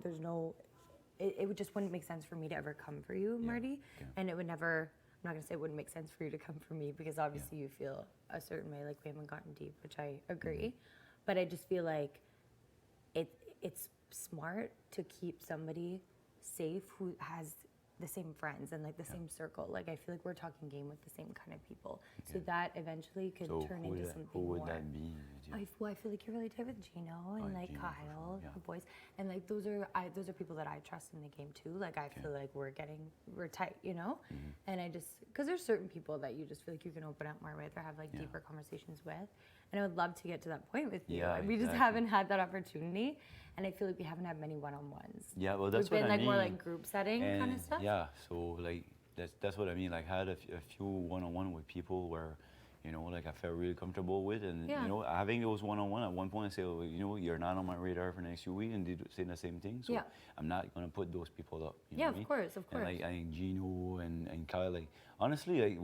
there's no, it just wouldn't make sense for me to ever come for you, Marty. Yeah. And it would never, I'm not gonna say it wouldn't make sense for you to come for me because obviously you feel a certain way, like we haven't gotten deep, which I agree. But I just feel like it's smart to keep somebody safe who has the same friends and like the same circle. Like I feel like we're talking game with the same kind of people. So that eventually could turn into something who would more. that be? I feel like you're really tight with Gino and like Gino, Kyle, for sure, the boys, and like those are people that I trust in the game too. Like I feel like we're tight, you know. And I just because there's certain people that you just feel like you can open up more with or have like deeper conversations with, and I would love to get to that point with you. Yeah, We just haven't had that opportunity, and I feel like we haven't had many one-on-ones. Yeah, well, that's We've what been I like mean. more like group setting kind of stuff. Yeah, so like that's what I mean. Like I had a few one-on-one with people where, you know, like I felt really comfortable with, and you know, having those one-on-one at one point, I say, oh, you know, you're not on my radar for the next few weeks, and they say the same thing. So I'm not gonna put those people up. You know what I mean? Of course, of course. And like I think Gino and Kyle, like honestly, like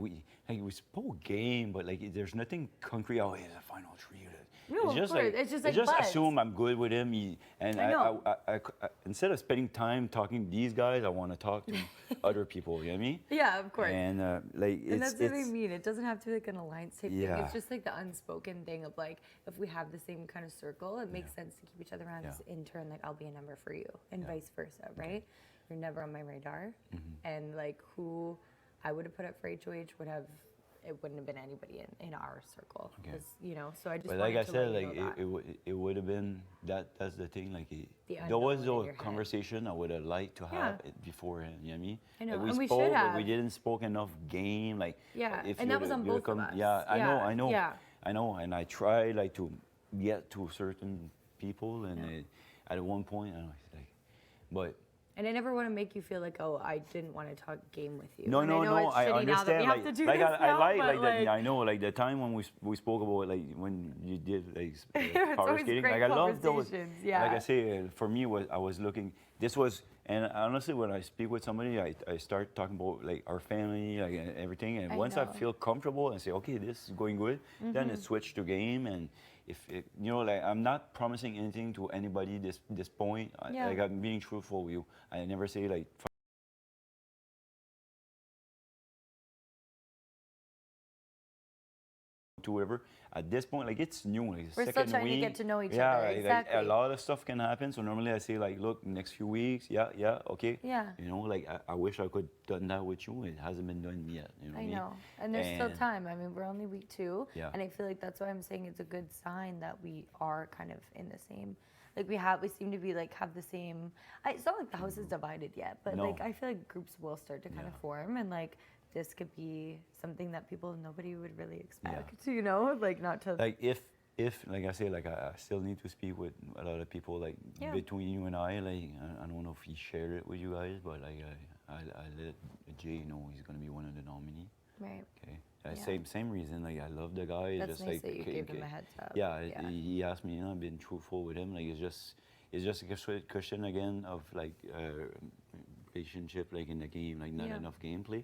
we spoke game, but like there's nothing concrete. Oh, it's a final three. No, it's just of course. like It's just like just buzz. assume I'm good with him. And I know. I instead of spending time talking to these guys, I want to talk to other people. You know what I mean? Yeah, of course. And like And that's what I mean. It doesn't have to be like an alliance type thing. It's just like the unspoken thing of like, if we have the same kind of circle, it makes sense to keep each other around. In turn, like I'll be a number for you, and vice versa, right? You're never on my radar, and like who I would have put up for HOH wouldn't have been anybody in our circle, because you know. So I just. But like I said, like it would have been that's the thing. Like there was a conversation I would have liked to have it beforehand. You know what I mean? I know, like we and we spoke, should but have. we didn't spoke enough game. Like and that was on both of us. Yeah, I know. Yeah. I know, and I try like to get to certain people, and at one point, I don't know, it's like, but. And I never want to make you feel like, oh, I didn't want to talk game with you. No, and no, no. I understand. Like, that. I know, like the time when we spoke about like when you did like power skating. Like I love those. Yeah. Like I say, for me, I was looking. This was, and honestly, when I speak with somebody, I start talking about like our family, like everything. And once I feel comfortable and say, okay, this is going good, then it switch to game. And if it, you know, like I'm not promising anything to anybody this point. Like I'm being truthful with you. I never say like. To whoever at this point, like it's new. Like we're still trying to get to know each other. Yeah, exactly. Like, a lot of stuff can happen. So normally I say like, look, next few weeks, okay. Yeah. You know, like I wish I could done that with you. It hasn't been done yet. You know. I know, and there's still time. I mean, we're only week 2, and I feel like that's why I'm saying it's a good sign that we are kind of in the same. Like we seem to be like have the same. It's not like the house is divided yet, but like I feel like groups will start to kind of form, and like this could be something that nobody would really expect. You know, like not to. Like if like I say, like I still need to speak with a lot of people, like between you and I. Like I don't know if he shared it with you guys, but like I let Jay know he's gonna be one of the nominees. Right. Okay. Same reason. Like I love the guy. That's just nice like that you gave him a heads up. Yeah. He asked me, and I've been truthful with him. Like it's just a question again of like relationship, like in the game, like not enough gameplay.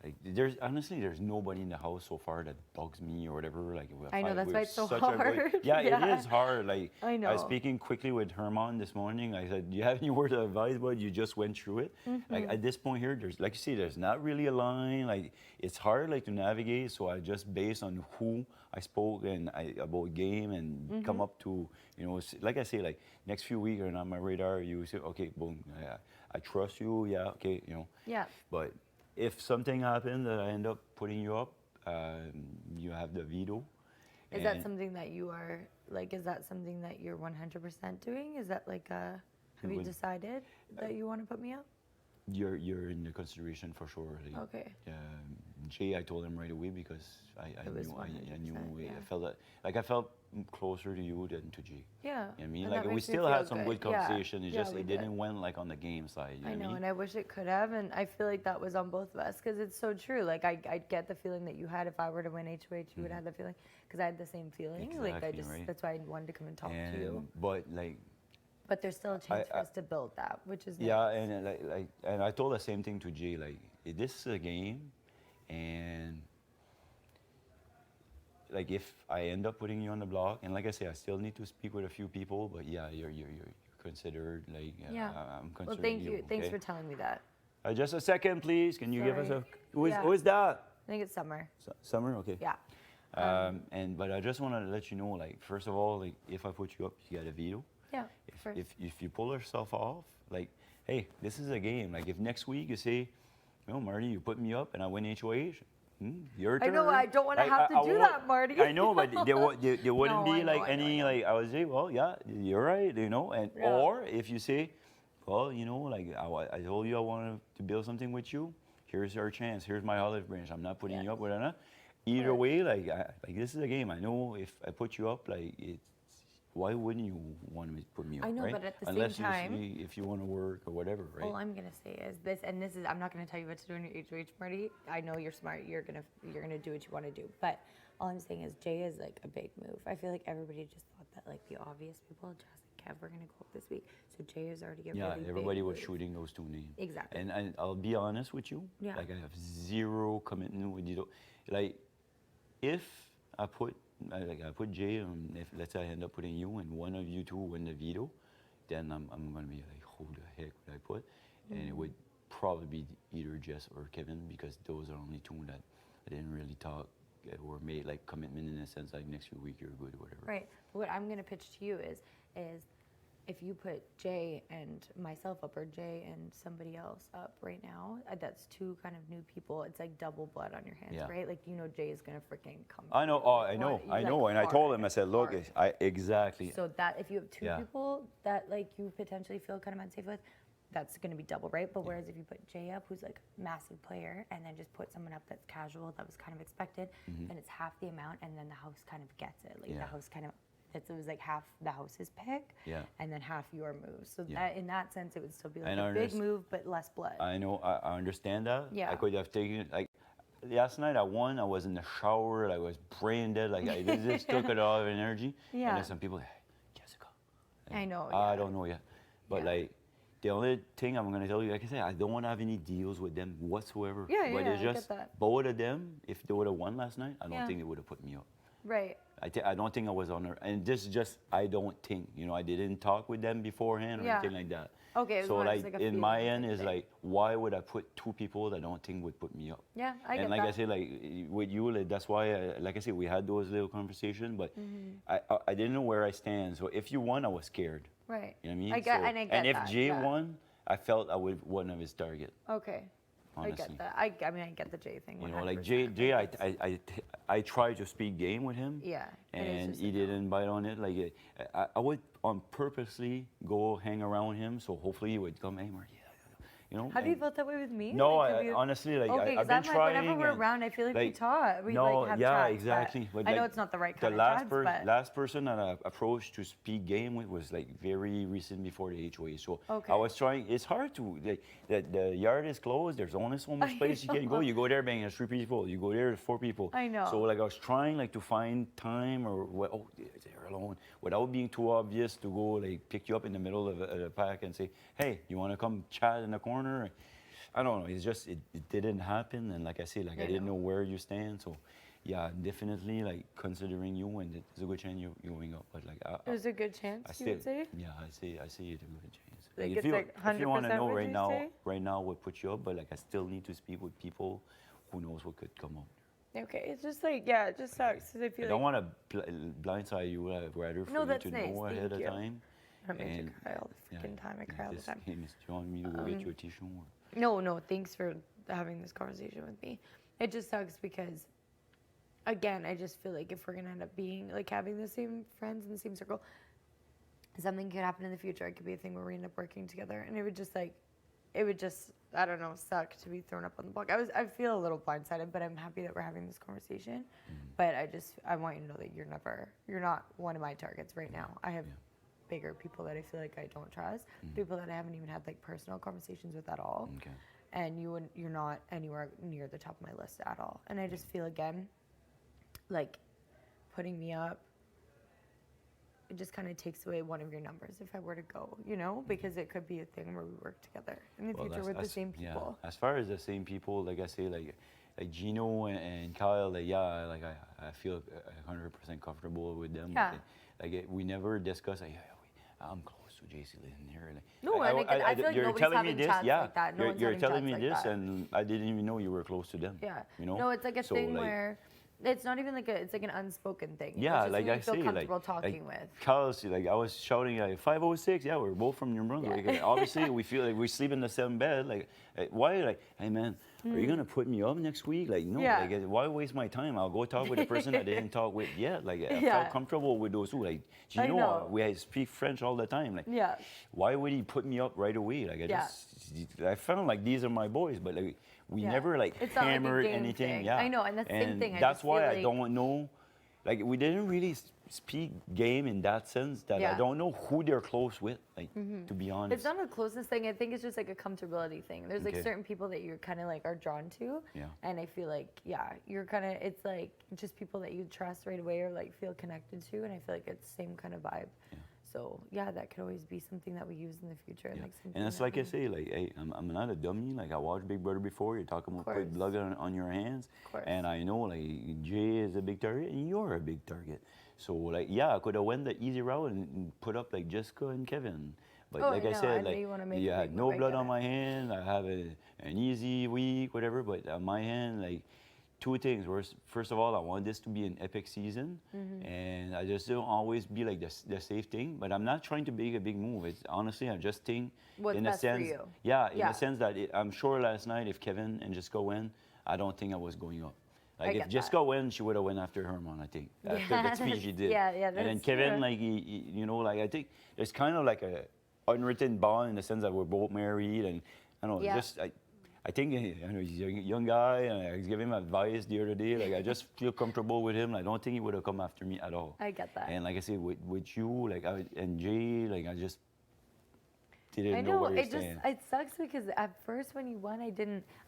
Like there's nobody in the house so far that bugs me or whatever. Like I know that's why it's so hard. It is hard. Like I know. I was speaking quickly with Herman this morning. I said, "Do you have any words of advice?" But you just went through it. Like at this point here, there's like you see, there's not really a line. Like it's hard like to navigate. So I just based on who I spoke and about game and come up to like I say, like next few weeks are on my radar. You say, okay, boom, I trust you. Yeah, okay, Yeah. But if something happens that I end up putting you up, you have the veto. Is that something that you are, like, is that something that you're 100% doing? Is that like have you decided that you want to put me up? You're in the consideration for sure. Like, okay. Jay, I told him right away because I knew I felt closer to you than to Jay. Yeah. I mean, like we still had some good conversation. It's just it didn't went like on the game side. I know, and I wish it could have, and I feel like that was on both of us because it's so true. Like I get the feeling that you had if I were to win HOH, you would have the feeling because I had the same feeling. Exactly, like that's why I wanted to come and talk to you. But there's still a chance for us to build that, which is yeah, nice. and I told the same thing to Jay. Like this is a game, and like if I end up putting you on the block, and like I say, I still need to speak with a few people. But yeah, you're considered. Like, Yeah. I'm Well, considering thank you. you. Thanks okay? for telling me that. Just a second, please. Can you give us Sorry. a? Who is, Yeah. who is that? I think it's summer. Summer. Okay. Yeah. But I just want to let you know, like, first of all, like, if I put you up, you got a veto. Yeah. If you pull yourself off, like, hey, this is a game. Like, if next week you say, no, Marty, you put me up and I win HOH, your turn. I know, I don't wanna have to do that, Marty. I know, but there wouldn't No, I be know, like I know, any, I know. like, I would say, well, yeah, you're right, you know, and Yeah. or if you say, well, you know, like, I told you I wanted to build something with you. Here's our chance. Here's my olive branch. I'm not putting you up with it. Either Sure. way, like this is a game. I know if I put you up, like why wouldn't you want to put me up? I know, right? but at the same Unless time- you see if you want to work or whatever, right? All I'm gonna say is this, and this is I'm not gonna tell you what to do in your HOH, Marty. I know you're smart. You're gonna do what you want to do. But all I'm saying is Jay is like a big move. I feel like everybody just thought that like the obvious people, Jess and Kev, we're gonna go up this week. So Jay is already a Yeah, really everybody big was move. shooting those two names. Exactly. And I'll be honest with you. Yeah. Like I have zero commitment with you. Like if I put Jay, if let's say I end up putting you and one of you two win the veto, then I'm gonna be like, who the heck would I put? And it would probably be either Jess or Kevin because those are only two that I didn't really talk or made like commitment in a sense like next week you're good or whatever. Right. What I'm gonna pitch to you is if you put Jay and myself up or Jay and somebody else up right now, that's two kind of new people. It's like double blood on your hands, Yeah. right? Like you know Jay is gonna freaking come. I know. Oh, I know. Like, I know. And I told him, I said, look, hard. exactly. So that if you have two Yeah. people that like you potentially feel kind of unsafe with, that's going to be double, right? But whereas if you put Jay up, who's like a massive player, and then just put someone up that's casual, that was kind of expected, then it's half the amount, and then the house kind of gets it. Like Yeah. the house kind of, it was like half the house's pick, Yeah. and then half your move. So Yeah. that in that sense, it would still be like And I a big underst- move, but less blood. I know. I understand that. Yeah. I could have taken it. Like last night, I won. I was in the shower. Like, I was brain dead. Like I just took it all of energy. Yeah. And then some people, hey, Jessica. I know. I yeah. don't know yet. But Yeah. like, the only thing I'm gonna tell you, like I said, I don't want to have any deals with them whatsoever. Yeah, but yeah, it's I get just that. both of them. If they would have won last night, I don't Yeah. think they would have put me up. Right. I don't think I was on her. And this is just, I don't think. You know, I didn't talk with them beforehand or Yeah. anything like that. Okay, it was So more like, just like a in my feeling end type is thing. like, why would I put two people that I don't think would put me up? Yeah, I get And like that. I said, like with you, like, that's why, like I said, we had those little conversations, but I didn't know where I stand. So if you won, I was scared. Right. You know what I mean? I get, So- and I get and if that, Jay yeah. won, I felt I would one of his target. Okay. I Honestly. get that. I mean, I get the Jay thing. You know, like 100%. Jay, It's- I tried to speak game with him. Yeah, and it's And just he a no. didn't bite on it. Like I would on purposely go hang around him, so hopefully he would come, hey, Mark, yeah, you know. Have you and- felt that way with me? No, Like, have I you- honestly, like Okay, I've because been I'm like, trying. whenever we're and, around, I feel like we like, talk. We no, like have yeah, chats, but exactly. But, I know like, it's not the right the kind of last chats, but last person that I approached to speak game with was like very recent before the HOA. So Okay. I was trying. It's hard to like the yard is closed. There's only so much I place you can go. know. You go there, bang, there's 3 people. You go there, there's 4 people. I know. So like I was trying like to find time or what. Oh, they're alone without being too obvious to go like pick you up in the middle of a pack and say, hey, you want to come chat in the corner? I don't know. It's just it didn't happen, and like I said, like I didn't know where you stand. So, yeah, definitely like considering you, and there's a good chance you're going up. But like, there's a good chance. I You still, would say? yeah, I see it's a good chance. Like, if it's you like if you want to 100% know would right you now, say? what put you up, but like I still need to speak with people who knows what could come up. Okay, it's just like, yeah, it just sucks because I I feel don't like. want to blindside you. I'd rather for No, you that's to nice. know ahead Thank of you. time. That makes you And- cry all the freaking time. I cry all the Just, time. hey, miss, do you want me to go get you a tissue? Or? No, thanks for having this conversation with me. It just sucks because, again, I just feel like if we're gonna end up being like having the same friends in the same circle, something could happen in the future. It could be a thing where we end up working together, and it would just I don't know, suck to be thrown up on the block. I feel a little blindsided, but I'm happy that we're having this conversation. But I want you to know that you're not one of my targets right now. I have bigger people that I feel like I don't trust, people that I haven't even had like personal conversations with at all. Okay. And you're not anywhere near the top of my list at all. And I just feel again, like putting me up, it just kind of takes away one of your numbers if I were to go, you know, because it could be a thing where we work together in the future with the same people. Yeah. As far as the same people, like I say, like Gino and Kyle, like I feel 100% comfortable with them. Yeah. Like we never discuss. Like, I'm close to JC Lynn here. Like, No, and I feel like you're nobody's telling me having this, chats yeah. like that. No one's You're having telling chats me like this, that. and I didn't even know you were close to them. Yeah. You know. No, it's like a So, thing like, where it's not even like it's like an unspoken thing. yeah, It's just like who I you feel say, comfortable like talking with. Carlos, like I was shouting like 506. Yeah, we're both from New Brunswick. Yeah. And obviously, we feel like we sleep in the same bed. Like, why? Like, hey man, are you gonna put me up next week? Like, no. Yeah. Like, why waste my time? I'll go talk with the person I didn't talk with yet. Like, I Yeah. felt comfortable with those two. Like, do you I know. we speak French all the time. Like, Yeah. why would he put me up right away? Like, I felt like these are my boys, but like we Yeah. never like It's not like a hammered game anything. thing. Yeah, I know, and that's the same thing. I That's just why feel I like- don't know. Like we didn't really speak game in that sense. That I Yeah. don't know who they're close with. Like to be honest. It's not a closeness thing. I think it's just like a comfortability thing. There's like Okay. certain people that you're kind of like are drawn to. Yeah. And I feel like, yeah, you're kind of, it's like just people that you trust right away or like feel connected to. And I feel like it's the same kind of vibe. Yeah. So yeah, that could always be something that we use in the future. And, Yeah. like, something And it's that like I we- say, like, hey, I'm not a dummy. Like I watched Big Brother before. You're talking about course. put blood on your hands, Of course. and I know like Jay is a big target, and you're a big target. So like, yeah, I could have went the easy route and put up like Jessica and Kevin. But Oh, like I I know. I said, know like you wanna make a you big had no move, I blood get on it. my hand. I have an easy week, whatever. But on my hand, like two things. First of all, I want this to be an epic season, Mm-hmm. and I just don't always be like the safe thing. But I'm not trying to make a big move. It's honestly, I just think What's in best a for sense, you. yeah, in Yeah. the sense that I'm sure last night if Kevin and Jessica win, I don't think I was going up. Like if get Jessica win, she would have went after Herman, I think. After the speech she did. Yeah, yeah, And then that's Kevin, true. like you know, like I think there's kind of like a unwritten bond in the sense that we're both married, and I don't know, Yeah. just I think I know he's a young guy, and I was giving him advice the other day. Like I just feel comfortable with him. I don't think he would have come after me at all. I get that. And like I say, with you, like and Jay, like I just didn't I know know, where to it just, stand. it sucks because at first when you won,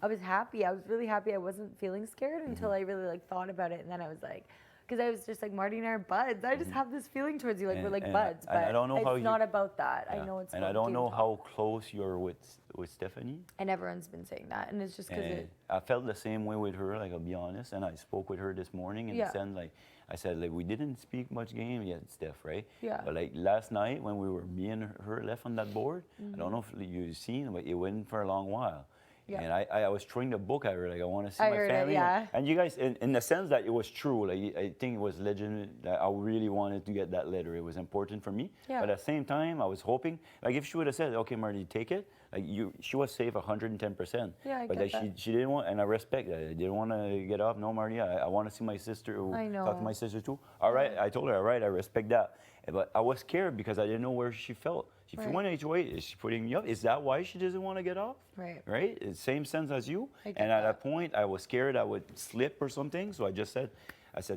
I was happy. I was really happy. I wasn't feeling scared until I really like thought about it. And then I was like, because I was just like, Marty and I are buds. I just have this feeling towards you, like we're like And buds. and I But don't know how it's you- not about that. I Yeah. know it's and about I don't game know talk. how close you're with Stephanie. And everyone's been saying that. And it's just because And it, I felt the same way with her, like I'll be honest. And I spoke with her this morning and Yeah. said, like, I said, like, we didn't speak much game yet, Steph, right? Yeah. But like last night when we were, me and her left on that board, I don't know if you've seen, but it went for a long while. Yeah. And I was throwing the book at her, like, I want to see I my heard it, family. yeah. And you guys, in the sense that it was true, like, I think it was legitimate, that I really wanted to get that letter. It was important for me. Yeah. But at the same time, I was hoping, like, if she would have said, okay, Marty, take it, like, she was safe 110%. Yeah, I But get like, that. she didn't want, and I respect that. I didn't want to get off. No, Marty, I want to see my sister. I know. Talk to my sister too. All right, I told her, all right, I respect that. But I was scared because I didn't know where she felt. If you Right. want HOA, is she putting me up? Is that why she doesn't want to get off? Right. Right? It's same sense as you. I get And at that. that point, I was scared I would slip or something. So I just said,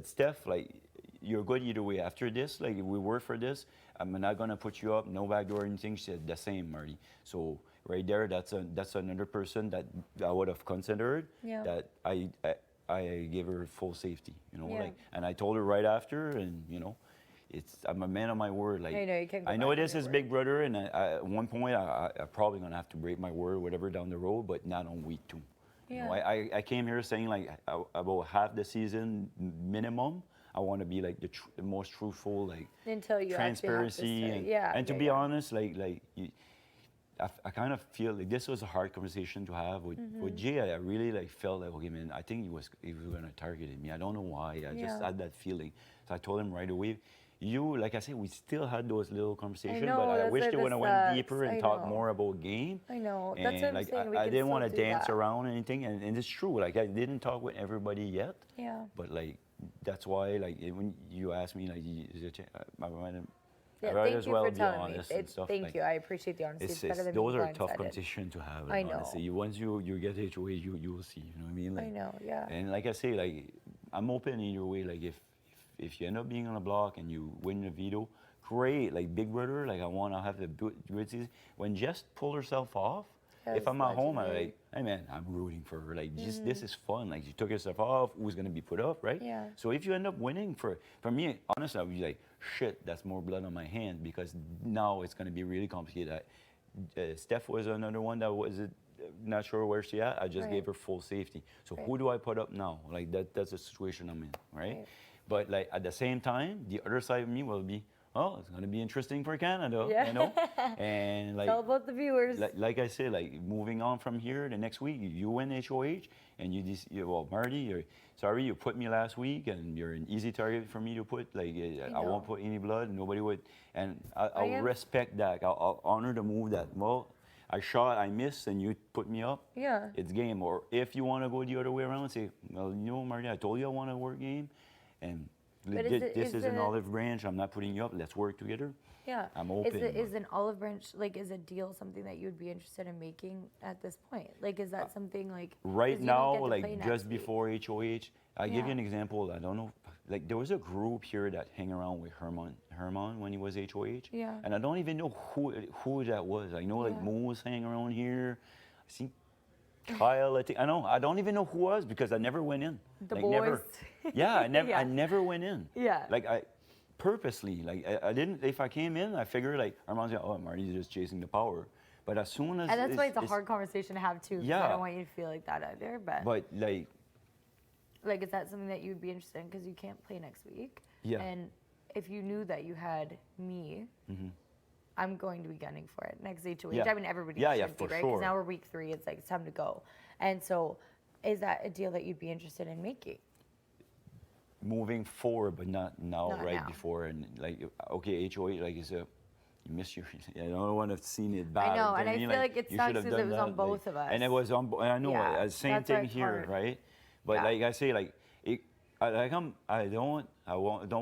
Steph, like, you're good either way. After this, like, if we work for this, I'm not gonna put you up, no backdoor or anything. She said the same, Marty. So right there, that's another person that I would have considered. Yeah. That I gave her full safety, you know, Yeah. like, and I told her right after, and you know, I'm a man of my word. Like I know, you can't go I know back on this your is word. Big Brother, and at one point I'm probably gonna have to break my word, whatever down the road, but not on week 2. You know, Yeah. I came here saying like about half the season minimum. I want to be like the most truthful, like Until you actually have to transparency, say- and, yeah, and to yeah, be yeah. honest, like I kind of feel like this was a hard conversation to have with Mm-hmm. Jay. I really like felt like, okay, man, I think he was gonna target me. I don't know why. I just Yeah. had that feeling. So I told him right away. You, like I said, we still had those little conversations, know, but I that's wish why they would have this went sucks. deeper and I talked know. more about game. I know. And That's what I'm like saying. We I can didn't want to still do dance that. around or anything, and it's true. Like I didn't talk with everybody yet. Yeah. But like that's why, like when you ask me, like, is it, I might Yeah, might thank as you well for be telling honest me. and stuff. Thank like, you. I appreciate the honesty. It's, better than those being are tough blindsided. conversations to have. I Like, honestly, know. once you get HOA, you will see. You know what I mean? Like, I know, yeah. And like I say, like I'm open either way. Like if you end up being on a block and you win the veto, great. Like Big Brother, like I want to have the good season. When Jess pulled herself off, That if was I'm at home, I'm legendary. like, hey man, I'm rooting for her. Like this is fun. Like she took herself off. Who's gonna be put up, right? Yeah. So if you end up winning, for me, honestly, I would be like, shit, that's more blood on my hand because now it's gonna be really complicated. Steph was another one that was not sure where she at. I just Right. gave her full safety. So Right. who do I put up now? Like that's the situation I'm in, right? Right. But like at the same time, the other side of me will be, oh, it's going to be interesting for Canada, Yeah. you know? And like, It's all about the viewers. like I said, like moving on from here, the next week you win HOH, and well, Marty, sorry, you put me last week, and you're an easy target for me to put. Like, I won't put any blood. Nobody would, and I'll respect that. I'll honor the move that. Well, I shot, I missed, and you put me up. Yeah. It's game. Or if you want to go the other way around and say, well, you know, Marty, I told you I want to work game, and But this is an olive branch. I'm not putting you up. Let's work together. Yeah. I'm open. Is an olive branch, like, is a deal something that you would be interested in making at this point? Like, is that something like... Right 'cause you don't now, get to play like next just week. before HOH, I give you Yeah. an example. I don't know, like there was a group here that hang around with Herman when he was HOH. Yeah. And I don't even know who that was. I know like Yeah. Mo was hanging around here. I see Kyle. I don't even know who was because I never went in. The like, boys. Never, yeah, I never. Yeah. I never went in. Yeah. Like I. Purposely, like I didn't. If I came in, I figured like Armand's like, oh, Marty's just chasing the power. But as soon as And that's why it's a hard conversation to have, too. 'Cause I Yeah. don't want you to feel like that either, but like is that something that you'd be interested in? Because you can't play next week. Yeah. And if you knew that you had me, I'm going to be gunning for it next HOH. Yeah. I mean, everybody Yeah, should yeah, be, for right? sure. Because now we're week 3. It's like, it's time to go. And so is that a deal that you'd be interested in making? moving forward, but not now, Not right now. before. And like, okay, HOH, like you miss your. I don't want to have seen it bad. I know, or and I anything, feel like it you sucks should have 'cause it done was that, on both of us. And it was on. I know. Yeah, Same that's why thing it's here, hard. right? But Yeah. like I say, like I don't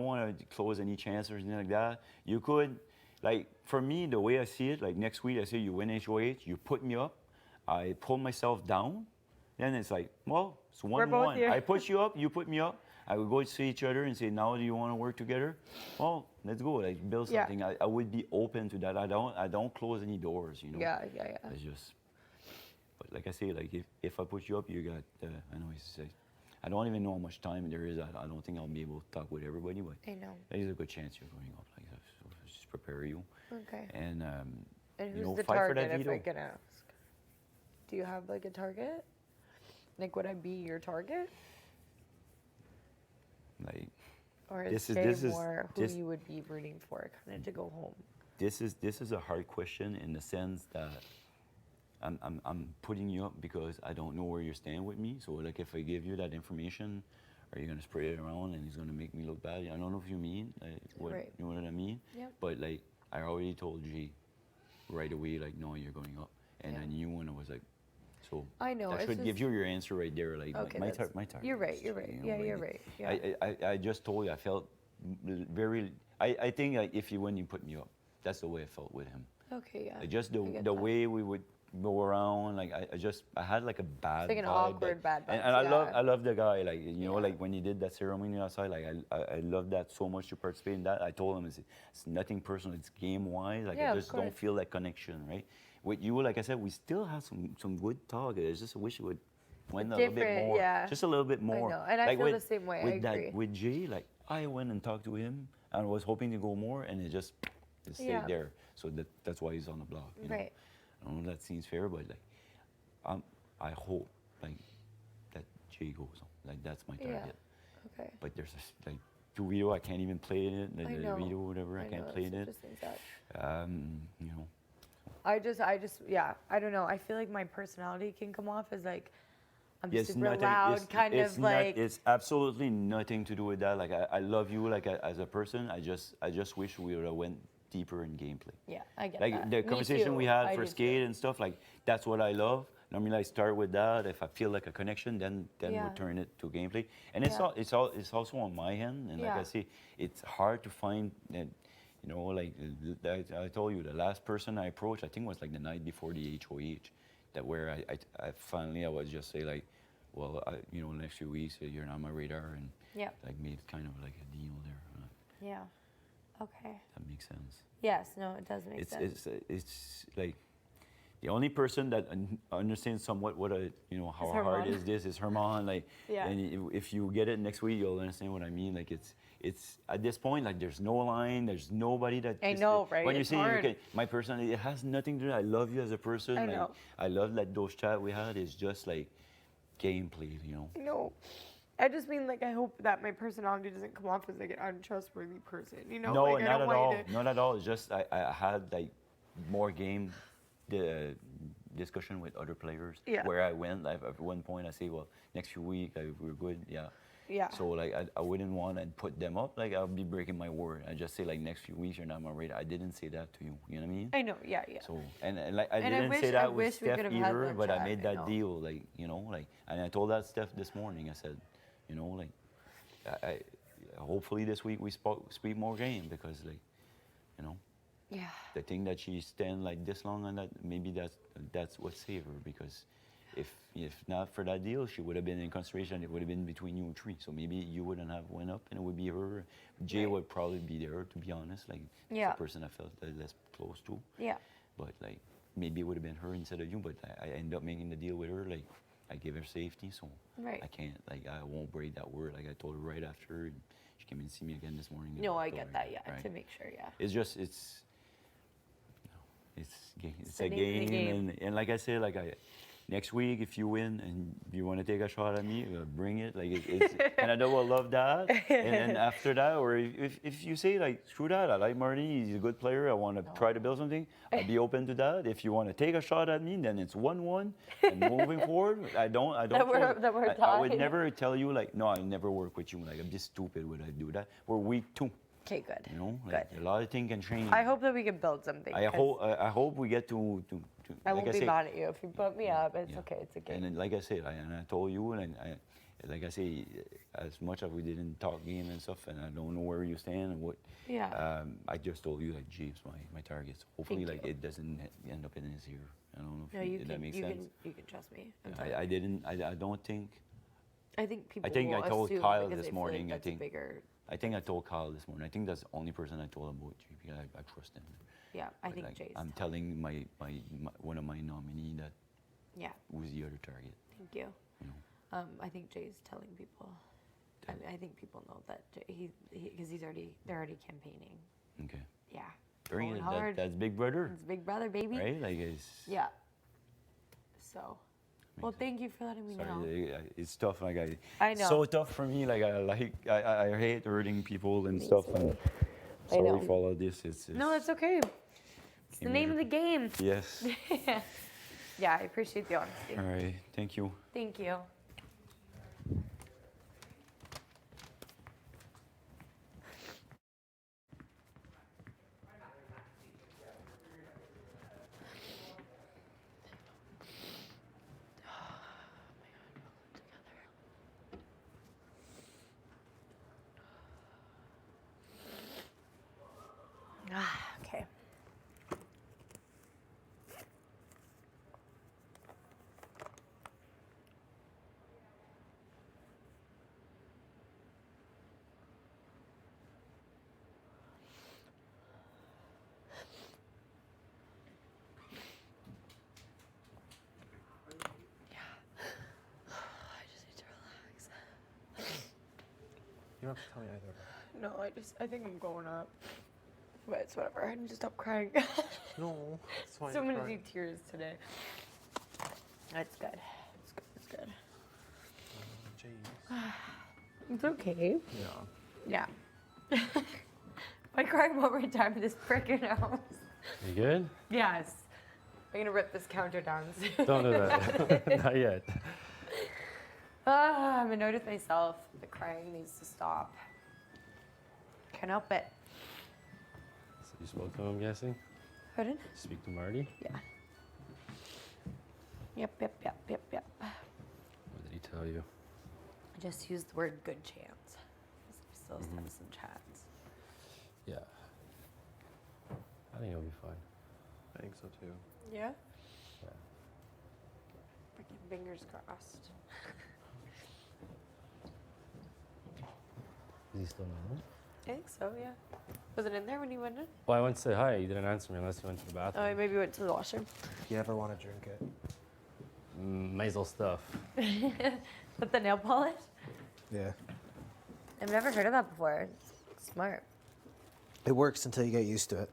want to close any chance or anything like that. You could, like for me, the way I see it, like next week I say you win HOH, you put me up, I pull myself down, then it's like, well, it's 1-1. both here. I put you up, you put me up. I would go see each other and say, now do you want to work together? Well, let's go, like build Yeah. something. I would be open to that. I don't close any doors, you know. Yeah. It's just, but like I say, like if I put you up, you got. I know he's like, I don't even know how much time there is. I don't think I'll be able to talk with everybody, but I know. there's a good chance you're going up like that. So just prepare you. Okay. And And you who's know, the fight for target, that if I veto. can ask? Do you have like a target? Like, would I be your target? Like Or This is is- Jay this is- more who this- you would be rooting for, kind of to go home? this is a hard question in the sense that I'm putting you up because I don't know where you stand with me. So like if I give you that information, are you gonna spray it around and it's gonna make me look bad? I don't know if you mean what Right. you know what I mean. Yep. But like I already told G right away, like no, you're going up, and Yeah. I knew when I was like, so I know, that it's should give just- you your answer right there. Like Okay, my that's- target. you're right, is you're right. G, you Yeah, know, you're like, right, yeah. I just told you I felt very. I think like if you win, you put me up. That's the way I felt with him. Okay, yeah. Just I get the that. way we would go around, like I had like a bad like an vibe, awkward bad and, vibes, and yeah. I love the guy, like you know, Yeah. like when he did that ceremony outside, like I love that so much to participate in that. I told him it's nothing personal, it's game wise, like Yeah, I of just don't course. feel that connection, right? With you, like I said, we still have some good talk. I just wish it would went a little bit Different, more, yeah. just a little bit more. know, and I like feel the with, same way, I With agree. with Jay, like I went and talked to him, and I was hoping to go more, and it stayed Yeah. there. So that's why he's on the block. You know? Right. I don't know if that seems fair, but like, I hope like that Jay goes on. Like that's my Yeah. target. Okay. But there's this, like the video I can't even play in it. The I know. video, whatever, I can't know, play in it's it. interesting stuff. You know. I just, yeah, I don't know. I feel like my personality can come off as like, I'm It's super nothing- loud, it's- kind it's of not- like. it's absolutely nothing to do with that. Like I love you like as a person. I just wish we would have went deeper in gameplay. Yeah, I get Like that. the Me conversation too. we had I for do too. skate and stuff, like that's what I love. Normally I start with that. If I feel like a connection, then Yeah. we'll turn it to gameplay. And it's Yeah. it's also on my end. And like Yeah. I say, it's hard to find that. You know, like I told you, the last person I approached, I think was like the night before the HOH, that where I finally I was just say like, well, you know, the next few weeks you're on my radar, and Yeah. like made kind of like a deal there. Yeah. Okay. That makes sense. Yes, no, it does make sense. It's like the only person that understands somewhat what how Is hard Herman. is this is Herman. Like, Yeah. and if you get it next week, you'll understand what I mean. Like it's at this point, like there's no line, there's nobody that. I know, right? When you It's say hard. my personality, it has nothing to do. I love you as a person. I like, know. I love like those chat we had. It's just like gameplay, you know. No. I just mean, like, I hope that my personality doesn't come off as, like, an untrustworthy person, you know? No, like, I not don't at want all. you to... Not at all. It's just I had like more game the discussion with other players. Yeah. Where I went, at one point I say, well, next few weeks we're good. Yeah. Yeah. So like I wouldn't want to put them up. Like I'll be breaking my word. I just say like next few weeks you're not my radar. I didn't say that to you. You know what I mean? I know, yeah. So and like I And I didn't wish- say I that with wish we Steph could have had either, that but I chat, made I that know. deal. Like like, and I told that Steph this morning. I said, like, I hopefully this week we speak more game because like, Yeah. the thing that she stand like this long on that, maybe that's what saved her because if not for that deal, she would have been in consideration. It would have been between you and three. So maybe you wouldn't have went up, and it would be her. Jay Right. would probably be there, to be honest. Like Yeah. the person I felt less close to. Yeah. But like maybe it would have been her instead of you. But I ended up making the deal with her. Like I gave her safety, so Right. I can't. Like I won't break that word. Like I told her right after, and she came in to see me again this morning. and No, I told get her, that, yeah, right? to make sure, yeah. It's just it's the a name of the game, and like I said, next week if you win and you want to take a shot at me, bring it. Like it's Canada will love that, and then after that, or if you say like screw that, I like Marty, he's a good player, I want to try to build something, I'll be open to that. If you want to take a shot at me, then it's 1-1, and moving forward, I don't. That we're I would tied. never tell you like no, I'll never work with you. Like I'm just stupid would I do that. We're week 2. Okay, good. Like Good. a lot of things can change. I hope that we can build something. I 'cause I hope we get to I like won't be say, mad at you if you put me up. It's yeah. okay. It's a game. And then, like I said, I told you, and like I say, as much as we didn't talk game and stuff, and I don't know where you stand and what. Yeah. I just told you like, James, my targets. Hopefully, Thank like you. it doesn't end up in his ear. I don't know if No, you that can. makes You sense. can. You can trust me. I'm I sorry. didn't. I don't think. I think people. I think will I told assume Kyle because this they feel morning, I Like that's think- a bigger. I think I told Kyle this morning. I think that's the only person I told about you because I trust him. Yeah, I But, think like, Jay's. I'm telling my one of my nominee that Yeah. was the other target. Thank you. You know. I think Jay's telling people. I mean, I think people know that because they're already campaigning. Okay. Yeah. Very Going good. hard. That's Big Brother, It's Big Brother, baby. right? Like it's. Yeah. So. Well, sense. thank you for letting me know. Sorry, it's tough. Like I know. So tough for me. Like I hate hurting people and stuff. And I sorry know. for all of this. It's No, it's okay. It's the Game name of over. the game. yes. Yeah, I appreciate the honesty. All right. Thank you. Thank you. Okay. I just need to relax. You don't have to tell me either. No, I think I'm going up. But it's whatever. I need to stop crying. No, it's fine. So it's many fine. tears today. It's good. It's good. It's good. Jeez. It's okay. Yeah. Yeah. I cry one more time in this frickin' house. You good? Yes. I'm gonna rip this counter down soon. Don't do that. Not yet. I'm annoyed with myself. The crying needs to stop. Can't help it. So you spoke to him, I'm guessing? Pardon? Speak to Marty? Yeah. Yep. What did he tell you? I just used the word good chance. We still have some chats. Yeah. I think he'll be fine. I think so too. Yeah? Yeah. Freaking fingers crossed. Is he still normal? I think so, yeah. Was it in there when you went in? Well, I went to say hi. You didn't answer me unless you went to the bathroom. Oh, maybe went to the washroom. If you ever want to drink it. Maisel stuff. With the nail polish? Yeah. I've never heard of that before. It's smart. It works until you get used to it.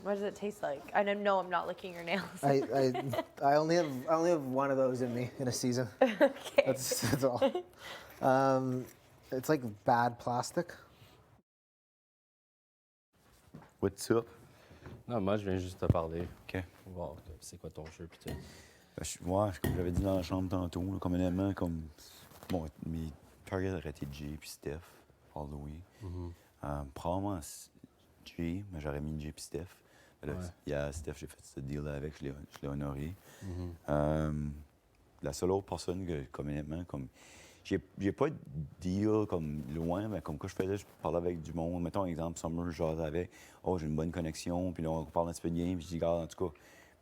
What does it taste like? I know I'm not licking your nails. I only have one of those in me in a season. Okay. That's all. It's like bad plastic. What's up? Non, moi, je viens juste te parler. OK. Voir c'est quoi ton jeu, puis tout. Ouais, comme j'avais dit dans la chambre tantôt, là, comme honnêtement, comme. Bon, mes targets auraient été Jay puis Steph, all the way. Probablement Jay, mais j'aurais mis Jay puis Steph. Mais là, Ouais. hier, Steph, j'ai fait ce deal-là avec, je l'ai honoré. La seule autre personne que, comme honnêtement, comme. J'ai pas de deal comme loin, mais comme quoi je faisais, je parlais avec du monde. Mettons, exemple, Summer, je jasais avec. Oh, j'ai une bonne connexion, puis là, on parle un petit peu de game, puis je dis, regarde, en tout cas,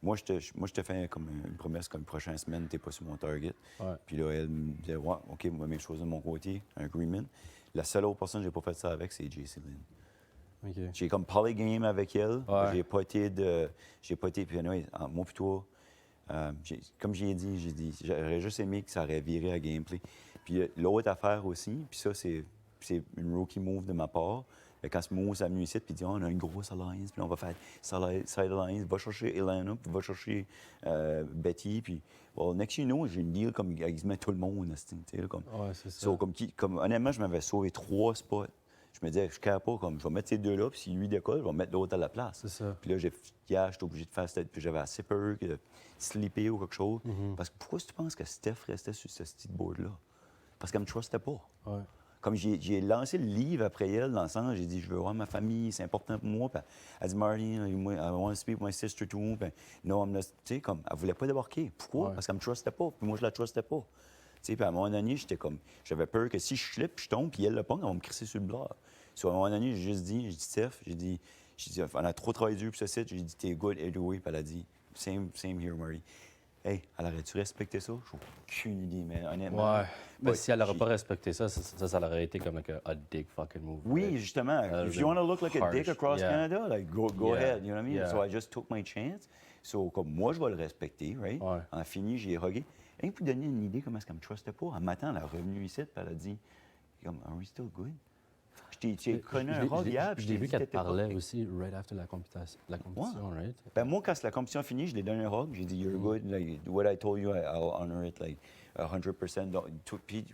moi, je te fais comme une promesse, comme prochaine semaine, t'es pas sur mon target. Ouais. Puis là, elle me disait, ouais, OK, moi, même chose de mon côté, un agreement. La seule autre personne que j'ai pas fait ça avec, c'est J.C. Lynn. OK. J'ai comme parlé game avec elle. Ouais. J'ai pas été. Puis anyway, moi puis toi, comme j'ai dit, j'aurais juste aimé que ça aurait viré à gameplay. Puis l'autre affaire aussi, puis ça, c'est une rookie move de ma part. Quand Moose est venu ici, puis il dit, oh, on a une grosse alliance, puis on va faire side alliance, va chercher Elena, puis va chercher Betty, puis well, next you know, j'ai une deal comme quasiment tout le monde, tu sais, là, comme. Ouais, c'est ça. So, comme honnêtement, je m'avais sauvé 3 spots. Je me disais, je ne pas, comme, je vais mettre ces deux-là, puis si lui décolle, je vais mettre l'autre à la place. C'est ça. Puis là, hier, j'étais obligé de faire cette. Puis j'avais assez peur de slipper ou quelque chose. Parce que pourquoi tu penses que Steph restait sur ce petit board-là? Parce qu'elle me trustait pas. Ouais. Comme j'ai lancé le livre après elle, dans le sens, j'ai dit, je veux voir ma famille, c'est important pour moi. Puis elle dit, Marty, I want to speak with my sister too. Puis non, tu sais, comme, elle voulait pas débarquer. Pourquoi? Ouais. Parce qu'elle me trustait pas. Puis moi, je la trustais pas. Tu sais, puis à un moment donné, j'avais peur que si je slip, je tombe, puis elle le pogne, elle va me crisser sur le bras. So, à un moment donné, j'ai juste dit, Steph, j'ai dit, on a trop travaillé dur pour ce site. J'ai dit, t'es good anyway. Puis elle a dit, same here, Marty. Hey, elle aurait-tu respecté ça? J'ai aucune idée, mais honnêtement. Ouais. Mais Ouais, si elle n'aurait pas respecté ça, ça aurait été comme like a dick fucking move. Oui, right? justement. That If was you want to look like a dick harsh. across Yeah. Canada, like go Yeah. ahead, you know what I mean? Yeah. So I just took my chance. So comme moi, je vais le respecter, right? Ouais. En fini, j'ai rugué. Rien que pour donner une idée comment est-ce qu'elle me trustait pas. Un matin, elle est revenue ici, puis elle a dit, comme, Are we still good? Je t'ai connu un rug hier, puis Je l'ai vu dit, qu'elle te t'étais pas- parlait aussi right after la compétition, right? Ben moi, quand la compétition finie, je lui ai donné un hug. J'ai dit, You're good. Like, what I told you, I'll honor it like 100%.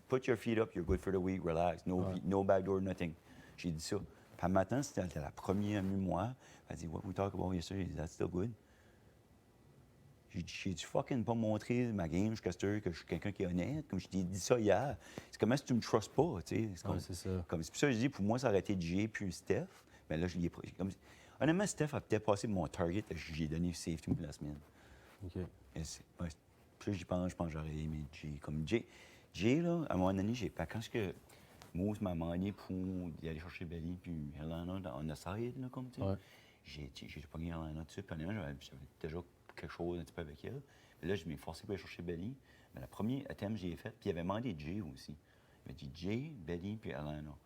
Put your feet up. You're good for the week. Relax. No backdoor, nothing. J'ai dit ça. Puis un matin, c'était la première mémoire. Elle a dit, What we talked about yesterday, is that still good? J'ai-tu fucking pas montré ma game jusqu'à ce que je suis quelqu'un qui est honnête? Comme je t'ai dit ça hier. C'est comment si tu me trustes pas, tu sais? C'est Ouais, c'est ça. c'est pour ça que je dis, pour moi, ça aurait été Jay puis Steph. Mais là, je l'ai comme, honnêtement, Steph a peut-être passé mon target. J'ai donné safety pour la semaine. OK. Ouais, plus j'y pense, je pense que j'aurais aimé Jay. Comme Jay, là, à un moment donné, quand que Moose m'a demandé pour aller chercher Belly puis Helena on the side, là, comme tu sais, Ouais. j'ai pogné Helena dessus. Puis honnêtement, j'avais déjà quelque chose un petit peu avec elle. Mais là, je m'ai forcé pour aller chercher Belly. Mais le premier attempt que j'ai fait, puis il avait demandé Jay aussi. Il m'a dit Jay, Belly puis Helena.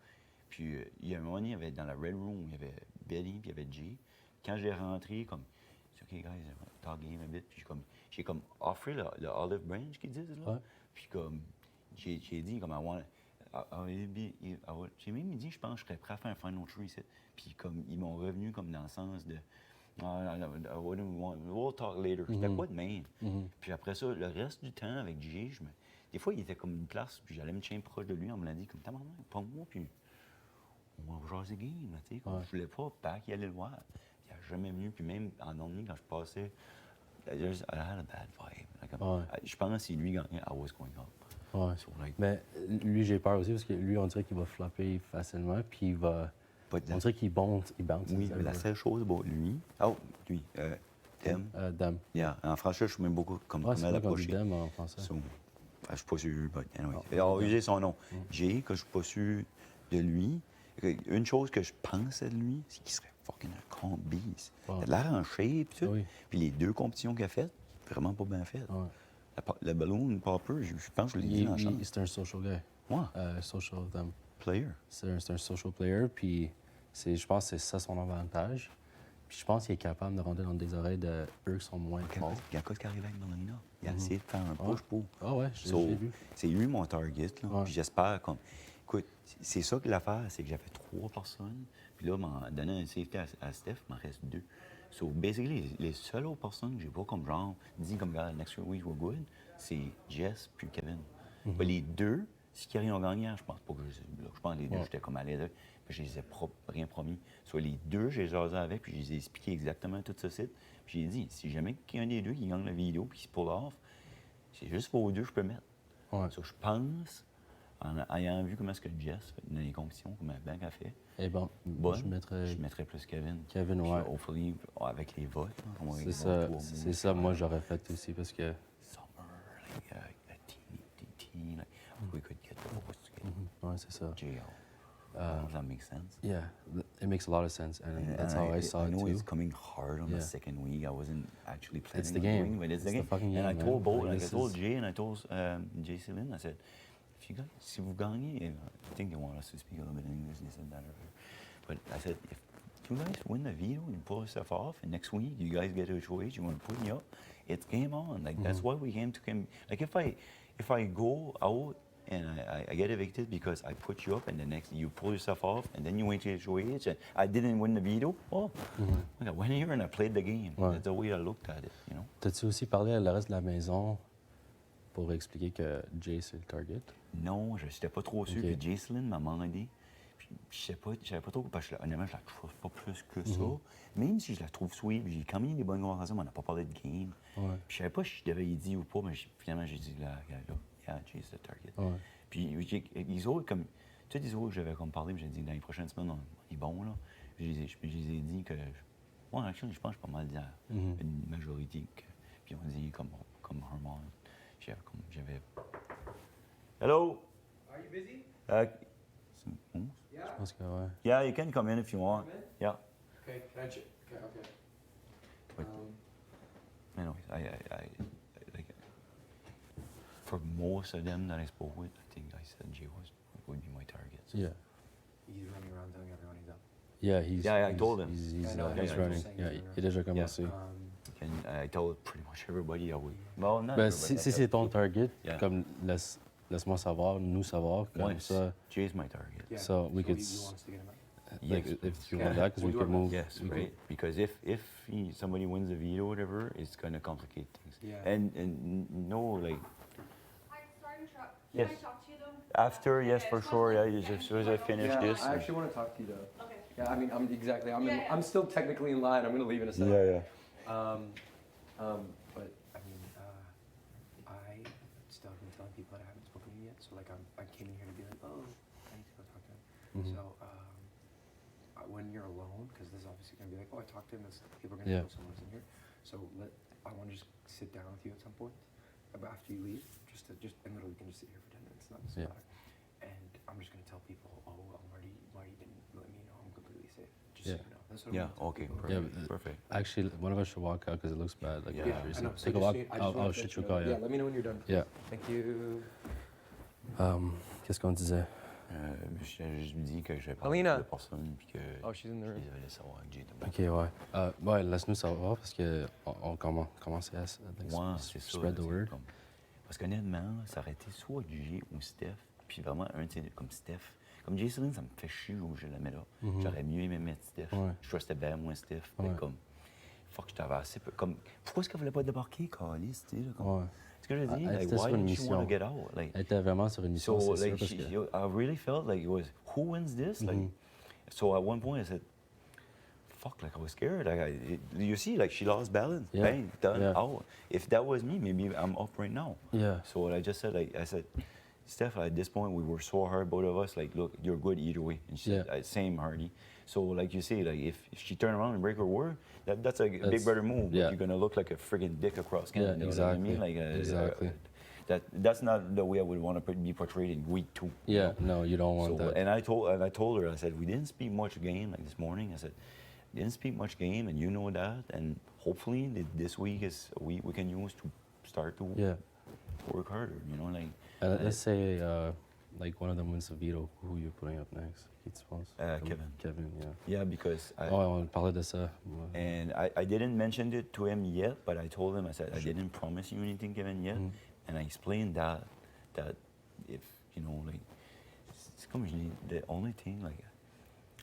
Puis il y a un moment donné, il y avait dans la Red Room, il y avait Belly puis il y avait Jay. Quand j'ai rentré, comme, c'est OK, guys, talk game a bit. Puis j'ai comme offré le olive branch qu'ils disent, là. Ouais. Puis comme, j'ai dit, comme, j'ai même dit, je pense que je serais prêt à faire un final tree ici. Puis comme, ils m'ont revenu comme dans le sens de, we'll talk later. C'était pas de même. Puis après ça, le reste du temps avec Jay, des fois, il était comme une place, puis j'allais me tenir proche de lui, on me l'a dit, comme, maman, pas moi, puis on va jaser game, là, tu sais. Comme, je voulais pas qu'il allait le voir. Il n'a jamais venu, puis même en omni, quand je passais, I had a bad vibe. Like, Ouais. je pense que si lui gagnait, I was going up. Ouais. So, like, Mais lui, j'ai peur aussi parce que lui, on dirait qu'il va flopper facilement, puis il va. but On dirait qu'il bounce. oui, mais la seule chose about lui, lui, Dem, Dame. yeah, en français, je suis même beaucoup comme Ouais, c'est comment vrai qu'on dit l'approcher. Dame en français. So, je suis pas sûr, but anyway. Alors, usé son nom. Jay, que je suis pas sûr de lui, une chose que je pensais de lui, c'est qu'il serait fucking un con beast. Ouais. Il a l'air en shape, tout. Oui. Puis les 2 compétitions qu'il a faites, vraiment pas bien faites. Ouais. Le ballon popper, je pense que je l'ai dit dans la chambre. C'est un social guy. Ouais, Social Dame. player. C'est un social player, puis je pense que c'est ça son avantage. Puis je pense qu'il est capable de rentrer dans des oreilles de eux qui sont moins forts. Il y a quoi qui arrive avec Melina? Il a essayé de faire un push pour. Ah ouais, je So, l'ai vu. c'est lui mon target. Là. Ouais. Puis j'espère comme. Écoute, c'est ça que l'affaire, c'est que j'avais 3 personnes. Puis là, m'en donnant un safety à Steph, il m'en reste 2. So, basically, les seules autres personnes que j'ai pas comme genre, dit comme, regarde, next week we're good, c'est Jess puis Kevin. Ben, les 2, Si Carrie ont gagné, je pense pas que je pense que les deux, Ouais. j'étais comme à l'aise. Puis je les ai rien promis. Soit les deux, j'ai jasé avec, puis je les ai expliqué exactement tout ce site. Puis j'ai dit, si jamais qu'un des deux qui gagne la vidéo puis qui se pull off, c'est juste pour eux deux, je peux mettre. Ouais. So, je pense, en ayant vu comment est-ce que Jess fait dans les compétitions, comment Bank a fait, Et bon, bonne, je mettrais plus Kevin. Kevin, Puis, ouais. hopefully, avec les votes, là, on va C'est voir ça, trois c'est mots, ça, moi j'aurais fait aussi parce que Summer, like, a teeny, like, we could get the votes together. ouais, c'est ça. JL. Does that make sense? Yeah, it makes a lot of sense, and that's how I saw I it know too. it's coming hard on Yeah. the second week. I wasn't actually planning It's the on game. doing, but it's the It's the game. fucking And I game, told man. both, Like, like I this told is- Jay and I told Jay Celine, I said, if you guys, si vous gagnez, I think they want us to speak a little bit in English, they said that earlier. But I said, if you guys win the veto and pull stuff off, and next week you guys get a choice, you want to put me up, it's game on. Like that's why we came to come. Like if I go out and I get evicted because I put you up, and the next you pull yourself off, and then you went to HOH, and I didn't win the veto. Oh, I went here and I played the game. Ouais. That's the way I looked at it, you know. T'as-tu aussi parlé à le reste de la maison pour expliquer que Jay c'est le target? Non, je n'étais pas trop sûr. Ok. Puis Jacelyn m'a demandé. Puis je savais pas trop, parce que honnêtement, je la trouve pas plus que ça. Même si je la trouve sweet, j'ai quand même eu des bonnes conversations, mais on n'a pas parlé de game. Ouais. Puis je savais pas si je devais y dire ou pas, mais finalement, j'ai dit, là, yeah, Jay's the target. Ouais. Puis les autres, comme, tous les autres, j'avais comme parlé, puis j'ai dit, dans les prochaines semaines, on est bon, là. Puis je les ai dit que, ouais, actually, je pense que je suis pas mal dit à une majorité. Puis on dit, comme Herman, j'avais. Hello? Are you busy? Hmm? Je pense que ouais. Yeah, you can come in if you want. Come in? Yeah. Okay, can I check? Okay. But anyways, I like for most of them that I spoke with, I think I said Jay would be my target. So. Yeah. He's running around telling everyone he's up. Yeah, he's. Yeah, I he's- told him. He's, I know, he's yeah, running. just saying Yeah, he's il a déjà commencé. And I told pretty much everybody I would. Well, not Ben, everybody. si c'est ton target, Yeah. comme laisse-moi savoir, nous savoir, comme Once, ça. Jay's my target. Yeah. So we could you s- want us to get him up? Like, Yes, if you Yeah, want that, because we'll we do can our move. Yes, we right. Because if somebody wins the veto or whatever, it's gonna complicate things. Yeah. And no, like Hi, sorry to interrupt. Yes. Can I talk to you though? after, yes, Okay, for just sure. one Yeah, second. as soon as I finish Yeah, this. I actually want to talk to you though. Okay. Yeah, I mean, I'm exactly. I'm Yeah, yeah. I'm still technically in line. I'm gonna leave in a second. yeah. But I mean, I still have been telling people that I haven't spoken to you yet. So like, I came in here to be like, oh, I need to go talk to him. So when you're alone, because this is obviously gonna be like, oh, I talked to him. This people are gonna Yeah. know someone's in here. So I want to just sit down with you at some point, after you leave, and literally we can just sit here for 10 minutes. Not this Yeah. matter. And I'm just gonna tell people, oh, Marty didn't let me know I'm completely safe. Just Yeah. so you know. That's what Yeah. I'm gonna tell Okay. people. Perfect. Yeah, but- Perfect. Actually, one of us should walk out because it looks bad. Like, Yeah, after you I say, know. So take a just walk. need- I just wanted I'll to shoot let you a know. call. Yeah, Yeah. let me know when you're done. Yeah. Thank you. Qu'est-ce qu'on disait? Je me dis que je vais Alina. de personne puis que Oh, she's in the je room. devais savoir que Jay était Ok, ouais. Ouais, laisse-nous savoir parce que on commence à Ouais, c'est ça. spread the c'est word. comme- Parce qu'honnêtement, ça aurait été soit Jay ou Steph, puis vraiment un de ces deux, comme Steph. Comme Jay Celine, ça me fait chier où je la mets là. J'aurais mieux aimé mettre Steph. Ouais. Je trustais bien moins Steph. Mais Ouais. comme, fuck, je t'avais assez peu. Comme, pourquoi est-ce qu'elle voulait pas débarquer, Calice, tu sais, là, comme- Ouais. Ce que je dis, Elle like, était sur why une did she want to mission. get out? Like, Elle était vraiment sur une mission, so, c'est like, sûr, parce que... I really felt like it was, who wins this? Like, so at one point I said, fuck, like I was scared. You see, like she lost balance. Yeah. Bang, done, Yeah. out. If that was me, maybe I'm up right now. Yeah. So what I just said, like I said, Steph, at this point we were so hard, both of us. Like, look, you're good either way. And she said, Yeah. same, Hardy. So like you say, like if she turned around and break her word, that's a big That's- brother move. yeah. Like, you're gonna look like a friggin' dick across Canada. Yeah, you know what I mean? exactly. Like Exactly. that's not the way I would want to be portrayed in week 2. Yeah, no, you don't want So, that. and I told her, I said, we didn't speak much game like this morning. I said, didn't speak much game, and you know that. And hopefully this week is a week we can use to start to Yeah. work harder. You know, like And let's say, like, one of them wins the veto. Who you're putting up next? Qui tu penses? Kevin. Kevin, yeah. yeah, because On parlait de ça. Ouais. and I didn't mention it to him yet, but I told him, I said, I didn't promise you anything, Kevin, yet. And I explained that if, you know, like, it's come usually the only thing, like,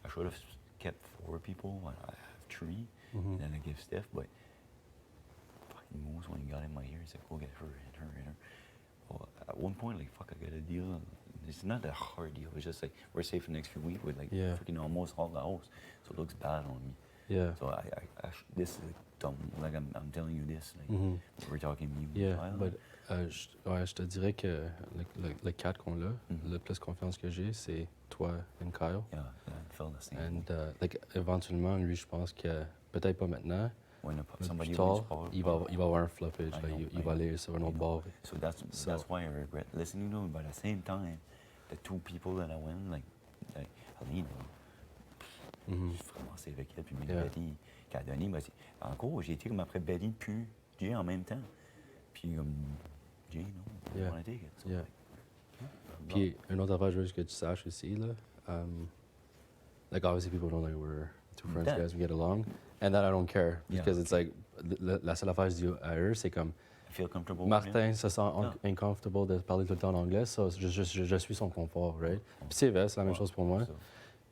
I should have kept 4 people, and I have 3, and then I give Steph, but fucking moves when he got in my ear, he's like, go get her and her and her. Well, at one point, like, fuck, I got a deal, it's not a hard deal. It's just like we're safe for the next few weeks with like Yeah. freaking almost all the house, so it looks bad on me. Yeah. So this is dumb. Like I'm telling you this. Like Mhm. we're talking me. Yeah, Kyle. but je te dirais que le 4 qu'on a, le plus confiance que j'ai, c'est toi et Kyle. Yeah, I felt the same. And like, éventuellement, lui, je pense que peut-être pas maintenant, When mais somebody plus tard, wins power, il va avoir un floppage. I Like, know, il I va know, aller sur un I autre know. bord. So that's why I regret listening to him. But at the same time, the two people that I went, like Aline, Mhm. j'ai commencé avec elle, puis même Yeah. Betty, qui a donné. Encore, j'ai été comme après Betty, puis Jay en même temps. Puis comme Jay, non, Yeah. on a take it. So, Yeah. like, Puis, une autre affaire, je veux juste que tu saches aussi, là. Like, obviously, people know like we're two friends, That- guys, we get along. And that I don't care. Yeah. Because it's like, la seule affaire que je dis à eux, c'est comme, I feel comfortable. Martin se sent Yeah. inconfortable de parler tout le temps en anglais, ça, je suis son confort, right? Puis c'est vrai, c'est la même Ouais, chose pour moi. so,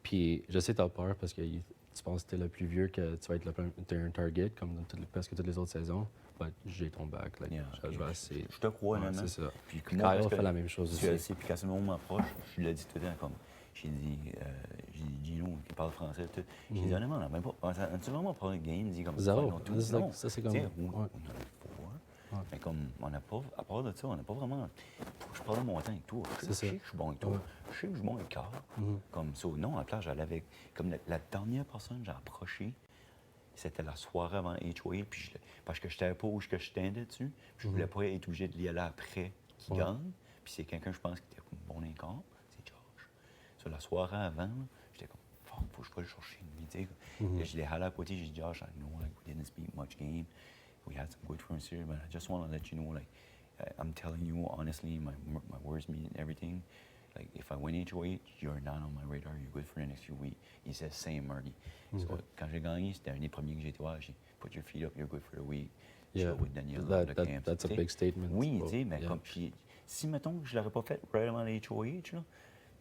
Puis je sais que t'as peur parce que tu penses que t'es le plus vieux, que tu vas être t'es un target, comme dans presque toutes les autres saisons. But j'ai ton back, like, yeah, je vais essayer. Je te crois, Ouais, honnêtement. c'est ça. Puis Puis moi, Kyle parce que fait la même chose tu le aussi. sais, puis quand ce moment m'approche, je l'ai dit tout le temps, comme, j'ai dit Gino, qui parle français, tout. J'ai dit, honnêtement, on n'a même pas, as-tu vraiment parlé de game, dit comme Zéro. non, tout. This is Non. like- ça, c'est comme- Tu sais, on ouais. a four, mais comme, on n'a pas, à part de ça, on n'a pas vraiment, faut que je parle de mon temps avec toi. Je C'est sais ça. que je suis bon avec toi. Ouais. Je sais que je suis bon avec Carl. Comme ça, non, à la place, j'allais avec, comme la dernière personne que j'ai approchée, c'était la soirée avant HOA, puis parce que je savais pas où je j'étais dessus, puis je voulais pas être obligé de l'y aller après qui Ouais. gagne. Puis c'est quelqu'un, je pense, qui était comme bon encore, c'est Josh. Sur la soirée avant, là, j'étais comme, fuck, faut que je vais le chercher. Lui, tu sais. Et je l'ai halé à côté, j'ai dit, Josh, I know like, we didn't speak much game. We had some good friends here, but I just want to let you know, like, I'm telling you honestly, my words mean everything. Like, if I win HOH, you're not on my radar. You're good for the next few weeks. He says, same, Marty. So, quand j'ai gagné, c'était un des premiers que j'ai été voir. J'ai put your feet up, you're good for the week. Yeah, Chill with Daniel, that- the camp. that's a Tu sais. big statement. Oui, So, tu sais, mais yeah. comme, si, mettons, je l'aurais pas fait right avant le HOH, là,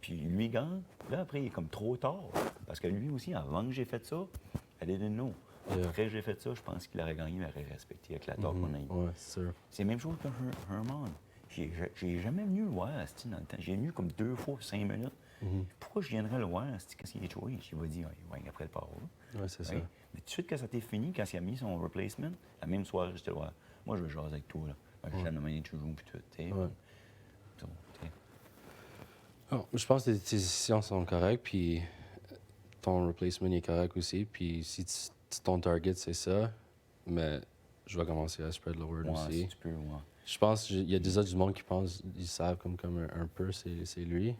puis lui gagne, là, après, il est comme trop tard. Parce que lui aussi, avant que j'ai fait ça, I didn't know. Yeah. Après que j'ai fait ça, je pense qu'il aurait gagné, il m'aurait respecté avec la talk qu'on a eu. Ouais, c'est sûr. C'est la même chose que Herman. J'ai jamais venu le voir, asti, dans le temps. J'ai venu comme 2 fois 5 minutes. Pourquoi je viendrais le voir, asti, quand il est joué? Il va dire, il va après le power. Ouais, c'est ça. Mais tout de suite, quand ça t'est fini, quand il a mis son replacement, la même soirée, j'étais là, moi, je veux jaser avec toi, là. J'aime la manière que tu joues, puis tout, tu sais. Ouais. Donc, tu sais. Non, je pense que tes décisions sont correctes, puis ton replacement est correct aussi. Puis si ton target, c'est ça, mais je vais commencer à spread the word Ouais, aussi. si tu peux, ouais. Je pense qu'il y a des autres du monde qui pensent, ils savent comme un peu, c'est lui.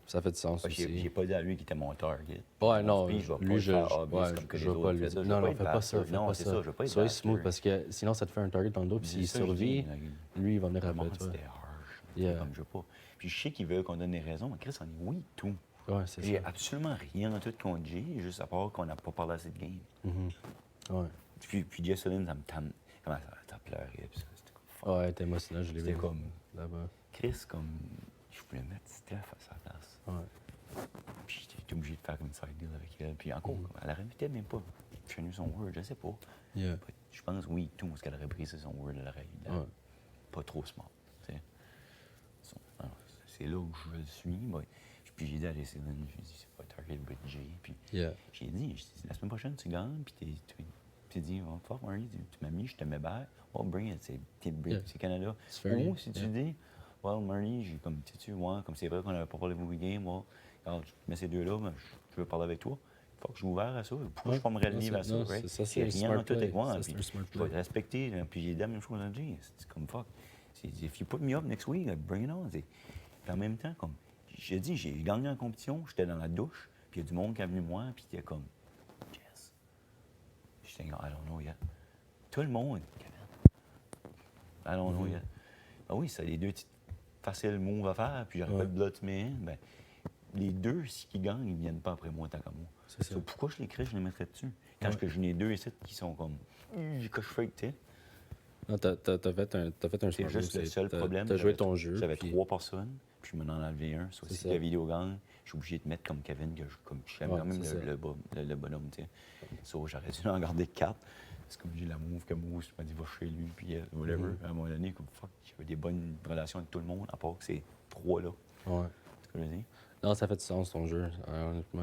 Ça fait du sens Parce que aussi. j'ai pas dit à lui qu'il était mon target. Ouais, non, Puis, je vais pas lui, le je, faire obvious ouais, comme que je les veux pas autres lui faisaient. dire. Je Non, veux non, être fais pas ça, bastard. fais Non, pas c'est ça. ça, je veux pas être Sois bastard. smooth parce que sinon, ça te fait un target dans le dos, puis C'est s'il ça que je survit, dis, like, lui, il va venir le après monde, toi. c'était harsh. Yeah. Comme je veux pas. Puis je sais qu'il veut qu'on donne des raisons, mais Chris, on est oui, tout. Ouais, c'est J'ai ça. absolument rien dans tout contre Jay, juste à part qu'on n'a pas parlé assez de game. Ouais. Puis Jesseline, ça me tente. Comment ça pleurait, puis ça, c'était comme fuck. Ouais, t'es émotionnel, je l'ai vu. C'était comme Là-bas. Chris, comme je voulais mettre Steph à sa place. Ouais. Puis j'étais obligé de faire comme une side deal avec elle. Puis encore, elle aurait peut-être même pas tenu son word, je sais pas. Yeah. Je pense, oui, tout ce qu'elle aurait brisé son word, elle aurait eu. Ouais. Pas trop smart, tu sais. Alors, c'est là où je le suis. Moi. Puis j'ai dit à Céline, j'ai dit, c'est pas target with Jay. Puis Yeah. j'ai dit, la semaine prochaine, tu gagnes, puis tu dis, oh, fuck, Marie, tu m'as mis, je te mets back. Oh, bring it, Yeah. c'est Canada. It's fair, Ou yeah. si tu dis, well, Marie, j'ai comme, tu vois, comme c'est vrai qu'on n'avait pas parlé de movie game, well, regarde, je mets ces deux-là, mais je veux parler avec toi. Fuck, je suis ouvert à ça. Pourquoi je ne me livre à ça, non, right? ça, C'est c'est rien smart en tout avec play. moi. Ça, Puis c'est un smart je vais te play. respecter. Là, puis j'ai dit la même chose à Jay. C'est comme fuck. If you put me up next week, bring it on. Puis en même temps, comme j'ai dit, j'ai gagné en compétition, j'étais dans la douche, puis il y a du monde qui est venu me voir, puis il était comme, Jess. J'étais comme, I don't know yet. Tout le monde, Kevin. I don't know yet. Ben oui, c'est les deux petites faciles moves à faire, puis j'aurais pas de blood mais ben, les deux, si qui gagnent, ils viennent pas après moi tant qu'à moi. C'est ça. So, pourquoi je l'écris, je les mettrais dessus? Quand je n'ai deux ici qui sont comme, que je fais, tu sais. Non, t'as fait un C'est smart juste move, le seul problème. T'as joué ton jeu. J'avais puis- 3 personnes, puis je m'en ai enlevé un. So, C'est si ça. la vidéo gagne, je suis obligé de mettre comme Kevin, que j'aime Ouais, quand même c'est ça. le bonhomme, tu sais. So, j'aurais dû en garder 4. C'est comme j'ai la move que Mousse m'a dit, va chez lui, puis whatever. À un moment donné, comme fuck, j'avais des bonnes relations avec tout le monde, à part que ces 3-là. Ouais. It's crazy. Non, ça fait du sens ton jeu. Honnêtement,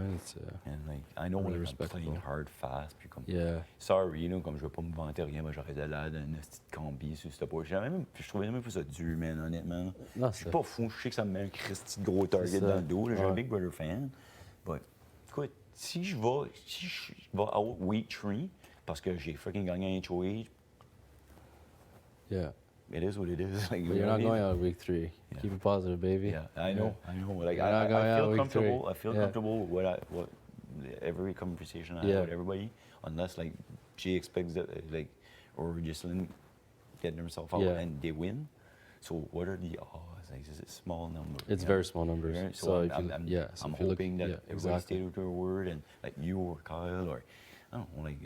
And like, I know Really when I'm respectful. playing hard, fast, puis comme, yeah. sorry, you know, comme je veux pas me vanter rien, mais j'aurais de l'air d'un petit combi sur ce pot. Je trouvais même pas ça dur, man, honnêtement. Non, Je suis pas fou, je sais que ça me met un Christy de gros target C'est ça. dans le dos, là, je suis un Ouais. Big Brother fan. But, écoute, si je vais out week 3, parce que j'ai freaking gagné un HOH, Yeah. it is what it is. Like, But you're not going out week 3. Yeah. Keep it positive, baby. Yeah, I know. Like, You're not going I out feel week comfortable. 3. I feel Yeah. comfortable with what every conversation I Yeah. have with everybody, unless like she expects that like or Gislin getting herself out Yeah. and they win. So what are the odds? Like, is it small number? It's you very know? small numbers. Right? So So if you- I'm yeah, so if you look- hoping that yeah, everybody exactly. stayed with their word and like you or Kyle or I don't know, like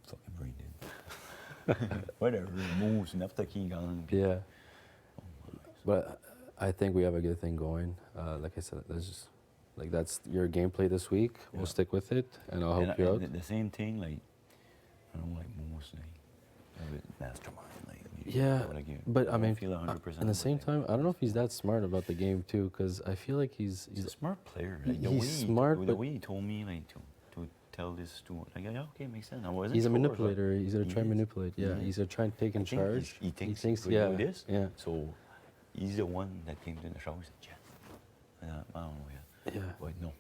fucking brain dead. Whatever moves enough to keep on. Yeah. But I think we have a good thing going. Like I said, there's just, like that's your gameplay this week. Yeah. We'll stick with it, and I'll help you out. The same thing, like I don't like most like of it mastermind, like Yeah, like you, but I don't mean, feel 100%. at the same time, I don't know if he's that smart about the game too, because I feel like he's a smart player. Like, he's smart, the but- way he told me, like to tell this to like, yeah, okay, makes sense. I wasn't he's a sure, but manipulator. He's gonna he try and is. manipulate. Yeah, He he's is. gonna try and take in I think charge. He thinks he yeah, could do this. yeah, So he's the one that came to the show. He said, "Jeff, I don't know yet." yeah, But no,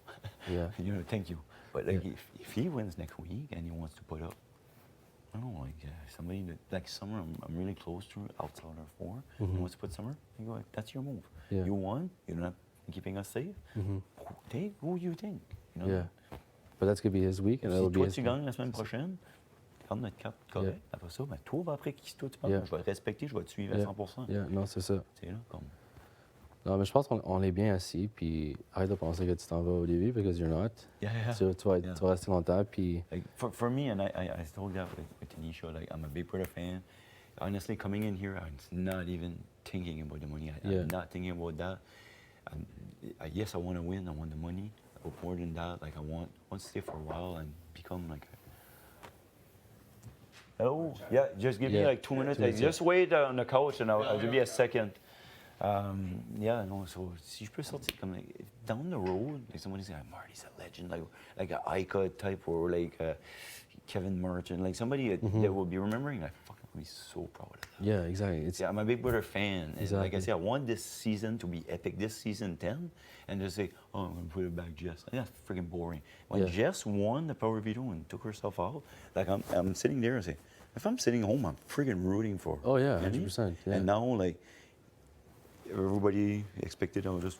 yeah. you know, thank you. But like, Yeah. if he wins next week and he wants to put up, I don't know, like somebody that like Summer, I'm really close to outside our 4. He Mhm. wants to put Summer. You go, like, that's your move. Yeah. You won. You're not keeping us safe. Mhm. Take who you think. You know. Yeah. But that's gonna be his week, and Si it'll be toi his. tu gagnes la semaine prochaine, garde notre cap correct. Après ça, ben, toi, après qui toi tu parles, Yeah. je vais te respecter, je vais te suivre à Yeah. 100%. Yeah, non, c'est ça. Tu sais, là, comme. Non, mais je pense qu'on est bien assis, puis arrête de penser que tu t'en vas au début, because you're not. Yeah, yeah. Tu vas rester longtemps, puis Like for me, and I told that with Tanisha, like I'm a Big Brother fan. Honestly, coming in here, I'm not even thinking about the money. Yeah. I'm not thinking about that. Yes, I want to win. I want the money. But more than that, like I want to stay for a while and become like. Oh, yeah. Just give me Yeah. like 2 minutes. 2 minutes, Just wait on the couch, and I'll give you a second. Yeah, no. So si je peux sortir comme like, down the road, like somebody's like, Marty's a legend, like a Ika type or like Kevin Merchant, like somebody that will be remembering. I fucking be so proud of that. yeah, exactly. It's Yeah, I'm a Big Brother fan. And like I Exactly. said, I want this season to be epic. This season 10, and just say, oh, I'm gonna put it back, Jess. That's freaking boring. When Yeah. Jess won the Power Veto and took herself out, like I'm sitting there and say, if I'm sitting home, I'm freaking rooting for her. Oh, yeah, You know what I mean? 100%, yeah. And now like everybody expected I would just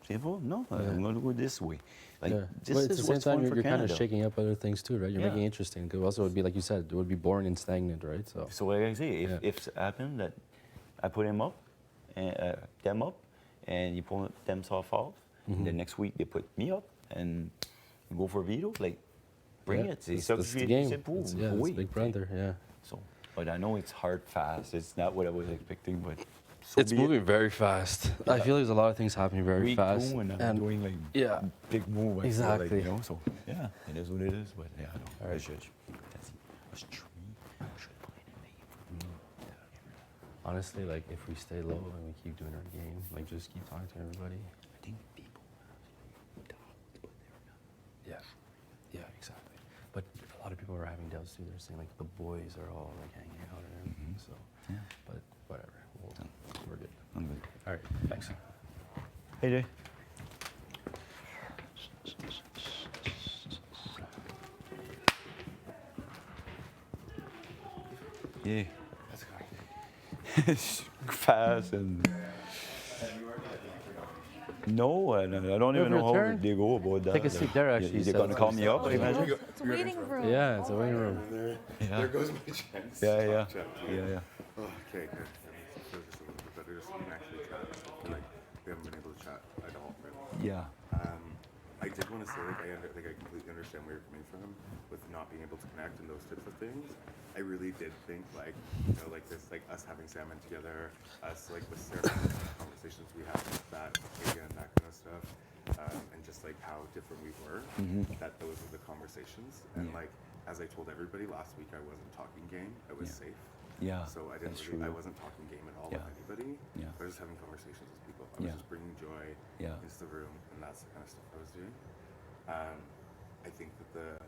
say, well, no, I'm gonna go this way. Like yeah. this But at is the same what's time, fun you're, for kind Canada. of shaking up other things too, right? You're Yeah. making it interesting. Because also, it would be like you said, it would be boring and stagnant, right? So So like I say, Yeah. if it happened that I put him up, and them up, and you pull themselves off, Mm-hmm. the next week they put me up and go for veto, like bring yeah, it. C'est that's ça que the j'ai- game. c'est pour. It's, yeah, Oui, it's Big tu sais. Brother. Yeah. So, but I know it's hard, fast. It's not what I was expecting, but so It's be it. moving very fast. I Yeah. feel there's a lot of things happening very Week fast. 2 and I'm doing like yeah, big move. I feel Exactly. Like, you know, so yeah, it is what it is. But yeah, no, All right. that's it. That's tree. Should find a name for me. honestly, like if we stay low and we keep doing our game, like just keep talking to everybody. I think people talk, but they're not. Yeah, yeah, exactly. But a lot of people are having doubts too. They're saying like the boys are all like hanging out and everything. So, Yeah. but whatever, we're good. I'm good. All right, thanks. Hey, Jay. Yeah. It's fast and. No, I don't have even know your how turn? they go about that. Take a seat there, actually, Is they so- gonna call me up? I imagine. It's a waiting room. Yeah, it's a waiting room. Yeah. There goes my chance. Yeah, yeah, Chat. yeah. Oh, okay, good. I feel just a little bit better. Just we can actually chat. I feel like we haven't been able to chat at all. Really. Yeah. I did want to say, like, I completely understand where you're coming from with not being able to connect and those types of things. I really did think, like, you know, like this, like us having salmon together, us like with Sarah, conversations we had with that, and that kind of stuff, and just like how different we were. That those were the conversations, and like as I told everybody last week, I wasn't talking game. I was safe. Yeah, So I didn't that's really, I true. wasn't talking game at all Yeah. with anybody. Yeah. I was just having conversations with people. I was Yeah. just bringing joy Yeah. into the room, and that's the kind of stuff I was doing. I think that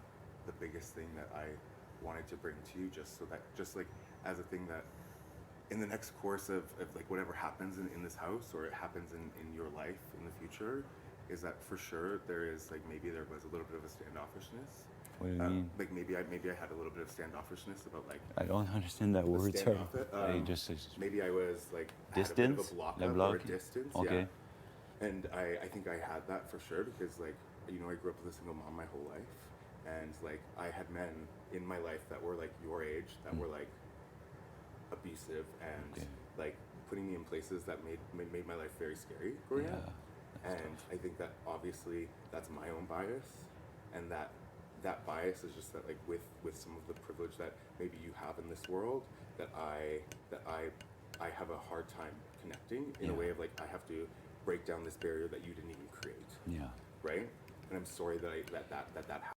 the biggest thing that I wanted to bring to you, just like as a thing that in the next course of like whatever happens in this house or it happens in your life in the future, is that for sure there is like maybe there was a little bit of a standoffishness. What do you mean? Like maybe I had a little bit of standoffishness about like I don't understand that the word. Sorry. standoff. I just Maybe I was like had a bit of distance. a block The up or block. a distance. Okay. Yeah. And I think I had that for sure because like you know I grew up with a single mom my whole life, and like I had men in my life that were like your age that were like abusive and Okay. like putting me in places that made my life very scary growing Yeah. up. And I think that obviously that's my own bias, and that bias is just that like with some of the privilege that maybe you have in this world that I have a hard time connecting in a Yeah. way of like I have to break down this barrier that you didn't even create, Yeah. right? And I'm sorry that that happened.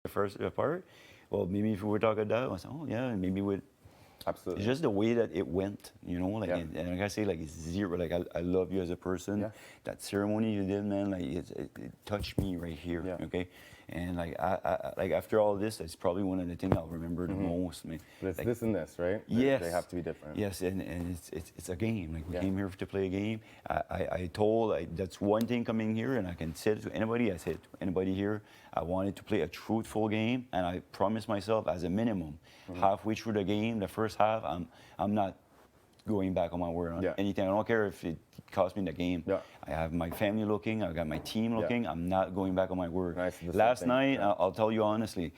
The first part, well, maybe if we were talking that, I said, oh yeah, maybe with. Absolutely. It's just the way that it went, you know. Like, Yeah. and like I say, like it's zero. Like I love you as a person. Yeah. That ceremony you did, man, like it touched me right here. Yeah. Okay, and like I like after all this, that's probably one of the things I'll remember the most, man. But it's Like, this and this, right? yes. They have to be different. Yes, and it's a game. Like we Yeah. came here to play a game. I told that's one thing coming here, and I can say it to anybody. I said to anybody here, I wanted to play a truthful game, and I promised myself as a minimum, halfway through the game, the first half, I'm not going back on my word on Yeah. anything. I don't care if it costs me the game. Yeah. I have my family looking. I got my team Yeah. looking. I'm not going back on my word. Nice, the same Last thing. night, Yeah. I'll tell you honestly,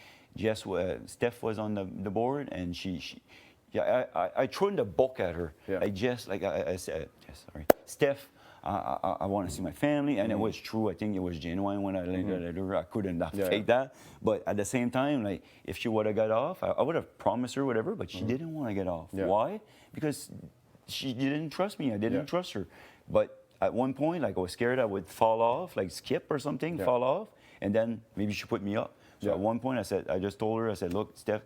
Steph was on the board, and she I threw the book at her. Yeah. Like Jess, like I said, sorry, Steph. I want to see my family, and it was true. I think it was genuine when I let her. I couldn't Yeah. fake that. But at the same time, like if she would have got off, I would have promised her whatever. But she didn't want to get off. Yeah. Why? Because she didn't trust me. I didn't Yeah. trust her. But at one point, like I was scared I would fall off, like skip or something, Yeah. fall off, and then maybe she put me up. So Yeah. at one point, I just told her, I said, look, Steph,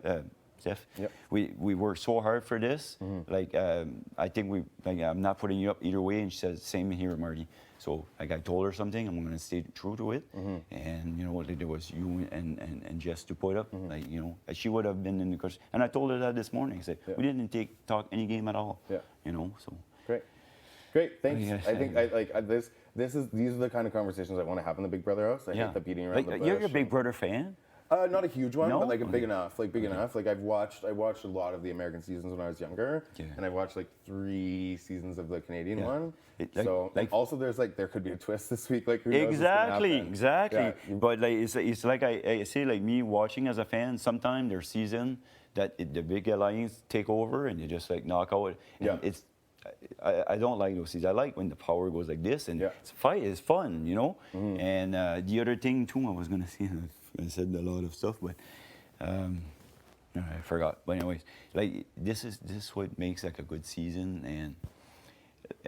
Yep. we worked so hard for this. Like I think I'm not putting you up either way. And she said, same here, Marty. So like I told her something, I'm going to stay true to it. And you know what there was you and Jess to put up. Like you know, she would have been in the course. And I told her that this morning. I said Yeah. we didn't talk any game at all. Yeah. You know, so. Great, thanks. Yeah. I think these are the kind of conversations I want to have in the Big Brother house. I hate the beating around Like, the bush. you're a Big Brother fan. Not a huge one, No? but like a big enough. Like big enough. Like I watched a lot of the American seasons when I was younger, Yeah. and I watched like 3 seasons of the Canadian Yeah. one. Like- So like- also there could be a twist this week. Like who knows what's gonna Exactly, happen. exactly. Yeah. But like it's like I say, like me watching as a fan. Sometimes there's season that the big alliance take over and you just like knock out. And Yeah. it's I don't like those seasons. I like when the power goes like this and Yeah. it's fight is fun, you know. And the other thing too, I was gonna say, I said a lot of stuff, but. I forgot. But anyways, like this is what makes like a good season, and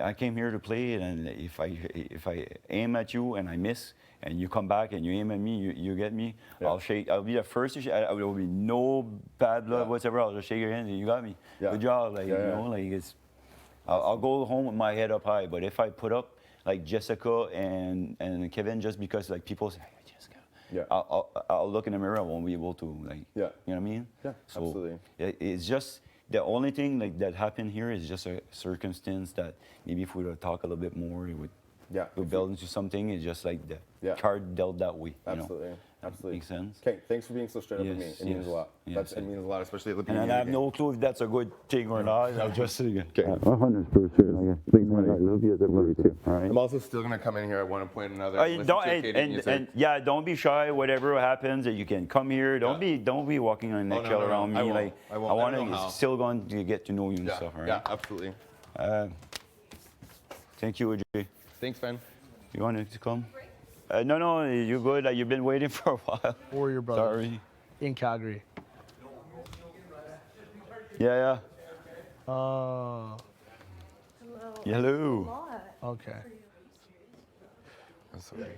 I came here to play it. And if I aim at you and I miss, and you come back and you aim at me, you get me. Yeah. I'll shake. I'll be the first to shake. There will be no bad blood Yeah. whatsoever. I'll just shake your hand and you got me. Yeah. Good job. Like Yeah, you yeah. know, like it's. I'll go home with my head up high. But if I put up like Jessica and Kevin, just because like people say, hey, Jessica. Yeah. I'll look in the mirror. I won't be able to like. Yeah. You know what I mean? Yeah, So absolutely. It's just the only thing like that happened here is just a circumstance that maybe if we would talk a little bit more, it would. Yeah. We build into something. It's just like the Yeah. card dealt that way. You know? Absolutely. Absolutely. Makes sense. Okay, thanks for being so straight up with me. Yes, It means a yes, lot. yes. It means a lot, especially at the And beginning. I of have the no clue if that's a good thing or not. I'm just saying. Okay. 100%. I love you as a person too. All right. I'm also still gonna come in here at one point or another. Uh, listen don't, to and, Canadian music. and yeah, don't be shy. Whatever happens, that you can come here. Don't be walking on no, eggshell no, no. around me. I won't. Like I won't. I I want don't know how. to still going to get to know you and yeah, stuff. All right. yeah, absolutely. Thank you, AJ. Thanks, man. You wanted to come? No, you're good. You've been waiting for a while. Warrior Brothers. Sorry. In Calgary. Yeah. Oh, Hello. okay.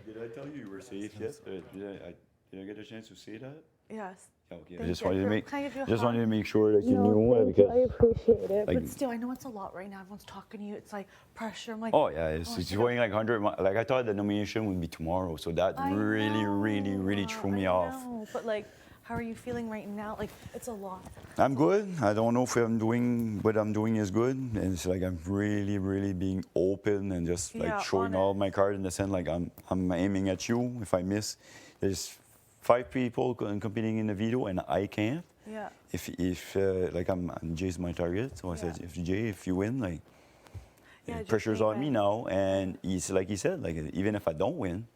Did I tell you you were safe yet? Did I get a chance to say that? Yes. Okay. I Thank just you. wanted to make Can I give you a just hug? wanted to make sure that you No, knew thank you. I because appreciate it. like- But still, I know it's a lot right now. Everyone's talking to you. It's like pressure. I'm like, oh yeah, it's I going like 100. Like I thought the nomination would be tomorrow, so that I really threw me off. know. But like, how are you feeling right now? Like, it's a lot. I'm good. I don't know if I'm doing what I'm doing is good. And it's like I'm really being open and just like Yeah, showing on all it. my cards in the sense like I'm aiming at you. If I miss, there's 5 people competing in the video and I can't. Yeah. If like Jay's my target, so I said if you win, like Yeah, just pressure's leave on me it. now. And he's like he said, like even if I don't win,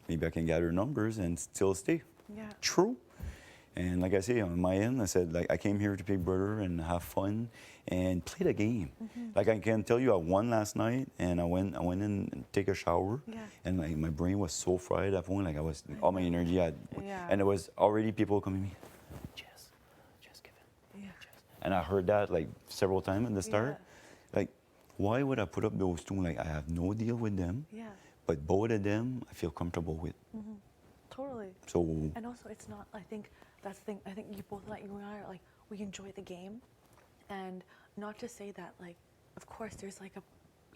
maybe I can gather numbers and still stay. Yeah. True. And like I say, on my end, I said, like, I came here to Big Brother and have fun and play the game. Like, I can tell you, I won last night, and I went in and take a shower. Yeah. And, like, my brain was so fried at that point. Like, all my energy had. Yeah. And there was already people coming to me, Jess, Kevin, Yeah. and I heard that, like, several times at the start. Like, why would I put up those two? Like, I have no deal with them, Yeah. but both of them, I feel comfortable with. Totally. So And also, it's not. I think that's the thing. I think you both, like you and I, are like we enjoy the game, and not to say that like, of course, there's like a,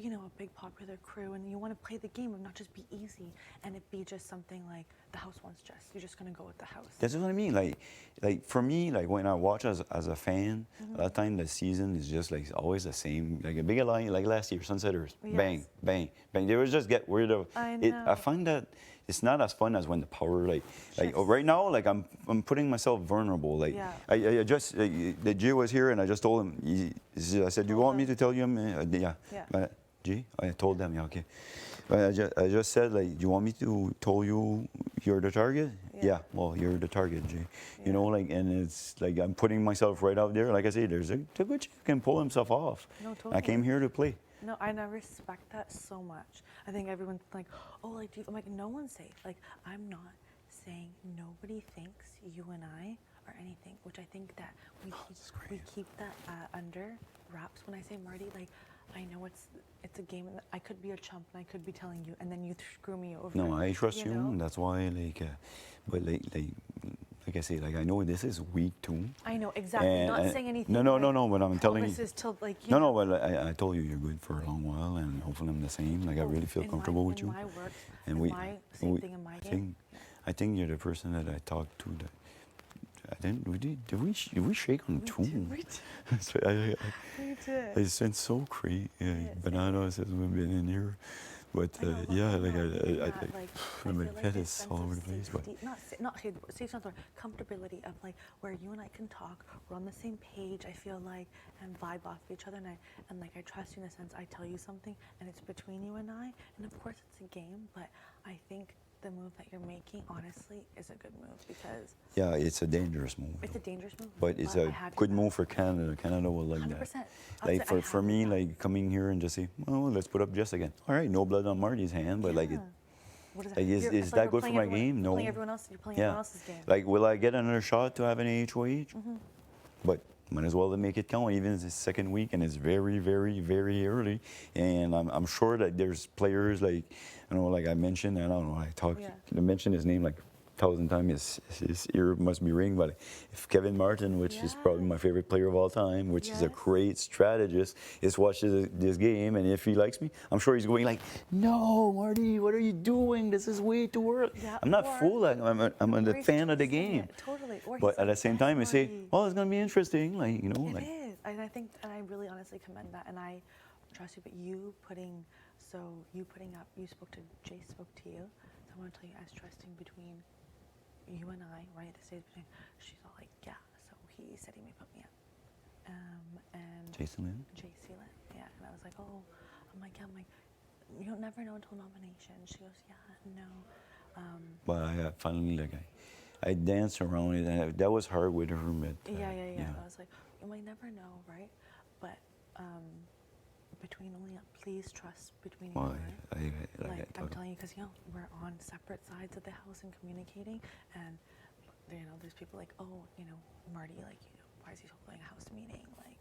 you know, a big popular crew, and you want to play the game and not just be easy, and it be just something like the house wants just. You're just gonna go with the house. that's what I mean. Like for me, like when I watch as a fan, a lot of time the season is just like always the same. Like a big alliance, like last year, Sunsetters, bang, Yes. bang, bang. They would just get rid of I it. I know. find that it's not as fun as when the power like Shifts. right now, like I'm putting myself vulnerable. Like Yeah. I just the Jay was here and I just told him. I said, "Do you Told want me them. to tell you?" Yeah. Yeah. But G, I told them, yeah, okay. But I just said, like, do you want me to tell you you're the target? Yeah. Well, you're the target, G. You Yeah. know, like, and it's like I'm putting myself right out there. Like I say, there's a good chance he can pull himself off. No, I came totally. here to play. No, I respect that so much. I think everyone's like, oh, like, I'm like, no one's safe. Like, I'm not saying nobody thinks you and I are anything, which I think that we keep that under wraps. When I say Marty, like, I know it's a game. And I could be a chump, and I could be telling you, and then you screw me over. No, I trust you, know? and that's why, like, but like I say, like I know this is week 2. I know exactly. And Not saying anything. No, like, but I'm telling you. This is till like. You No, know, but I told you you're good for a long while, and hopefully I'm the same. Like I really feel comfortable with you. In my work, And same thing in my game. I think you're the person that I talked to that I didn't. Did we shake on two? We did. So We did. it's been so crazy. Yes. Banana says we've been in here, but I know, yeah, but like not doing that, like, like, my I feel like head this is sense all of over the place. But safety- not safety, not the word, comfortability of like where you and I can talk, we're on the same page. I feel like and vibe off of each other, and like I trust you in a sense. I tell you something, and it's between you and I, and of course it's a game, but I think the move that you're making, honestly, is a good move because yeah, it's a dangerous move. it's though. a dangerous move. But it's I a have good you move for Canada. Canada will like 100%. that. I'll Like say I for have me, you back. like coming here and just say, well, let's put up Jess again. All right, no blood on Marty's hand, but like, Yeah. What is like is You're- is it's that we're good for playing my everyone- game? No. You're playing everyone else's game. Like, will I get another shot to have an HOH? Mm-hmm. But might as well make it count, even if it's the second week and it's very, very, very early. And I'm sure that there's players like, you know, like I mentioned, I don't know, I mentioned his name like 1,000 times. His ear must be ringing. But if Kevin Martin, which is probably my favorite player of all time, which is a Yes. great strategist, is watching this game, and if he likes me, I'm sure he's going like, "No, Marty, what are you doing? This is way too early." Yeah, I'm not or- fooling. I'm a Or he's fan of the trusting game. it, totally. Or But he's at the like, same "Yes, time, you say, Marty." "Well, it's gonna be interesting," like you know, It like is, and I think, and I really honestly commend that, and I trust you. But you putting up, Jay spoke to you. So I want to tell you, as trusting between you and I, right? The stage between, she's all like, yeah. So he said he may put me up, and Jason Lynn. JC Lynn, yeah. And I was like, oh, I'm like, you don't never know until nomination. She goes, yeah, no. But I finally like I danced around it, and that was hard with her. But Yeah. I was like, you might never know, right? But between only, please trust between you Well, and I. I I'm telling you, because we're on separate sides of the house and communicating, and there's people like, oh, Marty, like, why is he holding a house meeting? Like,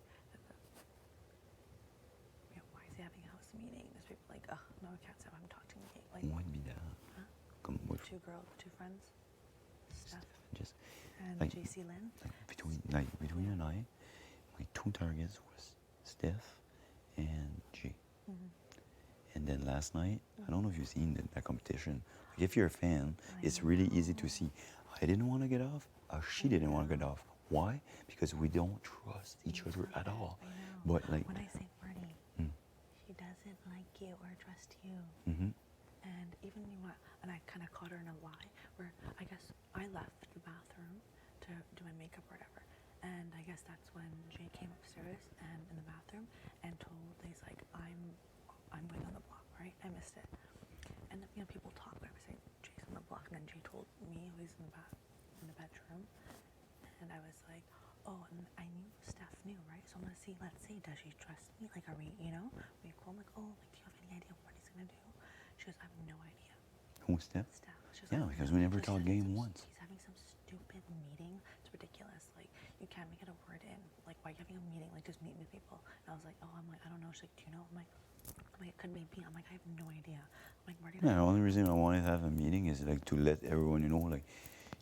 why is he having a house meeting? There's people like, oh, no, I can't say I'm talking to Kate. Like, won't be that. huh? Come with Two friends, Steph just and like, JC Lynn. between you and I, my two targets was Steph and G. And then last night, I don't know if you've seen that competition. Like if you're a fan, it's really easy to see. I didn't want to get off. She didn't want to get off. Why? Because we don't trust each other at all. I know. But like, When I say Marty, she doesn't like you or trust you. mhm. And even and I kind of caught her in a lie where I guess I left the bathroom to do my makeup or whatever. And I guess that's when Jay came upstairs and in the bathroom and told, he's like, I'm going on the block, right? I missed it. And then, people talk, whatever, say Jay's on the block, and then Jay told me who's in the bedroom. And I was like, oh, and I knew Steph knew, right? So I'm gonna see, let's see, does she trust me? Like, are we cool? I'm like, oh, like, do you have any idea what he's gonna do? She goes, I have no idea. Who's Steph? Steph. She's Yeah, like, because we never she's talked having game some- once. He's having some stupid meeting. It's ridiculous. Like, you can't make it a word in. Like, why are you having a meeting? Like, just meeting with people. And I was like, oh, I don't know. She's like, do you know? I'm like, I'm like, it could be me. I'm like, I have no idea. I'm like, Marty. Yeah, the only reason I wanted to have a meeting is like to let everyone know, like,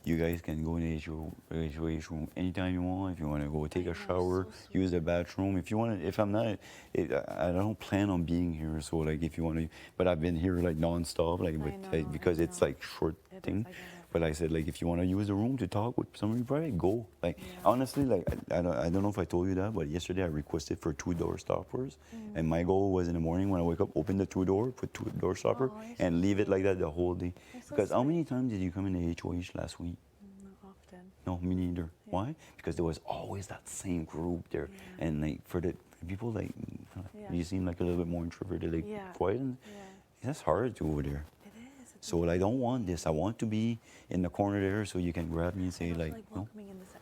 you guys can go in the HOH room anytime you want. If you want to go take a shower, use the bathroom. If you want to, if I'm not, I don't plan on being here. So like, if you want to, but I've been here like nonstop, like, because it's like short thing. But I said, like, if you want to use the room to talk with somebody, probably go. Like, honestly, like, I don't know if I told you that, but yesterday I requested for 2 door stoppers. And my goal was in the morning when I wake up, open the 2 door, put 2 door stopper, and leave it like that the whole day. Because how many times did you come in the HOH last week? Not often. No, me neither. Why? Because there was always that same group there. And like, for the people, like, you seem like a little bit more introverted, like, quiet. And that's hard to over there. So like, I don't want this. I want to be in the corner there so you can grab me and say like, no.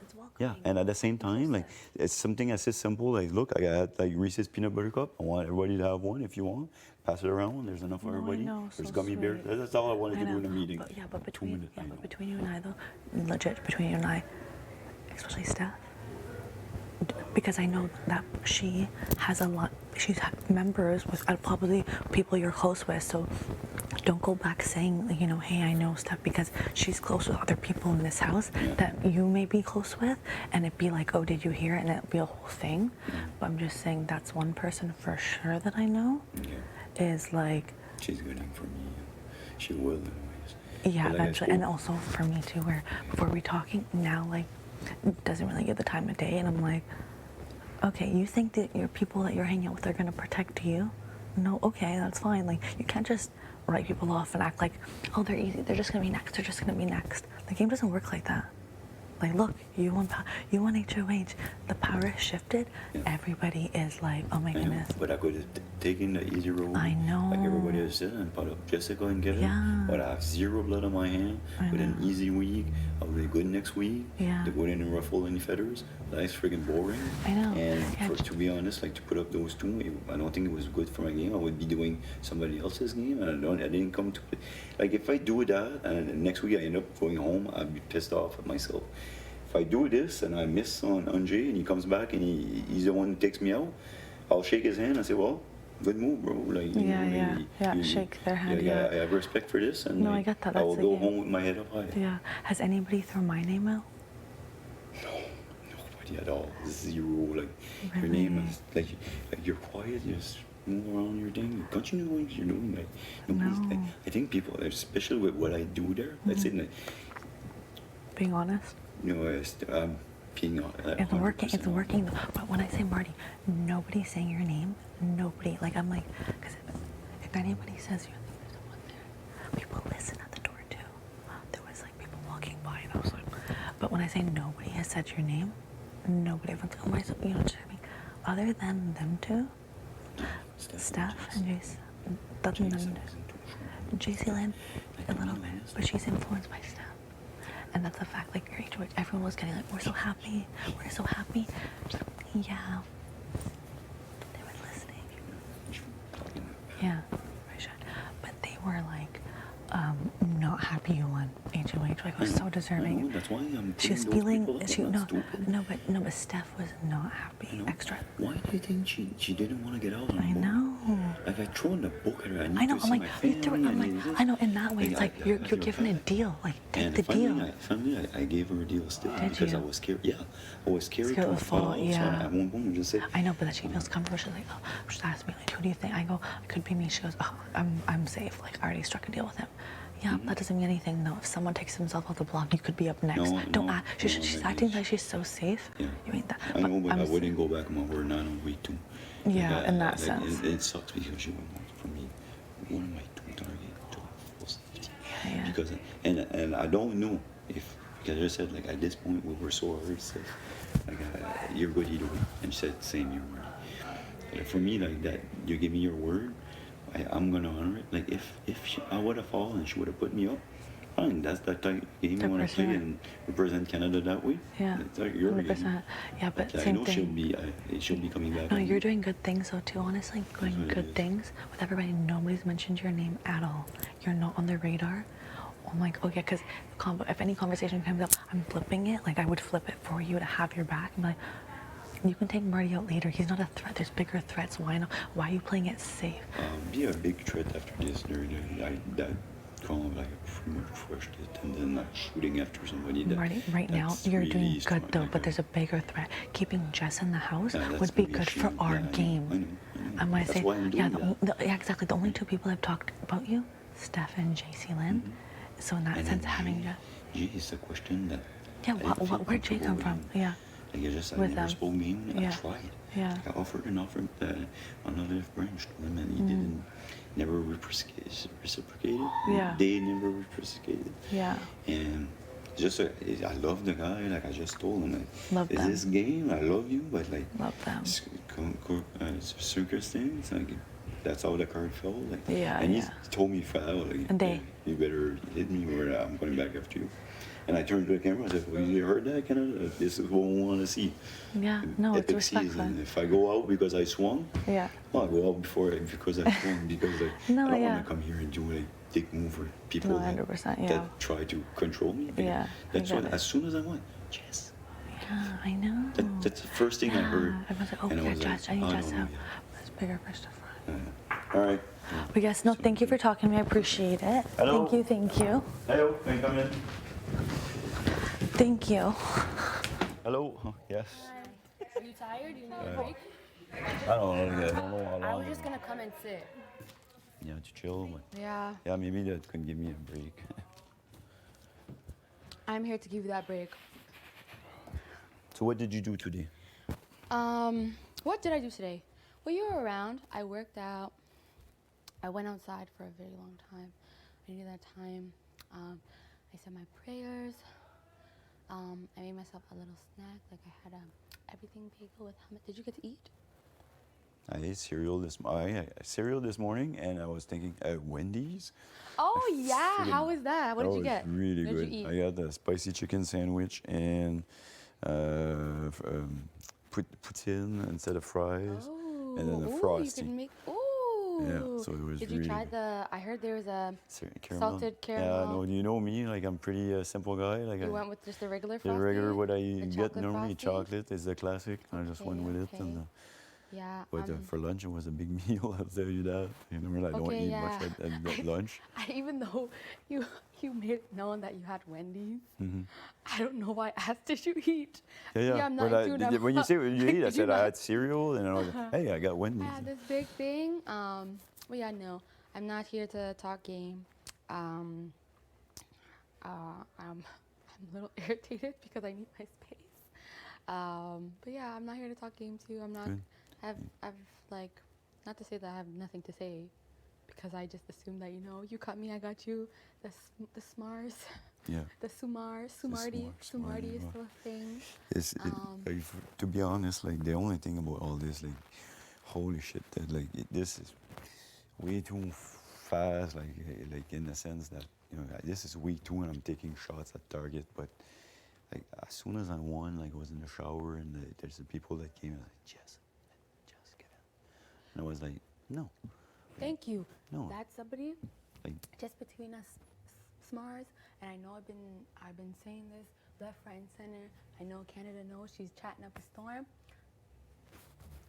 It's welcoming. Yeah, and at the same time, like, it's something as simple like, look, I got like Reese's peanut butter cup. I want everybody to have one if you want. Pass it around. There's enough for everybody. There's gummy bears. That's all I wanted to do in a meeting. But between you and I though, legit between you and I, especially Steph, because I know that she has a lot. She's members with probably people you're close with. So don't go back saying, you know, hey, I know Steph, because she's close with other people in this house that you may be close with, and it'd be like, oh, did you hear? And it'd be a whole thing. But I'm just saying that's one person for sure that I know is like. She's good for me. She will anyways. Yeah, like eventually, and also for me too. Where before we talking now, like, doesn't really get the time of day, and I'm like, okay, you think that your people that you're hanging out with are gonna protect you? No, okay, that's fine. Like, you can't just write people off and act like, oh, they're easy. They're just gonna be next. They're just gonna be next. The game doesn't work like that. Like, look, you won HOH. The power has shifted. Everybody is like, oh my goodness. But I could have taken the easy road. I know. Like everybody has said, and put up Jessica and Kevin. Yeah. But I have 0 blood on my hand. With an easy week. I'll be good next week. Yeah. To go in and ruffle any feathers. That's friggin' boring. I know. And to be honest, like, to put up those 2, I don't think it was good for my game. I would be doing somebody else's game, and I didn't come to play. Like, if I do that, and next week I end up going home, I'd be pissed off at myself. If I do this and I miss on Jay and he comes back and he's the one who takes me out, I'll shake his hand and say, well, good move, bro. Like, shake their hand. Yeah, I have respect for this, and I get that. I will go home with my head up high. Yeah. Has anybody thrown my name out? No, nobody at all. 0. Like, your name is like you're quiet. You just move around your thing. Don't you know what you're doing? Like, nobody's. Like, I think people, especially with what I do there. Let's say, like, being honest. You know, being honest. It's working. It's working. But when I say Marty, nobody's saying your name. Nobody. Like, I'm like, because if anybody says you're the one there, people listen at the door too. There was like people walking by, and I was like, but when I say nobody has said your name, nobody. Everyone's like, oh my, you know, just me. Other than them two, Steph and Jace, doesn't them. JC Lynn, a little bit, but she's influenced by Steph. And that's a fact, like, your HOH, everyone was getting like, we're so happy. Yeah. They were listening. Yeah, I should. But they were like, not happy you won HOH. Like, was so deserving. I know, that's why I'm she was feeling, but Steph was not happy. Extra. Why do you think she didn't want to get out on the I boat? know. Like, I threw in the book at her. I know. I'm like, you threw it. I'm like, I know. In that way, it's like you're given a deal. Like, take the deal. Finally, I gave her a deal still Did because you? I was scared. Yeah, I was scared Scared to of fall, So yeah. I won't go and just say. I know, but that she feels comfortable. She's like, oh, she asked me, like, who do you think? I go, it could be me. She goes, oh, I'm safe. Like, I already struck a deal with him. Yeah, that doesn't mean anything. No, if someone takes himself off the block, you could be up next. Don't act. She's acting like she's so safe. Yeah. You ain't that. I know, but I wouldn't go back on my word. Not on week 2. Yeah, like, in that sense. It sucks because she went for me. One of my 2 targets. Yeah. Because and I don't know if, because I just said, like, at this point we were so hurt. Said, like, you're good either way, and she said same, you're right. But for me, like that, you give me your word. I'm gonna honor it. Like, if I would have fallen and she would have put me up, fine. That's that type of game you want to play and represent Canada that way. Yeah, it's like your 100%. game. Yeah, but I same know thing. she'll be coming back. No, you're doing good things though too. Honestly, doing good things with everybody. Nobody's mentioned your name at all. You're not on the radar. Oh my, oh yeah, because if any conversation comes up, I'm flipping it. Like, I would flip it for you to have your back and be like, You can take Marty out later. He's not a threat. There's bigger threats. Why not? Why are you playing it safe? Be a big threat after this. That kind of like pretty much crushed it, and then like shooting after somebody. Marty, right now that's you're really doing good smart, though, like but there's a bigger threat. Keeping Jess in the house that's would be gonna good for shame. our Yeah, I know, game. I know. I'm gonna That's say, why I'm yeah, doing yeah, exactly. The only two people I've talked about you, Steph and JC Lynn. So in that And sense, then having Jess. Jay is a question that. Yeah, I didn't feel where'd Jay come comfortable from? with. Yeah. Like I With never them. spoke to him. Yeah. I tried. Yeah. I offered another branch to him, and he didn't. Never reciprocated. Yeah. They never reciprocated. Yeah. And I love the guy. Like I just told him, like, Love is them. this game? I love you, but like, Love them. circumstance, like, that's how the card fell. Like, Yeah, and yeah. he told me flat out, like, And they- you better hit me or I'm coming back after you. And I turned to the camera and said, well, you heard that, Canada? This is what we want to see. Yeah. No, it's Epic respectful. season. If I go out because I swung, Yeah. well, I go out because I swung because like, No, I don't yeah. want to come here and do like dick move for people No, that, 100%, yeah. that try to control me. Like, Yeah, I that's get what. it. As soon as I went, Jess. Yeah, I know. That's the first thing I heard. I was like, oh, and I yeah, was Jess. I like, need oh, Jess no, out. yeah. That's bigger fish to fry. All right. But yes, no, thank you for talking to me. I appreciate it. Hello. Thank you, thank you. Hello, can you come in? Thank you. Hello. Yes. Are you tired? You need a break? I don't know. I don't know how long. I was just gonna come and sit. Yeah, to chill. But Yeah. yeah, maybe that could give me a break. I'm here to give you that break. So what did you do today? What did I do today? Well, you were around. I worked out. I went outside for a very long time. I needed that time. I said my prayers. I made myself a little snack. Like I had everything bagel with hummus. Did you get to eat? I ate cereal this morning, and I was thinking, Wendy's. Oh yeah. Friggin- How was that? What did you get? That was really what good. Did you eat? I got the spicy chicken sandwich and poutine instead of fries, Oh, and then the ooh, frosty. You can make. Ooh. Yeah, so it was Did really you try good. the? I heard there was a Caramel. salted Yeah, caramel. no, you know me, like I'm pretty simple guy. Like You I, went with just the regular the frosty. regular what I The get chocolate normally, frosty? chocolate is the classic. I just went with it, and Yeah. but for lunch it was a big meal. I'll tell you that. You know, I don't Okay, eat yeah. much at lunch. Even though you made it known that you had Wendy's, I don't know why I asked did you eat. Yeah. I'm not But into enough. when you say what you eat, I Did you said I not? had cereal, and I was like, hey, I got Wendy's. I had this big thing. Well, yeah, no, I'm not here to talk game. I'm a little irritated because I need my space. But yeah, I'm not here to talk game too. I'm not. Good. I've like, not to say that I have nothing to say, because I just assume that you cut me, I got you. The smars, Yeah. the Sumarty Smarty, is well. still a thing. Like, to be honest, like the only thing about all this, like, holy shit, that like this is way too fast. Like in the sense that this is week 2 and I'm taking shots at target. But like as soon as I won, like I was in the shower and there's the people that came and like, Jess, get in. And I was like, no. Thank you. No. That's somebody. Like, Just between us, Smars, and I know I've been saying this left, right, and center. I know Canada knows she's chatting up a storm.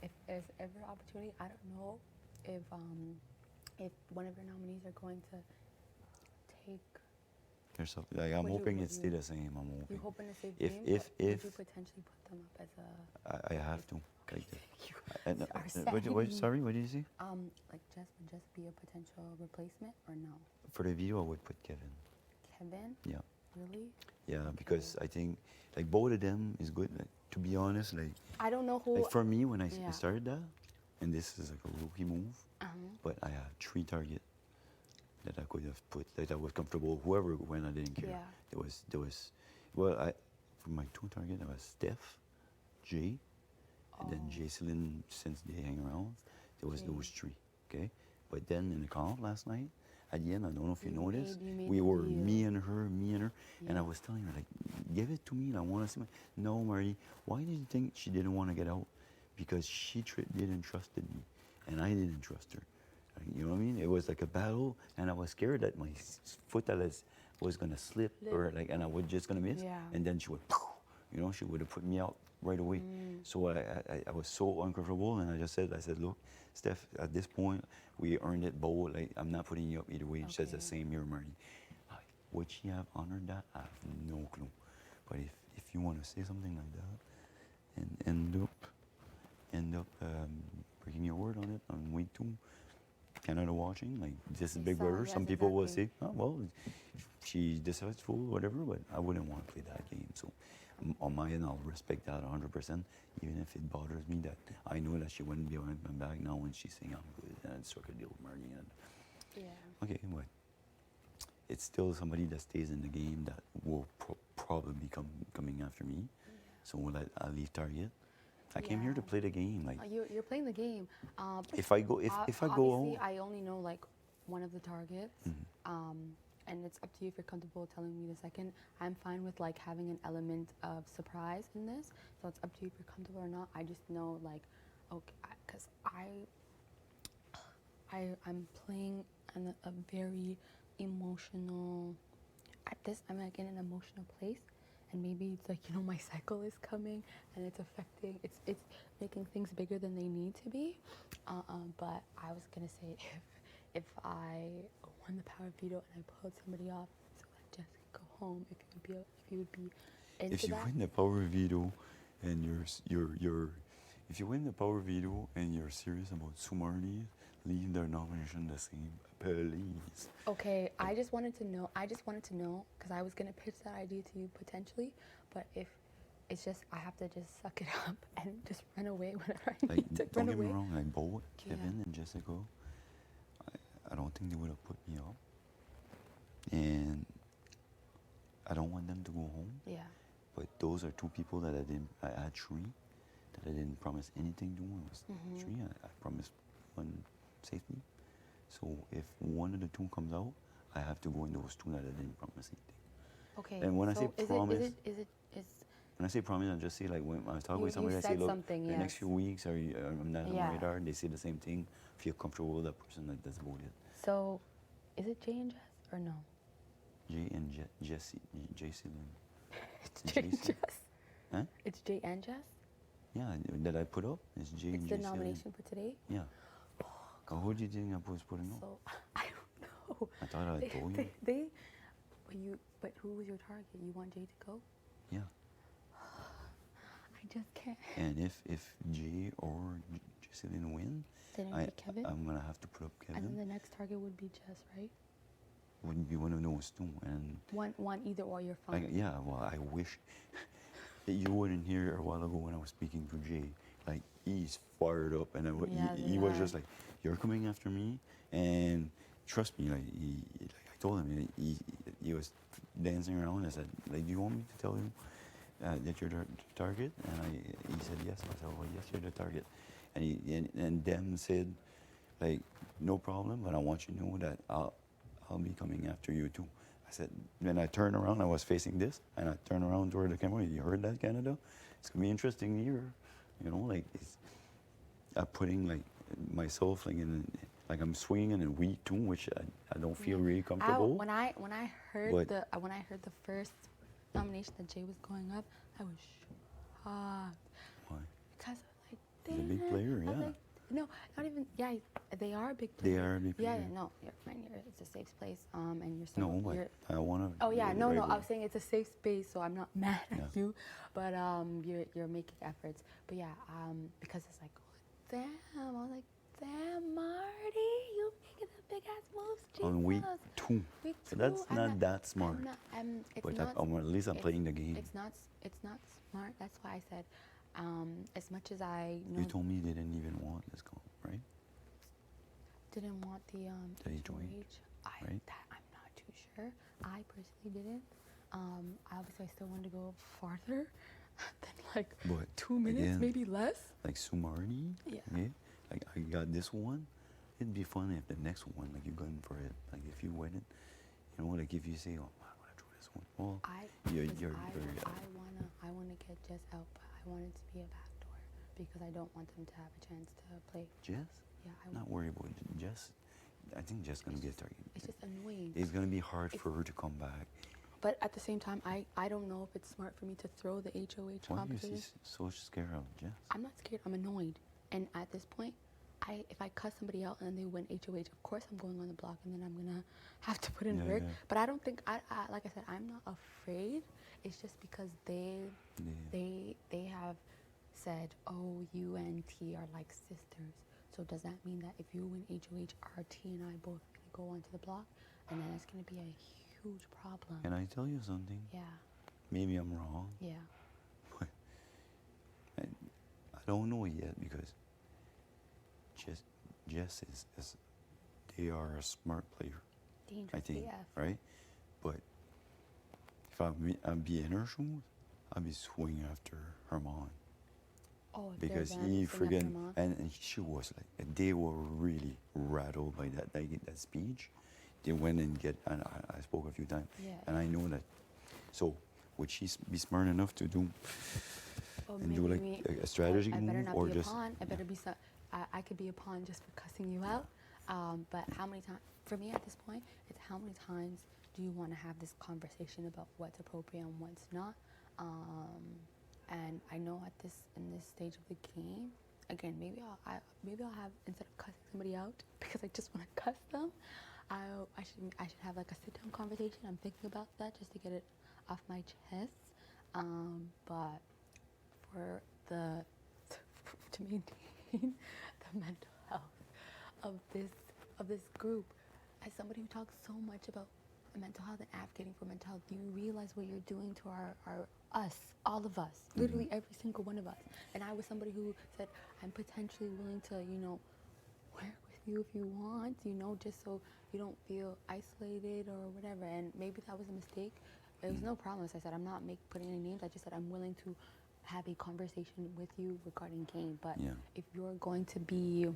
If there's ever opportunity, I don't know if one of your nominees are going to take. there's something, like I'm Would you- hoping would it stay you- the same. I'm You hoping. hoping to save If- games? if- Would if- you potentially put them up as a I have to. Like, you and, are sorry, what did you say? like Jess would just be a potential replacement or no? For the video, I would put Kevin. Kevin? Yeah. Really? Yeah, because I think like both of them is good. Like, to be honest, like I don't know who. like for me when I yeah. started that, and this is like a rookie move, but I have 3 targets that I could have put that I was comfortable. Whoever when I didn't care. Yeah. There was well for my 2 targets I was Steph, Jay, and then Jacelyn since they hang around. There was those 3. Okay, but then in the comp last night. At the end, I don't know if you noticed, we were me and her, and I was telling her like, give it to me, and I want to see. No, Marty, why did you think she didn't want to get out? Because she didn't trust me, and I didn't trust her. Like, you know what I mean? It was like a battle, and I was scared that my foot was gonna slip or like, and I was just gonna miss. Yeah. And then she would, she would have put me out right away. So I was so uncomfortable, and I said, look, Steph, at this point, we earned it both. Like, I'm not putting you up either way. She says the same here, Marty. Would she have honored that? I have no clue. But if you want to say something like that and end up breaking your word on it on week 2, Canada watching, like this is Big Brother. Some people will say, oh, well, she's disrespectful, whatever, but I wouldn't want to play that game. So on my end, I'll respect that 100%, even if it bothers me that I know that she wouldn't be on my back now when she's saying I'm good and struck a deal with Marty. And okay, but it's still somebody that stays in the game that will probably be coming after me. So I'll leave Target. I came here to play the game. Like You're playing the game. if I go obviously, I only know like one of the targets, and it's up to you if you're comfortable telling me the second. I'm fine with like having an element of surprise in this, so it's up to you if you're comfortable or not. I just know like, okay, because I'm playing in a very emotional. At this, I'm like in an emotional place. And maybe it's like, you know, my cycle is coming and it's affecting, it's making things bigger than they need to be. But I was gonna say if I won the power veto and I pulled somebody off, so let Jessica go home, if you would be into if you that. win the power veto and if you win the power veto and you're serious about Sumarni, leave their nomination the same, please. Okay, I just wanted to know, because I was gonna pitch that idea to you potentially, but if it's just, I have to just suck it up and just run away whenever I need to Don't run get away. me wrong, like both Kevin and Jessica, I don't think they would have put me up. And I don't want them to go home. Yeah. But those are 2 people that I had 3 that I didn't promise anything to. It was 3. I promised 1 safety. So if one of the 2 comes out, I have to go in those 2 that I didn't promise anything. Okay. And when I so say promise, is when I say promise, I just say like when I was talking You- with somebody, you I say, said look, something, the next yes. few weeks, I'm not on Yeah. my radar. They say the same thing. Feel comfortable with that person. Like that's about it. so is it Jay and Jess or no? Jay and Jesse, JC Lynn. It's Jay and JC? Jess. Huh? It's Jay and Jess. Yeah, that I put up. It's Jay It's and the JC Lynn. nomination for today. Yeah. Oh, who do you think I was putting up? So I don't know. I thought I told you. But who was your target? You want Jay to go? Yeah. I just can't. And if Jay or Jesselyn win, Then it would be Kevin. I'm gonna have to put up Kevin. And then the next target would be Jess, right? Wouldn't be one of those 2. And One either or, you're fine. yeah, well, I wish that you wouldn't hear a while ago when I was speaking to Jay. Like he's fired up, and he was just like, "You're coming after me," and trust me, like I told him, he was dancing around. I said, "Like, do you want me to tell you that you're the target?" And he said yes. I said, "Well, yes, you're the target." And them said, like, "No problem, but I want you to know that I'll be coming after you too." I said, then I turned around, I was facing this, and I turned around toward the camera. You heard that, Canada? It's gonna be interesting year, you know. Like, I'm putting like myself like I'm swinging in a week too, which I don't feel really comfortable. When I heard the first nomination that Jay was going up, I was shocked. Why? Because like, He's a big player, I was yeah. like, no, not even. Yeah, they are a big They player. are a big Yeah, player. no, you're fine. It's a safe place. And you're still. No, but you're, I wanna. Oh yeah, do it no, right no. I way. was saying it's a safe space, so I'm not mad at Yeah. you, but you're making efforts. But yeah, because it's like, oh, damn, I was like, damn, Marty, you making the big ass moves, Jesus. On week 2. Week So that's 2, not that smart. It's But not, at least I'm it's- playing the game. It's not smart. That's why I said, as much as I know, You told me they didn't even want this call, right? didn't want the HOH, right? That I'm not too sure. I personally didn't. Obviously, I still wanted to go farther than like But 2 minutes, again, maybe less. Like Sumarni, Yeah. okay? Like I got this one. It'd be fun if the next one, like you gun for it. Like if you win it, you know, like if you say, "Oh, I want to throw this one." Well, I wanna get Jess out, but I want it to be a backdoor because I don't want them to have a chance to play. Jess, Yeah, not worry about Jess. I think Jess gonna be a target. It's just annoying. It's gonna be hard for her to come back But at the same time, I don't know if it's smart for me to throw the HOH Why are you conversation. so scared of Jess? I'm not scared. I'm annoyed. And at this point, if I cuss somebody out and they win HOH, of course I'm going on the block and then I'm gonna have to put in Yeah, work. yeah. But I don't think like I said, I'm not afraid. It's just because they have said, oh, you and T are like sisters. So does that mean that if you win HOH, RT and I both gonna go onto the block, and then it's gonna be a huge problem? Can I tell you something? Yeah. Maybe I'm wrong. Yeah. But I don't know yet because Jess is they are a smart player. Dangerous I think, AF. right? But if I'd be in her shoes, I'd be swinging after Herman. Oh, if they're Because banned, he swing after friggin' Herman. and she was like they were really rattled by that speech. They went and and I spoke a few times, Yeah. and I know that. So would she be smart enough to do Oh, and do maybe like a strategy I better move not or be just a pawn. I better be. I could be a pawn just for cussing you out. But how many times? For me, at this point, it's how many times do you want to have this conversation about what's appropriate and what's not? And I know in this stage of the game, again, maybe I'll have, instead of cussing somebody out because I just want to cuss them, I should have like a sit down conversation. I'm thinking about that just to get it off my chest. But for to maintain the mental health of this group, as somebody who talks so much about mental health and advocating for mental health, do you realize what you're doing to all of us, literally every single one of us? And I was somebody who said, I'm potentially willing to, work with you if you want, just so you don't feel isolated or whatever. And maybe that was a mistake. There was no problem. As I said, I'm not putting any names. I just said I'm willing to have a conversation with you regarding game. But if you're going to be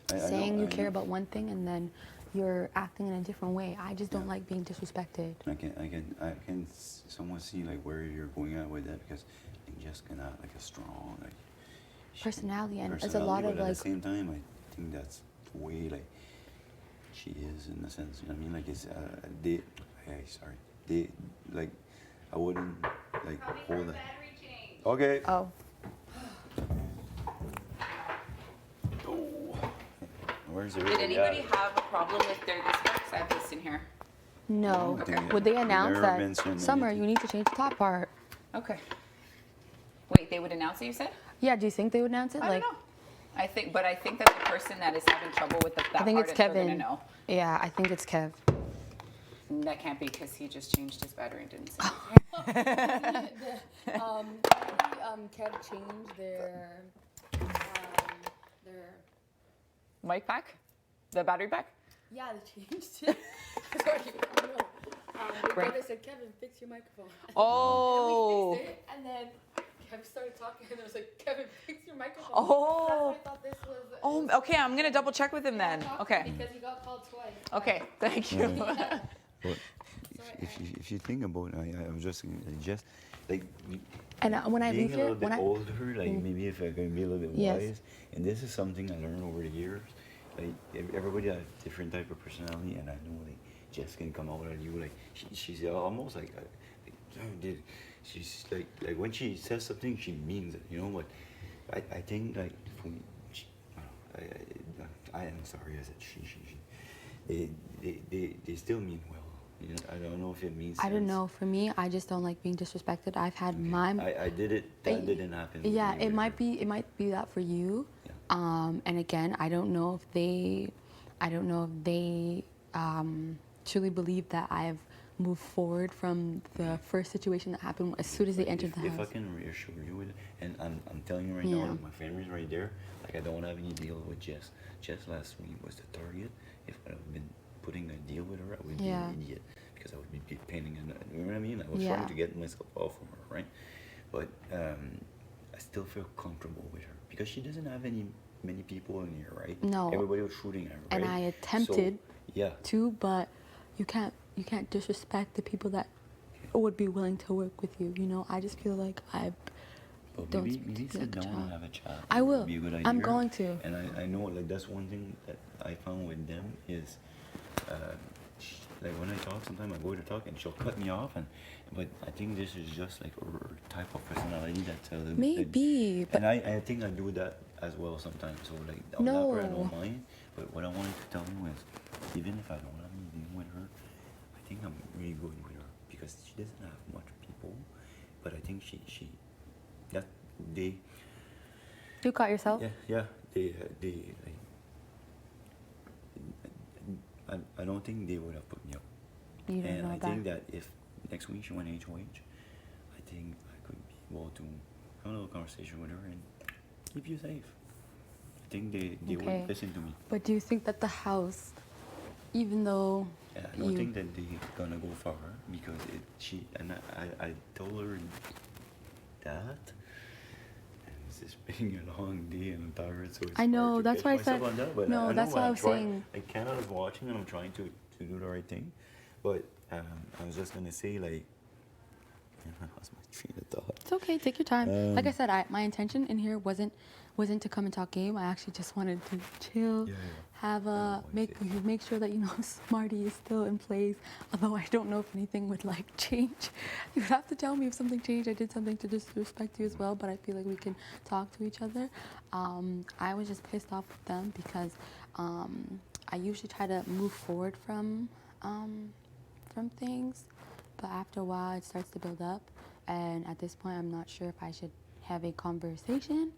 saying you care about one thing and then you're acting in a different way, I just don't like being disrespected. I can somewhat see like where you're going at with that because I'm just gonna like a strong like personality, and it's a lot of but like. at the same time, I think that's the way like she is in the sense. You know what I mean? Like it's they like I wouldn't like hold it. Okay. Oh. Where's the Did anybody have a problem with their discourse? I have this in here. No. Okay. Would they announce Never been that, sent Summer, anything. you need to change the top part? Okay. Wait, they would announce it, you said? Yeah, do you think they would announce it? I don't know. I think that the person that is having trouble with that I think part it's they're gonna Kevin. know. Yeah, I think it's Kev. That can't be because he just changed his battery and didn't say Kev changed their mic pack? The battery pack? Yeah, they changed it. Sorry, no. Right. They said, Kevin, fix your microphone. Oh. And we fixed it, and then Kev started talking, and it was like, Kevin, fix your microphone. Oh. That's why I thought this was. Oh, okay. I'm gonna double check with him then. Okay. Because he got called twice. Okay. Thank you. But if you think about it, I was just like And when I being leave a here, little bit when older, like maybe if I can be a little bit Yes. wise, and this is something I learned over the years. Like everybody has a different type of personality, and I know like Jess can come out at you like she's almost like she's like when she says something she means it, you know. But I think like for me, I am sorry I said she. They still mean well. You know, I don't know if it means. I don't sense. know. For me, I just don't like being disrespected. I've had my. I did it. That didn't happen. with Yeah, me, it might whatever. be. It might be that for you. Yeah. And again, I don't know if they truly believe that I've moved forward from the first situation that happened as soon as they entered the If I house. can reassure you with it, and I'm telling you right Yeah. now, like, my family's right there. Like I don't have any deal with Jess. Jess last week was the target. If I'd have been putting a deal with her, I would be Yeah. an idiot because I would be painting. You know what I mean? I was Yeah. trying to get myself off from her, right? But I still feel comfortable with her because she doesn't have many people in here, right? No. Everybody was shooting at her, right? And I attempted yeah. to, but you can't disrespect the people that would be willing to work with you. You know, I just feel like But don't maybe speak to sit me like a down and child. have a chat. I It would will. Be a good I'm idea. going to. And I know like that's one thing that I found with them is like when I talk, sometimes I go to talk and she'll cut me off, but I think this is just like her type of personality that. Maybe, but and I think I do that as well sometimes. So like on that part I don't mind. But what I wanted to tell you is, even if I don't have anything with her, I think I'm really good with her because she doesn't have much people, but I think she that they. You caught yourself? Yeah, they like. I don't think they would have put me up. You don't and know I that. think that if next week she went HOH, I think I could be able to have a little conversation with her and keep you safe. I think they Okay. would listen to me. But do you think that the house, even though And I don't think that they're gonna go far because I told her that. And it's just being a long day and I'm tired, so it's I know, hard to that's catch why I myself said- on that, but no, I know that's when why I I'm was trying- saying- Like Canada's watching and I'm trying to do the right thing, but I was just gonna say like. I lost my train of thought. it's okay, take your time. Like I said, my intention in here wasn't to come and talk game. I actually just wanted to chill, Yeah. have a make sure that Smarty is still in place. Although I don't know if anything would like change. You would have to tell me if something changed. I did something to disrespect you as well, but I feel like we can talk to each other. I was just pissed off with them because I usually try to move forward from things, but after a while it starts to build up, and at this point I'm not sure if I should have a conversation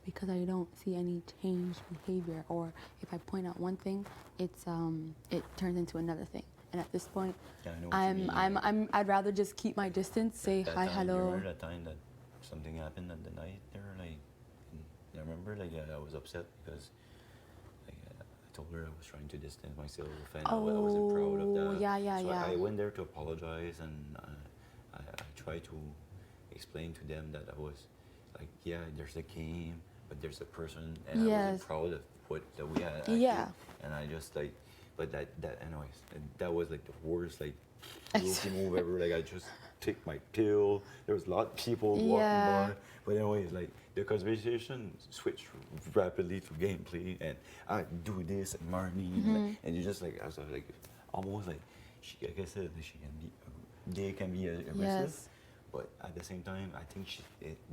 because I don't see any changed behavior, or if I point out one thing, it turns into another thing. And at this point, Yeah, I know what you mean. I'd rather just keep my distance, say That hi, time, hello. You remember that time that something happened at the night there? Like, I remember like I was upset because like, I told her I was trying to distance myself and I wasn't proud of that. Yeah. So I went there to apologize and I tried to explain to them that I was like, yeah, there's a game, but there's a person, and I wasn't proud of what that we had. Acted, and I just like, but that anyways, that was like the worst like rookie move ever. Like I just took my pill. There was a lot of people walking by, but anyways, like the conversation switched rapidly to gameplay, and I do this and Marnie, and you just like I was like almost like like I said, she can be they can be aggressive, but at the same time, I think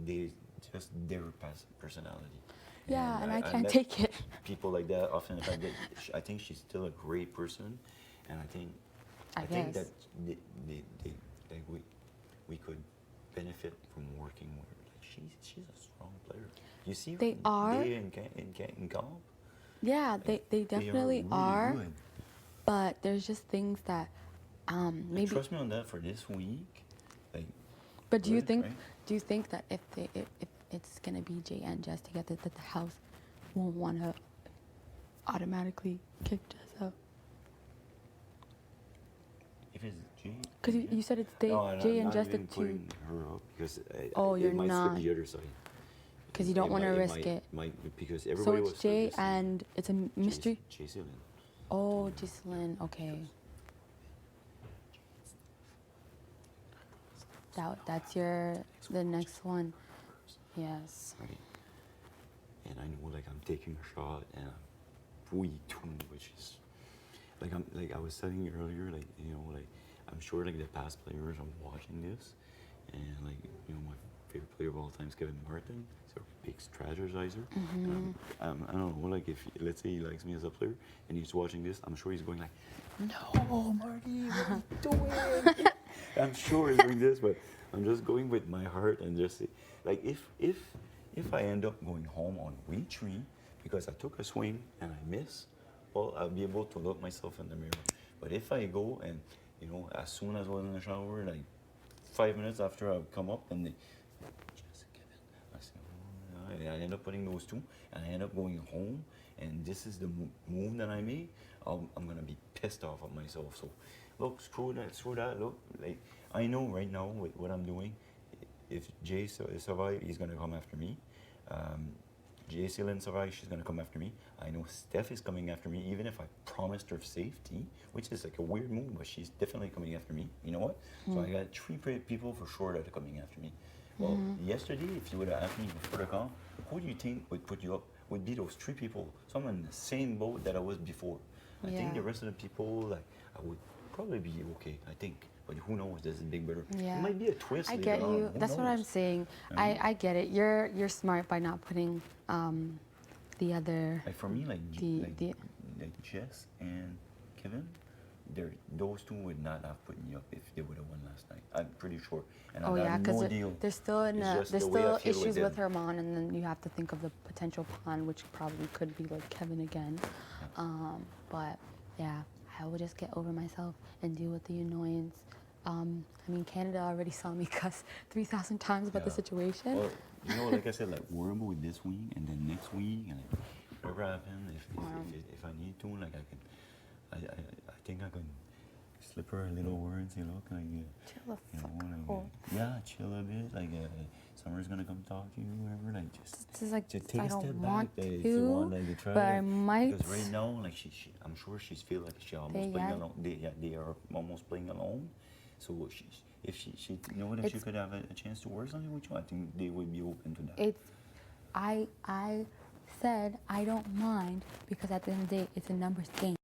they just their personality. Yeah, and I can't take it. People like that often. I think she's still a great person, and I think that we could benefit from working with her. Like she's a strong player. You see, They are in golf. Yeah, they definitely really are. good. But there's just things that maybe. Trust me on that for this week. Like, but do you think? right? Do you think that if it's gonna be Jay and Jess together, that the house won't want to automatically kick Jess out? If it's Jay. Because you said it's Jay and Jess the two. Putting her up because You're it might not. slip the other side. Because you don't want to risk might, it. Because So everybody it's was Jay and it's a mystery. Jaycelyn. Oh, Giselyn. Okay. That's the next one. Yes. Right. And I know like I'm taking a shot and I'm way too, which is like I was telling you earlier, like like I'm sure like the past players are watching this, and like my favorite player of all time is Kevin Martin. He's a big strategizer. And I don't know, like if let's say he likes me as a player and he's watching this, I'm sure he's going like, no, Marty, what are you doing? I'm sure he's doing this, but I'm just going with my heart and just say, like if I end up going home on week 3 because I took a swing and I miss, well, I'll be able to look myself in the mirror. But if I go and as soon as I was in the shower, like 5 minutes after I come up and I end up putting those two, and I end up going home, and this is the move that I made. I'm gonna be pissed off at myself. So, look, screw that. Look, like I know right now with what I'm doing, if Jay survives, he's gonna come after me. Jaycelyn survives, she's gonna come after me. I know Steph is coming after me, even if I promised her safety, which is like a weird move, but she's definitely coming after me. You know what? So I got 3 people for sure that are coming after me. Well, yesterday, if you would have asked me before the call, who do you think would put you up? Would be those 3 people. So I'm in the same boat that I was before. I think the rest of the people, like, I would probably be okay, I think. But who knows? This is Big Brother. Yeah. It might be a twist. I later get on. you. Who That's what I'm knows? saying. I I get it. You're smart by not putting the other. Like for me, the like Jess and Kevin, those two would not have put me up if they would have won last night. I'm pretty sure. And Oh I yeah, have because no deal. there's still It's just there's the way I still feel issues with them. Herman, and then you have to think of the potential pawn, which probably could be like Kevin again. But yeah, I will just get over myself and deal with the annoyance. I mean, Canada already saw me cuss 3,000 times about the Yeah. situation. Well, you know, like I said, like worry about this week and then next week and like, whatever happens, if I need to, like I think I can slip her a little words, you know, like Chill the you fuck know, like, yeah, chill a bit, like Summer's gonna come talk to you, whatever, like This is like, just take I a don't step want back, to, if you want, like, to try but it. I might. Because right now, like she I'm sure she's feel like she almost playing Yeah. alone. They are almost playing alone. So if she know that she could have a chance to work something with you, I think they would be open to that. I said I don't mind because at the end of the day, it's a numbers game.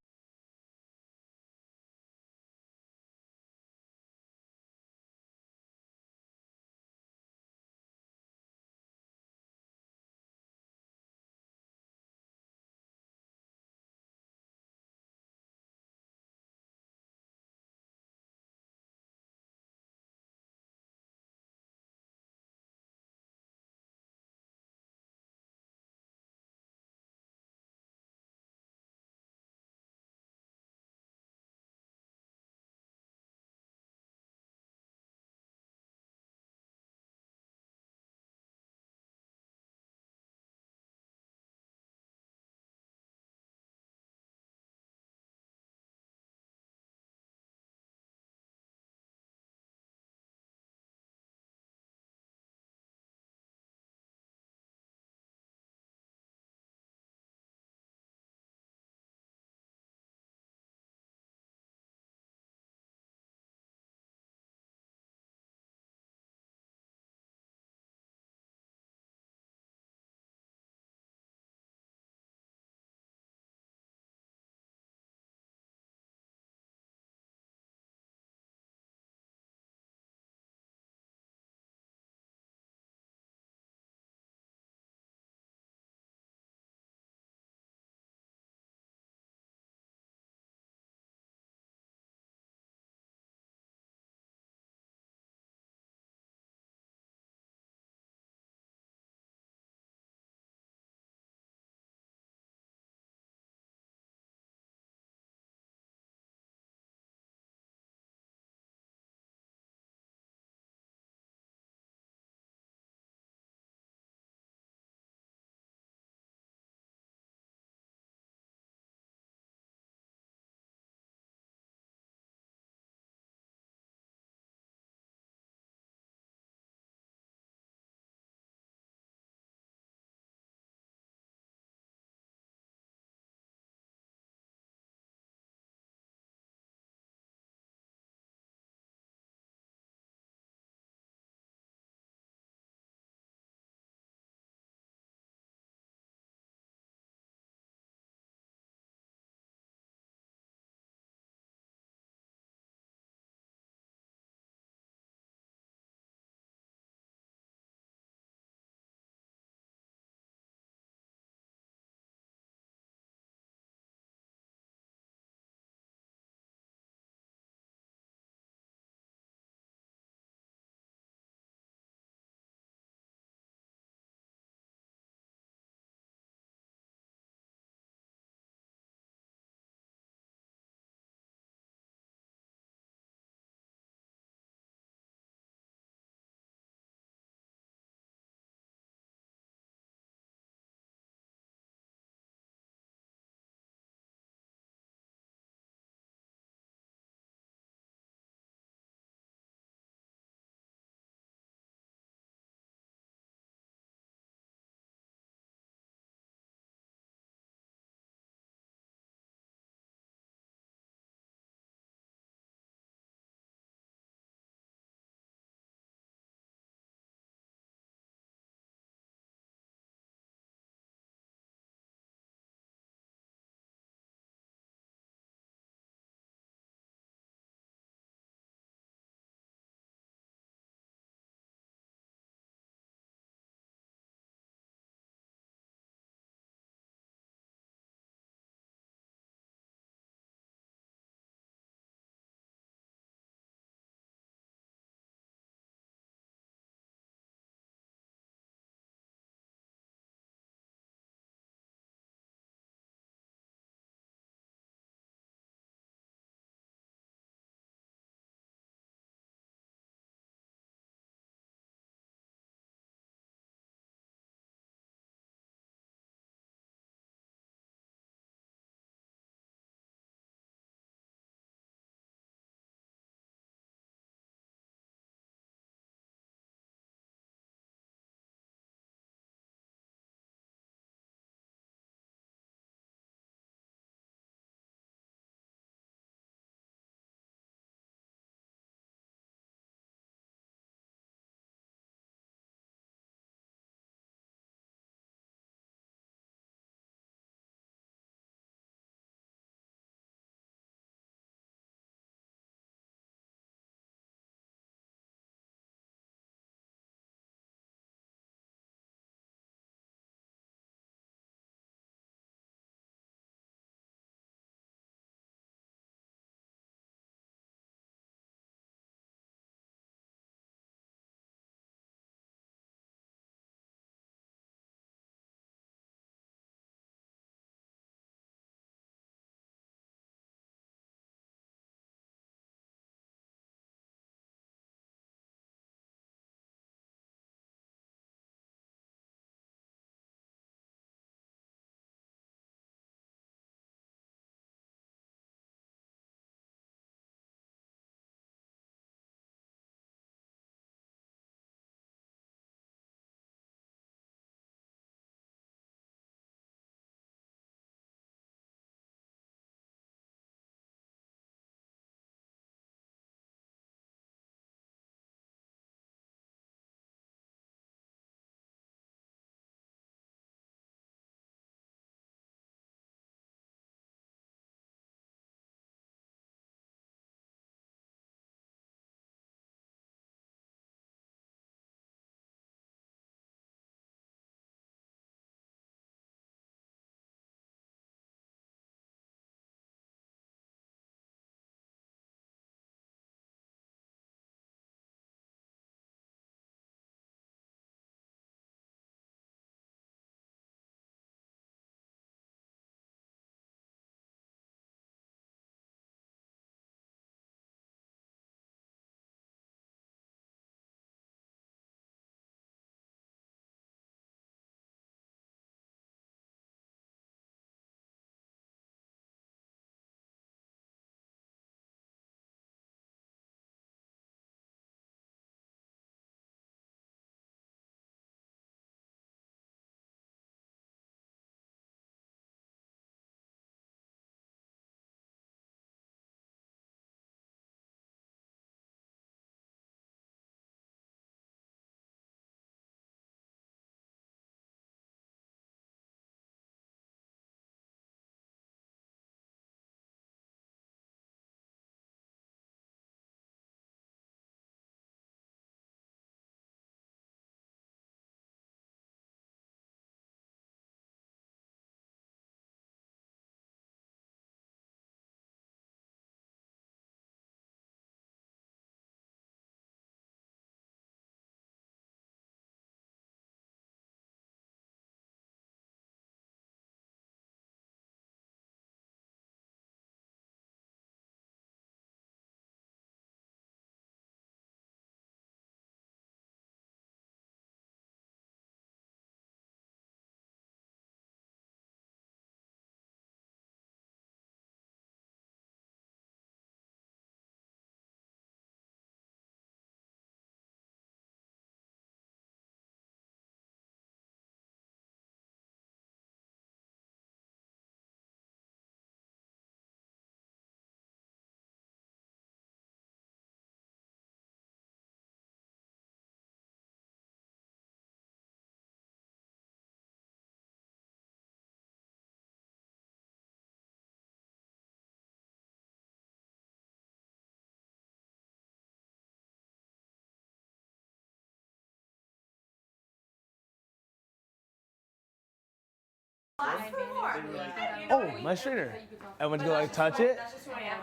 Oh, my straightener. I went to go like touch it,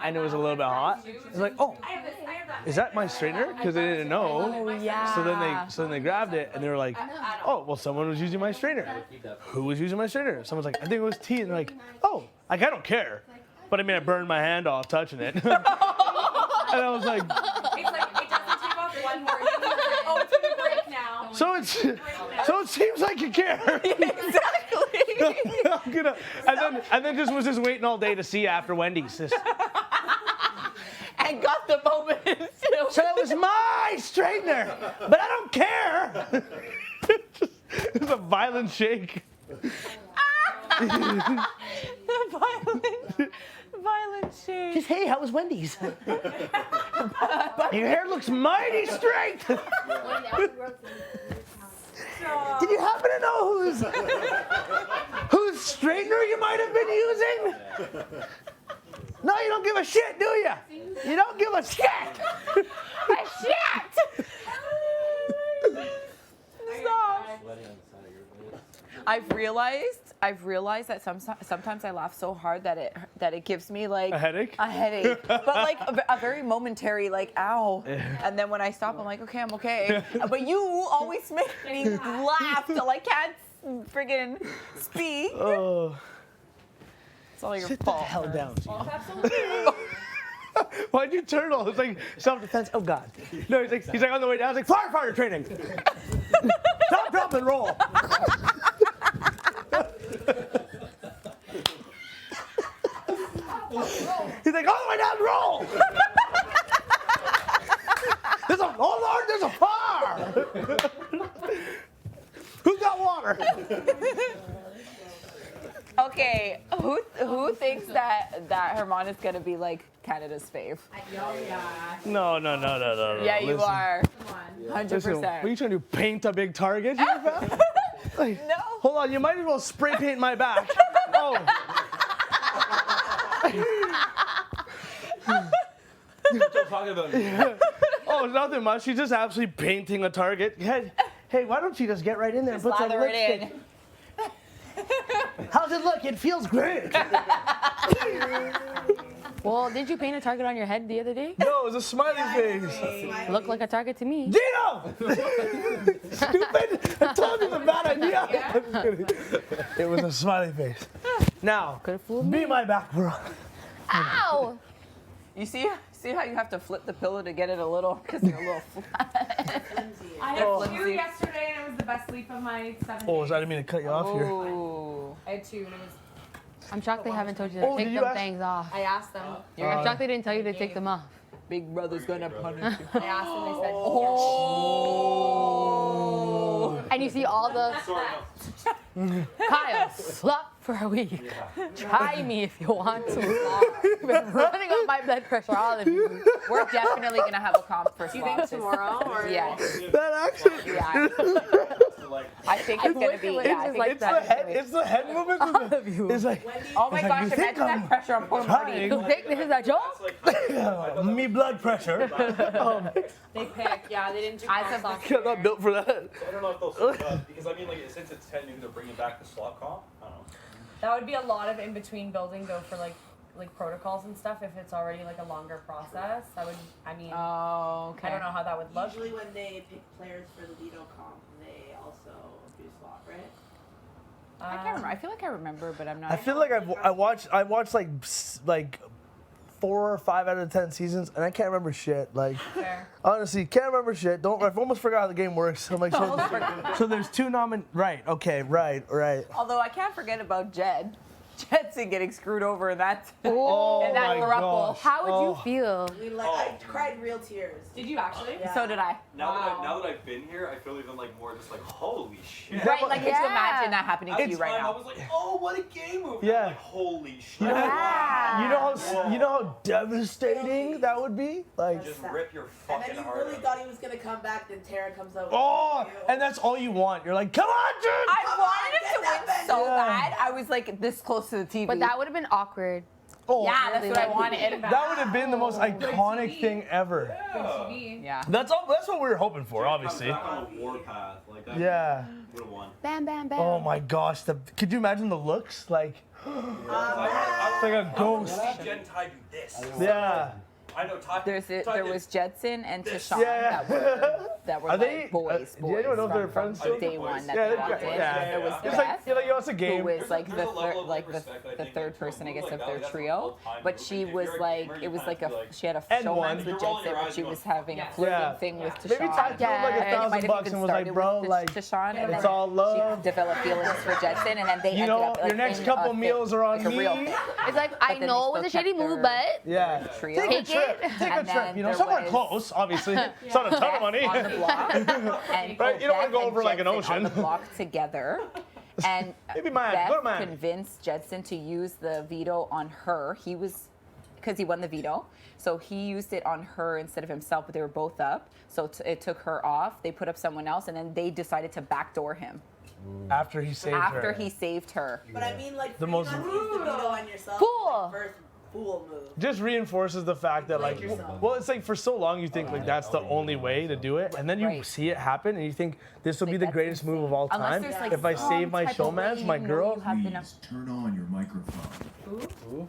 and it was a little bit hot. It's like, oh, is that my straightener? Because they didn't know. Oh, yeah. So then they grabbed it, and they were like, oh, well, someone was using my straightener. Who was using my straightener? Someone's like, I think it was T. And they're like, oh, like I don't care. But I mean, I burned my hand off touching it. And I was like, It's like, it doesn't take off one more. Oh, it's gonna break now. so it seems like you care. Exactly. and then just was just waiting all day to see after Wendy's. And got the moment too. So it was my straightener, but I don't care. It was a violent shake. The violent shake. Just, hey, how was Wendy's? Your hair looks mighty straight. Did you happen to know whose straightener you might have been using? No, you don't give a shit, do you? You don't give a shit. A shit. Stop. I've realized that sometimes I laugh so hard that it gives me like A headache? A headache, but like a very momentary like ow, and then when I stop, I'm like okay, I'm okay. But you always make me laugh till I can't friggin' speak. Oh. It's all your Sit the fault. hell down. Why'd you turtle? It's like self-defense. Oh God. No, he's like on the way down. He's like firefighter training. Stop, drop, and roll. He's like all the way down, roll. There's a fire. Who's got water? Okay, who thinks that Herman is gonna be like Canada's fave? No. Yeah, you Listen. are. 100%. Listen, what are you trying to do? Paint a big target here, fam? Like, No. Hold on, you might as well spray paint my back. Oh. Talking about Oh, nothing much. She's just absolutely painting a target. Hey, why don't you just get right in there and put some Lather it lipstick? in. How's it look? It feels great. Well, did you paint a target on your head the other day? No, it was a smiley face. Looked like a target to me. Dino! Stupid! I told you it's a bad idea. It was a smiley face. Now, Could've fooled me. be my back, bro. Ow! You see how you have to flip the pillow to get it a little, because you're a little flat. I had two yesterday, and it was the best sleep of my 7 Oh, days. I didn't mean to cut you off here. Oh. I had two, and it was. I'm shocked they haven't told you to Oh, take did you them ask- things off. I asked them. I'm shocked they didn't tell you to take them off. Big brother's gonna punish you. I asked them. They said. Oh. And you see all the Kyle, slut for a week. Try me if you want to. You've been running up my blood pressure, all of you. We're definitely gonna have a comp for Do you think tomorrow or? Yes. That accent. Yeah. I think it's gonna be. Yeah, I think like It's the head. It's the head movement. All of you. It's like Oh my It's like, gosh! you think Imagine I'm that pressure on poor Marty. trying. You think this is a joke? me blood pressure. They pick. Yeah, they didn't do I comp said- last I'm not year. built for that. I don't know if they'll switch up because I mean, like since it's 10 noon, they're bringing back the slot comp. I don't know. That would be a lot of in between building though for like protocols and stuff. If it's already like a longer process, I mean, Oh, okay. I don't know how that would look. Usually when they pick players for the Lido comp, they also do slot, right? I can't remember. I feel like I remember, but I'm not. I feel like I watched like 4 or 5 out of 10 seasons, and I can't remember shit. Like, Fair. honestly, can't remember shit. I've almost forgot how the game works. I'm like, so there's 2 right? Okay, right. Although I can't forget about Jed. Jedson getting screwed over in that. Oh in that my throuple. gosh. How would Oh. you feel? I mean, like I cried real tears. Did you actually? Yeah. So did I. Now that I've been here, I feel even like more just like holy shit. Right, like could you Yeah. imagine that happening to At you the right time, I now? was like, oh, what a game move. Yeah. I'm like, holy shit. You know, Yeah. you know how devastating that would be. Like, Just rip your And fucking then you heart really out. thought he was gonna come back, then Tara comes over. oh, and that's all you want. You're like, come on, dude. I Come wanted on, him get to that win back. so Yeah. bad. I was like this close to the TV. But that would have been awkward. Oh, yeah, that's what I wanted. that would have been the most iconic thing ever. TV. Yeah. That's what we were hoping for, obviously. Comes back on a war path. Like that. Yeah. Would have won. Bam, bam, bam. Oh my gosh, could you imagine the looks? Like, it's like a ghost. See Jen Ty do this. Yeah. I know Ty. There was Jedson and Tashawn Yeah. that were Are like they boys. Do anyone know if they're from friends still? day one that Yeah, they walked in. yeah. And there was It's Beth, like, you're like, yo, it's a game. who was like There's the a level third, of, like respect, I the think, third in person, I terms guess, of of like their that, that's trio. all time But moving. she If was you're a like, gamer, it you was kind like of a, feel like- she had a And showmance one. with You're rolling Jensen, your but eyes she going, was having a yeah. flirting Yeah. thing with Tashawn. Maybe Ty threw like $1,000 and was like, bro, like, Tashawn, and it's then all love. she developed feelings for Jetson, and then they You ended know, up like, your next in couple a thing, meals are on like a real me. thing. It's like, But I then they know it was a still shady kept move, their- but Yeah. trio. Take a trip. Take a And trip. then You know, there somewhere was close, obviously. It's not a ton of money. on the block, and Right, you don't wanna Beth go and over like an Jedson on the ocean. block together. And Maybe Miami. Go to Beth Miami. convinced Jedson to use the veto on her. He was, because he won the veto, so he used it on her instead of himself. But they were both up, so it took her off. They put up someone else, and then they decided to backdoor him After he saved her. after he saved her. But I mean, like, The for most- you not to use the veto on yourself. Fool. Like, first fool move. Just reinforces the fact that, like, well, it's like for so long you think like that's the only way to do it, and then you Right. see it happen, and you think this will be the that's greatest move of all Unless time. there's like If I some save my type of way showmance, you my know girl, you have been a- Turn on your microphone.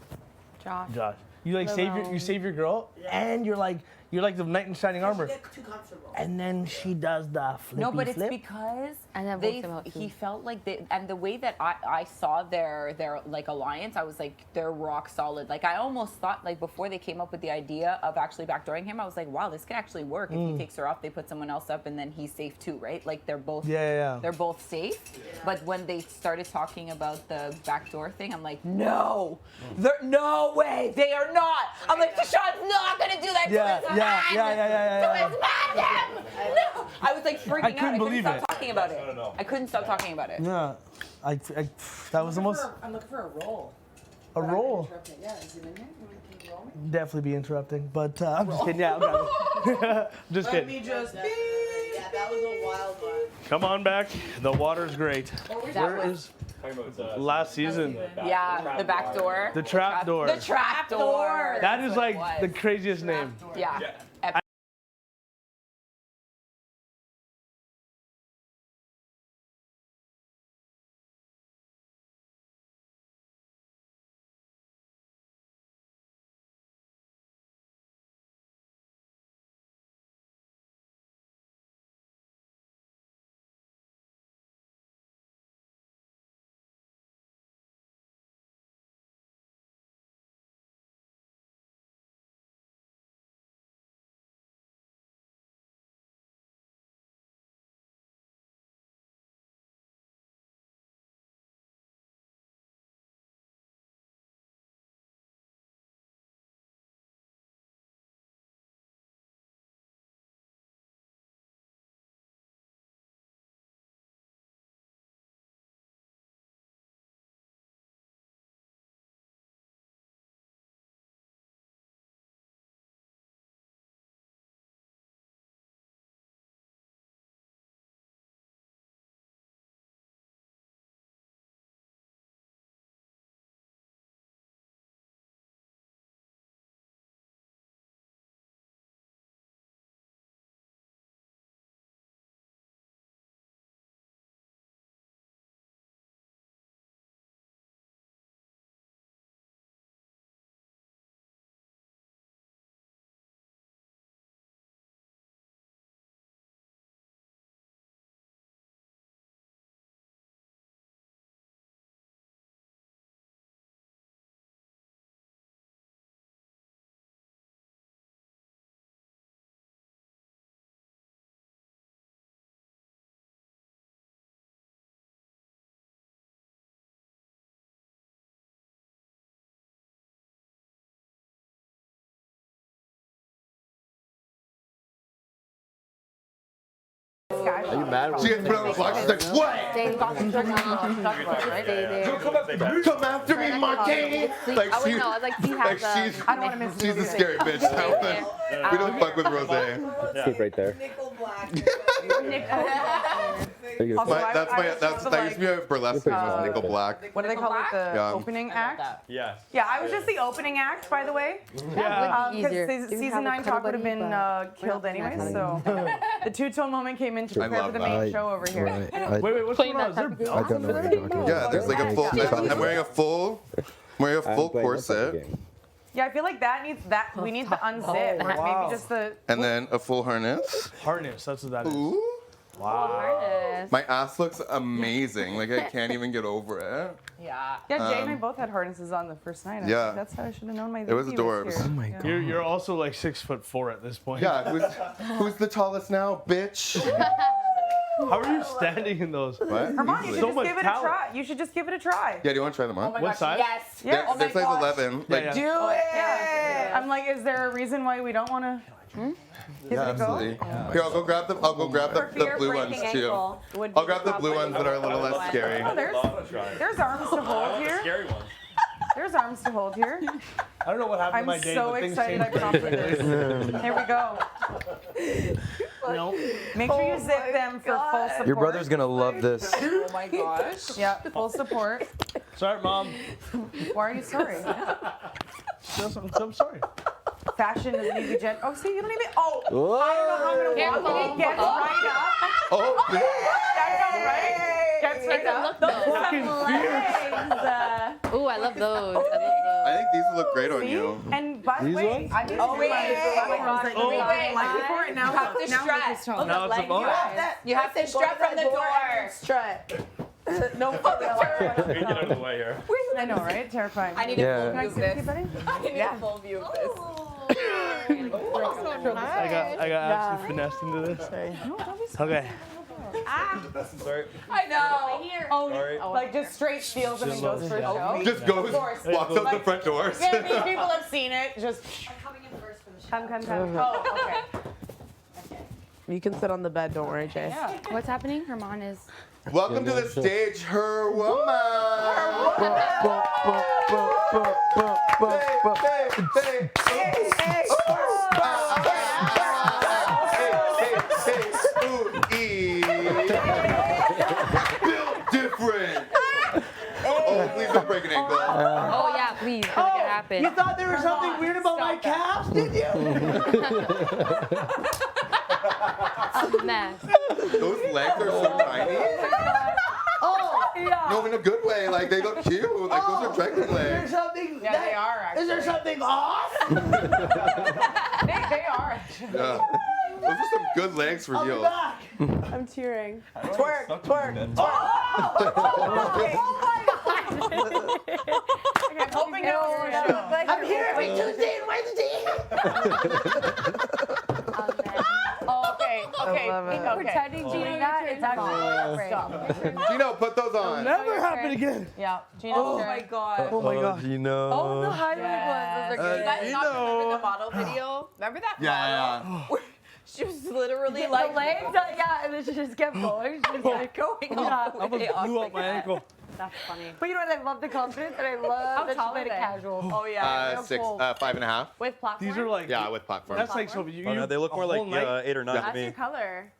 Josh. Josh, you like save your girl, and you're like the knight in shining armor, You get too comfortable. and then she does the flippy No, but it's flip. because I never they, worked them out, too. he felt like they, and the way that I saw their like alliance, I was like, they're rock solid. Like I almost thought like before they came up with the idea of actually backdooring him, I was like, wow, this could actually work. If he takes her off, they put someone else up, and then he's safe too, right? Like they're both they're both safe. But when they started talking about the backdoor thing, I'm like, no, no way, they are not. I'm like, Tashawn's not gonna do that to his man. To his man. No. I was like freaking out. couldn't I believe couldn't it. stop talking about it. I couldn't stop talking about it. Yeah, that was the most I'm looking for a roll. a roll. Yeah, is it in here? You want to keep rolling? Definitely be interrupting, but I'm just kidding. Yeah, I'm just Let me kidding. just be. Yeah, that was a wild one. Come on back. The water's great. That Where was- is last season? Yeah, the back door. The trap door. The trap door. That That's is what it like was. the craziest name. Yeah. Are you mad? She gets put on the block. She's like, what? Come after me, Marquis! Like, Oh, wait, no, I was like, he has she's the scary bitch. We don't fuck with Rosé. Keep right there. Nickel black. you Also, gonna I- That's I my was that's the, that used to be my burlesque name was Nickel Black. What do they call it? The Yeah. opening act? Yes. Yeah, I was just the opening act, by the way. Yeah. Because season 9 talk would have been killed anyway, so the two-tone moment came in to I prepare love for the main that. show over here. Wait, what's going on? Is there I belts? don't know what you're talking about. Yeah, there's like a full. I'm wearing a full. I'm wearing a full corset Yeah, I feel like that needs that. We need the unzip. Or wow. maybe just the. and then a full harness. Harness, that's what that is. Ooh. Wow. My ass looks amazing. Like I can't even get over it. Yeah. Yeah, Jay and I both had harnesses on the first night. I yeah. think that's how I should have known my It was VP adorbs. here. Oh my Yeah. You're also like 6'4" at this point. Yeah, who's the tallest now, bitch? How are you standing in those? What? Hermione, you should So just much give it a talent. try. You should just give it a try. Yeah, do you want to try them on? What size? Yes. Yeah. Oh They're my size gosh. 11. Like, yeah. Do it. Yeah. I'm like, is there a reason why we don't want to? yeah, absolutely. Here, I'll go grab the blue ones too. I'll grab the blue ones that are a little less scary. Oh, there's arms to hold here. Scary ones. There's arms to hold here. I don't know what happened I'm to my day, so but things excited I changed prompted pretty quickly. this. Here we go. No. Make sure you zip them for full support. Your brother's gonna love this. Oh my gosh. Yeah, full support. Sorry, Mom. Why are you sorry? I'm sorry. Fashion is an easy gen. Oh, see, you don't even. Oh, I don't know how I'm Careful. gonna walk. It gets right up. Oh, That's all right. Gets right up. Fucking Legs. Ooh, I love those. I love those. I think these look great on you. And by the These way, ones? I need to Oh, do wait. my Oh my gosh. like, Oh. wait. Like before it now. You have to now strut. look as tall. Now it's a bonus. You have to strut from the door. Strut. No, for real. Get out of the way here. I know, right? Terrifying. I need Yeah. a Can I full see view it, of this. buddy? I need a full view of this. I got absolutely finessed into this. Okay. I know. Oh, like just straight steals and then goes for show. Just goes, walks out the front doors. Yeah, these people have seen it. Just Coming in first for the show. come. Oh, okay. You can sit on the bed, don't worry, Jay. What's happening? Herman is. Welcome to the stage, her woman. Built different. Oh, please don't break an ankle. Oh yeah, please, make it happen. You thought there was something weird about my calves, did you? A mess. Those legs are so tiny. No, in a good way. Like they look cute. Like those are pregnant legs. something? Yeah, they are actually. Is there something off? They are actually. Yeah. Those are some good legs for you. I'm tearing. Twerk, twerk. Okay. I'm hoping it was I'm here every Tuesday and Wednesday. Okay. Pretending Gina that it's actually Gino, put those on. Never happen again. Yeah. Gina's Oh turn. my god. Oh my god. Gino. Oh, the highlight ones. Those are You good. guys not remember the model video? Remember that model? She was literally like the legs, yeah, and then she just kept going. She just kept going. I almost blew up my ankle. That's funny. But you know what? I love the confidence, and I love that tall she made it are they? casual. Oh yeah. real 6, cool. 5.5. With platform. These are like. Yeah, with platform. That's like so. You, Oh, no, they look a more like whole night- 8 or 9 to That's me. your color.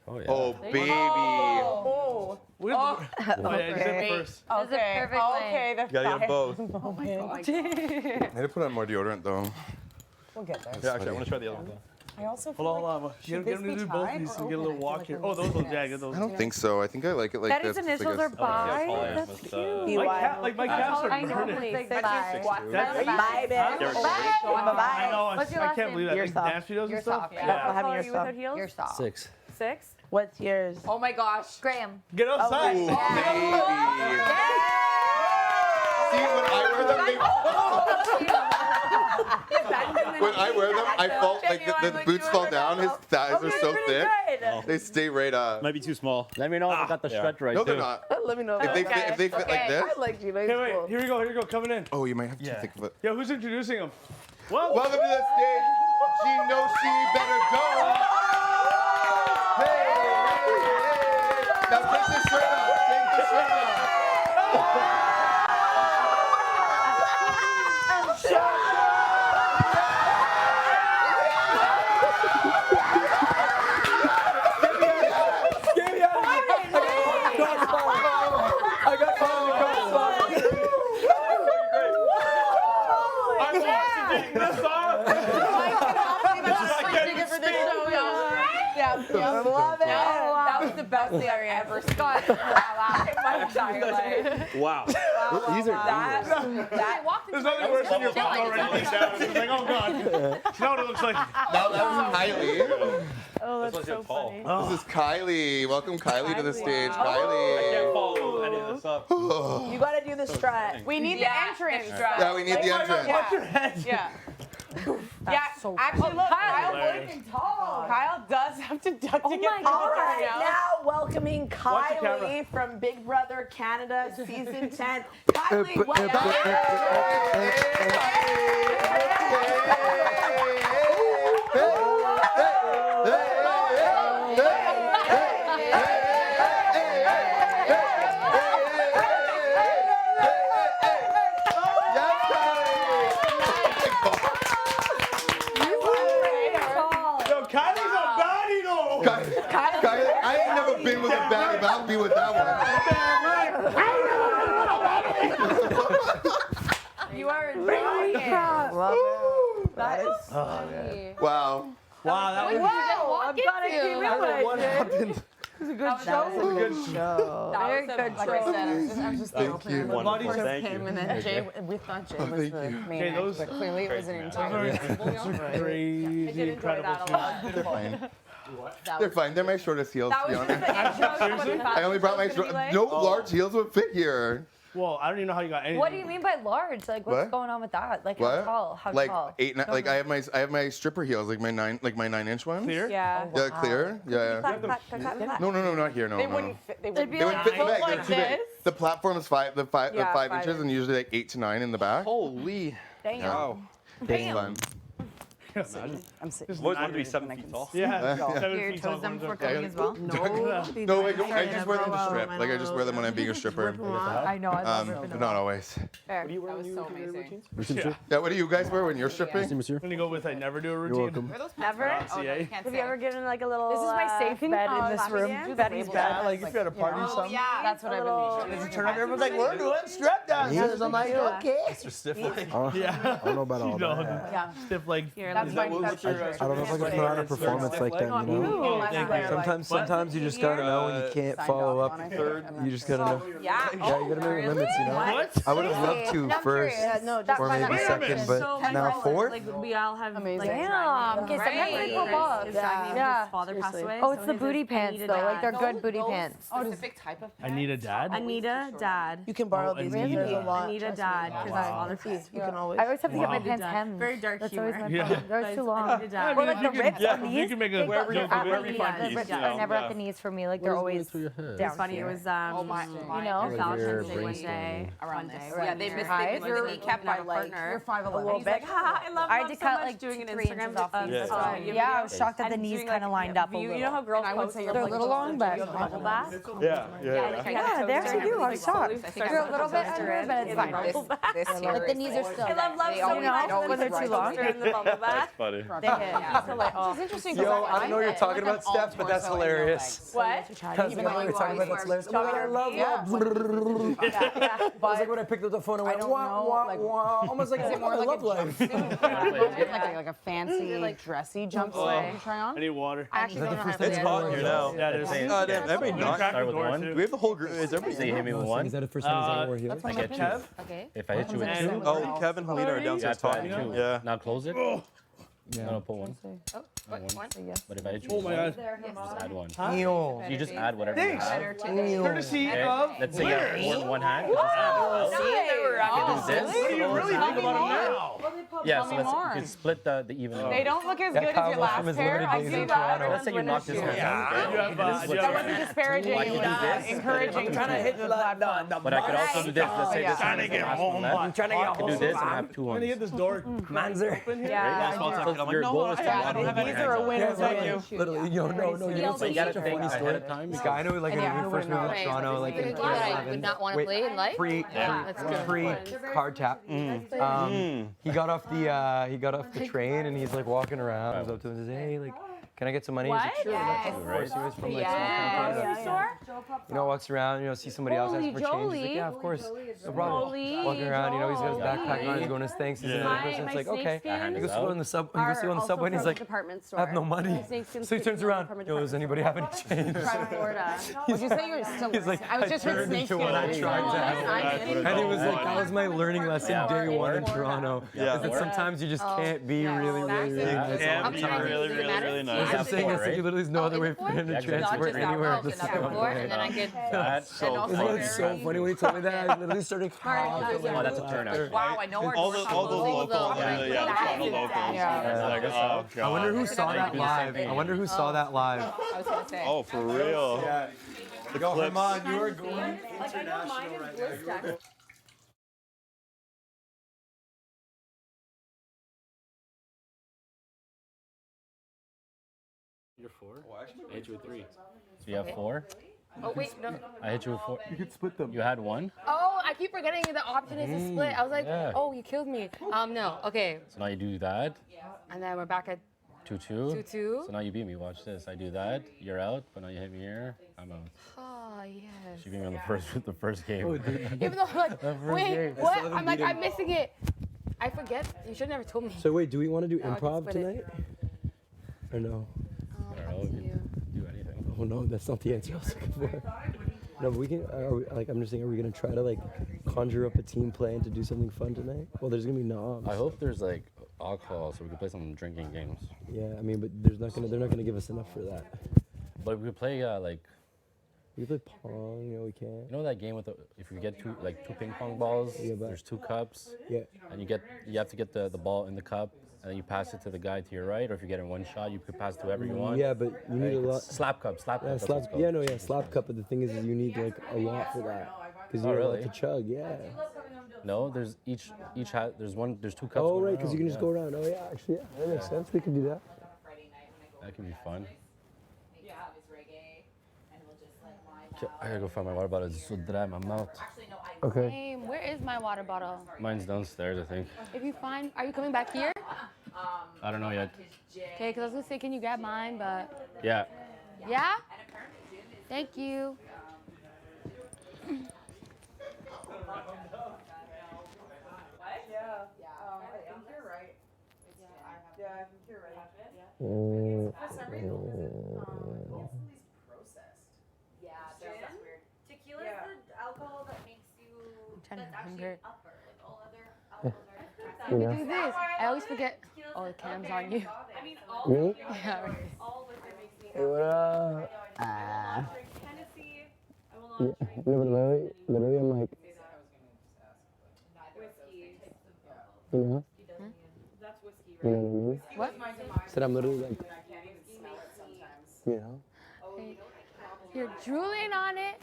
Oh yeah. Oh, baby. Oh. Where's the- Wait, I said it first. That's a Okay. perfect Okay. The You gotta get them both. Oh my god. I need to put on more deodorant though. We'll get there. Yeah, actually, I want to try the other one. I also feel Hold on, like hold on. should Get this me to be do both tied these or and get a little open? I walk feel here. like Oh, we're those ones, missing yeah, this. get those. I don't think so. I think I like it like That this. is It's initials like are by. Paul That's with, cute. My calves are I know, burning. it's like That's bye. your squat. That's- Bye, bitch. Derek, I know. What's your I last can't name? believe that. You're Like soft. dance videos You're and stuff. soft, yeah. What How having tall your are you without stuff? heels? You're soft. 6. 6. What's yours? Oh my gosh. Graham. Get outside. Ooh, baby. See, when I wear them, when I wear them, I fall like the boots fall down. His thighs are so thick, they stay right up. Might be too small. Let me know if I got the yeah. stretch right. No, they're too. not. Let me know. If they fit, if they fit like this, I like you. Hey, wait. Here we go. Coming in. oh, you might have to Yeah. think of it. Yo, who's introducing them? Well, Welcome to the stage. She knows she better go. Hey, hey, hey. Now take the shirt off. Take the shirt off. get me out of here. loudly I've ever seen Scott laugh in my entire life. Wow. These are That There's nothing worse than your phone already leaked out. It's like, oh god. You know what it looks like? That was Kylie. Oh, This that's one's so your Paul. funny. This is Kylie. Welcome Kylie to the stage. I Kylie. can't follow any of this up. You gotta do the strut. We need the entrance. Yeah, we need the entrance. Watch your head. Yeah. Yeah, actually, look, Kyle, Hilarious. Kyle does have to duck to get all right, now welcoming Watch the camera. Kylie from Big Brother Canada season 10. Kylie, welcome. Yo, Kylie's a baddie though. Kylie, I ain't never been with a baddie, but I'll be with that one. You are brilliant. Love it. That is Wow. Wow, that was I've got to keep it what happened. It was a good show. It was a good show. Very good like I said, I was just Thank you. Wonderful. first Thank came you. and then Jay, we thought Jay was Thank the you. main Okay, act, those- but clearly it was an entire Crazy, I did enjoy incredible that a show. lot. They're fine. That They're was, fine. They're my shortest heels, that to be was just honest. the intro to what the Seriously? I only brought my fashion's gonna be like. no large heels would fit here. Well, I don't even know how you got anything. What do you mean by large? Like, what's What? going on with that? Like, What? how tall? How Like tall? 8, like I have my stripper heels, like my 9-inch ones. Clear? Yeah. Yeah, clear. Yeah. No, not here. No, They no. wouldn't fit. They They'd wouldn't be They would like, fit Look back. like They're too big. this? The platform is 5 Yeah, 5 5 inches and usually like 8 to 9 in the back. Holy. damn. Wow. It's fun. I'm sick. I've always wanted to be 7 feet tall. Yeah. Yeah. 7 Your feet tall. toes done before Yeah. coming as well. No, wait, I just wear them to strip. Like I just wear them when I'm being a stripper. I know. I love it. But not always. Fair. That was so amazing. Yeah, what do you guys wear when you're stripping? monsieur. I'm gonna go with I never do a routine. welcome. Never? Oh, no, you can't Have say. you ever given like a little This is my safe bed in this happy room? dance. Betty's Yeah, bed. like if you're at a party or something. Yeah, That's what I've been Does it turn up? Everyone's like, we're doing strap dances. I'm like, okay. Extra stiff leg. Yeah. I don't know about all You know, that. Yeah. stiff leg. That's Is my that what- what's your, I don't know if I can put on a performance like that, you know? Oh, thank you. Sometimes you just gotta know when you can't follow up. You just gotta know. Yeah. Yeah, you gotta know your limits, you know? What? I would have loved to first, or maybe second, but now fourth? Like we all have Amazing. Damn. Okay, sometimes I pop up. Yeah. His father Seriously. passed away. Oh, so it's the his, booty like, pants Anita though. Like they're dad. good booty pants. Specific type of I need a dad. Anita, dad. You can borrow Oh, these. Anita. There's a lot. Anita, dad. Because his father passed. You can always. I always have to get my Wow. pants hemmed. Very dark That's humor. always my Yeah. problem. They're always too long. Anita, dad. Or like the You can- rips yeah, on you these. can make a They wherever go- you they're can- at wherever you the- find the peace, rips you are know, never yeah. at the knees for me. Like they're always It's down funny. It here. was You know? it was Valentine's Day one brainstorming. day. around One this. day. Yeah, they missed Highs? the kneecap by like. You're 5'11". A little He's like, bit. ha, I love I had mom to so cut much like doing an 3 Instagram inches off of these. Yeah. Yeah, I was shocked that the and knees doing, kind of like, lined up a You little. know how girls And I would post say of, they're a like, little just long, a but video of bubble bath? Yeah, Yeah, they actually do. I was shocked. They're a little bit under, but it's fine. This year. Like the knees are still. I love They so always much. know, when they're too long. During the bubble bath. funny. They hit. Yeah. So like, oh. It's interesting. Yo, I don't know what you're talking about, Steph, but that's hilarious. What? That's what you're talking about. That's hilarious. Oh, I love that. I was like when I picked up the phone and went, wah, wah, wah. Almost like I love life. Like a fancy, dressy jumpsuit you try on. I need water. I actually don't have It's hot here now. Yeah, it is. Damn, that made not. Crack the Start with door, one. too. Do we have the whole group? Is everybody Say hit me with one. Is that the first time he's ever wore heels? I get Kev. Okay. If I hit you with And- two, Oh, Kevin and Helena are downstairs talking. two. Yeah. Now close it. Yeah. No, put one. What? One? But if I hit you Oh with my one, god. just add one. Ew. You just add whatever you Thanks. have. Courtesy Okay? of. Let's say you have four in one hand. Just add it. Oh, You do this. What do you really think about it now? Yeah, so let's you can split the even. They don't look as That good as Kyle your was from last his pair. limited I days see in that. Toronto. Let's say you knock this one You down. have, That wasn't disparaging. It was encouraging. Trying to hit the platform. But I could also do this. Let's say this Trying one to is the get last home, one left. I'm trying to get I could do home. this and have two I'm gonna ones. get this door Manzer. open here. Yeah. So your goal is to Yeah, have one these hand are a up. winner, thank you. Literally, no, you know, So you gotta such a think funny ahead story. of time. This guy I know, like, when we first moved to Toronto, like, in I would not want to play in life. Pre-card tap. He got off the train and he's like walking around. Comes up to him and says, "Hey, like, Can I get some money? What? He's like, sure. Yes. Of course, he was from like Grocery store? You know, walks around, see somebody else asking for change. He's like, yeah, of course, no problem. Walking around, he's got his backpack on, he's going his things. He's another person. It's like, okay. He goes to go on the subway, and he's like, I have no money. So he turns around. Yo, does anybody have any change? Florida. Would you say you're still? He's like, I was just turned into what I tried to have. And he was like, that was my learning lesson day one in Toronto. Is that sometimes you just can't be really nice. Can't be really nice. I'm saying is that you literally there's no other way for him to transport anywhere at the same time. And then I get That's so Isn't that so funny when he told me that? I literally started crying. Oh, that's a turnout. wow, I know our all the local, the Toronto locals. I wonder who saw that live. I wonder who saw that live. I was gonna say. Oh, for real? Yeah. Go, Herman, you are going international right now. You're 4? I hit you with 3. So you have Okay. 4? Oh wait, no. I hit you with 4. You could split them. You had 1? Oh, I keep forgetting the option is to split. I was like, Yeah. oh, you killed me. No. Okay. So now you do that. And then we're back at 2-2. 2-2. So now you beat me. Watch this. I do that. You're out, but now you hit me here. I'm out. Oh yes. You beat me on the first game. Even though I'm like, The first wait, game. what? I'm like, I'm missing it. I forget. You should have never told me. So wait, do we want to do No, I can improv split it. tonight? Or no? I don't know. We can do anything. Oh no, that's not the answer I was looking for. No, but we can. I'm just saying, are we gonna try to like conjure up a team plan to do something fun tonight? Well, there's gonna be knobs. I hope there's like alcohol so we can play some drinking games. Yeah, I mean, but they're not gonna give us enough for that. But we could play like. We can play pong. You know, we can. You know that game with if you get two ping pong balls, there's 2 cups. Yeah. And you have to get the ball in the cup, and then you pass it to the guy to your right, or if you get in one shot, you could pass it to whoever you want. Yeah, but you need a lot. Slap cup. Yeah, that's what it's called. Yeah, no, yeah, slap cup. But the thing is you need like a lot for that because you Oh, have a lot really? to chug. Yeah. No, there's there's 2 cups. Oh going right, because you around, can just go around. Oh yeah, actually, yeah, that makes sense. We can do that. That can be fun. I gotta go find my water bottle. It's so dry in my mouth. Okay. Hey, where is my water bottle? Mine's downstairs, I think. If you find, are you coming back here? I don't know yet. Okay, because I was gonna say, can you grab mine, but Yeah. yeah. Thank you. Tequila is the alcohol that makes you. Trying to That's actually remember. upper. Like all other alcohols are. Let me do this. I always forget. Oh, the cam's on you. I mean, all Me? Yeah. Right. all liquor makes me. Hey, what up? I will not drink Hennessy. I will not Yeah, drink no, but literally, I'm like, whiskey. you know, That's whiskey, you right? know what I mean? What? Said I'm literally like, you know. Hey, you're drooling on it.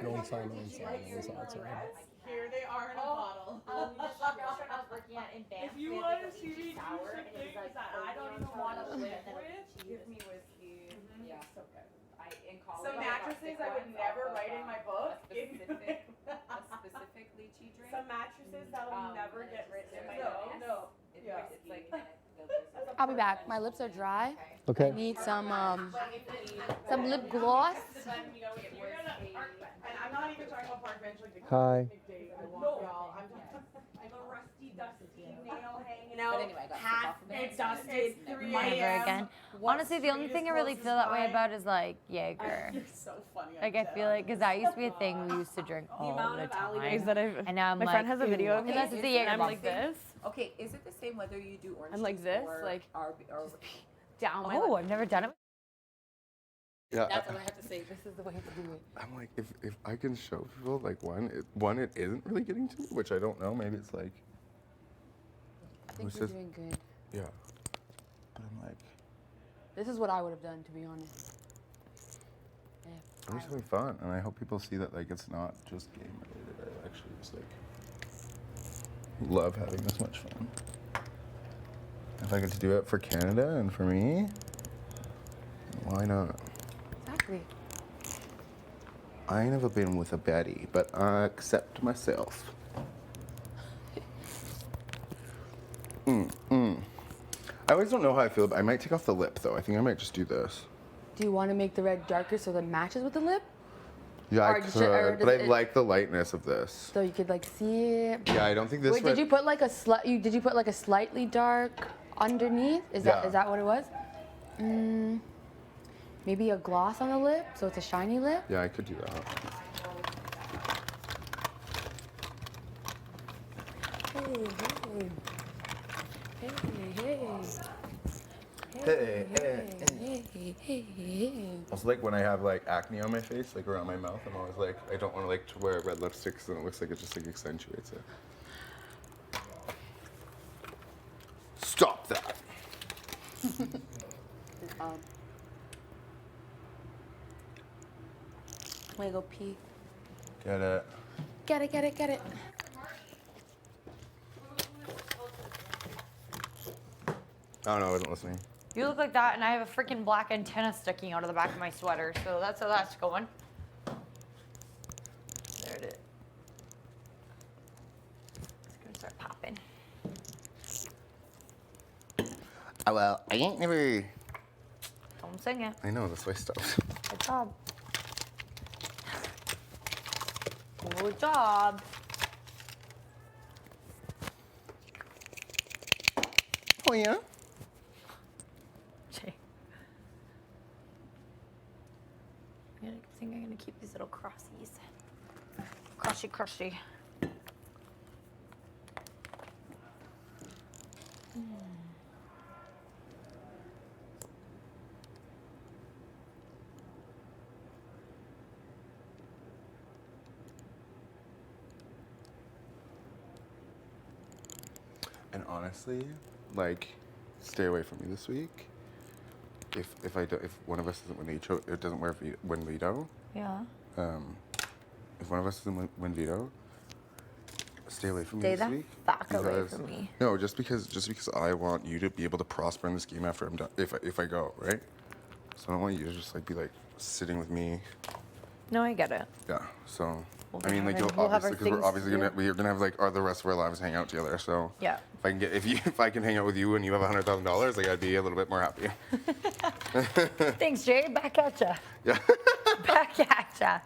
No one saw, no one saw, no one saw. It's alright. Here they are in a bottle. This restaurant I was working at in Banff. If you they want have, to see me do sour, some and it was things like that I don't even want to live with, give me whiskey. Yeah. So good. In college, Some mattresses I would never write in my book. A specific lychee drink. Some mattresses that will never get written in my book. No. Yeah. It's like I'll be back. My lips are dry. Okay. I need some lip gloss. And I'm not even talking about park bench like the Hi. date I want y'all. I'm a rusty, dusty nail hanging out. But anyway, I got half it's dusted, 3 Never a.m. again. Honestly, the only thing I really feel that way about is like Jaeger. You're so funny. Like I feel like, because that used to be a thing we used to drink all the Alleyways time. that I've. And now I'm my like, friend has a video of me. unless it's a and Jaeger I'm bomb. like this. Okay, is it the same whether you do orange I'm like juice this, or like or down my Oh, lip. I've never done it. Yeah, That's what I have to say. This is the way to do it. I'm like, if I can show people like one, it isn't really getting to me, which I don't know. Maybe it's like, I think What's you're this? doing good. yeah. But I'm like, This is what I would have done, to be honest. Yeah. I'm just having fun, and I hope people see that like it's not just game related. I actually just like love having this much fun. If I get to do it for Canada and for me, why not? Exactly. I ain't never been with a baddie, but I accept myself. I always don't know how I feel, but I might take off the lip though. I think I might just do this. Do you want to make the red darker so that it matches with the lip? Yeah, I Or does it- or could, but does I it- like the lightness of this. So you could like see it. Yeah, I don't think this Wait, red... did you put like did you put like a slightly dark underneath? Is Yeah. that what it was? Maybe a gloss on the lip so it's a shiny lip. Yeah, I could do that. Also, like when I have like acne on my face, like around my mouth, I'm always like, I don't want to like to wear red lipstick because then it looks like it just like accentuates it. Stop that. I'm gonna go pee. Get it. Get it, get it, get it. Oh no, I wasn't listening. You look like that, and I have a freaking black antenna sticking out of the back of my sweater, so that's how that's going. There it is. It's gonna start popping. Oh well, I ain't never... Don't sing it. I know, that's why I stopped. Good job. Good job. Oh yeah? Jay. I think I'm gonna keep these little crossies. Crossy, crossy. And honestly, like, stay away from me this week. If one of us doesn't win each, it doesn't win veto. Yeah. If one of us doesn't win veto, stay away from me Stay this the week. fuck away from me. No, just because I want you to be able to prosper in this game after I'm done. If I go, right? So I don't want you to just like be like sitting with me. No, I get it. Yeah. So We'll I mean, like you'll we'll have our obviously because things to we're gonna have like the rest of our lives hang out together. So Yeah. if I can hang out with you and you have $100,000, like I'd be a little bit more happy. Thanks, Jay. Back at ya. Yeah. Back at ya.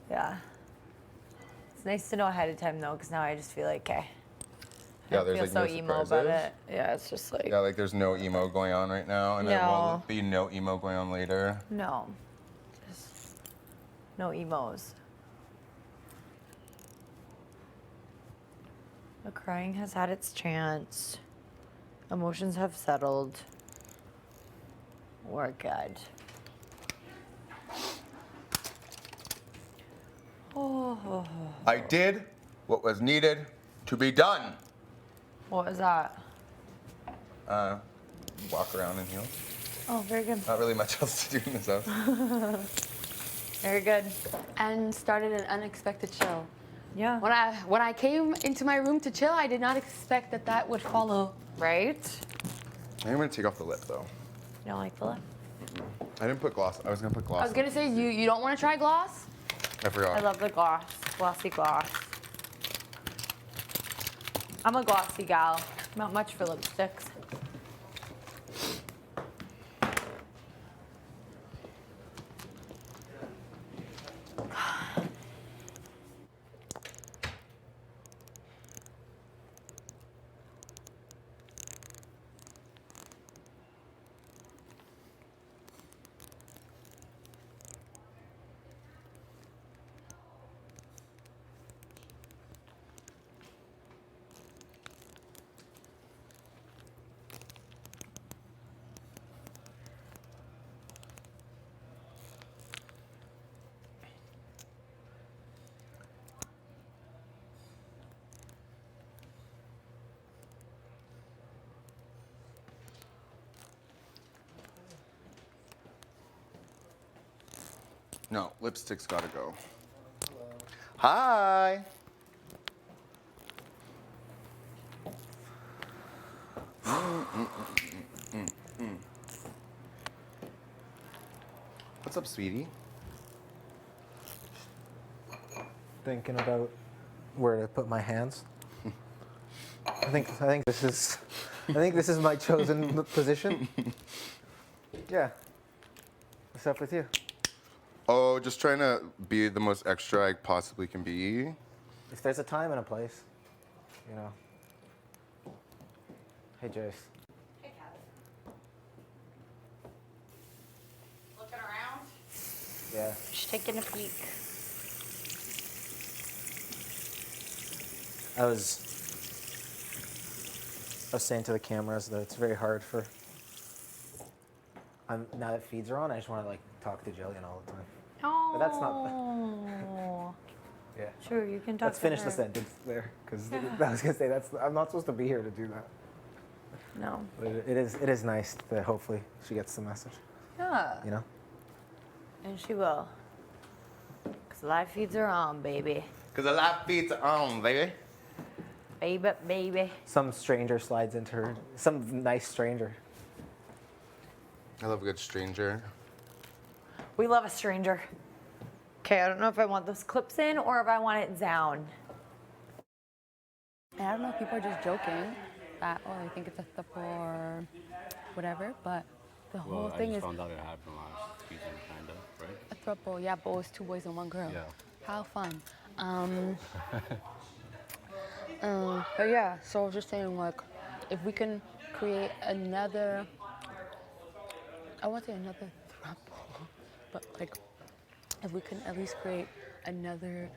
Yeah. It's nice to know ahead of time though, because now I just feel like, okay. Yeah, I there's feel like so no emo about surprises. it. Yeah, it's just like Yeah, like there's no emo going on right now, and there No. will be no emo going on later. no, just no emos. The crying has had its chance. Emotions have settled. We're good. Oh, I did what was needed to be done. what was that? Walk around in heels. Oh, very good. Not really much else to do in this house. Very good. And started an unexpected show. Yeah. When I came into my room to chill, I did not expect that would follow. Right? I think I'm gonna take off the lip though. You don't like the lip? I didn't put gloss. I was gonna put gloss. I was gonna say you don't want to try gloss. I forgot. I love the gloss. Glossy gloss. I'm a glossy gal. Not much for lipsticks. No, lipstick's gotta go. Hi. What's up, sweetie? Thinking about where to put my hands. I think this is my chosen position. Yeah. What's up with you? Oh, just trying to be the most extra I possibly can be. If there's a time and a place, you know. Hey, Jace. Hey, Kevin. Looking around? Yeah. Just taking a peek. I was saying to the cameras that it's very hard for. Now that feeds are on, I just want to like talk to Jillian all the time. Oh. But that's not. Yeah. Sure, you can talk. Let's finish the sentence there, because I was gonna say I'm not supposed to be here to do that. No. But it is nice that hopefully she gets the message. Yeah. You know. And she will. Because live feeds are on, baby. Because the live feeds are on, baby. Baby. Some stranger slides into her. Some nice stranger. I love a good stranger. We love a stranger. Okay, I don't know if I want those clips in or if I want it down. And I don't know if people are just joking that, oh, they think it's a throuple or whatever, but the whole thing is. I found out it happened last season, kind of, right? A throuple, yeah, but it was 2 boys and 1 girl. Yeah. How fun. But yeah, so I was just saying, like, if we can create another, I won't say another throuple, but like, if we can at least create another,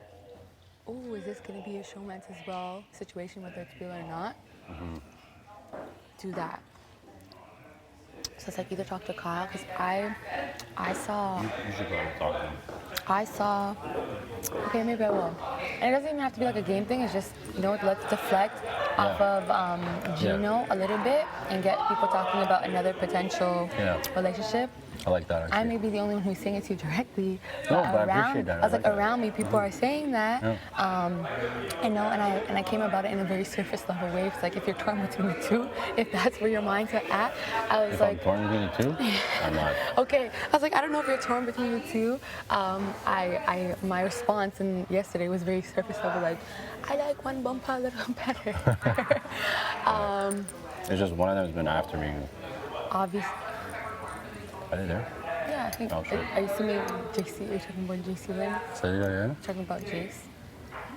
oh, is this gonna be a showmance as well situation, whether it's real or not? Do that. So it's like either talk to Kyle, because I saw. You should go and talk to him. I saw. Okay, maybe I will. And it doesn't even have to be like a game thing. It's just, you know, let's deflect off of Gino a little bit and get people talking about another potential relationship. I like that, actually. I may be the only one who's saying it to you directly. No, but I appreciate that. I was like, around me, people are saying that. Yeah. I know, and I came about it in a very surface level way. It's like, if you're torn between the two, if that's where your mindset at, I was If like. I'm torn between the two, I'm not. Okay, I was like, I don't know if you're torn between the two. My response yesterday was very surface level, like, I like one bumper a little better. It's just one of them has been after me. Obviously. Are they there? Yeah, I think. Oh, sure. Are you assuming JC? Are you talking about JC Lynn? Say that, yeah? Talking about Jace?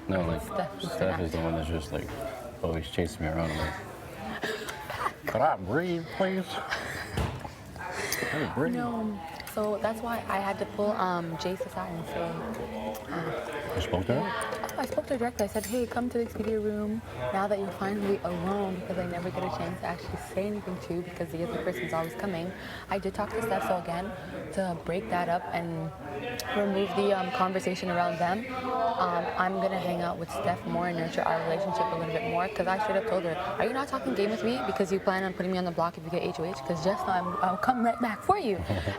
No, like, Steph Steph is the one that's just like always chasing me around. I'm like, could I breathe, please? Hey, breathe. No. So that's why I had to pull Jace aside and say. You spoke to her? I spoke to her directly. I said, hey, come to the Expedia room now that you're finally alone, because I never get a chance to actually say anything to you because the other person's always coming. I did talk to Steph, so again, to break that up and remove the conversation around them, I'm going to hang out with Steph more and nurture our relationship a little bit more, because I straight up told her, are you not talking game with me because you plan on putting me on the block if you get HOH? Because just now I'll come right back for you.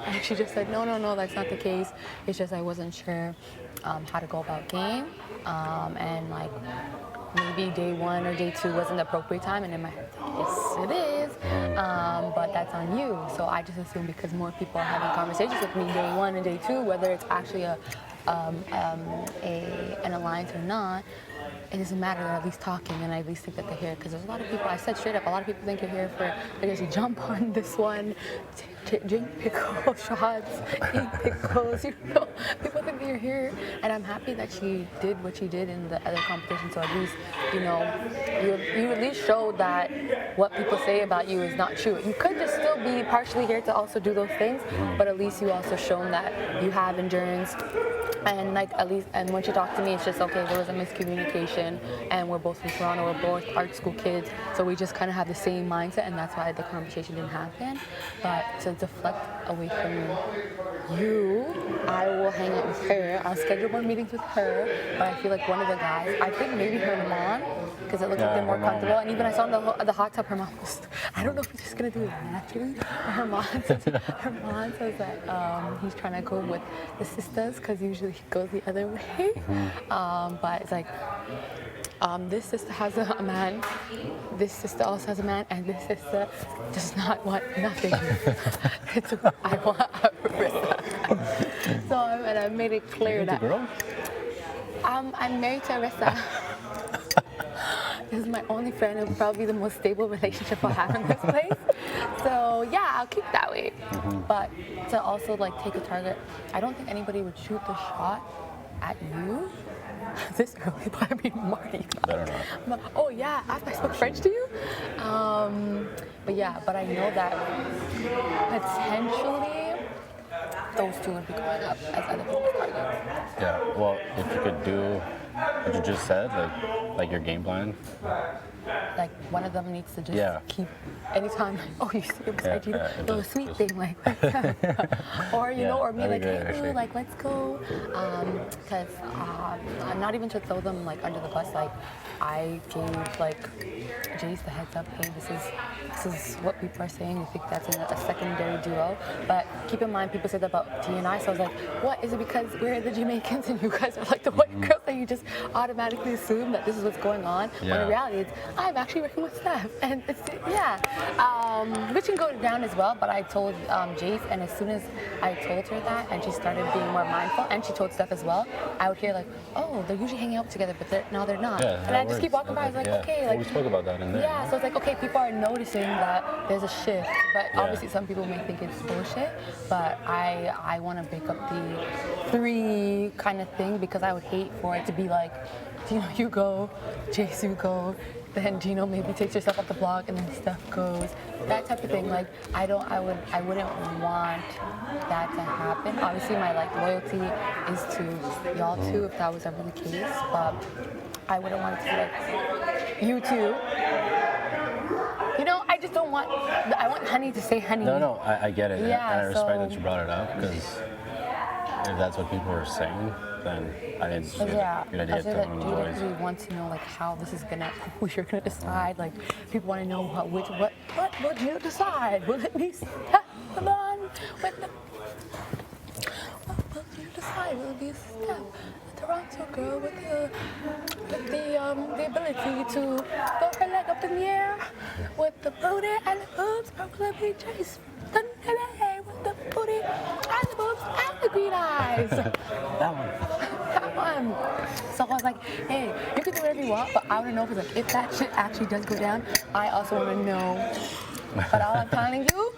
And she just said, no, that's not the case. It's just I wasn't sure how to go about game. And like maybe day 1 or day 2 wasn't the appropriate time, and in my head, yes, it is. But that's on you. So I just assume because more people are having conversations with me day 1 and day 2, whether it's actually an alliance or not, it doesn't matter. They're at least talking, and I at least think that they're here. Because there's a lot of people, I said straight up, a lot of people think you're here for, I guess, you jump on this one, drink pickle shots, eat pickles, you know. People think that you're here, and I'm happy that she did what she did in the other competition. So at least, you know, you at least showed that what people say about you is not true. You could just still be partially here to also do those things, but at least you also shown that you have endurance. And like at least, and when she talked to me, it's just okay. There was a miscommunication, and we're both from Toronto. We're both art school kids, so we just kind of have the same mindset, and that's why the conversation didn't happen. But to deflect away from you, I will hang out with her. I'll schedule more meetings with her. But I feel like one of the guys, I think maybe her mom, because it looked like they're more comfortable. And even I saw in the hot tub, her mom was. I don't know if he's just gonna do it naturally. But her mom says that he's trying to go with the sisters, because usually he goes the other way. But it's like, this sister has a man, this sister also has a man, and this sister does not want nothing. I want a Arissa. So I made it clear that. Girl? I'm married to Arissa. this is my only friend. It'll probably be the most stable relationship I'll have in this place. So yeah, I'll keep it that way. But to also like take a target, I don't think anybody would shoot the shot at you this early, but I mean Marty. Better not. Oh yeah, after I spoke French to you. But yeah, but I know that potentially those two would be going up as other people's targets. Yeah. Well, if you could do what you just said, like your game plan. Like one of them needs to just keep anytime. Oh, you see him beside you. Do a sweet thing like, or you know, or me like, hey, boo, like let's go. Because I'm not even to throw them like under the bus. Like I gave like Jace the heads up. Hey, this is what people are saying. You think that's a secondary duo? But keep in mind, people said that about T and I. So I was like, what is it because we're the Jamaicans and you guys are like the white girls that you just automatically assume that this is what's going on? When in reality, it's I'm actually working with Steph, and it's which can go down as well. But I told Jace, and as soon as I told her that, and she started being more mindful, and she told Steph as well, I would hear like, oh, they're usually hanging out together, but now they're not. Yeah, and I just keep walking by. I was like, okay, like we spoke about that in there. Yeah, so it's like, okay, people are noticing that there's a shift, but obviously some people may think it's bullshit. But I want to break up the three kind of thing because I would hate for it to be like, Gino, you go, Jace, you go. Then Gino maybe takes herself off the block and then Steph goes. That type of thing. Like I wouldn't want that to happen. Obviously my like loyalty is to y'all two if that was ever the case. But I wouldn't want it to be like you two. You know, I just don't want I want Honey to say Honey. No, I get it. Yeah, and I respect that you brought it up because if that's what people are saying, then I think it's a good idea to tell them the boys. We want to know like how this is gonna, who you're gonna decide. Like people want to know what will you decide? Will it be Steph with the? What will you decide? Will it be Steph, the Toronto girl with the ability to throw her leg up in the air with the booty and the boobs, or will it be Jace? With the booty and the boobs and the green eyes. That one. So I was like, hey, you can do whatever you want, but I want to know because like, if that shit actually does go down, I also want to know. But all I'm telling you,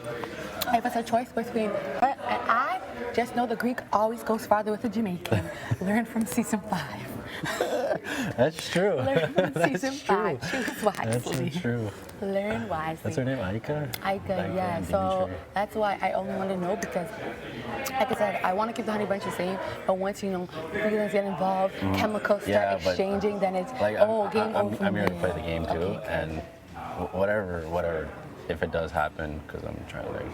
if it's a choice between her and I, just know the Greek always goes farther with the Jamaican. Learn from season 5. That's true. Learn from season 5. Choose wisely. That's true. Learn wisely. That's her name, Aika? Aika, yeah. So that's why I only want to know because, like I said, I want to keep the honey bunch the same. But once feelings get involved, chemicals start exchanging, then it's like, game over. I'm here to play the game too, and whatever, if it does happen, because I'm trying to like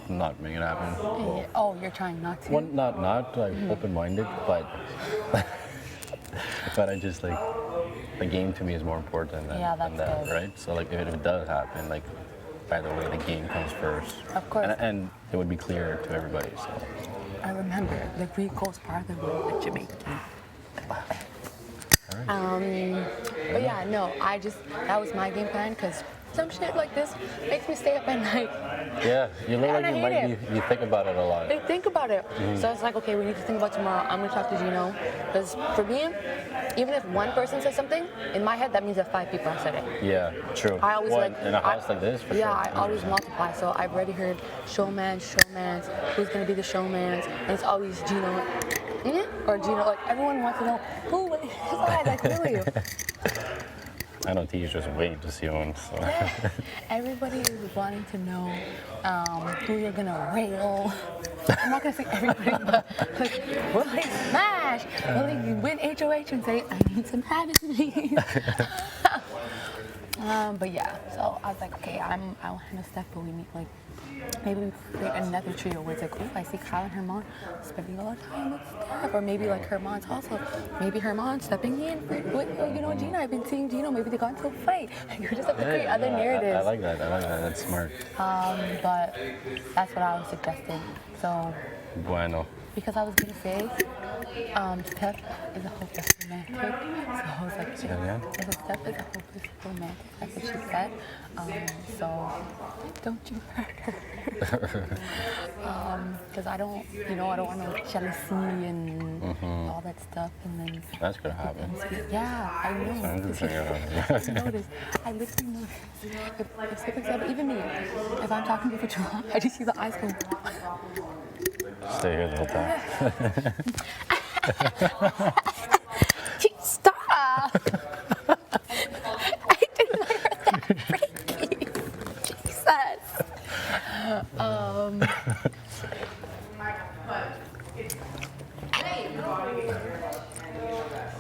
not make it happen. Well, oh, you're trying not to? Well, not like open-minded, but but I just like the game to me is more important than that, right? So like if it does happen, like by the way, the game comes first. Of course. And it would be clear to everybody. So I remember the Greek goes farther with the Jamaican. But yeah, no, that was my game plan because some shit like this makes me stay up at night. Yeah, you look like you think about it a lot. I think about it. So it's like, okay, we need to think about tomorrow. I'm gonna talk to Gino. Because for me, even if one person says something, in my head that means that 5 people have said it. Yeah, true. I always in a house like this, for sure. I always multiply. So I've already heard showmans, who's gonna be the showmans, and it's always Gino. Or Gino, like everyone wants to know who is I, like really. I know T's just waiting to see one. So. Everybody is wanting to know who you're gonna rail. I'm not gonna say everybody, but like, will they smash? Will they win HOH and say, I need some habits? But yeah, so I was like, okay, I want to know Steph, but we need like, maybe we create another trio where it's like, oh, I see Kyle and Herman spending a lot of time with Steph, or maybe like Herman's also, maybe Herman's stepping in with, Gino. I've been seeing Gino, maybe they got into a fight. You just have to create other narratives. I like that, that's smart. But that's what I was suggesting, so. Bueno. Because I was gonna say, Steph is a hopeless romantic. So I was like, Steph is a hopeless romantic. That's what she said. So don't you hurt her. because I don't, you know, I don't want no jealousy and all that stuff, and then. That's gonna happen. Yeah, I know. I notice. I literally notice. If say for example, even me, if I'm talking to you for too long, I just see the eyes go. Stay here the whole time. Stop! I didn't like that freaky. Jesus.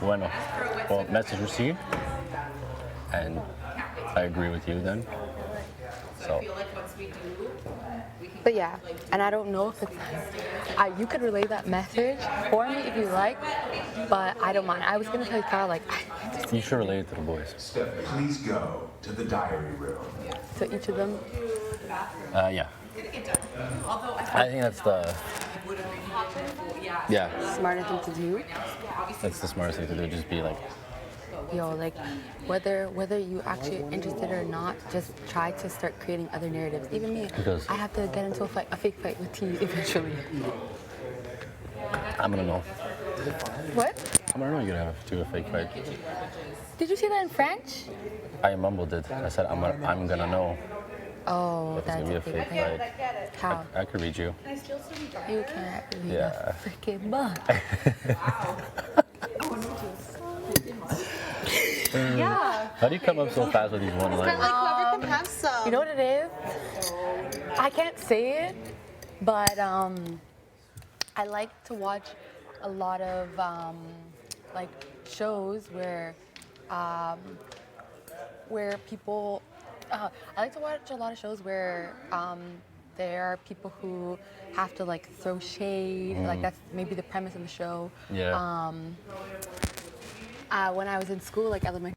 Bueno. Well, message received. And I agree with you then. So. But yeah, and I don't know if it's. You could relay that message for me if you like, but I don't mind. I was gonna tell you, Kyle, like. You should relate it to the boys. Please go to the diary room. To each of them. Yeah. I think that's the. Yeah. Smarter thing to do. That's the smartest thing to do. Just be like. Yo, like whether you actually are interested or not, just try to start creating other narratives. Even me, Because I have to get into a fake fight with T eventually. I'm gonna know. What? I'm gonna know you're gonna have to do a fake fight. Did you say that in French? I mumbled it. I said I'm gonna know. Oh, If it's that's gonna be a fake fight. How? I could read you. You can't read Yeah. a freaking book. Yeah. How do you come up so fast with these one liners? Whoever can have some. You know what it is? I can't say it, but I like to watch a lot of like shows where people. I like to watch a lot of shows where there are people who have to like throw shade. Like that's maybe the premise of the show. Yeah. When I was in school, like elementary.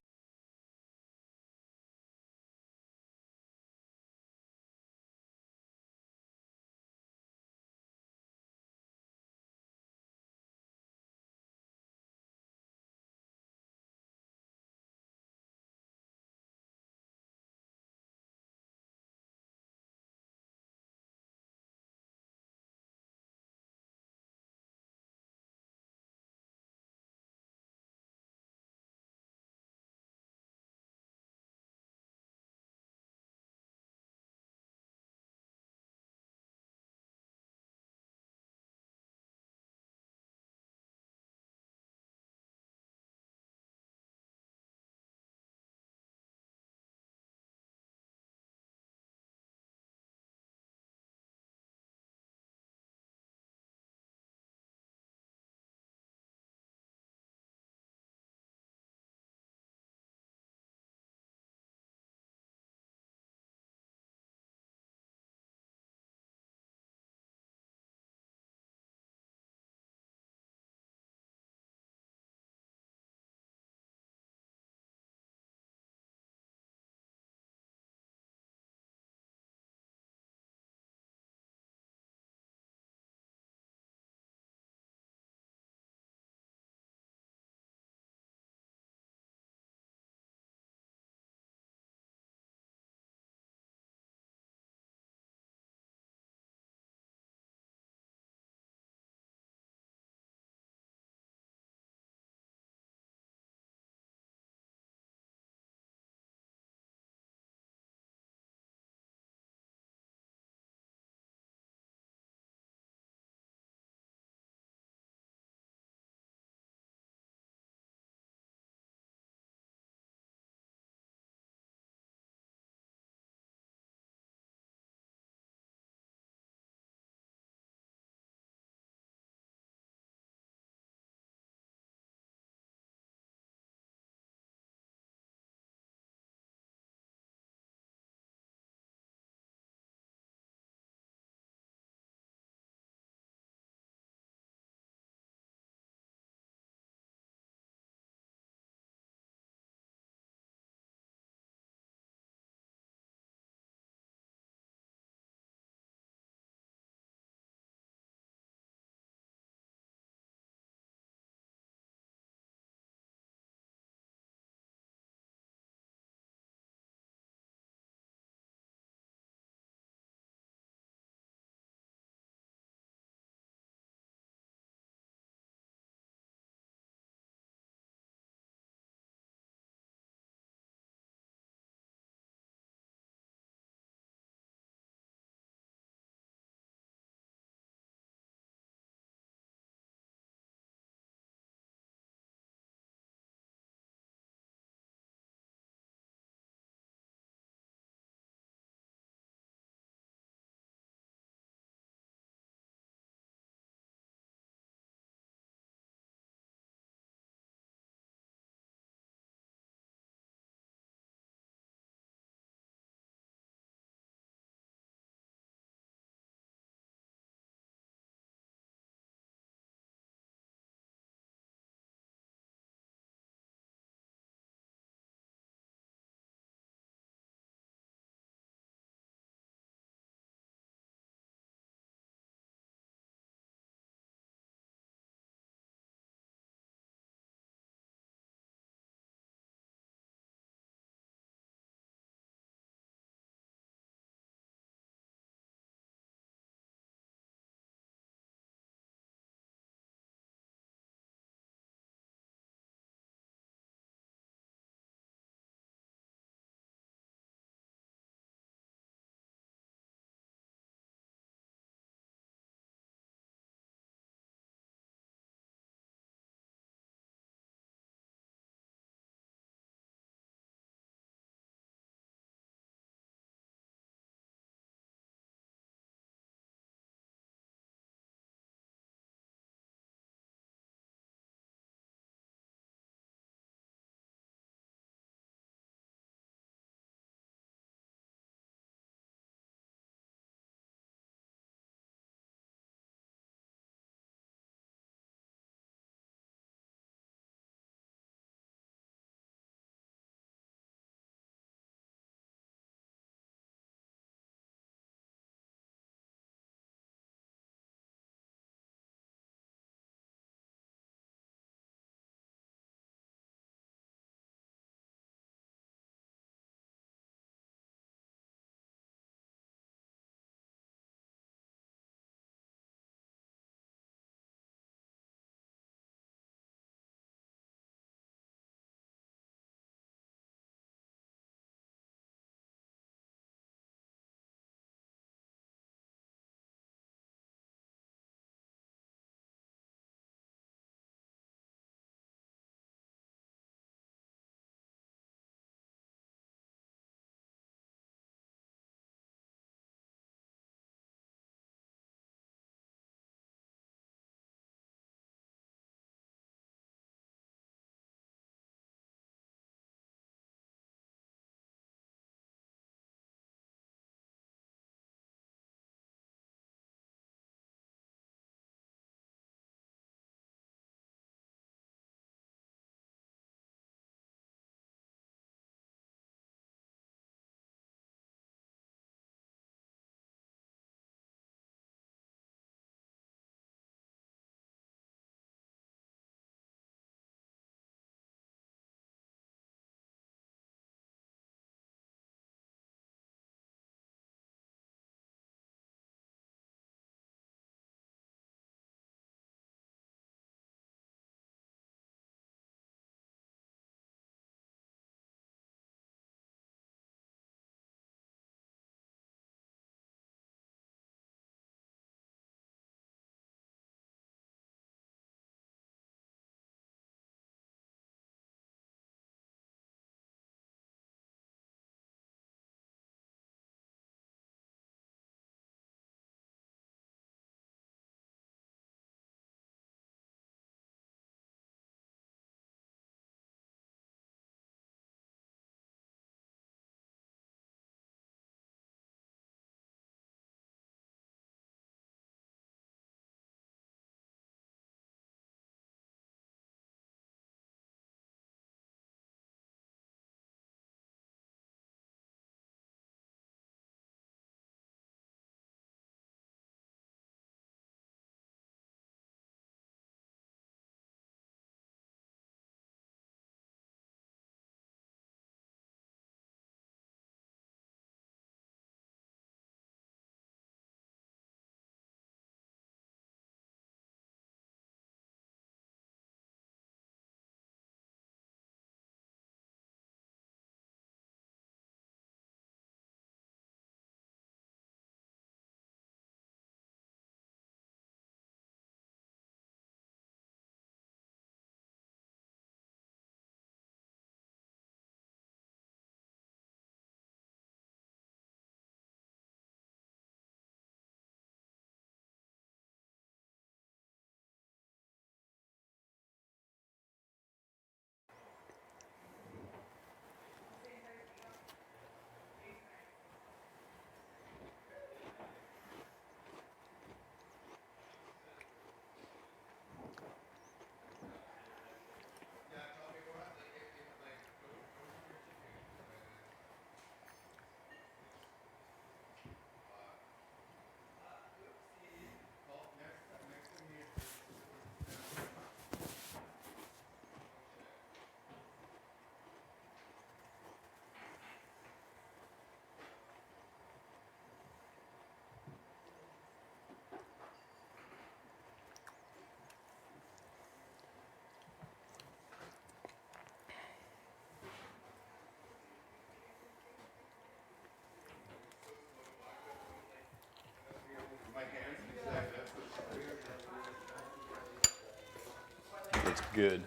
It's good.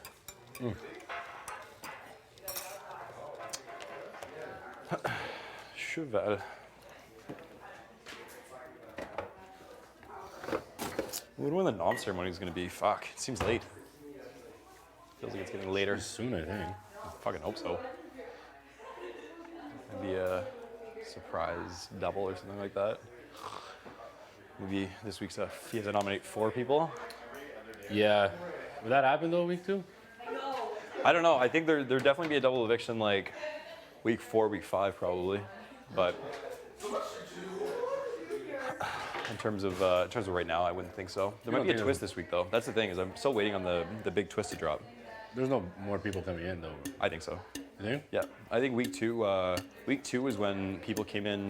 Cheval. I wonder when the nom ceremony is going to be. Fuck, it seems late. Feels like it's getting later. Soon, I think. I fucking hope so. Maybe a surprise double or something like that. Maybe this week's you have to nominate 4 people. Yeah. Would that happen though, week 2? I don't know. I think there definitely be a double eviction like week 4, week 5 probably. But in terms of right now, I wouldn't think so. There might be a twist this week though. That's the thing is I'm still waiting on the big twist to drop. There's no more people coming in though. I think so. You think? Yeah. I think week 2 is when people came in.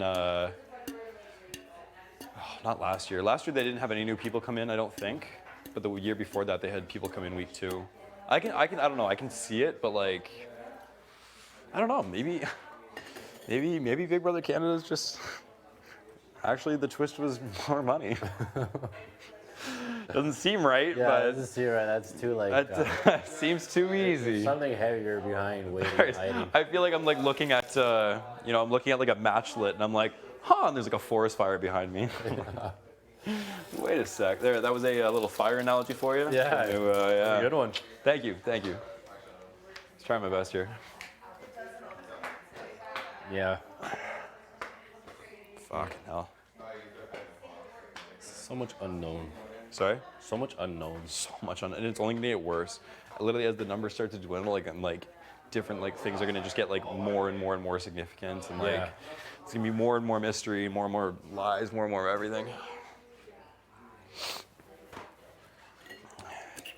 Not last year. Last year they didn't have any new people come in, I don't think. But the year before that they had people come in week 2. I don't know. I can see it, but like, I don't know. Maybe Big Brother Canada is just actually the twist was more money. Doesn't seem right, Yeah, but it doesn't seem right. That's too like. That seems too easy. Something heavier behind waiting. Hiding. I feel like I'm like looking at I'm looking at like a match lit, and I'm like, and there's like a forest fire behind me. Wait a sec. There, that was a little fire analogy for you. Yeah, yeah. Good one. Thank you. Let's try my best here. Yeah. Fucking hell. So much unknown. Sorry? So much unknown. So much unknown, and it's only gonna get worse. Literally, as the numbers start to dwindle, different things are gonna just get more and more and more significant, and it's gonna be more and more mystery, more and more lies, more and more everything.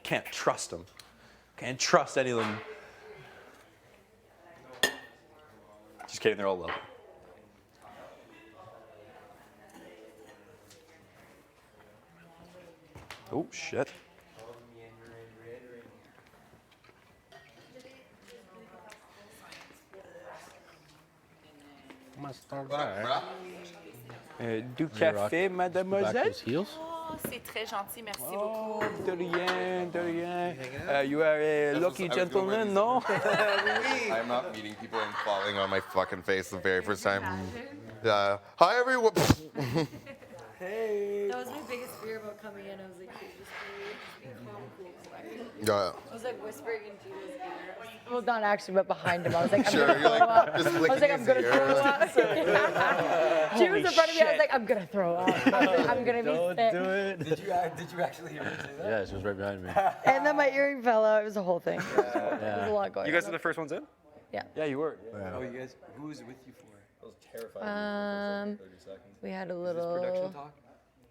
Can't trust them. Can't trust any of them. Just kidding, they're all lovely. Oh, shit. Du café, mademoiselle? Oh, c'est très gentil, merci beaucoup. De rien, de rien. You are a lucky gentleman, no? I'm not meeting people and falling on my fucking face the very first time. Yeah. Hi, everyone. Hey. That was my biggest fear about coming in. I was like, just be calm, cool, quiet. Yeah. I was like whispering in Gina's ear. Well, not actually, but behind him. I was like, I'm Sure, gonna you're throw like, up. just I was licking like, I'm his gonna ear. throw up. She was in front of me. I was like, I'm gonna throw up. I'm gonna be sick. Do it. Did you actually hear her say that? Yeah, she was right behind me. And then my earring fell out. It was a whole thing. There was a lot going on. You guys are the first ones in? Yeah. Yeah, you were. Yeah. Oh, you guys, who was it with you for? I was terrified. We had a little. Production talk?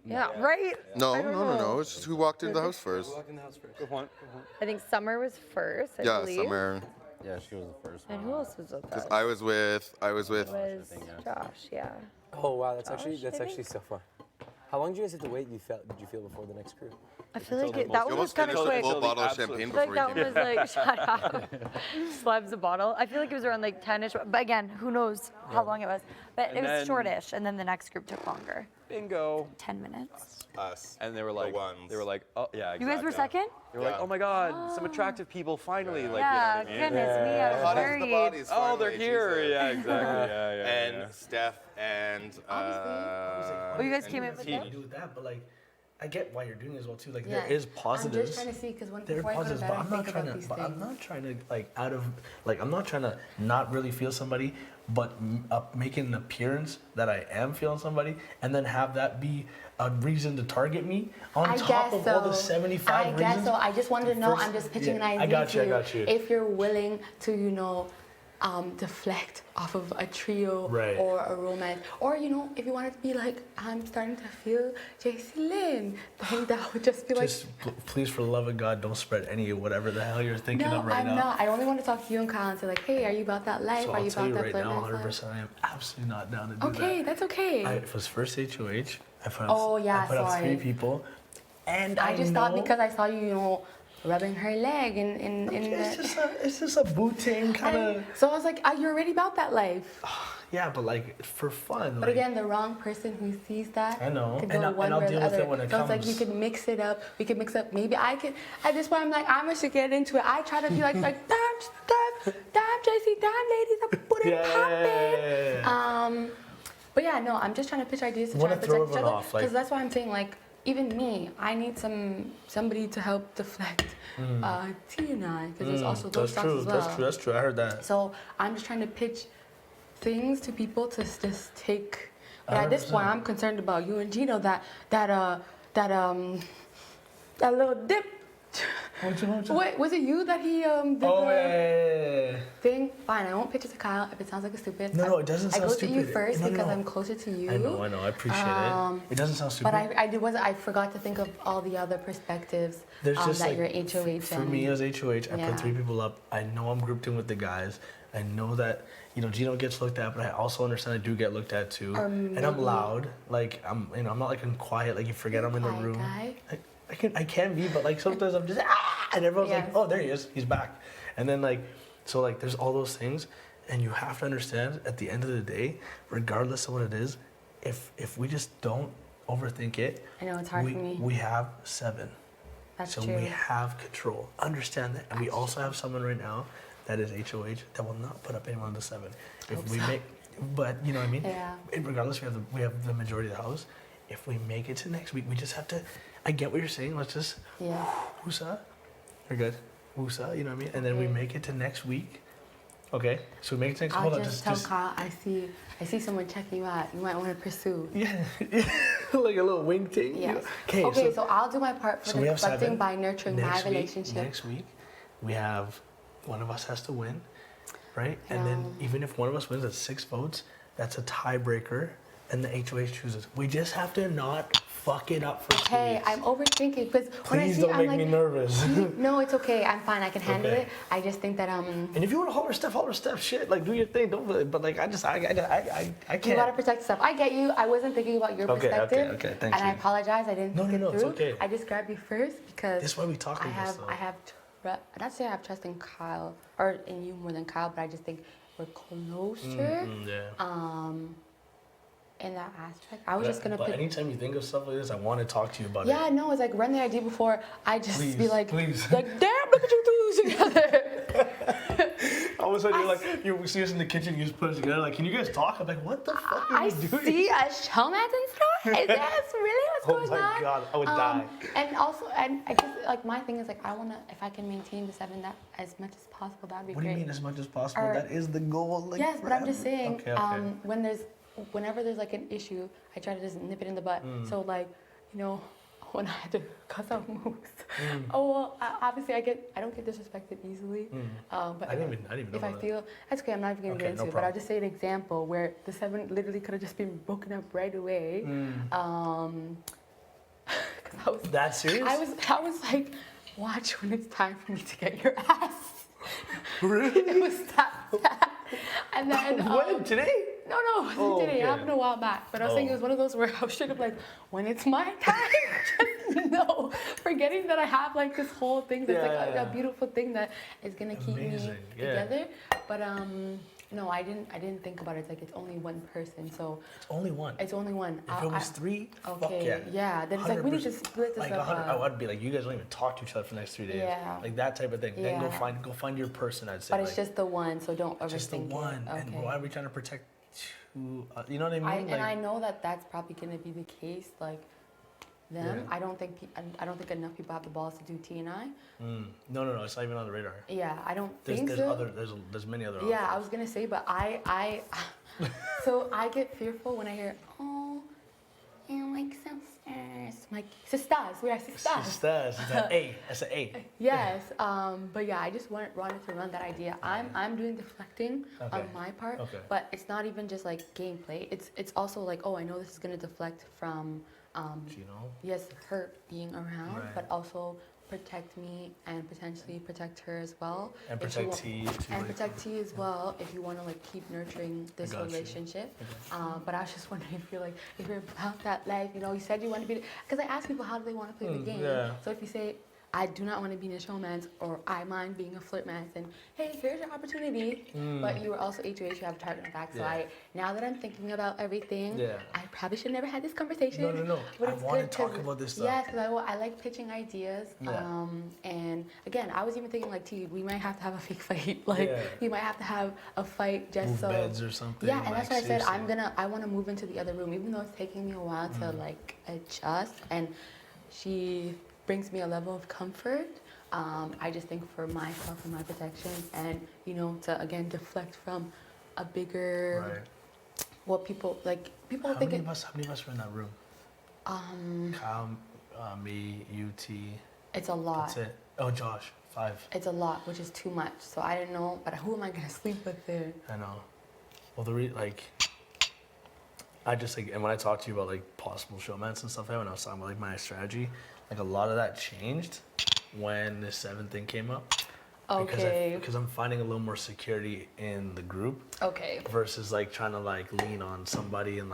Yeah, right? No. I don't know. It's just who walked into the house first. Who walked in the house first? Good point. I think Summer was first. I Yeah, believe. Summer. Yeah, she was the first And who else was with us? Because I was with. It was Josh, yeah. Oh wow, that's Josh, actually I think? so fun. How long did you guys have to wait? Did you feel before the next crew? I feel like that You was almost kind of finished a quick. full bottle of champagne I feel before like you that came was like, shut up. Slabs a bottle. I feel like it was around like 10-ish, but again, who knows how long it was. But it was shortish, and then the next group took longer. Bingo. 10 minutes. Us. And they were like, oh yeah. You guys were second? They were like, oh my god, some attractive people finally. Like, Yeah, you know what I mean? goodness me, I was Hot as the worried. bodies, Oh, they're finally, here. Jesus. Yeah, exactly. Yeah. And Steph and. Oh, you guys came in with Nothing them? to do with that, but like, I get why you're doing it as well too. Like, Yeah. there is positives. I'm just trying to see because when There are before I go to positives, bed, but I I'm not think trying about to. these But I'm things. not trying to I'm not trying to not really feel somebody, but make an appearance that I am feeling somebody, and then have that be a reason to target me on top of all the 75 I reasons. guess so. I just wanted to know. First- I'm just pitching yeah, an idea I got to you. I got you. If you're willing to, deflect off of a trio Right. or a romance, or if you wanted to be like, I'm starting to feel JC Lynn, I think that would just be like. Just please, for the love of God, don't spread any of whatever the hell you're thinking No, of right I'm now. not. I only want to talk to you and Kyle and say like, hey, are you about that life? So are I'll you tell about you that right flirting now, life? 100%, I am absolutely not down to do that. Okay, that's okay. It was first HOH. I put Oh, yeah, I put out sorry. 3 people, and I just thought know- because I saw you, rubbing her leg in It's just a booting kind of. So I was like, you're already about that life. Yeah, but like for fun. But like, again, the wrong person who sees that. I know, could and go one I'll way or deal the with other. it when it so comes. it's like you could mix it up. We could mix up. Maybe I could. At this point, I'm like, I should get into it. I try to be like damn, JC, damn, ladies, I put it poppin'. But yeah, no, I'm just trying to pitch ideas to try to protect each other. Because that's why I'm saying, like, even me, I need somebody to help deflect T and I, because there's also those stocks as well. That's true. I heard that. So I'm just trying to pitch things to people to just take. But at this point, I'm concerned about you and Gino. That little dip. Wait, was it you that he did the thing? Fine, I won't pitch it to Kyle if it sounds like a stupid. No, it doesn't sound stupid. I go to you first because I'm closer to you. I know. I appreciate it. It doesn't sound stupid. But I forgot to think of all the other perspectives There's just that like, you're HOH. For me as HOH, I Yeah. put 3 people up. I know I'm grouped in with the guys. I know that, Gino gets looked at, but I also understand I do get looked at too. And I'm loud. Like I'm not like I'm quiet. Like you forget I'm in the room. Guy? I can be, but like sometimes I'm just and everyone's like, oh, there he is, he's back. And then like, so like there's all those things, and you have to understand at the end of the day, regardless of what it is, if we just don't overthink it, I know it's hard for me. We have 7. That's so true. we have control. Understand that, and we also have someone right now that is HOH that will not put up anyone on the 7. If we make, but you know what I mean. Yeah. And regardless, we have the majority of the house. If we make it to next week, we just have to. I get what you're saying. Let's just. Yeah. Woosah. We're good. Woosah. You know what I mean. And then we make it to next week. Okay. So we make it to next. I'll Hold on. just tell Kyle. I see someone checking you out. You might want to pursue. Yeah. Like a little wing thing. Yes. Okay. Okay. So I'll do my part for so we have deflecting 7. by nurturing next my week, relationship. Next week, we have one of us has to win, right? And then even if one of us wins at 6 votes, that's a tiebreaker, and the HOH chooses. We just have to not fuck it up for 2 weeks. I'm overthinking because when I Please see, don't I'm make like, me nervous. No, it's okay. I'm fine. I can handle Okay. it. I just think that And if you want to holler Steph, shit, like do your thing. Don't. But like I can't. you gotta protect stuff. I get you. I wasn't thinking about your perspective. Okay. Thank you. And I apologize. I didn't think it through. It's okay. I just grabbed you first because That's why we talk about this. I have not say I have trust in Kyle or in you more than Kyle, but I just think we're closer. In that aspect, I was just gonna. But anytime you think of stuff like this, I want to talk to you about it. Yeah, no, it's like run the idea before I just be like, please. damn, look at you two together. All of a sudden, you're like, you see us in the kitchen, you just put us together. Like, can you guys talk? I'm like, what the fuck are you doing? I see a showmat and stuff. Is that really what's going on? Oh my God, I would die. And also, and I guess like my thing is like I wanna, if I can maintain the 7 that as much as possible, that'd be What great. do you mean as much as possible? Or- That is the goal. Like, yes, but I'm just forever. saying, Okay. Whenever there's like an issue, I try to just nip it in the butt. So like, when I had to cuss out Moose. Oh well, obviously I don't get disrespected easily. But I didn't even if know I that. feel that's okay, I'm not even gonna get into it. But I'll just say an example where the 7 literally could have just been broken up right away. That serious? I was like, watch when it's time for me to get your ass. Really? It was that bad. And then when today? No, it wasn't today. It happened a while back. But I was saying it was one of those where I was straight up like, when it's my time, forgetting that I have like this whole thing that's like a beautiful thing that is gonna keep me together. But no, I didn't think about it. It's like it's only one person, so it's only one. It's only one. If it was 3, okay, fuck yeah. Then it's like we need to 100%. split this like up. I would be like, you guys don't even talk to each other for the next 3 days. Yeah. Like that type of thing. Then Yeah. go find your person. I'd say. But it's just the one, so don't overthink just the one. it. And why are we trying to protect 2? You know what I mean? And I know that that's probably gonna be the case. Like them, I don't think enough people have the balls to do T&I. No, it's not even on the radar. Yeah, I don't think there's so. There's many other. Yeah, options. I was gonna say, but I so I get fearful when I hear, oh, and like sisters, like sisters, we are sisters. Sisters, it's an A. That's an A. Yes, but yeah, I just wanted to run that idea. I'm doing deflecting on my part, but it's not even just like gameplay. It's also like, oh, I know this is gonna deflect from Gino? Yes, her being around, but also protect me and potentially protect her as well. And protect T. And protect T as well if you want to like keep nurturing this relationship. But I was just wondering if you're about that life, you said you want to be, because I ask people how do they want to play the game. So if you say, I do not want to be in a showman's, or I mind being a flirtman's, and hey, here's your opportunity. But you were also HOH, you have a target on the back. So now that I'm thinking about everything, I probably should have never had this conversation. No. But I it's want good to talk about this stuff. Yes, because I like pitching ideas. And again, I was even thinking like, T, we might have to have a fake fight. Like, you might have to have a fight just Move so. beds or something. Yeah, and like, that's why I said seriously. I want to move into the other room, even though it's taking me a while to like adjust. And she brings me a level of comfort. I just think for myself and my protection, and to again deflect from a bigger what people like. People How think many of us were in that room? Kyle, me, you, T. It's a lot. That's it. Oh, Josh, 5. It's a lot, which is too much. So I didn't know, but who am I gonna sleep with there? I know. Well, I just like, and when I talked to you about like possible showmans and stuff, when I was talking about like my strategy, like a lot of that changed when the 7 thing came up. Okay. Because I'm finding a little more security in the group. Okay. Versus like trying to like lean on somebody and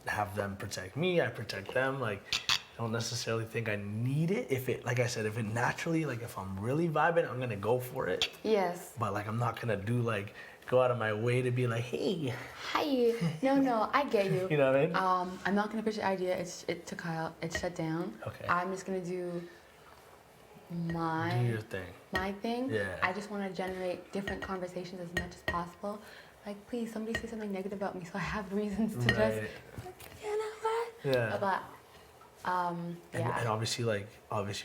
have them protect me. I protect them. Like, I don't necessarily think I need it. If it, like I said, if it naturally, like if I'm really vibing, I'm gonna go for it. Yes. But like I'm not gonna go out of my way to be like, hey. Hi. No, I get you. You know what I mean? I'm not gonna pitch the idea. It to Kyle. It's shut down. Okay. I'm just gonna do Do your thing. my thing. Yeah. I just want to generate different conversations as much as possible. Like, please, somebody say something negative about me so I have reasons to just, you know what? Yeah. But, yeah. And obviously,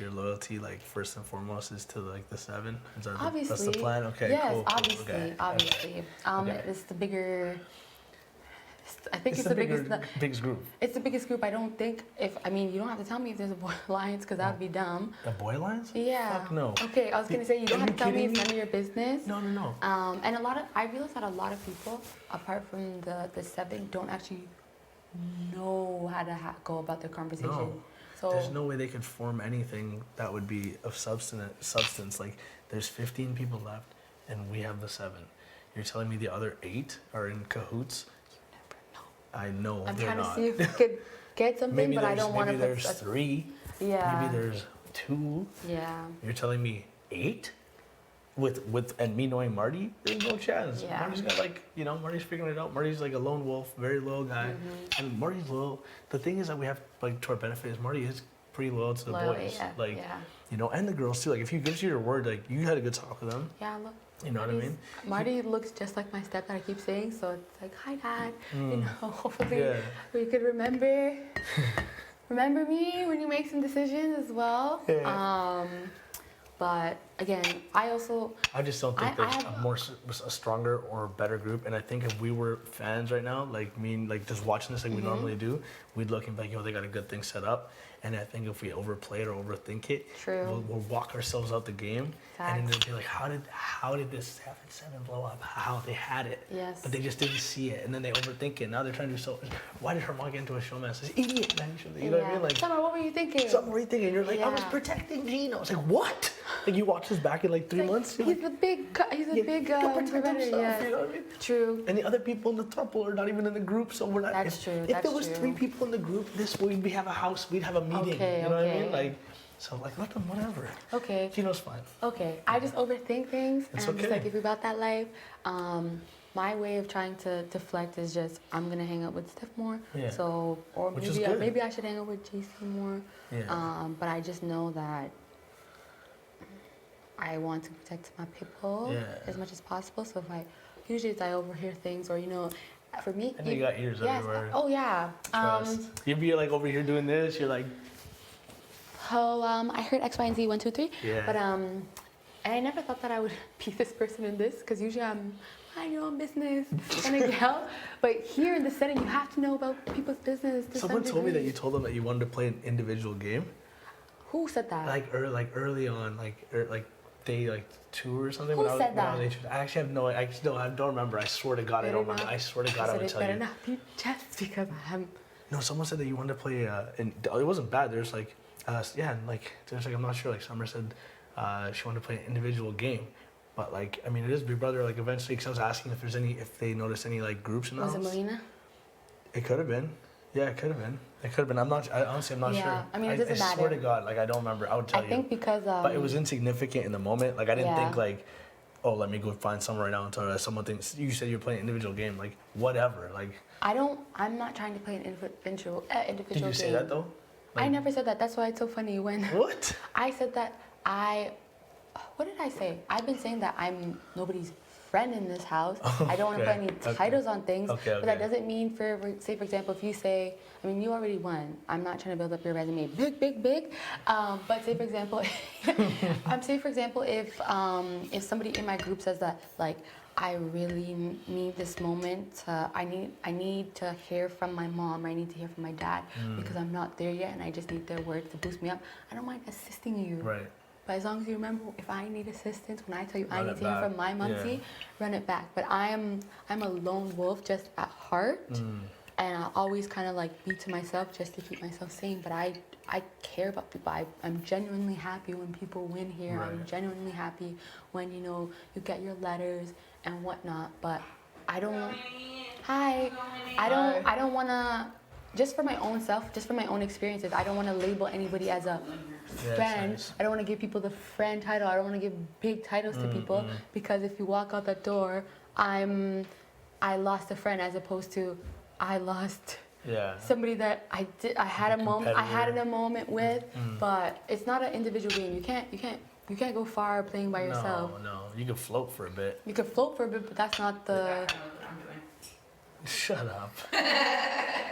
your loyalty, like first and foremost, is to like the 7. Is that Obviously. that's the plan? Okay. Yes, cool. obviously, Okay. obviously. Okay. It's the bigger. I think It's it's the biggest. biggest group. It's the biggest group. I don't think you don't have to tell me if there's a boy alliance because that would be dumb. A boy alliance? Yeah. Fuck no. Okay, I was gonna say you don't Are have you to tell me. kidding It's me? none of your business. No. And I realized that a lot of people, apart from the 7, don't actually know how to go about their conversation. No. So There's no way they could form anything that would be of substance. Like, there's 15 people left, and we have the 7. You're telling me the other 8 are in cahoots? I know I'm they're trying not. to see if we could get something, Maybe but I don't want to. Maybe there's 3. Yeah. Maybe there's 2. Yeah. You're telling me 8? With and me knowing Marty, there's no chance. Yeah. Marty's got Marty's figuring it out. Marty's like a lone wolf, very loyal guy. And Marty's loyal. The thing is that we have to our benefit is Marty is pretty loyal to the boys. Yeah. And the girls too. Like if you give you your word, like you had a good talk with them. Yeah, look. You know what I mean? Marty looks just like my stepdad. I keep saying, so it's like, hi, Dad. Hopefully we could remember me when you make some decisions as well. Yeah. But again, I just don't think there's a stronger or better group. And I think if we were fans right now, like just watching this like we normally do, we'd look and be like, they got a good thing set up. And I think if we overplay it or overthink it, we'll walk ourselves out the game. Facts. And then they'll be like, how did this 7 blow up? How they had it, but they just didn't see it. And then they overthink it. Now they're trying to do so. Why did Herman get into a showman? Says, idiot. You know what I mean? Like, Summer, what were you thinking? Something were you thinking? You're like, I was protecting Gino. I was like, what? Like you watch this back in like 3 months. He's a big preventer. Yeah. You know what I mean? True. And the other people in the throuple are not even in the group, so we're not. That's true. If there was 3 people in the group, we'd have a house, we'd have a meeting. You know what I mean? Like, so like let them whatever. Okay. Gino's fine. Okay. I just overthink things, It's and okay. just like if you're about that life, my way of trying to deflect is just I'm gonna hang out with Steph more. Yeah. So or Which maybe I should hang out with Jason more. Yeah. But I just know that I want to protect my people as much as possible. So usually it's I overhear things or for me. And you got ears everywhere. Oh yeah. Trust. You'd be like over here doing this. You're like. I heard X, Y, and Z 1, 2, 3. Yeah. But and I never thought that I would be this person in this because usually I'm mind your own business kind of gal. But here in the setting, you have to know about people's business. Someone told me that you told them that you wanted to play an individual game. Who said that? Like early on, like day 2 or something. Who said that? I actually have no. I don't remember. I swear to God, I don't remember. I swear to God, I would tell you. It better not be just because I'm. No, someone said that you wanted to play. And it wasn't bad. There's like. There's I'm not sure. Like Summer said, she wanted to play an individual game, but it is Big Brother. Like eventually, because I was asking if they noticed any like groups in the house. Was it Melina? It could have been, Yeah, it could have been. It could have been. Honestly, I'm not Yeah, sure. I mean, it doesn't I swear to matter. God, like I don't remember. I would tell I you. think because But it was insignificant in the moment. Like I didn't Yeah. think like, oh, let me go find someone right now and tell her someone thinks you said you're playing an individual game. Like whatever. Like. I'm not trying to play an individual Did you game. say that though? I never said that. That's why it's so funny when. What? I said that what did I say? I've been saying that I'm nobody's friend in this house. I don't want to put any titles on things. But that doesn't mean say for example, if you say, I mean, you already won. I'm not trying to build up your resume big. But say for example, if somebody in my group says that like, I really need this moment. I need to hear from my mom. Or I need to hear from my dad because I'm not there yet, and I just need their words to boost me up. I don't mind assisting you. Right. But as long as you remember, if I need assistance, when I tell you I Run need it to hear back. from my mumsy, run it back. But I'm a lone wolf just at heart, and I always kind of like be to myself just to keep myself sane. But I care about people. I'm genuinely happy when people win here. Right. I'm genuinely happy when you get your letters and whatnot. But I don't want to. Just for my own self, just for my own experiences, I don't want to label anybody as a friend. Nice. I don't want to give people the friend title. I don't want to give big titles to people because if you walk out that door, I lost a friend as opposed to I lost somebody that I had a moment with. But it's not an individual game. You can't go far playing by yourself. No, you can float for a bit. You can float for a bit, but that's not the. Shut up.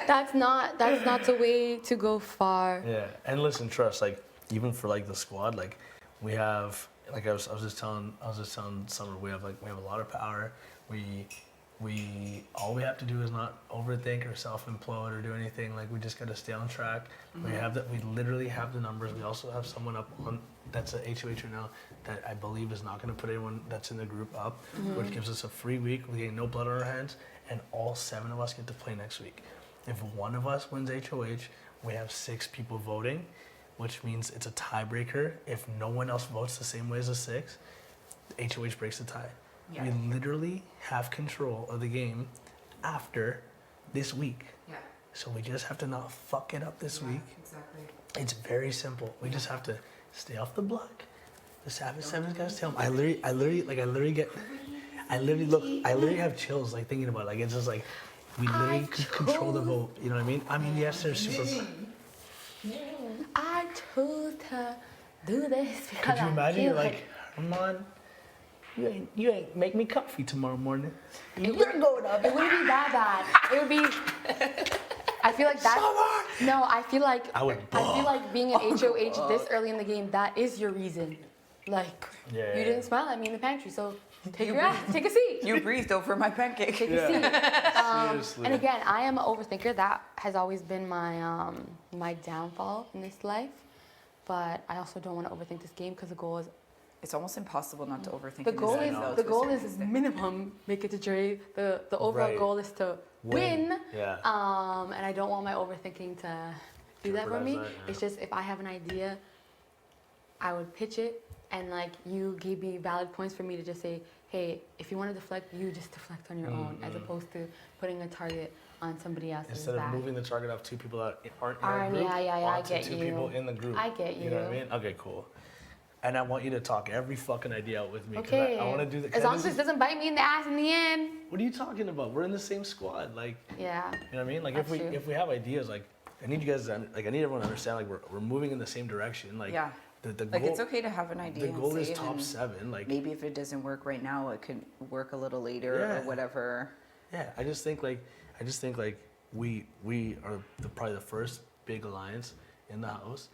That's not the way to go far. Yeah, and listen, trust. Like even for like the squad, like we have. Like I was just telling Summer, we have a lot of power. We all we have to do is not overthink or self-implode or do anything. Like we just got to stay on track. We literally have the numbers. We also have someone up on that's at HOH right now that I believe is not going to put anyone that's in the group up, which gives us a free week. We get no blood on our hands, and all 7 of us get to play next week. If one of us wins HOH, we have 6 people voting, which means it's a tiebreaker. If no one else votes the same way as the 6, HOH breaks the tie. Yeah. We literally have control of the game after this week. Yeah. So we just have to not fuck it up this week. Exactly. It's very simple. We just have to stay off the block. The Savage Seven's guys tell them. I literally have chills like thinking about it. Like it's just like we literally control the vote. You know what I mean? I mean, yes, they're super. I chose to do this because Could you imagine? You're like, Herman, you ain't make me comfy tomorrow morning. You're going up. It wouldn't be that bad. It would be. I feel like that. No, I feel like being an HOH this early in the game. That is your reason. Like you didn't smile at me in the pantry, so take a seat. You breathed over my pancake. Take a seat. And again, I am an overthinker. That has always been my my downfall in this life. But I also don't want to overthink this game because the goal is. It's almost impossible not to overthink. The goal is minimum make it to jury. The overall goal is to win. Yeah. And I don't want my overthinking to do that for me. It's just if I have an idea, I would pitch it, and like you gave me valid points for me to just say, hey, if you want to deflect, you just deflect on your own, as opposed to putting a target on somebody else's Instead back. of moving the target off 2 people that aren't in our group I onto get 2 you. people in the group. I get You know what I mean? Okay, cool. And I want you to talk every fucking idea out with me. Okay. I want to do the. As long as it doesn't bite me in the ass in the end. What are you talking about? We're in the same squad. Like. Yeah. You know what I mean? Like That's if we have ideas, like I need you guys to I need everyone to understand like we're moving in the same direction. Like. Yeah. The like goal, it's okay to have an idea. The goal and is say top it, 7. Like maybe if it doesn't work right now, it could work a little later or whatever. Yeah. I just think like we are probably the first big alliance in the house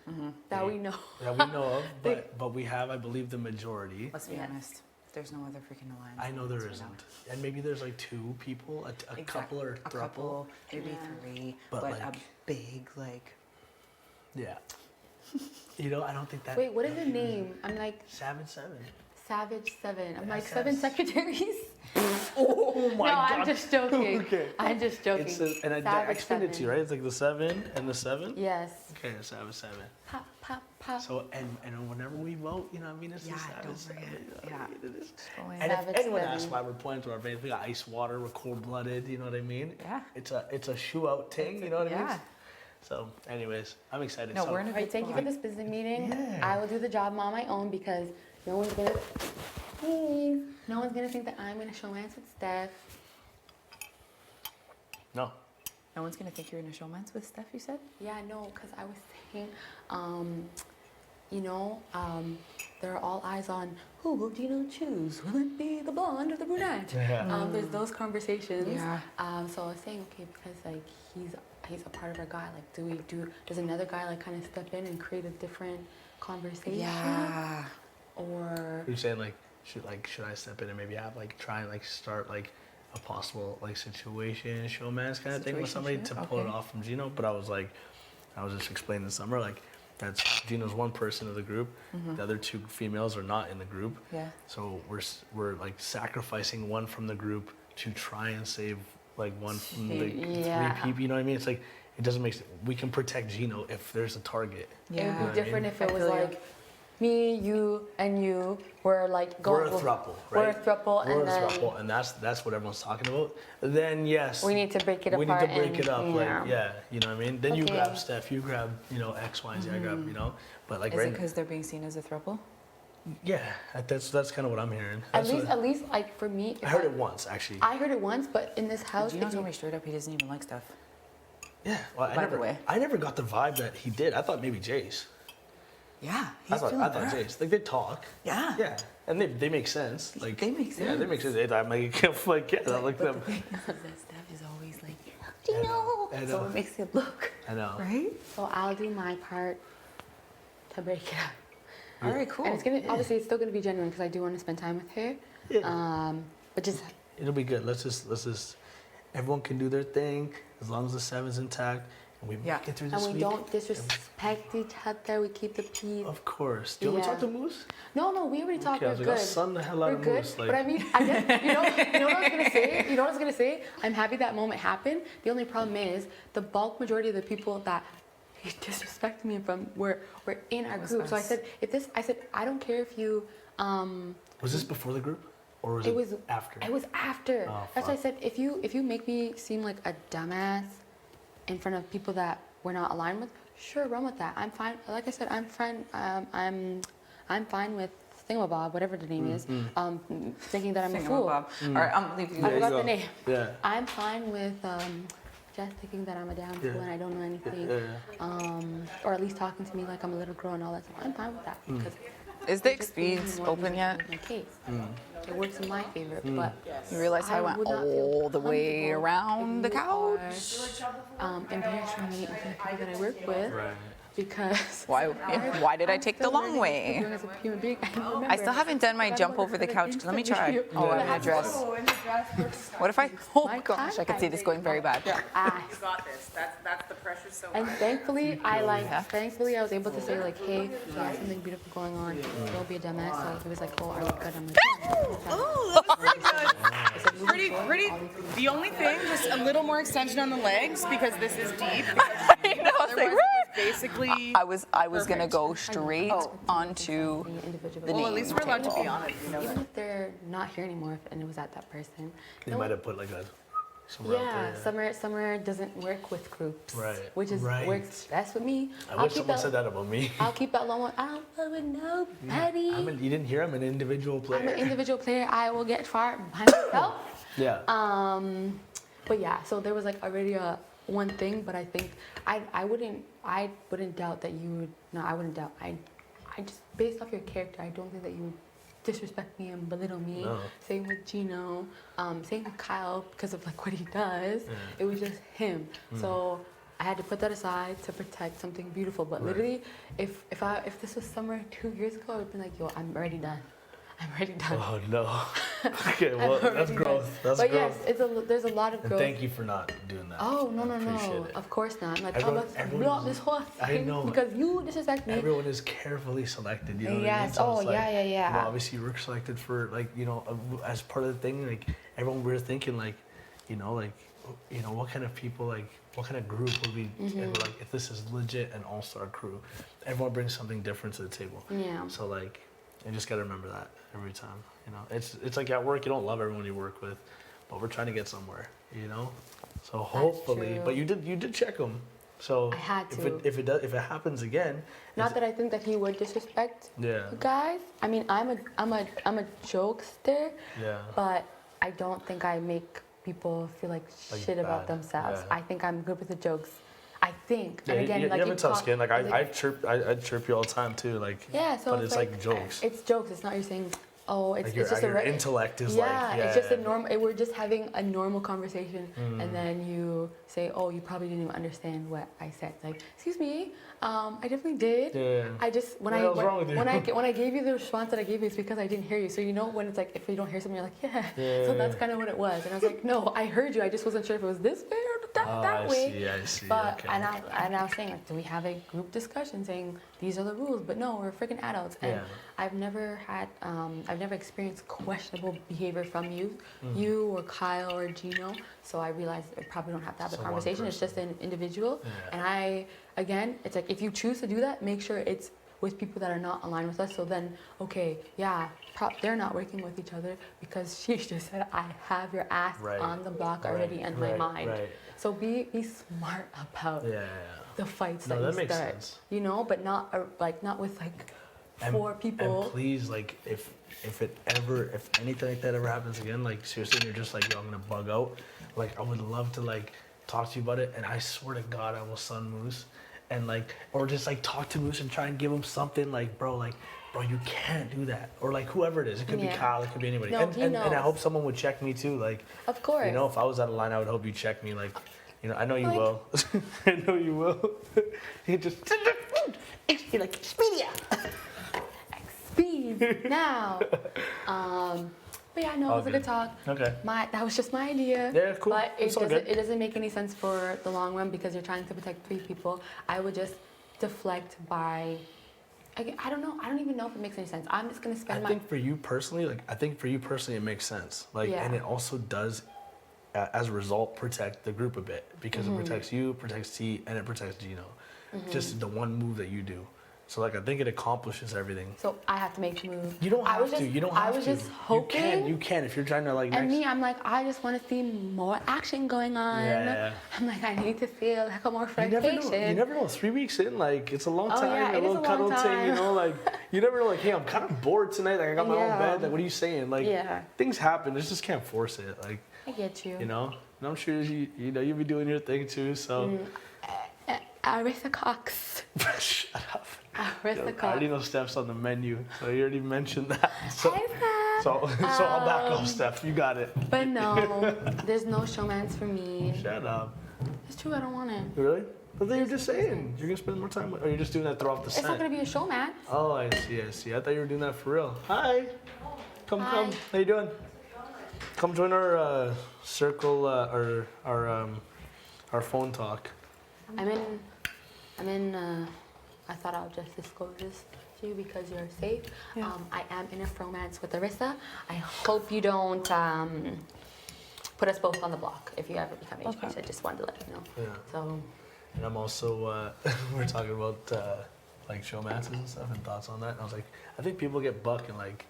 that we know of, but we have, I believe, the majority. Let's be honest. There's no other freaking alliance. I know there isn't, and maybe there's like 2 people, a couple or a couple, maybe 3, but like, a big like. Yeah. You know, I don't think that. Wait, what is the name? I'm like. Savage 7. Savage 7. I'm like 7 secretaries. Oh my No, god. I'm just joking. Okay. I'm just joking. It's and I Savage explained it to you, 7. right? It's like the 7 and the 7? Yes. Okay, the 7. Pop, pop, pop. So, and whenever we vote, you know what I mean? It's Yeah, the 7. don't forget. Yeah. It is. Going. And if Savage anyone 7. asks why we're pointing to our veins, we got ice water, we're cold-blooded, you know what I mean? Yeah. It's a shoe-out thing, you know what I mean? Yeah. So, anyways, I'm excited. No, so, we're in a All right, good thank you spot. for this business meeting. Yeah. I will do the job on my own because no one's gonna. Hey, no one's gonna think that I'm gonna show hands with Steph. No. No one's gonna think you're in a showman's with Steph, you said? Yeah, no, because I was saying, there are all eyes on who will Gino choose? Will it be the blonde or the brunette? Yeah. There's those conversations. Yeah. So I was saying, okay, because like he's a part of our guy. Like, does another guy like kind of step in and create a different conversation? Yeah. Or You're saying should I step in and maybe have try and start a possible situation showman's kind of thing with somebody to pull it Okay. off from Gino? But I was just explaining to Summer that's Gino's one person of the group. The other 2 females are not in the group. Yeah. So we're sacrificing one from the group to try and save one from the 3 people. You know what I mean? It's it doesn't make sense. We can protect Gino if there's a target. it Yeah. would be different if it I was feel you. like me, you, and you were like We're going. a throuple, We're right? a throuple, We're and a then throuple, and that's what everyone's talking about. Then yes, we need to break it we apart. need to break and, it up. Yeah. You know what I mean? Then you Okay. grab Steph, you grab X, Y, and Z. I grab but Is it because they're being seen as a throuple? yeah, that's kind of what I'm hearing. At That's least, for me, I heard it once actually. I heard it once, but in this house, Gino told me straight up he doesn't even like Steph. Yeah, well, By the way. I never got the vibe that he did. I thought maybe Jace. Yeah, I thought Jace. They talk. Yeah. Yeah, and they make sense. They make sense. Yeah, they make sense. I'm I like them. The thing is that Steph is always like, Gino. I know. So it makes it look I know. right. So I'll do my part to break it up. All right, cool. And it's gonna obviously it's still gonna be genuine because I do want to spend time with her. Yeah. But just It'll be good. Let's just everyone can do their thing as long as the 7's intact and we make it through this and we week. don't disrespect each other. We keep the peace. Of course. Do you want to talk to Moose? No, we already talked. Okay, I We're was good. I'll sun the hell out We're of good. Moose. But I mean, I guess you know what I was gonna say. You know what I was gonna say. I'm happy that moment happened. The only problem is the bulk majority of the people that he disrespected me from were in our group. So I said, I don't care if you. Was this before the group? Or was It it, was after? It was after. Oh, That's why I fuck. said if you make me seem like a dumbass in front of people that we're not aligned with, sure, run with that. I'm fine. Like I said, I'm fine. I'm fine with Thingamabob, whatever the name is. Thinking that I'm a fool. All right, I'm leaving. I forgot the name. Yeah. I'm fine with just thinking that I'm a damn fool and I don't know anything. Or at least talking to me like I'm a little girl and all that stuff. I'm fine with that because. Is the experience open yet? My case. It works in my favor, but You realize how I went would not feel all the way comfortable around the if you couch? are, embarrassed for me in front of people that I work with. Right. Because Why did I take the long way? as a human being. I still haven't done my jump over the couch. Let me try. Oh, I'm in a dress. What if I? Oh gosh, I could see this going very bad. You got this. That's the pressure so And high. thankfully, I was able to say like, hey, we have something beautiful going on. Don't be a dumbass. So he was like, oh, are we good? I'm like, Oh, that was pretty good. Pretty. The only thing, just a little more extension on the legs because this is deep. I know. I was like, basically. I was gonna go straight onto the Well, at knee. least we're allowed to be on it. You know even that. if they're not here anymore and it was at that person. They no- might have put somewhere out Yeah, there. summer doesn't work with groups. Right. Which is Right. works best with me. I wish someone said that about me. I'll keep that long one. I don't play with nobody. You didn't hear I'm an individual player. I'm an individual player. I will get far by myself. Yeah. But yeah, so there was like already one thing, but I think I wouldn't doubt that you would. No, I wouldn't doubt. I just based off your character, I don't think that you would disrespect me and belittle me. No. Same with Gino. Same with Kyle because of like what he does. Yeah. It was just him. So I had to put that aside to protect something beautiful. But literally, if this was summer 2 years ago, I would have been like, yo, I'm already done. I'm already done. Oh no. Okay, well that's growth. That's but growth. yes, there's a lot of And growth. thank you for not doing that. Oh no, I appreciate it. of course not. I'm like, Everyone- let's everyone blow up is- this whole I thing know. because you disrespect me. Everyone is carefully selected, you know what I mean? Yes. So Oh, it's like, yeah. You know, obviously, you were selected for like, you know, as part of the thing. Like everyone, we were thinking like, you know, what kind of people, like, what kind of group would we? And we're like, if this is legit an all-star crew, everyone brings something different to the table. Yeah. So like, you just gotta remember that every time. You know, it's like at work, you don't love everyone you work with, but we're trying to get somewhere. You know, so hopefully, true. but you did check them. So I had if to. it happens again, Not that I think that he would disrespect yeah. you guys. I mean, I'm a jokester, Yeah. but I don't think I make people feel like shit about bad, themselves. yeah. I think I'm good with the jokes. I think. Yeah, And again, you like have a you tough talk- skin. Like I like- chirp you all the time too. Like Yeah, so but it's like jokes. It's jokes. It's not you saying, oh, it's, Like your- it's just your a intellect is yeah, like- yeah, it's just a yeah. normal. We're just having a normal conversation, Mm. and then you say, oh, you probably didn't even understand what I said. Like, excuse me, I definitely did. Yeah. I just What the hell's wrong with you? when I gave you the response that I gave you, it's because I didn't hear you. So you know when it's like if you don't hear something, you're like, yeah. So that's kind of what it was. And I was like, no, I heard you. I just wasn't sure if it was this way or that way. I see. But Okay. and I was saying like, do we have a group discussion saying these are the rules? But no, we're freaking adults, and Yeah. I've never experienced questionable behavior from you, Mm. you or Kyle or Gino. So I realized I probably don't have to have the So one conversation. It's just an individual, Yeah. and it's like if you choose to do that, make sure it's with people that are not aligned with us. So then, okay, yeah, they're not working with each other because she just said, I have your ass Right. on the block Right. already in my Right. mind. Right. So be smart about Yeah. the fights No, that that you makes start. sense. You know, but not not with like four people. And please, like, if anything like that ever happens again, like seriously, and you're just like, yo, I'm gonna bug out. Like, I would love to like talk to you about it, and I swear to God, I will son Moose, and like, or just like talk to Moose and try and give him something like, bro, you can't do that, or like whoever it is. It could be Yeah. Kyle, it could be anybody. No, he and I knows. hope someone would check me too, like. Of course. You know, if I was out of line, I would hope you check me, like. You know, I know you Like- will. I know you will. You just. You're like, Expedia! Speed now! But yeah, no, it All was a good. good talk. Okay. That was just my idea. Yeah, cool. But It's all good. it doesn't make any sense for the long run because you're trying to protect 3 people. I would just deflect by, I don't know. I don't even know if it makes any sense. I'm just gonna spend I think for you personally, it makes sense. Like, Yeah. and it also does, as a result, protect the group a bit because Mhm. it protects you, protects T, and it protects Gino. Mhm. Just the one move that you do. So like, I think it accomplishes everything. So I have to make the move. You don't I have was to. just- You don't I have was to. just hoping. You can if you're trying to like. And next- me, I'm like, I just want to see more action going on. Yeah. I'm like, I need to feel like a more You flirtation. never know. 3 weeks in, like, it's a long Oh, time. yeah, a it is little a long cuddle thing, you time. know, like, you never know, like, hey, I'm kind of bored tonight. Like, I got my own Yeah. bed. Like, what are you saying? Like, Yeah. things happen. You just can't force it. Like, I get you. you know, and I'm sure you know, you'll be doing your thing too. So, Arissa Cox. shut up. Arissa I Cox. already know Steph's on the menu, so you already mentioned that. So, so I'll back off, Steph. You got it. But no, there's no showmance for me. Shut up. It's true, I don't want it. Really? But then you're just saying you're gonna spend more time, or you're just doing that to throw off the It's scent. not gonna be a showmance. Oh, I see. I thought you were doing that for real. Hi. Come. How you doing? Come join our circle, our phone talk. I thought I would just disclose this to you because you're safe. I am in a romance with Arissa. I hope you don't put us both on the block if you ever become HBs. I just wanted to let you know. Yeah. So, And I'm also, we're talking about like showmances and stuff and thoughts on that. And I was like, I think people get buck in like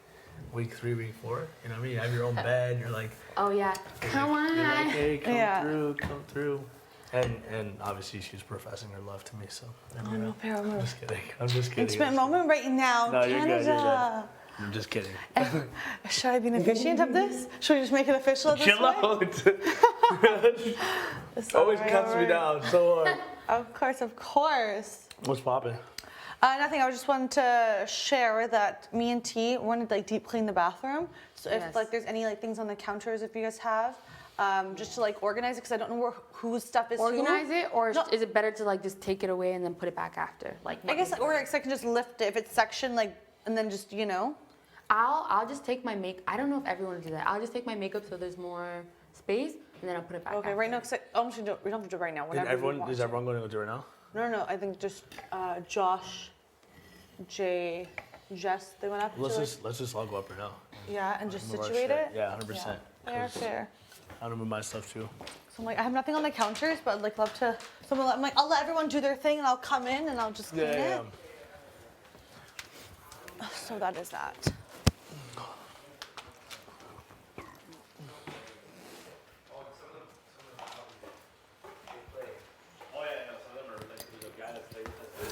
week 3, week 4. You know what I mean? You have your own bed. You're like, oh yeah, come on. you're like, hey, come Yeah. through. And obviously she's professing her love to me. So. Oh no, Pero, I'm just kidding. I'm just kidding. Intimate moment right now. No, you're good. You're Canada. good. I'm just kidding. Should I be an officiant of this? Should we just make it official at this Chill point? out. It's Always alright, cuts me alright. down so hard. Of course, of course. What's popping? Nothing. I just wanted to share that me and T wanted to like deep clean the bathroom. So if Yes. like there's any like things on the counters, if you guys have, just to like organize it because I don't know whose stuff is Organize who. it, or No. is it better to like just take it away and then put it back after? Like I guess, or I can just lift it if it's sectioned, like, and then just I'll just take my I don't know if everyone will do that. I'll just take my makeup so there's more space, and then I'll put it back. Okay, right now, because we don't have to do it right now. Whenever Is everyone going to do it right now? No. I think just Josh, Jay, Jess, they went up. Let's just all go up right now. Yeah, and just Move our situate shit. it. Yeah, 100%. Fair. I'm gonna move my stuff too. So I'm like, I have nothing on the counters, but I'd like love to. So I'm like, I'll let everyone do their thing, and I'll come in and I'll just clean it. So that is that.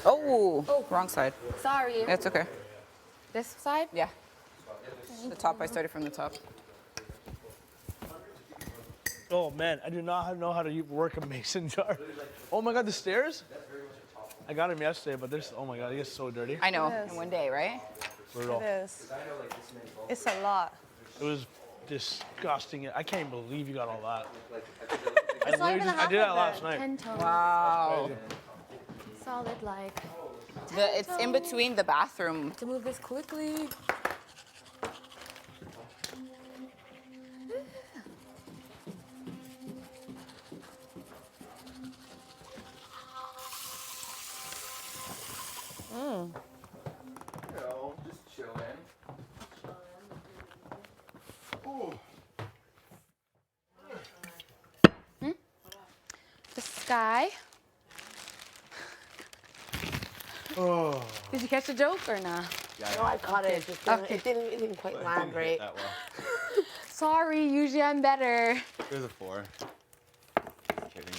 Oh, wrong side. Sorry. It's okay. This side? Yeah. The top, I started from the top. Oh man, I do not know how to work a mason jar. Oh my god, the stairs? I got him yesterday, but there's, oh my god, it gets so dirty. I know, in one day, right? Brutal. It is. It's a lot. It was disgusting. I can't believe you got all that. It's not even I did that last night. 10 toes. Wow. Solid like. It's in between the bathroom. To move this quickly. Just chilling. The sky. Oh. Did you catch the joke or not? No, I caught it. It didn't quite land right. That well. Sorry, usually I'm better. There's a 4. Kidding.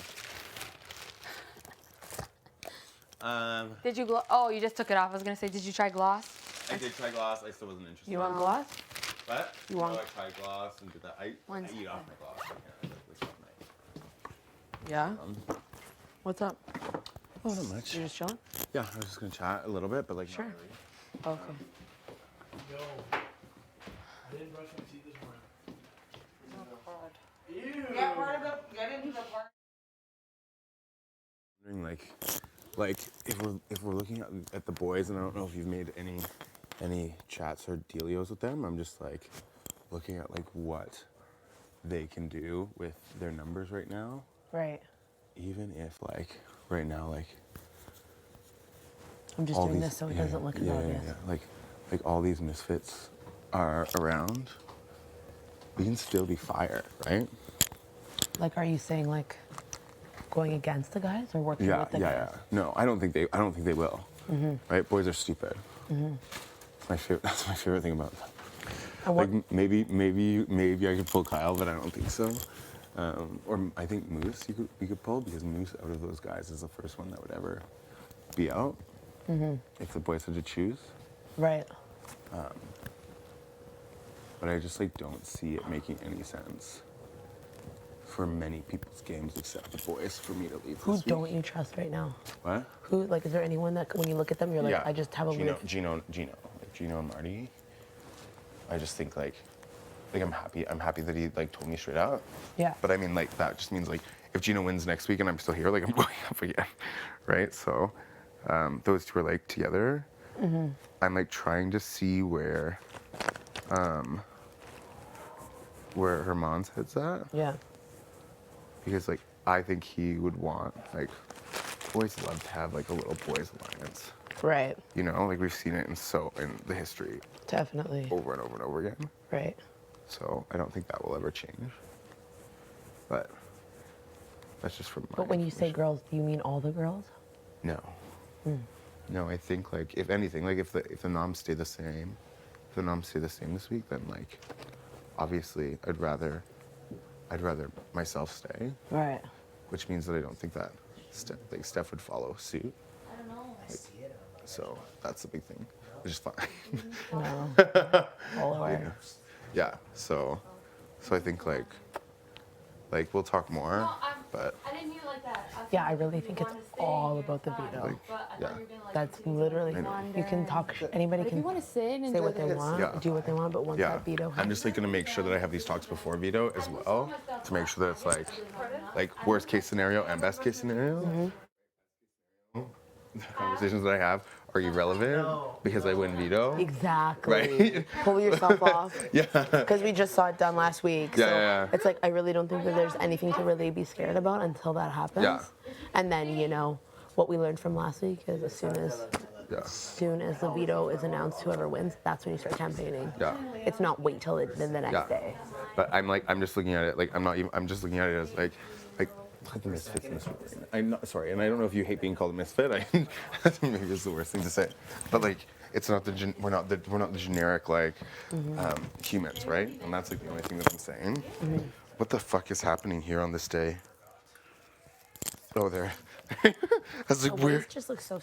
Did you oh, you just took it off. I was gonna say, did you try gloss? I did try gloss. I still wasn't interested. You want gloss? What? You want- I tried gloss and did that. I eat off my gloss. Yeah. What's up? Oh, not much. You just chilling? Yeah, I was just gonna chat a little bit, but like. Sure. Not really. Okay. Yo, I didn't brush my teeth this morning. Yeah, part of the. I didn't do the part. Wondering, like if we're looking at the boys, and I don't know if you've made any chats or dealios with them. I'm just like looking at like what they can do with their numbers right now. Right. Even if like right now like. I'm just all doing these- this so it yeah, doesn't look as yeah, obvious. Yeah. Like all these misfits are around. We can still be fire, right? Like, are you saying like going against the guys or working with the guys? Yeah. No, I don't think they will. Mm-hmm. Right? Boys are stupid. Mm-hmm. That's my favorite thing about them. And what- Like maybe I could pull Kyle, but I don't think so. Or I think Moose we could pull, because Moose out of those guys is the first one that would ever be out. Mm-hmm. If the boys had to choose. Right. But I just like don't see it making any sense for many people's games except the boys for me to leave. Who this week. don't you trust right now? What? Who, like, is there anyone that when you look at them, you're like, Yeah, I just have a Gino, weird. Gino, like Gino and Marty. I just think like I'm happy that he like told me straight out. Yeah. But I mean, like that just means like if Gino wins next week and I'm still here, like I'm going up again, right? So those two are like together. Mm-hmm. I'm like trying to see where Herman's head's at. Yeah. Because like I think he would want like boys love to have like a little boys alliance. Right. You know, like we've seen it in the history. Definitely. Over and over and over again. Right. So I don't think that will ever change. But that's just from my. But when you say girls, do you mean all the girls? No. No, I think like if anything, like if the noms stay the same, this week, then like obviously I'd rather myself stay. Right. Which means that I don't think that Steph would follow suit. I don't know. I see it. So that's the big thing, which is fine. No. All aware. Yeah. So I think like we'll talk more, but I didn't mean it like that. Yeah, I really think it's all about the veto. yeah. That's literally, I know. you can talk, anybody If can you want to sit and say what they enjoy want, Yeah. do what they want, but once Yeah. that veto I'm just like gonna make sure that I have these talks before veto as well, to make sure that it's like worst case scenario and best case scenario. Mm-hmm. The conversations that I have are irrelevant because I win veto. Exactly. Right? Pull yourself off. Yeah. Because we just saw it done last week. Yeah, so yeah. it's like, I really don't think that there's anything to really be scared about until that happens. Yeah. And then, you know, what we learned from last week is as soon as the veto is announced, whoever wins, that's when you start campaigning. Yeah. It's not wait till the next day. But I'm just looking at it like I'm just looking at it as like the misfits in this room. I'm not sorry, and I don't know if you hate being called a misfit. Maybe it's the worst thing to say, but like it's not we're not the generic like humans, right? And that's like the only thing that I'm saying. What the fuck is happening here on this day? Oh, there. That's like The weird. waist just looks so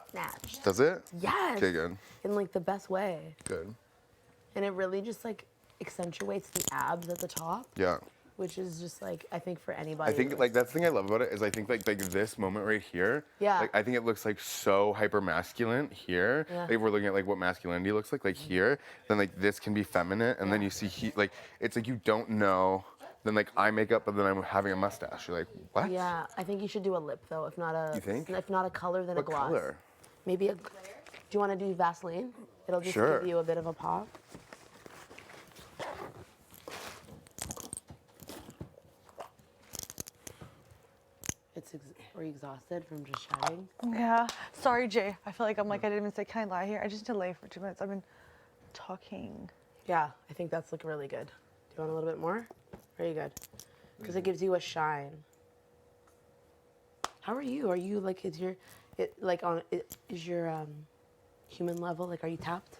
snatched. Does it? Yes. Okay, good. In like the best way. Good. And it really just like accentuates the abs at the top. Yeah. Which is just like, I think for anybody. I think like that's the thing I love about it is I think like this moment right here. Yeah. Like I think it looks like so hyper masculine here. Yeah. Like if we're looking at like what masculinity looks like here, then like this can be feminine, and then you see like it's like you don't know. Then like eye makeup, but then I'm having a mustache. You're like, what? Yeah, I think you should do a lip though. If not a, You think? If not a color, then What a gloss. color? Maybe a. Do you want to do Vaseline? It'll just Sure. give you a bit of a pop. Are you exhausted from just chatting? Yeah. Sorry, Jay. I feel like I didn't even say, can I lie here? I just need to lay for 2 minutes. I've been talking. Yeah, I think that's looking really good. Do you want a little bit more? Or are you good? Because it gives you a shine. How are you? Are you like, is your human level, like, are you tapped?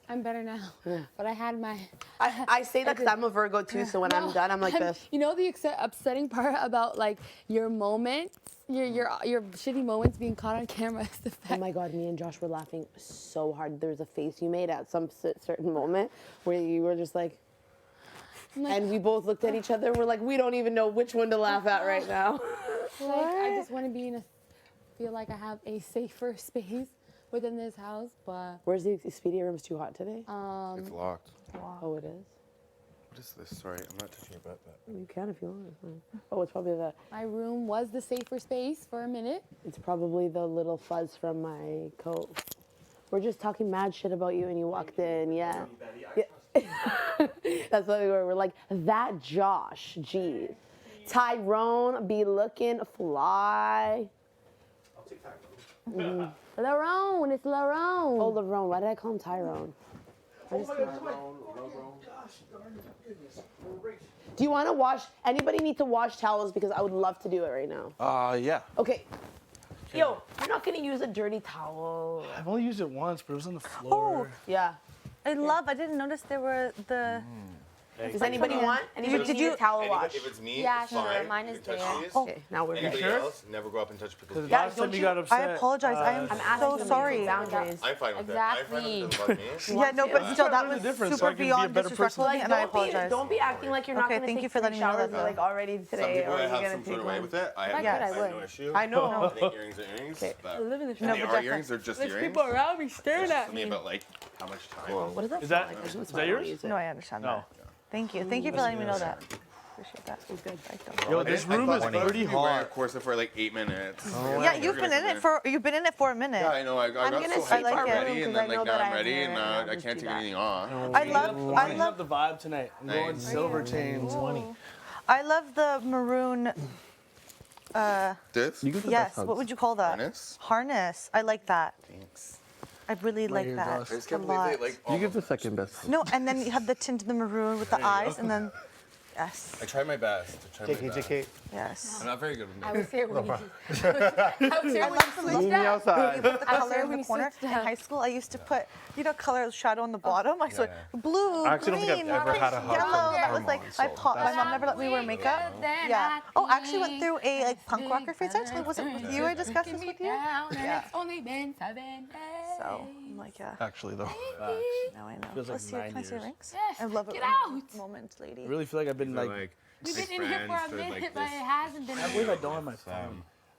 I'm better now. Yeah. But I had my. I say that because I'm a Virgo too, so when I'm done, I'm like this. You know the upsetting part about like your moments, your shitty moments being caught on camera is the fact. Oh my God, me and Josh were laughing so hard. There was a face you made at some certain moment where you were just like, and we both looked at each other. We're like, we don't even know which one to laugh at right now. Like I just want to be feel like I have a safer space within this house, but. Where's the Expedia room's too hot today? It's locked. Oh, it is? What is this? Sorry, I'm not touching your butt. You can if you want. Oh, it's probably the. My room was the safer space for a minute. It's probably the little fuzz from my coat. We're just talking mad shit about you and you walked in, yeah. That's what we were. We're like, that Josh, jeez. Tyrone be looking fly. I'll take Tyrone. Larone, it's Larone. Oh, Larone. Why did I call him Tyrone? Do you want to wash? Anybody need to wash towels? Because I would love to do it right now. Yeah. Okay. Yo, you're not going to use a dirty towel. I've only used it once, but it was on the floor. Yeah. I didn't notice there were the. Does anybody want? Anybody need a towel wash? If it's me, Yeah, it's sure. fine. Mine You is can touch there. these. Okay, now we're Anybody good. else, never go up and touch people's Last time you got upset. I apologize. I am so sorry. Boundaries. I'm fine with that. I'm fine with it. Doesn't bug me. Yeah, no, but still, that There's a was difference, so I super can be a beyond better disrespectful person. to me, and I apologize. Don't be acting like you're not Okay, going to thank take you for letting me know showers that, though. like already Some today. people Or have you're some going to sort take of way one. with it. I I have would. no issue. I know. I think earrings are earrings. Okay. But I live in the and they are earrings, they're just There's earrings. people around me staring It's at just something me. about like how much time. What does that Is smell that like? I just is wanna that yours? use it. No, I understand No. that. Thank you. Thank you for letting me know that. Appreciate that. It's good. Yo, this room is pretty Wear a hot. corset for like 8 minutes. Yeah, you've been in it for a minute. Yeah, I know. I got gonna so sleep hyped our already, room and 'cause then I know like that now I I'm ready, have and hair, and I'll I just can't do take that. anything off. I love the vibe tonight. I'm going silver chains. I love the maroon. This? Yes. What would you call that? Harness? Harness. I like that. Thanks. I really like your that dust. I just a can't believe lot. they like. You give the second best. No, and then you have the tint of the maroon with the eyes, and then yes, I try my best. yes. I'm not very good with I makeup. was here when you. I was here when you switched You out. put the I was color there in when the you corner. switched In out. high school, I used to put, color shadow on the bottom. I saw blue, I actually don't green, think I've ever had a hot yellow. tone That was like my pop. My mom never let me wear makeup. Yeah. Oh, I actually went through a like punk rocker phase. Actually, was it with you? I discussed this with you. Yeah. It's only been 7 days. So I'm like, yeah. Actually, though. Now I know. Feels like Let's see. 9 Can I see years. rings? Yes, I love it. get out. Moment, lady. I really feel like I've been like. We've been in here for a minute, but it hasn't been. I believe I don't have my phone.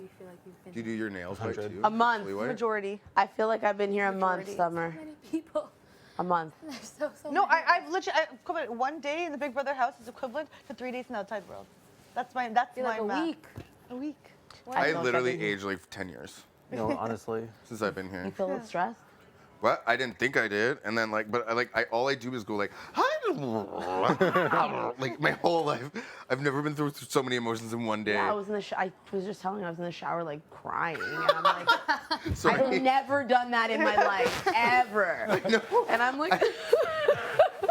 you feel like you've been Do you do your nails right too? A month. Leeway? majority? I feel like I've been here a month, Summer. So many people. A month. No, I've literally equivalent. 1 day in the Big Brother house is equivalent to 3 days in the outside world. That's my Like a math. week. A week. I literally aged like 10 years. No, honestly. Since I've been here. You feel stressed? What? I didn't think I did, and then all I do is go like, like my whole life. I've never been through so many emotions in one day. Yeah, I was in the. I was just telling you, I was in the shower like crying, and I'm like, Sorry. I've never done that in my life ever. I know. And I'm like.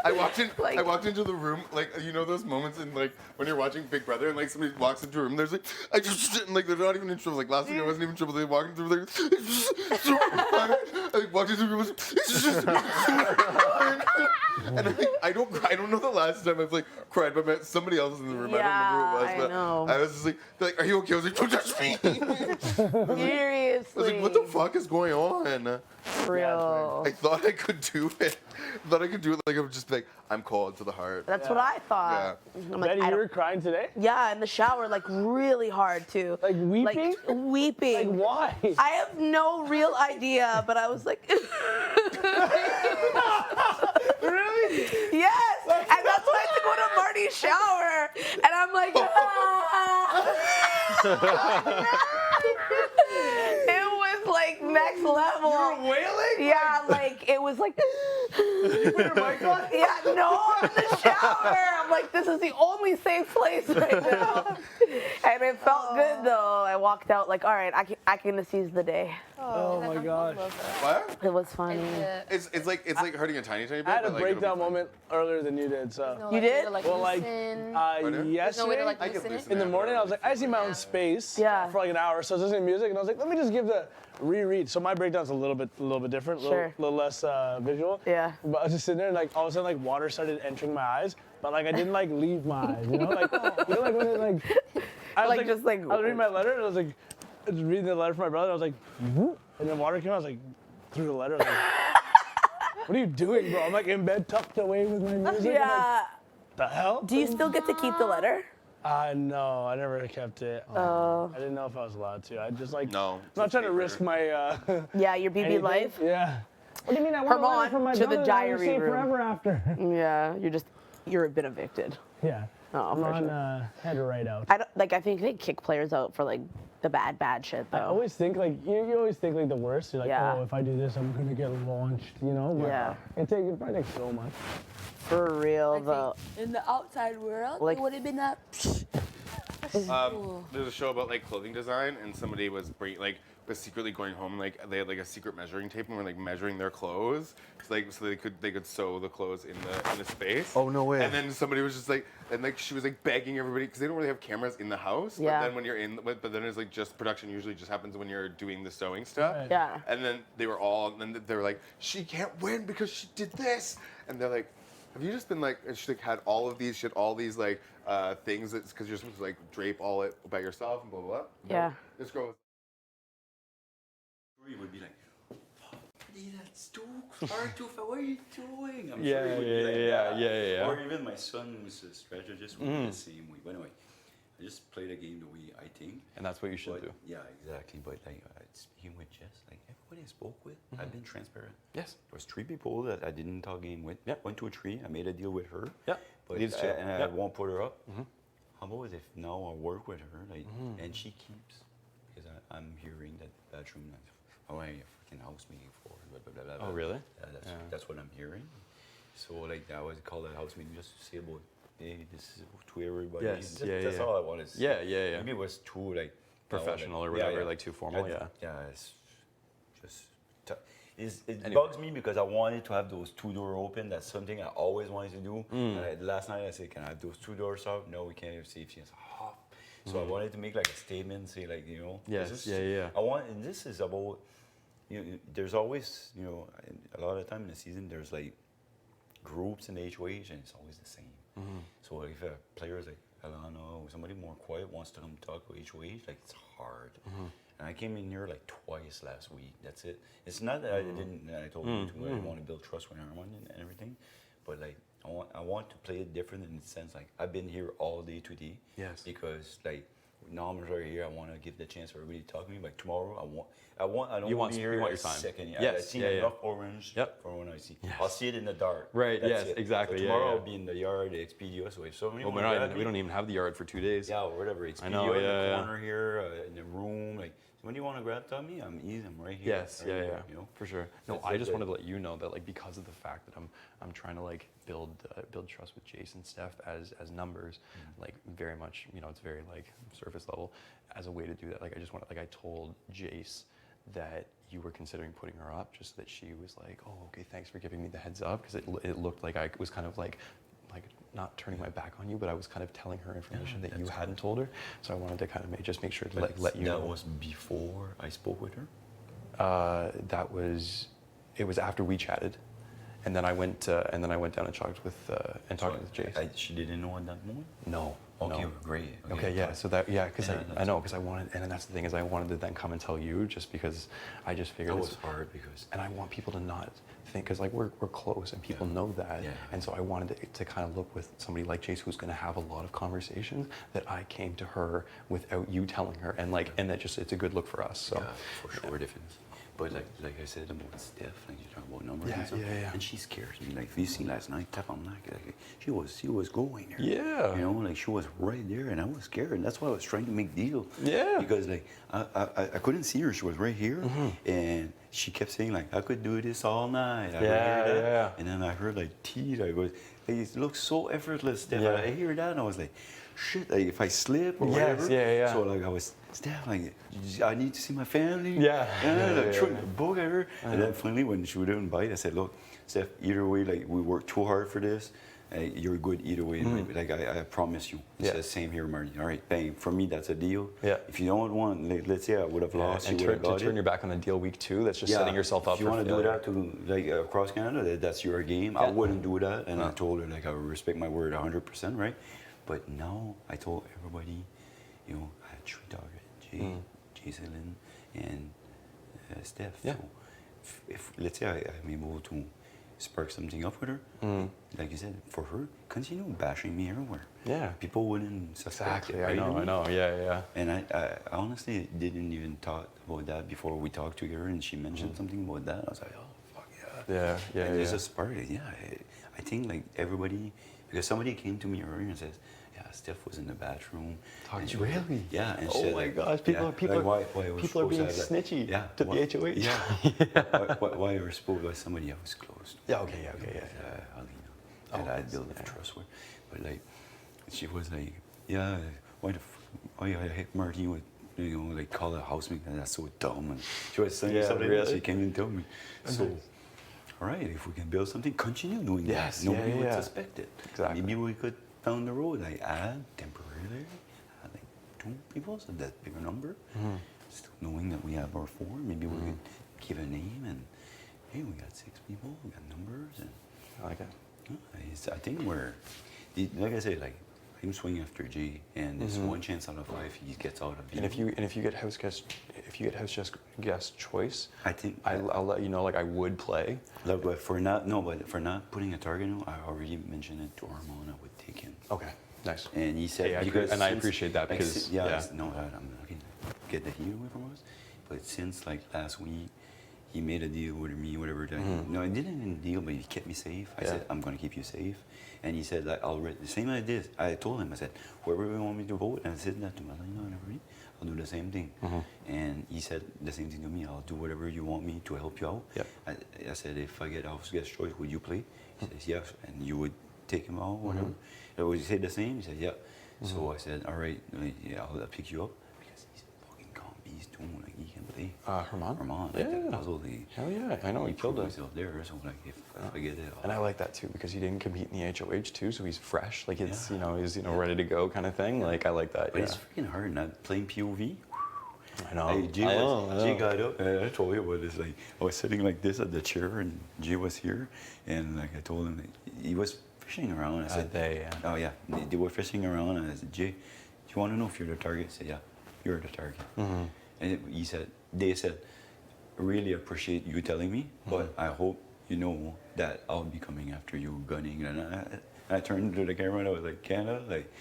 I walked into the room, like, you know those moments in, like, when you're watching Big Brother and, like, somebody walks into a room, there's, like, I just, and, like, they're not even in trouble. Like, last week I wasn't even in trouble. They walked into the room, I walked into the room, and I don't know the last time I've, like, cried, but somebody else was in the room. I don't remember who it was, but I was just like, are you okay? I was like, don't touch me. Seriously. I was like, what the fuck is going on? For real. I thought I could do it. Like I would just be like, I'm cold to the heart. That's what I thought. Yeah. I'm like, Betty, you were crying today? Yeah, in the shower, like really hard too. Like weeping? Like weeping. Like why? I have no real idea, but I was like. Really? Yes, and that's why I had to go to Marty's shower, and I'm like. It was like next level. You were wailing? Yeah, like it was like. You put your mic on? Yeah, no, I'm in the shower. I'm like, this is the only safe place right now. And it felt good though. I walked out like, all right, I can seize the day. Oh my gosh. What? It was funny. It's like hurting a tiny bit. I had a but, like, breakdown moment earlier than you did, so. You did? Well, like, yesterday, in the morning, I was like, I see my own space for like an hour, so I was listening to music, and I was like, let me just give the reread. So my breakdown's a little bit different, a little less visual. Yeah. But I was just sitting there, and like all of a sudden, like water started entering my eyes, but like I didn't like leave my eyes, you know, like like when it like. I was just like. I was reading my letter, and I was like, just reading the letter from my brother. I was like, whoop, and then water came out. I was like, through the letter. Like, what are you doing, bro? I'm like in bed, tucked away with my music. Yeah. I'm like, the hell? Do you still get to keep the letter? No, I never kept it. Oh. I didn't know if I was allowed to. I just like. No. I'm not trying to risk my. Yeah, your BB anything. life. Yeah. What do you mean? I want a letter from my to brother the that I will diary see room. forever after. Yeah, you're been evicted. Yeah. Oh, I'm for on sure. head to right out. I think they kick players out for like the bad shit though. I always think like you always think like the worst. You're like, Yeah. oh, if I do this, I'm gonna get launched. You know. But Yeah. It probably takes so much. For real though. In the outside world, Like- it would have been a. There's a show about like clothing design, and somebody was secretly going home. Like they had like a secret measuring tape, and were like measuring their clothes, so they could sew the clothes in the space. Oh, no way. And then somebody was just like, and like she was like begging everybody because they don't really have cameras in the house. Yeah. But then when you're but then it's like just production usually just happens when you're doing the sewing stuff. Right. Yeah. And then they were like, she can't win because she did this, and they're like. Have you just been like, and she like had all of these like things that's because you're supposed to like drape all it by yourself and blah blah blah. Yeah. This girl was. You would be like, that's too hard to. What are you doing? I'm Yeah, sure it would yeah, be like yeah, that. yeah. Or even my son, Mr. Strategist, would be the same way. But anyway, I just play the game the way I think. And that's what you should do. Yeah, exactly. But like speaking with Jess, like everybody I spoke with, I've been transparent. Yes. There was 3 people that I didn't talk game with. Yep. 1, 2, 3. I made a deal with her. Yeah. But Leads to it. and I Yep. won't put her up. How about if now I work with her, like, and she keeps, because I'm hearing that bedroom, like, oh, I fucking house meeting for, blah, blah, blah, blah. Oh, really? That's what I'm hearing. So like I would call that house meeting just to say about, hey, this is to everybody. Yes, That's all I want to say. Yeah, yeah, yeah. Maybe it was too like Professional or whatever, like too formal, yeah. Yeah, it's just. It bugs me because I wanted to have those 2 doors open. That's something I always wanted to do. And last night I said, "Can I have those 2 doors up?" No, we can't have safety. I said, "Oh." So I wanted to make like a statement, say like, you know. Yes, this is- yeah. I want, and this is about. There's always, a lot of time in the season, there's like groups in the HOH, and it's always the same. So if a player is like Alana or somebody more quiet wants to come talk to HOH, like it's hard. And I came in here like twice last week. That's it. It's not that I didn't. I told you too. I want to build trust with Armand and everything, but like I want to play it different in the sense like I've been here all day today. Yes. Because like numbers are here. I want to give the chance for everybody to talk to me. But tomorrow, I don't You want want- to hear you want a your time. second. Yes, I see yeah, yeah. enough orange for when I see. I'll see it in the dark. Right, That's yes, it. exactly, So yeah, tomorrow yeah. I'll be in the yard, the Expedia. So if somebody Well, wants to we don't even have the yard for 2 days. yeah, or whatever. Expedia I know, in yeah, the yeah. corner here, in the room. Like, when do you want to grab Tommy? I'm easy. I'm right here. Yes, right yeah, here, yeah, You know? for sure. No, That's I it, just that- wanted to let you know that, like, because of the fact that I'm trying to like build trust with Jason Steph as numbers, like very much, you know, it's very like surface level. As a way to do that, like I just wanted, like I told Jace that you were considering putting her up, just so that she was like, oh, okay, thanks for giving me the heads up, because it looked like I was kind of like not turning my back on you, but I was kind of telling her information that you hadn't told her. So I wanted to kind of just make sure to let you know. That was before I spoke with her? It was after we chatted, and then I went down and talked with Jace. She didn't know at that moment? No. Okay, no. great. Okay, yeah. So that, yeah, because Yeah, I know, because I wanted, and then that's the thing is, I wanted to then come and tell you, just because I just figured That it's was hard because, and I want people to not think, because like we're close and people know that, and so I wanted to kind of look with somebody like Jace, who's going to have a lot of conversations, that I came to her without you telling her, and like, and that just, it's a good look for us. So yeah, for sure, definitely. But like I said about Steph, like you talk about numbers Yeah, and stuff, yeah, yeah. and she scares me. Like you see last night, tap on like she was going there. Yeah. You know, like she was right there, and I was scared, and that's why I was trying to make deal. Yeah. Because like I couldn't see her. She was right here, and she kept saying like I could do this all night. I would Yeah, hear that. yeah. And then I heard like teeth. I was like, it looks so effortless. Steph. Yeah. I hear that, and I was like, shit. Like if I slip or Yes, whatever. yeah, yeah. So like I was. Steph, like, I need to see my family. Yeah. Like, trying to book at her. And then finally, when she wouldn't bite, I said, look, Steph, either way, like, we worked too hard for this. You're good either way. Like, I promise you. It's the same here, Marty. All right, bang. For me, that's a deal. Yeah. If you don't want, like, let's say I would have lost, and you would have got turn it. your back on the deal week 2, that's just setting yourself up if you for want to do failure. that to like across Canada, that's your game. I wouldn't do that, and I told her like I would respect my word 100%, right? But now I told everybody, you know, I had 3 targets: Jason and Steph. Yeah. So if let's say I'm able to spark something up with her, like you said, for her, continue bashing me everywhere. Yeah. People wouldn't suspect Exactly. it. Right? I know. Yeah. And I honestly didn't even talk about that before we talked to her, and she mentioned something about that. I was like, oh, fuck yeah. Yeah. And it's just part of it. Yeah. I think like everybody, because somebody came to me earlier and says, yeah, Steph was in the bathroom. Really? Yeah. And Oh she my like, gosh, people yeah, are people like, are why was people are supposed to being have that? snitchy Yeah, to the HOH. Yeah. why we're supposed by somebody I was close to. Yeah. Okay. Yeah. Alina, that I built a trust with. But like, she was like, yeah, why I hit Marty with, you know, like call a housemate, and that's so dumb. And she was saying something really? else. She came and told me. So, all right, if we can build something, continue doing that. Nobody would suspect it. Exactly. Maybe we could down the road, like add temporarily, add like 2 people, so that's bigger number. Still knowing that we have our 4, maybe we could give a name and hey, we got 6 people, we got numbers, and I like it. I think we're, like I said, like I'm swinging after G, and there's 1 chance out of 5 he gets out of B. And if you get house guest choice, I think I'll let you know. Like I would play. Look, but for not putting a target, I already mentioned it to Armand. I would take him. Okay, nice. And he said, Hey, I appreciate that because I'm not going to get the heat away from us. But since like last week, he made a deal with me, whatever. No, I didn't even deal, but he kept me safe. I said, I'm going to keep you safe. And he said, like, the same like this. I told him, I said, whoever you want me to vote, and I said that to Malina and everybody, I'll do the same thing. And he said the same thing to me. I'll do whatever you want me to help you out. I said, if I get house guest choice, would you play? He says, yes. And you would take him out, whatever. Would you say the same? He said, yeah. So I said, all right, yeah, I'll pick you up. Because he's fucking calm. He's doing like he can play. Herman? Like that puzzle, Hell yeah, I know, he killed it. himself there, so like if I get it. And I like that too because he didn't compete in the HOH too, so he's fresh. Like it's he's ready to go kind of thing. Like I like that. But it's freaking hard not playing POV. I know. Hey, Jay got up, and I told you about this. Like I was sitting like this at the chair, and Jay was here, and like I told him he was fishing around. I said, "Oh yeah, they were fishing around." And I said, "Jay, do you want to know if you're the target?" He said, "Yeah, you're the target." And they said, "I really appreciate you telling me, but I hope you know that I'll be coming after you, gunning." And And I turned to the camera and I was like, Canada, like,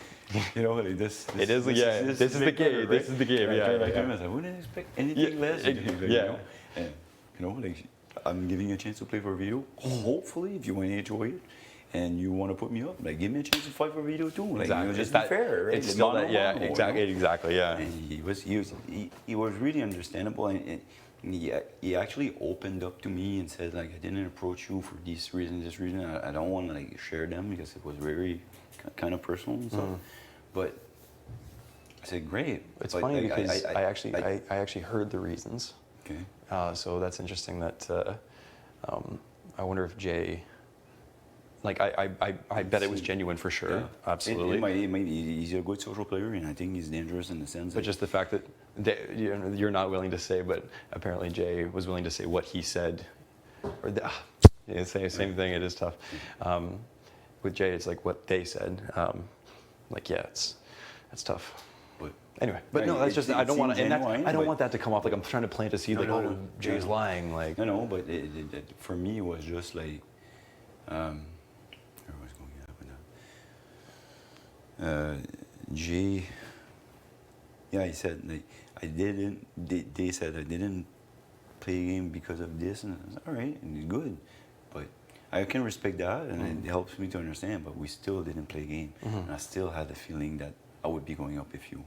you know, like this It is, yeah. This is the game. Right? This is the game. And I Yeah. turned back to Yeah. him and I said, wouldn't expect anything less. Yeah. You know? And, you know, like, I'm giving you a chance to play for a video. Hopefully, if you want to enjoy it and you want to put me up, like, give me a chance to fight for a video too. Like, Exactly. you know, just It's be that, fair, right? It's still that, yeah, exactly, You know? exactly, yeah. And he was really understandable, and he actually opened up to me and said, like, I didn't approach you for this reason. I don't want to like share them because it was very kind of personal and stuff. But I said, great. It's but, funny like, because I actually heard the reasons. Okay. So that's interesting that I wonder if Jay, like I bet it was genuine for sure. Yeah. Absolutely. He's a good social player, and I think he's dangerous in the sense. But just the fact that you're not willing to say, but apparently Jay was willing to say what he said, or same thing. It is tough. With Jay, it's like what they said. Like that's tough. Anyway, but no, that's just I don't want to. I don't want that to come off like I'm trying to plant a seed. Like Jay's lying. Like no, but for me it was just like. Jay, yeah, he said like I didn't. They said I didn't play a game because of this, and I was all right, and it's good, but I can respect that, and it helps me to understand. But we still didn't play a game, and I still had the feeling that I would be going up with you,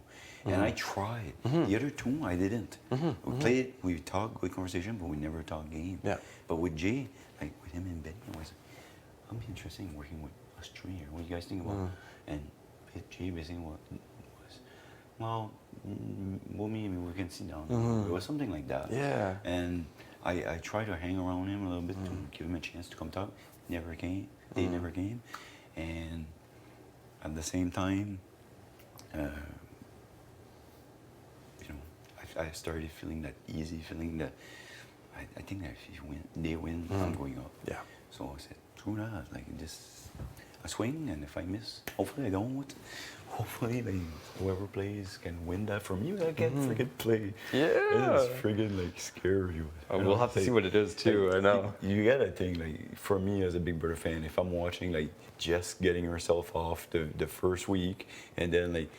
and I tried. The other two, I didn't. We played, we talked, good conversation, but we never talked game. Yeah. But with Jay, like with him and Benny, I was, I'm interested in working with us three here. What do you guys think about? And Jay basically was, well, maybe we can sit down. It was something like that. Yeah. And I tried to hang around him a little bit to give him a chance to come talk. Never came. They never came. And at the same time, you know, I started feeling that easy feeling that I think that if they win, I'm going up. Yeah. So I said, screw that. Like just I swing, and if I miss, hopefully I don't. Hopefully, like whoever plays can win that for me. I can't friggin' play. Yeah. It's friggin' like scary. We'll have to see what it is too. I know. You gotta think like for me as a Big Brother fan, if I'm watching like Jess getting herself off the first week, and then like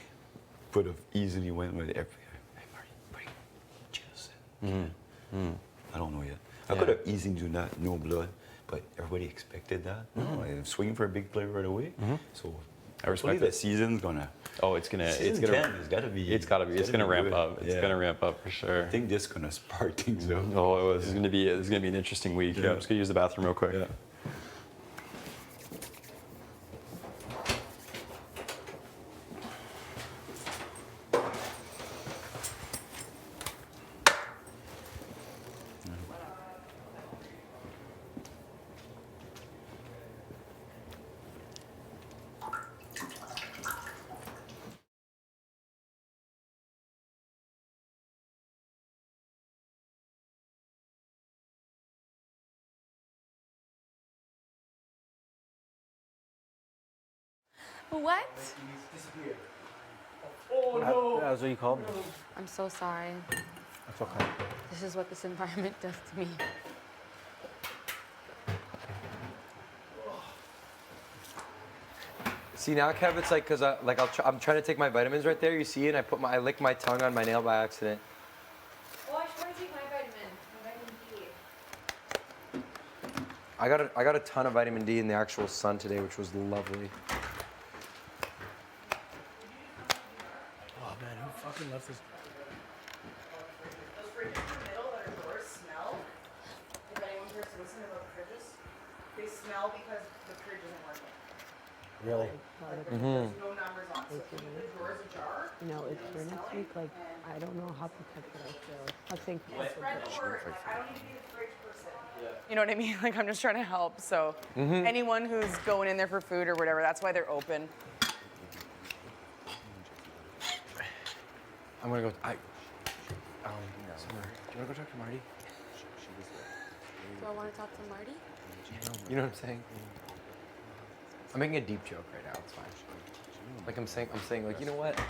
could have easily went with every. Hey, Marty, Jess. I don't know yet. I could have easily done that, no blood, but everybody expected that. No, I'm swinging for a big player right away. So I respect the season's gonna. Oh, it's gonna. It's gonna be. It's gonna ramp up. It's gonna ramp up for sure. I think this is gonna spark things up. Oh, this is gonna be an interesting week. Yeah. I'm just gonna use the bathroom real quick. Yeah. What? Oh no! That was what you called me. I'm so sorry. That's okay. This is what this environment does to me. See now, Kev, it's like because I'm trying to take my vitamins right there. You see, and I lick my tongue on my nail by accident. Oh, I should take my vitamin D. I got a ton of vitamin D in the actual sun today, which was lovely. Oh man, who fucking left this? Those fridges in the middle that are doors smell. If anyone hears listening about fridges, they smell because the fridge isn't working. Really? There's no numbers on. So if the doors ajar. No, it's for next week. Like, I don't know how protected I feel. How thankful. Spread the word. Like, I don't need to be the fridge person. You know what I mean? Like, I'm just trying to help. So anyone who's going in there for food or whatever, that's why they're open. I'm gonna go. Summer, do you wanna go talk to Marty? Do I want to talk to Marty? You know what I'm saying? I'm making a deep joke right now. It's fine. Like I'm saying, like, you know what?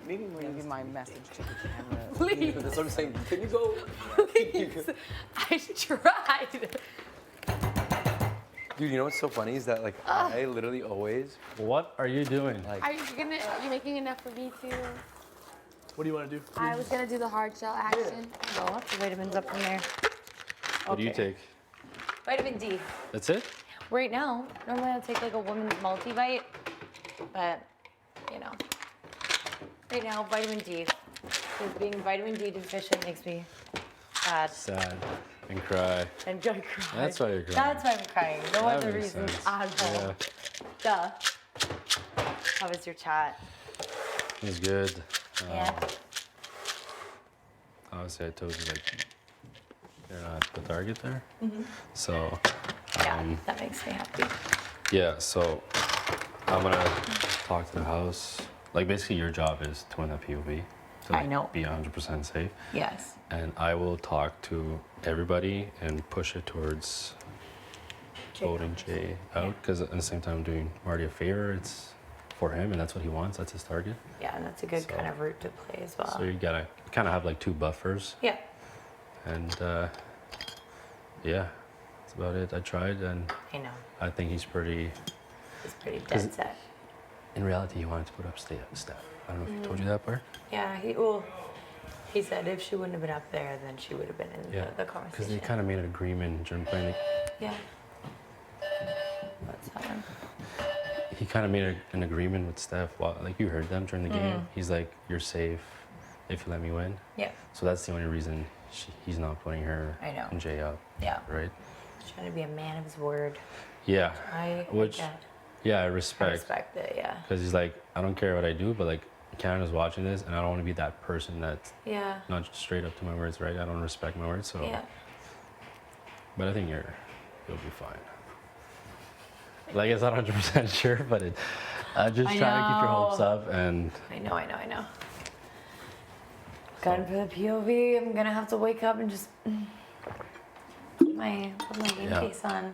Maybe maybe my message to the camera. Please. That's what I'm saying. Can you go? Please. I tried. Dude, you know what's so funny is that like I literally always. What are you doing? Like, Are you making enough for me too? What do you want to do? I was gonna do the hard shell action. Oh, I'll have the vitamins up in there. What do you take? Vitamin D. That's it? Right now, normally I'll take like a woman's multivite, but you know, right now vitamin D. Because being vitamin D deficient makes me sad. Sad. And cry. And I cry. That's why you're crying. That's why I'm crying. No That other makes reason sense. at all. Yeah. Duh. How was your chat? It was good. Yeah. Obviously, I told you, like, you're not the target there. Mhm. So, Yeah, that makes me happy. yeah, so I'm going to talk to the house. Like, basically, your job is to win that POV. To, I like, know. be 100% safe. Yes. And I will talk to everybody and push it towards voting Jay out. Because at the same time, I'm doing Marty a favor. It's for him, and that's what he wants. That's his target. Yeah, and that's a good kind of route to play as well. So you gotta kind of have like two buffers. Yeah. And yeah, that's about it. I tried, and I know. I think he's pretty. He's pretty 'cause dead set. In reality, he wanted to put up Steph. I don't know if he told you that part. Yeah, he said if she wouldn't have been up there, then she would have been in Yeah. the Because conversation. they kind of made an agreement during playing. Yeah. What's that one? He kind of made an agreement with Steph. While, like you heard them during the game. Mhm. He's like, "You're safe if you let me win." Yeah. So that's the only reason he's not putting her I know. and Jay up. Yeah. Right. He's trying to be a man of his word. Yeah. I Which. get that. Yeah, I I respect. respect it, yeah. Because he's like, I don't care what I do, but like Canada's watching this, and I don't want to be that person that's Yeah. not straight up to my words, right? I don't respect my words, so. Yeah. But I think you'll be fine. Like it's not 100% sure, but just I try to keep your hopes know. up, and I know. Gun for the POV. I'm gonna have to wake up and just put my game Yeah. face on.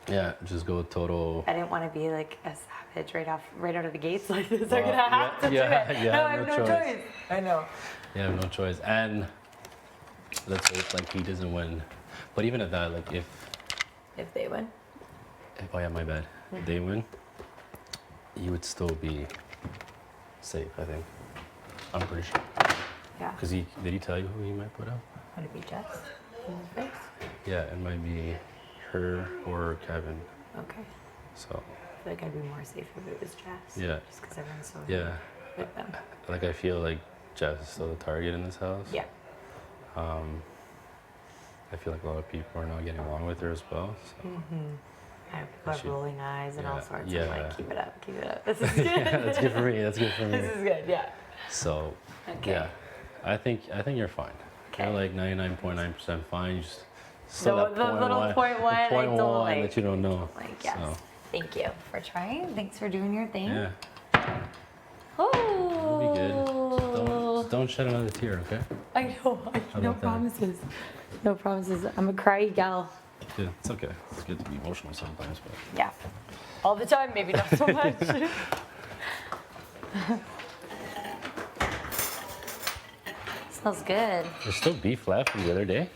yeah, just go total. I didn't want to be like a savage right out of the gates like this. Well, I'm gonna have to do it. yeah, No, I have no no choice. choice. I know. You have no choice, and let's hope like he doesn't win. But even at that, like if they win. oh yeah, my bad. If they win, you would still be safe, I think. I'm pretty sure. Yeah. Because did he tell you who he might put up? Would it be Jess in the face? Yeah, it might be her or Kevin. Okay. So. I feel like I'd be more safe if it was Jess. Yeah. Just because everyone's so Yeah. with them. Like I feel like Jess is still the target in this house. Yeah. I feel like a lot of people are not getting along with her as well. So. I have people have rolling eyes and all sorts. Yeah. I'm like, keep it up, keep it up. This is good. Yeah, that's good for me. That's good for me. This is good. Yeah. So, Okay. yeah, I think you're fine. Okay. You're like 99.9% fine. You just still The little point one, I point don't one like. that you don't know. Like, yes. So, Thank you for trying. Thanks for doing your thing. yeah, Oh. you'll be good. Just don't shed another tear, okay? I know. How No about that? promises. No promises. I'm a cry gal. Yeah, it's okay. It's good to be emotional sometimes, but Yeah. All the time, maybe not so much. Smells good. there's still beef left from the other day.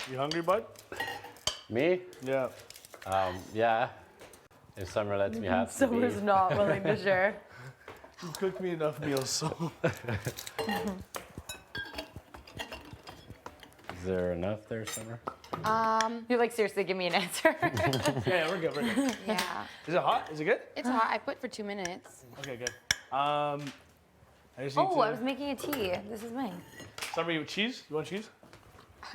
You hungry, bud? Me? Yeah. Yeah. If Summer lets me have some Summer's beef. not willing to share. You cooked me enough meals, so. Is there enough there, Summer? You're like, seriously, give me an answer. Yeah, we're good. Yeah. Is it hot? Is it good? It's hot. I put for 2 minutes. Okay, good. I just need Oh, to. I was making a tea. This is mine. Summer, you want cheese? You want cheese?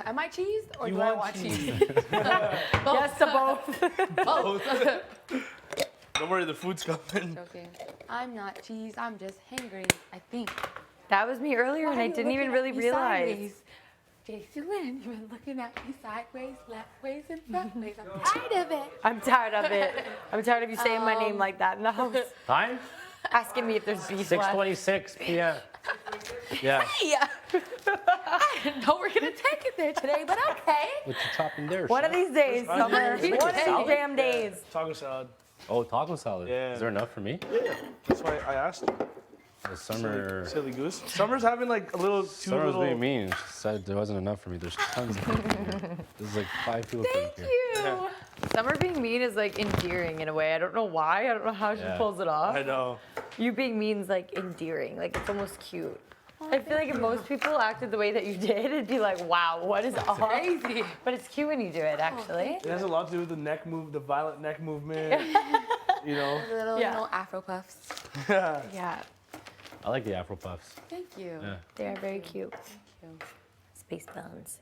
Am I cheesed or You do I want want cheese. cheese? Yes to both. Both. Don't worry, the food's coming. Joking. I'm not cheesed. I'm just hangry, I think. That was me earlier, and I didn't even really realize. Jason Lynn, you've been looking at me sideways, left ways, and front ways. I'm tired of it. I'm tired of it. I'm tired of you saying my name like that in the house. Time? Asking me if there's beef left. 6:26 p.m. Yeah. Yeah. I didn't know we're gonna take it there today, but okay. What you chopping there? One of Chef? these days, Summer. Salad? One of these damn days. Taco salad. Oh, taco salad. Yeah. Is there enough for me? Yeah. That's why I asked you. The summer. Silly goose. Summer's having like a little too Summer was little. being mean. She said there wasn't enough for me. There's tons of people here. There's like 5 people here. You. Summer being mean is like endearing in a way. I don't know why. I don't know how she pulls it off. I know. You being mean is like endearing. Like it's almost cute. I feel like if most people acted the way that you did, it'd be like, wow, what is off? Crazy. But it's cute when you do it, actually. It has a lot to do with the neck move, the violent neck movement. You know. Little, Afro puffs. Yeah. I like the Afro puffs. Thank you. Yeah. They are very cute. Thank you. Space bones.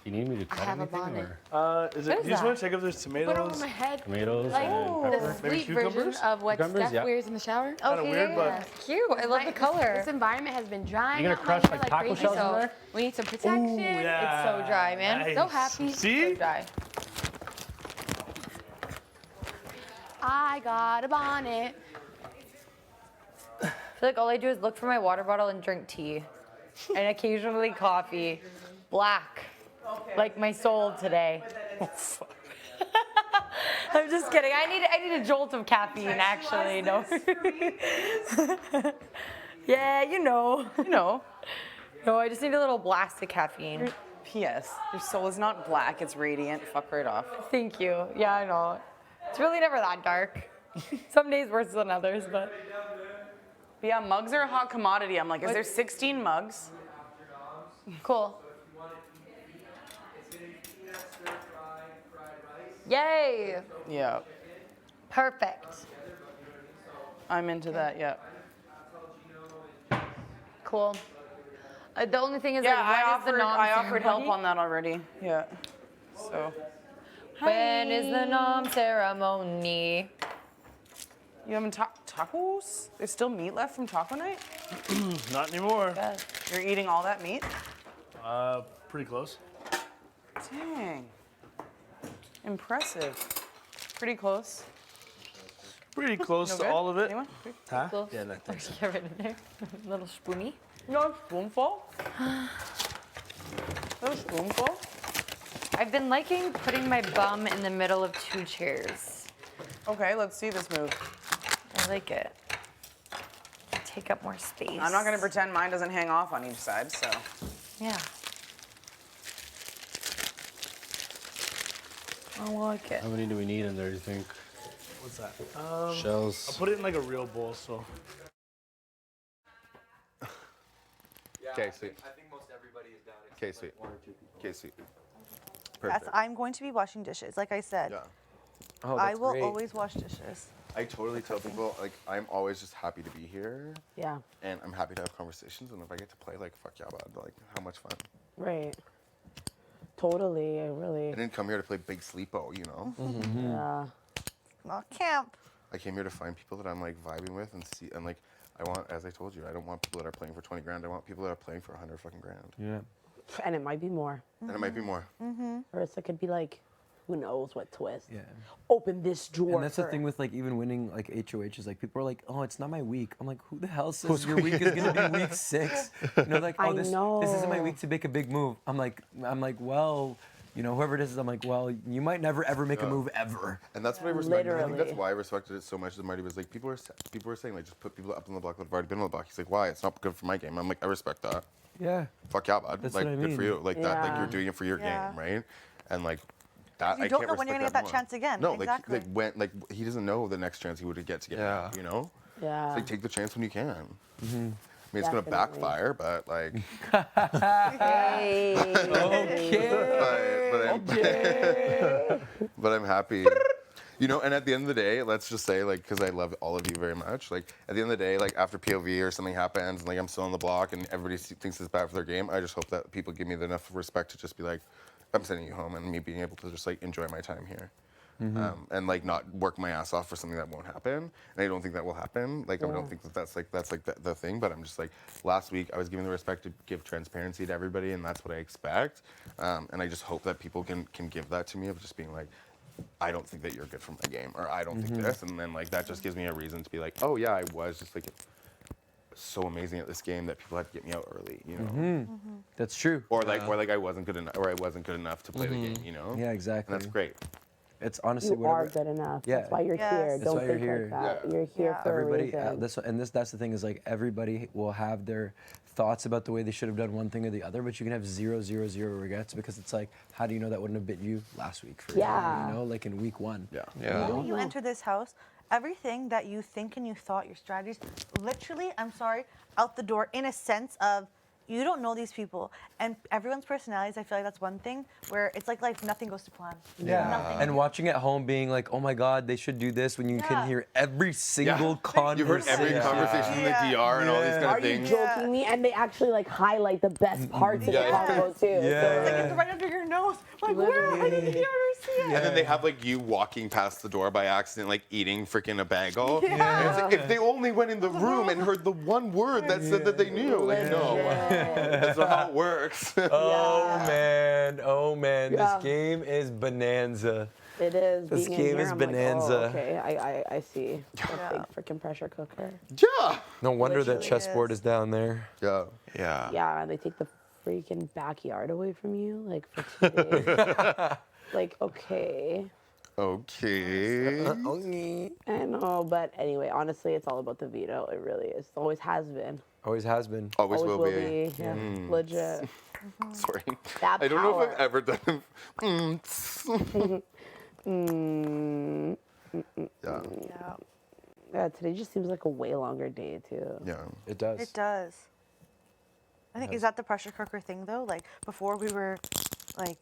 You need me to cut have a anything bonnet. or? Is What it? is You just that? want to check if there's Put it tomatoes? on my head. Tomatoes Like and the pepper. Maybe sweet version cucumbers? of what Cucumbers, Steph yeah. wears in the shower. Kinda weird, but- Cute. I love the color. This environment has been drying You gonna out crush, my hair like, taco crazy, shells in so there? we need some protection. yeah. It's so dry, man. So Nice. happy. See? So dry. I got a bonnet. I feel like all I do is look for my water bottle and drink tea. And occasionally coffee. Black. Like my soul today. I'm just kidding. I need a jolt of caffeine, actually. No. Yeah, you know. No. No, I just need a little blast of caffeine. P.S. Your soul is not black, it's radiant. Fuck right off. Thank you. Yeah, I know. It's really never that dark. Some days worse than others, but. But yeah, mugs are a hot commodity. I'm like, is there 16 mugs? Cool. Yay! Yeah. Perfect. I'm into that, yeah. Cool. The only thing is, Yeah, like, when is the nom I offered help ceremony? on that already. Yeah. So. When is the nom ceremony? You having tacos? There's still meat left from taco night? Not anymore. You're eating all that meat? Pretty close. Dang. Impressive. Pretty close. Pretty close No to good? all of it. Anyone? Huh? Close. Yeah, no, thanks. Get right in there. Little spoony. No spoonful? Little spoonful? I've been liking putting my bum in the middle of 2 chairs. Okay, let's see this move. I like it. Take up more space. I'm not gonna pretend mine doesn't hang off on each side, so. Yeah. I like it. How many do we need in there, do you think? What's that? Shells. I'll put it in like a real bowl, so. Okay, sweet. I think most everybody is down. Okay, sweet. Okay, sweet. Yes, Perfect. I'm going to be washing dishes. Like I said, Yeah. Oh, I that's will great. always wash dishes. I totally tell people, like, I'm always just happy to be here. Yeah. And I'm happy to have conversations. And if I get to play, like, fuck yeah, bud. Like, how much fun. Right. Totally. I really. I didn't come here to play Big Sleepo, you know? Yeah. Not camp. I came here to find people that I'm, like, vibing with and see. And, like, I want, as I told you, I don't want people that are playing for 20 grand. I want people that are playing for 100 fucking grand. Yeah. And it might be more. And it might be more. Or it could be like, who knows what twist. Yeah. Open this drawer. And that's the for- thing with like even winning like HOH is like people are like, oh, it's not my week. I'm like, who the hell says your week is gonna be week 6? You know, like, oh, I this isn't my know. week to make a big move. I'm like, well, you know, whoever it is, I'm like, well, you might never ever make a Yeah. move ever. And that's what I respect. I think that's Literally. why I respected it so much. That Marty was like, people were saying like, just put people up on the block that have already been on the block. He's like, why? It's not good for my game. I'm like, I respect that. Yeah. Fuck yeah, bud. That's like, what I good for mean. you. Like that. Like Yeah. you're doing it for your Yeah. game, right? And like that. You I don't can't know when you're gonna respect get that more. chance again. No, Exactly. like when like he doesn't know the next chance he would get to get. Yeah. Back, you know. Yeah. It's like take the chance when you can. Mm-hmm. I mean, it's gonna Definitely. backfire, but like. Hey. But I'm happy. You know, and at the end of the day, let's just say, like, because I love all of you very much, like, at the end of the day, like, after POV or something happens, and, like, I'm still on the block and everybody thinks it's bad for their game, I just hope that people give me enough respect to just be like, I'm sending you home, and me being able to just, like, enjoy my time here. And, like, not work my ass off for something that won't happen. And I don't think that will happen. Like, I don't think that's the thing, but I'm just, like, last week, I was giving the respect to give transparency to everybody, and that's what I expect. And I just hope that people can give that to me of just being like, I don't think that you're good for my game, or I don't think this, and then like that just gives me a reason to be like, oh yeah, I was just like so amazing at this game that people had to get me out early, you know. That's true. Or like I wasn't good enough, or I wasn't good enough to play the game, you know. Yeah, exactly. And that's great. It's honestly You whatever. are good enough. Yeah. That's why you're here. That's Don't why you're think here. like that. You're here for Everybody, a reason. that's the thing is like everybody will have their thoughts about the way they should have done one thing or the other, but you can have 0, 0, 0 regrets because it's like, how do you know that wouldn't have bit you last week? For Yeah. you know, like in week 1. Yeah. The moment you enter this house, everything that you think and you thought, your strategies, literally, I'm sorry, out the door in a sense of you don't know these people. And everyone's personalities, I feel like that's one thing where it's like nothing goes to plan. Nothing. And watching at home being like, oh my God, they should do this when you can hear every single conversation. You've heard every conversation in the DR and all these kind of Are things. you joking me? And they actually like highlight the best parts of the combo too. Yeah. It's like it's right under your nose. Like, where? I didn't even see it. And then they have like you walking past the door by accident, like eating freaking a bagel. Yeah. And it's like, if they only went in the room and heard the one word that said that they knew. Like, no, that's not how it works. Oh man, Yeah. this game is bonanza. It is. This being in game here, is I'm like, bonanza. oh, okay, I see. That big freaking pressure cooker. Yeah. No wonder that Literally chessboard is down there. Yeah. Yeah. Yeah, and they take the freaking backyard away from you, like for 2 days. Like, okay. Okay. I know, but anyway, honestly, it's all about the veto. It really is. Always has been. Always has been. Always will be. Yeah, Mm. legit. Sorry. That I don't know if power. I've ever done. Yeah. Yeah, today just seems like a way longer day too. Yeah. It does. It does. I think, is that the pressure cooker thing though? Like before we were, like,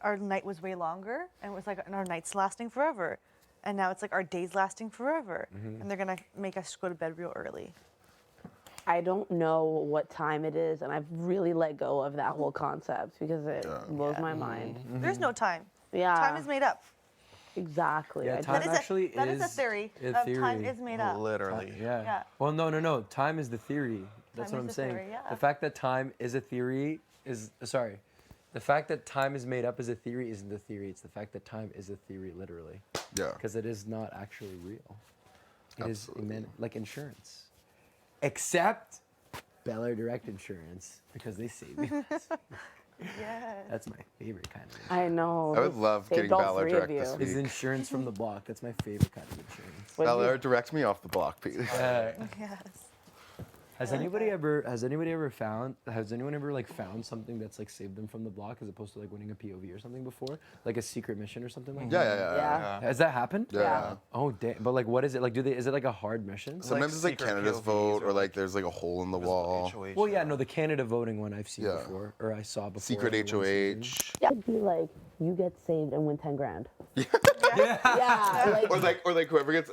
our night was way longer and it was like, and our nights lasting forever. And now it's like our days lasting forever. Mhm. And they're gonna make us go to bed real early. I don't know what time it is, and I've really let go of that whole concept because it blows my mind. There's no time. Yeah. Time is made up. Exactly. Yeah, I time just- actually that is a theory of time is made up. Literally. Yeah. Yeah. Well, no. Time is the theory. That's Time what I'm is the saying. theory, yeah. The fact that time is a theory is sorry. The fact that time is made up as a theory isn't the theory. It's the fact that time is a theory, literally. Yeah. Because it is not actually real. It is like insurance, except Bel Air Direct Insurance because they save you. Yes. That's my favorite kind of insurance. I know. I would love saved getting all Bel Air 3 of Direct this you. week. Is insurance from the block. That's my favorite kind of insurance. Bel Air, direct me off the block, please. Yes. Has anybody ever found like found something that's like saved them from the block as opposed to like winning a POV or something before? Like a secret mission or something like Yeah, that? yeah. Has that happened? Yeah. Oh damn. But like what is it? Like is it like a hard mission? Sometimes it's like Canada's vote, or like there's like a hole in the wall. Well, yeah, no, the Canada voting one I've seen before, or I saw before. Secret in one season. HOH. Yeah, it'd be like you get saved and win 10 grand. Yeah. Or like whoever gets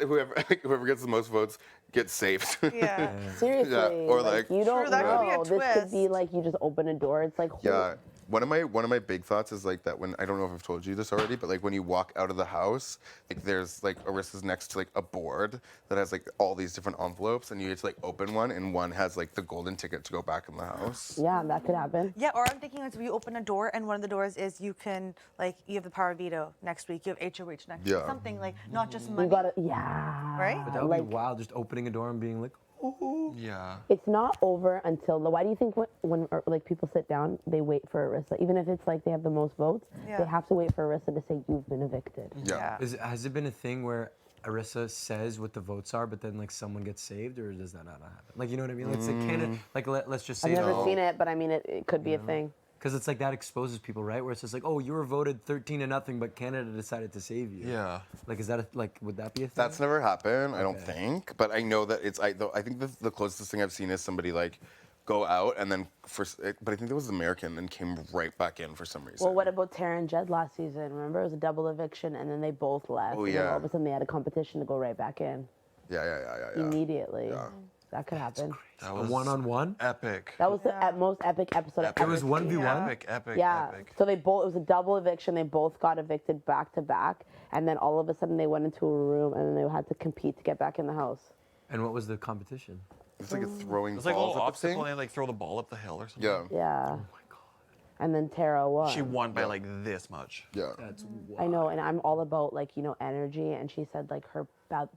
the most votes gets saved. Yeah. Seriously. Yeah. Or like you don't that could be a know. This could twist. be like you just open a door. It's like Yeah. One of my big thoughts is like that when I don't know if I've told you this already, but like when you walk out of the house, like there's like Arissa's next to like a board that has like all these different envelopes, and you get to like open one, and one has like the golden ticket to go back in the house. Yeah, that could happen. Yeah, or I'm thinking is we open a door and one of the doors is you can like you have the power of veto next week, you have HOH next week. Yeah. Something like not just money. You gotta, yeah. Right? But that would be wild, just opening a door and being like, oh. Yeah. It's not over until why do you think when like people sit down, they wait for Arissa? Even if it's like they have the most votes, Yeah. they have to wait for Arissa to say you've been evicted. Yeah. Has it been a thing where Arissa says what the votes are, but then like someone gets saved, or does that not happen? Like, you know what I mean? Like, it's like Canada, like let's just say I've never seen it, but I mean it could be a thing. Because it's like that exposes people, right? Where it's just like, oh, you were voted 13-0, but Canada decided to save you. Yeah. Like, is that would that be a thing? That's never happened, I don't think. But I know that it's I think the closest thing I've seen is somebody like go out and then but I think that was American and came right back in for some reason. Well, what about Tara and Jed last season? Remember, it was a double eviction, and then they both left. Oh, and then yeah. all of a sudden, they had a competition to go right back in Yeah. immediately. That could happen. That was one-on-one? Epic. That was the most epic episode I've It ever was seen. 1v1? Epic. Yeah. So they both, it was a double eviction. They both got evicted back to back. And then all of a sudden they went into a room and then they had to compete to get back in the house. And what was the competition? It's like a throwing It's like a balls little at the thing. obstacle and they like throw the ball up the hill or something. Yeah. Yeah. Oh my God. And then Tara won. She won by like this much. Yeah. That's I know. And I'm all about like, energy. And she said like her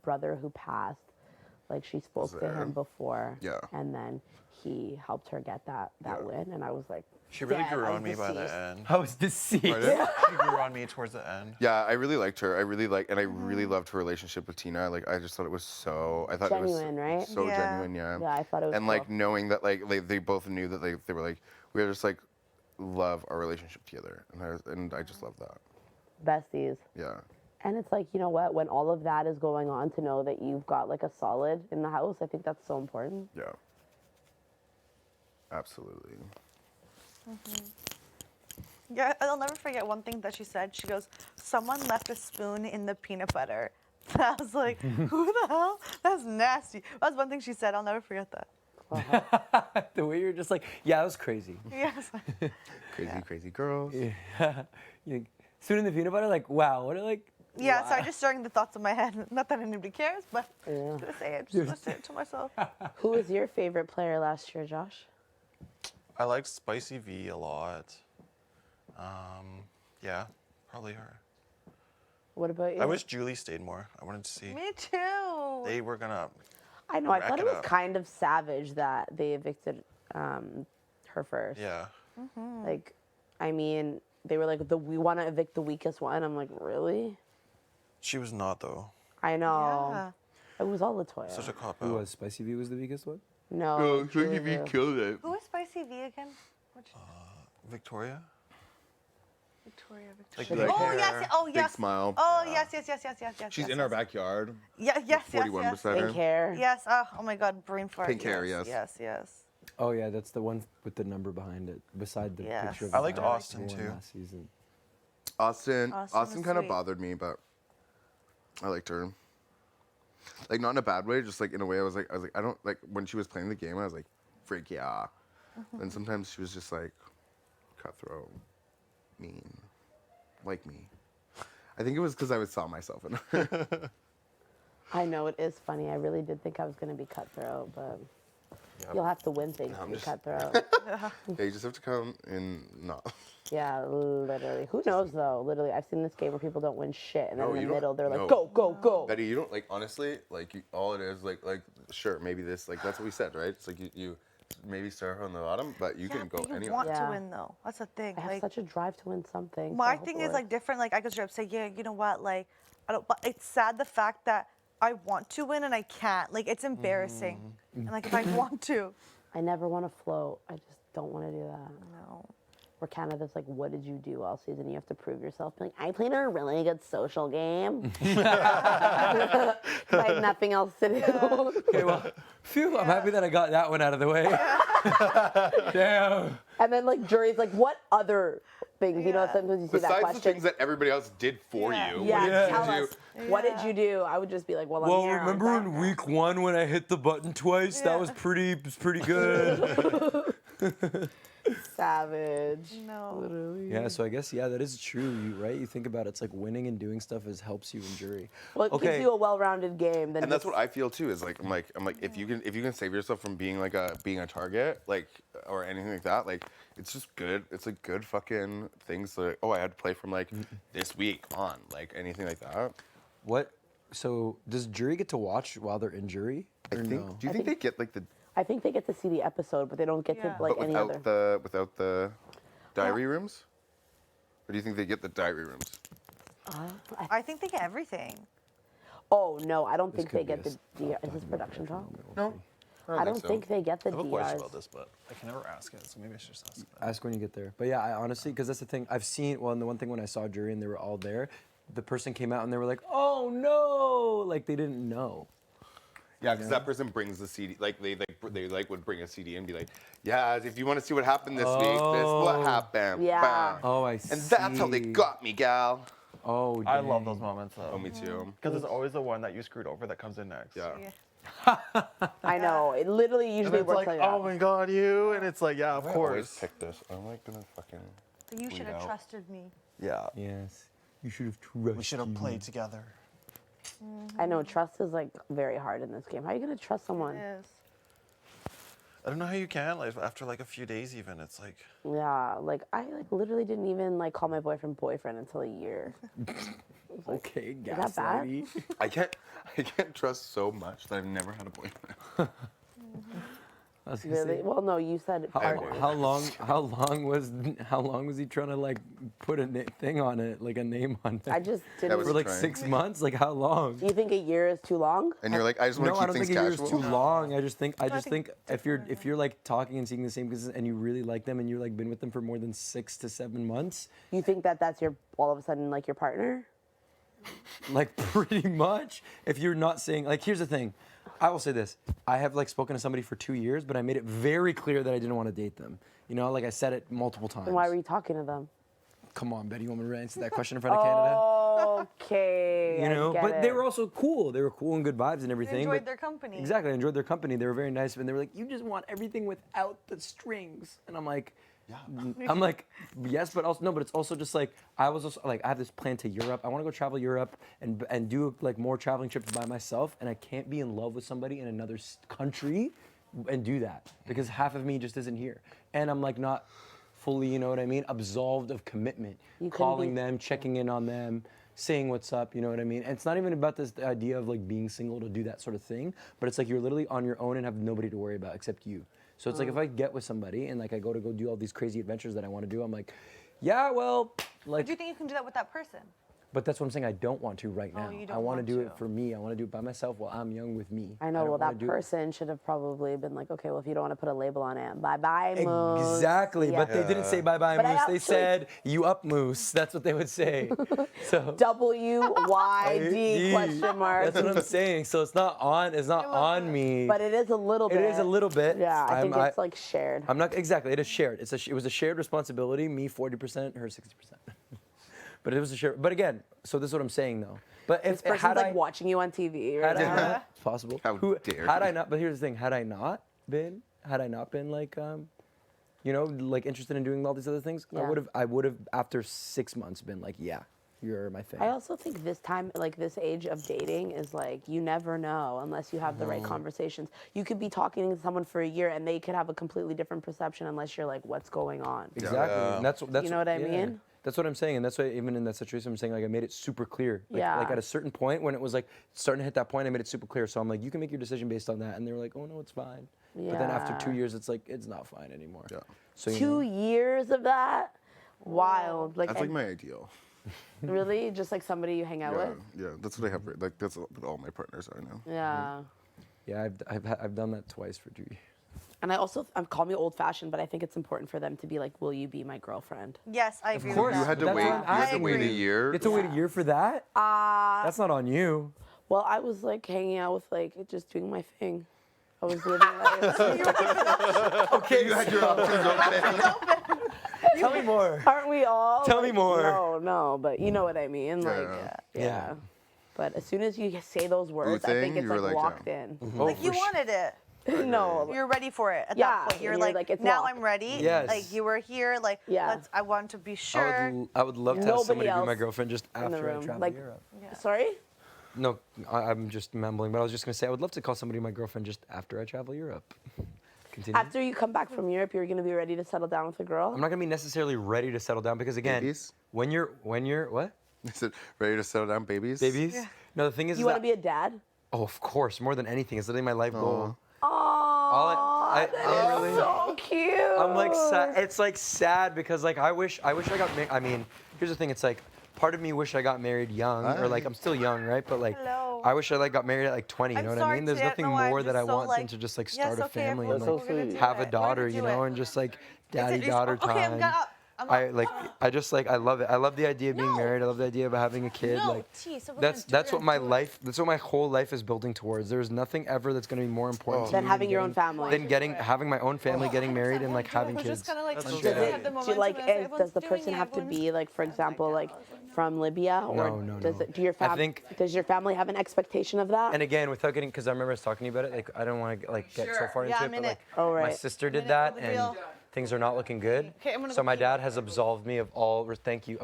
brother who passed, like she spoke to him before. Yeah. And then he helped her get that win. And I was like, She really dead. grew I on me was by the deceased. end. I was deceased. She grew on me towards the end. Yeah, I really liked her. I really loved her relationship with Tina. Like, I just thought it was Genuine, it was right? so genuine, yeah. Yeah, I thought it was and like cool. knowing that like they both knew that they were like we just like love our relationship together, and I just love that. Besties. Yeah. And it's like, you know what, when all of that is going on, to know that you've got like a solid in the house, I think that's so important. Yeah. Absolutely. Yeah, I'll never forget one thing that she said. She goes, "Someone left a spoon in the peanut butter." And I was like, "Who the hell? That's nasty." That's one thing she said. I'll never forget that. The way you're just like, yeah, that was crazy. Yes. Crazy girls. Yeah. You spoon in the peanut butter, like, wow, what are like. Yeah, sorry, just stirring the thoughts in my head. Not that anybody cares, but I'm just gonna say it. Just gonna say it to myself. Who was your favorite player last year, Josh? I liked Spicy V a lot. Yeah, probably her. What about you? I wish Julie stayed more. I wanted to see. Me too. They were gonna. I know. I rack thought it was up. kind of savage that they evicted her first. Yeah. Like, I mean, they were like, we want to evict the weakest one. I'm like, really? She was not though. I know. Yeah. It was all Latoya. Such a cop Who out. was Spicy V was the weakest one? No. Spicy V killed it. Who is Spicy V again? Victoria. Victoria. Like Victoria. black Oh hair, yes. Oh big yes. smile. Oh yes. Yes. She's yes, in our yes. backyard. Yeah. Yes. 41 Yes. beside Yes. her. Pink hair. Yes. Oh my God. Brain fart. Pink hair, Yes. yes. Yes. Oh, yeah, that's the one with the number behind it, beside the Yes. picture of I the liked guy Austin, who won too. last season. Austin was kind of sweet. bothered me, but I liked her. Like, not in a bad way, just like in a way I was like I don't like when she was playing the game I was like freak yeah. And sometimes she was just like cutthroat, mean, like me. I think it was because I saw myself in her. I know, it is funny. I really did think I was going to be cutthroat, but you'll have to win things to be cutthroat. Yeah, you just have to come in not. Yeah, literally. Who knows, though? Literally, I've seen this game where people don't win shit, and then No, in you the don't- middle, they're no. like, go, go, go. Betty, you don't like honestly like all it is like sure maybe this like that's what we said, right? It's like you maybe start from the bottom, but you can go But you anywhere. want to Yeah. win though. That's the thing. I have Like, such a drive to win something. my so thing is hopefully- like different. Like I could straight up say, yeah, you know what? Like I don't. But it's sad the fact that I want to win and I can't. Like it's embarrassing. And like if I want to. I never want to float. I just don't want to do that. No. Where Canada's like, what did you do all season? You have to prove yourself. Be like, I played a really good social game. I had nothing else to do. Okay, well, phew, I'm happy that I got that one out of the way. Damn. And then like jury's like, what other things? You know, sometimes you see that Besides the question. things that everybody else did for you, Yeah, what did tell you do? us. What did you do? I would just be like, well, I'm Well, here. I'm remember back. in week 1 when I hit the button twice? That was pretty good. Savage. No. Literally. Yeah, so I guess that is true. You think about it, it's like winning and doing stuff helps you in jury. Well, it gives you a well-rounded game. Then And that's what I feel too. Is like I'm like if you can save yourself from being like being a target like or anything like that, like it's just good. It's like good fucking things. Like I had to play from like this week on like anything like that. What? So does jury get to watch while they're in jury? I Or think. no? Do you think they get like the I think they get to see the episode, but they don't get to like but any without other. without the diary rooms? Or do you think they get the diary rooms? I think they get everything. Oh no, I don't This think they could get be the DR. Is this production talk? No. I don't think they get the I have a question DRs. about this, but I can never ask it, so maybe I should just ask it. Ask when you get there. But yeah, I honestly, because that's the thing, I've seen, well, and the one thing when I saw jury and they were all there, the person came out and they were like, oh no, like they didn't know. Yeah, because that person brings the CD, like they would bring a CD and be like, yeah, if you want to see what happened this week, this is what happened. Yeah. Bam. Oh, I see. And that's how they got me, gal. Oh, I love those moments though. Oh, me too. Because it's always the one that you screwed over that comes in next. Yeah. I know. It literally And usually it's works like, like that. oh my god, you, and it's like, yeah, of I course. always pick this. I'm like gonna fucking. You bleed should have out. trusted me. Yeah. Yes. You should have trusted. We should have played together. I know trust is like very hard in this game. How are you gonna trust someone? It is. I don't know how you can. Like after like a few days, even it's like. Yeah, like I like literally didn't even like call my boyfriend until a year. Okay, Is that bad? gaslighty. I can't trust so much that I've never had a boyfriend. I was gonna Really? say, Well, no, you said partners. how long was he trying to like put a thing on it, like a name on it? I just didn't. For like 6 months. Like how long? You think a year is too long? And you're like, I just want No, to I keep don't things think a year is casual. too long. I just think if you're like talking and seeing the same business and you really like them and you're like been with them for more than 6 to 7 months. You think that that's your all of a sudden like your partner? Like pretty much. If you're not saying like, here's the thing. I will say this. I have like spoken to somebody for 2 years, but I made it very clear that I didn't want to date them. You know, like I said it multiple times. Then why were you talking to them? Come on, Betty, you want me to answer that question in front of Canada? Okay. You know, I get but it. they were also cool. They were cool and good vibes and everything. enjoyed but- their company. Exactly, I enjoyed their company. They were very nice, and they were like, "You just want everything without the strings," and I'm like, I'm like, yes, but also no, but it's also just like I was also like I have this plan to Europe. I want to go travel Europe and do like more traveling trips by myself, and I can't be in love with somebody in another country and do that because half of me just isn't here, and I'm like not fully, you know what I mean, absolved of commitment. You couldn't Calling be- them, checking in on them, saying what's up, you know what I mean? And it's not even about this idea of like being single to do that sort of thing, but it's like you're literally on your own and have nobody to worry about except you. So it's like if I get with somebody and like I go do all these crazy adventures that I want to do, I'm like, yeah, well, like, Do you think you can do that with that person? but that's what I'm saying. I don't want to right now. you I don't want to want do to. it for me. I want to do it by myself while I'm young with me. I know. don't Well, wanna that do it- person should have probably been like, okay, well, if you don't want to put a label on it, bye bye, Moose. Exactly, but they didn't say bye bye But I Moose. They actually- said you up Moose. That's what they would say. So WYD question mark. That's what I'm saying. So it's not on me. But it is a little bit. It is a little bit. Yeah, I think it's like shared. I'm not exactly. It is shared. It was a shared responsibility. Me 40%, her 60%. But it was a shared. But again, so this is what I'm saying though. But if This person's had like I, watching you on TV. Right had I now. not, it's possible. How dare Had I you. not? But here's the thing. Had I not been like, you know, like interested in doing all these other things, Yeah. I would have after 6 months been like, yeah, you're my thing. I also think this time, like this age of dating, is like you never know unless you have the right conversations. You could be talking to someone for a year and they could have a completely different perception unless you're like, what's going on? Exactly. And that's you know what I yeah. mean? That's what I'm saying, and that's why even in that situation, I'm saying like I made it super clear. Like, Yeah. Like at a certain point when it was like starting to hit that point, I made it super clear. So I'm like, you can make your decision based on that, and they were like, oh no, it's fine. But then after 2 Yeah. years, it's like it's not fine anymore. Yeah. So 2 years of that? Wild. Like, That's like and- my ideal. really? Just like somebody you hang out Yeah, with? yeah, that's what I have. Like that's what all my partners are now. Yeah. Yeah, I've done that twice for 2 years. And I also, call me old fashioned, but I think it's important for them to be like, will you be my girlfriend? Yes, I agree. Of course. with that. You had to That's wait. what You I'm had to wait a asking. year. You have to wait a year for that? That's not on you. Well, I was like hanging out with like just doing my thing. I was living life. Okay, you had your options open. Tell me more. Aren't we all? Tell me Like, more. No, but you know what I mean. Like, Yeah. yeah. But as soon as you say those words, I thing, think it's you were like like, locked in. Like you wanted it. No. You're ready for it at Yeah, that point. You're and you're like, like, it's now locked. I'm ready. Yes. Like you were here. Like I want to be sure. I would love to have Nobody somebody be my else girlfriend just in the after I room. travel Like, Europe. Sorry? No, I'm just mumbling, but I was just gonna say I would love to call somebody my girlfriend just after I travel Europe. Continue. After you come back from Europe, you're gonna be ready to settle down with a girl? I'm not gonna be necessarily ready to settle down because again, Babies? when you're what? Is it ready to settle down, babies? Babies? No, the thing is, You is want to that- be a dad? Oh, of course, more than anything, it's literally my life goal. Oh, I'm really- so cute. I'm like sad. It's like sad because like I wish I got married. I mean, here's the thing. It's like part of me wish I got married young, or like I'm still young, right? But like I wish I like got married at like 20. You know what I mean? There's nothing more that I want than to just like start a family and like have a daughter, you know, and just like daddy-daughter time. I just like I love it. I love the idea of being married. I love the idea of having a kid. No, like T, so we're that's gonna do what it. my life. That's what my whole life is building towards. There's nothing ever that's going to be more important to Than me having your own getting- family. Than having my own family, getting married, and like having kids. Does the person have to be like, for example, like from Libya, or No, does no. it? Do your does your family have an expectation of that? And again, without getting, because I remember us talking to you about it, like I don't want to like get so far Yeah, into I'm it, in but it. like Oh, my right. sister did I'm in it that, for the and real. things are not looking good. Okay, I'm gonna So go my pee. dad has absolved me of all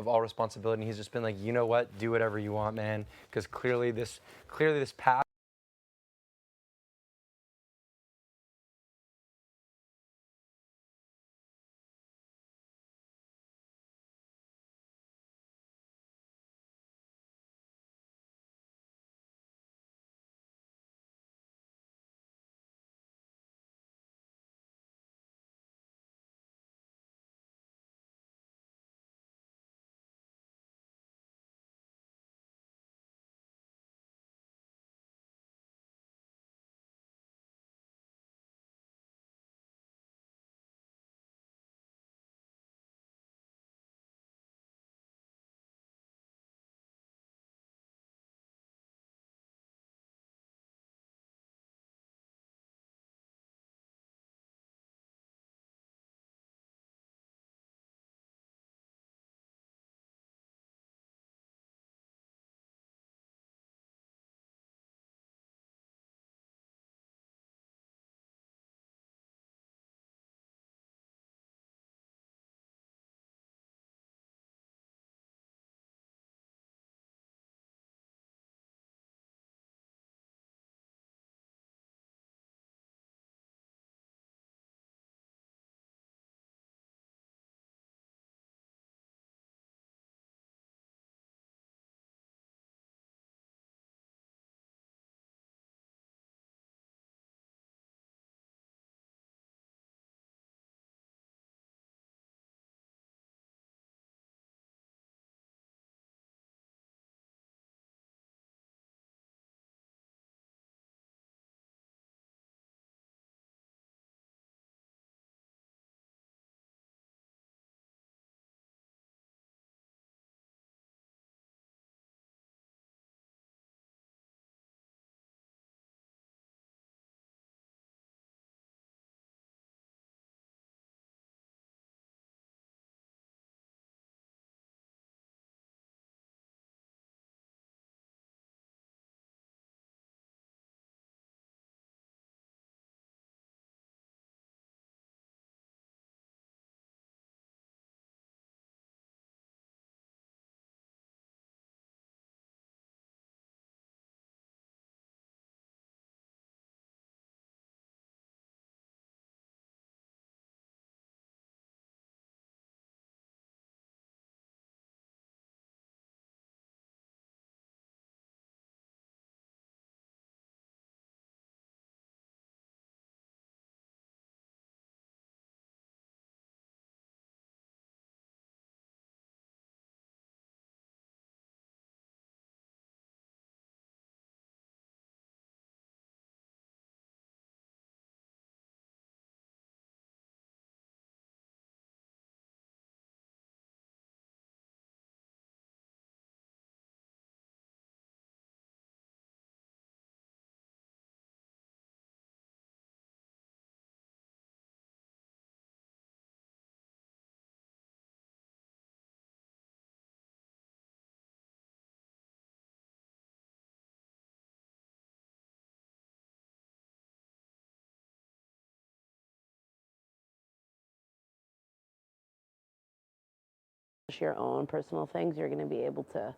all responsibility. And he's just been like, you know what, do whatever you want, man, because clearly this path your own personal things, you're going to be able to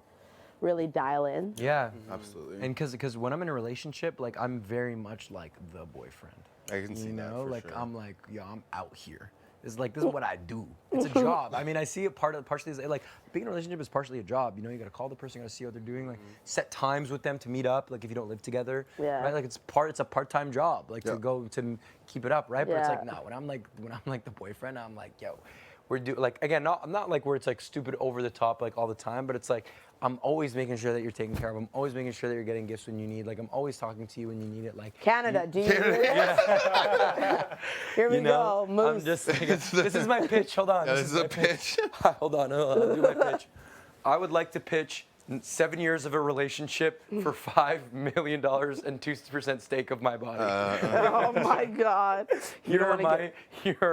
really dial in. Yeah, absolutely. And because when I'm in a relationship, like I'm very much like the boyfriend. I can see that for like sure. I'm like, yo, I'm out here. It's like this is what I do. It's a job. I mean, I see it partially as like being in a relationship is partially a job. You know, you gotta call the person, you gotta see what they're doing, like set times with them to meet up. Like if you don't live together, right? Like it's a part-time job, like to go to keep it up, right? But it's like no, when I'm like the boyfriend, I'm like, yo, I'm not like where it's like stupid over the top like all the time, but it's like I'm always making sure that you're taken care of. I'm always making sure that you're getting gifts when you need. Like I'm always talking to you when you need it. Like Canada, do you hear this? Here we go. Moose. I'm just this is my pitch. Hold on. Yeah, this is a pitch. Hold on. I'll do my pitch. I would like to pitch 7 years of a relationship for $5 million and 2% stake of my body. Oh my God. Here are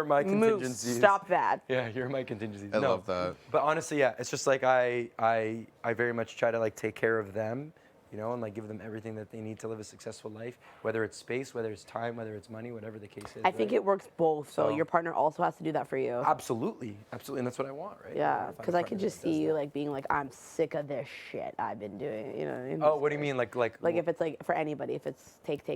my contingencies. Moose, stop that. Yeah, here are my contingencies. I love that. But honestly, yeah, it's just like I very much try to like take care of them, you know, and like give them everything that they need to live a successful life, whether it's space, whether it's time, whether it's money, whatever the case is. I think it works both. So your partner also has to do that for you. Absolutely, and that's what I want, right? Yeah, because I could just see you like being like, I'm sick of this shit I've been doing. You know what I mean? Oh, what do you mean, like if it's like for anybody, if it's take,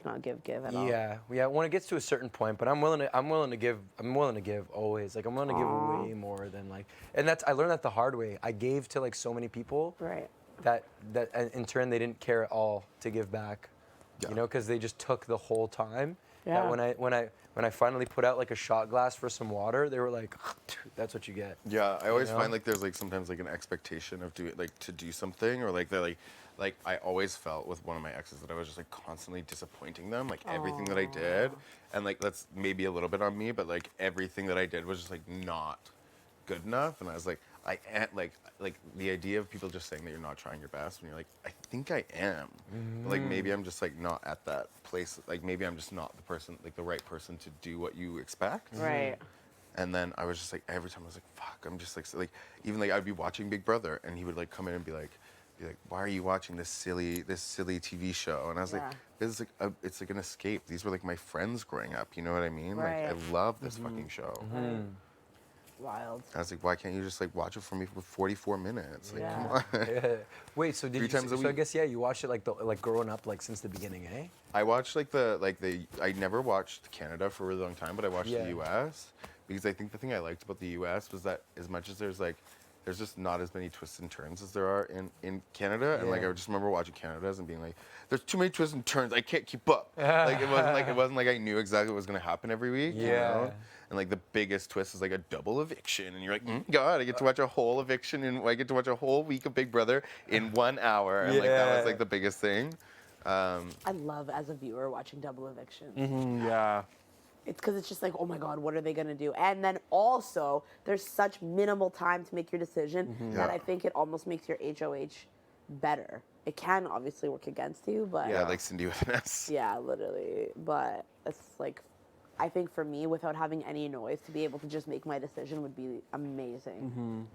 not give at all. Yeah. When it gets to a certain point, but I'm willing to give always. Like I'm willing to give way more than like, and I learned that the hard way. I gave to like so many people. Right. That in turn they didn't care at all to give back, you know, because they just took the whole time. Yeah. That when I finally put out like a shot glass for some water, they were like, "That's what you get." Yeah, I always find like there's like sometimes like an expectation of to do something, or like they're like I always felt with one of my exes that I was just like constantly disappointing them, like everything that I did, and like that's maybe a little bit on me, but like everything that I did was just like not good enough, and I was like. Like the idea of people just saying that you're not trying your best when you're like, I think I am. But, like maybe I'm just like not at that place. Like maybe I'm just not the person, like the right person to do what you expect. Right. And then I was just like, every time I was like, fuck, I'm just like even like I'd be watching Big Brother and he would like come in and be like, why are you watching this silly TV show? And I was like, this is like it's like an escape. These were like my friends growing up. You know what I mean? Right. Like I love this fucking show. Wild. I was like, why can't you just like watch it for me for 44 minutes? Like, come on. Yeah. Wait, so Three times a so week. I guess you watched it like growing up like since the beginning, eh? I watched I never watched Canada for a really long time, but I watched the U.S. because I think the thing I liked about the U.S. was that as much as there's just not as many twists and turns as there are in Canada, and like I just remember watching Canada's and being like, there's too many twists and turns, I can't keep up. Like it wasn't like I knew exactly what was gonna happen every week. You know? And like the biggest twist is like a double eviction, and you're like, God, I get to watch a whole eviction, and I get to watch a whole week of Big Brother in 1 hour, and like that was like the biggest thing. I love as a viewer watching double eviction. Yeah. It's because it's just like, oh my God, what are they gonna do? And then also, there's such minimal time to make your decision that I think it almost makes your HOH better. It can obviously work against you, but like Cindy with an S. Yeah, literally. But it's like, I think for me, without having any noise, to be able to just make my decision would be amazing.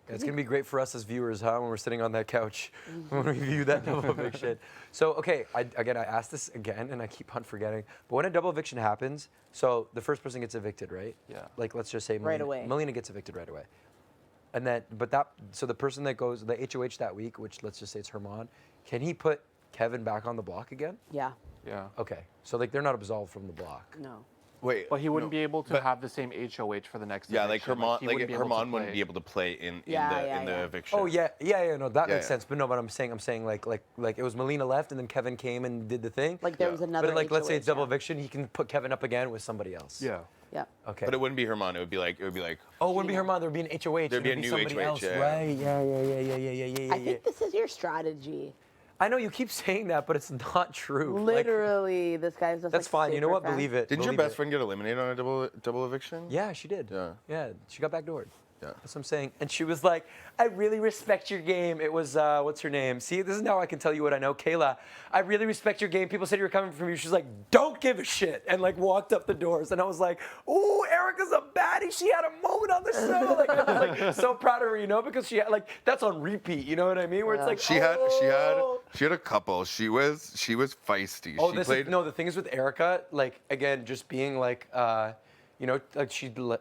Yeah, it's gonna be great for us as viewers, huh? When we're sitting on that couch when we view that double eviction. So, okay, I asked this again, and I keep on forgetting. But when a double eviction happens, so the first person gets evicted, right? Yeah. Like let's just say Right away. Melina gets evicted right away, and then so the person that goes the HOH that week, which let's just say it's Herman, can he put Kevin back on the block again? Yeah. Yeah. Okay, so like they're not absolved from the block. No. Wait, But he wouldn't be able to have the same HOH for the next. Yeah, like eviction. Herman, he wouldn't be able to Herman wouldn't play. be able to play in Yeah, the eviction. Oh yeah, no, that Yeah, makes yeah. sense. But no, but I'm saying like it was Melina left, and then Kevin came and did the thing. Like there was another. But like let's say HOH, it's double eviction, he can put Kevin up again with somebody else. Yeah. Yeah. Okay. But it wouldn't be Herman. It would be like. Oh, it wouldn't be Herman. There'd be an HOH. There'd be a and new somebody HOH, else, yeah. right? Yeah. I think this is your strategy. I know you keep saying that, but it's not true. Literally, this guy's just. That's like, fine. You know super what? fan. Believe it. Didn't your Believe best it. friend get eliminated on a double eviction? Yeah, she did. Yeah. She got backdoored. Yeah. That's what I'm saying. And she was like, I really respect your game. It was, what's her name? See, this is now I can tell you what I know. Kayla, I really respect your game. People said you were coming from you. She's like, don't give a shit. And like walked up the doors. And I was like, ooh, Erica's a baddie. She had a moment on the show. Like, I was like so proud of her, you know, because she had like, that's on repeat. You know what I mean? Where it's like, She had a couple. She was feisty. Oh, she played. no, the thing is with Erica, like, again, just being like, You know, like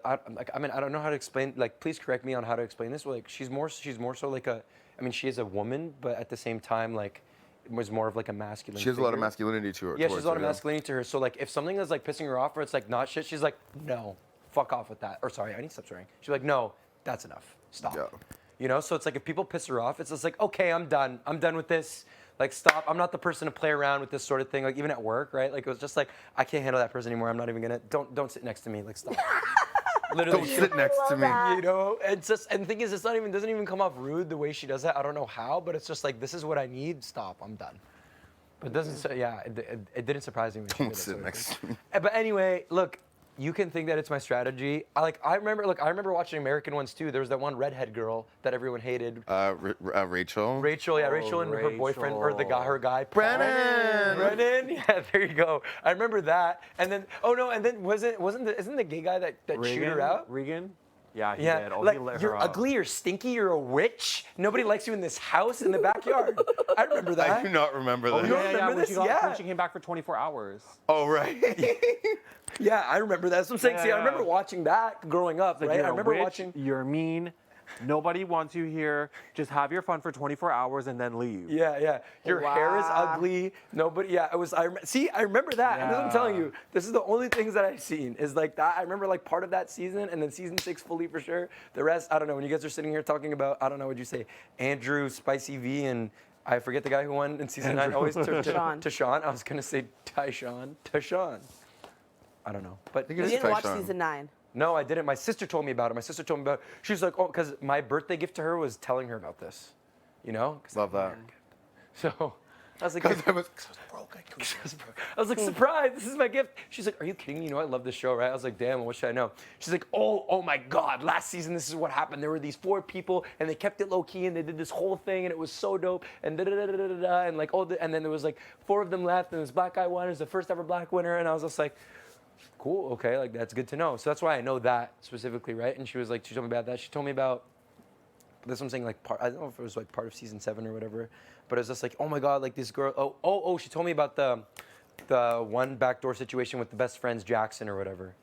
I mean, I don't know how to explain. Like, please correct me on how to explain this. Like, she's more so like a. I mean, she is a woman, but at the same time, like, was more of like a masculine. She has a lot of figure. masculinity to her. Yeah, she has a lot of masculinity to her. So like, if something is like pissing her off, or it's like not shit, she's like, no, fuck off with that. Or sorry, I need to stop swearing. She's like, no, that's enough. Stop. Yeah. You know, so it's like if people piss her off, it's just like, okay, I'm done. I'm done with this. Like, stop. I'm not the person to play around with this sort of thing. Like, even at work, right? Like, it was just like, I can't handle that person anymore. I'm not even gonna. Don't sit next to me. Like, stop. Literally, don't sit next to me. You know, it's just, and the thing is, doesn't even come off rude the way she does that. I don't know how, but it's just like, this is what I need. Stop. I'm done. But it doesn't say, yeah, it didn't surprise me when she did it. Don't sit next to me. But anyway, look, you can think that it's my strategy. I remember watching American ones too. There was that one redhead girl that everyone hated. Rachel. Rachel, yeah, Rachel and her boyfriend, or her guy. Brennan. Yeah, there you go. I remember that. And then, isn't the gay guy that chewed her out? Regan? Yeah, he Yeah, did. Oh, like, he let you're her out. ugly, you're stinky, you're a witch. Nobody likes you in this house in the backyard. I remember that. I do not remember that. Oh, You don't remember when this? when she came back for 24 hours. Oh, right. Yeah, I remember that. So I'm saying, see, I remember watching that growing up, Like, right? you're I remember a witch, watching. You're mean. Nobody wants you here. Just have your fun for 24 hours and then leave. Yeah, yeah. Your hair is ugly. Nobody. Yeah, it was. I remember that. And that's what I'm telling you. This is the only things that I've seen is like that. I remember like part of that season, and then season 6 fully for sure. The rest, I don't know. When you guys are sitting here talking about, I don't know, what'd you say, Andrew, Spicy V, and I forget the guy who won in season 9. Always Tashawn. I was gonna say Tashawn. I don't know, but You didn't watch season 9. No, I didn't. My sister told me about it. She's like, oh, because my birthday gift to her was telling her about this. You know? Love that. So I was like, I was like, surprise, this is my gift. She's like, are you kidding me? You know, I love this show, right? I was like, damn, what should I know? She's like, oh my God, last season, this is what happened. There were these 4 people, and they kept it low key, and they did this whole thing, and it was so dope, and da-da-da-da-da-da, and like, and then there was like 4 of them left, and this black guy won. It was the first ever black winner, and I was just like, cool, okay, like that's good to know. So that's why I know that specifically, right? And she told me about that. She told me about, that's what I'm saying, like I don't know if it was like part of season 7 or whatever, but it was just like, oh my God, like this girl, she told me about the one backdoor situation with the best friends, Jackson or whatever.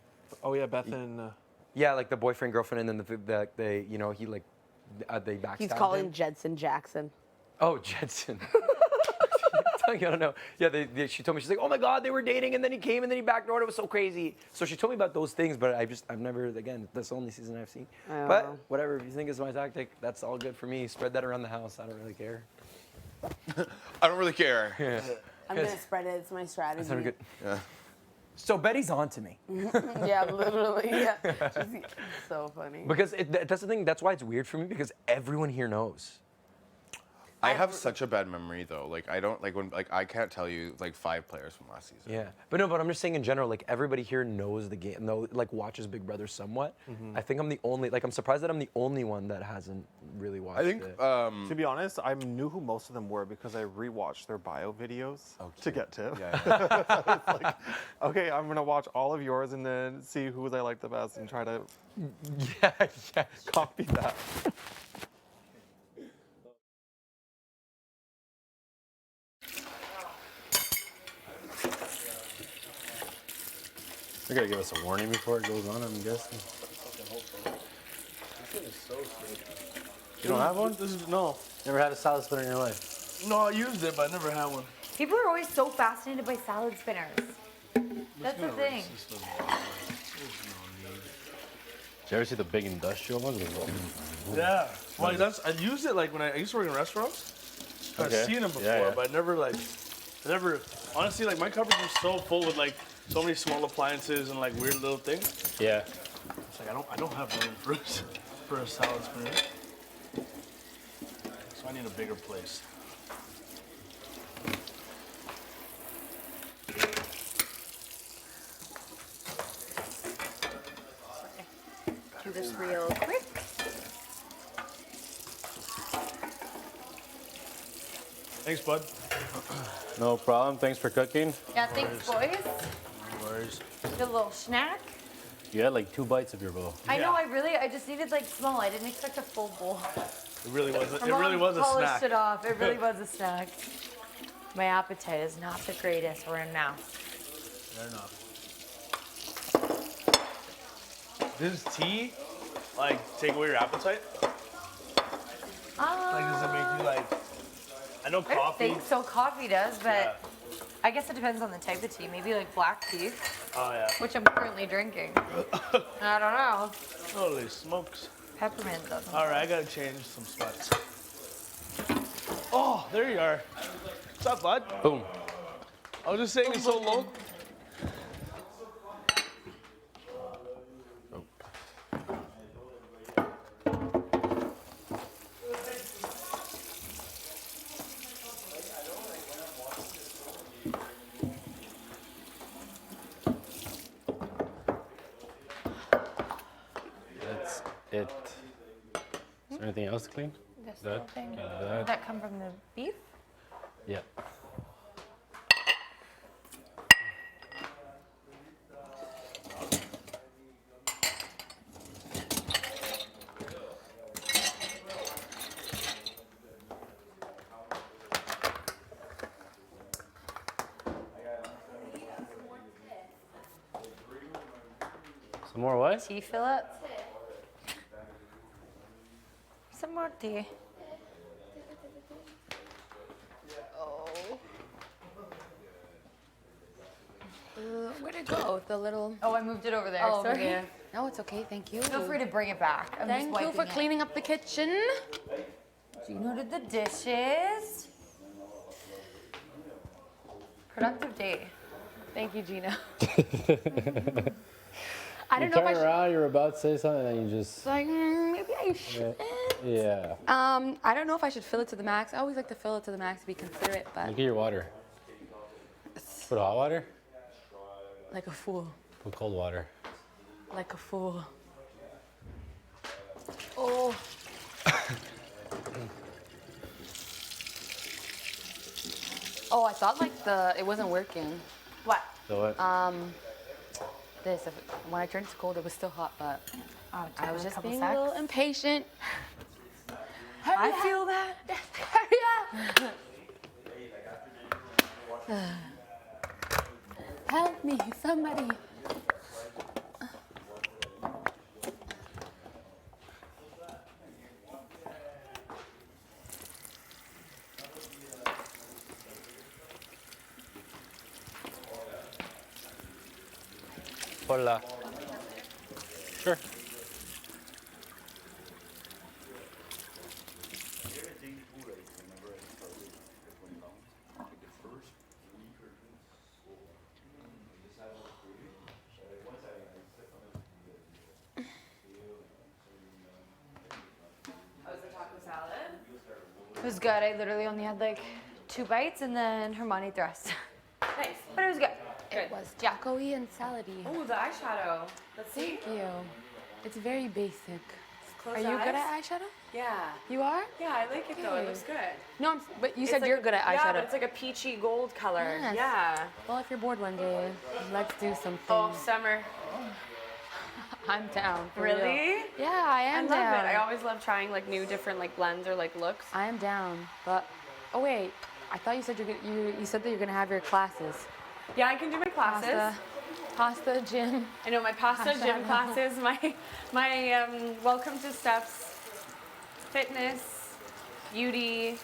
Oh yeah, Beth and. Yeah, like the boyfriend, girlfriend, and then they backstabbed He's calling him. Jedson Jackson. Oh, Jedson. I don't know. Yeah, she told me, she's like, oh my God, they were dating, and then he came, and then he backdoored. It was so crazy. So she told me about those things, but I've never, again, that's the only season I've seen. Oh. But whatever, if you think it's my tactic, that's all good for me. Spread that around the house. I don't really care. I don't really care. Yeah. I'm going to spread it. It's my strategy. That's good. Yeah. So Betty's on to me. Yeah, literally. Yeah. So funny. Because that's the thing. That's why it's weird for me, because everyone here knows. I have such a bad memory though. Like I don't I can't tell you like 5 players from last season. Yeah, but I'm just saying in general, like everybody here knows the game, like watches Big Brother somewhat. I think I'm the only, I'm surprised that I'm the only one that hasn't really watched it. To be honest, I knew who most of them were because I rewatched their bio videos to get tips. Yeah. It's like, okay, I'm gonna watch all of yours and then see who I like the best and try to copy that. They're gonna give us a warning before it goes on, I'm guessing. You don't have one? No. Never had a salad spinner in your life? No, I used it, but I never had one. People are always so fascinated by salad spinners. That's the thing. Did you ever see the big industrial ones? Yeah. Well, I used it like when I used to work in restaurants. I've seen them before, but I never, honestly, like my cupboards are so full with like so many small appliances and like weird little things. Yeah. It's like I don't have room for a salad spinner. So I need a bigger place. Do this real quick. Thanks, bud. No problem. Thanks for cooking. Yeah, thanks, boys. No worries. A little snack. You had like 2 bites of your bowl. I know. I just needed like small. I didn't expect a full bowl. It really was. My It really mom was a polished snack. it off. It really was a snack. My appetite is not the greatest. We're in now. Fair enough. Does tea like take away your appetite? Like, does it make you like? I know I don't coffee. think so. Coffee does, but I guess it depends on the type of tea. Maybe like black tea, Oh yeah. which I'm currently drinking. I don't know. Holy smokes. Peppermint doesn't. All right, I gotta change some sweats. Oh, there you are. What's up, bud? Boom. I was just saying it's so low. That's it. Is there anything else to clean? This That, little thing. that. Did that come from the beef? Yeah. Some more what? Tea fillet. Some more tea. Oh. Where'd it go? The little. Oh, I moved it over there. Oh, over Sorry. there. No, it's okay. Thank you. Feel free to bring it back. I'm Thank just you for wiping it. cleaning up the kitchen. Gino did the dishes. Productive day. Thank you, Gina. I don't know if I should- around, you're about to say something, and then you just. It's like, maybe I should. Yeah. I don't know if I should fill it to the max. I always like to fill it to the max to be considerate, but Look at your water. Put hot water? like a fool. Put cold water. Like a fool. Oh. Oh, I thought like it wasn't working. What? So what? When I turned it to cold, it was still hot, but I was a just couple being secs. a little impatient. I feel that. Help me, somebody. Hola. Sure. It was good. I literally only had like 2 bites and then Hermione thrust. Nice. But it was good. It was Jacko-y and salady. Oh, the eyeshadow. Let's see. Thank you. It's very basic. Close Are the you good eyes. at eyeshadow? Yeah. You are? Yeah, I like it though. It looks good. No, but you It's said like you're good at eyeshadow. Yeah, but it's like a peachy gold color. Yes. Yeah. Well, if you're bored one day, let's do something. Oh, summer. I'm down. For real. Really? Yeah, I am I love down. it. I always love trying like new different like blends or like looks. I am down. But oh wait, I thought you said you said that you're gonna have your classes. Yeah, I can do my classes. Pasta gym. I know my pasta gym Eyeshadow. classes, my welcome to steps, fitness, beauty.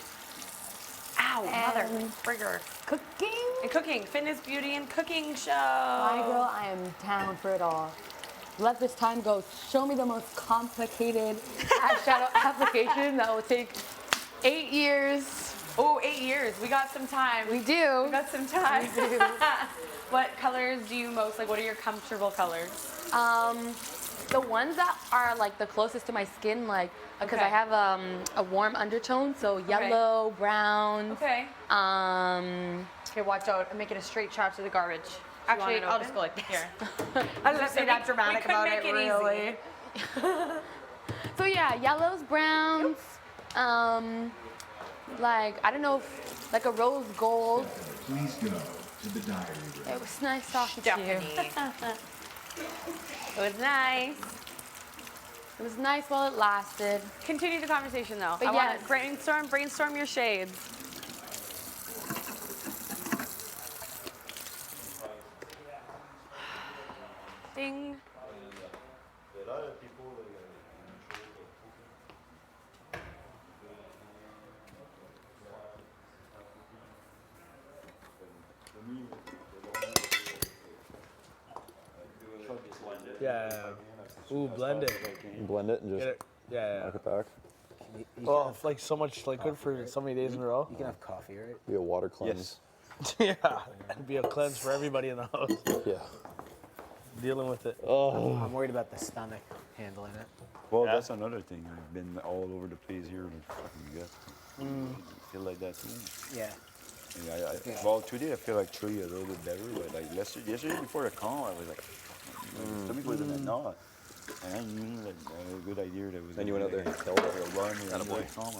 Ow, mother And frigger. Cooking. And cooking, fitness, beauty, and cooking show. My girl, I am down for it all. Let this time go. Show me the most complicated eyeshadow application that will take 8 years. Oh, 8 years. We got some time. We do. We got some time. We do. What colors do you most like? What are your comfortable colors? The ones that are like the closest to my skin, like because Okay. I have a warm undertone, so yellow, brown. Okay. Okay, watch out. I'm making a straight shot to the garbage. want Actually, it I'll open? just go like this. Here. I was just say that dramatic could about make it, it easy. really. So yeah, yellows, browns, like I don't know, like a rose gold. Please go to the diary room. It was nice talking to you. It was nice. It was nice while it lasted. Continue the conversation though. But I want yes. to brainstorm your shades. Ding. Yeah. Ooh, blend it. Blend it and just Get it. Yeah. knock it back. Oh, it's like so much liquid for so many days in a row. You can have coffee, right? Be a water cleanse. Yeah. It'd be a cleanse for everybody in the house. Yeah. Dealing with it. Oh. I'm worried about the stomach handling it. Well, that's another thing. I've been all over the place here. And fucking gut. Feel like that too. Yeah. Well, today I feel like truly a little bit better, but like yesterday before the comp, I was like, my stomach was in a knot. And I knew that a good idea that was. Then you went out there and killed a run and a Attaboy. comp.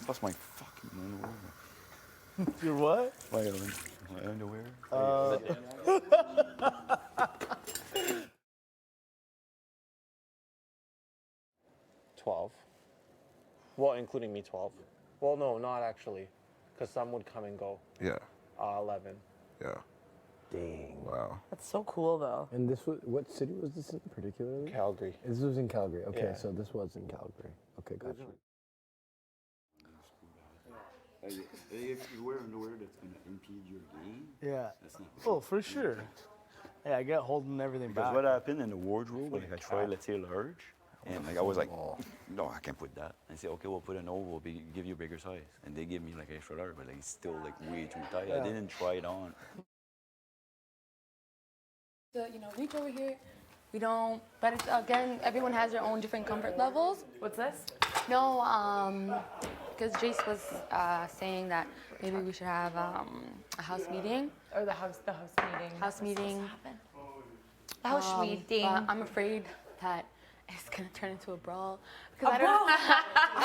Plus my fucking underwear. Your what? My underwear. 12. Well, including me, 12. Well, no, not actually, because some would come and go. Yeah. 11. Yeah. Dang. Wow. That's so cool, though. And this was, what city was this in particularly? Calgary. This was in Calgary. Okay, Yeah. so this was in Calgary. Okay, gotcha. If you wear underwear that's going to impede your game, Yeah. that's not Oh, for sure. Yeah, I get holding everything because back. what happened in the wardrobe, like I tried, let's say, large, and like I was like, no, I can't put that. And I said, okay, we'll put an O, we'll give you a bigger size. And they give me like extra large, but like it's still like way too tight. I didn't try it on. Reach over here. We don't, but it's, again, everyone has their own different comfort levels. What's this? No, because Jace was saying that maybe we should have a house meeting. Or the house meeting. House meeting. The house meeting. But I'm afraid that it's gonna turn into a brawl. A brawl?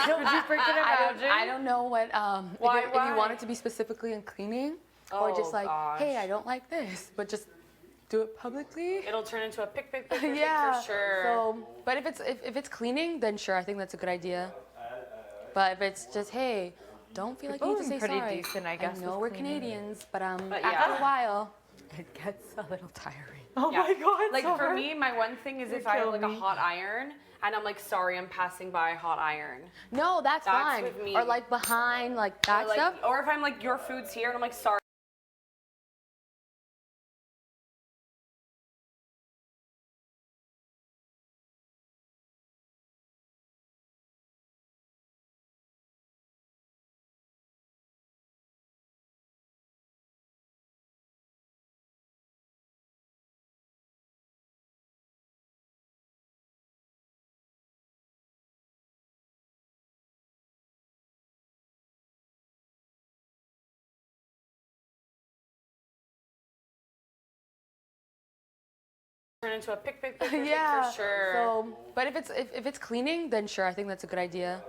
Don't you freaking imagine? I don't know what. Why? If you want it to be specifically in cleaning, or just like, hey, I don't like this, but just do it publicly. It'll turn into a pick Yeah. for sure. So, but if it's cleaning, then sure, I think that's a good idea. But if it's just, hey, don't feel like you need to say pretty sorry. decent, I guess, I know with we're cleaning. Canadians, but But after yeah. a while, it gets a little tiring. Oh my god. Like so for hard. me, my one thing is if I have like a hot iron and I'm like, sorry, I'm passing by a hot iron. No, that's fine. with me. Or like behind, like that or, like, stuff. Or if I'm like, your food's here and I'm like, sorry. Turn into a pick Yeah. for sure. So, but if it's cleaning, then sure, I think that's a good idea.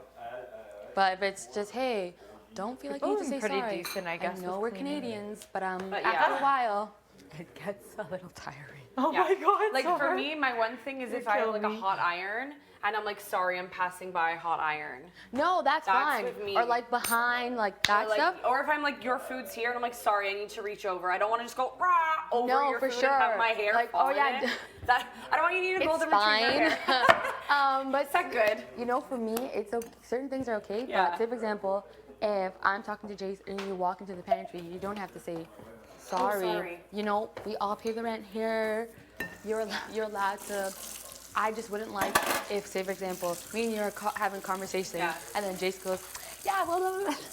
But if it's just, hey, don't feel like you need to say pretty sorry. decent, I guess, I know with we're cleaning. Canadians, but But after yeah. a while, it gets a little tiring. Oh my god. Like so for hard. me, my one thing is if I have like a hot iron and I'm like, sorry, I'm passing by a hot iron. No, that's fine. with me. Or like behind, like that or, like, stuff. Or if I'm like, your food's here and I'm like, sorry, I need to reach over. I don't want to just go rah over No, your for food sure. and have my hair Like, fall oh, yeah, in it. That, I don't want you to need a It's golden retriever fine. hair. But that good? You know, for me, it's certain things are okay. Yeah. But say, for example, if I'm talking to Jace and you walk into the pantry, you don't have to say sorry. sorry. You know, we all pay the rent here. You're allowed to. I just wouldn't like if, say, for example, me and you are having a conversation, and then Jace goes, yeah, well,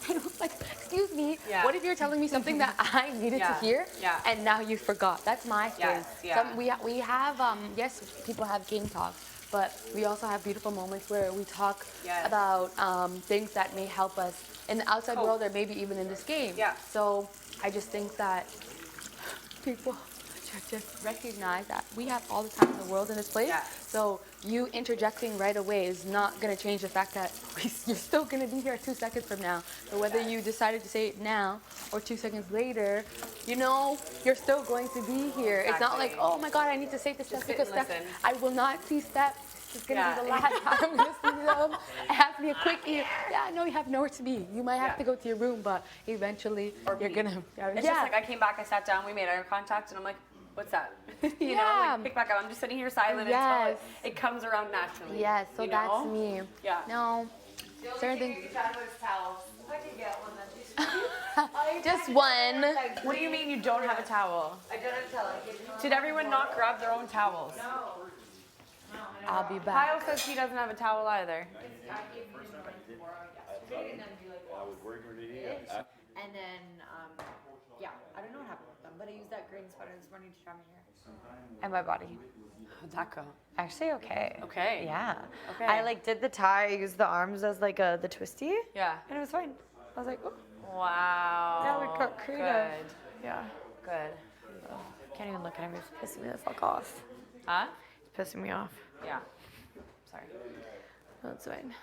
I don't like, excuse me. Yeah. What if you're telling me something that I needed Yeah. to hear, Yeah. and now you forgot? That's my thing. Yes, yeah. We have, yes, people have game talk, but we also have beautiful moments where we talk Yes. about things that may help us in the outside Cope. world or maybe even in this game. Yeah. So I just think that people should just recognize that we have all the time in the world in this place. Yeah. So you interjecting right away is not going to change the fact that you're still going to be here 2 seconds from now. So whether you decided to say it now or 2 seconds later, you know, you're still going to be here. It's not like, oh my God, I need to say this Just stuff sit because and Steph, listen. I will not see Steph. It's going to Yeah. be the last time I'm going to see them. It has to be a quickie. Yeah, I know you have nowhere to be. You might have to go to your room, but eventually you're going to. It's just like I came back, I sat down, we made eye contact, and I'm like, what's that? you know, Yeah. like pick back up. I'm just sitting here silent Yes. until it comes around naturally. Yes, so you that's know? me. Yeah. No, certain things. I can get one Just one. What do you mean you don't have a towel? I don't have a towel. Did everyone not grab their own towels? No. I'll be back. Kyle says he doesn't have a towel either. I was working really. And then, yeah, I don't know what happened with them, but I used that green sweater this morning to dry my hair. And my body. How'd that go? Actually, okay. Okay. Yeah. Okay. I like did the tie, I used the arms as like the twisty. Yeah. And it was fine. I was like, oh. Wow. Yeah, we got creative. Good. Yeah. Good. Can't even look at him. He's pissing me the fuck off. Huh? He's pissing me off. Yeah. Sorry. That's fine.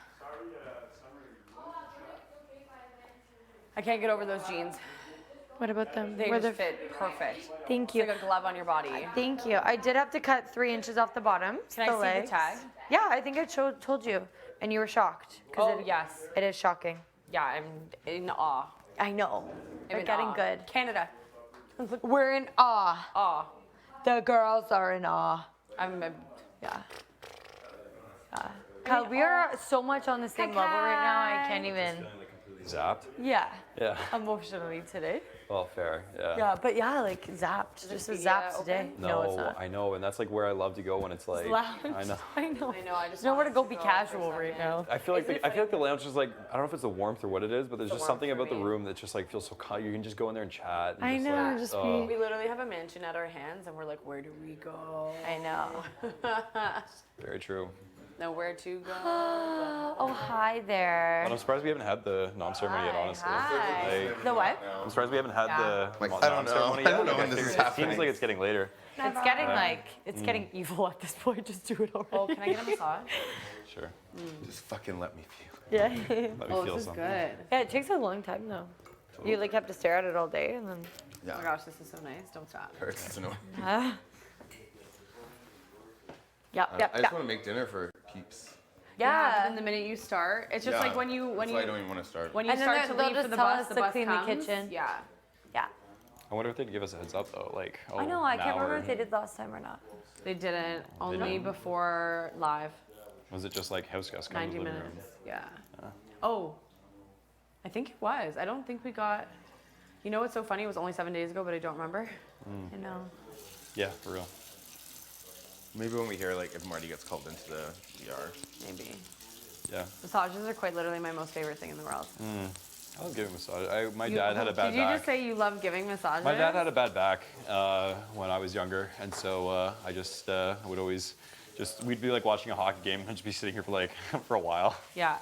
I can't get over those jeans. What about them? They Were just they- fit perfect. Thank you. It's like a glove on your body. Thank you. I did have to cut 3 inches off the bottom. Can I see the legs. tag? Yeah, I think I told you, and you were shocked. Oh, yes. It is shocking. Yeah, I'm in awe. I know. I'm We're in getting awe. good. Canada. We're in awe. Awe. The girls are in awe. Yeah. Kyle, we are so much on the same level right now. I can't even. Zapped. Yeah. Yeah. Emotionally today. Well, fair. Yeah. Yeah, but yeah, like zapped. Just was zapped today. No, it's not. I know, and that's like where I love to go when it's like. Lounge. I know. I know. I know. I just nowhere to go be casual right now. I feel like the lounge is like, I don't know if it's the warmth or what it is, but there's just something about the room that just like feels so calm. You can just go in there and chat. And I just, know, like, just oh. We literally have a mansion at our hands, and we're like, where do we go? I know. Very true. Nowhere to go. Oh, hi there. And I'm surprised we haven't had the nom ceremony yet, honestly. Hi. Like, The what? I'm surprised we haven't had the Like, nom I don't know. ceremony I yet. don't know Like, when this figured is it happening. seems like it's getting later. It's getting getting evil at this point. Just do it already. Oh, can I get a massage? Sure. Just fucking let me feel. Yeah. Let me Oh, feel this is something. good. Yeah, it takes a long time though. You like have to stare at it all day and then. Yeah. Oh my gosh, this is so nice. Don't stop. Hurts. It's annoying. Yeah. I just want to make dinner for peeps. Yeah. But then the minute you start, it's just Yeah. like when you That's why I don't even want to start. when you And then start to they'll leave just for the tell bus, us the to bus clean the comes. kitchen. Yeah. Yeah. I wonder if they'd give us a heads up though, like. Oh, I know. I can't now remember or- if they did last time or not. They didn't. Only didn't? before live. Was it just like house guests coming 90 to the living room? minutes. Yeah. Oh, I think it was. I don't think we got. You know what's so funny? It was only 7 days ago, but I don't remember. I know. Yeah, for real. Maybe when we hear like if Marty gets called into the ER. Maybe. Yeah. Massages are quite literally my most favorite thing in the world. I love giving massage. My dad had a bad Did you back. just say you love giving massages? My dad had a bad back when I was younger, and so I just would always we'd be like watching a hockey game and just be sitting here for like for a while, Yeah.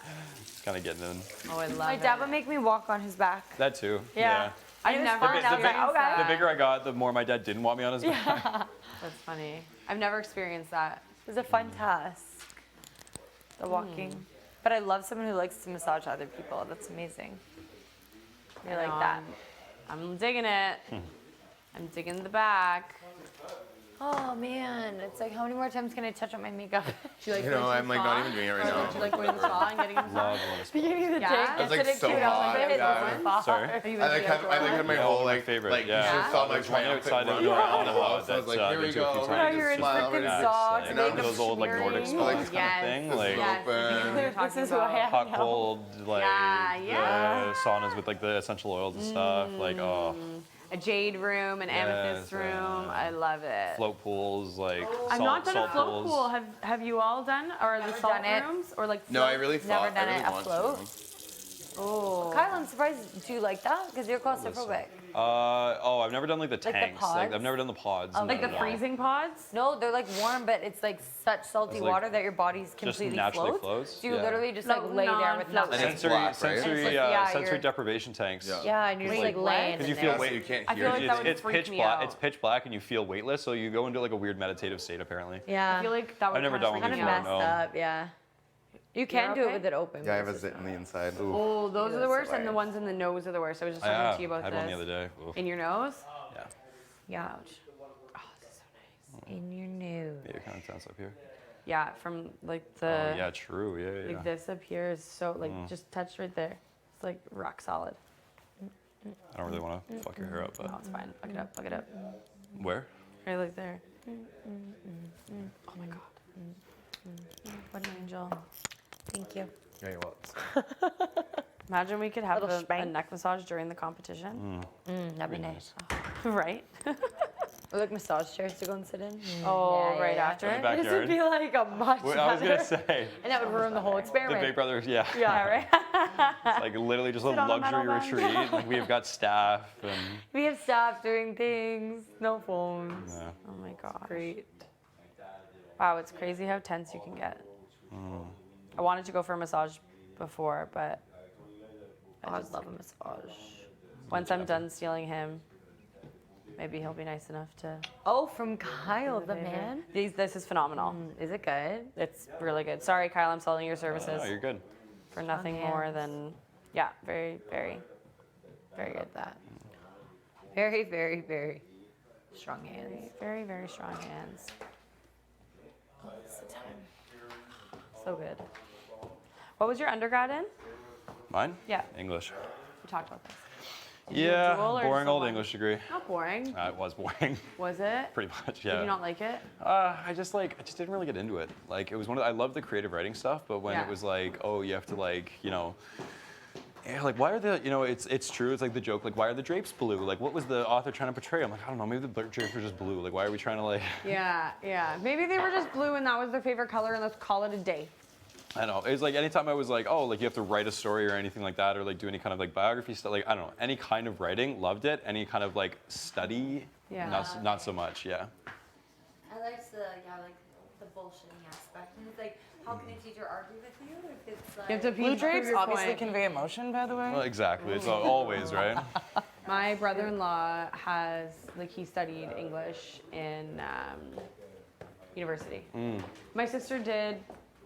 just kind of getting in. Oh, I love My it. dad would make me walk on his back. That too. Yeah. I've never fun. I was like, okay. The bigger I got, the more my dad didn't want me on his back. That's funny. I've never experienced that. It was a fun task. The walking. But I love someone who likes to massage other people. That's amazing. You're like that. I'm digging it. I'm digging the back. Oh man, it's like how many more times can I touch up my makeup? Do you like You know, going to I'm the like spa? not even doing it right Or now. Do you like going to the spa and getting a massage? Beginning of the Yeah? day, It's like gets so it hot, outfit, yeah. it's far. Sorry? Are you I like into have the my Yeah, whole one of my like favorite, like yeah. you should have saw my There's one triumphant outside run of around the Ottawa house. I was like, that's here we been to a few go. times. you're in It's just freaking relaxed, socks, like, makeup those old like Nordic smearing. spas kind of thing, like Yes. Open. This is who I am hot now. cold, like Yeah. saunas with like the essential oils and stuff, like A jade room, an amethyst Yes, room. I love it. float pools, like I've salt, not done a salt float pools. pool. Have you all done? Or the salt done it. rooms? Or like No, I really thought Never done I really it want afloat. to. Oh. Kyle, I'm surprised. Do you like that? Because you're claustrophobic. I've never done like the the tanks. pods? I've never done the pods. Like the no. freezing pods? No, they're like warm, but it's like such salty It's like water that your body's just completely naturally floats. flows? So you Yeah. literally just like lay there with non-float. nothing. And it's black, right? sensory, Yeah, sensory you're- deprivation tanks. Yeah, and you're just Wait, like laying what? Because you in feel there. weight. You can't I hear feel like it. that would It's freak pitch me black. out. It's pitch black, and you feel weightless, so you go into like a weird meditative state apparently. Yeah. I feel like that would I've never kinda done one freak kind me of before, messed no. up, yeah. You can do okay? it with it open. Yeah, I but have a it's zit just on the not. inside. Oh, those are the that's worst, and the hilarious. ones in the nose are the worst. I was just I talking have. to you about I had this. one the other day. Oof. In your nose? Yeah. Yeah. Oh, this is so nice. In your nose. Maybe it kind of tense up here. Yeah, from like the. Oh yeah, true. Yeah, yeah. Like this up here is so like just touched right there. It's like rock solid. I don't really want to fuck your hair up, but Oh, it's fine. Fuck it up. Fuck it up. where? Right like there. Oh my god. What an angel. Thank you. Yeah, you're welcome. Imagine we could have Little a spank. neck massage during the competition. That'd be nice. Right? Or like massage chairs to go and sit in. Oh, Yeah, right yeah. after? In the This backyard. would be like a much Well, I was better. gonna say. And that would ruin the whole The experiment. Big Brothers, yeah. Yeah, right. It's like literally just a Sit on a metal luxury bench. retreat. Like we've got staff and. We have staff doing things, no phones. Yeah. Oh my gosh. Great. Wow, it's crazy how tense you can get. I wanted to go for a massage before, but I would love a massage. once I'm done stealing him, maybe he'll be nice enough to. Oh, from Kyle, the man? This is phenomenal. Is it good? It's really good. Sorry, Kyle, I'm selling your services. Oh, you're good. For nothing Strong more hands. than, yeah, very, very, very good. That. Very, very, very strong hands. Very, very strong hands. Oh, it's the time. So good. What was your undergrad in? Mine? Yeah. English. We talked about this. Yeah, dual or boring just old one? English degree. Not boring. It was boring. Was it? Pretty much, yeah. Did you not like it? I just didn't really get into it. Like, it was I loved the creative writing stuff, but when Yeah. it was like, oh, you have to like, yeah, like why are it's true, it's like the joke, like why are the drapes blue? Like what was the author trying to portray? I'm like, I don't know, maybe the drapes are just blue. Like why are we trying to like, Yeah, yeah. Maybe they were just blue and that was their favorite color and let's call it a day. I don't know. It was like anytime I was like, oh, like you have to write a story or anything like that, or like do any kind of like biography stuff, like I don't know, any kind of writing, loved it. Any kind of like study, Yeah. not so much, yeah. I like the bullshitting aspect. And it's like, how can a teacher argue with you if it's like... You have to Blue prove drapes your obviously point. convey emotion, by the way. Well, exactly. It's always, right? My brother-in-law has, like, he studied English in university. My sister did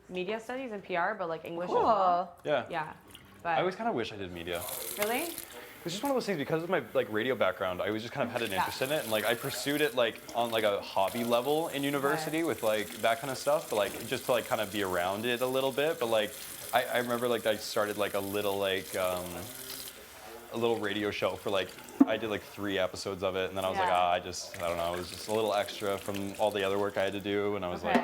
media studies and PR, but like English as well. Yeah. Yeah. But I always kind of wish I did media. really? It was just one of those things because of my like radio background. I always just kind of had an interest in it, and like I pursued it like on like a hobby level in university with like that kind of stuff, but like just to like kind of be around it a little bit. But like I remember like I started like a little radio show for like I did like 3 episods of it, and then I was like, I don't know, it was just a little extra from all the other work I had to do, and I was like,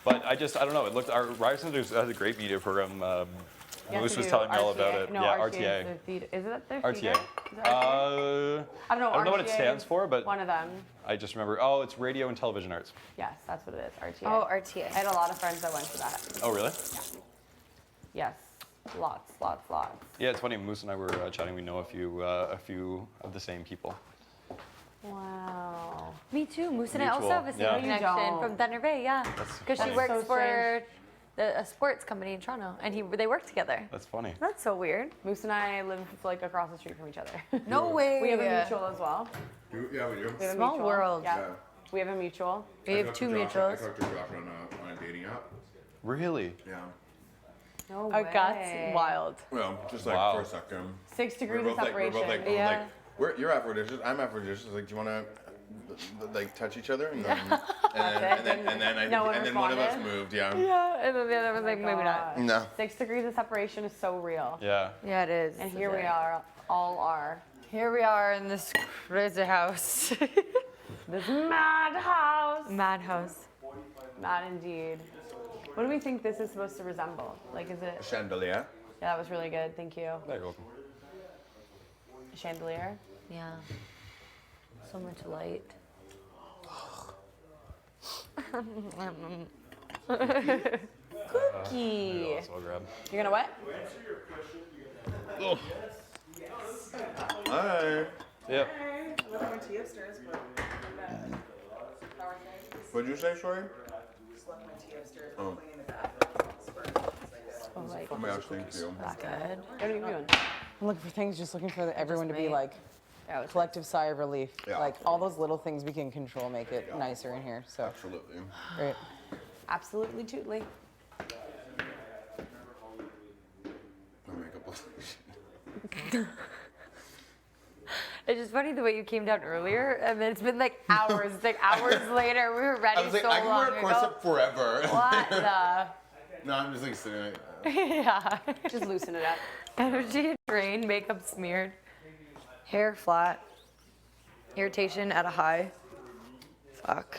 But I don't know. It looked our Ryerson has a great media program. Yes, Moose they was do. telling me all about RTA. it. No, Yeah, RTA. RTA. Is their theater. Is it their RTA. theater? Is it RTA? I don't know. I don't know what it RTA stands is for, but one of them. I just remember. Oh, it's Radio and Television Arts. Yes, that's what it is. RTA. Oh, RTA. I had a lot of friends that went to that. Oh, really? Yes, lots. Yeah, it's funny. Moose and I were chatting. We know a few of the same people. Wow. Me too. Moose and I also Mutual, have a same yeah. connection don't. from Thunder Bay, yeah. That's Because she funny. works So for a sports company in Toronto, and they work together. That's funny. That's so weird. Moose and I live like across the street from each other. No way. We have a mutual as well. Yeah, we do. We have a Small mutual. world. Yeah. We have a mutual. We have 2 mutuals. I talked to Josh on a dating app. Really? Yeah. No Our way. guts wild. Well, just like Wow. for a second. 6 degrees We're of both like, separation. Yeah. you're Aphrodisiac, I'm Aphrodisiac. Like, do you want to like touch each other? And then, No one and then one of us responded? moved. Yeah. Yeah, and then the other was like, maybe not. No. 6 degrees of separation is so real. Yeah. Yeah, it is. And here we all are. Here we are in this crazy house. This madhouse. Madhouse. Mad indeed. What do we think this is supposed to resemble? Like, is it? Chandelier. Yeah, that was really good. Thank you. You're welcome. A chandelier. Yeah. So much light. Cookie. That's what I'll grab. You're gonna what? Hi. Yep. What'd you say, sorry? Oh. Oh my Oh my gosh, thank you. That's good. What are you doing? I'm looking for things, just looking for everyone to be made- like Yeah, it's collective sigh of relief. Yeah. Like all those little things we can control make it nicer in here. So Absolutely. great. absolutely tootly. My makeup looks It's just funny the way you came down earlier, and then it's been like hours. It's like hours later. We were ready I was like, so I can long wear a ago. corset forever. What the? No, I'm just like sitting like Yeah. Just loosen it up. Energy drained, makeup smeared, hair flat, irritation at a high. Fuck.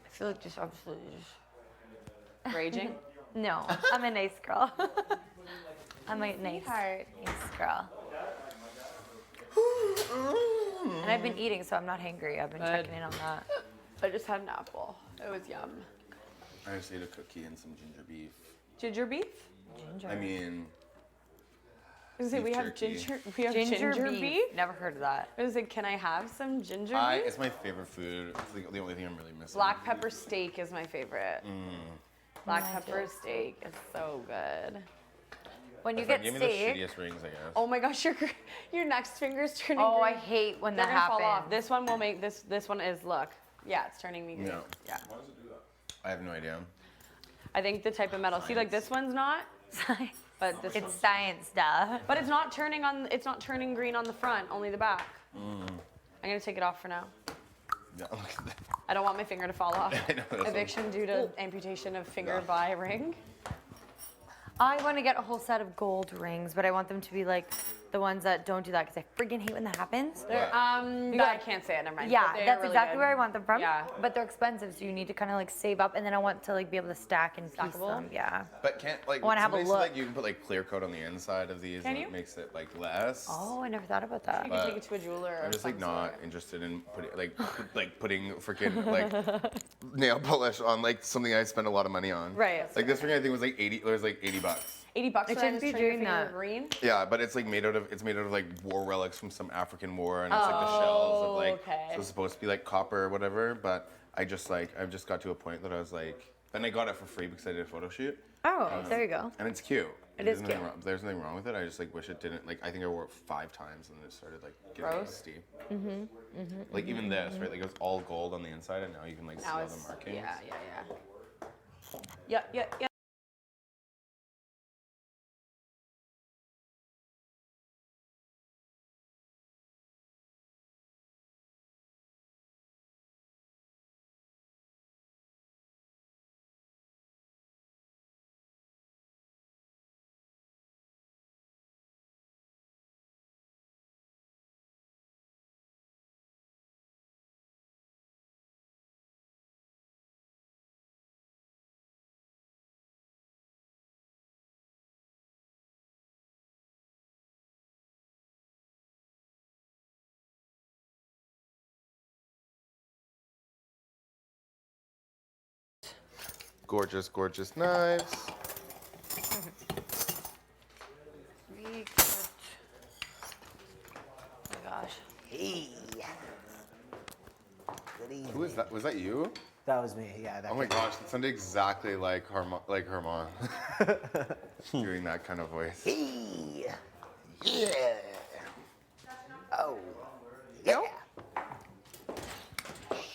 I feel like just absolutely just. Raging? No, I'm a nice girl. I'm a nice girl. And I I've been eating, so I'm not hangry. I've been checking in on that. I just had an apple. It was yum. I just ate a cookie and some ginger beef. Ginger beef? Ginger. I mean, I was gonna say, we have turkey. ginger beef? Never heard of that. I was like, can I have some ginger beef? it's my favorite food. It's the only thing I'm really missing. Black pepper steak is my favorite. Black pepper steak is so good. When you If get give me steak. the shittiest rings, I guess. Oh my gosh, your next finger's turning Oh, green. I hate when They're that gonna fall off. happens. This one will make this one is look. Yeah, it's turning me green. No. Yeah. Why does it do that? I have no idea. I think the type of metal. See, like this one's not. But this It's one's, science stuff. but it's not turning on. It's not turning green on the front, only the back. I'm gonna take it off for now. Yeah, look at that. I don't want my finger to fall off. I know, that's Eviction due to amputation of finger by ring. I want to get a whole set of gold rings, but I want them to be like the ones that don't do that because I freaking hate when that happens. I can't say it. Never mind. Yeah, But they're that's really exactly good. where I want them from. Yeah. But they're expensive, so you need to kind of like save up, and then I want to like be able to stack and piece Stackable? them. Yeah. But can't like I wanna have a somebody said, like look. you can put like clear coat on the inside of these Can and you? it makes it like less. Oh, I never thought about that. You But can take it to a jeweler. I'm or just like some not sort. interested in putting freaking like nail polish on like something I spend a lot of money on. Right. Like this ring I think was like $80. It was like $80. $80 I for that shouldn't is be turn your doing finger that. green. Yeah, but it's like made out of like war relics from some African war, and it's like the shells of like okay. so it's supposed to be like copper or whatever. But I've just got to a point that I was like, then I got it for free because I did a photo shoot. Oh, there you go. And it's cute. It is There's nothing cute. wrong- There's nothing wrong with it. I just like wish it didn't. Like I think I wore it 5 times and it started like getting Gross. rusty. Mm-hmm. Like even this, right? Like it was all gold on the inside, and now you can like see Now all it's the markings. Yeah. Gorgeous, gorgeous knives. We could. Oh my gosh. Hey. Good evening. Who is that? Was that you? That was me. Yeah. That Oh my gosh, it sounded exactly like Herman. Doing that kind of voice. Hey. Yeah. Oh. Yeah.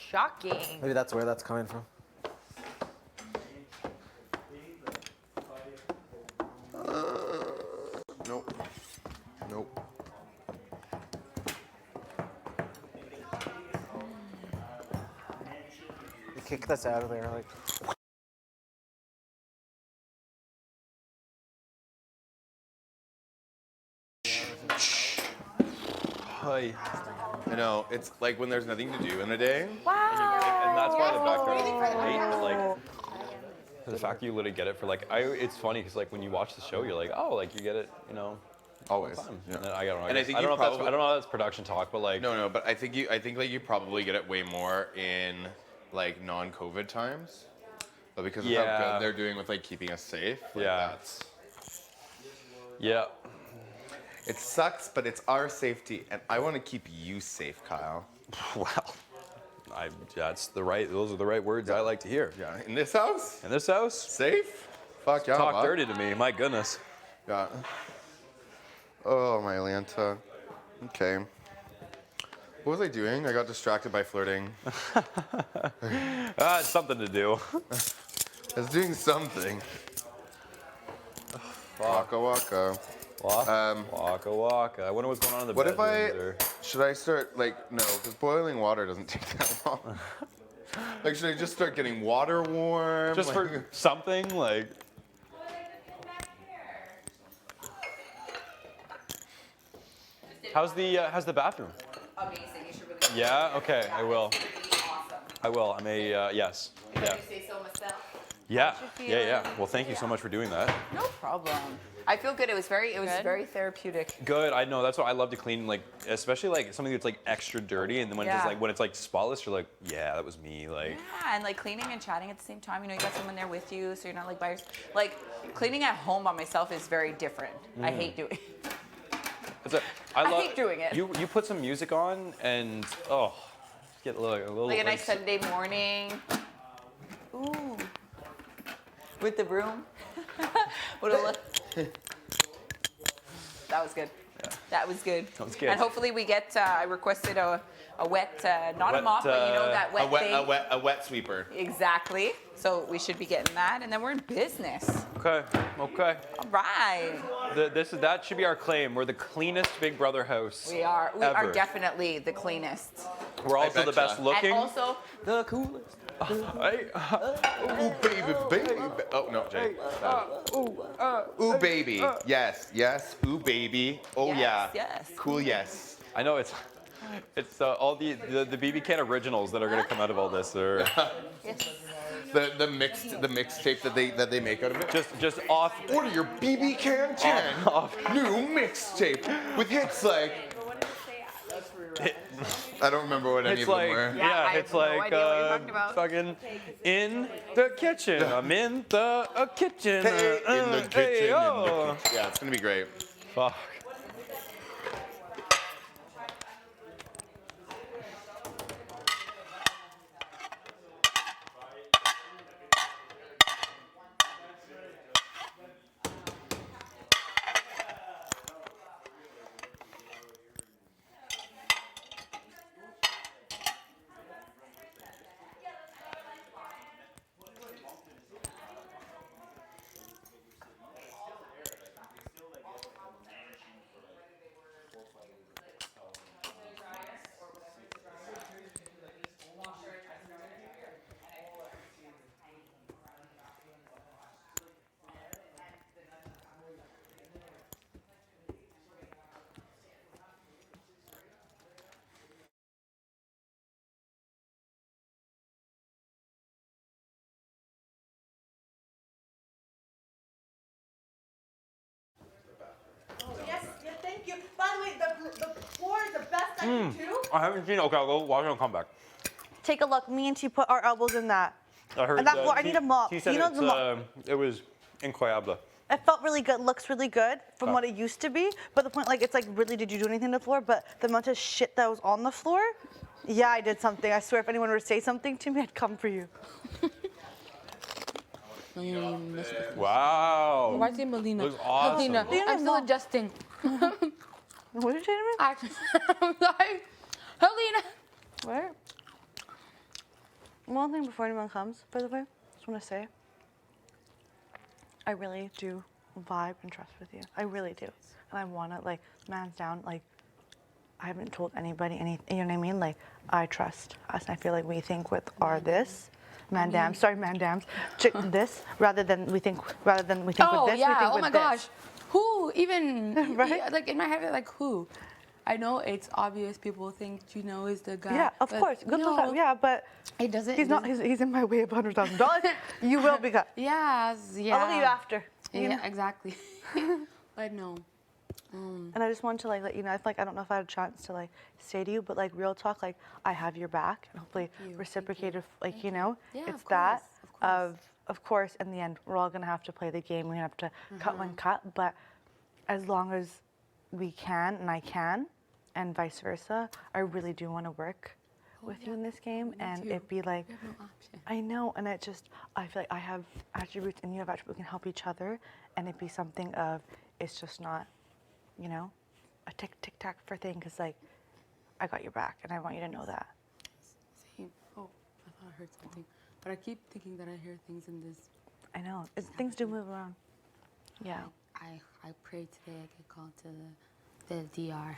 Shocking. Maybe that's where that's coming from. Nope. Nope. You kick this out of there, like. Hi. I know, it's like when there's nothing to do in a day. Wow. And that's why the backyard is great. But like, the fact that you literally get it for like, it's funny because like when you watch the show, you're like, oh, like you get it, you know. Always. all the time. Yeah. And I don't know. And I guess- think I don't you know if probably- I don't know if that's production talk, but like. No, but I think like you probably get it way more in like non-COVID times. But because of how Yeah. good they're doing with like keeping us safe. Like, Yeah. That's, Yeah. it sucks, but it's our safety, and I want to keep you safe, Kyle. Well, those are the right words I like to hear. Yeah. In this house? In this house? Safe? Fuck yeah. Talk bud. dirty to me, my goodness. Yeah. Oh, my Atlanta. Okay. What was I doing? I got distracted by flirting. It's something to do. I was doing something. Waka waka. Waka waka. I wonder what's going on in the What if bedrooms should I start, like, no, because boiling water doesn't take that long. Like, should I just start getting water warm? Just like, for something, like. How's the bathroom? Amazing. You should really. Yeah. Okay. I will. Awesome. I will. I'm a yes. Can Yeah. you say so myself? Yeah, you yeah. feeling? Well, thank you so much for doing that. No problem. I feel good. It was very therapeutic. Good. I know. That's why I love to clean, like, especially like something that's like extra dirty, and then when it's like spotless, you're like, yeah, that was me. Like. Yeah, and like cleaning and chatting at the same time. You know, you got someone there with you, so you're not like by yourself. Like cleaning at home by myself is very different. I hate doing it. I hate doing it. You put some music on, and get a little Like a nice Sunday morning. Ooh. With the broom. That was good. Yeah. That was good. That was good. And hopefully we get. I requested a wet, not a mop, but you know that wet thing. A wet sweeper. Exactly. So we should be getting that, and then we're in business. Okay. All right. That should be our claim. We're the cleanest Big Brother house. We are ever. definitely the cleanest. We're also the best looking. And also the coolest. Ooh, baby. Oh, no, Jay. Ooh, baby. Yes. Ooh, baby. Oh, yeah. Yes. Cool, yes. I know it's all the BB Can originals that are going to come out of all this. Or the mixtape that they make out of it. Just off. Order your BB Can 10 new mixtape with hits like. I don't remember what any of them were. Yeah, it's like fucking in the kitchen. I'm in the kitchen. Hey, in the kitchen. Oh. Yeah, it's gonna be great. Fuck. Thank you. By the way, the floor is the best I can do. I haven't seen it. Okay, I'll go watch it and come back. Take a look. Me and T put our elbows in that. I heard And that floor, I need a mop. He said You know the mop. it was incroyable. It felt really good. Looks really good from what it used to be. But the point, like, it's like, really, did you do anything to the floor? But the amount of shit that was on the floor, yeah, I did something. I swear, if anyone were to say something to me, I'd come for you. Wow. Why say Melina? Looks awesome. Melina, I'm still adjusting. What did you say to me? I'm sorry. Helena. Where? One thing before anyone comes, by the way, I just want to say, I really do vibe and trust with you. I really do. And I want to, like, man's down, like, I haven't told anybody anything, you know what I mean? Like, I trust us. I feel like we think with our this, mandams, this, rather than we think with this, we think Oh with my this. gosh. Who even, Right? like in my head, like who? I know it's obvious people think Gino is the guy. Yeah, of but course. Good no, looks, yeah, but it doesn't. he's not, he's in my way of $100,000. You will become. Yeah. I'll look at you after. You Yeah, know? exactly. But no. And I just wanted to like let you know. I feel like I don't know if I had a chance to like say to you, but like real talk, like I have your back, and hopefully reciprocated. Like you know, Yeah, it's of that course. of course. In the end, we're all gonna have to play the game. We're gonna have to cut one cut, but as long as we can, and I can, and vice versa, I really do want to work with you in this game, and it'd be like, We have no option. I know, and it just, I feel like I have attributes and you have attributes, we can help each other, and it'd be something of, it's just not, you know, a tic-tac for thing, because like, I got your back, and I want you to know that. Same. Oh, I thought I heard something. But I keep thinking that I hear things in this. I know, things do move around. Yeah. I pray today I get called to the DR.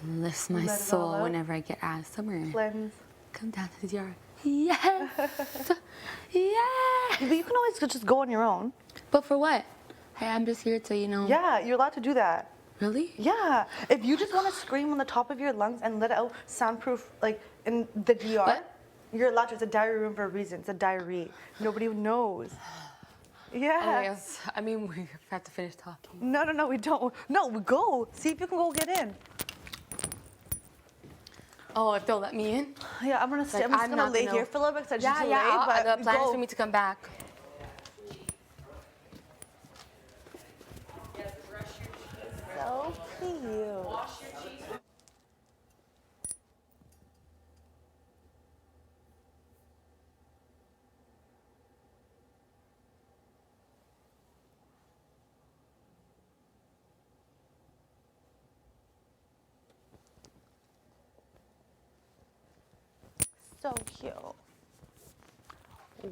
And lifts my Let it all soul out. whenever I get asked somewhere. Cleanse. Come down to the DR. Yes! Yes! But you can always just go on your own. But for what? Hey, I'm just here to, you know. Yeah, you're allowed to do that. Really? Yeah. If you just want to scream on the top of your lungs and let it out soundproof, like in the DR. You're allowed to. It's a diary room for a reason. It's a diary. Nobody knows. Yeah. Anyways, I mean, we have to finish talking. No, we don't. No, we go. See if you can go get in. Oh, if they'll let me in? Yeah, I'm gonna stay. I'm just gonna lay here for a little bit because I just lay. Yeah. But the plan is go. for me to come back. So cute. So cute.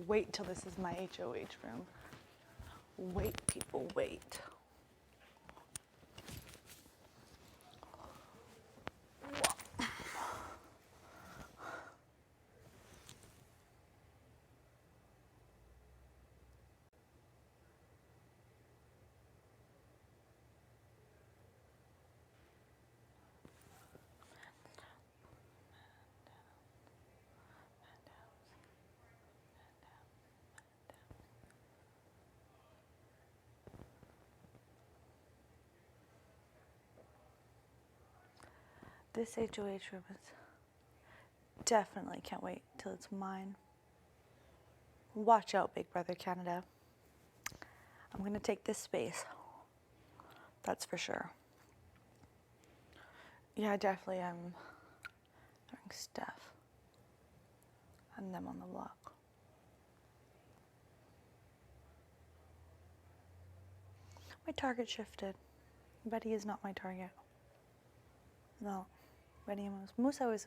Wait till this is my HOH room. Wait, people, wait. This HOH room is definitely can't wait till it's mine. Watch out, Big Brother Canada. I'm gonna take this space. That's for sure. Yeah, I definitely am throwing Steph and them on the block. My target shifted. Betty is not my target. No. Betty and Moose. Moose always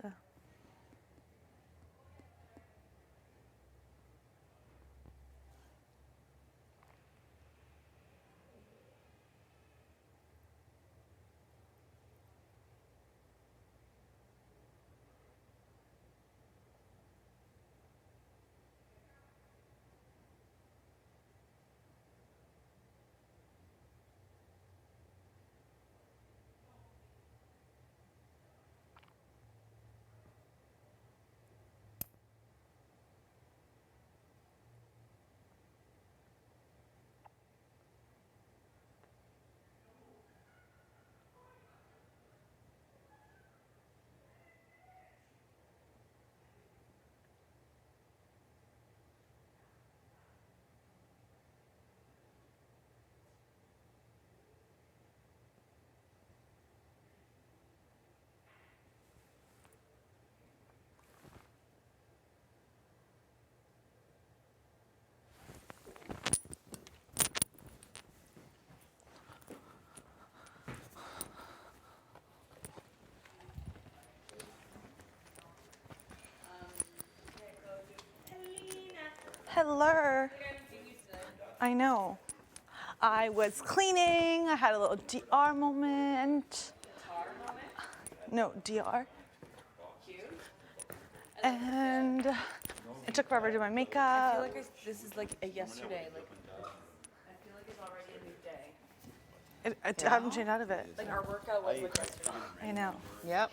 Hello. I know. I was cleaning. I had a little DR moment. No, DR. And it took forever to do my makeup. I feel like this is like a yesterday. Like, I feel like it's already a new day. I haven't changed out of it. Like our workout was like yesterday. I know. Yep.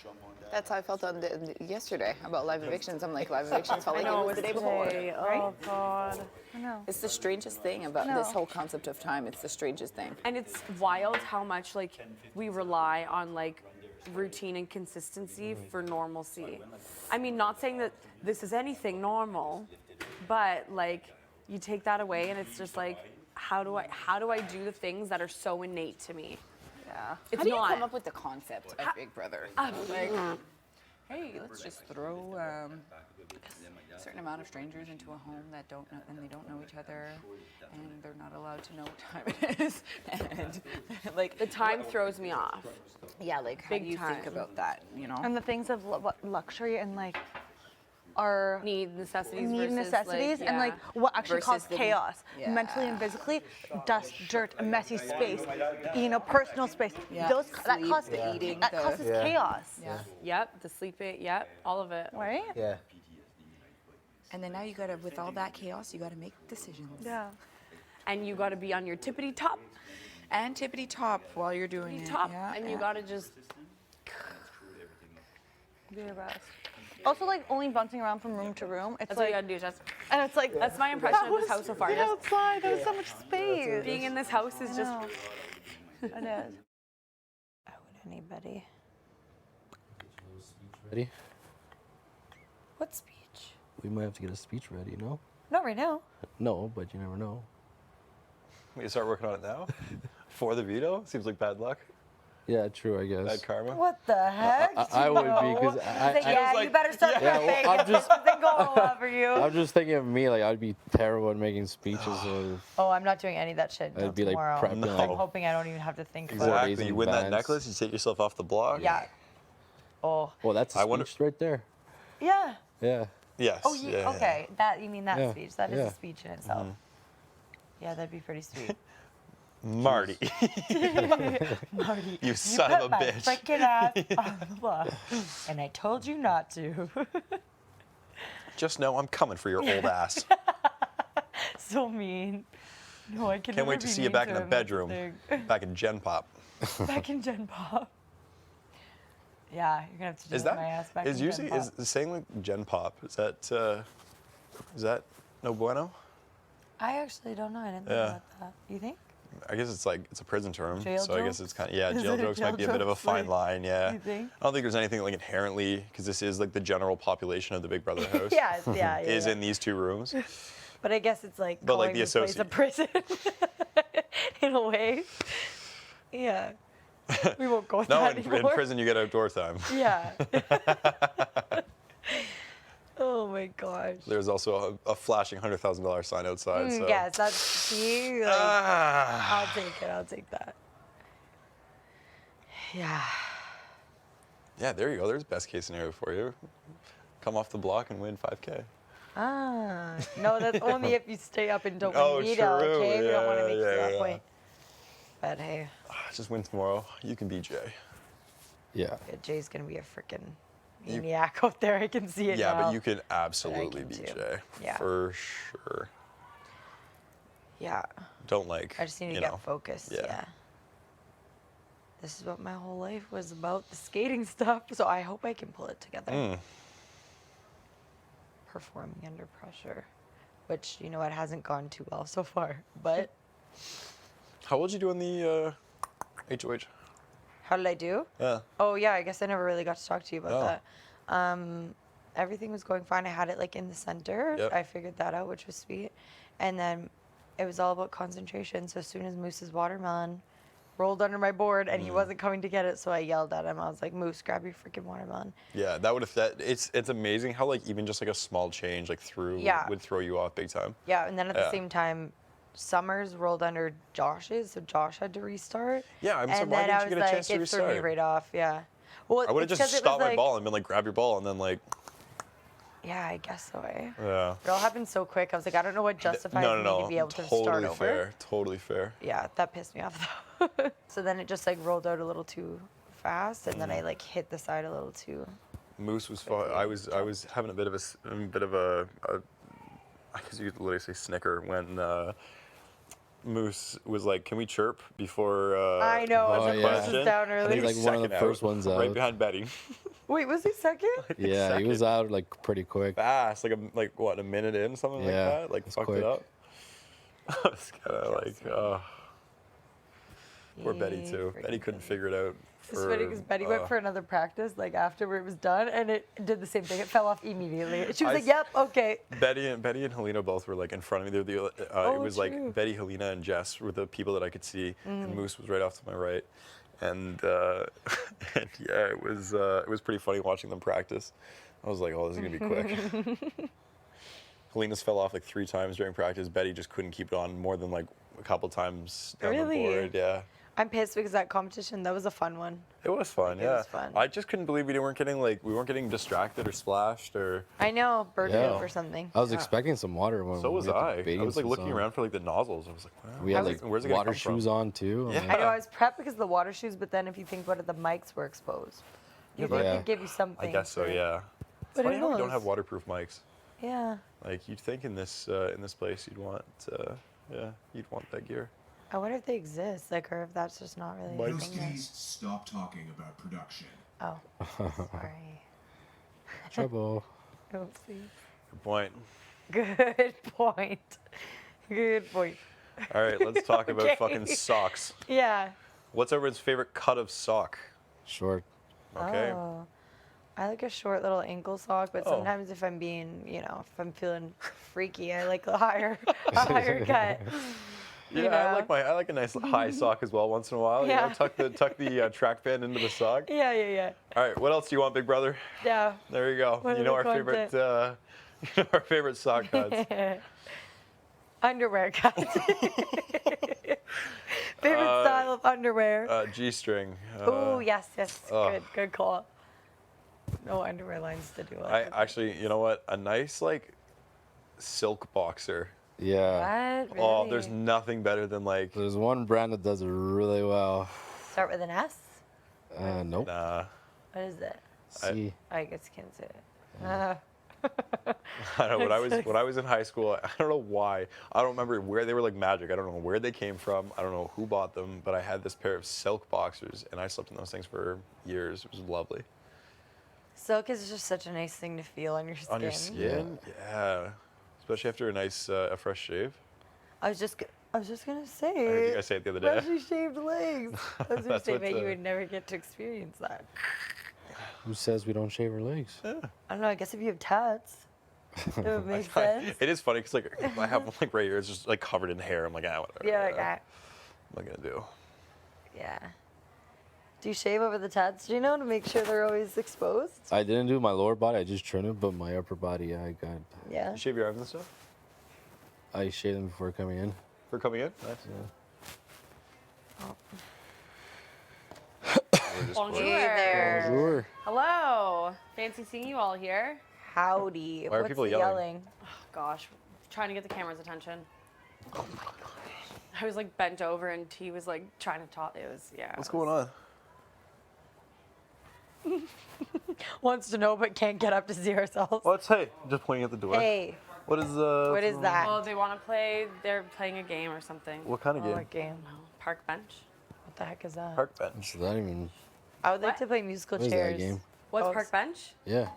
That's how I felt on yesterday about live evictions. I'm like, live evictions felt like it was the day before. Right? Oh, God. I know. It's the strangest thing about this whole concept of time. It's the strangest thing. And it's wild how much like we rely on like routine and consistency for normalcy. I mean, not saying that this is anything normal, but like you take that away and it's just like, how do I do the things that are so innate to me? Yeah. It's How do you not. come up with the concept of Big Brother? Like, hey, let's just throw a certain amount of strangers into a home that don't know, and they don't know each other, and they're not allowed to know what time it is, and like the time throws me off. Yeah, like how Big do you time. think about that? You know, And the things of luxury and like our necessities need versus, necessities like, and like what actually Versus causes the- chaos yeah. mentally and physically. Dust, dirt, a messy space, personal space. Yeah. Those that Sleep, causes the eating, that the- causes Yeah. chaos. Yeah. Yep, the sleeping, yep, all of it. Right? Yeah. And then now you gotta, with all that chaos, you gotta make decisions. Yeah. And you got to be on your tippity top. And tippity top while you're doing it. Top, Yeah, and yeah. you got to just. Do your best. Also, like only bouncing around from room to room. It's That's like what you gotta do, Jess. and it's like That's my impression of this house so far. The outside, there was so much space. Being in this house is just. It is. Anybody? Ready? What speech? We might have to get a speech ready, no? Not right now. No, but you never know. We can start working on it now? For the veto? Seems like bad luck. Yeah, true, I guess. Bad karma. What the heck? I would be, because you better start prepping. I'm just, This isn't going well for you. I'm just thinking of me, like, I'd be terrible at making speeches. Or Oh, I'm not doing any of that shit until I'd be like tomorrow. prepping, No. I'm hoping I don't even have to think about Exactly. it. You win that advance. necklace, you take yourself off the block. Yeah. Oh. well, that's a speech right there. Yeah. Yeah. Yes. Oh, okay. That you mean that Yeah. speech? That is Yeah. a speech in itself. Yeah, that'd be pretty sweet. Marty. Marty, You son of a put my bitch. freaking ass on the block, and I told you not to. Just know I'm coming for your old ass. So mean. No, I can Can't never wait to be see you mean back to in the him, that's bedroom. thing. Back in Gen Pop. Back in Gen Pop. Yeah, you're gonna have to Is do my that ass back is in usually Gen Pop. is saying like Gen Pop, is that no bueno? I actually don't know. I didn't think Yeah. about that. You think? I guess it's like it's a prison term, Jail so I guess jokes? it's kind of yeah. Is Jail it jokes jail might be a bit of a jokes, fine like, line. Yeah, you think? I don't think there's anything like inherently because this is like the general population of the Big Brother house. Yeah, is yeah. in these two rooms. But I guess it's like But, like, calling the this place a prison in a way. Yeah. We won't go with No, that in anymore. prison you get outdoor time. Yeah. Oh my gosh. There's also a flashing $100,000 sign outside. So. Yes, that's see. Like, Ah. I'll take it. I'll take that. Yeah. Yeah, there you go. There's best case scenario for you. Come off the block and win 5K. Ah. No, that's only if you stay up and don't Oh, win veto, true. okay? We don't want to make it to that yeah. point. But hey, Just win tomorrow. You can be Jay. Yeah. Jay's gonna be a freaking maniac out there. I can see it Yeah, now. but you can absolutely can be too. Jay. Yeah. For sure. Yeah. Don't like. I just need to you get know, focused. yeah. Yeah. This is what my whole life was about, the skating stuff. So I hope I can pull it together. Performing under pressure, which, you know, it hasn't gone too well so far. But How would you do in the HOH? how did I do? Yeah. Oh, yeah, I guess I never really got to talk to you Oh. about that. Everything was going fine. I had it like in the center. Yep. I figured that out, which was sweet. And then it was all about concentration. So as soon as Moose's watermelon rolled under my board and he wasn't coming to get it, so I yelled at him. I was like, Moose, grab your freaking watermelon. Yeah, that would have. It's amazing how like even just like a small change like Yeah. would throw you off big time. Yeah, and then at the Yeah. same time, Summers rolled under Josh's, so Josh had to restart. Yeah, I'm so and why then didn't I you was get a like, chance to it threw me restart? right off. Yeah. Well, I would have it's just 'cause it was stopped my like- ball and been like, grab your ball, and then like. Yeah, I guess so. Eh? Yeah. It all happened so quick. I was like, I don't know what justifies No, me no, no. to be able to Totally start over. fair. Totally fair. Yeah, that pissed me off though. So then it just like rolled out a little too fast, and then I like hit the side a little too. Moose was fun. I was having a bit of a I guess you could literally say snicker when Moose was like, "Can we chirp before?" I know, the as Moose was question?" down And early. he was He's like one of the second first ones right out. behind Betty. Wait, was he second? Yeah, he was out like pretty quick. Fast, like what, a minute in, something like Yeah, that. Like it's fucked quick. it up. I was kind of like, oh. Poor Betty too. Betty couldn't figure it out. It's funny because Betty went for another practice like after it was done, and it did the same thing. It fell off immediately. She was like, "Yep, okay." Betty and Helena both were like in front of me. It was true. like Betty, Helena, and Jess were the people that I could see, and Moose was right off to my right. And, and yeah, it was pretty funny watching them practice. I was like, oh, this is gonna be quick. Helena's fell off like 3 times during practice. Betty just couldn't keep it on more than like a couple times down Really? the board. Yeah. I'm pissed because that competition, that was a fun one. It was fun, It yeah. was fun. I just couldn't believe we weren't getting distracted or splashed or. I know, burnt Yeah. up or something. I was expecting some water when So we was had the I. I bathing was like suits looking on. around for like the nozzles. I was like, wow. We had like where's it gonna water come from? shoes on too. Yeah. I'm I like, know, I was prepped because of the water shoes, but then if you think about it, the mics were exposed. You think Yeah. it'd give you something. I guess so, for- yeah. It's But funny who how we don't knows? have waterproof mics. Yeah. Like you'd think in this place you'd want you'd want that gear. I wonder if they exist, like, or if that's just not really a Those thing. there. guys stop talking about production. Oh, sorry. Trouble. Oopsie. Good point. Good point. Good point. All right, let's talk Okay. about fucking socks. Yeah. What's everyone's favorite cut of sock? Short. Okay. Oh. I like a short little ankle sock, but Oh. sometimes if I'm being, if I'm feeling freaky, I like a higher cut. Yeah, I like a nice high sock as well once in a while. You know, Yeah. tuck the track band into the sock. Yeah. All right, what else do you want, big brother? Yeah. There you go. What You know other our favorite content? our favorite sock cuts. Underwear cuts. Favorite style of underwear. G-string. Oh, yes. oh. Good call. No underwear lines to do it. I actually, you know what? A nice like silk boxer. Yeah. What? Oh, Really? there's nothing better than like. There's one brand that does it really well. Start with an S? Nope. Nah. What is it? C. I guess you can't say it. I don't know. When I was in high school, I don't know why. I don't remember where they were like magic. I don't know where they came from. I don't know who bought them, but I had this pair of silk boxers, and I slept in those things for years. It was lovely. Silk is just such a nice thing to feel on your skin. On your skin, yeah. Especially after a nice, a fresh shave. I was just gonna say. I heard you guys say it the other day. Freshly shaved legs. I was gonna That's say, what, but you would never get to experience that. Who says we don't shave our legs? I don't know. I guess if you have tats, it would make sense. It is funny because like I have one like right here. It's just like covered in hair. I'm like, whatever. Yeah. What am I gonna do? Yeah. Do you shave over the tats, do you know, to make sure they're always exposed? I didn't do my lower body. I just trimmed it, but my upper body, I got. Yeah. You shave your arms and stuff? I shaved them before coming in. For coming in? Nice. Oh. Bonjour. Hey there. Bonjour. Hello. Fancy seeing you all here. Howdy. Why are What's people the yelling? Oh, gosh, trying to get the camera's attention. Oh my gosh. I was like bent over and he was like trying to talk. It was, yeah. What's going on? Wants to know but can't get up to see ourselves. Hey, just pointing at the door. Hey. What is What is that? Oh, they want to play. They're playing a game or something. What kind of game? What game? Park bench. What the heck is that? Park bench. What's that even? I would like to play musical What is chairs. that game? What's Oh, park bench? Yeah.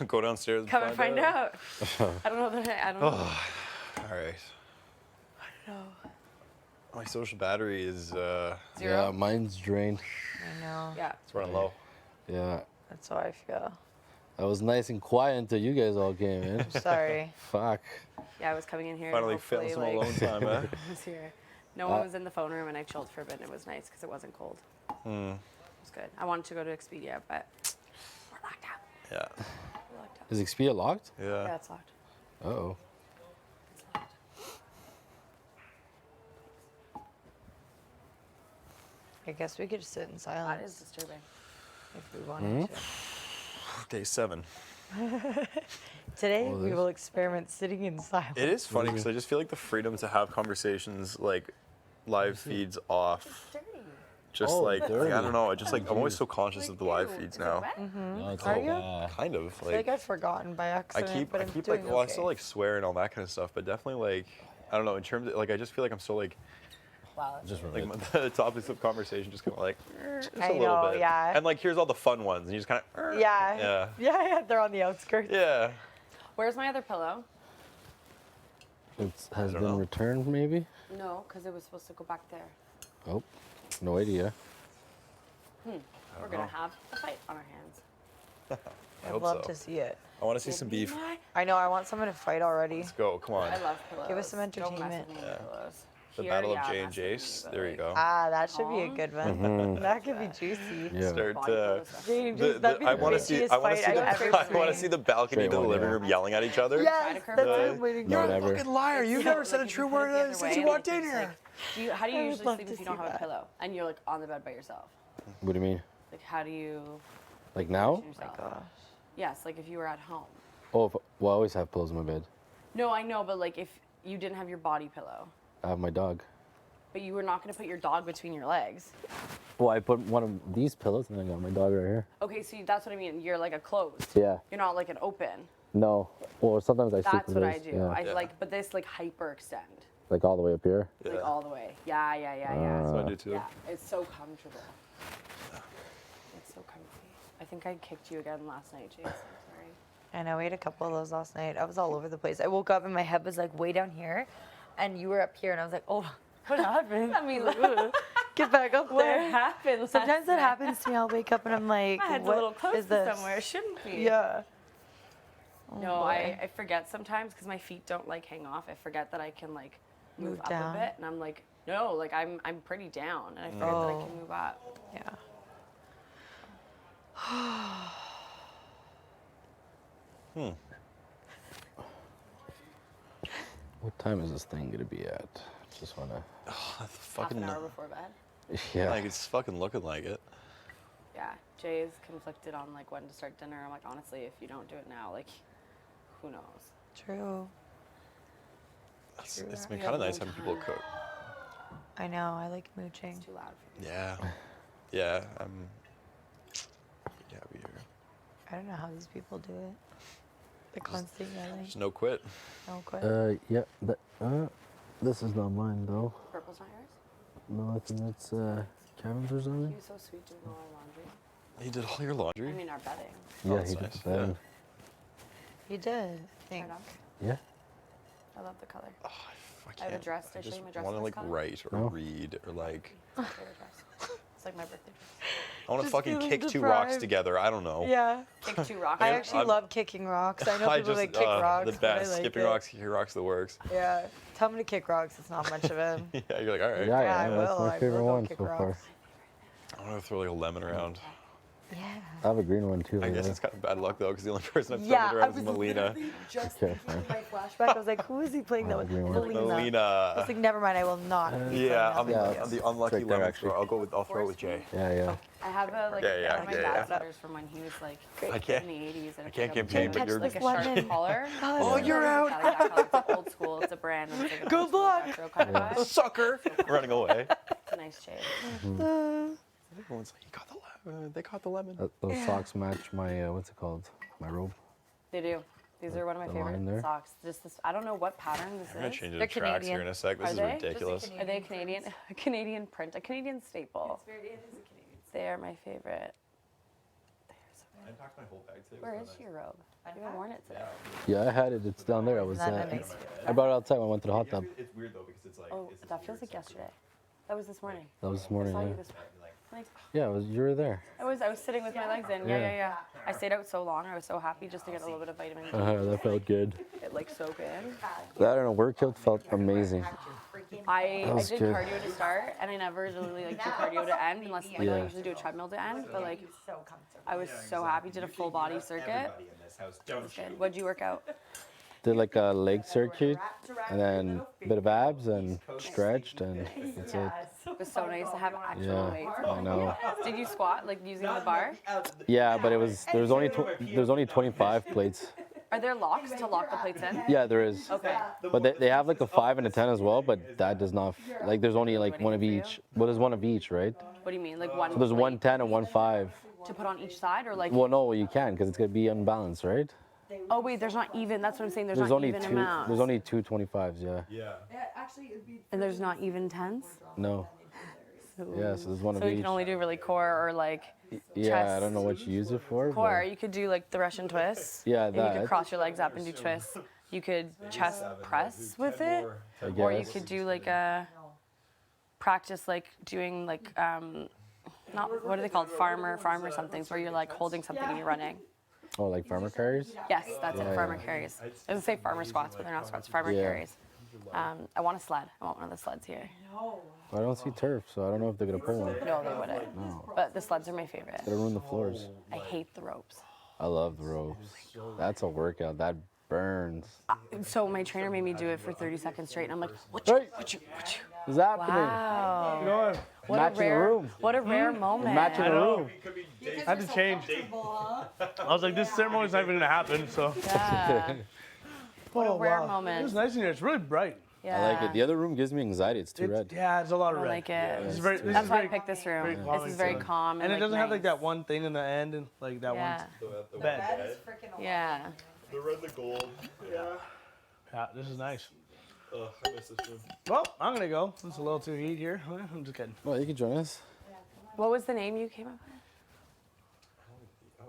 Go downstairs. Come and find out. I don't know that. I don't know. All right. I don't know. My social battery is Zero? Yeah, mine's drained. I know. Yeah. it's running low. Yeah. That's how I feel. I was nice and quiet until you guys all came in. Sorry. Fuck. Yeah, I was coming in here. Finally and feeling some hopefully, alone time, eh? I was here. No one was in the phone room, and I chilled for a bit. And it was nice because it wasn't cold. It was good. I wanted to go to Expedia, but we're locked out. Yeah. We're locked out. Is Expedia locked? Yeah. Yeah, it's locked. Uh-oh. It's locked. I guess we could just sit in silence. That is disturbing. If we wanted Day 7. to. Today, we will experiment sitting in silence. It is funny because I just feel like the freedom to have conversations like live feeds off. Just Oh, like dirty. I don't know. I just like I'm always so conscious of the live feeds now. No, it's Are all you? bad. Kind of I feel like I've forgotten by I accident, but I'm keep doing like well, I okay. still like swear and all that kind of stuff, but definitely like I don't know in terms of like I just feel like I'm so like Just like the topics of conversation just kind of like just I a little know, bit. yeah. And like here's all the fun ones, and you just kind of Yeah. yeah They're on the outskirts. yeah. Where's my other pillow? It has don't been know. returned, maybe? No, because it was supposed to go back there. Oh, no idea. We're gonna have a fight on our hands. I'd hope love so. to see it. I want to see some beef. I know. I want someone to fight already. Let's go. Come on. I love pillows. Give us some Don't mess entertainment. with me with pillows. The Here, Battle yeah, of Jay and mess with me, Jace. but, There you like, go. Ah, that should be a good one. Mhm. That could be juicy. Yeah. Start. Body pillow stuff. Jay and Jace, that'd be the I want to see. bitchiest I want to fight see I've the. ever I want to seen. see the balcony to the Straight living away, room yelling at each other. Yes, Try that's to what curve I'm waiting No, for. whatever. Fucking liar! You've never said a true word since you walked in here. How do you I would usually love sleep to if you don't see have a that. pillow and you're like on the bed by yourself? What do you mean? Like how do you? Like now? position yourself? Yes, like if you were at home. Oh, well, I always have pillows in my bed. No, I know, but like if you didn't have your body pillow, I have my dog. but you were not going to put your dog between your legs. Well, I put one of these pillows and I got my dog right here. Okay, so that's what I mean. You're like a closed. Yeah. You're not like an open. No. Well, sometimes I sleep That's with what this. I do. Yeah. I like, but this like hyper extend, Like all the way up here. like all the way. Yeah. That's what I do too. Yeah, it's so comfortable. It's so comfy. I think I kicked you again last night, Jason. Sorry. I know, we had a couple of those last night. I was all over the place. I woke up and my head was like way down here, and you were up here, and I was like, oh, what happened? I mean, get back up there. What happened? Sometimes that happens to me. I'll wake up and I'm like, My head's a what little close is to this? somewhere. It shouldn't be. Yeah. No, boy. I forget sometimes because my feet don't like hang off. I forget that I can like move Move up down. a bit, and I'm like, no, like I'm pretty down, and I forget that I can move up. Yeah. What time is this thing gonna be at? Just wanna. Half an hour before bed. Yeah. Like it's fucking looking like it. Yeah, Jay is conflicted on like when to start dinner. I'm like, honestly, if you don't do it now, like, who knows? True. It's been kind of nice having people cook. I know. I like mooching. It's too loud for me. Yeah. Yeah. Yeah, we are. I don't know how these people do it. The constant yelling. There's no quit. No quit. Yeah. This is not mine though. Purple's not yours? No, I think that's Kevin's or He something. was so sweet doing all our laundry. He did all your laundry? I mean, our bedding. Yeah, that's he did nice. the bedding. You did. I think. Turn up. Yeah. I love the color. I I have a can't. dress. I Did I show just you my dress? want to in like this color? write or No. read or like. It's my favorite dress. It's like my birthday dress. I want to Just fucking feeling kick two rocks deprived. together. I don't know. Yeah. Kick two rocks. I actually love kicking rocks. I know people that kick rocks. The but I best. like Skipping it. rocks, kicking rocks, the works. Yeah. Tell me to kick rocks. It's not much of it. Yeah, you're like, all right. Yeah, I that's will. my I favorite will go one kick so far. rocks. I want to throw like a lemon around. Yeah. I have a green one too. I guess yeah. it's kind of bad luck though, because the only person I've thrown Yeah, it I around is was Melina. literally just Okay, thinking fine. in my flashback. I was like, who is he playing that with? green one. Melina. I Melina. was like, never mind. I will not. be Yeah, playing that I'm with the you. unlucky right there, lemon actually. thrower. I'll throw it with Jay. Yeah. I have a like Yeah, one of my yeah, dad's yeah. sweaters from when he was like I can't- in the 80s. And I can't picked up campaign, a- but you're- like a Touch sharp this collar. Oh, you're out. It's like old school. It's a brand. And it's like an Good old school luck. retro kind of vibe. Sucker! Running away. It's a nice shade. Everyone's like, he caught the lemon. They caught the lemon. Those socks match my what's it called? My robe. They do. These are one of my The favorite line there? socks. Just this. I don't know what pattern this I'm gonna is. change it They're to tracks here Canadian. in a sec. This Are is they? ridiculous. Are they Canadian? A Canadian print, a Canadian staple. They are my favorite. I packed my whole bag today. Where is your robe? You haven't worn it today. Yeah, I had it. It's down there. I was. That makes me I brought it outside when I went to the hot tub. It's weird though because it's like. Oh, that feels like yesterday. That was this morning. That was this I morning. saw Yeah. you this morning. Like, Yeah, you were there. I was sitting with my legs in. Yeah. I stayed out so long. I was so happy just to get a little bit of vitamin D. That felt good. It like soak in. That and a workout felt amazing. I was did good. cardio to start, and I never really like do cardio to end unless like Yeah. I usually do a treadmill to end. But like, I was so happy. Did a full body circuit. It was good. What'd you work out? Did like a leg circuit and then a bit of abs and stretched and that's it. It was so nice to have actual Yeah, weights. I know. Did you squat like using the bar? Yeah, but there's only 25 plates. Are there locks to lock the plates in? Yeah, there is. Okay. But they have like a 5 and a 10 as well, but that does not like there's only like one of each. Well, there's one of each, right? What do you mean? Like one So there's plate one 10 and one 5. to put on each side, or like? Well, no, you can because it's gonna be unbalanced, right? Oh wait, there's not even. That's what I'm saying. There's not only even two. amounts. There's only two 25s. Yeah. And there's not even tens. No. Yeah, so there's one of So you each. can only do really core or like. Yeah, I don't know what you use it for. Core. You could do like the Russian twists. Yeah, and you that. could cross your legs up and do twists. You could chest press with it, I or you guess. could do like a practice like doing like not what are they called farmer somethings where you're like holding something and you're running. Oh, like farmer carries? Yes, that's Yeah, it. Farmer yeah. carries. It doesn't say farmer squats, but they're not squats. Farmer Yeah. carries. I want a sled. I want one of the sleds here. I don't see turf, so I don't know if they're gonna pull one. No, they wouldn't. No. But the sleds are my favorite. Gotta ruin the floors. I hate the ropes. I love the ropes. That's a workout. That burns. So my trainer made me do it for 30 seconds straight, and I'm like, what What's happening? Wow. What Matching a rare, the room. What a rare moment. Matching the room. I had to change. I was like, this ceremony's not even gonna happen, so. Yeah. What a rare It moment. was nice in here. It's really bright. Yeah. I like it. The other room gives me anxiety. It's too red. Yeah, it's a lot I of red. like it. This is very, this That's is why I very, picked this room. very This calming is very to it. calm And it like, doesn't have like nice. that one thing in the end and like that Yeah. one bed. Yeah. The red, the gold. Yeah. Yeah, this is nice. Ugh, I miss this room. Well, I'm gonna go. It's a little too heat here. I'm just kidding. Well, you can join us. What was the name you came up with?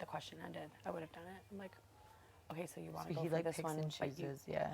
the question ended, I would have done it. I'm like, okay, so you want to So go he for like this picks one, and but you, chooses, yeah.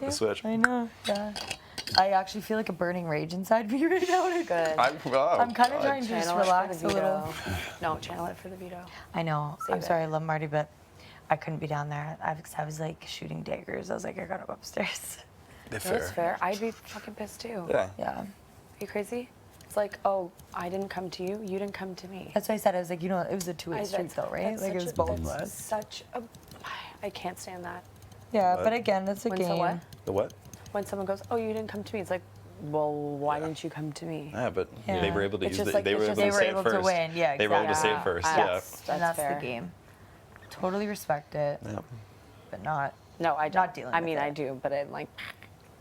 flip the switch. I know. Yeah. I actually feel like a burning rage inside me right now. Good. I'm kind of trying to just Channel it for relax the a little. No, channel it for the veto. I know. Save I'm it. sorry, I love Marty, but I couldn't be down there. I was like shooting daggers. I was like, I gotta go upstairs. That's fair. I'd be fucking pissed too. Yeah. Are you crazy? It's like, oh, I didn't come to you. You didn't come to me. That's why I said, I was like, you know, it was a two-way street though, right? Like it was both of us. Such a. I can't stand that. Yeah, What? but again, it's a When game. so what? The what? When someone goes, oh, you didn't come to me. It's like, well, why didn't you come to me? Yeah, but Yeah. they were able to It's use just it. like- They were it's able just- to say They were it able to first. win, yeah, They were able to say it exactly. first. Yes, Yeah. and that's fair. the game. Totally respect it, Yep. but not. No, I don't. Not dealing I with mean, it. I do, but I'm like,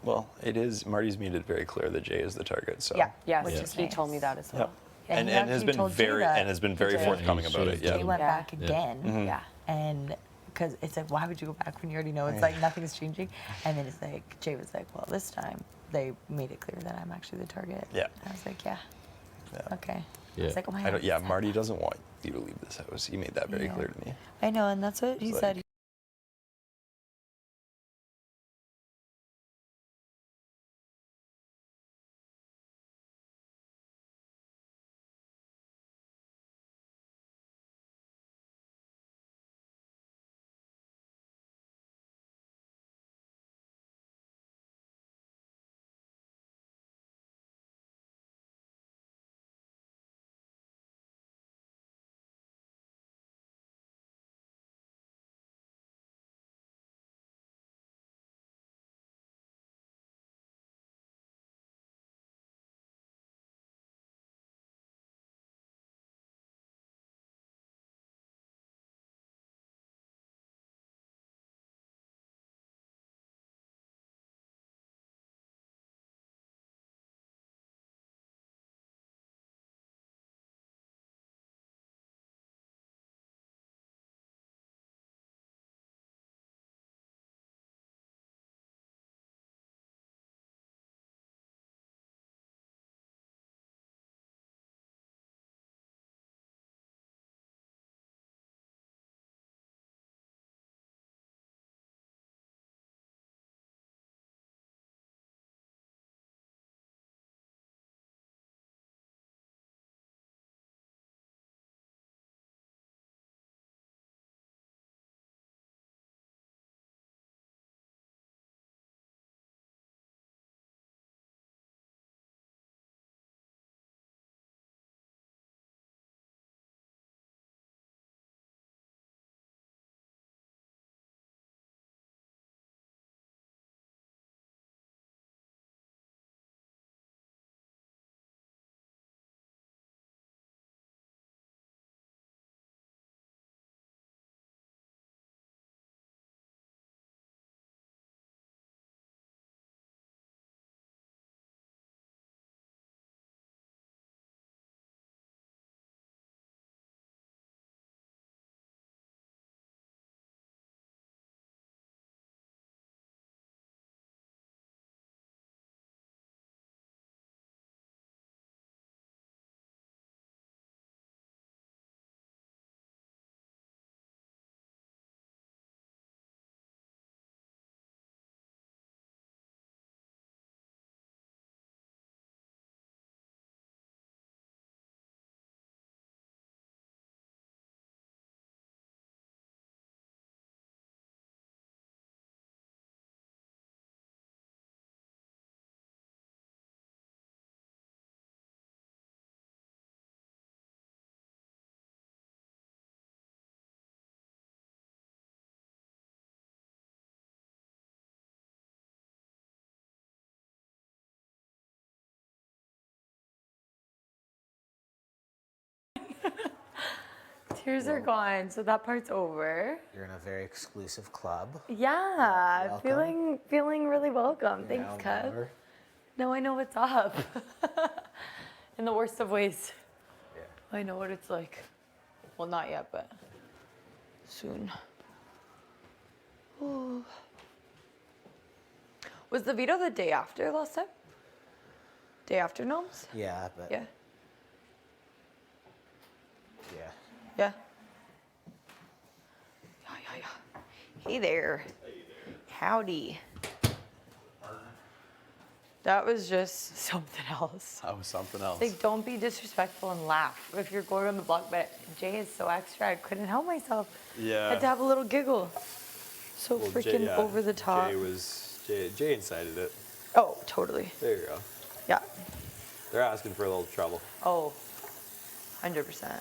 Well, it is. Marty's made it very clear that Jay is the target. So. Yeah. yes, Which is he nice. told me that as well. Yep. Yeah, and he has actually been told Jay very that. and has been He very did. forthcoming about it. Jay Yeah. went Yeah. back again. Mhm. Yeah. And because it's like, why would you go back when you already know it's like nothing's changing? And then it's like, Jay was like, well, this time they made it clear that I'm actually the target. Yeah. I was like, yeah. Okay. I Yeah. was like, oh my I don't, God. yeah. Marty doesn't want you to leave this house. He made that very Yeah. clear to me. I know, and that's what he It's said. like- Tears are gone, so that part's over. You're in a very exclusive club. Yeah, Welcome. feeling really welcome. You're Thanks, now a Kev. member. Now I know what's up. In the worst of ways. Yeah. I know what it's like. Well, not yet, but soon. Ooh. Was the veto the day after last time? Day after Gnomes? Yeah, but Yeah. yeah. Yeah. Yeah. Hey there. Howdy. That was just something else. That was something else. Like, don't be disrespectful and laugh if you're going on the block. But Jay is so extra, I couldn't help myself. Yeah. I had to have a little giggle. So Well, freaking over the top. Jay incited it. Oh, totally. There you go. Yeah. They're asking for a little trouble. Oh, 100%.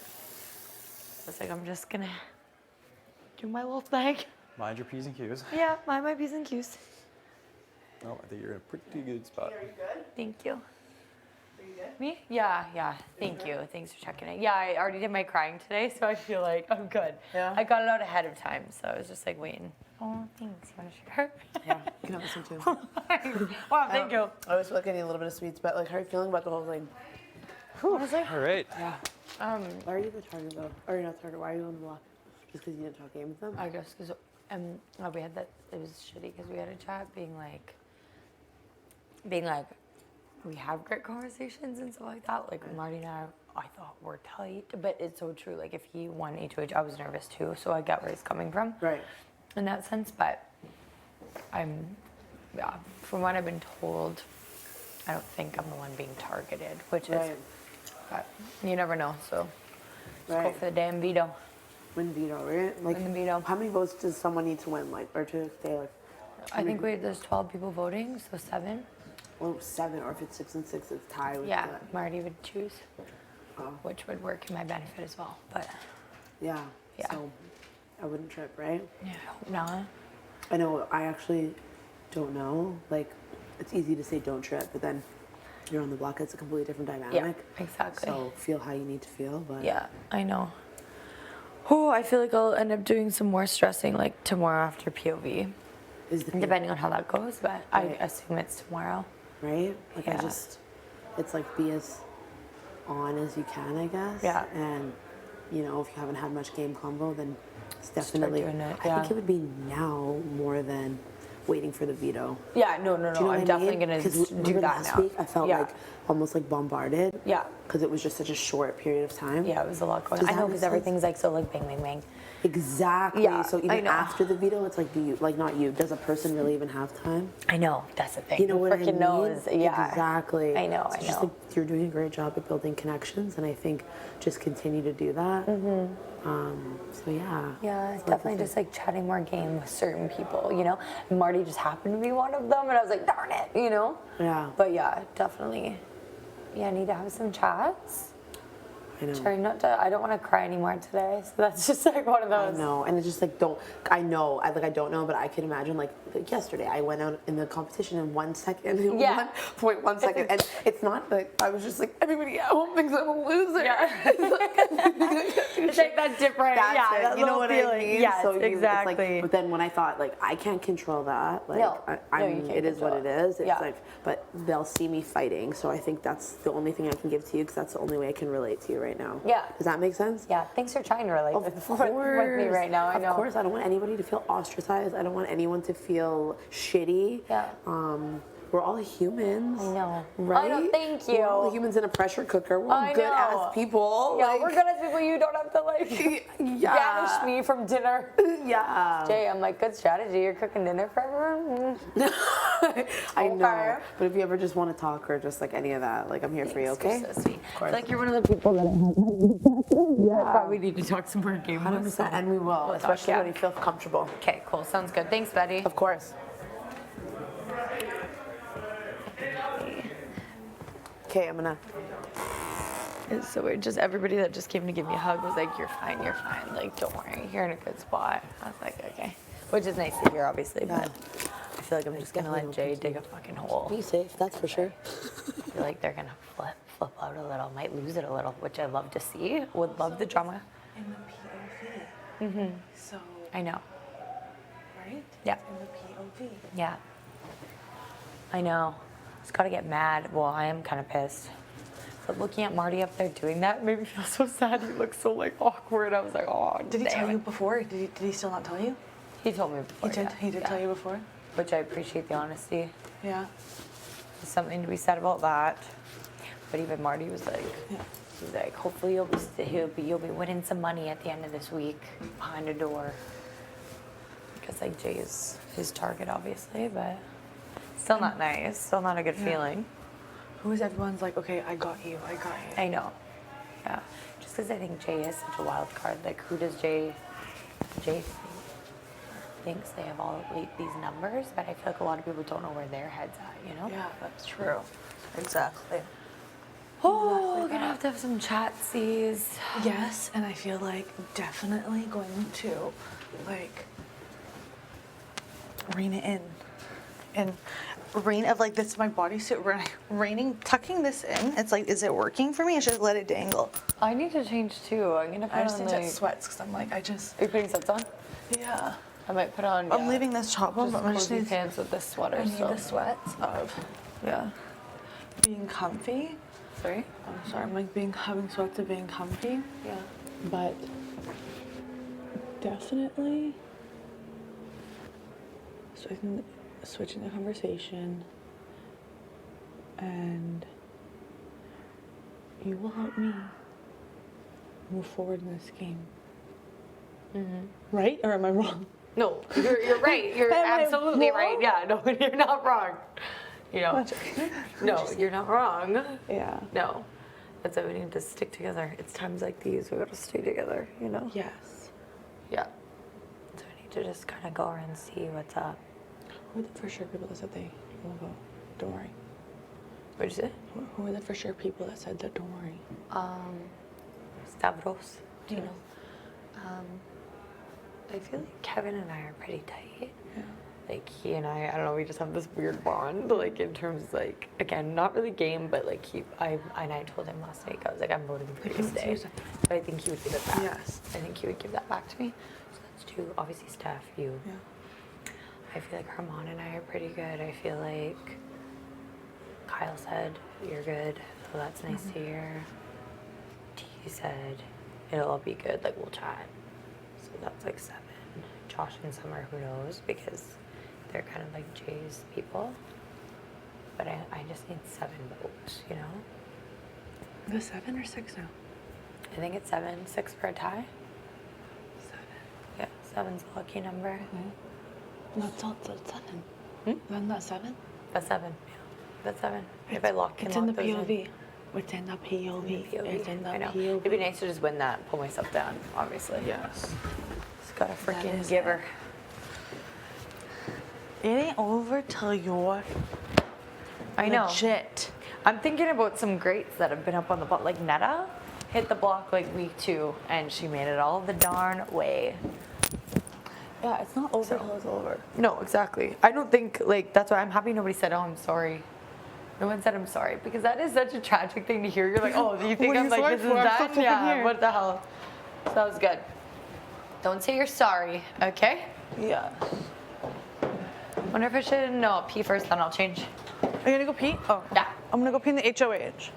It's like, I'm just gonna do my little thing. Mind your P's and Q's. Yeah, mind my P's and Q's. No, I think you're in a pretty good spot. Are you good? Thank you. Are you good? Me? Yeah. Thank you. Thanks for checking it. Yeah, I already did my crying today, so I feel like I'm good. Yeah? I got it out ahead of time, so I was just like waiting. Oh, thanks. You want to share? Yeah, you can have this one too. Wow, thank you. I was looking at a little bit of sweets, but like, how are you feeling about the whole thing? Honestly? All right. Yeah. Why are you the Target though? Or not Target? Why are you on the block? Just because you didn't talk game with them? I guess because we had that. It was shitty because we had a chat being like, we have great conversations and stuff like that. Like Marty and I thought we're tight, but it's so true. Like if he won HOH, I was nervous too, so I get where he's coming from. Right. In that sense, but from what I've been told, I don't think I'm the one being targeted, which is, but you never know. So let's go for the damn veto. Win veto, right? Like, win the veto. How many votes does someone need to win, like, or to stay? Like, I think there's 12 people voting, so 7. Well, 7, or if it's 6 and 6, it's tie with Yeah, the, Marty would choose, which would work in my benefit as well. But yeah. Yeah. So I wouldn't trip, right? yeah, hope not. I know. I actually don't know. Like, it's easy to say don't trip, but then you're on the block. It's a completely different dynamic. Yeah, exactly. So feel how you need to feel, but Yeah, I know. Oh, I feel like I'll end up doing some more stressing like tomorrow after POV. Depending on how that goes, but I assume it's tomorrow. Right? Like Yeah. it's like be as on as you can, I guess. Yeah. And you know, if you haven't had much game combo, then it's definitely. doing it, I think yeah. it would be now more than waiting for the veto. Yeah, no. Do you know what I'm I definitely mean? gonna 'Cause do remember that last now. week, I felt Yeah. like almost like bombarded. Yeah. Because it was just such a short period of time. Yeah, it was a lot going Does on. I that know make because sense? everything's like so like bang, bang, bang. Exactly. Yeah, So I even know. after the veto, it's like, do you like not you? Does a person really even have time? I know, that's the thing. You know Who what I freaking mean? knows? Yeah. Exactly. I know, So I just know. like you're doing a great job at building connections, and I think just continue to do that. So yeah. Yeah, it's Like definitely I just like chatting more game with certain people, you know? And Marty just happened to be one of them, and I was like, darn it, you know? Yeah. But yeah, definitely. Yeah, I need to have some chats. I know. Try not to, I don't want to cry anymore today, so that's just like one of I those. know, and it's just like I know, I don't know, but I can imagine like yesterday I went out in the competition in 1 second, Yeah. 1.1 second, and it's not like I was just like everybody at home thinks I'm a loser. Yeah. It's like that different, That's yeah, it. that You know little what feeling. I mean? Yes, So it's exactly. like, but then when I thought like I can't control that, like No. I No, you mean, can't it is what it control it. is. It's Yeah. like, but they'll see me fighting, so I think that's the only thing I can give to you because that's the only way I can relate to you right now. Yeah. Does that make sense? Yeah, thanks for trying to relate Of with course. me right now. I know. Of course, I don't want anybody to feel ostracized. I don't want anyone to feel shitty. Yeah. We're all humans. I know. Right? I know, thank you. We're all humans in a pressure cooker. We're all I good know. ass people. Yeah, like, we're good as people. You don't have to like banish me from dinner. Yeah. Jay, I'm like, good strategy. You're cooking dinner for everyone. I know. Okay. But if you ever just want to talk or just like any of that, like I'm here for you, okay? You're so sweet. I feel like you're one of the people that I have. Probably need to talk some more game. 100%, and we will, especially when you feel comfortable. Okay, cool. Sounds good. Thanks, Betty. Of course. Okay, I'm gonna. It's so weird. Just everybody that just came to give me a hug was like, "You're fine. You're fine. Like, don't worry. You're in a good spot." I was like, "Okay," which is nice to hear, obviously. But I feel like I'm just gonna let Jay dig a fucking hole. Be safe, that's for sure. I feel like they're gonna flip out a little, might lose it a little, which I love to see. Would love the drama. In the POV. Mhm. So, I know. right? Yeah. In the POV. Yeah. I know. Just gotta get mad. Well, I am kind of pissed. But looking at Marty up there doing that made me feel so sad. He looked so like awkward. I was like, oh, Did he damn tell it. you before? Did he still not tell you? He told me before. He did tell you before? Which I appreciate the honesty. Yeah. There's something to be said about that. But even Marty was like, he's like, hopefully you'll be winning some money at the end of this week behind a door. Because like Jay is his target, obviously, but Still not nice. Still not a good feeling. Who is everyone's like, okay, I got you. I know. Yeah. Just because I think Jay is such a wild card. Like, who does Jay thinks they have all these numbers, but I feel like a lot of people don't know where their head's at, you know? Yeah, that's true. Exactly. Oh, we're gonna have to have some chatsies. Yes, and I feel like definitely going to like rein it in. And rein of like this, my bodysuit, reining, tucking this in. It's like, is it working for me? I should let it dangle. I need to change too. I'm gonna put I just on need to like sweats because I'm like, I just. Are you putting sweats on? Yeah. I might put on. I'm leaving this top on, but I'm just cozy need pants with this sweater. I need so. the sweats of Yeah. being comfy. Sorry? I'm sorry. I'm like having sweats of being comfy. Yeah. But definitely switching the conversation, and you will help me move forward in this game. Mm-hmm. Right? Or am I wrong? No, you're right. You're Am I absolutely right. wrong? Yeah, no, you're not wrong. You know, no, you're not wrong. Yeah. No, that's why we need to stick together. It's times like these we gotta stay together. You know. Yes. Yeah. So we need to just kind of go around and see what's up. Who are the for sure people that said they will go? Don't worry. What'd you say? Who are the for sure people that said that? Don't worry. Stavros. Do you know? I feel like Kevin and I are pretty tight. Yeah. Like he and I don't know, we just have this weird bond. Like in terms of like, again, not really game, but like I told him last week, I was like, I'm voting for you to stay. But I think he would give it back. Yes. I think he would give that back to me. So that's two. Obviously, Steph, you. Yeah. I feel like Herman and I are pretty good. I feel like Kyle said you're good, so that's nice to hear. T said it'll all be good. Like we'll chat. So that's like 7. Josh and Summer, who knows, because they're kind of like Jay's people. But I just need 7 votes, you know? The 7 or 6 now? I think it's 7, 6 for a tie. 7. Yeah, 7's a lucky number. That's all. That's 7. Isn't that 7? That's 7. Yeah, that's 7. If I lock It's in in the POV. It's in the POV. It's in the I know. POV. It'd be nice to just win that, pull myself down, obviously. Yes. Just gotta freaking is give her. It ain't over till you're I know. legit. I'm thinking about some greats that have been up on the block. Like Netta hit the block like week 2, and she made it all the darn way. Yeah, it's not over till it's over. No, exactly. I don't think, like, that's why I'm happy nobody said, oh, I'm sorry. No one said I'm sorry, because that is such a tragic thing to hear. You're like, oh, do you think What are I'm you like, sorry this is for? I'm still done? flipping Yeah, here. what the hell? So that was good. Don't say you're sorry, okay? Yeah. Wonder if I should, no, pee first, then I'll change. Are you gonna go pee? Oh. Yeah. I'm gonna go pee in the HOH.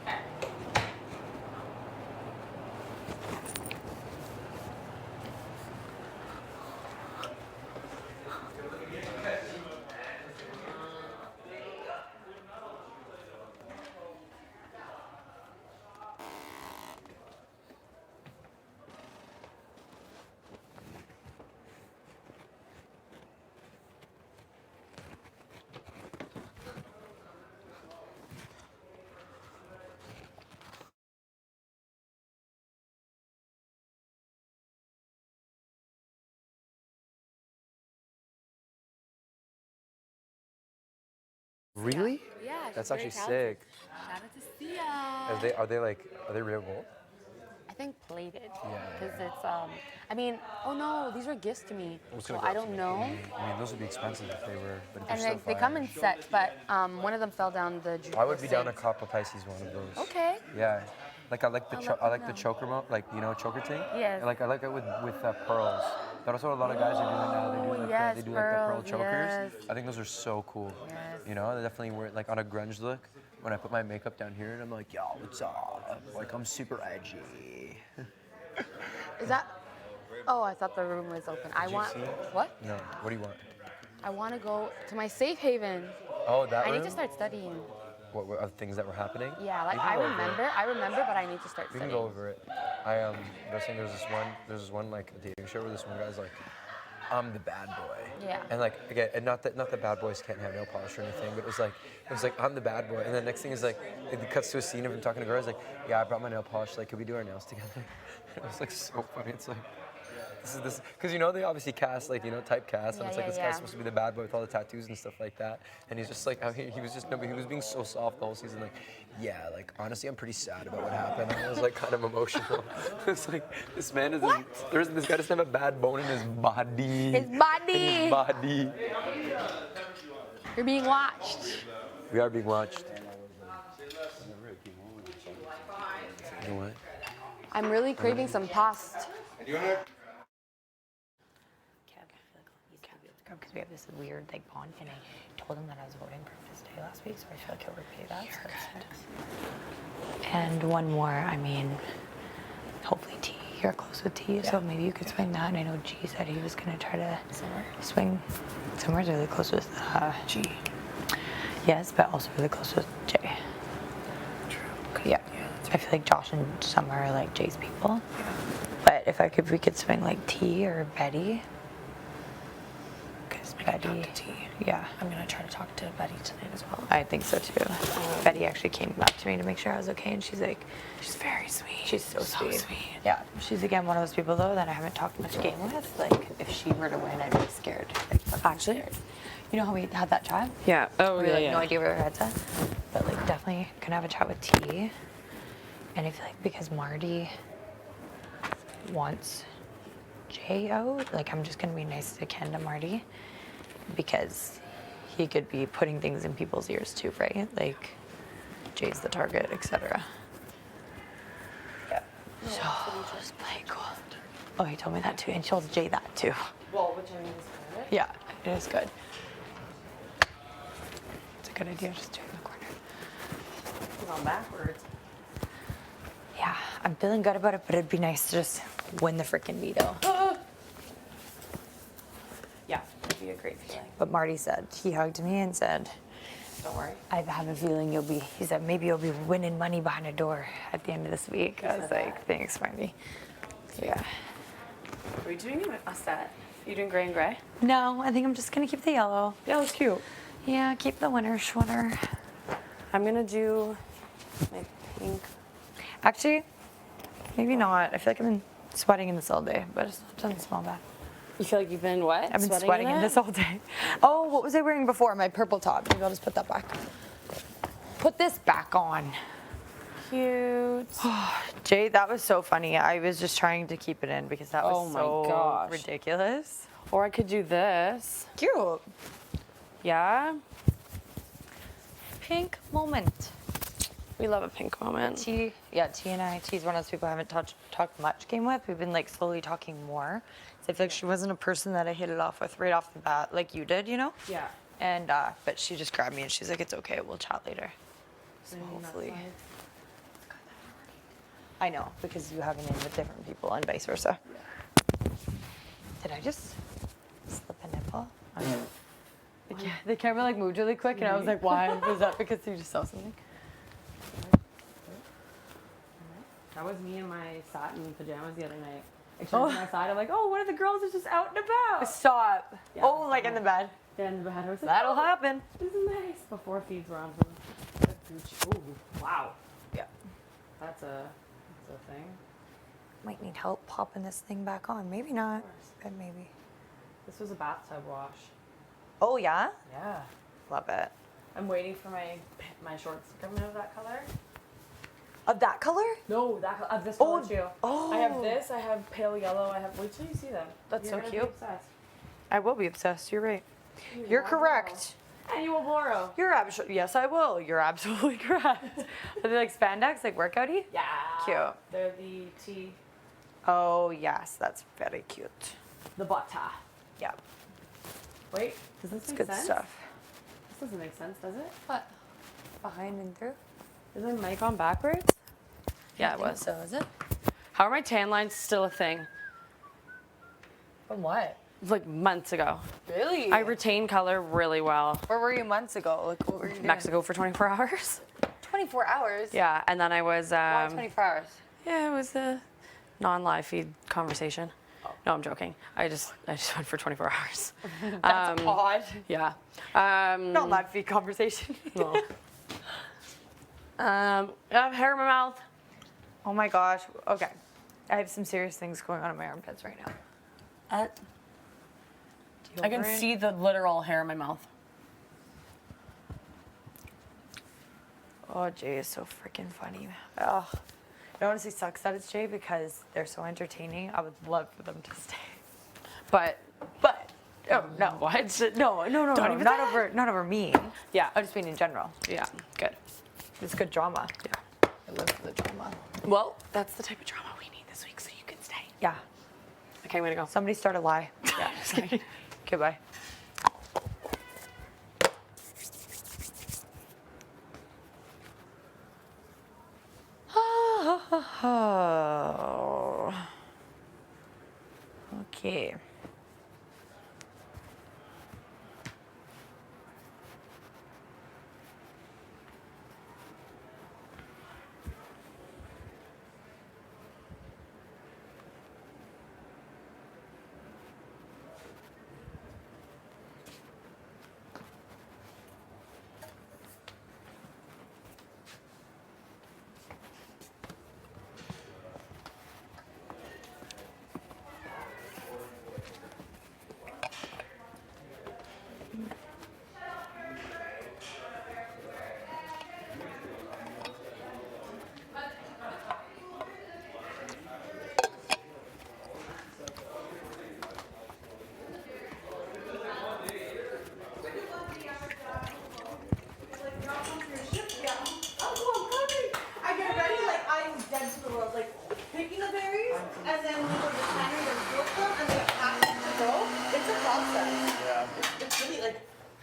Really? Yeah. That's she's actually very talented. sick. Shout out to Sia. Are they real gold? I think plated. Yeah. Because it's I mean, oh no, these were gifts to me. I was So gonna I grab don't some. know. I mean, those would be expensive if they were, but if And they're they still come fire. in sets, but one of them fell down the. I would be down to cop a Pisces one of those. Okay. Yeah. Like I like the I'll let I like them the know. choker mode, like choker thing. Yes. I like it with pearls. That's what a lot of guys are doing now. They do like yes, they do like the pearl pearls, chokers. yes. I think those are so cool. Yes. You know, they definitely wear like on a grunge look. When I put my makeup down here and I'm like, yo, what's up? Like I'm super edgy. Is that? Oh, I thought the room was open. I Did you want. see? What? No. What do you want? I want to go to my safe haven. Oh, that I room? need to start studying. What were things that were happening? Yeah, like You can I go over it. remember, but I need to start We can studying. go over it. I was saying there's this one like dating show where this one guy's like, I'm the bad boy. Yeah. And like again, and not that bad boys can't have nail polish or anything, but it was like I'm the bad boy. And then next thing is like it cuts to a scene of him talking to girls like, yeah, I brought my nail polish. Like, could we do our nails together? It was like so funny. It's like this because you know they obviously cast like typecast and it's like this guy's supposed to be the bad boy with all the tattoos and stuff like that. And he's just like he was just he was being so soft the whole season. Like, yeah, like honestly, I'm pretty sad about what happened. I was like kind of emotional. It's like this man is this guy doesn't have a bad bone in his body. His body. In his body. You're being watched. We are being watched. You know what? I'm really craving some pasta. Because we have this weird bond, and I told him that I was voting for him to stay last week, so I feel like he'll repay that. So and one more, I mean, hopefully T, you're close with T, so maybe you could swing that. And I know G said he was gonna try to swing somewhere really close with G. Yes, but also really close with J. True. Yeah. I feel like Josh and Summer are like J's people. Yeah. But if we could swing like T or Betty. Because Betty, yeah. I'm gonna try to talk to Betty tonight as well. I think so too. Betty actually came up to me to make sure I was okay, and she's like, she's very sweet. She's so sweet. Yeah. She's again one of those people though that I haven't talked much game with. Like if she were to win, I'd be scared. Like, actually. Scared. You know how we had that chat? Yeah. Oh, we yeah, like, yeah. no idea where her head's at. But like definitely gonna have a chat with T. And I feel like because Marty wants Jay out, like I'm just gonna be nice to Ken to Marty because he could be putting things in people's ears too, right? Like Jay's the target, etc. Yeah. So just play cool. Oh, he told me that too, and he told Jay that too. Well, which I mean is good. Yeah, it is good. It's a good idea, just turn the corner. Going backwards. Yeah, I'm feeling good about it, but it'd be nice to just win the freaking veto. Yeah, it'd be a great feeling. But Marty said, he hugged me and said, don't worry. I have a feeling he said, maybe you'll be winning money behind a door at the end of this week. I was like, thanks, Marty. Yeah. Are we doing a set? You doing gray and gray? No, I think I'm just going to keep the yellow. Yellow's cute. Yeah, keep the winter sweater. I'm going to do my pink. Actually, maybe not. I feel like I've been sweating in this all day, but it doesn't smell bad. You feel like you've been what? I've been sweating in this all day. Oh, what was I wearing before? My purple top. Maybe I'll just put that back. Put this back on. Cute. Jay, that was so funny. I was just trying to keep it in because that was so ridiculous. Or I could do this. Cute. Yeah. Pink moment. We love a pink moment. T and I, T's one of those people I haven't talked much game with. We've been like slowly talking more. So I feel like she wasn't a person that I hit it off with right off the bat like you did, you know? Yeah. And but she just grabbed me and she's like, it's okay, we'll chat later. So hopefully. I know, because you have an in with different people and vice versa. Did I just slip a nipple? The camera like moved really quick and I was like, why? Was that because you just saw something? That was me in my satin pajamas the other night. I turned to my side. I'm like, oh, one of the girls is just out and about. Stop. Yeah, oh, like in the bed. Yeah, in the bed. I was like, That'll happen. This is nice. Before feeds were on from the Ooh, wow. Yeah. That's a thing. Might need help popping this thing back on. Maybe not, but maybe. This was a bathtub wash. Oh, yeah? Yeah. Love it. I'm waiting for my shorts to come in of that color. Of that color? No, of this color too. Oh. I have this, I have pale yellow, wait till you see them. That's You're so gonna cute. Be obsessed. I will be obsessed. You're right. You're correct. And you will borrow. You're absolutely, yes, I will. You're absolutely correct. Are they like spandex, like workouty? Yeah. Cute. They're the T. Oh, yes, that's very cute. The butter. Yeah. Wait, does this It's make good sense? stuff. This doesn't make sense, does it? What? Behind and through? Is my mic on backwards? Yeah, it was. So, is it? How are my tan lines still a thing? From what? Like months ago. Really? I retain color really well. Where were you months ago? Like, what were you doing? Mexico for 24 hours. 24 hours? Yeah, and then I was. Why 24 hours? Yeah, it was a non-live feed conversation. No, I'm joking. I just went for 24 hours. That's odd. Yeah. Not live feed conversation. No. I have hair in my mouth. Oh my gosh. Okay. I have some serious things going on in my armpits right now. I can Deodorant. see the literal hair in my mouth. Oh, Jay is so freaking funny. Ugh. It honestly sucks that it's Jay because they're so entertaining. I would love for them to stay. But, oh no, What? no, Don't no, even not say over, not over me. Yeah. I just mean in general. Yeah. Good. It's good drama. Yeah. I live for the drama. Well, that's the type of drama we need this week, so you can stay. Yeah. Okay, way to go. Somebody start a lie. Yeah. Just kidding. Okay, bye. Okay.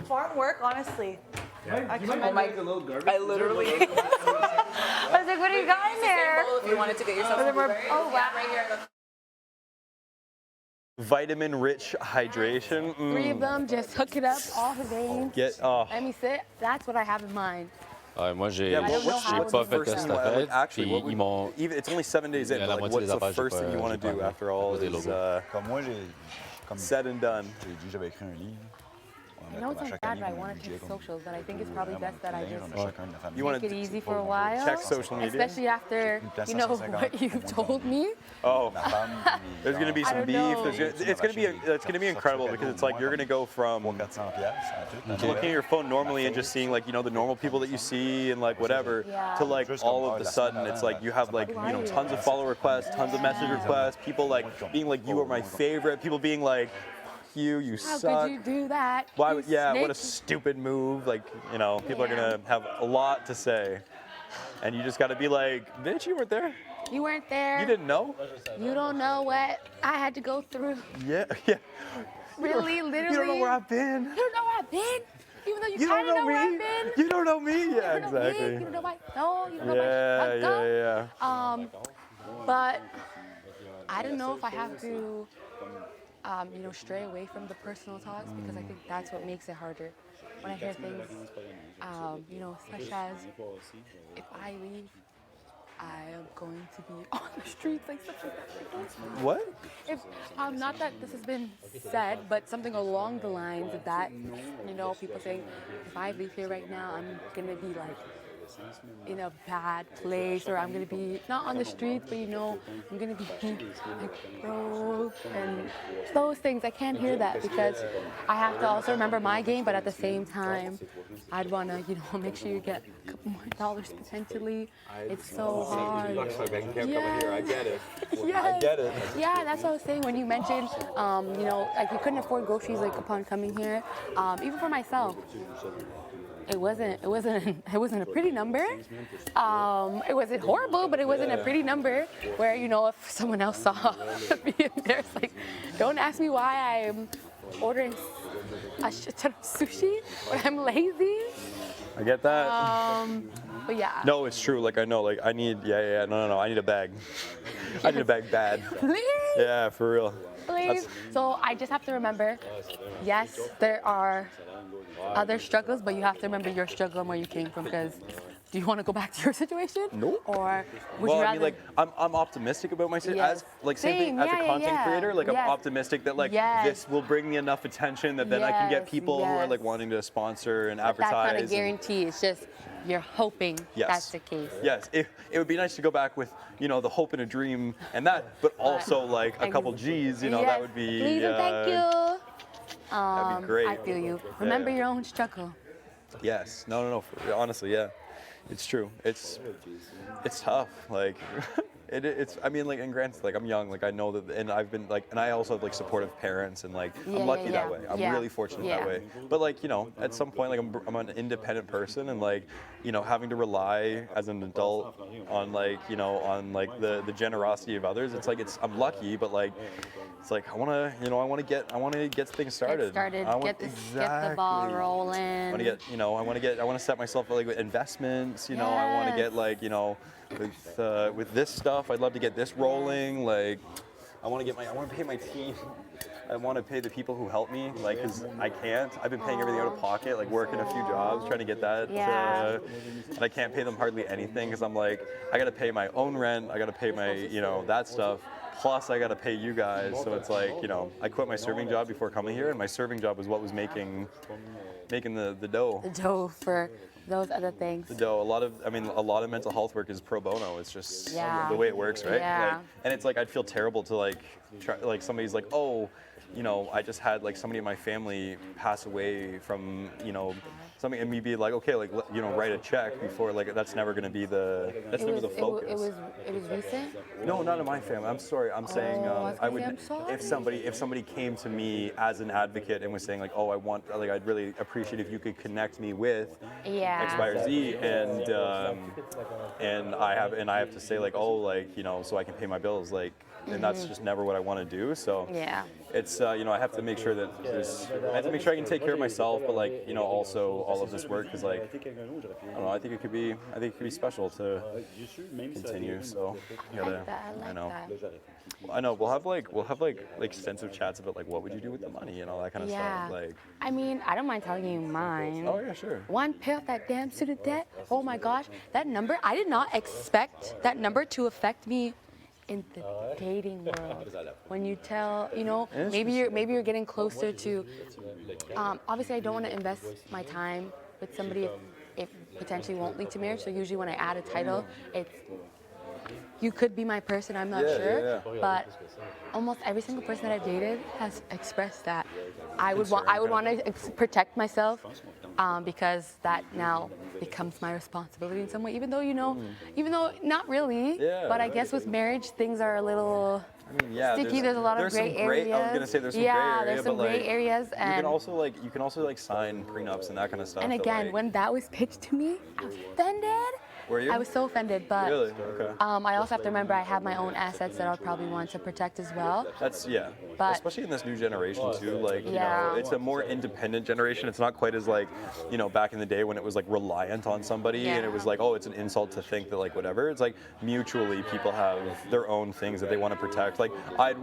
Farm work, honestly. I literally. I was like, what do you got in there? If you wanted to get yourself some blueberries. Oh, wow. Right here. Vitamin-rich hydration. 3 of them, just hook it up, all the veins. Let me sit. That's what I have in mind. Ouais, moi, j'ai Yeah, but what's pas the fait first de thing you want? Like, stafette, actually, puis what would, ils m'ont... even it's only 7 days in, Yeah, but la like, moitié what's des the affaires, first j'ai thing you pas- want j'ai to do pas- after all des is logos. Comme moi, comme said and done? J'ai dit, j'avais écrit un livre. I know it sounds bad, but I want to check socials, but I think it's probably best that I just You want make it easy for a while. check social media? Especially after, you know, what you've told me. Oh, there's gonna be I some don't beef. know. It's gonna be incredible because it's like you're gonna go from looking at your phone normally and just seeing like the normal people that you see and like whatever to like all of the sudden it's like you have like tons of follow requests, tons of message requests, people like being like you are my favorite, people being like you How suck. could you do that? Why? You Yeah, what a snake. stupid move. Like, people are gonna have a lot to say, and you just gotta be like, bitch, you weren't there. You weren't there. You didn't know. You don't know what I had to go through. Yeah, yeah. Really, literally. You don't know where I've been. You don't know where I've been. Even though you You kind don't of know where me. I've been. You don't know me. Yeah, You don't know me. exactly. You don't know my no. You don't know Yeah, my But I don't know if I have to, stray away from the personal talks because I think that's what makes it harder. When I hear things, such as if I leave, I am going to be on the streets, like stuff like that. What? If not that this has been said, but something along the lines of that, people saying, if I leave here right now, I'm gonna be like in a bad place, or I'm gonna be not on the streets, but I'm gonna be like broke and those things. I can't hear that because I have to also remember my game, but at the same time, I'd wanna, make sure you get a couple more dollars potentially. It's so hard. I get it. Yes. I get it. Yeah, that's what I was saying when you mentioned, like you couldn't afford groceries like upon coming here. Even for myself, it wasn't a pretty number. It wasn't horrible, but it wasn't a pretty number. Where if someone else saw me in there, it's like, don't ask me why I'm ordering a shit ton of sushi when I'm lazy. I get that. But yeah. No, it's true. Like I know. Like I need. No. I need a bag. I need a bag bad. Please. Yeah, for real. Please. So I just have to remember, yes, there are other struggles, but you have to remember your struggle and where you came from, because do you want to go back to your situation? Nope. Or would Well, you I rather? mean, like, I'm optimistic about my Yes. as like same thing Same, as yeah, a yeah, content yeah. creator. Like, I'm Yes. optimistic that like Yes. this will bring me enough attention that then I can get Yes, people who are like yes. wanting to sponsor and But that's advertise. not a and- guarantee. It's just you're hoping Yes. that's the case. Yes, it would be nice to go back with, the hope and a dream and that, but also like a couple G's, that Yes. would be. Please and thank you. That'd be great. I feel you. Remember Yeah. your own struggle. Yes. No. Honestly, yeah, it's true. It's tough. Like, it's. I mean, like, and granted, like, I'm young. Like, I know that, and I've been like, and I also have like supportive parents, and like, Yeah, I'm lucky yeah, that yeah. way. I'm Yeah. really fortunate Yeah. that way. But like, at some point, like, I'm an independent person, and like, having to rely as an adult on like, on like the generosity of others. It's like I'm lucky, but like. It's like I want to get things started. Get the ball rolling. I want to set myself like with investments. I want to get like with this stuff. I'd love to get this rolling. Like I want to pay my team. I want to pay the people who help me, like, because I can't. I've been paying everything out of pocket, like working a few jobs, trying to get that. Yeah. And I can't pay them hardly anything because I'm like, I got to pay my own rent. I got to pay my, that stuff. Plus, I got to pay you guys. So it's like, I quit my serving job before coming here, and my serving job was what was making the dough. The dough for those other things. The dough. A lot of mental health work is pro bono. It's just Yeah. the way it works, right? Yeah. Like, and it's like I'd feel terrible to like try, like somebody's like, oh, I just had like somebody in my family pass away from something, and me be like, okay, like write a check before, like that's never gonna be the never the focus. It was recent. No, not in my family. I'm sorry. I'm saying I would I'm sorry. if somebody came to me as an advocate and was saying like, oh, I'd really appreciate if you could connect me with Yeah. X, Y, or Z, and I have to say like, oh, like so I can pay my bills, like, and that's just never what I want to do. So Yeah. it's I have to make sure that I have to make sure I can take care of myself, but like also all of this work because like I don't know, I think it could be special to continue. So I know we'll have like extensive chats about like what would you do with the money and all that kind of Yeah. stuff. Like I mean, I don't mind telling you mine. Oh yeah, sure. One, pay off that damn student debt. Oh my gosh, that number, I did not expect that number to affect me in the dating world. When you tell, maybe you're getting closer to, obviously I don't want to invest my time with somebody if potentially won't lead to marriage. So usually when I add a title, it's, you could be my person, I'm not sure. Yeah. But almost every single person that I've dated has expressed that I would want to protect myself because that now becomes my responsibility in some way. Even though not really. Yeah. But I guess with marriage things are a little sticky. There's a lot of gray areas. I was gonna say there's some gray area, there's some but gray like, areas, and you can also sign prenups and that kind of stuff. and that, again, like, when that was pitched to me, I was offended. Were you? I was so offended, but Really? Okay. I also have to remember I have my own assets that I'll probably want to protect as well. That's But- especially in this new generation too. Like Yeah. it's a more independent generation. It's not quite as like back in the day when it was like reliant on somebody and it was like, oh, it's an insult to think that like whatever. It's like mutually people have their own things that they want to protect. Like I'd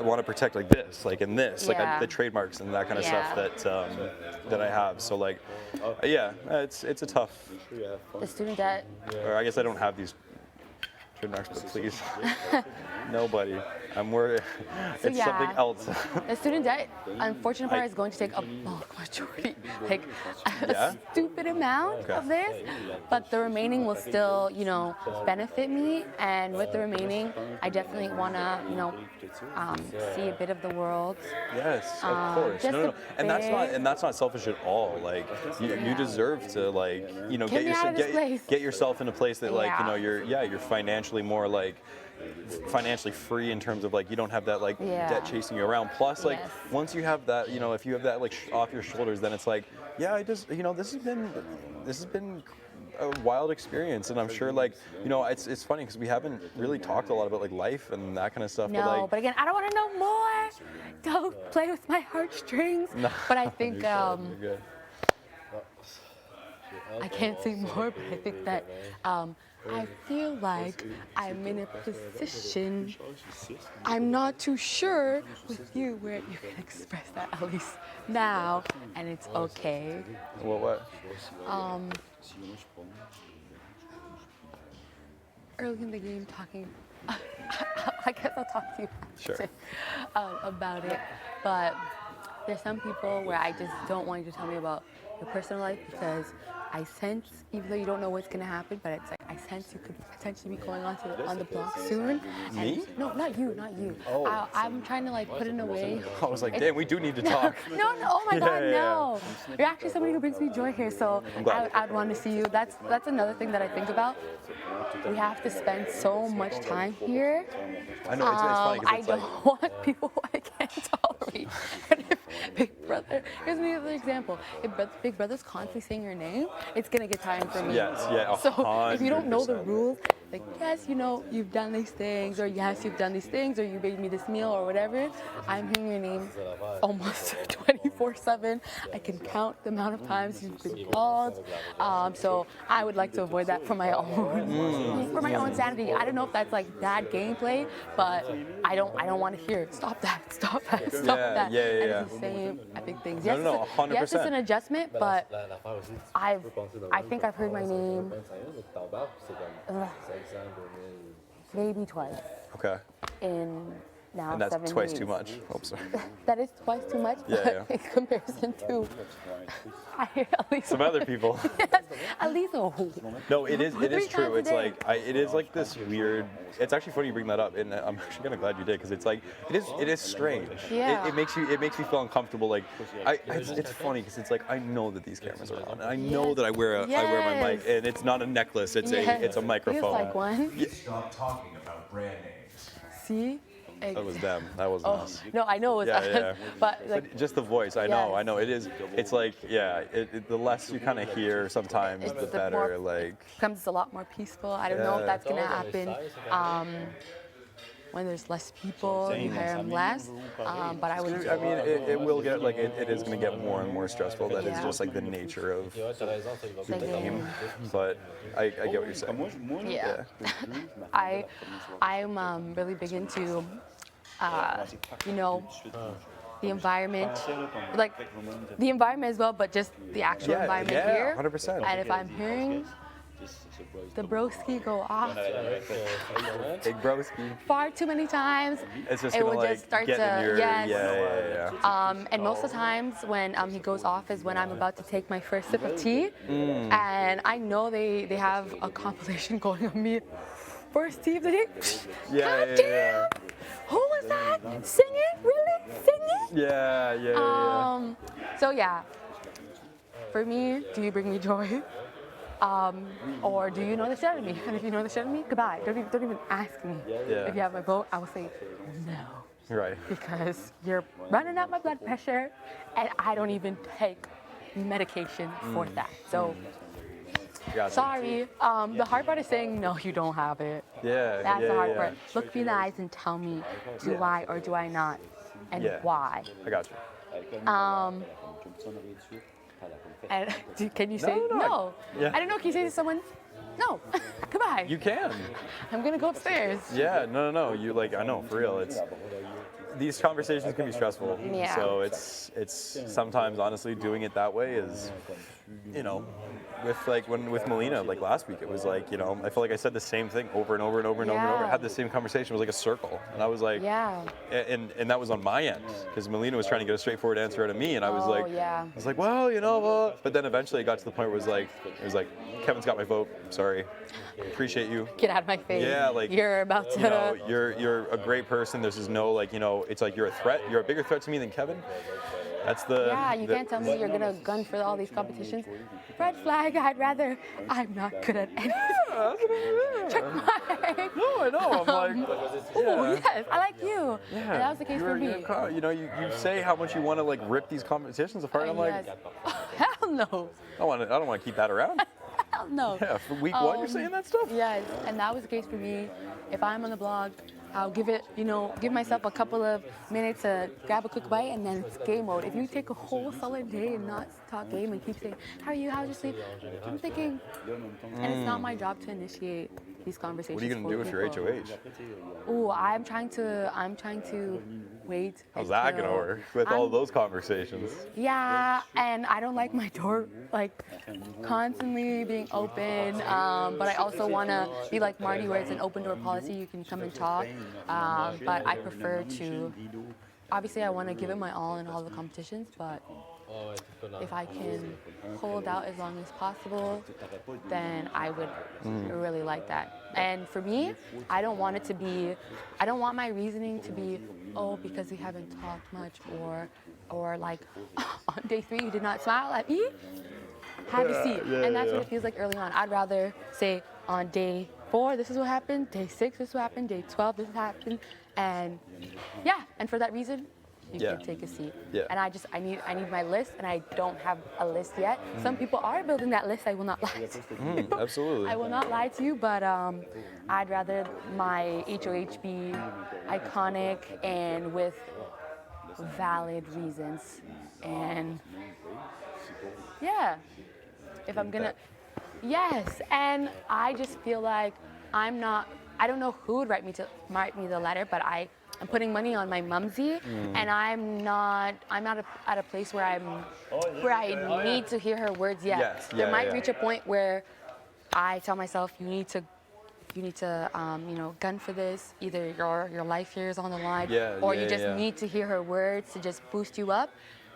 want to protect like this, like in this, like Yeah. the trademarks and that kind of Yeah. stuff that I have. So like it's a tough. The student debt. Or I guess I don't have these trademarks, but please, nobody. I'm worried. So It's something else. The student debt, unfortunate part, is going to take a bulk majority, like Yeah? a stupid amount Okay. of this, but the remaining will still, benefit me. And with the remaining, I definitely want to, see a bit of the world. Yes, of course. just No. a And that's not selfish at all. Like you deserve to like Get me out of this place. get yourself in a place that like Yeah. you're financially more like financially free in terms of like you don't have that like Yeah. debt chasing you around. Plus like Yes. once you have that, if you have that like off your shoulders, then it's like this has been a wild experience, and I'm sure like it's funny because we haven't really talked a lot about like life and that kind of stuff. No, but, like, but again, I don't want to know more. Don't play with my heartstrings. No. But I think You're good. I can't say more, but I think that I feel like I'm in a position, I'm not too sure with you where you can express that at least now, and it's okay. What? early in the game talking. I guess I'll talk to you Sure. about it. But there's some people where I just don't want you to tell me about your personal life because I sense, even though you don't know what's gonna happen, but it's like I sense you could potentially be going on the block soon. Me? No, not you, not you. Oh. I'm trying to like put it in a way. I was like, damn, we do need to talk. No, oh my God, Yeah. no. You're actually somebody who brings me joy here, so I'd want to see you. That's another thing that I think about. We have to spend so much time here. I know, it's funny because I it's don't want people who I can't tolerate. And if Big Brother, here's another example. If Big Brother's constantly saying your name, it's gonna get tiring for me. Yes, yeah, So if you don't know the 100%. rules, like yes, you know, you've done these things, or yes, you've done these things, or you made me this meal, or whatever. I'm hearing your name almost 24/7. I can count the amount of times you've been called. So I would like to avoid that for my own sanity. I don't know if that's like bad gameplay, but I don't want to hear it. Stop that, stop that, stop that. Yeah. And it's the same epic things. Yes, No, 100%. yes, it's an adjustment, but I think I've heard my name maybe twice. Okay. In now And that's 7 twice days. too much. Oh, sorry. That is twice too much, Yeah, but yeah. in comparison to at least Some other people. at least a whole. No, it is Three true. times a It's day. like it is like this weird. It's actually funny you bring that up, and I'm actually kind of glad you did because it's like it is strange. Yeah. It makes me feel uncomfortable. Like it's funny because it's like I know that these cameras are on, and I know that I wear my mic, and it's not a necklace. It's Yes. a microphone. Feels like one. Stop talking about brand names. See? That was them. That wasn't us. No, I know it was us, Yeah. but like Just the voice. I know. It is. It's like the less you kind of hear sometimes, It's the the better. more- Like becomes a lot more peaceful. I don't know if Yeah. that's gonna happen when there's less people, you hear them less. But I would. I mean, it will get like it is going to get more and more stressful. That is just like the nature of the game. But I get what you're saying. Yeah. I'm really big into, the environment, like the environment as well, but just the actual environment here. 100%. And if I'm hearing the broski go off Big broski. far too many times, It's just it gonna will like just start get to in your yes. And most of the times when he goes off is when I'm about to take my first sip of tea, and I know they have a compilation going on me. First tea of the day. God damn! Who was that? Singing? Really? Singing? Yeah. So yeah, for me, do you bring me joy? Or do you know the shit out of me? And if you know the shit out of me, goodbye. Don't even ask me. Yeah. If you have my vote, I will say no. Right. Because you're running up my blood pressure, and I don't even take medication for that. So Gotcha. sorry. The hard part is saying no, you don't have it. Yeah. That's yeah, the hard yeah. part. Look me in the eyes and tell me, do I or do I not, and Yeah. why? I got you. And can you say no? Yeah. I don't know. Can you say to someone, no? Goodbye. You can. I'm gonna go upstairs. Yeah. No. You like I know for real. It's these conversations can be stressful. Yeah. So it's sometimes honestly doing it that way is, with Melina like last week it was like I felt like I said the same thing over and over and over and over and over. I had the same conversation. It was like a circle, and I was like, yeah. And that was on my end because Melina was trying to get a straightforward answer out of me, and I was Oh, like, yeah. I was like, well, but then eventually it got to the point where it was like, Kevin's got my vote. Sorry, appreciate you. Get out of my face. Yeah, like you're about to. You're a great person. There's just no it's like you're a threat. You're a bigger threat to me than Kevin. That's the. Yeah, you can't tell me you're gonna gun for all these competitions. Red flag. I'm not good at anything. Check my. No, I know. I'm like. Oh yes, I like you. Yeah. And that was the case for me. You say how much you want to like rip these competitions apart. I'm like, Yes. Hell no. I don't want to keep that around. Hell no. Yeah, for week one you're saying that stuff. Yes, and that was the case for me. If I'm on the blog, I'll give it, give myself a couple of minutes to grab a quick bite, and then it's game mode. If you take a whole solid day and not talk game and keep saying, how are you, how's your sleep? I'm thinking, and it's not my job to initiate these conversations. What are you gonna do if you're HOH? Ooh, I'm trying to wait. How's that gonna until work with all I'm- those conversations? Yeah, and I don't like my door like constantly being open. But I also want to be like Marty, where it's an open door policy. You can come and talk. But I prefer to. Obviously, I want to give it my all in all the competitions, but if I can hold out as long as possible, then I would really like that. And for me, I don't want it to be, I don't want my reasoning to be, oh, because we haven't talked much, or like, on day 3 you did not smile at me. Have a seat. And that's what it feels like early on. I'd rather say on day 4, this is what happened, day 6, this is what happened, day 12, this happened, and yeah, and for that reason, you can take a seat. And I need my list, and I don't have a list yet. Some people are building that list, I will not lie to you. Absolutely. I will not lie to you, but I'd rather my HOH be iconic and with valid reasons. And yeah, if I'm gonna, yes, and I just feel like I don't know who would write me the letter, but I'm putting money on my mumsy, and I'm not at a place where I need to hear her words yet. Yes, There might reach a point where I tell myself, you need to gun for this. Either your life here is on the line, or you just need to hear her words to just boost you up.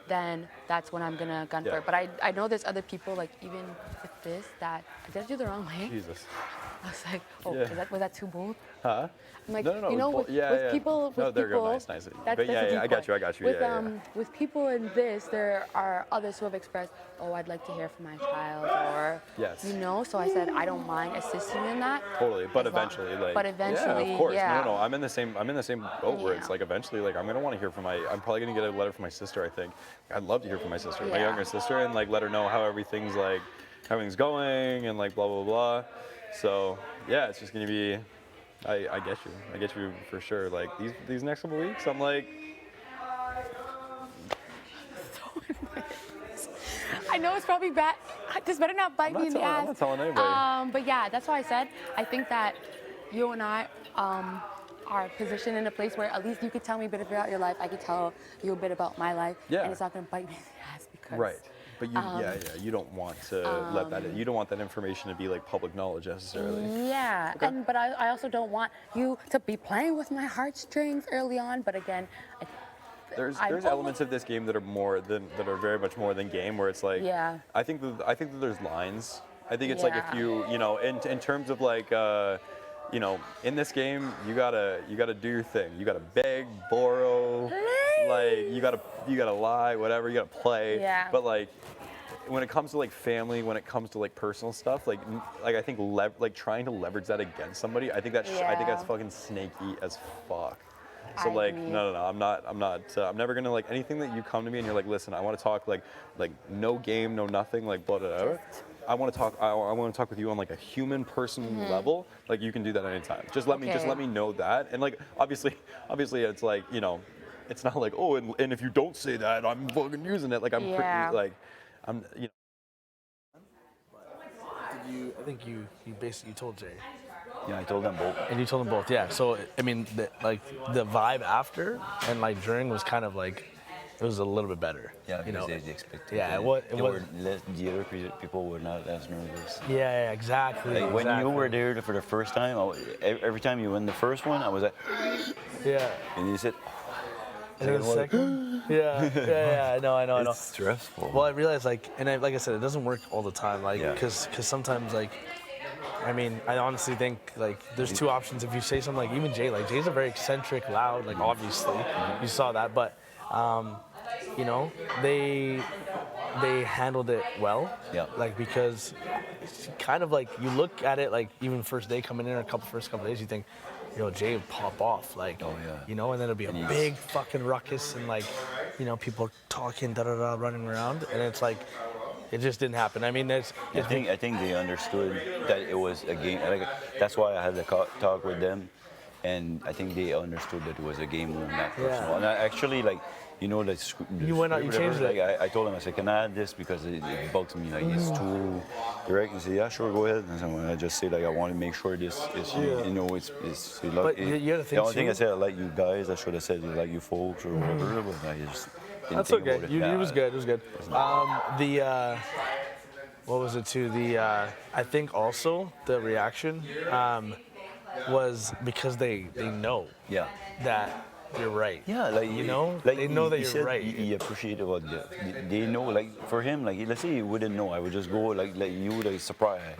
Then that's when I'm gonna gun for it. But I know there's other people, like even with this, that did I do the wrong way? Jesus. I was like, oh, was that too bold? Huh? I'm like, no, you know, with people, no, with they're people, good, nice. That's But a I got decoy. you. With with people in this, there are others who have expressed, oh, I'd like to hear from my child, or you know. So I said I don't mind assisting in that. Totally, but eventually, yeah, of course. No. I'm in the same boat where it's like eventually, like I'm gonna want to hear from I'm probably gonna get a letter from my sister. I think I'd love to hear from my sister, my younger sister, and like let her know how everything's going, and like blah blah blah. So yeah, it's just gonna be. I get you for sure. Like these next couple weeks, I'm like. I know it's probably bad. This better not bite me in the ass. I'm not telling anybody. But yeah, that's why I said I think that you and I are positioned in a place where at least you could tell me a bit about your life. I could tell you a bit about my life, and it's not gonna bite me in the ass because. Right. But you don't want to let that. You don't want that information to be like public knowledge necessarily. Yeah, Okay. but I also don't want you to be playing with my heartstrings early on. But again, There's elements of this game that are very much more than game, where it's like I think that there's lines. I think it's like if you in terms of like in this game you gotta do your thing. You gotta beg, borrow, like you gotta lie, whatever. You gotta play. Yeah. But like when it comes to like family, when it comes to like personal stuff, like I think trying to leverage that against somebody, I think that's fucking snaky as fuck. So I like agree. no, I'm never gonna like anything that you come to me and you're like, listen, I want to talk like no game, no nothing, like blah blah blah. I want to talk. I want to talk with you on like a human, personal level. Like you can do that anytime. Just let me know that. And like obviously, it's like it's not like and if you don't say that, I'm fucking using it. Like I'm pretty like I'm I think you basically told Jay. Yeah, I told them both. And you told them both, yeah. So I mean, the vibe after and like during was kind of like it was a little bit better. Yeah, you know. because they expected. Yeah, it was. The other people were not as nervous. Yeah, exactly. Like when you were there for the first time, every time you win the first one, I was like, yeah. And you said, and then the second, yeah, I know. It's stressful. Well, I realized like I said, it doesn't work all the time, like because sometimes like. I mean, I honestly think like there's two options. If you say something like even Jay's a very eccentric, loud, like obviously you saw that, but they handled it well. Yeah. Like because it's kind of like you look at it like even first day coming in or first couple days, you think, Jay would pop off like, and then it'll be a big fucking ruckus and like, people talking, running around, and it's like. It just didn't happen. I mean, I think they understood that it was a game. Like, that's why I had the talk with them, and I think they understood that it was a game, not personal. And actually, like you know, like You went out, you changed it. Like, I told him, I said, can I add this because it bugs me, like it's too direct. He said, yeah, sure, go ahead. And so I just say like I want to make sure this is, you know, it's But you gotta think the only thing I too- said, I like you guys. I should have said like you folks or whatever, but I just didn't That's think okay. about it. It was good. It was good. What was it to the? I think also the reaction was because they know that you're right. Yeah, like you know, like they know that he you're said right. He appreciated what they know. Like for him, like let's say he wouldn't know, I would just go like you like surprise.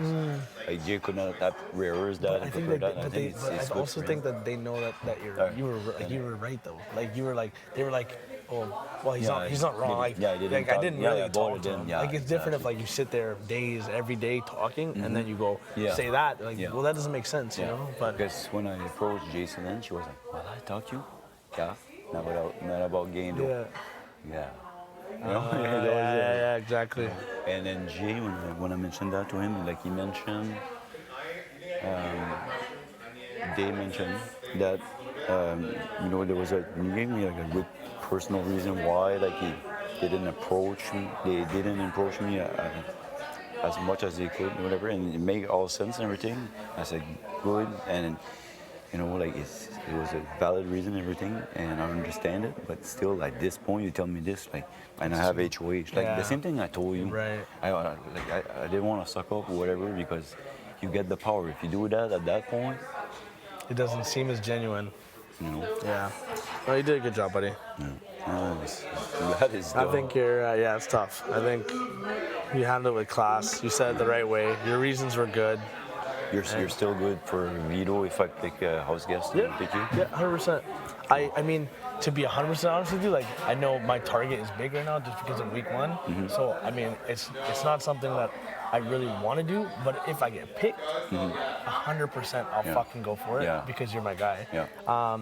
Like Jay could not have rehearse that. I and think prepare that, that. but, it's I good also for think him. that they know that you were right though. Like you were like they were like, oh well he's not wrong. Like, yeah, he didn't like I talk- didn't yeah, really yeah, talk about to it him. then, yeah, Like it's different if like you sit there days every day talking and then you go say that. Like well that doesn't make sense, you know. But because when I approached Jason, then she was like, "Well, I talked to you, yeah, not about game though, yeah." You know? yeah, exactly. And then Jay, when I mentioned that to him, like he mentioned, they mentioned that you know there was he gave me like a good personal reason why like they didn't approach me. They didn't approach me as much as they could, or whatever, and it made all sense and everything. I said good, and you know like it was a valid reason and everything, and I understand it. But still, at this point, you tell me this like, and I have HOH, like the same thing I told you. Right. I didn't want to suck up or whatever because you get the power. If you do that at that point, it doesn't seem as genuine. You know. Yeah. No, you did a good job, buddy. That is. I think you're. Yeah, it's tough. I think you handled it with class. You said it the right way. Your reasons were good. You're still good for Vito if I pick a house guest. Yeah. Pick you. Yeah, 100%. I mean, to be 100% honest with you, like I know my target is big right now just because of week one. So I mean, it's not something that I really want to do. But if I get picked, 100% I'll fucking go for it because you're my guy. Yeah.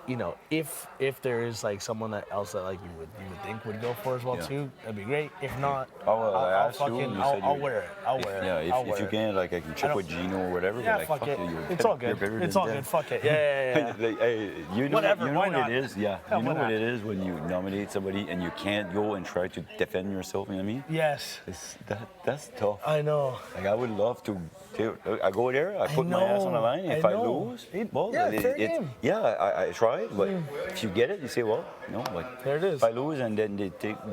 You know, if there is like someone else that like you would think would go for as well too, that'd be great. If not, I'll fucking I'll wear it. I'll wear it. Yeah, I'll if wear you it. can, like I can check with Gino or whatever. Yeah, but, like, fuck it. you're It's all you're good. better It's than all that. good. Fuck it. Yeah. Like, hey, you know, Whatever, you know why what not? it is. Yeah, Yeah, you know why what not? it is when you nominate somebody and you can't go and try to defend yourself. You know what I mean? Yes. That's tough. I know. Like I would love to. I go there. I put my ass on the line. If I lose, well, fair game. I tried. But if you get it, you say, well, no. But there it is. If I lose and then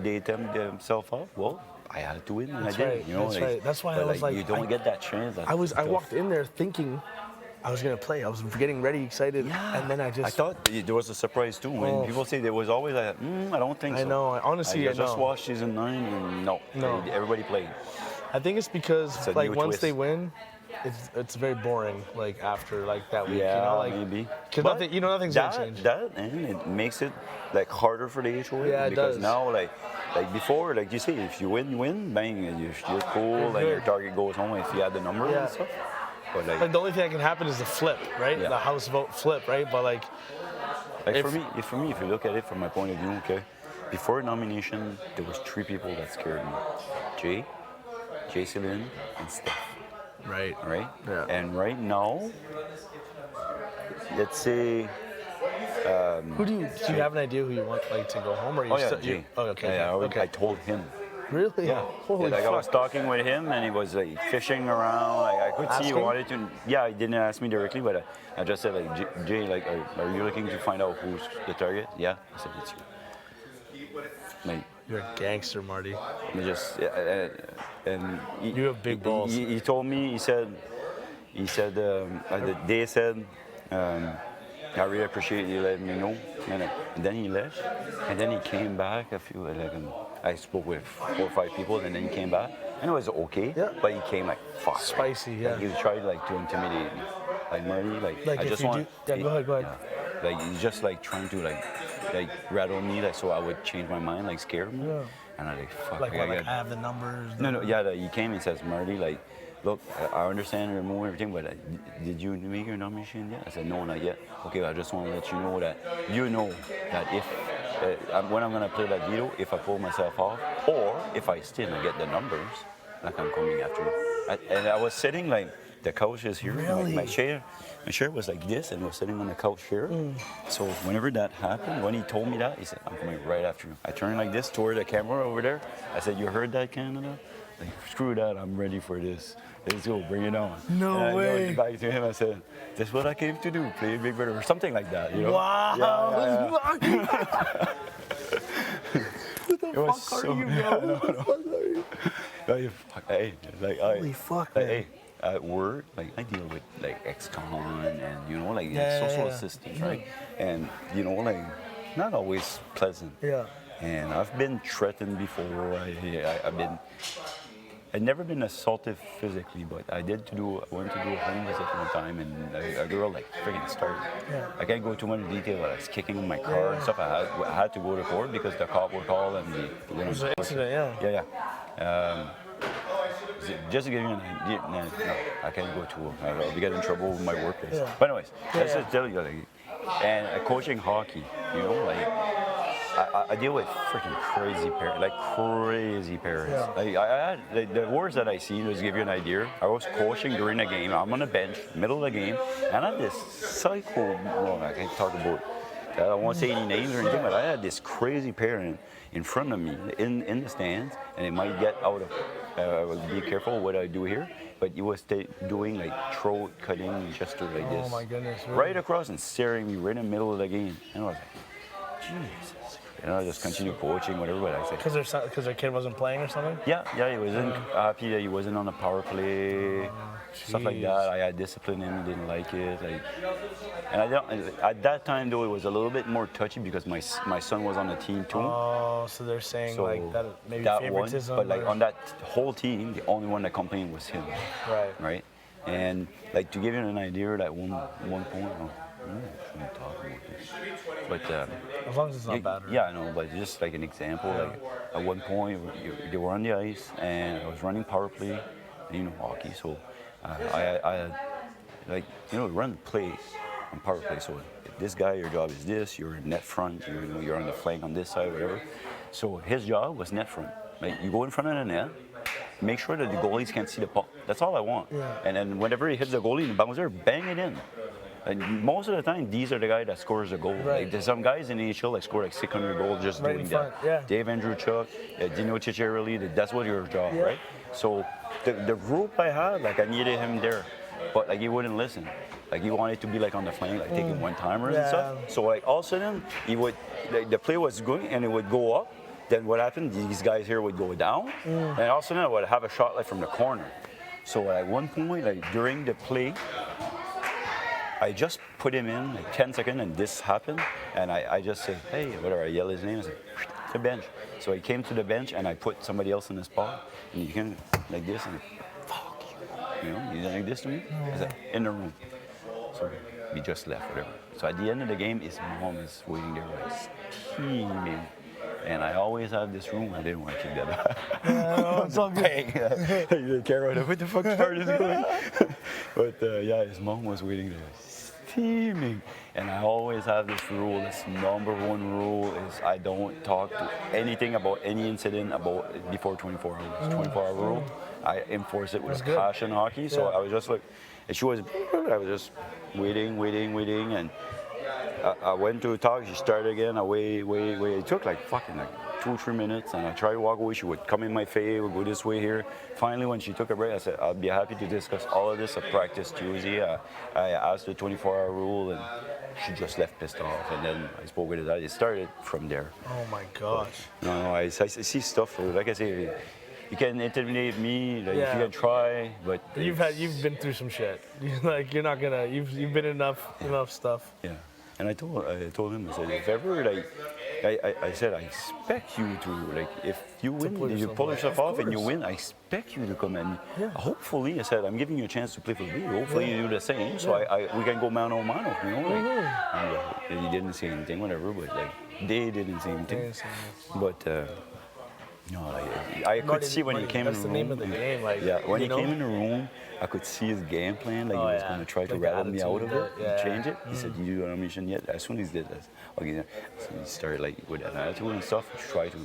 they attempt themselves off, well, I had to win and That's I did. right. You know, That's like, right. That's why I but, was like, you don't get that chance. I walked in there thinking I was gonna play. I was getting ready, excited, and then I thought there was a surprise too. When people say there was always like, I don't think so. I know. Honestly, I just know. watched season 9 and no, everybody played. I think it's because It's a like new once twist. they win, it's very boring. Like after like that week, Yeah, you know, like maybe. because But nothing, nothing's gonna change. That and it makes it like harder for the HOA Yeah, it because does. now like before, like you say, if you win, you win, bang, and you're cool, You're and your good. target goes home if you had the number Yeah. and stuff. But Like the only thing that can happen is the flip, right? Yeah. The house vote flip, right? But like for me, if you look at it from my point of view, okay, before nomination, there was 3 people that scared me: Jay Celine, and Steph. Right. Right. Yeah. And right now, let's say. Who do you have an idea who you want like to go home or you? Oh yeah, still, Jay. Oh, okay. Yeah, I okay. told him. Really? Yeah. Holy like fuck. I was talking with him and he was like fishing around. Like I could see he Asking? wanted to. Yeah, he didn't ask me directly, but I just said like, Jay, like, are you looking to find out who's the target? Yeah. I said it's you. Like, you're a gangster, Marty. He just and you have big balls. He told me. He said. They said. I really appreciate you letting me know. And then he left, and then he came back. I spoke with 4 or 5 people, and then he came back, and it was okay. Yeah. But he came like fuck. Spicy, yeah. Like, he tried like to intimidate me, like Marty, like I if just you want. do, yeah, go ahead. Yeah. Like he's just like trying to like rattle me, like so I would change my mind, like scare me. Yeah. And I'm like fuck. Like, I what, like gotta- I have the numbers. no, yeah, he came and says, Marty, like, look, I understand your move and everything, but did you make your nomination yet? I said, no, not yet. Okay, I just want to let you know that if, when I'm going to play that veto, if I pull myself off, or if I still get the numbers, like I'm coming after you. And I was sitting like, the couch is here. Really? My chair was like this and was sitting on the couch here. So whenever that happened, when he told me that, he said, I'm coming right after you. I turned like this toward the camera over there. I said, you heard that, Canada? Like, screw that, I'm ready for this. Let's go, bring it on. No and way. I went back to him, I said, this is what I came to do, play Big Brother, or something like that, you know? Wow. What the fuck are you, bro? Hey, like, Holy fuck, man. Hey, at work, like I deal with like ex-con and you know like social assistants, right? And you know like not always pleasant. Yeah. And I've been threatened before. I've never been assaulted physically, but I went to do a home visit one time, and a girl like freaking started. Yeah. I can't go too much detail, but I was kicking in my car and stuff. I had to go to court because the cop would call and It was an incident, yeah. Just to give you an idea, no, I can't go too. I'll be getting in trouble with my workplace. Yeah. But anyways, let's just tell you, like, and coaching hockey, you know, like I deal with freaking crazy parents, like crazy parents. Yeah. Like I had the worst that I seen, was to give you an idea. I was coaching during the game. I'm on the bench, middle of the game, and I had this psycho. Well, I can't talk about. I won't say any names or anything, but I had this crazy parent in front of me in the stands, and it might get out of. Be careful what I do here, but he was doing like throat cutting gesture like this. Oh my goodness! Really? Right across and staring me right in the middle of the game, and I was like, Jesus. And I just continued coaching, whatever. But I said, because their kid wasn't playing or something. Yeah, he wasn't happy that he wasn't on the power play, stuff like that. I had discipline him, he didn't like it. Like, and at that time though, it was a little bit more touchy because my son was on the team too. Oh, so they're saying So like that maybe that favoritism. one, but like or- on that whole team, the only one that complained was him. Right. And like to give you an idea, at one point. Shouldn't talk about this. But as long as it's not bad. Right? Yeah, I know. But just like an example, like at one point they were on the ice and I was running power play, and, you know, hockey. So I like run play on power play. So if this guy, your job is this. You're in net front. You're on the flank on this side, whatever. So his job was net front. Like you go in front of the net. Make sure that the goalies can't see the puck. That's all I want. Yeah. And then whenever he hits the goalie in the bouncer, bang it in. And most of the time, these are the guys that scores a goal. Right. Like, there's some guys in the NHL like score like 600 goals just Right doing in front, that. yeah. Dave Andrewchuk, Dino Ciccarelli, that's what your job, Yeah. right? So the group I had, like I needed him there, but like he wouldn't listen. Like he wanted to be like on the flank, like taking one-timers and stuff. So like all of a sudden, he would the play was going and it would go up. Then what happened? These guys here would go down, and all of a sudden I would have a shot like from the corner. So at one point, like during the play, I just put him in like 10 seconds, and this happened, and I just said, hey, whatever. I yelled his name. I said, to the bench. So he came to the bench, and I put somebody else in the spot, and you can like this, and fuck you, you did like this to me. I said, in the room. So we just left, whatever. So at the end of the game, his mom is waiting there, like steaming. And I always have this room. I didn't want to kick that out. Yeah, it's all good. You didn't care what the fuck part is going. But yeah, his mom was waiting there, steaming. And I always have this rule. This number one rule is I don't talk to anything about any incident before 24 hours. 24-hour rule. I enforce it with passion hockey. So I was just like, and I was just waiting, and I went to talk. She started again. I wait. It took like fucking like 2-3 minutes, and I tried to walk away. She would come in my face, would go this way here. Finally, when she took a break, I said, "I'll be happy to discuss all of this at practice Tuesday." I asked the 24-hour rule, and she just left pissed off. And then I spoke with her dad. It started from there. Oh my gosh. No, I see stuff. Like I say, you can intimidate me. Like, you can try, but you've been through some shit. Like you're not gonna. You've been enough stuff. Yeah. And I told him, I said, if ever, like, I said, I expect you to, like, if you win, if you pull yourself off and you win, I expect you to come in. Hopefully, I said, I'm giving you a chance to play for me. Hopefully, you do the same, so we can go mano a mano, you know? Like, and he didn't say anything, whatever, but, like, they didn't say anything. But, no, like, I could see when he came in the room. That's the name of the game, like, when he came in the room, I could see his game plan, like he was going to try to rattle me out of it and change it. He said, you do on a mission yet? As soon as he did that, okay, so he started like with an attitude and stuff, try to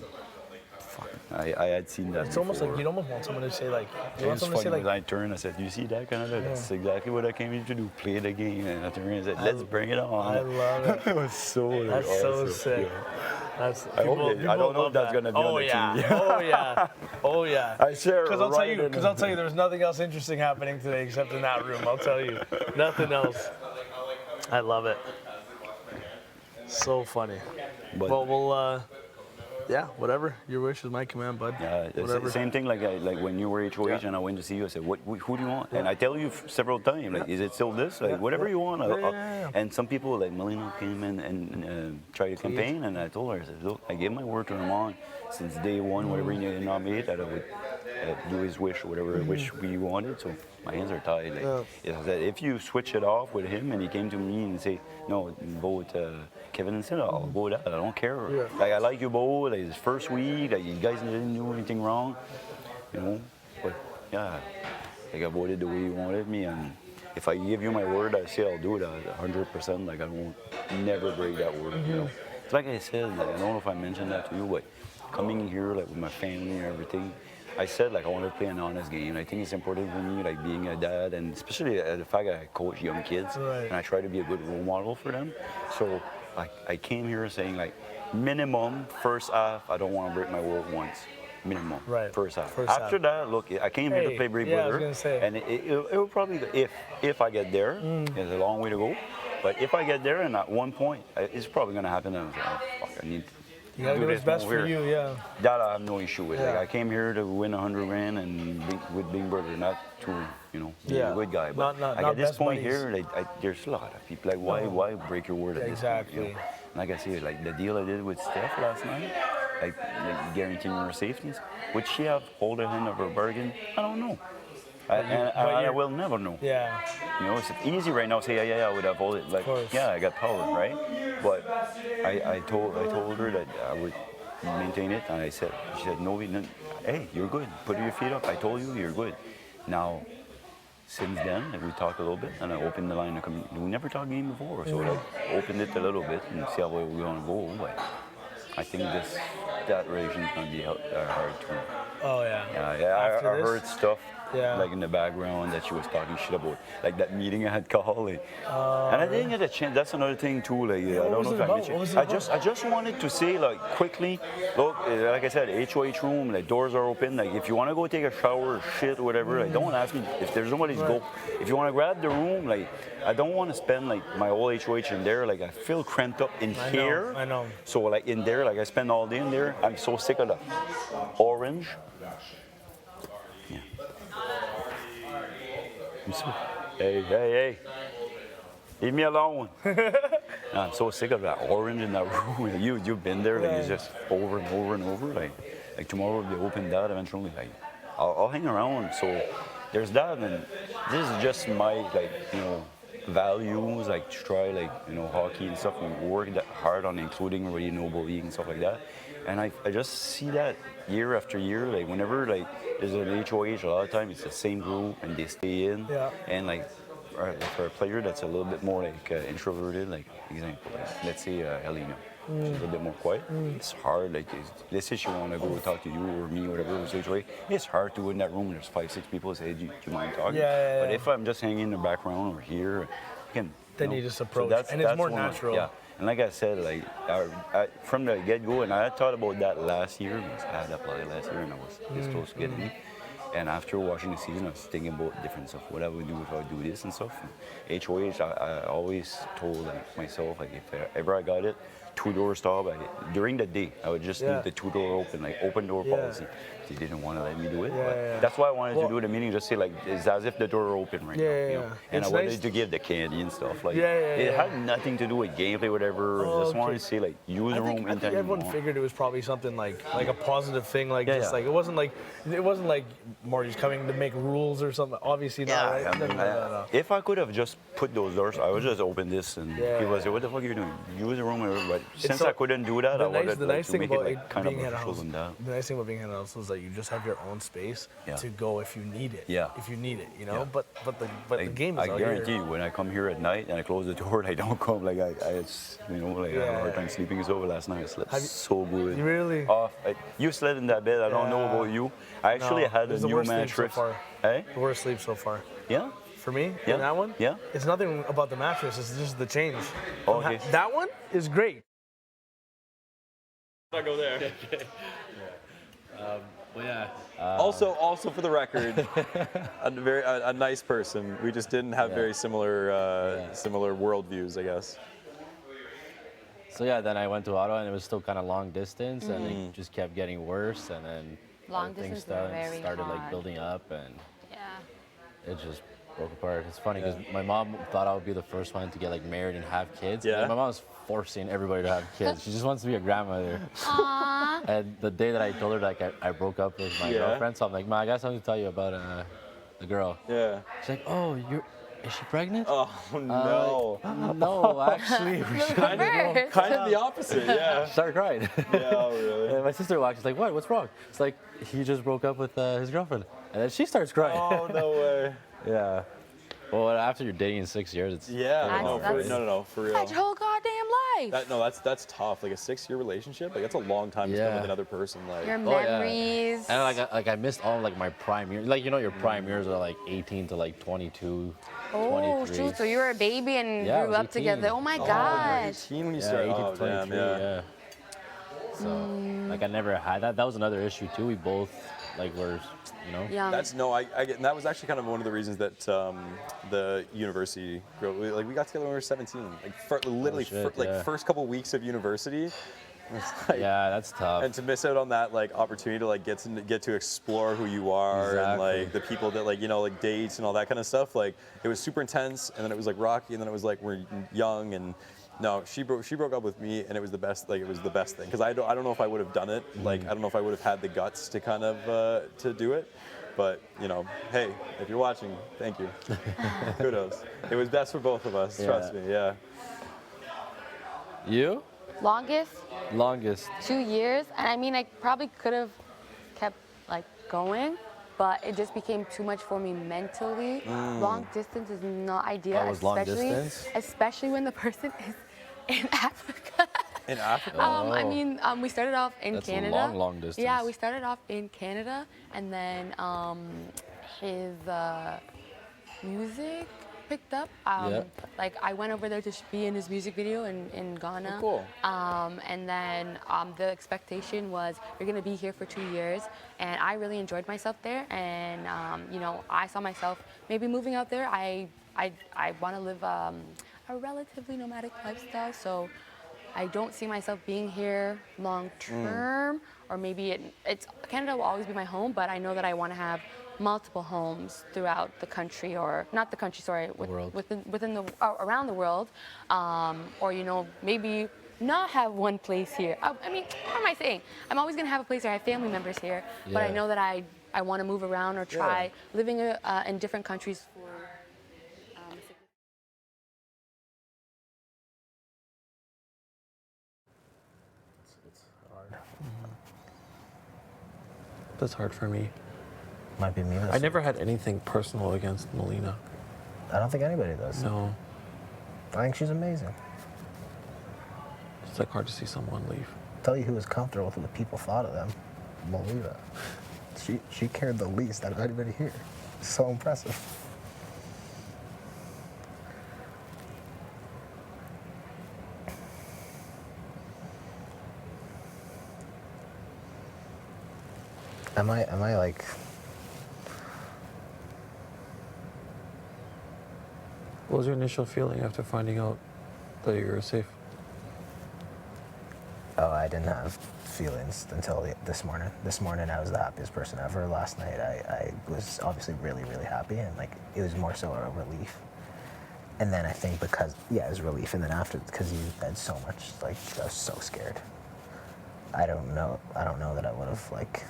fuck. I had seen that. It's almost like before. you'd almost want someone to say like, you want It's someone to say funny like, when I turned, I said, "You see that Canada? That's exactly what I came here to do. Play the game." And I turned and said, "Let's bring it on." I love it. It was so. Like, That's so awesome. sick. Yeah. That's I don't know if that's gonna be on the team. Oh yeah. Oh yeah. I share Because I'll right tell you, there's nothing else interesting happening today except in that room. I'll tell you, nothing else. I love it. So funny. But- well, we'll. Yeah, whatever. Your wish is my command, bud. Yeah, it's Whatever. the same thing like when you were HOH and I went to see you. I said, who do you want? And I tell you several times, like, is it still this? Like, whatever you want. And some people, like Melina, came in and tried to campaign, and I told her, I said, look, I gave my word to Ramon since day one, whatever he nominated, that I would do his wish or whatever wish we wanted. So my hands are tied. Like, if you switch it off with him and he came to me and say, no, vote Kevin and Sinna, I'll go with that. I don't care. Like, I like you both. Like, his first week, like, you guys didn't do anything wrong, you know. But yeah, like, I voted the way you wanted me, and if I give you my word, I say I'll do it 100%. Like, I won't never break that word. You know. It's like I said, like, I don't know if I mentioned that to you, but coming here, like, with my family and everything, I said, like, I want to play an honest game. I think it's important for me, like, being a dad, and especially the fact that I coach young kids, and I try to be a good role model for them. So, like, I came here saying, like, minimum first half, I don't want to break my word once. Minimum. First half. After that, look, I came here to play Big Brother, I was gonna say. and it will probably, if I get there, it's a long way to go. But if I get there, and at one point, it's probably gonna happen. And I'm like, oh, fuck, I need to. You gotta do what's best for you, yeah. That I have no issue with. Like, I came here to win 100 grand and with Big Brother, not to, you know, be a good guy. But Not like, at this best point buddies. here, like, there's a lot of people. Like, why break your word at this point? You know? Like I said, like the deal I did with Steph last night, like guaranteeing her safety. Would she have hold of him of her bargain? I don't know. I will never know. Yeah. You know, it's easy right now to say, yeah, I would have voted. Like, yeah, I got power, right? But I told her that I would maintain it, and she said, no, hey, you're good. Put your feet up. I told you, you're good. Now, since then, like, we talked a little bit, and I opened the line. We never talked game before, so I opened it a little bit and see how we're going to go. But I think that relation's going to be hard to. Oh yeah. I heard stuff like in the background that she was talking shit about, like that meeting I had called. Like, and I didn't get a chance. That's another thing too. Like, I don't know if I mentioned. I just wanted to say, like, quickly. Look, like I said, HOH room, like, doors are open. Like, if you want to go take a shower or shit or whatever, like, don't ask me if there's nobody's go. If you want to grab the room, like, I don't want to spend like my whole HOH in there. Like, I feel cramped up in here. I know. So like in there, like I spend all day in there. I'm so sick of the orange. Yeah. Hey. Leave me alone. I'm so sick of that orange in that room. You've been there, like, it's just over and over and over. Like tomorrow they open that eventually. Like, I'll hang around. So there's that, and this is just my, like, you know, values, like, to try, like, you know, hockey and stuff, and work that hard on including really noble league and stuff like that. And I just see that year after year, like, whenever, like, there's an HOH, a lot of times it's the same group and they stay in. Yeah. And like for a player that's a little bit more like introverted, like, example, like, let's say Helena. She's a little bit more quiet. It's hard. Like, let's say she want to go talk to you or me or whatever situation. It's hard to go in that room. There's 5-6 people say, do you mind talking? Yeah. But if I'm just hanging in the background or here, then you just approach, and it's more natural. Yeah. And like I said, like, from the get-go, and I thought about that last year, because I had applied last year and I was this close to getting it. And after watching the season, I was thinking about different stuff, what I would do if I would do this and stuff. And HOH, I always told, like, myself, like, if ever I got it, 2-door stop. During the day, I would just leave the 2-door open, like open door policy. They didn't want to let me do it, but that's why I wanted to do the meeting. Just say, like, it's as if the door are open right now. You know? And I wanted to give the candy and stuff. Like, it had nothing to do with gameplay, whatever. I just wanted to say, like, use the room. I think everyone figured it was probably something like a positive thing, like like it wasn't like Marty's coming to make rules or something. Obviously not. Right? I mean, No. If I could have just put those doors, I would just open this and people would say, "What the fuck are you doing? Use the room." But since so- I couldn't do that, I wanted the like, nice to thing make about it like kind of being at a official house, and that. the nice thing about being at a house is that you just have your own space Yeah. to go if you need it. Yeah. If you need it, you know. Yeah. But the game is I out guarantee here. you, when I come here at night and I close the door and I don't come, like I it's, you know, like I have a hard time sleeping. It's over last night. I slept so good. You really? You slept in that bed. I don't know Yeah. about you. I actually No, had it was a the new worst sleep mattress. so far. Hey? The worst sleep so far. Yeah. For me, Yeah. in that one, Yeah. it's nothing about the mattress. It's just the change. Oh, okay. That one is great. I go there. Yeah. Also for the record, a nice person. We just didn't have very similar similar worldviews, I guess. So yeah, then I went to Ottawa and it was still kind of long distance, and Mm. it just kept getting worse, and then Long other things distance is very started like hard. building up, and Yeah. it just broke apart. It's funny because my mom thought I would be the first one to get like married and have kids. Yeah. And my mom's forcing everybody to have kids. She just wants to be a grandmother. Aww. And the day that I told her like I broke up with my Yeah. girlfriend, so I'm like, Ma, I got something to tell you about the girl. Yeah. She's like, oh, is she pregnant? Oh no. No, actually, we should Kind of the opposite, yeah. Started crying. Yeah, really. And my sister walks. She's like, "What? What's wrong?" It's like he just broke up with his girlfriend, and then she starts crying. Oh no way. Yeah. Well, after you're dating 6 years, it's Yeah. No, for real. That's your whole goddamn life. That's tough. Like a 6-year relationship, like that's a long time to spend Yeah. with another person. Like Your Oh, yeah. memories. And I missed all like my prime years. Like your prime years are like 18 to like 22, Oh, 23. shoot. So you were a baby and Yeah, I grew was up 18. together. Oh my Oh, gosh. you're 18 when you Yeah, started. 18 Oh, to 23. damn, Yeah. So like I never had that. That was another issue too. We both like were, you know. Young. I get, and that was actually kind of one of the reasons that the university we got together when we were 17. Like literally shit, yeah. first couple weeks of university. It's like, Yeah, that's tough. and to miss out on that like opportunity to like get to explore who you are and Exactly. like the people that like like dates and all that kind of stuff, like it was super intense, and then it was like rocky, and then it was like we're young, and no, she broke up with me, and it was the best thing, because I don't know if I would have done it, like I don't know if I would have had the guts to kind of to do it, but hey, if you're watching, thank you. Kudos. It was best for both of us, trust me. Yeah. You? Longest 2 years, and I mean I probably could have kept like going, but it just became too much for me mentally. Long distance is not ideal, Oh, it was long distance? especially when the person is in Africa. In Africa? I mean, we started off in That's a Canada. long distance. Yeah, we started off in Canada, and then his music picked up. Yep. Like I went over there to be in his music video in Ghana. Oh, cool. And then the expectation was you're gonna be here for 2 years, and I really enjoyed myself there. And I saw myself maybe moving out there. I want to live a relatively nomadic lifestyle, so I don't see myself being here long term. Or maybe it's Canada will always be my home, but I know that I want to have multiple homes throughout the country, or not the country, sorry, within the around the world, or maybe not have one place here. I mean, what am I saying? I'm always gonna have a place where I have family members here, but I Yeah. know that I want to move around or try living in different countries. That's hard for me. Might be me. I never had anything personal against Melina. I don't think anybody does. No. I think she's amazing. It's like hard to see someone leave. Tell you who was comfortable with what the people thought of them. Melina. She cared the least out of anybody here. So impressive. Am I like... What was your initial feeling after finding out that you were safe? Oh, I didn't have feelings until this morning. This morning I was the happiest person ever. Last night I was obviously really, really happy, and like it was more so a relief. And then I think it was relief, and then after, because you had so much, like I was so scared. I don't know that I would have like,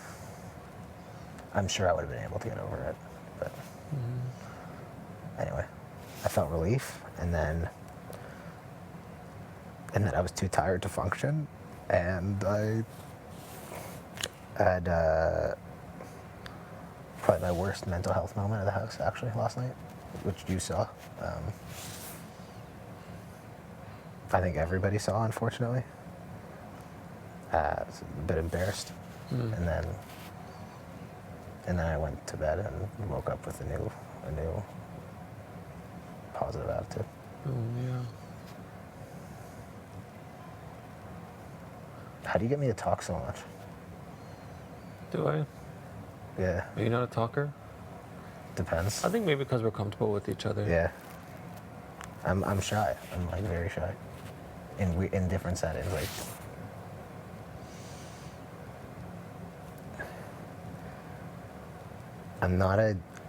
I'm sure I would have been able to get over it, but anyway, I felt relief, and then and that I was too tired to function, and I had probably my worst mental health moment of the house actually last night, which you saw. I think everybody saw, unfortunately. I was a bit embarrassed, and then I went to bed and woke up with a new positive attitude. Yeah. How do you get me to talk so much? Do I? Yeah. Are you not a talker? Depends. I think maybe because we're comfortable with each other. Yeah. I'm shy. I'm like very shy. In different settings, like.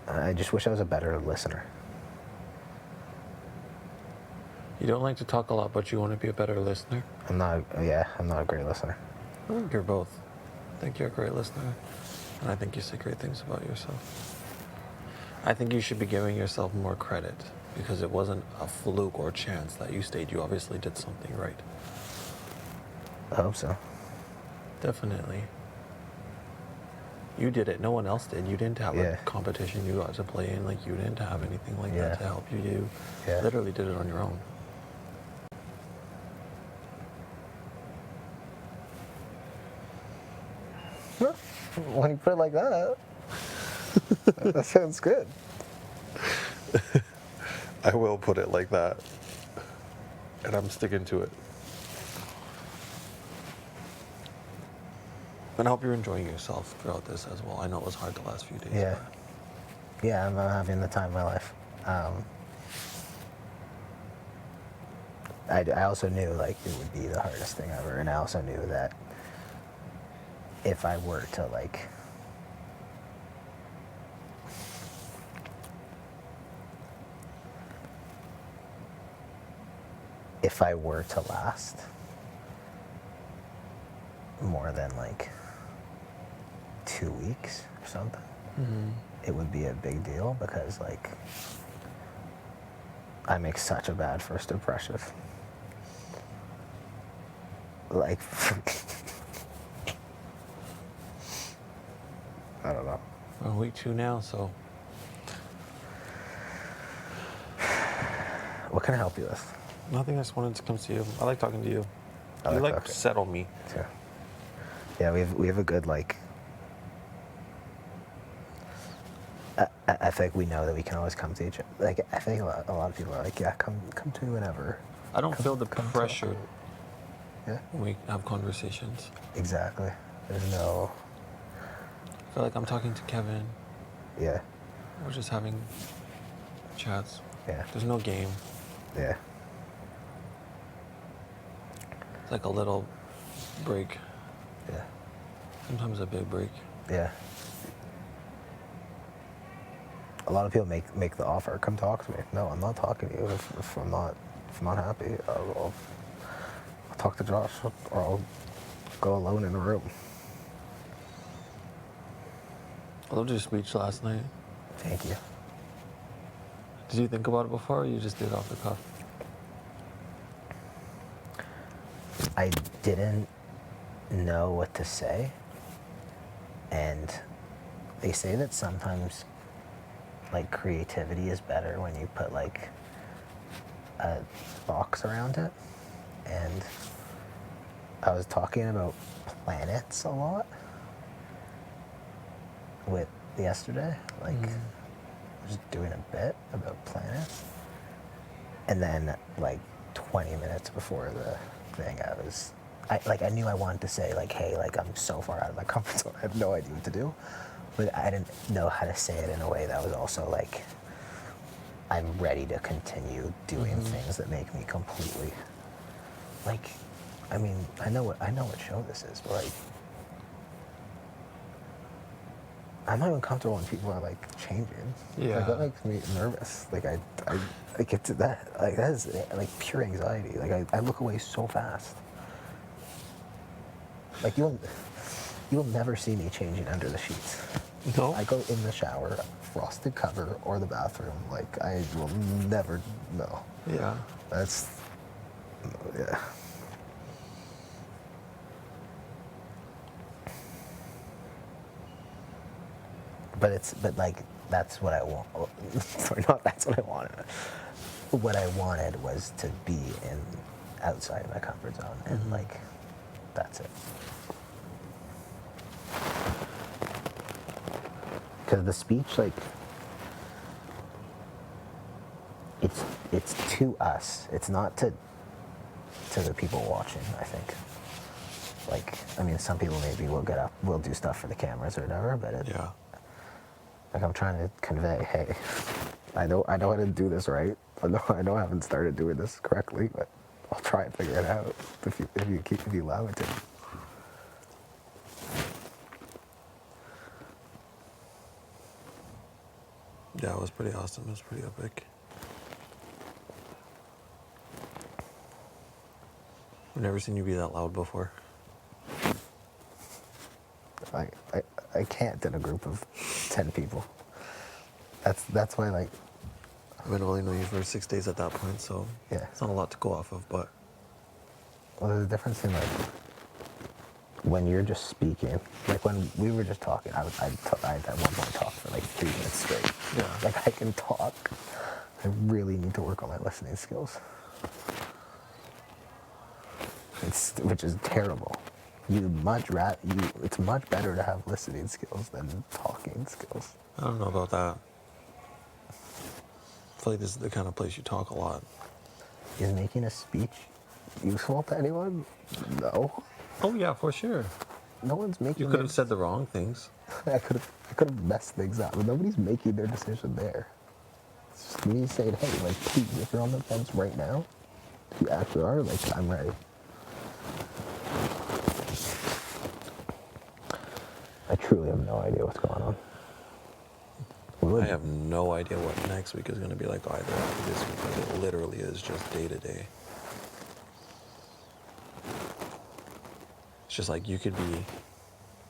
I just wish I was a better listener. You don't like to talk a lot, but you want to be a better listener? I'm not a great listener. I think you're both. I think you're a great listener, and I think you say great things about yourself. I think you should be giving yourself more credit, because it wasn't a fluke or chance that you stayed. You obviously did something right. I hope so. Definitely. You did it. No one else did. You didn't have a competition you got to play in. Like, you didn't have anything like that to help you. You literally did it on your own. When you put it like that, that sounds good. I will put it like that. And I'm sticking to it. And I hope you're enjoying yourself throughout this as well. I know it was hard the last few days. Yeah. Yeah, I'm having the time of my life. I also knew like it would be the hardest thing ever, and I also knew that if I were to like last more than like 2 weeks or something, it would be a big deal, because like I make such a bad first impression. Like I don't know. We're on week 2 now, so. What can I help you with? Nothing, I just wanted to come see you. I like talking to you. You like settle me. Yeah. Yeah, we have a good like. I think we know that we can always come to each other. Like I think a lot of people are like, yeah, come to me whenever. I don't feel the pressure. Yeah. When we have conversations. Exactly. There's no. I feel like I'm talking to Kevin. Yeah. We're just having chats. Yeah. There's no game. Yeah. It's like a little break. Yeah. Sometimes a big break. Yeah. A lot of people make the offer, come talk to me. No, I'm not talking to you if I'm not happy. I'll talk to Josh, or I'll go alone in a room. I loved your speech last night. Thank you. Did you think about it before, or you just did it off the cuff? I didn't know what to say, and they say that sometimes like creativity is better when you put like a box around it, and I was talking about planets a lot with yesterday, like just doing a bit about planets, and then like 20 minutes before the thing I knew I wanted to say like, hey, like I'm so far out of my comfort zone, I have no idea what to do, but I didn't know how to say it in a way that was also like I'm ready to continue doing things that make me completely like, I mean, I know what show this is, but like I'm not even comfortable when people are like changing. Yeah. Like, that makes me nervous. Like I get to that, like that is like pure anxiety. Like I look away so fast. Like you'll never see me changing under the sheets. No. I go in the shower, frosted cover, or the bathroom. Like I will never know. Yeah. Yeah. but like that's what I want. Sorry, not that's what I wanted. What I wanted was to be in outside of my comfort zone, and like that's it. Because the speech, like, it's to us. It's not to the people watching. I think. Like, I mean, some people maybe will get up, will do stuff for the cameras or whatever, but yeah. Like I'm trying to convey, hey, I know how to do this right. I know I haven't started doing this correctly, but I'll try and figure it out if you allow it to. Yeah, it was pretty awesome. It was pretty epic. I've never seen you be that loud before. I can't in a group of 10 people. That's why, like, I've been only knowing you for 6 days at that point, so yeah, it's not a lot to go off of, but. Well, there's a difference in, like, when you're just speaking, like when we were just talking, I at one point talked for like 3 minutes straight. Yeah. Like I can talk. I really need to work on my listening skills. Which is terrible. It's much better to have listening skills than talking skills. I don't know about that. I feel like this is the kind of place you talk a lot. Is making a speech useful to anyone? No. Oh yeah, for sure. No one's making. You could have said the wrong things. I could have messed things up, but nobody's making their decision there. It's just me saying, hey, like, please, if you're on the fence right now, if you actually are, like, I'm ready. I truly have no idea what's going on. I have no idea what next week is going to be like either after this week. Like it literally is just day to day. It's just like you could be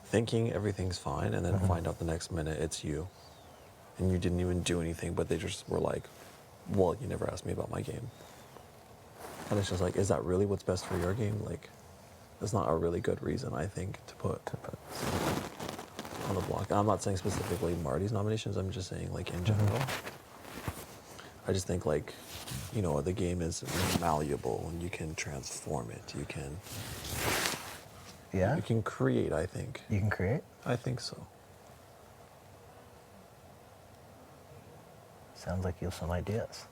thinking everything's fine and then find out the next minute it's you. And you didn't even do anything, but they just were like, well, you never asked me about my game. And it's just like, is that really what's best for your game? Like, that's not a really good reason, I think, to put on the block. And I'm not saying specifically Marty's nominations, I'm just saying like in general. I just think like, you know, the game is malleable and you can transform it. You can Yeah? You can create, I think. You can create? I think so. Sounds like you have some ideas.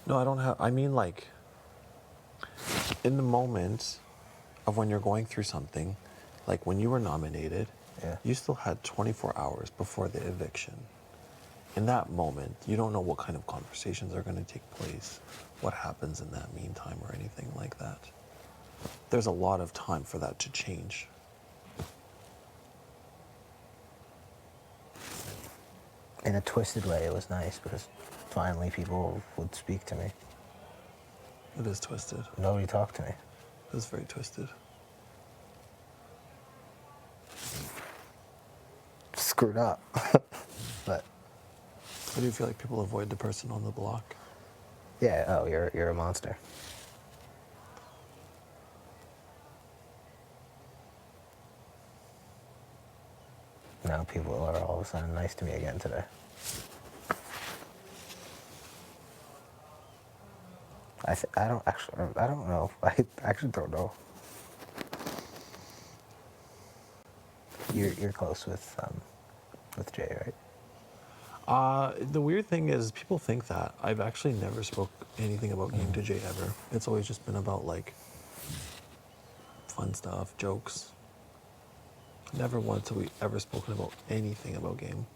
No, I don't have, I mean like, in the moment of when you're going through something, like when you were nominated, you still had 24 hours before the eviction. In that moment, you don't know what kind of conversations are going to take place, what happens in that meantime or anything like that. There's a lot of time for that to change. In a twisted way, it was nice because finally people would speak to me. It is twisted. Nobody talked to me. It is very twisted. Screwed up. But I do feel like people avoid the person on the block. yeah, oh, you're a monster. Now people are all of a sudden nice to me again today. I don't know. I actually don't know. You're close with Jay, right? The weird thing is people think that. I've actually never spoke anything about game to Jay ever. It's always just been about like fun stuff, jokes. Never once have we ever spoken about anything about game.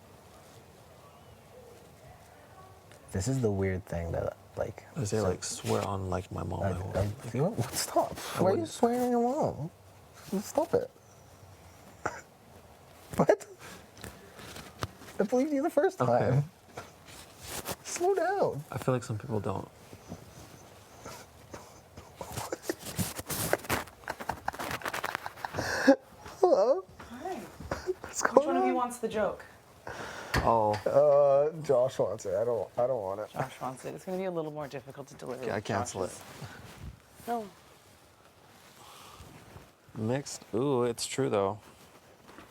This is the weird thing that, like... I say, like, swear on, like, my mom. Stop. Why are you swearing on your mom? Stop it. What? I believed you the first time. Okay. Slow down. I feel like some people don't. Hello? Hi. What's Which going one of you on? wants the joke? Oh. Josh wants it. I don't want it. Josh wants it. It's going to be a little more difficult to deliver. Yeah, I with cancel Josh's. No. Mixed. Ooh, it's true though.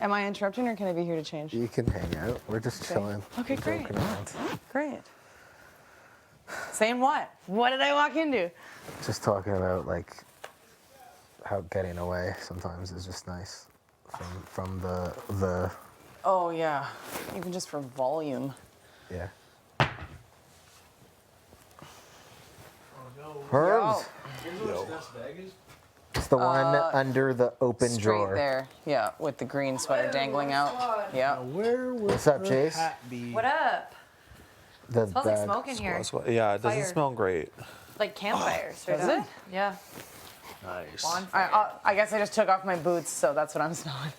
Am I interrupting or can I be here to change? You can hang out. We're just Okay. chilling. Okay, We're great. joking around. Great. Saying what? What did I walk into? Just talking about like how getting away sometimes is just nice from the Oh yeah, even just for volume. yeah. Oh, Herbs. It's the one under the open Straight drawer. there. Yeah, with the green sweater dangling out. Yeah. What's up, Chase? What up? The Smells like bag. smoke in here. Yeah, it doesn't Fire. smell great. Like campfire, straight Does up. it? Yeah. Nice. I guess I just took off my boots, so that's what I'm smelling.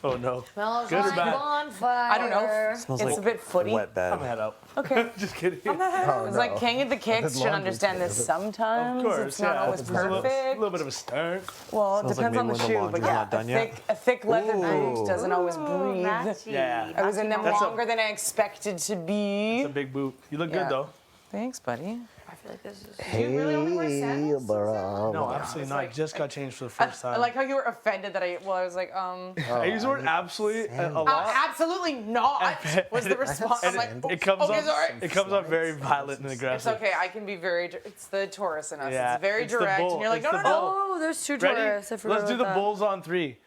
Oh no. Smells Good or like bad? bonfire. I don't know. Smells It's like a bit footy. wet bed. I'm head up. Okay. Just kidding. Oh, It's like no. King of the Kicks His should laundry understand this too. sometimes. Of course, It's not yeah. always It's a little- perfect. A little bit of a start. Well, it Smells like depends on the maybe when the shoe, but laundry's yeah, not done yet. a thick leather boot Ooh. doesn't always breathe. Yeah. I was in them That's a- longer than I expected to be. It's a big boot. You look Yeah. good though. Thanks, buddy. I feel like this is. Hey, No, bro. absolutely not. I just got changed for the first I time. like how you were offended that I was like, I use the word absolutely a lot. absolutely not was the response. I'm And like, it comes okay, off. sorry. It comes off very violent and It's aggressive. okay. I can be very. It's the Taurus in us. Yeah, It's very it's the direct, bull. and you're like, It's no, the no, no. bull. Oh, there's two Ready? Taurus. I forgot Let's do about the that. bulls on 3.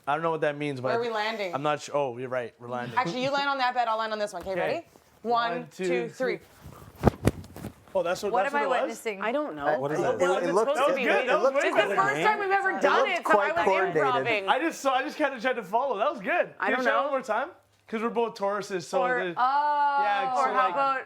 I don't know what that means, but Where are we landing? I'm not sure. Oh, you're right. We're landing. Actually, you land on that bed. I'll land on this one. Okay, ready? One, two, three. Oh, that's what. What that's am I what it was? witnessing? I don't know. What is Well, it? it's It looked supposed to be. good. That was It's way the better. first time we've ever done it, so I quite was coordinated. improving. I just kind of tried to follow. That was good. I Can you don't try it know. one more time? Because we're both Tauruses, so Or, the- Oh. yeah. Or so how like, about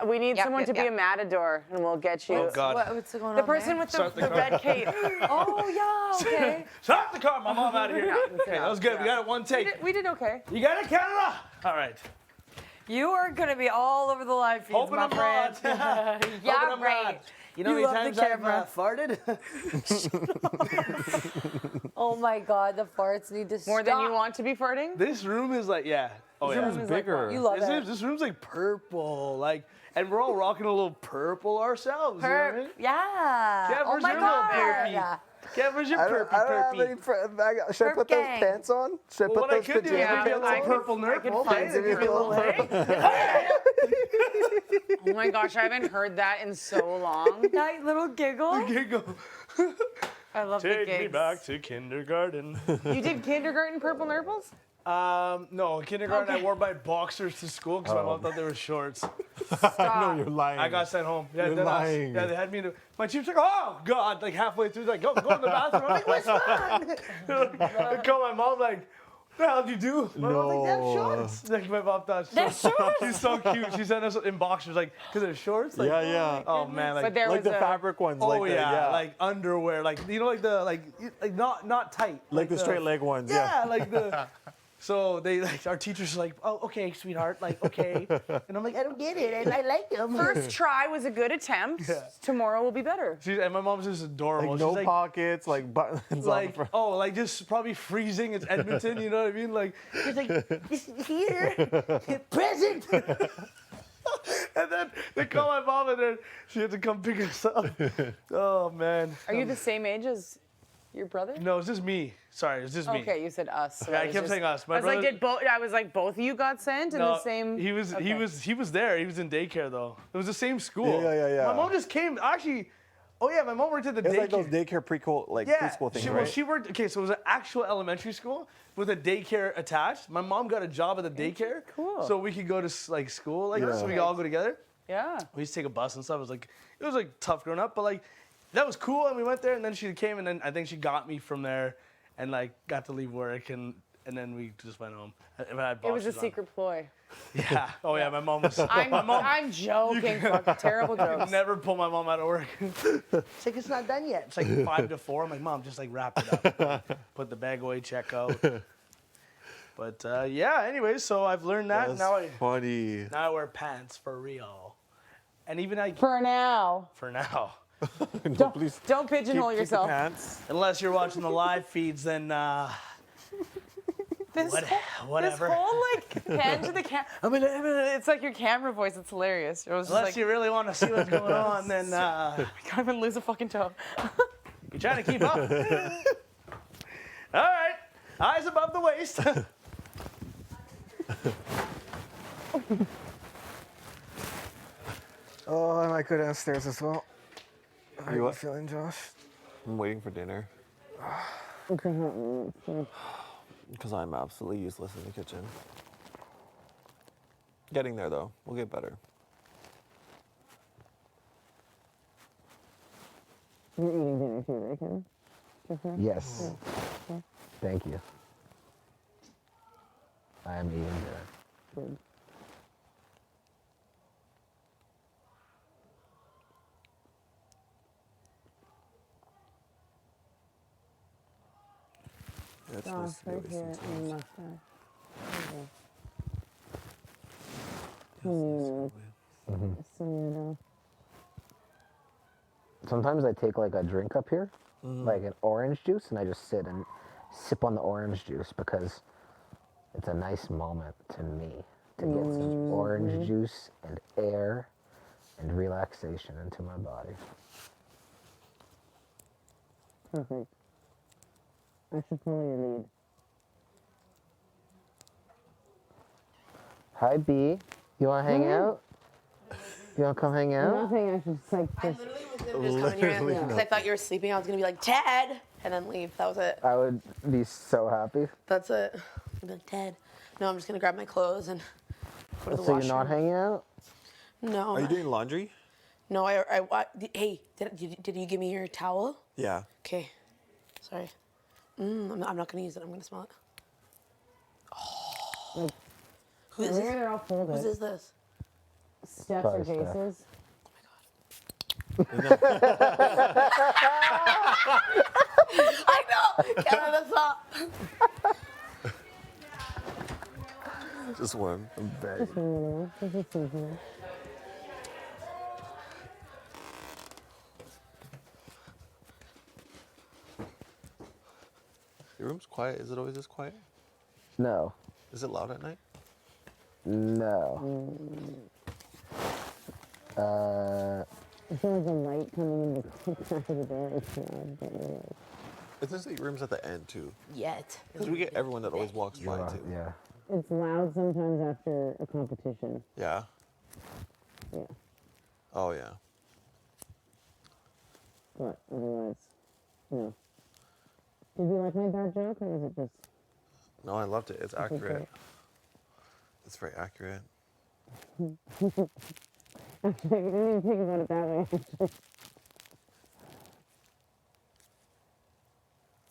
we need someone to be a matador, and we'll get you. Oh God. What's going on? The person there? with the Start the car. red cape. Oh yeah. Okay. Stop the car, my mom out of here. Okay, that was good. We got it one take. We did okay. You got it, Canada. All right. You are gonna be all over the live feeds, Hoping my I'm friend. not. Yeah, Hoping I'm right. not. You know You how many love the times camera. I've farted? Oh my God, the farts need to stop. More than you want to be farting? This room is like, yeah. Oh yeah. This room is bigger. You love it. This room's like purple, like, and we're all rocking a little purple ourselves. You know what I mean? Yeah. Yeah, Oh where's my your little God. perpy? Yeah. Kev, where's your I don't have any. perpy? Should I Perp put those gang. pants on? Should I Well, put what I those could do is pajama maybe a pants little on? purple nurple. Okay, Give me a little Oh my gosh, I haven't heard that in so long. That little giggle. Giggle. I love the Take me gigs. back to kindergarten. You did kindergarten purple nurples? No, in kindergarten I Okay. wore my boxers to school because my mom thought they were shorts. No, you're lying. I got sent home. Yeah, You're dead ass. lying. Yeah, they had me in the, my chief's like, oh God, like halfway through, like, go in the bathroom. I'm like, what's wrong? I call my mom like, what the hell did you do? My mom's like, they're shorts. Like my mom thought They're shorts. she's so cute. She sent us in boxers, like, because they're shorts. Like, Yeah. Oh man, like, But there Like was the a, fabric ones. oh like yeah, the, like underwear, like you know, like the like not tight. Like the straight leg ones. Yeah. Yeah, like the. So they like our teachers are like, oh okay, sweetheart, like okay, and I'm like, I don't get it, and I like them. first try was a good attempt. Yeah. Tomorrow will be better. And my mom's just adorable. Like She's no like, pockets, like buttons on the like front. oh, like just probably freezing. It's Edmonton, you know what I mean? Like it's like this is here, present. And then they call my mom, and then she had to come pick us up. Oh man. Are you the same age as your brother? No, it's just me. Sorry, it's just me. Okay, you said us. So Yeah, I was kept just- saying us. I My was like, brother- did both? I was like, both of you got sent in the same. He was Okay. he was there. He was in daycare though. It was the same school. Yeah. My mom just came. Actually, oh yeah, my mom worked at the It's daycare. like those daycare preschool, like preschool things, Well, right? she worked. Okay, so it was an actual elementary school with a daycare attached. My mom got a job at the daycare, Cool. so we could go to like school, like so we could all go together. Yeah. We used to take a bus and stuff. It was like tough growing up, but like that was cool. And we went there, and then she came, and then I think she got me from there, and like got to leave work, and then we just went home. And I had It was a boxers on. secret ploy. Yeah. Oh yeah, my mom was. I'm joking. Fuck, terrible I could jokes. never pull my mom out of work. It's like, it's not done yet. It's like 5 to 4. I'm like, Mom, just like wrap it up. Put the bag away, check out. But yeah, anyways, so I've learned that. That's Now funny. I wear pants for real. And even For now. for now. No, please. Don't pigeonhole Keep the yourself. pants. Unless you're watching the live feeds, then This whatever. This whole like pan to the camera. It's like your camera voice. It's hilarious. It was just Unless like, you really want to see what's going on, then I can't even lose a fucking toe. you're trying to keep up. All right. Eyes above the waist. Oh, I might go downstairs as well. How are you what? feeling, Josh? I'm waiting for dinner. Because I'm absolutely useless in the kitchen. Getting there though. We'll get better. You're eating dinner too, right, Kevin? Yes. Thank you. I am eating dinner. Good. That's Sauce nice to right be here wasting and time. mustache. Okay. So, Sometimes I take like a drink up here, like an orange juice, and I just sit and sip on the orange juice because it's a nice moment to me to get some orange juice and air and relaxation into my body. Perfect. I should follow your lead. Hi, B. You want to hang out? You want to come hang out? Nothing. I should just like. I literally was gonna just come in here because I thought you were sleeping. I was gonna be like Ted, and then leave. That was it. I would be so happy. That's it. I'd be like Ted. No, I'm just gonna grab my clothes and go to the So washroom. you're not hanging out? No. Are you doing laundry? No, hey, did you give me your towel? Yeah. Okay. Sorry. I'm not gonna use it. I'm gonna smell it. Like, Who is this? they're all folded. Whose is this? Steph's or Jace's? I know. Kevin, that's not. Just one. I'm begging. Just one little one. This is seasonal. Your room's quiet. Is it always this quiet? No. Is it loud at night? No. I feel like the light coming in the crack of the door is loud, but really is. It says that your room's at the end too. Yet. Because we get everyone that always walks by too. Yeah. It's loud sometimes after a competition. Yeah. Yeah. Oh yeah. But otherwise, no. Did you like my bad joke, or was it just? No, I loved it. It's Okay, accurate. great. It's very accurate. Actually, I didn't even think about it that way. Actually,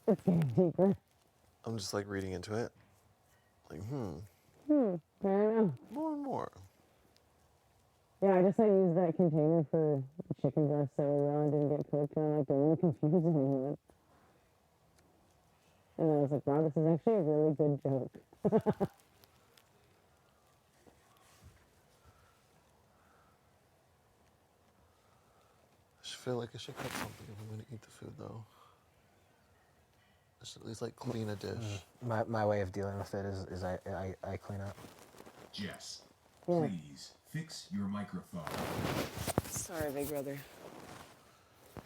it's getting deeper. I'm just like reading into it. Like, Fair enough. more and more. Yeah, I just used that container for chicken breast so well and didn't get cooked, and I'm like, don't even confuse anyone. And I was like, wow, this is actually a really good joke. I should feel like I should cut something if I'm gonna eat the food though. I should at least like clean a dish. My way of dealing with it is I clean up. Jess, Yeah. please fix your microphone. Sorry, big brother.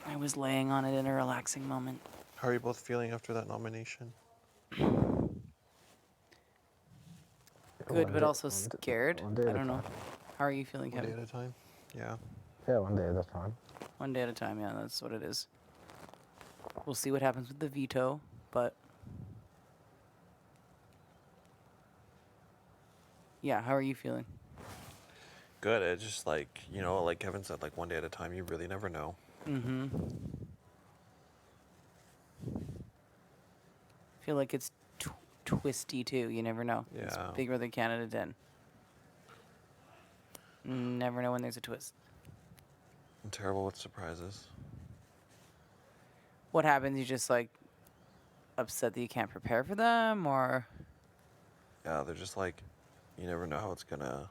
I was laying on it in a relaxing moment. How are you both feeling after that nomination? Good, but also scared. I don't know. How are you feeling, One day Kevin? at a time. Yeah. Yeah, one day at a time. One day at a time, yeah, that's what it is. We'll see what happens with the veto, but yeah, how are you feeling? Good. It's just like, you know, like Kevin said, like one day at a time, you really never know. Mm-hmm. Feel like it's twisty too. You never know. It's Yeah. Big Brother Canada 10. Never know when there's a twist. I'm terrible with surprises. What happens? You just like upset that you can't prepare for them, or Yeah, they're just like, you never know how it's gonna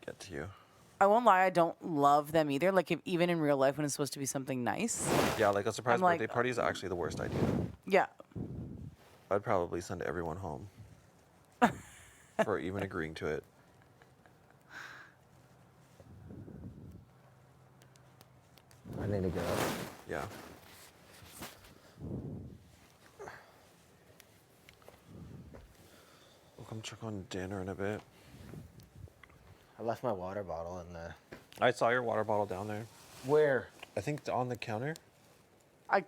get to you. I won't lie, I don't love them either. Like even in real life when it's supposed to be something nice. Yeah, like a surprise I'm like, birthday party is actually the worst idea. Yeah. I'd probably send everyone home for even agreeing to it. I need to go. Yeah. come check on dinner in a bit. I left my water bottle in the. I saw your water bottle down there. Where? I think it's on the counter. I.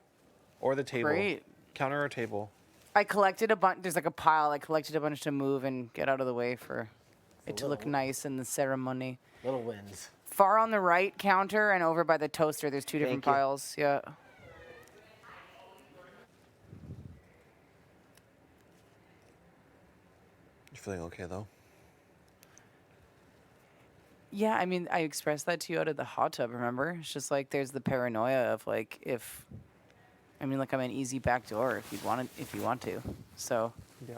Or the table. Great. Counter or table. I collected a bunch. There's like a pile. I collected a bunch to move and get out of the way for it to look nice in the ceremony. Little wins. Far on the right counter and over by the toaster, there's two different Thank you. piles. Yeah. You feeling okay though? Yeah, I mean, I expressed that to you out of the hot tub, remember? It's just like there's the paranoia of like if I mean, like I'm an easy back door if you want to. So yeah.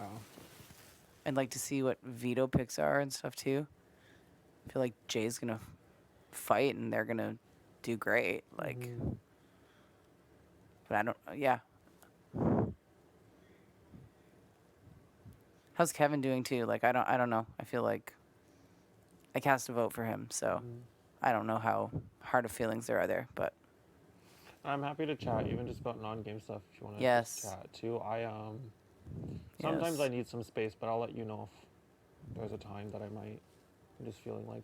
I'd like to see what veto picks are and stuff too. I feel like Jay's gonna fight and they're gonna do great. Like, but I don't. Yeah. How's Kevin doing too? Like, I don't know. I feel like I cast a vote for him, so I don't know how hard of feelings there are there, but. I'm happy to chat, even just about non-game stuff if you want to Yes. chat too. Sometimes I need some space, but I'll let you know if there's a time that I'm just feeling like.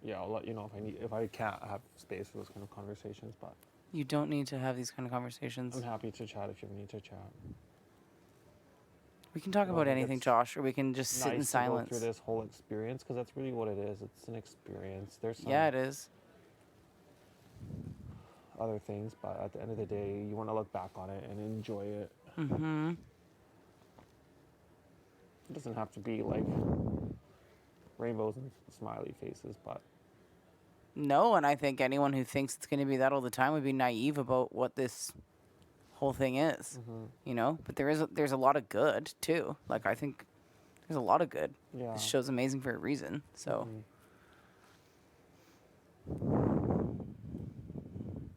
Yeah, I'll let you know if I can't have space for those kind of conversations, but. You don't need to have these kind of conversations. I'm happy to chat if you need to chat. We can talk about anything, Josh, or we can just sit in Nice to silence. go through this whole experience because that's really what it is. It's an experience. There's some Yeah, it is. other things, but at the end of the day, you want to look back on it and enjoy it. Mm-hmm. It doesn't have to be like rainbows and smiley faces, but No, and I think anyone who thinks it's going to be that all the time would be naive about what this whole thing is. You know, but there's a lot of good too. Like I think there's a lot of good. Yeah. This show's amazing for a reason. So.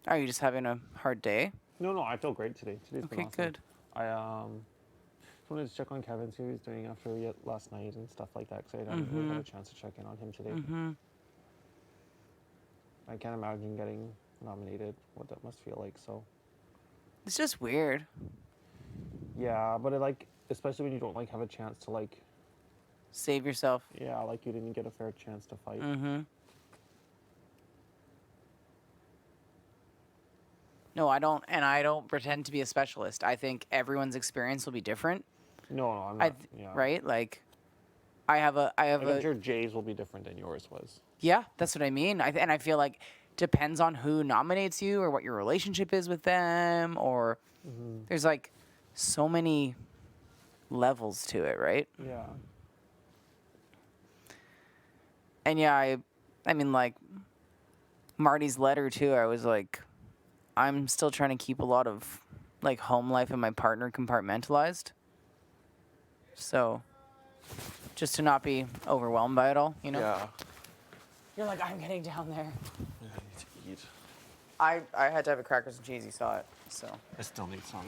Are you just having a hard day? No, I feel great today. Today's been Okay, awesome. good. I just wanted to check on Kevin, see what he's doing after last night and stuff like that, because I didn't really have a chance to check in on him today. I can't imagine getting nominated, what that must feel like, so. It's just weird. Yeah, but especially when you don't have a chance to save yourself. Yeah, you didn't get a fair chance to fight. No, I don't pretend to be a specialist. I think everyone's experience will be different. No, I'm not. Yeah. Right? Like, I bet your J's will be different than yours was. Yeah, that's what I mean. And I feel like depends on who nominates you or what your relationship is with them, or there's so many levels to it, right? Yeah. And yeah, I mean Marty's letter too, I was like, I'm still trying to keep a lot of home life and my partner compartmentalized. So just to not be overwhelmed by it all, you know? Yeah. You're like, I'm getting down there. Yeah, I need to eat. I had to have a crackers and cheese, you saw it, so. I still need some.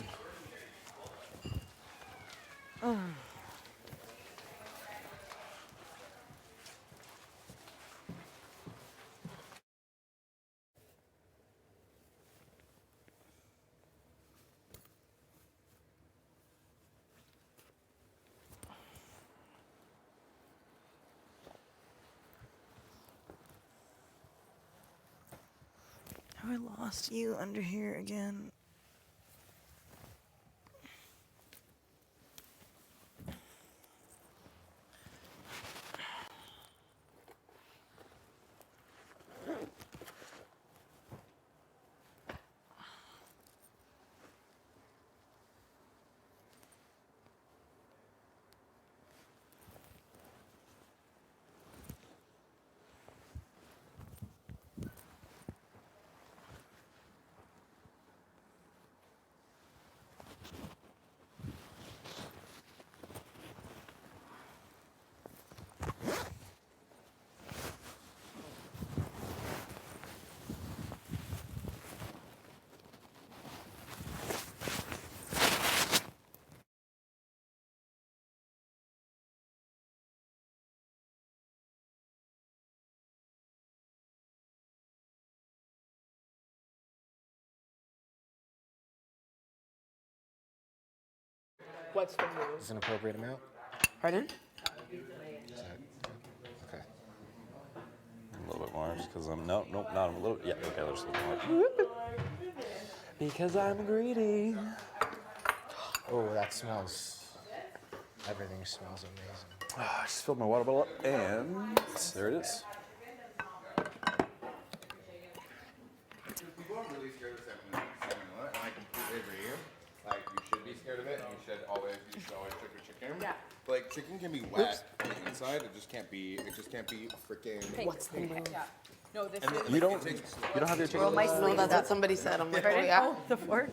Have I lost you under here again? What's the move? Is an appropriate amount? Pardon? Okay. A little bit more, just because I'm nope, not a little. Yeah, okay, there's a little more. Because I'm greedy. Oh, that smells. Everything smells amazing. I just filled my water bottle up, and there it is. People are really scared of salmonella, and I completely agree. Like, you should be scared of it, and you should always check your chicken. Yeah. But, like, chicken can be wet on the inside. It just can't be freaking. What's the move? Yeah. No, this And is. you don't have your chicken. Well, my sleeve. That's what somebody said. I'm like, oh yeah. The fork.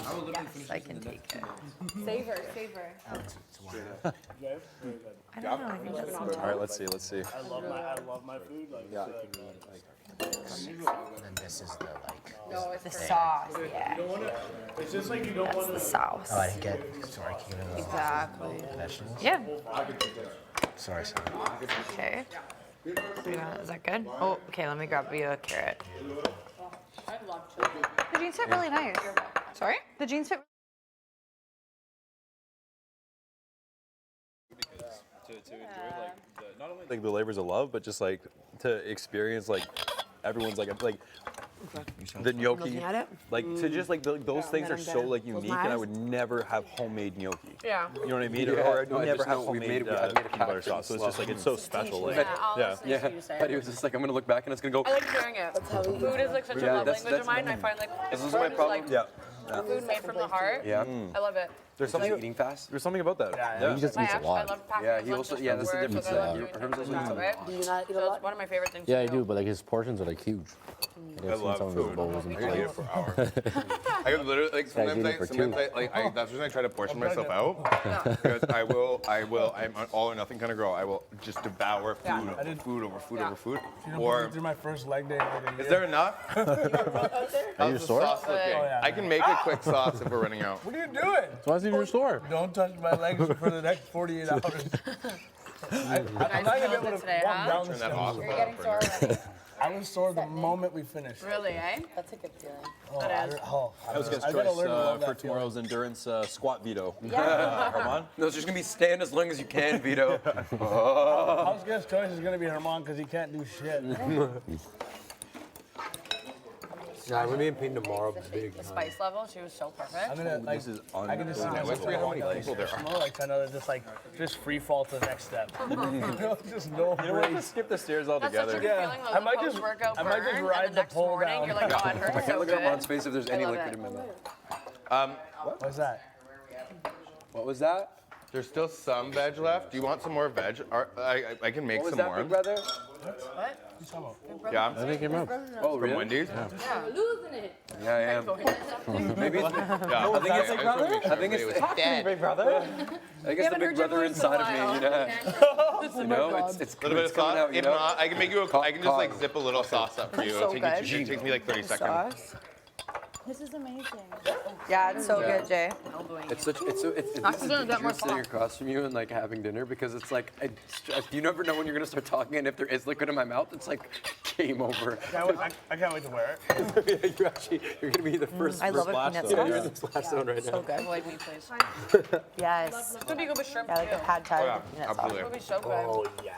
I will literally finish I this can in the take next 2 minutes. Savor, savor. I don't know. I think that's some All right, let's see. I love my food. Like, Yeah. And this is the like. No, it's the great. sauce. Yeah. it's just like you don't That's want the to. sauce. Oh, I didn't get. Sorry, can you give me those Exactly. vegetables? Yeah. Sorry. Okay. Is that good? Oh, okay. Let me grab you a carrot. I love chili. The jeans fit really nice. Sorry? The jeans fit. To enjoy like not only like the labors of love, but just like to experience like everyone's like the gnocchi, Looking at it? like to just like those things are then I'm so gonna like close unique, my and I eyes. would never have homemade gnocchi. Yeah. You know what I mean? Yeah. Or I'd No, I never just have know we homemade made a peanut butter cactus sauce. So it's just like love. it's so special. Like, Yeah, I'll yeah. listen to you say Patty it. was just like, I'm gonna look back and it's gonna go. I like hearing it. Food is like such a Yeah, love that's- language of that's- mine. I find like This is food my problem. like Yeah. food made from the heart. Yeah. I love it. There's Something something eating fast. There's something about that. Yeah. He just I eats a actually I lot. love packing Yeah, his he lunch also. just Yeah, from that's the work, difference. so I love Like, doing Herb's also things eats a that lot. way. Do you not eat a So lot? it's one of my favorite things Yeah, to I do. do, but like his portions are like huge. Like, I've seen love some of his food. bowls and I could eat it plates. for hours. I could literally like sometimes eating for two. that's when I try to portion myself out because I'm an all or nothing kind of girl. I will just devour food Yeah. over food over food over food. You know, Or through my first leg day. Like is there enough? Are you How's the sore? sauce looking? Oh, yeah. I can make a quick sauce if we're running out. What are you doing? So why is he in your store? Don't touch my legs for the next 48 hours. I'm not gonna be able to today, walk huh? down the Turn that off. stairs. You're getting sore already. I was sore the moment we finished. Really, eh? That's a good feeling. Oh, That is. That was his I gotta choice learn to love for that feeling. tomorrow's endurance squat veto. Yeah. Armand? No, it's just gonna be stand as long as you can, Vito. House guest choice is gonna be Herman because he can't do shit. Nah, we're being paid tomorrow. Big. The spice level, she was so perfect. I'm gonna like. This is I can just see unbelievable. myself walking down the stairs tomorrow, like I know just free fall to the next step. You know, just no You know what? break. Just skip the stairs That's such a altogether. good Yeah. feeling, I though, might the just- post-workout I might just burn, ride and the the next pole morning, down. you're like, oh, it I hurts can't so look good. at Ron's face if there's any I love liquid it. in my mouth. What's that? What was that? There's still some veg left. Do you want some more veg? Or, I can make What was some that, more. Big Brother? What? Yeah. I think him up. Oh, From really? Wendy's. Yeah. Losing it. Yeah, I am. Maybe it's. Yeah. I think it's I just wanna make sure I think it's. everybody was dead. Big Brother. I guess the Big Brother inside of me, you know. You know, it's A little bit it's of coming sauce. out. You If know. not, I can make you. I can just like zip a little sauce up for you. So It good. takes me like 30 seconds. Sauce. This is amazing. Yeah, it's so Yeah. good, Jay. It's such it's Actually, this gonna get more is sitting sauce. across from you and like having dinner because it's like you never know when you're gonna start talking and if there is liquid in my mouth it's like game over. I can't wait to wear it. You're gonna be the first. I love a splash peanut zone. You're in sauce. the splash zone right So now. good. Avoid me, please. Yes. Could be good with shrimp Yeah, like a too. pad thai Oh, yeah, with peanut absolutely. Would be so good. Oh yeah.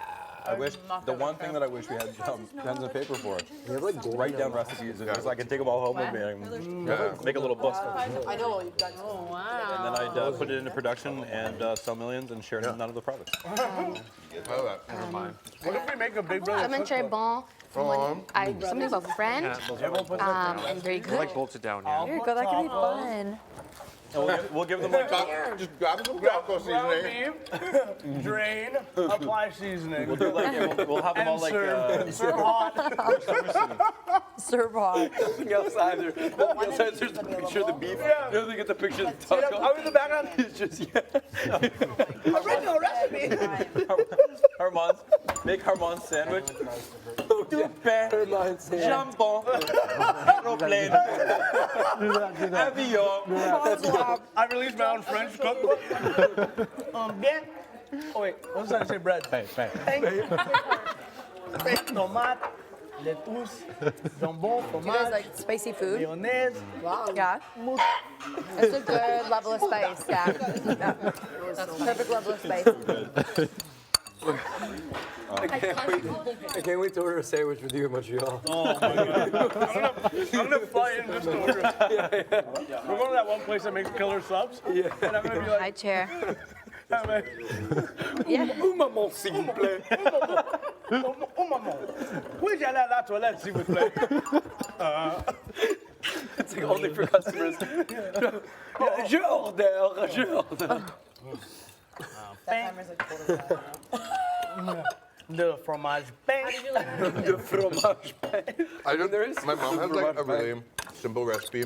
I wish the one thing that I wish we had pens and paper for. Write down recipes and so I can take them all home with me and make a little book. I know you've got. Oh, And wow. then I'd put it into production and sell millions and share none of the profits. I love that. Never mind. What if we make a Big Brother I'm très bon. Something about friend. And very good. bolts it down. Here, go. That can be fun. And we'll give them like Just grab some taco seasoning. beef, drain, apply seasoning. we'll do like we'll have them all and like serve hot. Serve hot. The outside there's the picture of the beef. Yeah. You know, they get the picture of the Yeah, taco. out in the background. It's just yeah. Original recipe. Armand's make Armand's sandwich. Du pain, jambon, aeroplane, avion. I released my own French cookbook. Bien. Oh wait, what was I trying to say? Bread. Tomate. lettuce, jambon, Do you guys fromage, like spicy food? mayonnaise. Yeah. It's a good level of spice, yeah. Yeah. Perfect level of spice. I can't wait to order a sandwich with you in Montreal. Oh my god. I'm gonna fly in just to order. Yeah. We're going to that one place that makes killer subs. Yeah. And I'm gonna be like, Hi, chair. Un maman, s'il vous plaît. Un maman. Puis-je aller à la toilette, s'il vous plaît? It's like only for customers. Je ordre, je ordre. The fromage pain. The fromage pain. I don't. My mom has like a really simple recipe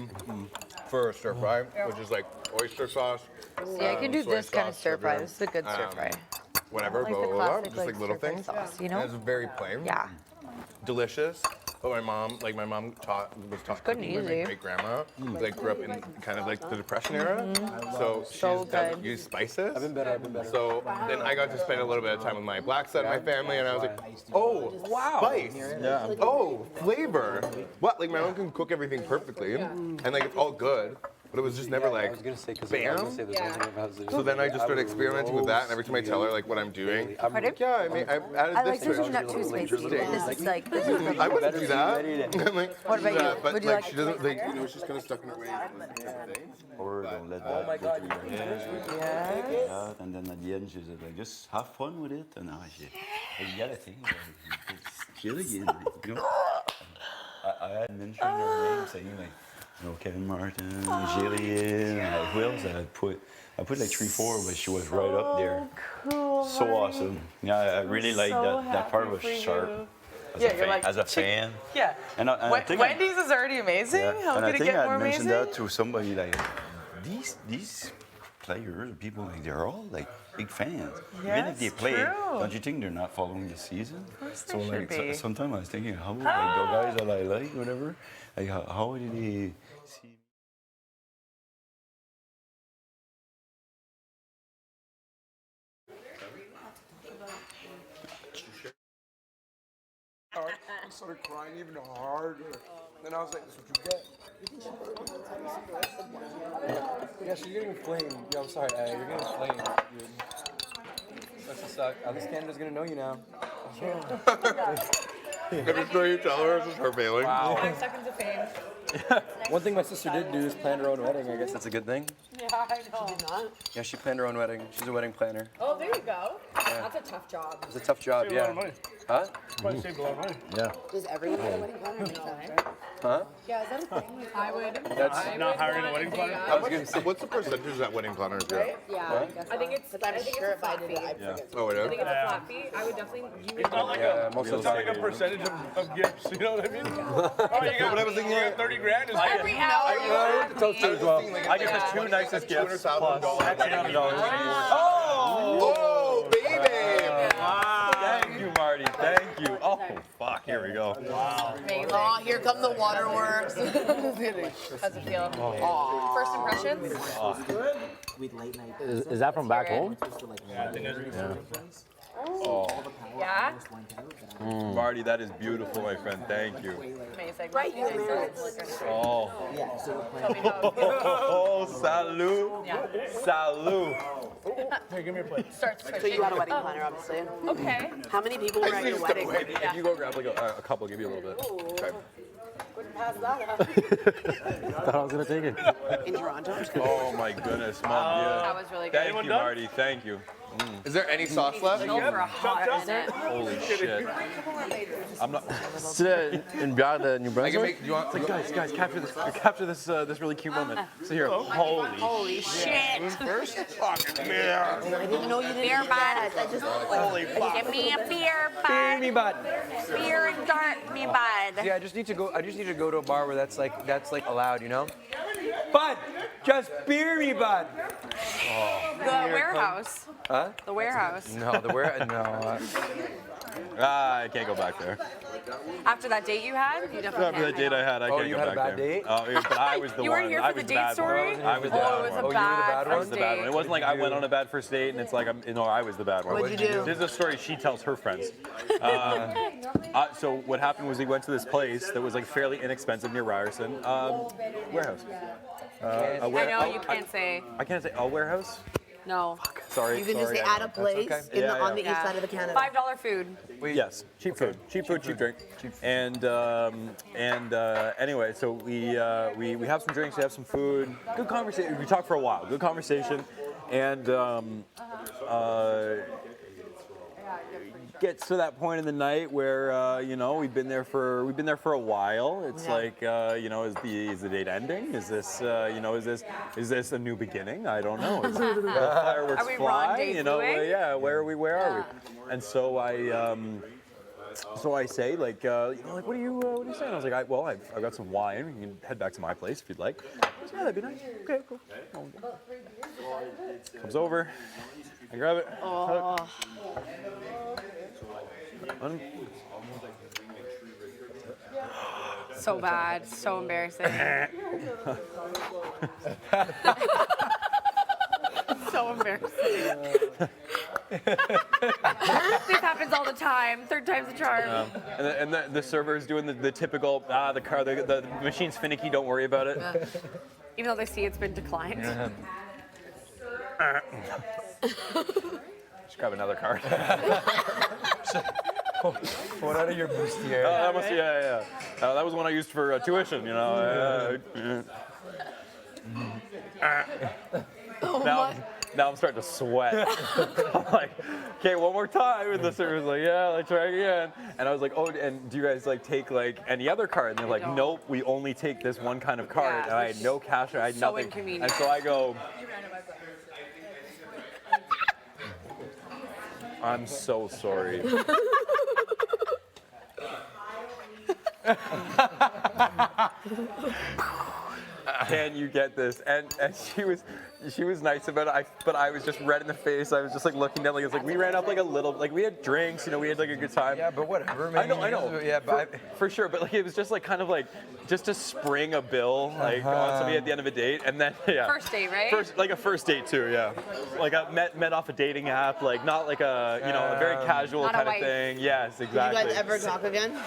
for a stir fry, which is like oyster sauce. See, I can do soy this kind of sauce, stir fry. sugar, This is a good stir fry. Whatever, Like blah, the blah, blah, classic, just like, like little stir fry things. sauce, you know? And it's very plain. Yeah. Delicious. But my mom was taught good and cooking by my easy. great grandma. Like grew up in kind of like the Depression era, so she doesn't use spices. I've been better. So then I got to spend a little bit of time with my black side of my family, and I was like, oh, spice. Yeah. Oh, flavor. What? Like my mom can cook everything perfectly, and like it's all good. But it was just never like, I was gonna say, bam. So then I just started experimenting with that, and every time I tell her like what I'm doing, I'm like, yeah, I added I this like to to it. not too spicy. This is like, this is really I wouldn't do that. I'm like, What about yeah, you? but Would you like like- she doesn't like, you know, she's kind of stuck in her ways. Or don't let that go through your head. Yeah. And then at the end, she's like, just have fun with it. And now she, you gotta think, it's chill again. You know? I had mentioned her name, saying like, you know, Kevin Martin, Jillian, who else I put like 3-4, but she was right up there. Cool. So awesome. Yeah, I really like so that part happy was for sharp. you. As, Yeah, a you're fan, like, as a fan. Yeah. And I think Wendy's is already amazing. yeah. How And I could it think get I more had mentioned amazing? that to somebody like these players, people like they're all like big fans. Even if they Yes, play, true. don't you think they're not following the season? course So they should like be. sometimes I was thinking, how like the guys that I like, whatever, like how did they see? I started crying even harder. Then I was like, "This is what you get." Yeah, she's getting inflamed. Yeah, I'm sorry. You're getting inflamed, dude. That's just suck. At least Canada's gonna know you now. Every story you tell her is just her failing. Wow. 5 seconds of fame. One thing my sister did do is plan her own wedding. I guess that's a good thing. Yeah, I know. Yeah, she planned her own wedding. She's a wedding planner. Oh, there you go. Yeah. That's a tough job. It's a tough job, Save a lot yeah. of money. Huh? Probably saved a lot of money. Yeah. Does everyone get a wedding planner? Huh? Yeah, is that a thing? I would. That's Not hiring a wedding planner. I was gonna say, what's the percentage that wedding planners get? Yeah, I think it's. But I'm I think sure it's a if I flat did fee. it, I'd forget. Oh, it I is? think it's a flat fee. I would definitely. You would. It's not like most of it's the not like time. a percentage of gifts. You know what I mean? Oh, you got, But I was thinking, you got 30 grand. Is Every good. hour you have. Toast to as well. I get the two nicest gifts plus $200. Oh, baby! Wow. Thank you, Marty. Thank you. Oh, fuck. Here we go. Wow. Amazing. Oh, here come the waterworks. How's it feel? First impressions? Is that from back home? Yeah, I think that's Oh. Yeah. Marty, that is beautiful, my friend. Thank you. Amazing. Right here, man. Oh. Tell me how. Oh, salute. Yeah. Salute. Here, give me a plate. Start So switching. you had a wedding planner, obviously. Okay. How many people were at your wedding? If you go grab like a couple, I'll give you a little bit. Okay. Wouldn't pass that up. Thought I was gonna take it. In Toronto? Oh my goodness, Mom. That was really good. Thank Anyone you, done? Marty. Thank you. Is there any sauce left? Go for a hot minute. Holy shit. I'm not. Today in Biada, New I can Brunswick. make. Do you want? Guys, capture this really cute moment. So here, Holy shit. First? Fucking beer. I didn't know you did Beer bud. I just holy fuck. Give me a beer, Beer bud. me bud. Beer and dart me, bud. Yeah, I just need to go to a bar where that's like allowed, you know? Bud, just beer me, bud. The warehouse. Huh? The warehouse. No, the where? No. I can't go back there. After that date you had, you definitely After that date I had, I Oh, can't you go had a back bad there. date? Oh, yeah, but I was the You one. weren't here I for was the the date bad story? one. I was the Oh, bad it was one. a Oh, you were the bad bad one? I was the bad one. It wasn't like I you went do? on a bad first date and it's like I was the bad one. What'd you do? This is a story she tells her friends. So what happened was we went to this place that was like fairly inexpensive near Ryerson. Warehouse. I know you can't say. I can't say a warehouse. No. Sorry. You can just sorry, say I at know. a place Yeah, on the yeah. east side of the Canada. $5 food. Yes, cheap food, cheap drink. And anyway, so we have some drinks, we have some food, good conversation. We talked for a while, good conversation, and gets to that point in the night where we've been there for a while. It's like is the date ending? Is this is this a new beginning? I don't know. Is fireworks Are we fly? rendezvousing? Yeah. Where are we? Where are we? And so I say like what are you saying? I was like I've got some wine. We can head back to my place if you'd like. He goes, yeah, that'd be nice. Okay, cool. Comes over. I grab it. Oh. So bad. So embarrassing. So embarrassing. This happens all the time. Third time's a charm. And the server is doing the typical, the machine's finicky, don't worry about it. Even though they see it's been declined. Just grab another card. What out of your bustier? That must, yeah. That was one I used for tuition, Now I'm starting to sweat. I'm like, okay, one more time. And the server's like, yeah, let's try again. And I was like, oh, and do you guys like take like any other card? And they're like, nope, we only take this one kind of card. Yeah, and I had no cash, I had so nothing. inconvenient. And so I go, I'm so sorry. Can you get this? And she was nice about it. But I was just red in the face. I was just like looking down. Like it's like we ran up like a little. Like we had drinks. We had like a good time. Yeah, but whatever. I know. Yeah, but for sure. But like it was just like kind of like just to spring a bill like on somebody at the end of a date, and then yeah. First date, right? Like a first date too. Yeah. Like I met off a dating app. Like not like a a very casual Not a kind of wife. thing. Yes, Did exactly. you guys ever talk again?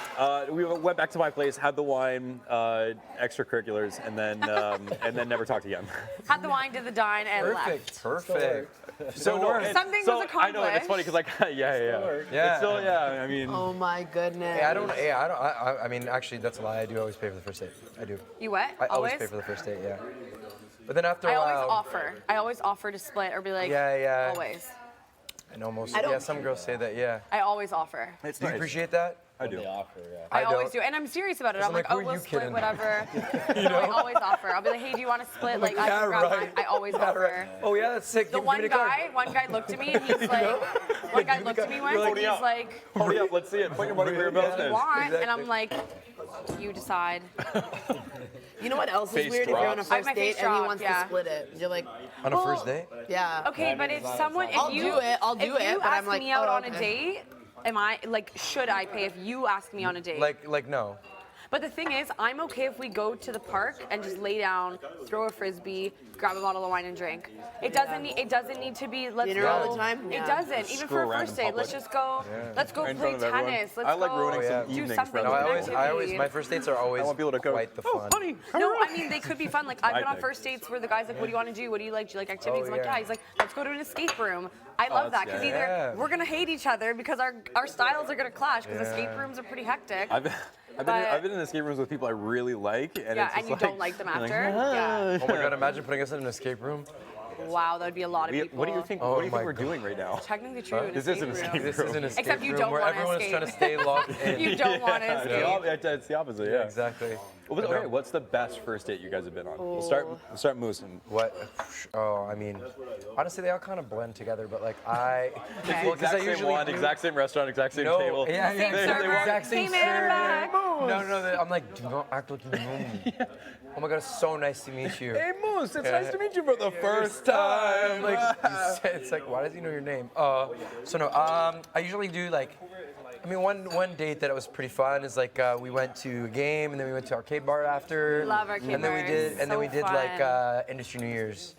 We went back to my place, had the wine, extracurriculars, and then never talked again. Had the wine, did the dine, and left. Perfect. So Something was I know it's funny because Yeah. It's still I mean. Oh my goodness. I mean, actually, that's a lie. I do always pay for the first date. I do. You what? I always pay for the first date. Yeah. But then after a I while, always offer. I always offer to split or be like, Yeah. always. I know most. I don't- Yeah, some girls say that. Yeah. I always offer. Do you appreciate that? I do. I always don't. do, and I'm serious about it. 'Cause I'm I'm like, like, oh, who are we'll you split kidding? whatever. I always offer. I'll be like, hey, do you want to split? Like, I can grab mine. I always offer. Oh yeah, that's sick. The Give me one the card. guy looked at me and he's like, one guy looked at me once and he's like, Hurry up, let's see it. Put your money where your mouth what do you is. want? And I'm like, you decide. You know what else is Face weird? If you're on a drops. first My face date and he dropped, wants yeah. to split it, you're like, On a first date? yeah. Okay, but if someone, if I'll you, do it, I'll do if it, you but ask I'm like, me out oh, on a okay. date, am I like, should I pay if you ask me on a date? Like no. But the thing is, I'm okay if we go to the park and just lay down, throw a frisbee, grab a bottle of wine and drink. It doesn't need to be let's Dinner go. all the time? It Yeah. doesn't. Even for a first date, let's just go. Let's go In play front of everyone. tennis. Let's I like go ruining some do evenings something. for No, everyone. I always, my first dates are always I want people to go, quite the fun. honey, No, I mean they could be fun. Like I've been on think. first dates where the guy's like, "What do you want to do? What do you like? Do you like activities?" Oh, I'm like, yeah. "Yeah." He's like, "Let's go to an escape room." I love that because either yeah. we're gonna hate each other because our styles are gonna clash because escape rooms are pretty hectic. I've But- been in escape rooms with people I really like, and Yeah, it's and just you don't like them you're after? "Ah." Oh my god, imagine putting us in an escape room. Wow, that would be a lot of people. What do you think? Oh what do you my think we're doing right now? Technically true. An This is an escape escape room. This is an escape Except you room don't where wanna everyone is escape. trying to stay locked in. You don't want to Yeah, escape. it's the opposite. Yeah. Exactly. Okay, what's the best first date you guys have been on? We'll start Moose. And What? Oh, I mean, honestly, they all kind of blend together. But like I, well, exact same one, exact same restaurant, exact same table. Yeah, Same server. exact same Hey, man, server. back. No, I'm like, do not act like you know me. Oh my god, it's so nice to meet you. Hey Moose, it's nice to meet you for the first time. Like, it's like, why does he know your name? I usually do like, I mean, one date that was pretty fun is like we went to a game and then we went to arcade bar after. Love arcade And then we bars. did, and then we did So like fun. industry New Year's.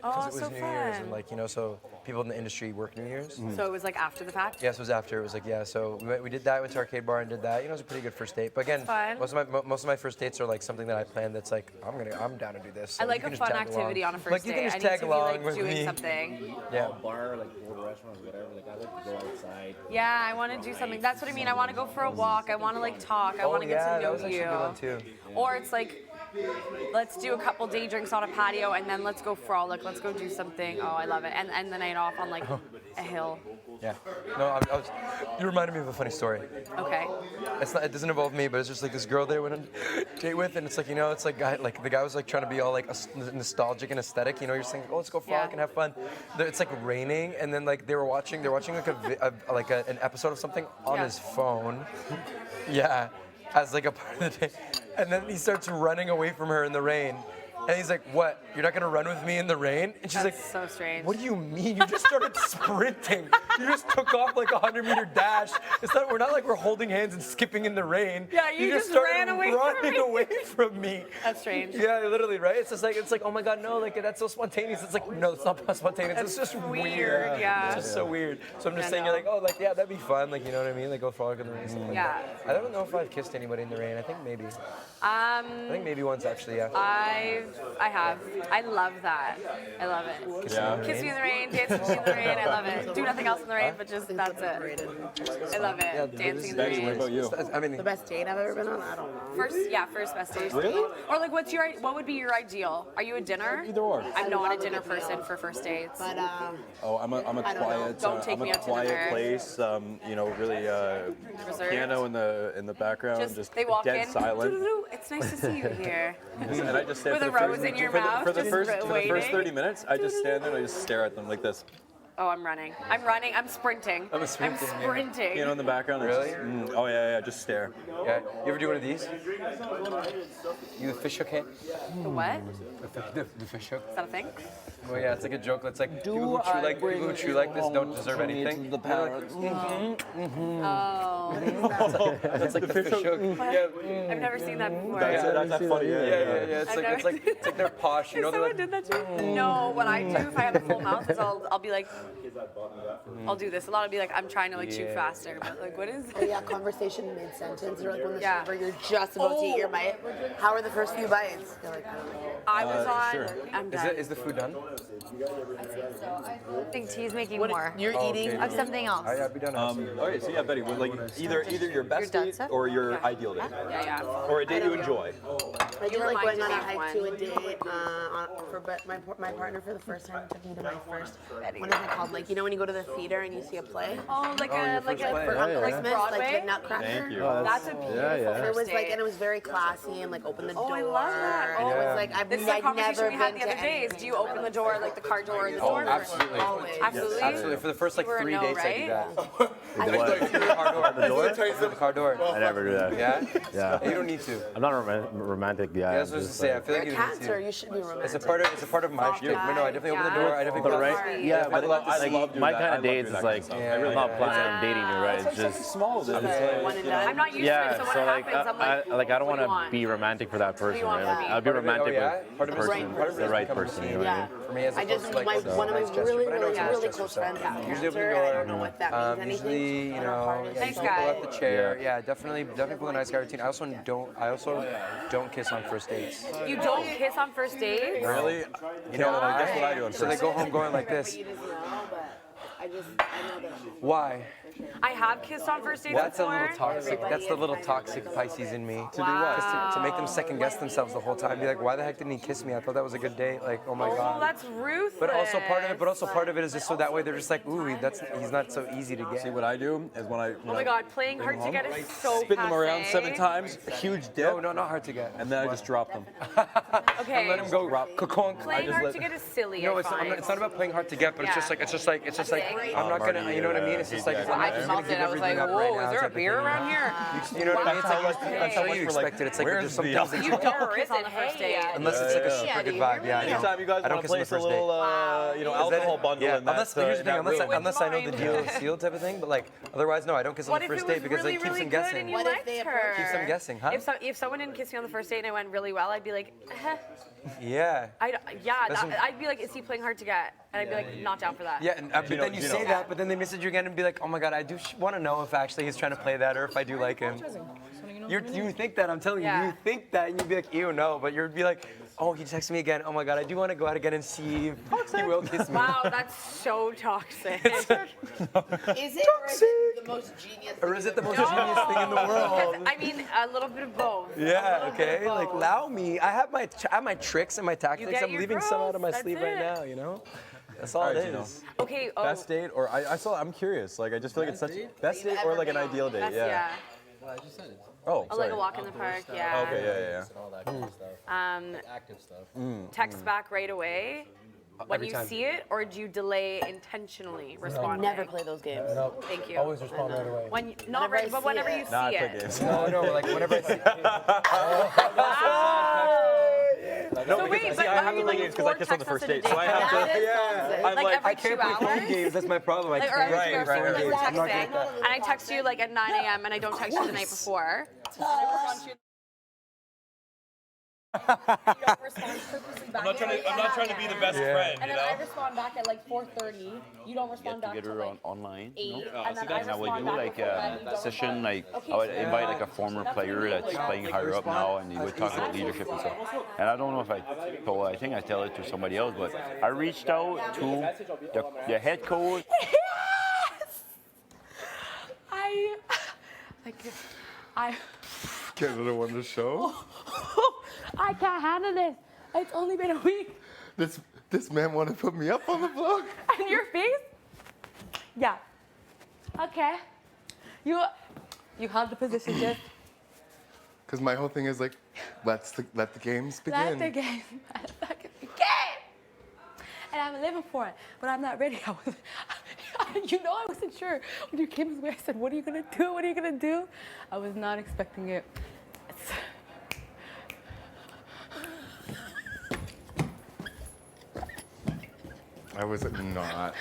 Oh, Because it was so New Year's and fun. like, you know, so people in the industry work New Year's. So it was like after the fact? Yes, it was after. It was like, yeah, so we did that, went to arcade bar and did that. You know, it was a pretty good first date. But again, Fun. most of my first dates are like something that I planned that's like, I'm down to do this. I So like you can a just fun tag activity along. on a first Like you date. can just I need tag to be along like with doing me. something. Yeah. Bar, like old restaurants, whatever. Like I like to go outside. Yeah, I want to do something. That's what I mean. I want to go for a walk. I want to like talk. I want to get to that know was actually you. a good one too. Or it's like, let's do a couple day drinks on a patio and then let's go frolic. Let's go do something. Oh, I love it. And the night off on like a hill. Yeah. No, you reminded me of a funny story. Okay. It doesn't involve me, but it's just like this girl that I went on a date with, and it's like, you know, it's like the guy was like trying to be all like nostalgic and aesthetic. You know, you're saying, oh, let's go frolic and have fun. It's like raining, and then like they're watching like an episode of something on his phone. Yeah, as like a part of the day, and then he starts running away from her in the rain. And he's like, what? You're not gonna run with me in the rain? And she's like, so strange. What do you mean? You just started sprinting. You just took off like a 100-meter dash. We're not like we're holding hands and skipping in the rain. Yeah, you just started ran away from running me. away from me. That's strange. Yeah, literally, right? It's like, oh my god, no, like that's so spontaneous. It's like, no, it's not spontaneous. That's it's just weird, yeah. It's just so weird. So I'm just I saying, know. you're like, oh, like yeah, that'd be fun. Like, you know what I mean? Like go frolic in the rain. Stuff like Yeah. that. I don't know if I've kissed anybody in the rain. I think maybe. I think maybe once actually. Yeah. I have. I love that. I love it. Kiss me in the rain, dance with me in the rain. I love it. Do nothing else in the rain, but just that's it. I love it. Dancing in the rain. What about you? I mean, The best date I've ever been on? I don't know. First best date. Really? Or like, what would be your ideal? Are you a dinner? Either or. I'm not a dinner person for first dates. But Oh, I'm a I don't know. quiet. Don't take I'm me a out to quiet dinner. place. You know, really Reserved. piano in the background, just they walk dead in. silent. "Doo-doo-doo, it's nice to see you here. And I just stand With for a the first, rose in your for the- mouth, for the just first for the first waiting. 30 minutes. I just stand there and I just stare at them like this. Oh, I'm running. I'm sprinting. I'm sprinting. Yeah. sprinting. Piano in the background. Really? Oh yeah, just stare. Yeah. You ever do one of these? You the fish hook hand? The what? The fish hook. Is that a thing? Well, yeah, it's like a joke. That's like people who chew like this don't deserve anything. The parrots. Oh. That's like the fish hook. Yeah. I've never seen that before. That's funny. Yeah. It's I've like never- it's like they're posh. You know, they're Someone like. did that too. No, what I do if I have a full mouth is I'll be like, I'll do this. A lot of be like, I'm trying to like chew faster, but like, what is? Oh yeah, conversation mid-sentence, or like when the Yeah. server, you're just about to eat your bite. How are the first few bites? You're like, I was on. Sure. I'm done. Is the food done? I think T's making more. You're eating? Of something else. I'd be done. Okay, so yeah, Betty, like either your best done, date Seth? or your ideal date, Yeah. or a date you enjoy. I do You like going reminded on me a of hike to a one. date. My partner for the first time took me to my first. What is it called? Like, you know when you go to the theater and you see a play? Oh, like a For Uncle Christmas, Broadway? like the Nutcracker. Thank you. That's a beautiful And it was first like, date. and it was very classy and like open the door. Oh, I love that. And it Oh. was like I've This is a I'd conversation never we had been the other to day. Is anything. do you open the door, like the car door, or the Oh, door? absolutely. Always. Absolutely. Absolutely. For the first like You were a 3 no, dates, I do right? that. The door? The car door. I never do that. Yeah? Yeah. You don't need to. I'm not a romantic guy. Yeah, that's what I was just to say. I like- feel like You're you a don't need cancer. to. You should be romantic. It's a part of my shtick. No, I definitely open the door. I definitely But put right, yeah, but I love like doing my that. kind I of love dates doing is that like kind of stuff. I really I'm not do. planning on dating you, right? It's just small date. One and done. I'm not used to it, so when so it like happens, I'm like, I don't what do you want want? to be romantic for that person, want right? from Like me? I'll be romantic Part with of the it is- person, part of it the is right becoming person. seen. You know what I Yeah. mean? For me, as I opposed just to like one of my nice gesture, really but I know it's a nice really gesture, close so friends is usually cancer. open the And I door. don't know what that means. Anything. Usually, you And our know, heart is- yeah, Nice you pull guy. out the chair. Yeah, definitely pull a nice guy routine. I also don't kiss on first dates. You don't kiss on first dates? Really? You know Guess what I do on So they first go home going like this. I know that. Why? I have kissed on first dates That's a before. little toxic. That's the little toxic Pisces in me. To do what? To make them second guess themselves the whole time. Be like, why the heck didn't he kiss me? I thought that was a good date. Like, oh my god. Oh, that's ruthless. But also part of it is just so that way they're just like, ooh, he's not so easy to get. See what I do is when I. Oh my god, playing hard to get is so spin them around passe. 7 times, huge dip. No, not hard to get. And then I just drop them. Okay. And let him go. Kakonk. Playing hard to get is silly. No, I it's find. not about playing hard to get, but it's just like I'm not gonna. You know what I mean? It's just like I'm not just gonna give I was like, everything up right whoa, now. is there a type of beer thing. around here? You know what I mean? It's like Okay. I'm sure you expect it. It's like there's some things that You don't kiss on the first date. unless it's like a super good vibe. Yeah. Anytime you guys I don't want to kiss on the place a first little, date. alcohol bundle in that. Unless here's the thing, in that room. unless I know the deal is sealed type of thing, but like otherwise no, I don't kiss on What the if it first was date because really, it keeps really them good guessing. and you liked her? Keeps them guessing, huh? If someone didn't kiss me on the first date and it went really well, I'd be like, Yeah. I'd be like, is he playing hard to get? And I'd be like, not down for that. Yeah, but then you say that, but then they message you again and be like, oh my god, I do want to know if actually he's trying to play that or if I do like him. You think that, I'm telling you, you think that, and you'd be like, ew, no, but you'd be like, oh, he texted me again, oh my god, I do want to go out again and see if he will kiss me. Wow, that's so toxic. Is it or is it the most genius? Or is it the most genius thing in the world? I mean, a little bit of both. Yeah, okay, like allow me. I have my tricks and my tactics. get I'm your leaving some out of my growth, sleeve that's right it. now, you know? That's all Alright, it Gino. is. Okay, Best date or I'm curious. Like I just feel like it's such best date or like an ideal date. That's, Yeah. yeah. Oh, Or sorry. like a walk in the park, yeah. Okay, Active stuff. Text back right away when Every you time. see it, or do you delay intentionally responding? Never play those games. No. Thank you. Always respond right away. When not right, but whenever you see it. No, like whenever I see No, So because wait, see, but I are have you to play like games because I 4 kissed on the text first date, messages so I a day? have to. That is Yeah. toxic. I'm Like like, every I can't 2 play phone hours? games. That's my problem. I Like, or can't. every 2 hours, Right. like we're I'm not texting, good at and I text you like at 9 a.m. and I don't text you the night before. I'm not trying to be the best friend, And then I respond back at like 4:30. You don't respond back Get till her like online. 8. No? And then And I would respond do back like before bed, you a don't session, reply. like I would invite like a former player that's playing higher up now, and he would talk about leadership and stuff. And I don't know if I think I tell it to somebody else, but I reached out to the head coach. I Canada won the show. I can't handle this. It's only been a week. This man want to put me up on the blog. And your face? Yeah. Okay. You held the position, just Because my whole thing is like, let the games begin. let the game. Let the fucking begin. And I'm living for it, but I'm not ready. I wasn't sure when you came this way. I said, "What are you gonna do? What are you gonna do?" I was not expecting it. I was not.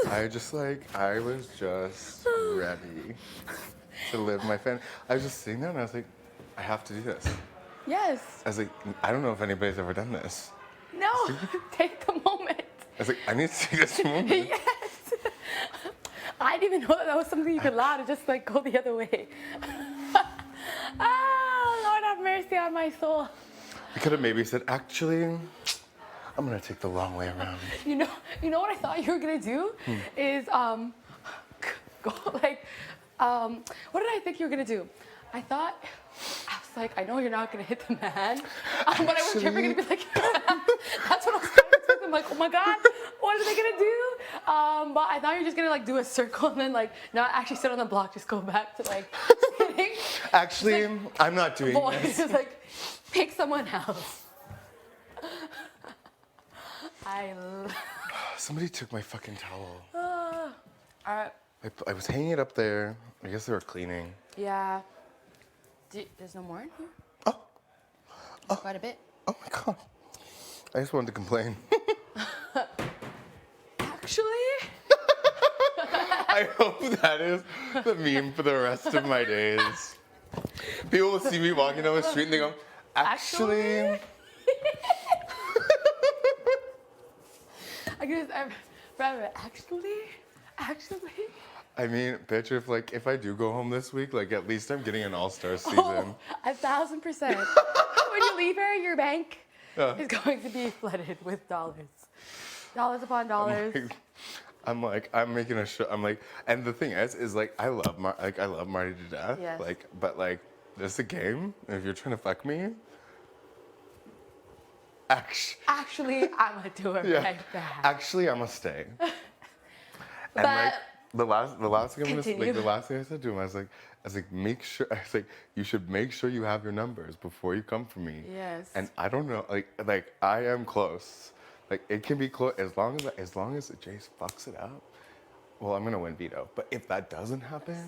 I was just ready to live my fan. I was just sitting there and I was like, I have to do this. Yes. I was like, I don't know if anybody's ever done this. No. Take the moment. I was like, I need to take this moment. Yes. I didn't even know that was something you could allow to just like go the other way. Lord have mercy on my soul. I could have maybe said, actually, I'm gonna take the long way around. You know what I thought you were gonna do is go like what did I think you were gonna do? I was like, I know you're not gonna hit the man, but I was sure you're gonna be like, that's what I was kind of expecting. I'm like, oh my god, what are they gonna do? But I thought you were just gonna like do a circle and then like not actually sit on the block, just go back to like sitting. Actually, I'm not doing Boy, this. just like pick someone else. Somebody took my fucking towel. All right. I was hanging it up there. I guess they were cleaning. Yeah. There's no more in here? Oh. Quite a bit. Oh my god. I just wanted to complain. Actually? I hope that is the meme for the rest of my days. People will see me walking down the street and they go, actually. I guess actually. I mean, bitch, if I do go home this week, like at least I'm getting an all-star season. Oh, 1,000%. When you leave her, your bank is going to be flooded with dollars. Dollars upon dollars. I'm making a show. I'm like, and the thing is like, I love Marty to death. Yes. Like, but like, this is a game. If you're trying to fuck me, Actually, I'm gonna do it right back. actually, I'm gonna stay. And But like, the last thing Continue. the last thing I said to him, I was like, make sure. I was like, you should make sure you have your numbers before you come for me. Yes. And I don't know, like I am close. Like it can be close as long as Jace fucks it up. Well, I'm gonna win veto. But if that doesn't happen,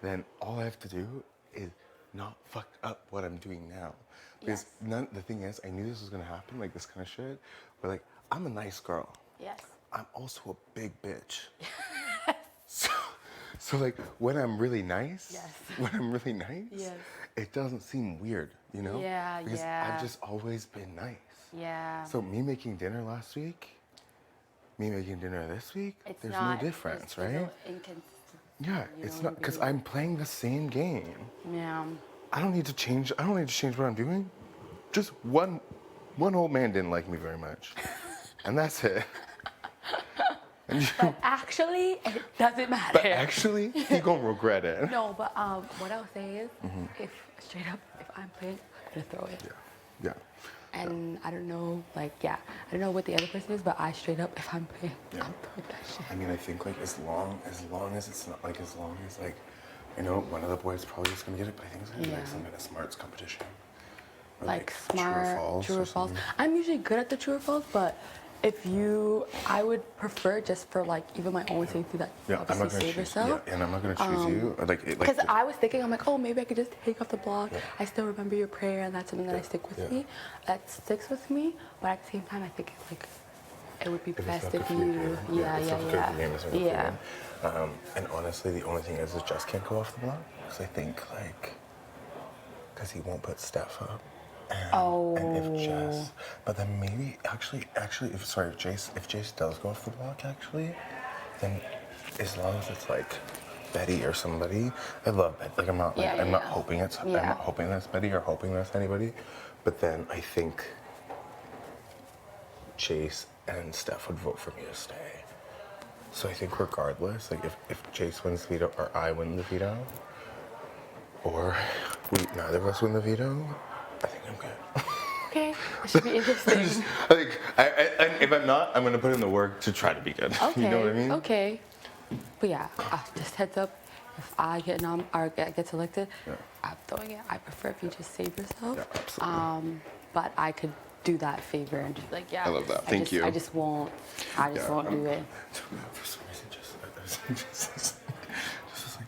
then all I have to do is not fuck up what I'm doing now. Because the thing is, I knew this was gonna happen, like this kind of shit. But like, I'm a nice girl. Yes. I'm also a big bitch. So like when I'm really nice, it doesn't seem weird, you know? Yeah, because I've just always been nice. Yeah. So me making dinner last week, me making dinner this week, there's not, no difference, it's a right? little inconsistent. Yeah, it's not because I'm playing the same game. Yeah. I don't need to change what I'm doing. Just one old man didn't like me very much, and that's it. But actually, it doesn't matter. But actually, he gonna regret it. No, but what I'll say is, if straight up, if I'm playing, I'm gonna throw it. Yeah. And I don't know, I don't know what the other person is, but I straight up, if I'm playing, I'm throwing that shit. I mean, I think like as long as it's not like I know one of the boys probably is gonna get it, but I think it's gonna be like some kind of smarts competition. Or, Like smart, true or false. something. I'm usually good at the true or false, but I would prefer just for like even my own safety that Yeah, I'm not obviously gonna save choose. yourself. Yeah, and I'm not gonna choose you. Or Because I was thinking, I'm like, oh, maybe I could just take off the block. I still remember your prayer, and that's something that I stick with me. That sticks with me. But at the same time, I think it would be best if you, yeah. And honestly, the only thing is Jess can't go off the block because I think because he won't put Steph up. And if Jess, but then maybe actually, if Jace does go off the block, actually, then as long as it's like Betty or somebody, I love Betty. Like I'm not hoping I'm not hoping that's Betty or hoping that's anybody, but then I think Jace and Steph would vote for me to stay. So I think regardless, like if Jace wins the veto or I win the veto, or neither of us win the veto, I think I'm good. Okay, it should be interesting. If I'm not, I'm gonna put in the work to try to be good. Okay. You know what I mean? Okay. But yeah, just heads up. If I get get selected, I'm throwing it. I prefer if you just save yourself. Yeah, absolutely. But I could do that favor and just be like, yeah. I love that. Thank you. I just won't do it. For some reason, just like,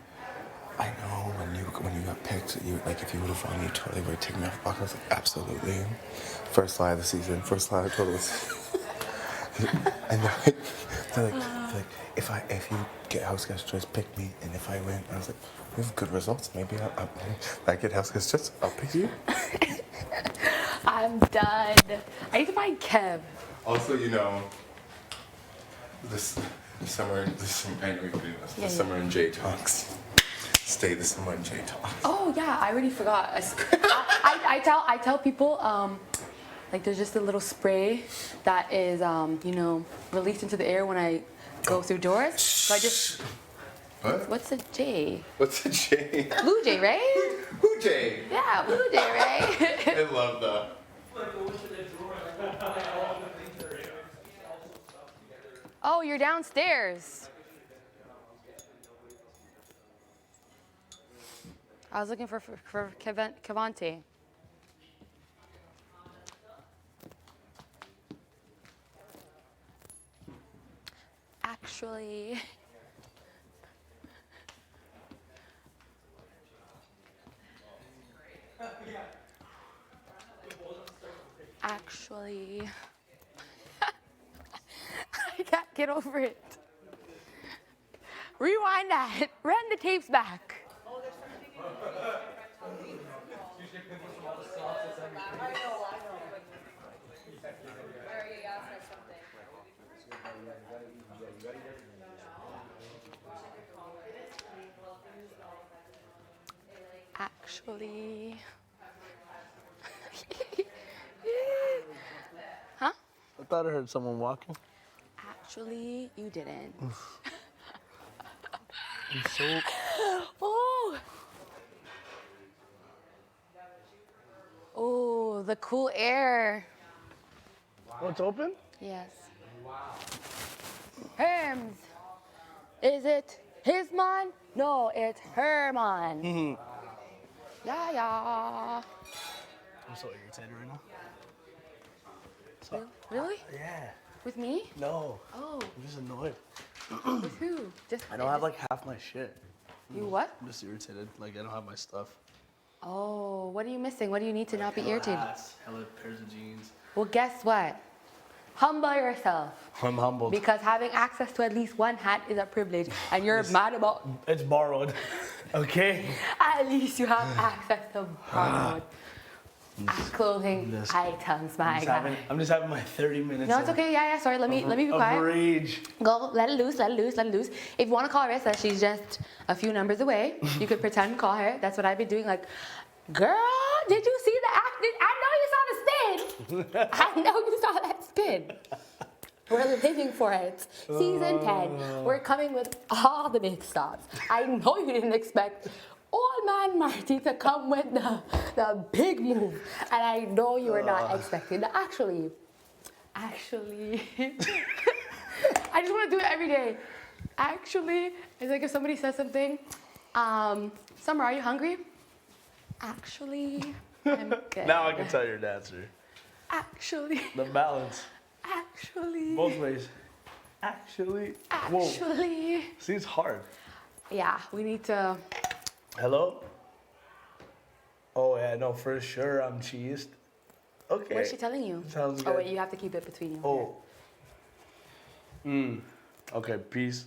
I know when you got picked, if you would have won, you totally would have taken me off the block. I was like, absolutely. First lie of the season. First lie of totally. And they're like, if you get house guest choice, pick me, and if I win, I was like, we have good results. Maybe I get house guest choice. I'll pick you. I'm done. I need to find Kev. Also, this summer, I know you're doing this. Yeah, The summer in J Talks. Stay the summer in J Talks. Oh yeah, I already forgot. I tell people there's just a little spray that is released into the air when I go through doors. So I just What's a J? What's a J? Blue Jay, right? Blue Jay. Yeah, Blue Jay, right? I love that. Oh, you're downstairs. I was looking for Cavante. Actually, I can't get over it. Rewind that. Run the tapes back. Actually, thought I heard someone walking. Actually, you didn't. I'm so. Oh. Oh, the cool air. Oh, it's open? Yes. Herms. Is it his man? No, it's her man. Yeah, yeah. I'm so irritated right now. Really? Yeah. With me? No. Oh. I'm just annoyed. With who? Just I don't have like half my shit. You what? I'm just irritated. Like I don't have my stuff. Oh, what are you missing? What do you need to not be irritated? Hella pairs of jeans. Well, guess what? Humble yourself. I'm humbled. Because having access to at least one hat is a privilege, and you're mad about. It's borrowed. Okay. At least you have access to borrowed clothing items, my guy. I'm just having my 30 minutes. No, it's okay. Yeah. Sorry. Let me be quiet. Rage. Go. Let it loose. Let it loose. Let it loose. If you want to call Rissa, she's just a few numbers away. You could pretend to call her. That's what I've been doing. Like, girl, did you see the act? I know you saw the spin. I know you saw that spin. We're living for it. Season 10. We're coming with all the big stops. I know you didn't expect old man Marty to come with the big move. And I know you were not expecting that. Actually, I just want to do it every day. Actually, it's like if somebody says something, Summer, are you hungry? Actually, I'm good. Now I can tell your answer. Actually. The balance. Actually. Both ways. Actually. Actually. Whoa. See, it's hard. Yeah, we need to. Hello? Oh, yeah, no, for sure I'm cheesed. Okay. What is she telling you? Sounds good. Oh, wait, you have to keep it between you. Oh. Okay, peace.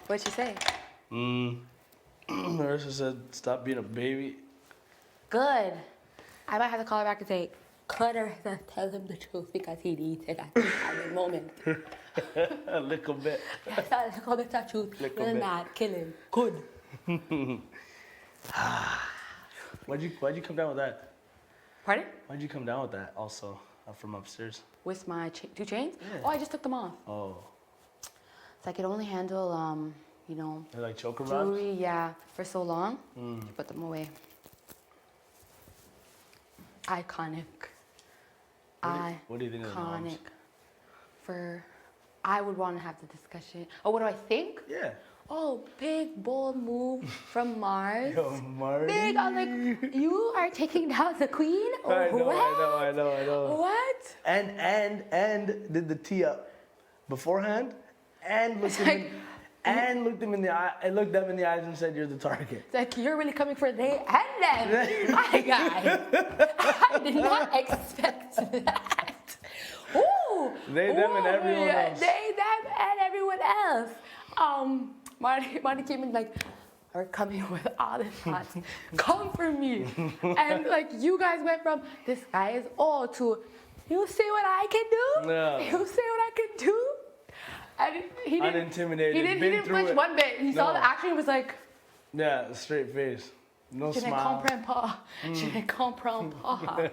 What'd she say? Marissa said, stop being a baby. Good. I might have to call her back and say, cut her and tell him the truth because he needs it at this moment. A little bit. Yes, a little bit of truth. Little Little bit. mad, kill him. Good. Why'd you come down with that? Pardon? Why'd you come down with that also from upstairs? With my 2 chains? Yeah. Oh, I just took them off. Oh. So I could only handle, you know, They're like choker rods? jewelry, yeah, for so long. Put them away. Iconic. What do you think of the moms? For, I would want to have the discussion. Oh, what do I think? Yeah. Oh, big, bold move from Mars. Yo, Marty. Big, I'm like, you are taking down the queen? I know, What? I know. What? And did the tee up beforehand and looked them in the eye. I looked them in the eyes and said, "You're the target." It's like you're really coming for they and them, my guy. I did not expect that. Ooh. They, them, and everyone else. They, them, and everyone else. Marty came in like, are coming with all the shots. Come for me. And like you guys went from this guy is all to, you see what I can do? No. You see what I can do? And he didn't. Unintimidated. He didn't flinch it. one bit. He saw the action. He was like, yeah, straight face, no je ne smile. comprends pas. Je ne comprends pas.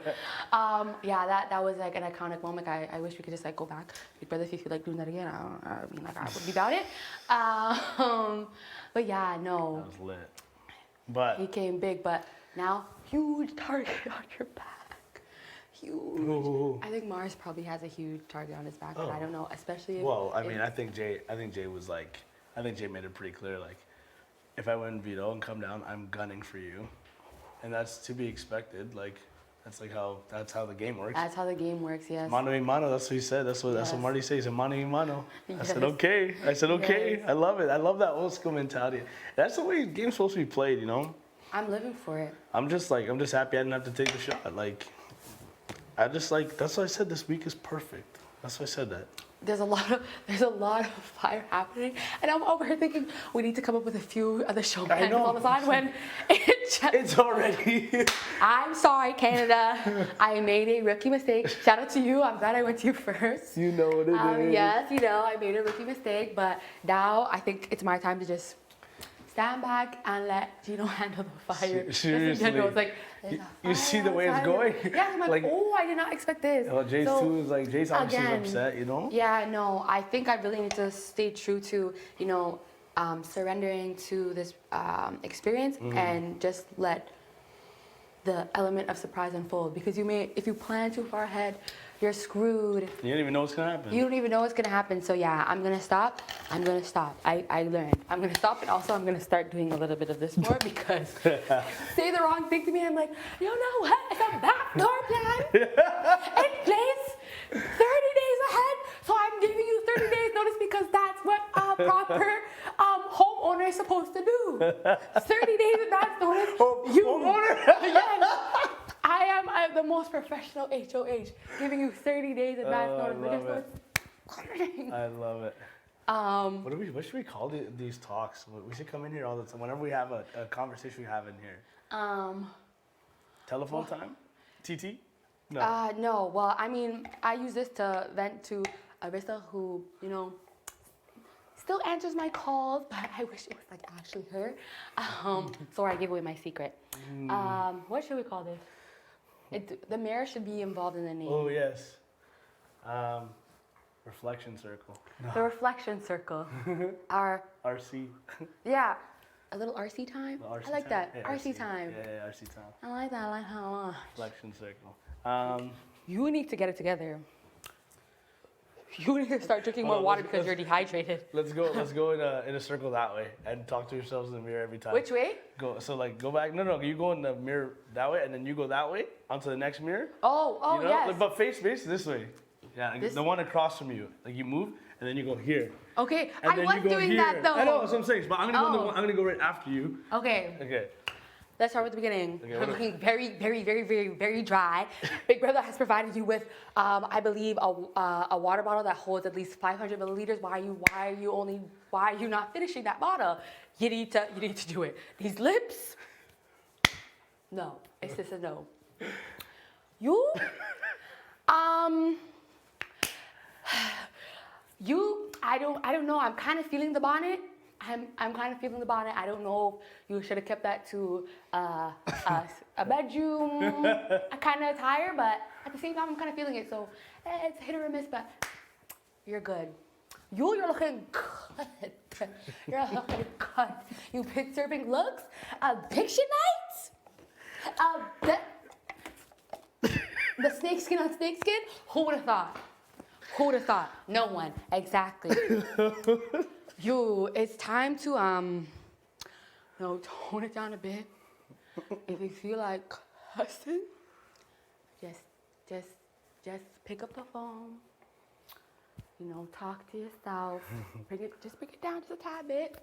Yeah, that was like an iconic moment. I wish we could just like go back. Big Brother, if you feel like doing that again, I mean, like I would be about it. But yeah, no. That was lit. But He came big, but now huge target on your back. Huge. Ooh. I think Mars probably has a huge target on his back, but I don't know, especially if. well, I mean, I think Jay was like, I think Jay made it pretty clear, like, if I win veto and come down, I'm gunning for you, and that's to be expected. Like, that's how the game works. That's how the game works, yes. Mano y mano, that's what he said. That's what Yes. Marty says. A mano y mano. I said Yes. okay. I said okay. Yes. I love it. I love that old school mentality. That's the way the game's supposed to be played, you know. I'm living for it. I'm just happy I didn't have to take the shot. Like, that's why I said this week is perfect. That's why I said that. There's a lot of fire happening, and I'm over here thinking we need to come up with a few other show plans all the time when it's already. I'm sorry, Canada. I made a rookie mistake. Shout out to you. I'm glad I went to you first. You know what it is. Yes, I made a rookie mistake, but now I think it's my time to just stand back and let Gino handle the fire. Seriously. It's like, You see the way it's going? yeah, I'm like, oh, I did not expect this. Well, Jace So, too is like, Jace obviously again, is upset, you know? Yeah, no, I think I really need to stay true to, you know, surrendering to this experience and just let the element of surprise unfold. Because if you plan too far ahead, you're screwed. You don't even know what's gonna happen. You don't even know what's gonna happen. So yeah, I'm gonna stop. I learned. I'm gonna stop, and also I'm gonna start doing a little bit of this more because say the wrong thing to me, I'm like, you know what? It's a backdoor plan in place 30 days ahead. So I'm giving you 30 days notice because that's what a proper homeowner is supposed to do. 30 days advance notice. Homeowner? Yes. I am the most professional HOH, giving you 30 days advance notice. I love it. What should we call these talks? We should come in here all the time. Whenever we have a conversation, we have in here. Telephone time? TT? No. No. Well, I mean, I use this to vent to Arissa, who, you know, still answers my calls, but I wish it was like actually her. Sorry, I gave away my secret. What should we call this? The mayor should be involved in the name. Oh, yes. Reflection circle. The reflection circle. Our RC. Yeah, a little RC time. RC I like time. that. Yeah, RC time. Yeah, RC time. I like that. I like that a lot. Reflection circle. You need to get it together. You need to start drinking more water because you're dehydrated. Let's go in a circle that way and talk to yourselves in the mirror every time. Which way? Go back. No, you go in the mirror that way and then you go that way onto the next mirror. Oh, you know? yes. But face this way. Yeah, the one across from you. Like you move and then you go here. Okay, And I then was you go doing here. that though. I know, that's what I'm saying. But I'm gonna go right after you. Okay. Okay. Let's start with the beginning. Okay, I'm looking very, very, very, very, very dry. Big Brother has provided you with, I believe, a water bottle that holds at least 500 milliliters. Why are you not finishing that bottle? You need to do it. These lips, no. It's just a no. You, I don't know. I'm kind of feeling the bonnet. I'm kind of feeling the bonnet. I don't know if you should have kept that to a bedroom kind of attire, but at the same time, I'm kind of feeling it. So it's hit or miss, but you're good. You're looking good. You're looking good. You been serving looks, picture nights, the snakeskin on snakeskin. Who would have thought? Who would have thought? No one. Exactly. It's time to tone it down a bit. If you feel like cussing, just pick up the phone. Talk to yourself. Bring it down just a tad bit.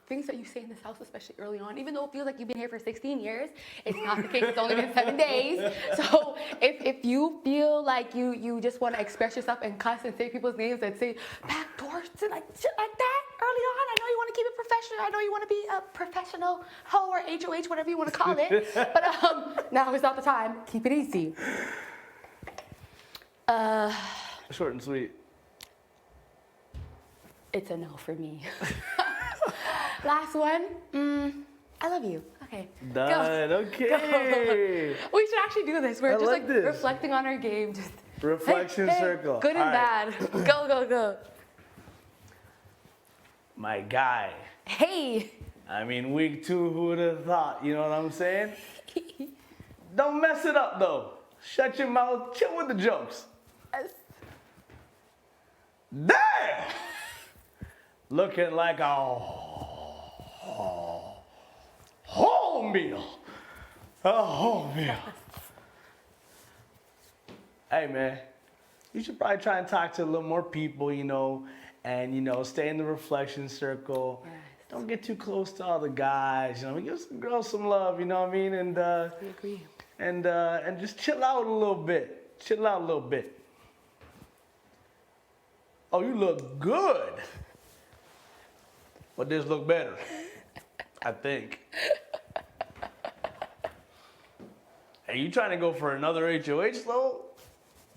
Things that you say in this house, especially early on, even though it feels like you've been here for 16 years, it's not the case. It's only been 7 days. So if you feel like you just want to express yourself and cuss and say people's names and say back doors and like shit like that early on, I know you want to keep it professional. I know you want to be a professional hoe or HOH, whatever you want to call it. But now is not the time. Keep it easy. Short and sweet. It's a no for me. Last one. I love you. Okay. Done. Go. Okay. Go. We should actually do this. We're I just like this. reflecting on our game. Just Reflection hey, circle. Good and All right. bad. Go. My guy. Hey. I mean, week 2, who would have thought? You know what I'm saying? Don't mess it up, though. Shut your mouth. Chill with the jokes. Yes. Damn! Looking like a whole meal. A whole meal. Hey, man. You should probably try and talk to a little more people, and, stay in the reflection circle. Yes. Don't get too close to all the guys, give some girls some love, you know what I mean? And, we agree. And just chill out a little bit. Chill out a little bit. Oh, you look good. But this look better, I think. Are you trying to go for another HOH though?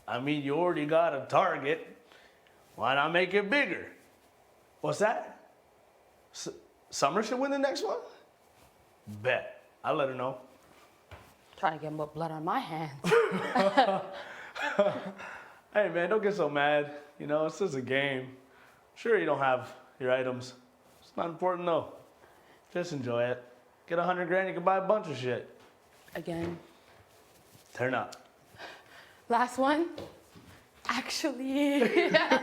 I mean, you already got a target. Why not make it bigger? What's that? Summer should win the next one? Bet. I'll let her know. Trying to get more blood on my hands. Hey man, don't get so mad. You know, it's just a game. Sure, you don't have your items. It's not important though. Just enjoy it. Get $100 grand, you can buy a bunch of shit. Again. Turn up. Last one. Actually, yeah.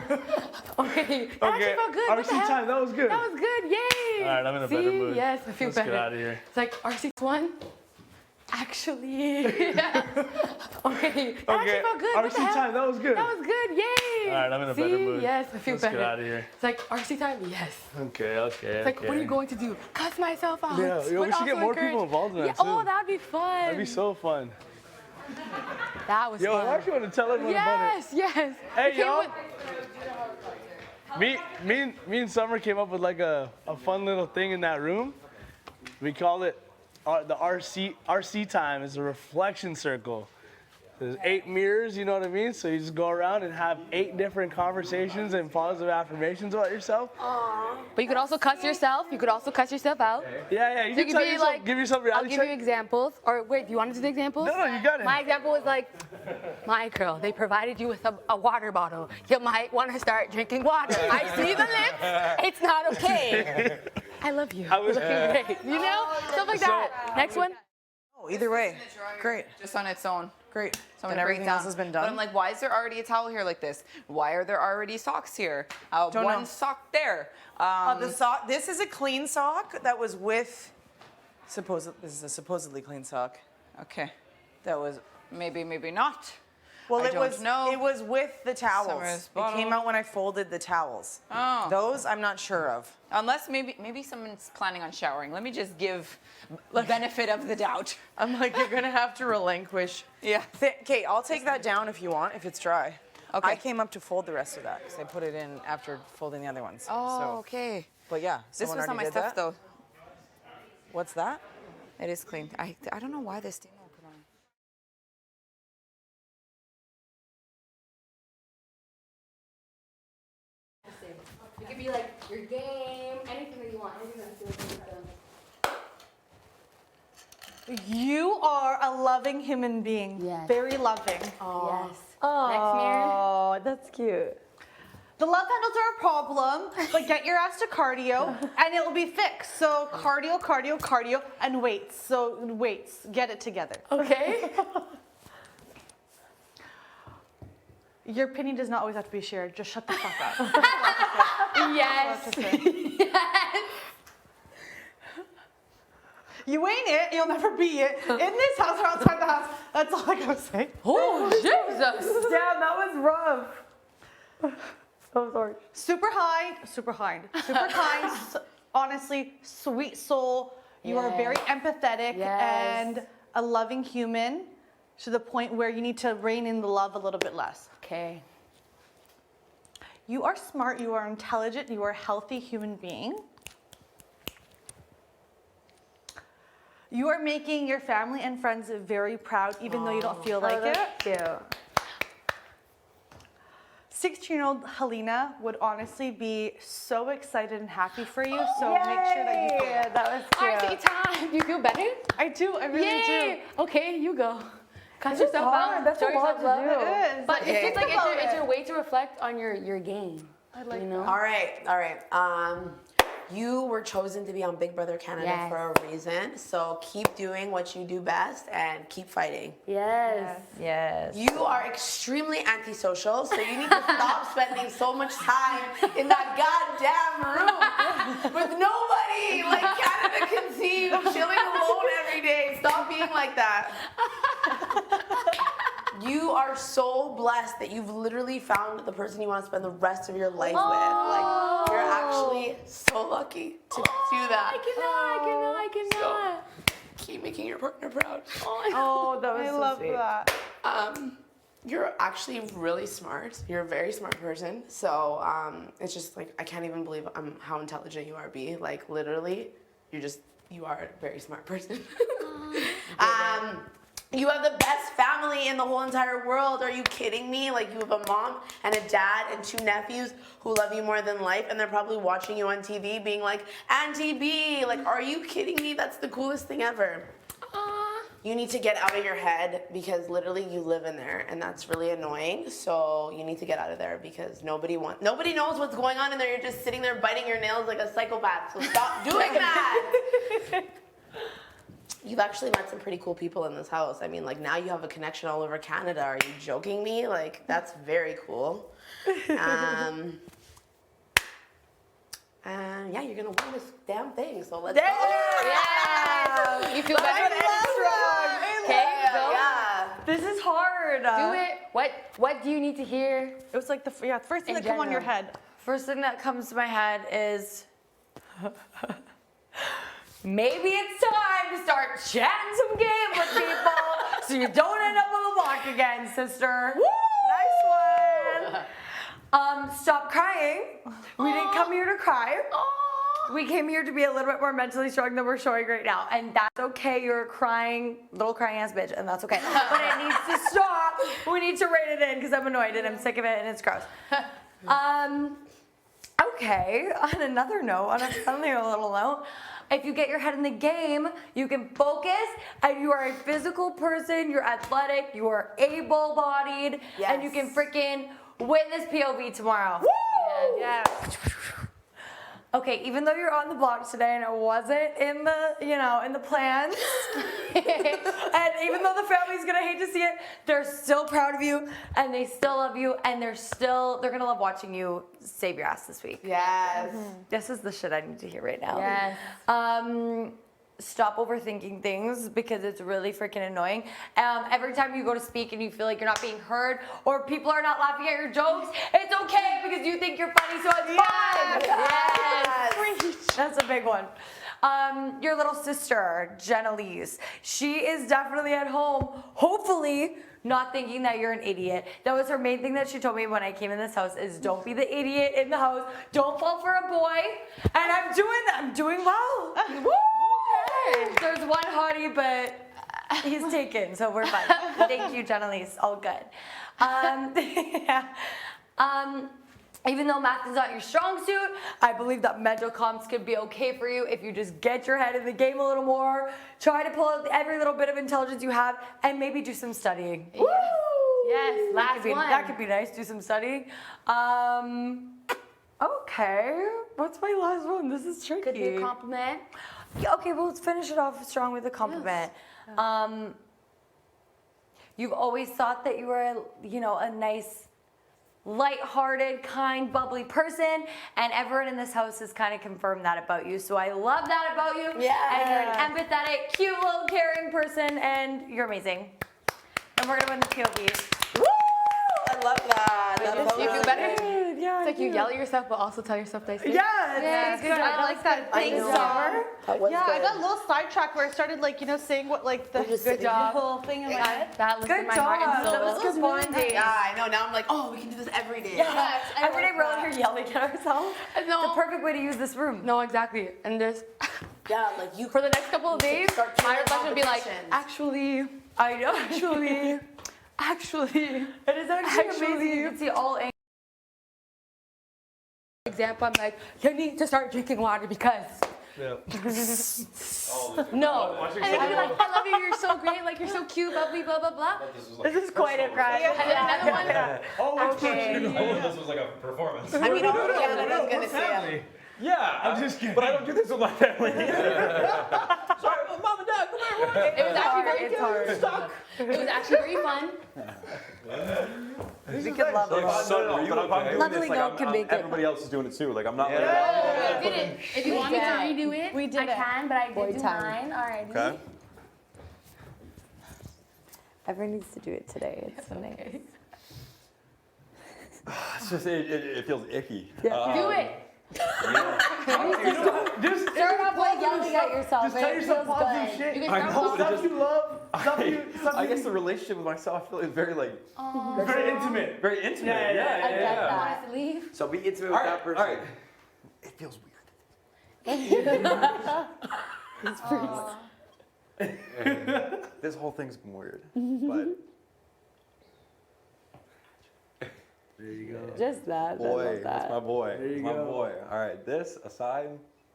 Okay. That Okay, actually felt good. What RC the hell? time, that was good. That was good. Yay. All right, I'm in a See? better mood. Yes, I feel Let's better. get out of here. It's like RC1. Actually, yeah. Okay. That actually felt good. What RC the hell? time, that was good. That was good. Yay. All right, I'm in a See? better mood. Yes, I feel Let's better. get out of here. It's like RC time. Yes. Okay. It's like, what are you going to do? Cuss myself out. Yeah, yo, we but should get also more encourage- people involved in that yeah, too. Oh, that'd be fun. That'd be so fun. That was Yo, fun. I actually want to tell everyone about it. Yes. Hey, It came yo. with- Me and Summer came up with like a fun little thing in that room. We called it the RC time. It's a reflection circle. There's 8 mirrors, you know what I mean? So you just go around and have 8 different conversations and positive affirmations about yourself. But you could also cuss yourself. You could also cuss yourself out. Yeah, you So can tell yourself, give yourself reality I'll give check. you examples. Or wait, do you want to do the examples? No, you got it. My example was like, my girl, they provided you with a water bottle. You might want to start drinking water. I see the lips. It's not okay. I love you. I was great. You know? Stuff like that. Next one. Oh, either way. Great. Just on its own. Great. Someone everything else has been done. But I'm like, why is there already a towel here like this? Why are there already socks here? One sock there. The sock. This is a clean sock that was with. This is a supposedly clean sock. Okay. That was. Maybe not. Well, I it don't was. know. It was with the towels. Summer's It bottle. came out when I folded the towels. Oh. Those I'm not sure of. Unless maybe someone's planning on showering. Let me just give the benefit of the doubt. I'm like, you're gonna have to relinquish. Yeah. Okay, I'll take that down if you want, if it's dry. Okay. I came up to fold the rest of that because I put it in after folding the other ones. Oh, So, okay. but yeah, This someone was on already my did stuff that. though. What's that? It is clean. I don't know why this thing won't come on. It could be like your game, anything that you want, anything that feels good. You are a loving human being. Yes. Very loving. Yes. Oh, that's cute. The love handles are a problem, but get your ass to cardio and it will be fixed. So cardio, cardio, cardio, and weights. So weights, get it together. Okay. Your opinion does not always have to be shared. Just shut the fuck up. Yes. You ain't it. You'll never be it. In this house or outside the house. That's all I gotta say. Oh, Jesus. Damn, that was rough. I'm sorry. Super kind, super honestly, sweet soul. You are very empathetic and a loving human to the point where you need to rein in the love a little bit less. Okay. You are smart, you are intelligent, you are a healthy human being. You are making your family and friends very proud, even though you don't feel like it. Cute. 16-year-old Helena would honestly be so excited and happy for you. So make sure that you feel Yeah, that was cute. RC time. Do you feel better? I do. I really Yay. Okay, you go. Cut This is yourself hard. out. That's Show a lot yourself to love. do. It is. But it's just like Think about it's it. your way to reflect on your game. I like you know? All right. You were chosen to be on Big Brother Canada Yes. for a reason. So keep doing what you do best and keep fighting. Yes. Yes. You are extremely antisocial, so you need to stop spending so much time in that goddamn room with nobody. Like Canada can see you chilling alone every day. Stop being like that. You are so blessed that you've literally found the person you want to spend the rest of your life with. Like, you're actually so lucky to do that. I cannot. Keep making your partner proud. Oh, that was I so love sweet. that. You're actually really smart. You're a very smart person. So it's just like, I can't even believe how intelligent you are, B. Like, literally, you are a very smart person. You have the best family in the whole entire world. Are you kidding me? Like, you have a mom and a dad and 2 nephews who love you more than life, and they're probably watching you on TV being like, Auntie B, like, are you kidding me? That's the coolest thing ever. You need to get out of your head because literally you live in there, and that's really annoying. So you need to get out of there because nobody knows what's going on in there. You're just sitting there biting your nails like a psychopath. So stop doing that. You've actually met some pretty cool people in this house. I mean, like, now you have a connection all over Canada. Are you joking me? Like, that's very cool. And yeah, you're gonna win this damn thing. So let's go. Yeah. You feel better? Okay, go. Yeah. This is hard. Do it. What do you need to hear? It was like the first thing In that come on your general. head. First thing that comes to my head is maybe it's time to start chatting some game with people so you don't end up on the block again, sister. Woo! Nice one. Stop crying. We didn't come here to cry. We came here to be a little bit more mentally strong than we're showing right now. And that's okay. You're a little crying ass bitch, and that's okay. But it needs to stop. We need to rein it in because I'm annoyed and I'm sick of it and it's gross. Okay, on another note, on a friendly little note, if you get your head in the game, you can focus, and you are a physical person, you're athletic, you are able-bodied, and you can freaking win this POV tomorrow. Woo! Yes. Okay, even though you're on the block today and it wasn't in the, in the plans, and even though the family's gonna hate to see it, they're still proud of you and they still love you and they're gonna love watching you save your ass this week. Yes. This is the shit I need to hear right now. Yes. Stop overthinking things because it's really freaking annoying. Every time you go to speak and you feel like you're not being heard or people are not laughing at your jokes, it's okay because you think you're funny, so it's fine. Yes. That's a big one. Your little sister, Jenalise, she is definitely at home, hopefully not thinking that you're an idiot. That was her main thing that she told me when I came in this house is don't be the idiot in the house. Don't fall for a boy. And I'm doing that. I'm doing well. Woo! There's one hottie, but he's taken, so we're fine. Thank you, Jenalise. All good. Yeah. Even though math is not your strong suit, I believe that mental comps could be okay for you if you just get your head in the game a little more, try to pull out every little bit of intelligence you have, and maybe do some studying. Yes. Yes, last one. That could be nice, do some studying. Okay, what's my last one? This is tricky. Could be a compliment. Yeah, okay, well, let's finish it off strong with a compliment. Yes. You've always thought that you were, a nice, light-hearted, kind, bubbly person, and everyone in this house has kind of confirmed that about you. So I love that about you. Yeah. And you're an empathetic, cute, little, caring person, and you're amazing. And we're gonna win the POV. Woo! I love that. Do you feel better? Yeah, It's like you yell at yourself, but also tell yourself nice things. Yeah, It's good. I like that. Thanks, know. Summer. That was Yeah, I good. got a little sidetracked where I started saying what the good job. whole thing in my head. That lifted my heart and soul. That was good bonding. Yeah, I know. Now I'm like, oh, we can do this every day. Yes, every day we're out here yelling at ourselves. No. It's the perfect way to use this room. No, exactly. And there's Yeah, like you. for the next couple of days, start my doing reflection would be like, competitions. actually, I know, actually. It is actually amazing. You can see all angles. example, I'm like, you need to start drinking water because. Yeah. No. And then you'd be like, I love you, you're so great, like you're so cute, bubbly, blah, blah, blah. This is quite a cry. And then another one. This was like a performance. I mean, all Canada's gonna say it. Yeah, I'm just kidding. But I don't do this with my family. Sorry, mom and dad, come here. It was actually very fun. It was actually very fun. We could love it. But if I'm doing Lovely this, girl can make it. everybody else is doing it too. Like I'm not like. Oh, we did it. If you want me to redo it, We did I it. can, but I did do mine already. Okay. Everyone needs to do it today. It's so nice. It's just it feels icky. Do it. Just Start off by yelling at yourself. Just tell yourself positive shit. You can I start know, with but Stuff you love. I guess the relationship with myself, I feel is very like Very intimate. very intimate. Yeah. I get that. honestly leave. So be intimate All with right, that person. all right. It feels weird. And this whole thing's been weird, but There you go. Just that. boy, I love that. that's my boy. There you That's my go. boy. All right, this aside,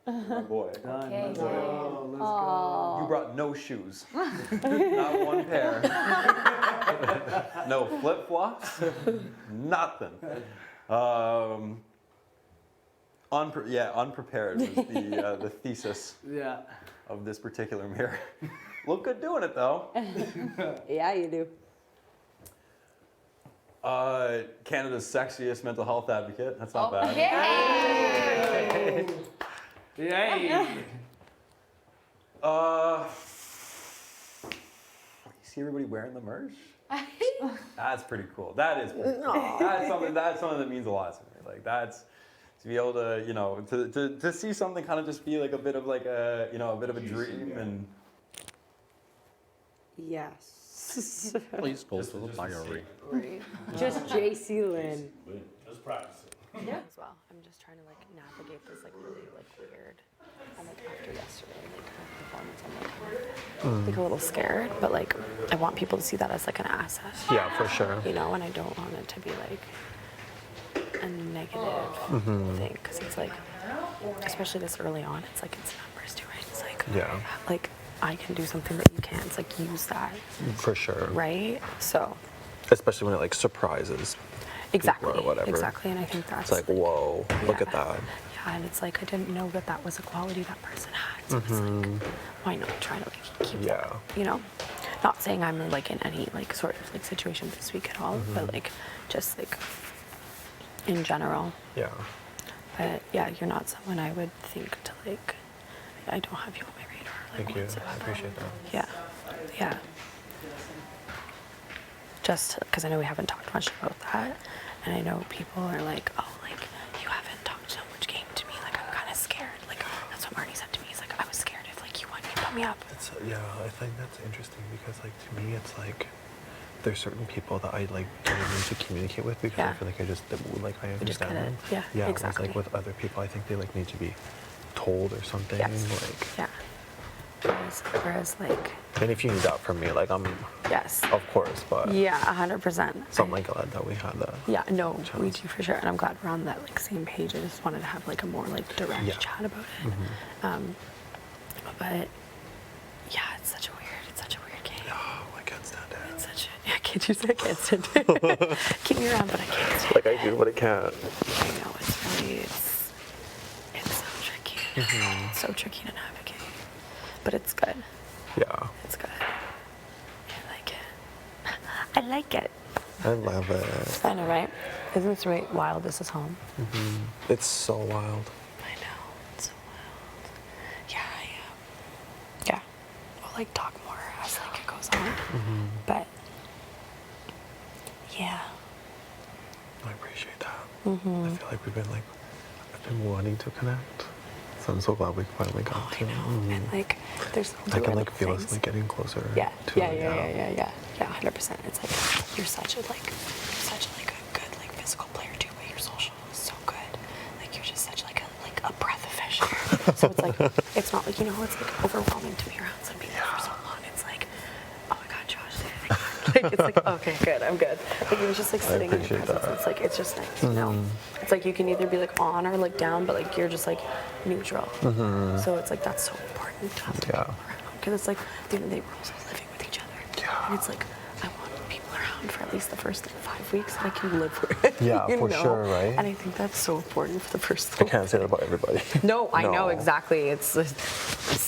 my boy. Done. Okay, Let's Jay. go. Let's Aw. You brought no shoes, not one pair, no flip flops, nothing. Unprepared was the thesis Yeah. of this particular mirror. Look good doing it though. Yeah, you do. Canada's sexiest mental health advocate. That's not bad. Yay! You see everybody wearing the merch? That's pretty cool. That is pretty cool. That's something that means a lot to me. Like that's to be able to, you know, to see something kind of just be like a bit of like a, you know, a bit of a dream and Yes. Please go to the diary. Just JC Lynn. Just practice it. Yeah. As well. I'm just trying to like navigate this like really like weird. And like after yesterday, like her performance, I'm like a little scared, but like I want people to see that as like an asset. Yeah, for sure. You know, and I don't want it to be like a negative thing, because it's like, especially this early on, it's like it's numbers too, right? It's like, like I can do something that you can't. It's like use that, For sure. right? So Especially when it like surprises exactly, people or whatever. exactly, and I think that's It's like, whoa, look at that. yeah, and it's like I didn't know that that was a quality that person had. So it's like, why not try to like keep that, you know? Not saying I'm like in any like sort of like situation this week at all, but like just like in general. Yeah. But yeah, you're not someone I would think to like. I don't have you on my radar. Like, Thank you. whatsoever. I appreciate that. Yeah, yeah. Just because I know we haven't talked much about that, and I know people are like, oh, like you haven't talked so much game to me. Like I'm kind of scared. Like that's what Marty said to me. He's like, I was scared if like you went and put me up. It's, yeah, I think that's interesting because like to me it's like there's certain people that I like don't need to communicate with because I feel like I just like I We just understand get them. it. Yeah, Yeah. exactly. Whereas, like with other people, I think they like need to be told or something. Yes. Like. Yeah. Whereas like. And if you need that from me, like I'm. Yes. Of course, but. Yeah, 100%. So I'm like glad that we had that. Yeah, no, we do for sure, and I'm glad we're on that like same page. I just wanted to have like a more like direct chat about it. But yeah, it's such a weird game. Oh, I can't stand it. It's such a, yeah, can't you say I can't stand it? Keep me around, but I can't stand Like I do, but I can't. I know, it's really, it's so tricky. It's so tricky to navigate. But it's good. Yeah. It's good. I like it. I like it. I love it. I know, right? Isn't this right? Wild, this is home. It's so wild. I know. It's so wild. Yeah, yeah. We'll like talk more as like it goes on. But yeah. I appreciate that. I feel like I've been wanting to connect. So I'm so glad we finally got to. And like there's I can like little feel us things. like getting closer. Yeah, to yeah, it, yeah, 100%. It's like you're such a good like physical player too, but your social is so good. Like you're just such like a breath of fresh air. So it's like it's not like, you know, it's like overwhelming to be around some people for so long. It's like, oh my god, Josh, did it again. Like it's like, okay, good, I'm good. Like you're just like sitting in your presence. It's just nice, you know. It's like you can either be like on or like down, but like you're just like neutral. So it's like that's so important to have to people around, because it's like at the end of the day we're also living with each other. And it's like I want people around for at least the first like 5 weeks that I can live with. Yeah, you for know? sure, right? And I think that's so important for the first. I can't say that about everybody. No, I know No. exactly. It's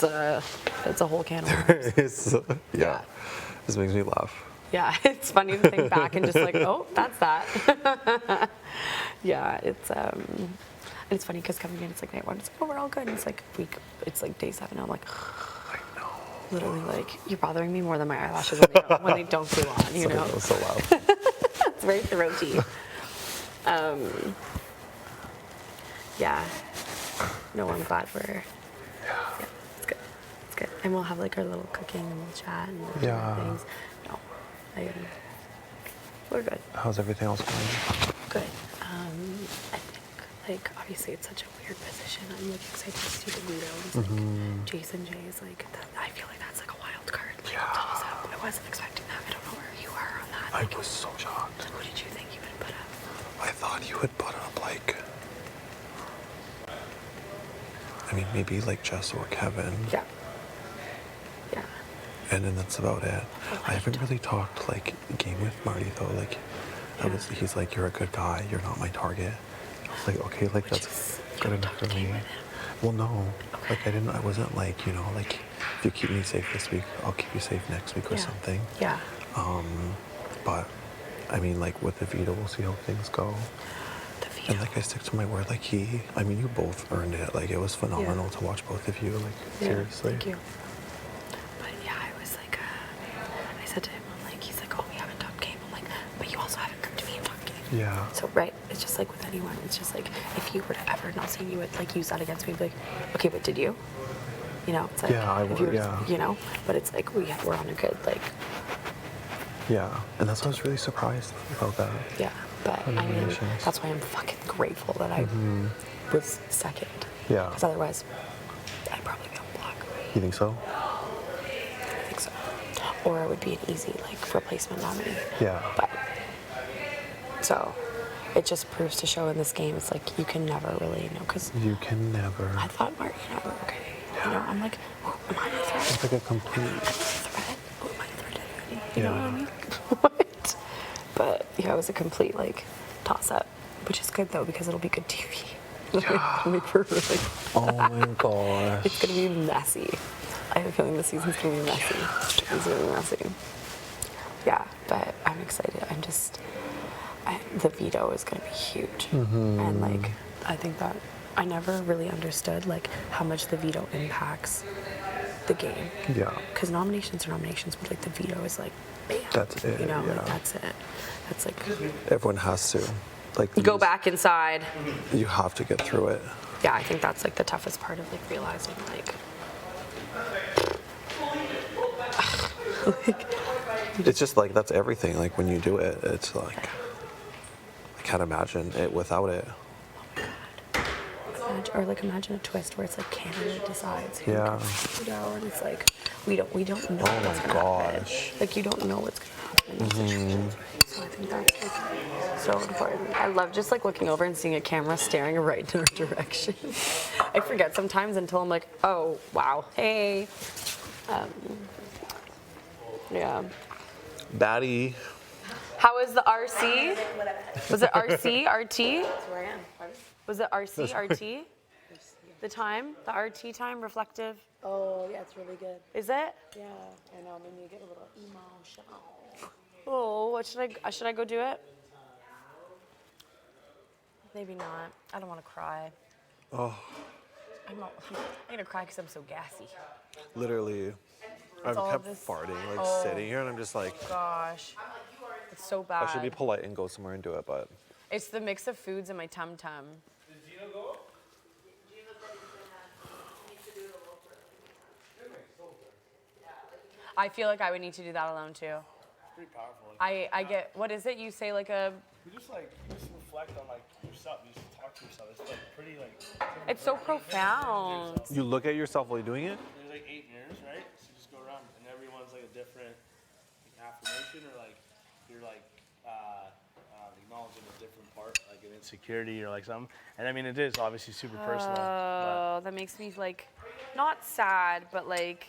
a whole can of worms. It's, yeah. This makes me laugh. Yeah, it's funny to think back and just like, oh, that's that. Yeah, it's funny because coming in, it's like day one, it's like, oh, we're all good. And it's like it's like day 7. I'm like, I know. Literally, like you're bothering me more than my eyelashes when they don't glue on. You know. So loud. It's very throaty. Yeah. No, I'm glad we're. Yeah, it's good. It's good, and we'll have like our little cooking and we'll chat and we'll do things. No, we're good. How's everything else going? Good. I think, like, obviously it's such a weird position. I'm like excited to see the Ludo. It's like Jason J is like, I feel like that's like a wild wasn't expecting that. I don't know where you are on that. I was so shocked. What did you think you would put up? I thought you would put up like, I mean, maybe like Jess or Kevin. Yeah. Yeah. And then that's about it. I haven't really talked like game with Marty though. Like, he's like, you're a good guy. You're not my target. I was like, okay, like that's good enough for me. Well, no, like I wasn't like, you know, like if you keep me safe this week, I'll keep you safe next week or something. Yeah. But I mean, like with the veto, we'll see how things go. And like I stick to my word, like I mean, you both earned it. Like it was phenomenal to watch both of you. Like seriously. Thank you. But yeah, I was like, I said to him, I'm like, he's like, oh, we haven't talked game. I'm like, but you also haven't come to me and talked game. Yeah. So right, it's just like with anyone. It's just like if you were to ever not say, you would like use that against me, be like, okay, but did you? You know, it's like Yeah, I if would. you were, Yeah. You know, but it's like we're on a good like. Yeah, and that's why I was really surprised about that. Yeah, but I mean, Eliminations. that's why I'm fucking grateful that I was second. Yeah. Because otherwise, I'd probably be on block. You think so? I think so. Or it would be an easy like replacement nominee. Yeah. But so it just proves to show in this game, it's like you can never really know. Because You can never. I thought Marty and I were okay. You know, I'm like, oh, am I a threat? It's like a complete. Oh, am I a threat to anybody? You know what I mean? What? But yeah, it was a complete like toss-up, which is good though because it'll be good TV. It'll be perfect. Oh my gosh. It's gonna be messy. I have a feeling this season's gonna be messy. It's gonna be messy. Yeah, but I'm excited. The veto is gonna be huge, and like I think that I never really understood like how much the veto impacts the game. Yeah. Because nominations are nominations, but like the veto is like, bam. That's it. You know, yeah. like that's it. That's like. Everyone has to. Like. Go back inside. You have to get through it. Yeah, I think that's like the toughest part of like realizing like. It's just like that's everything. Like when you do it, it's like I can't imagine it without it. Imagine a twist where it's like Canada decides who Yeah. comes to veto, and it's like we don't know Oh what's my gonna happen. gosh. Like you don't know what's gonna happen. So I think that's like so important. I love just like looking over and seeing a camera staring right in our direction. I forget sometimes until I'm like, oh wow, hey. Yeah. Batty. How was the RC? Was it RC, RT? That's where I am. Pardon? Was it RC, RT? The time? The RT time? Reflective? Oh, yeah, it's really good. Is it? Yeah, I know. Made me get a little emotional. Oh, what should I go do it? Maybe not. I don't want to cry. Oh, I'm gonna cry because I'm so gassy. literally. I've all kept this- farting, like Oh. sitting here, and I'm just like, Gosh, it's so bad. I should be polite and go somewhere and do it, but It's the mix of foods in my tum tum. I feel like I would need to do that alone too. Pretty powerful. I get, what is it? You say like a, You just reflect on like yourself. You just talk to yourself. It's like pretty like. it's so profound. you look at yourself while you're doing it. There's like 8 mirrors, right? So you just go around, and everyone's like a different affirmation, or like you're like acknowledging a different part, like an insecurity or like something. And I mean, it is obviously super personal. Oh, that makes me like, not sad, but like,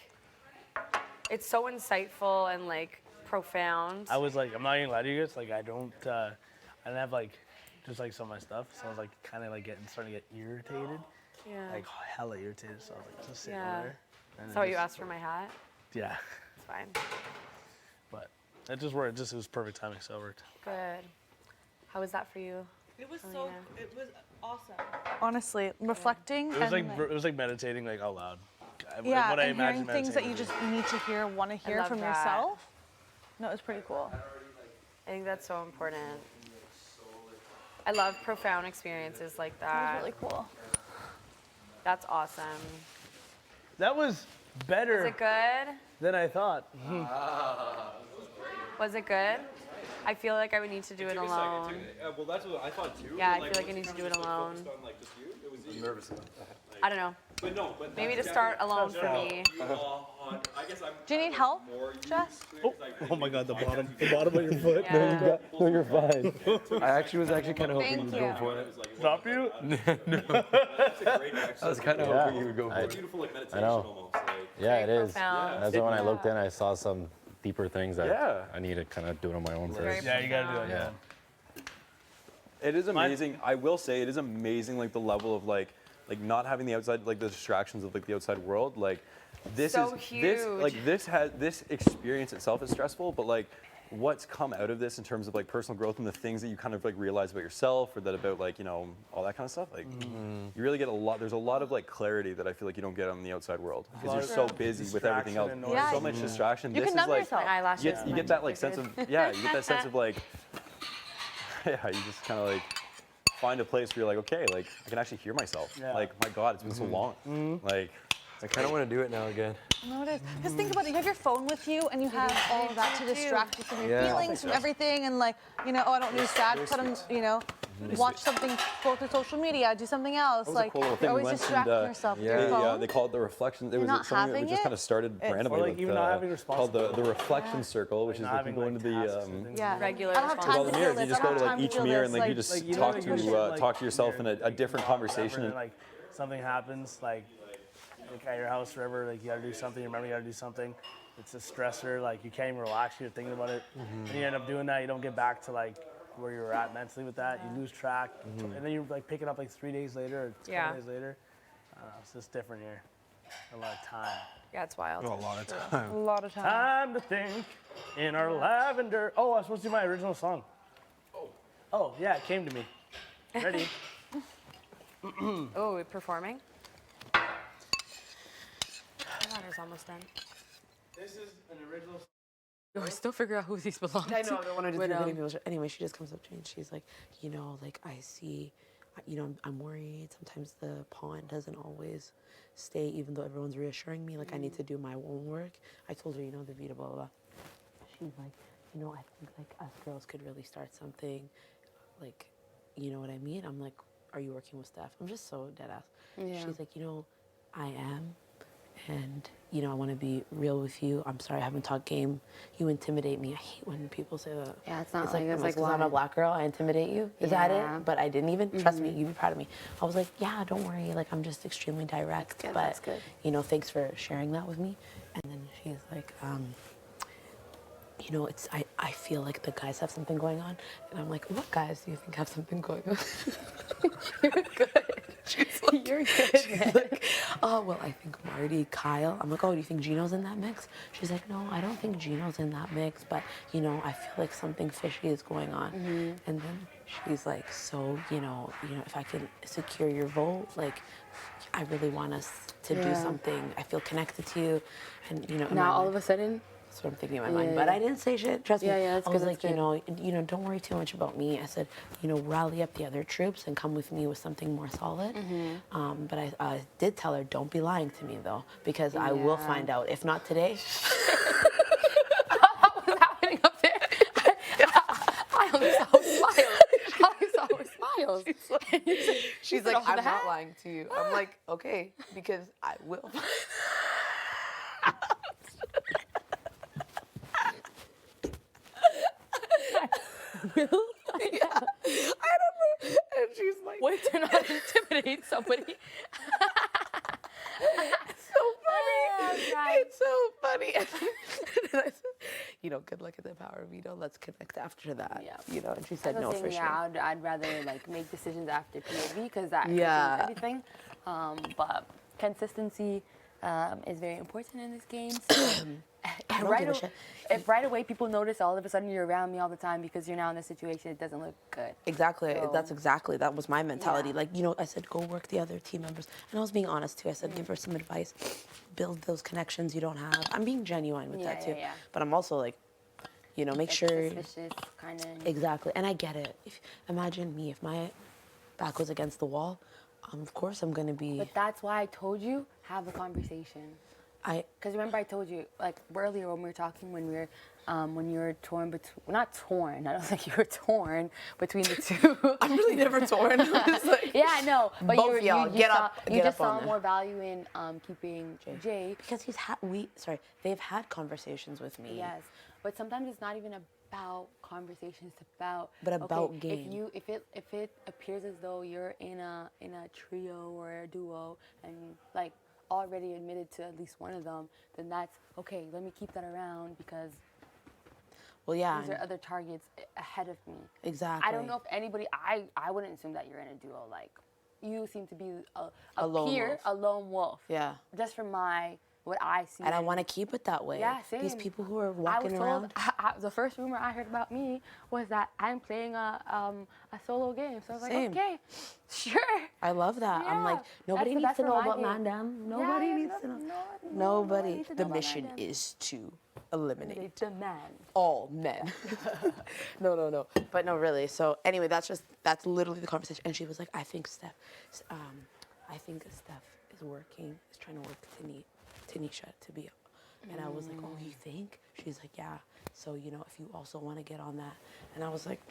it's so insightful and like profound. I was like, I'm not even lie to you guys. Like, I don't have like, just like some of my stuff. So I was like, kind of like starting to get irritated. Yeah. Like hella irritated. So I was like, just sitting Yeah. there. And So it you just- asked for my hat? Yeah. It's fine. But it just worked. It was perfect timing, so it worked. Good. How was that for you? It was Elena? it was awesome. Honestly, reflecting It was and like it was like meditating like out loud. yeah, what I and hearing imagine things that you meditating just need to hear, want to hear love from that. yourself. No, it was pretty cool. I think that's so important. I love profound experiences like that. It was really cool. That's awesome. That was better Was it good? than I thought. Was it good? I feel like I would need to do it alone. Well, that's what I thought too. Yeah, I feel like I need to do it alone. I'm nervous about that. I don't know. But no, but Maybe to start alone for me. I guess I'm. Do you need help, Jess? Oh my God, the bottom of your foot. Yeah. No, you're fine. I was actually kind of hoping Thank you'd go you. for it. Stop you? I was kind of hoping you would go for it. Beautiful, like meditation. I know. Yeah, it is. profound. That's why when I looked in, I saw some deeper things that Yeah. I need to kind of do it on my own first. Yeah, you gotta do it. Yeah. It is amazing. I will say it is amazing, like the level of like not having the outside, like the distractions of like the outside world. Like this So is this like huge. this experience itself is stressful, but like what's come out of this in terms of like personal growth and the things that you kind of like realize about yourself or that about like all that kind of stuff. Like you really get a lot. There's a lot of like clarity that I feel like you don't get on the outside world because you're so busy with everything else. Distraction and noise. So much distraction. You This can is numb like yourself. My eyelashes. you get that like sense of you get that sense of like you just kind of like find a place where you're like, okay, like I can actually hear myself. Yeah. Like my God, it's been so long. Like I kind of want to do it now again. No, it is. Because think about it. You have your phone with you, and you have all of that to distract you from your Yeah. feelings, from everything, and like, oh, I don't need sad. Put on, watch something, go through social media, do something else. that was a Like, cool little thing. you're We always mentioned, distracting yourself with your phone. they call it the reflection. There You're was not something that having we just it? kind of started randomly Or like even not having called the responsibility. reflection circle, which is like you having go into the tasks and things. Yeah. Regular I don't have with time all to the feel mirrors. You this. just I go don't to have like time each feel mirror this. and like you just Like, you know, talk like, to push it, like, talk to yourself in mirror, a different whatever, conversation. and then, like something happens, like at your house, forever, like you gotta do something. You remember you gotta do something. It's a stressor. Like you can't even relax. You're thinking about it, and you end up doing that. You don't get back to like where you were at mentally with that. You lose track, and then you like pick it up like 3 days later or a couple days later. It's just different here. A lot of time. Yeah, it's wild. A lot of time. A lot of time. Time to think in our lavender. Oh, I was supposed to do my original song. Oh, yeah, it came to me. Ready? Oh, we're performing? My daughter's almost done. This is an original. We still figure out who these belong to. I know, I don't want to just But, be hitting people. Anyway, she just comes up to me and she's like, like I see, I'm worried. Sometimes the pawn doesn't always stay, even though everyone's reassuring me. Like I need to do my own work. I told her, the Vita, blah, blah, blah. She's like, I think like us girls could really start something. Like, you know what I mean? I'm like, are you working with Steph? I'm just so dead ass. Yeah. She's like, I am. And, I want to be real with you. I'm sorry I haven't talked game. You intimidate me. I hate when people say that. Yeah, it's not like, it's like, because I'm a black girl, I intimidate you. Is that Yeah. it? But I didn't even. Trust me, you'd be proud of me. I was like, yeah, don't worry. Like, I'm just extremely direct. That's good, but, that's good. Thanks for sharing that with me. And then she's like, I feel like the guys have something going on. And I'm like, what guys do you think have something going on? You're good. She's like, You're good, she's like, oh, well, I think Marty, Kyle. I'm like, oh, do you think Gino's in that mix? She's like, no, I don't think Gino's in that mix, but, I feel like something fishy is going on. And then she's like, so, if I can secure your vote, like, I really want us to do something. I feel connected to you. And, Now, all of a sudden, that's what I'm thinking in my mind. But I didn't say shit. Trust me. Yeah, that's I was good, like, that's don't worry too much about me. I said, rally up the other troops and come with me with something more solid. But I did tell her, don't be lying to me though, because I will find out. If not today. what was happening up there? I only saw her smiles. She's like, I'm not lying to you. I'm like, okay, because I will. Yeah. I don't know. And she's like, Way to not intimidate somebody. It's so funny. It's so funny. And I said, good luck at the power of veto. Let's connect after that. Yeah. And she said I was no saying, for sure. I'd rather like make decisions after POV because that Yeah. controls everything. But consistency is very important in this game. So I don't give a shit. If right away people notice all of a sudden you're around me all the time because you're now in this situation, it doesn't look good. Exactly. So, That was my mentality. Yeah. Like, I said, go work the other team members. And I was being honest too. I said, give her some advice. Build those connections you don't have. I'm being genuine with that too. Yeah. But I'm also like, make Like sure. suspicious kind of. Exactly. And I get it. Imagine me, if my back was against the wall, of course I'm going to be. But that's why I told you, have a conversation. Because remember I told you, like earlier when we were talking, when you were torn between, not torn, I don't think you were torn between the two. I'm really never torn. It's like, yeah, I know. But both y'all, you get saw, up, you get just up on saw there. more value in keeping Jay. Because they've had conversations with me. Yes, but sometimes it's not even about conversations. It's about game. If it appears as though you're in a trio or a duo and like already admitted to at least one of them, then that's okay. Let me keep that around because these are other targets ahead of me. Exactly. I don't know if anybody. I wouldn't assume that you're in a duo. Like you seem to be A lone peer, wolf. a lone wolf. Yeah. Just from what I see. And I want to keep it that way. Yeah, same. These people who are I was walking told, around. the first rumor I heard about me was that I'm playing a solo game. So I was Same. like, okay, sure. I love that. I'm like, nobody needs to know about Mandem. Nobody needs to know. Nobody. The mission is to eliminate all men. No. But no, really. So anyway, that's literally the conversation. And she was like, I think Steph is working, is trying to work Tanisha to be. And I was like, oh, you think? She's like, yeah. So, if you also want to get on that. And I was like,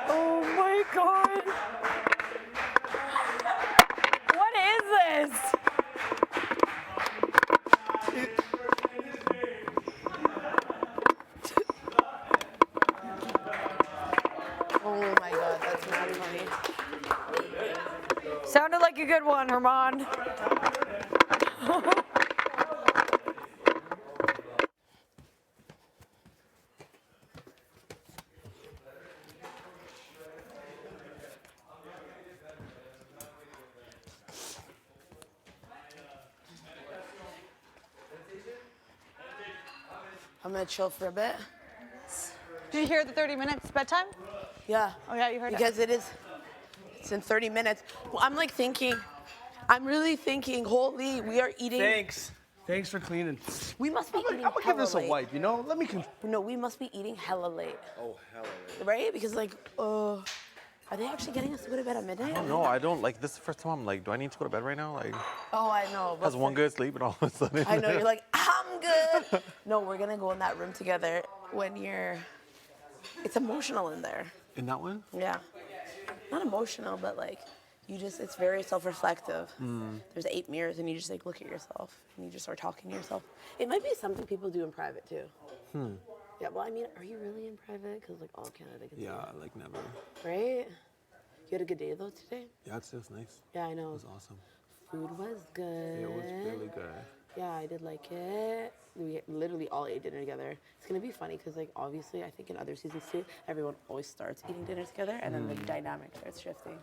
Oh my God. What is this? oh my God, that's not funny. Sounded like a good one, Herman. I'm going to chill for a bit. Did you hear the 30 minutes bedtime? Yeah. Oh yeah, you heard because it. It's in 30 minutes. Well, I'm really thinking, holy, we are eating. Thanks for cleaning. We must be eating I'm gonna give this a hella late. wipe, you know? Let me. No, we must be eating hella late. Oh, hella late. Right? Because are they actually getting us to go to bed at midnight? No, I don't. Like, this is the first time I'm like, do I need to go to bed right now? Like, Oh, I know. has one good sleep and all of a sudden. I know, you're like, I'm good. No, we're gonna go in that room together it's emotional in there. In that one? Yeah. Not emotional, but like, it's very self-reflective. There's 8 mirrors and you just like look at yourself and you just start talking to yourself. It might be something people do in private too. Yeah, well, I mean, are you really in private? Because like all Canada can see Yeah, it. like never. Right? You had a good day though today? Yeah, it's just nice. Yeah, I know. It was awesome. Food was good. It was really good. Yeah, I did like it. We literally all ate dinner together. It's gonna be funny because, like, obviously, I think in other seasons too, everyone always starts eating dinner together, and then the dynamic starts shifting.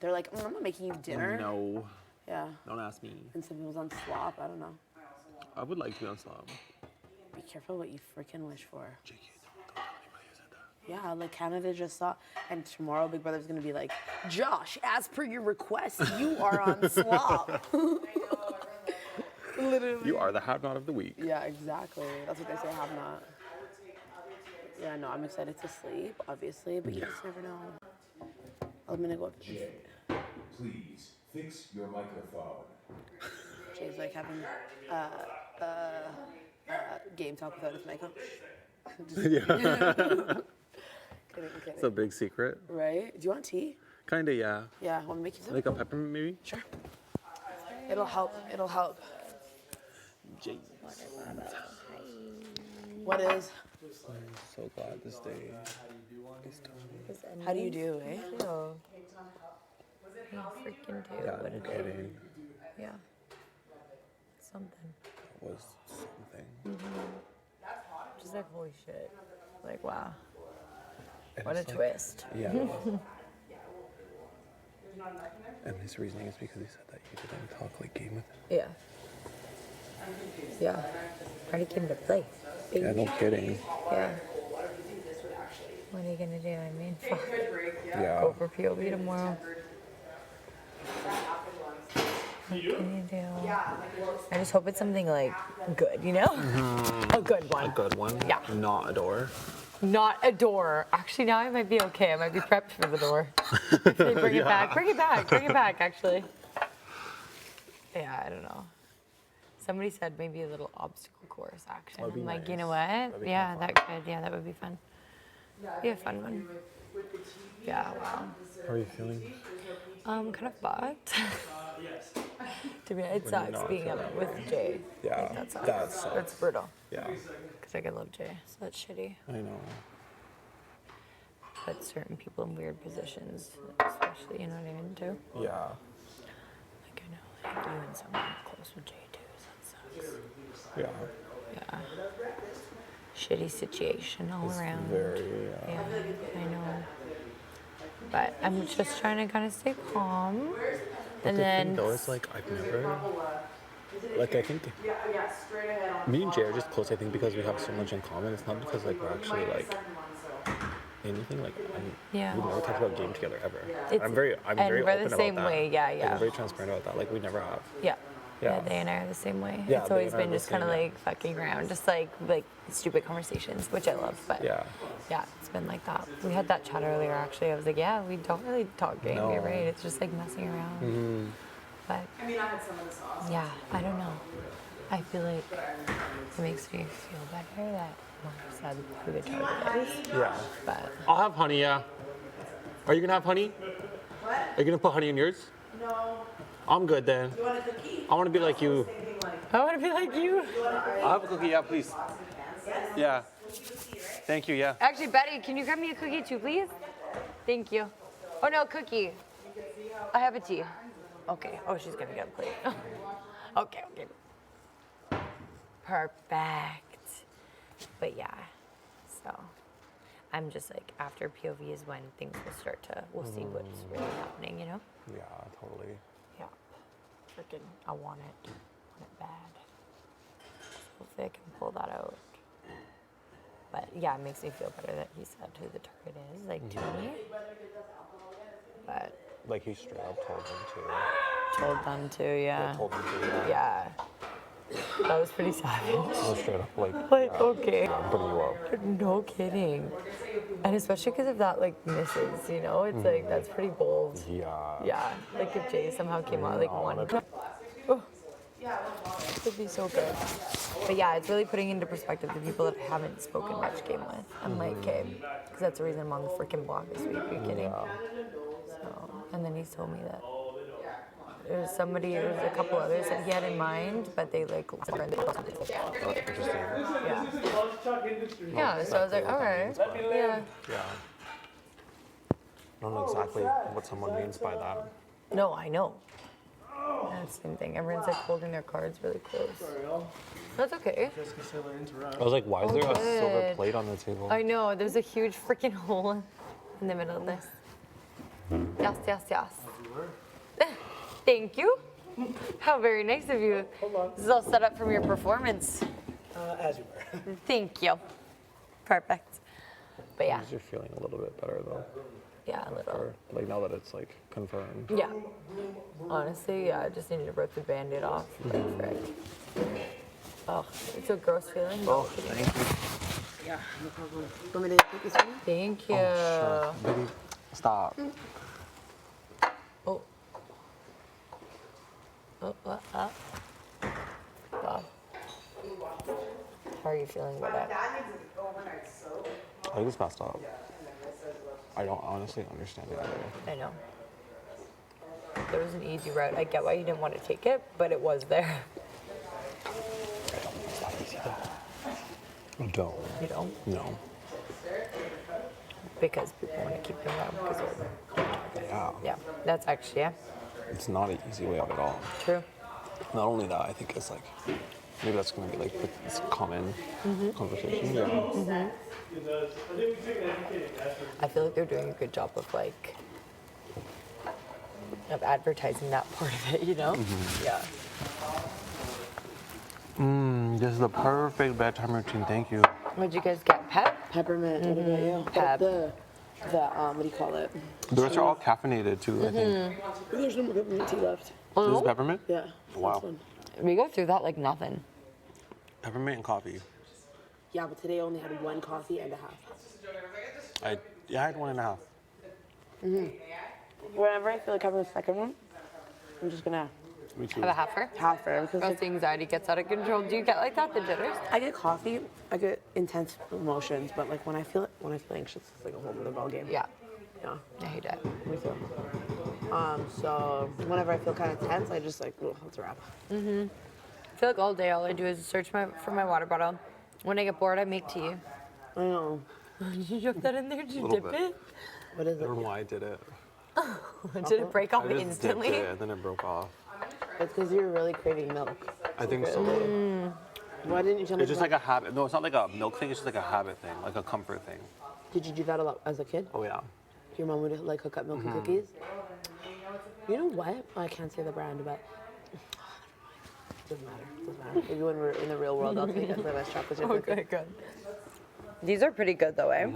They're like, I'm not making you dinner. No. Yeah. Don't ask me. And some people's on slop. I don't know. I would like to be on slop. Be careful what you freaking wish for. Yeah, like Canada just saw, and tomorrow Big Brother's gonna be like, Josh, as per your request, you are on slop. Literally. You are the have-not of the week. Yeah, exactly. That's what they say, have not. Yeah, no, I'm excited to sleep, obviously, but you just never know. I'm gonna go up. Jay, please fix your microphone. Jay's like having game talk without his mic on. Yeah. Kidding. It's a big secret. Right? Do you want tea? Kinda, yeah. Yeah, want to make you some? Like a peppermint, maybe? Sure. It'll help. It'll help. James. What is? I'm so glad this day is done. How do you do, eh? You freaking do. Yeah, What no a day. kidding. Yeah. Something. That was something. Just like, holy shit. Like, wow. And What a it's like- twist. Yeah. And his reasoning is because he said that you didn't talk like game with him. Yeah. Yeah. I already came to play. Yeah, no kidding. Yeah. What are you gonna do? I mean, fuck. Yeah. Go for POV tomorrow. What can you do? I just hope it's something like good, you know? A good one. A good one. Yeah. Not a door. Not a door. Actually, now I might be okay. I might be prepped for the door. If they bring it back. Bring it back. Bring it back, actually. Yeah, I don't know. Somebody said maybe a little obstacle course action. That'd be I'm like, nice. you know what? That'd be Yeah, kinda that could. Yeah, that would be fun. Be a fun one. Yeah, wow. How are you feeling? Kind of fucked. To be honest, it When you're sucks not being up feeling with okay. Jay. Yeah, Like, that sucks. that sucks. That's brutal. Yeah. Because I love Jay, so that's shitty. I know. Put certain people in weird positions, especially, you know what I mean, too? Yeah. Like, I know, like, you and someone close with Jay, too, so that sucks. Yeah. Yeah. Shitty situation all It's around. very, Yeah, I know. But I'm just trying to kind of stay calm. But And the then. thing though is like I've never, like I think me and Jay are just close. I think because we have so much in common. It's not because like we're actually like anything like Yeah. we've never talked about game together ever. It's- I'm very and open we're the about same that. way, yeah, Like, yeah. I'm very transparent about that. Like we never have. Yeah. Yeah. Yeah, they and I are the same way. Yeah, It's they always and I are been the just kind of same, yeah. like fucking around, just like stupid conversations, which I love. But Yeah. yeah, it's been like that. We had that chat earlier actually. I was like, yeah, we don't really talk game, No. you're right? It's just like messing around. Mm-hmm. But I mean, I had some of the sauce. yeah, I don't know. I feel like it makes me feel better that Mark said who the target is. Yeah. But I'll have honey. Yeah. Are you gonna have honey? What? Are you gonna put honey in yours? No. I'm good then. You want a cookie? I want to be like you. I want to be like you. I'll have a cookie. Yeah, please. Yeah. Thank you. Yeah. Actually, Betty, can you grab me a cookie too, please? Thank you. Oh no, cookie. I have a tea. Okay. Oh, she's gonna get a plate. Okay. Perfect. But yeah, so I'm just like after POV is when things will start to. We'll see what's really happening. You know? Yeah, totally. Yeah. Freaking, I want it. Want it bad. Hopefully I can pull that out. But yeah, it makes me feel better that he said who the target is, like to me. But Like he straight up told them to. told them to, yeah. Yeah, told them to. Yeah. That was pretty savage. It was straight up like. Like, yeah, okay. I'm putting you up. No kidding. And especially because if that like misses, you know, it's like that's pretty bold. Yeah. Yeah. Like if Jay somehow came out like one. Oh, it'd be so good. But yeah, it's really putting into perspective the people that I haven't spoken much game with. I'm like, okay, because that's the reason I'm on the freaking block this week. Are you kidding? So, and then he's told me that there's a couple others that he had in mind, but they like. Interesting. Yeah. Yeah. So I was like, all right. Yeah. Yeah. I don't know exactly what someone means by that. No, I know. That's the same thing. Everyone's like holding their cards really close. Sorry, y'all. That's okay. Jessica Sailor interrupt. I was like, why is Oh, there a silver good. plate on the table? I know. There's a huge freaking hole in the middle of this. Yes, yes, yes. Thank you. How very nice of you. This is all set up from your performance. As you were. Thank you. Perfect. But yeah. You're feeling a little bit better though. Yeah, a little. Or, like now that it's like confirmed. Yeah. Honestly, yeah, I just needed to rip the Band-Aid off. Like, frick. Oh, it's a gross feeling. Oh, thank you. Yeah, no problem. Want me to take this one? Thank you. Oh, sure. Baby, stop. Oh. Oh, Wow. How are you feeling about it? I just messed up. I don't honestly understand it either. I know. There was an easy route. I get why you didn't want to take it, but it was there. Don't. You don't? No. Because people want to keep you around because they're... Yeah. Yeah, that's actually, yeah. It's not an easy way out at all. True. Not only that, I think it's like, maybe that's going to be like this common Mhm. conversation. Yeah. Mhm. I feel like they're doing a good job of like, of advertising that part of it, you know? Mhm. Yeah. This is the perfect bedtime routine. Thank you. What'd you guys get? Pep? Peppermint. What about you? Pep. The what do you call it? The rest are all caffeinated too, I think. There's no more peppermint tea left. This is peppermint? Yeah. Wow. We go through that like nothing. Peppermint and coffee. Yeah, but today I only had one coffee and a half. I had 1.5. Whenever I feel like having a second one, I'm just gonna Me too. Have a halfer? halfer. Because Once the anxiety gets out of control, do you get like that, the jitters? I get coffee, I get intense emotions, but like when I feel anxious, it's like a whole other ball game. Yeah. Yeah. I hate it. Me too. So whenever I feel kind of tense, I just like, oh, let's wrap. I feel like all day all I do is search for my water bottle. When I get bored, I make tea. I know. Did you shove that in there? Did you Little dip bit. it? What is I don't know why I did it. Did it break off I just instantly? dipped it and then it broke off. It's because you're really craving milk. I think so. Why didn't you tell me? It's just like a habit. No, it's not like a milk thing. It's just like a habit thing, like a comfort thing. Did you do that a lot as a kid? Oh yeah. Your mom would like hook up milk and cookies. You know what? I can't say the brand, but doesn't matter. Maybe when we're in the real world, I'll take it. The best chocolate chip cookie. Okay, good. These are pretty good though, eh?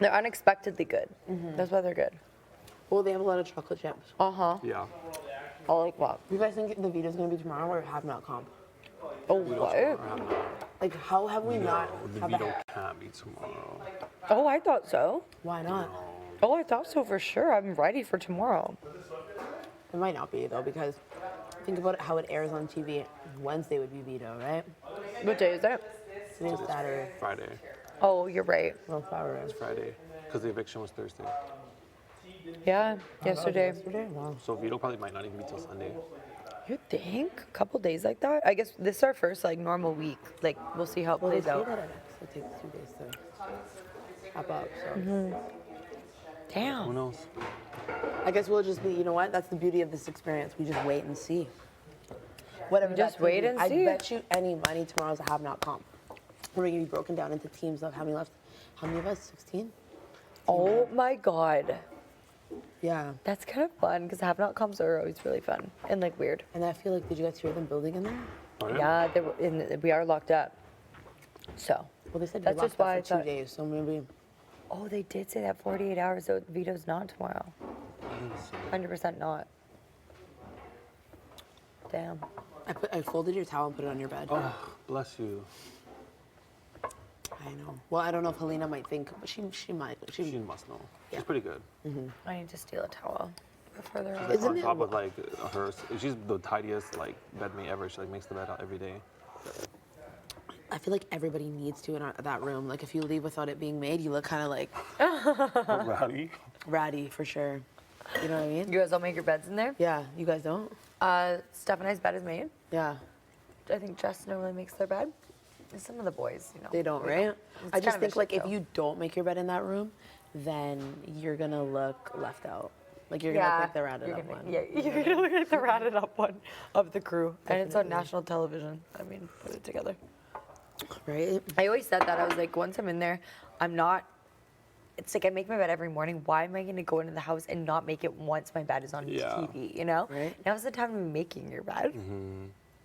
They're unexpectedly good. That's why they're good. Well, they have a lot of chocolate chips. Uh-huh. Yeah. I like what? You guys think the Vito's gonna be tomorrow or have not comp? Oh, what? Like, how have we not? The have Vito a- can't be tomorrow. Oh, I thought so. Why not? Oh, I thought so for sure. I'm ready for tomorrow. It might not be though, because think about how it airs on TV. Wednesday would be Vito, right? What day is it? Today's Saturday. Friday. Oh, you're right. Well, Saturday. It's Friday. Because the eviction was Thursday. Yeah, yesterday. Yesterday? Wow. So Vito probably might not even be till Sunday. You think? A couple days like that? I guess this is our first like normal week. Like we'll see how it Well, they plays say out. that it takes 2 days to wrap up. So. Damn. Who knows? I guess we'll just be. You know what? That's the beauty of this experience. We just wait and see. Whatever. Just that wait team- and I see. bet you any money tomorrow's a have not comp. We're gonna be broken down into teams of how many left? How many of us? 16. Oh my god. Yeah. That's kind of fun because have not comps are always really fun and like weird. And I feel like, did you guys hear them building in there? Oh, Yeah, we are locked up. So. Well, they said That's you're just locked why I up for 2 thought- days, so maybe. Oh, they did say that 48 hours. So Vito's not tomorrow. 100% not. Damn. I folded your towel and put it on your bed. Oh, bless you. I know. Well, I don't know if Helena might think, but she might. She must know. She's pretty good. I need to steal a towel before they're She's like on top of like her. She's the tidiest like bedmate ever. She like makes the bed out every day. I feel like everybody needs to in that room. Like if you leave without it being made, you look kind of like Rowdy. ratty for sure. You know what I mean? You guys all make your beds in there? Yeah. You guys don't? Steph and I's bed is made. Yeah. I think Jess normally makes their bed. And some of the boys, you know. They don't, we right? It's I just kind of a think like shit if show. you don't make your bed in that room, then you're gonna look left out. Like you're gonna look like the ratted up one. Yeah, you're gonna look like the ratted up one of the crew, and it's on national television. I mean, put it together. Right. I always said that. I was like, once I'm in there, I'm not. It's like I make my bed every morning. Why am I gonna go into the house and not make it once my bed is on TV? You know. Right. Now's the time to be making your bed.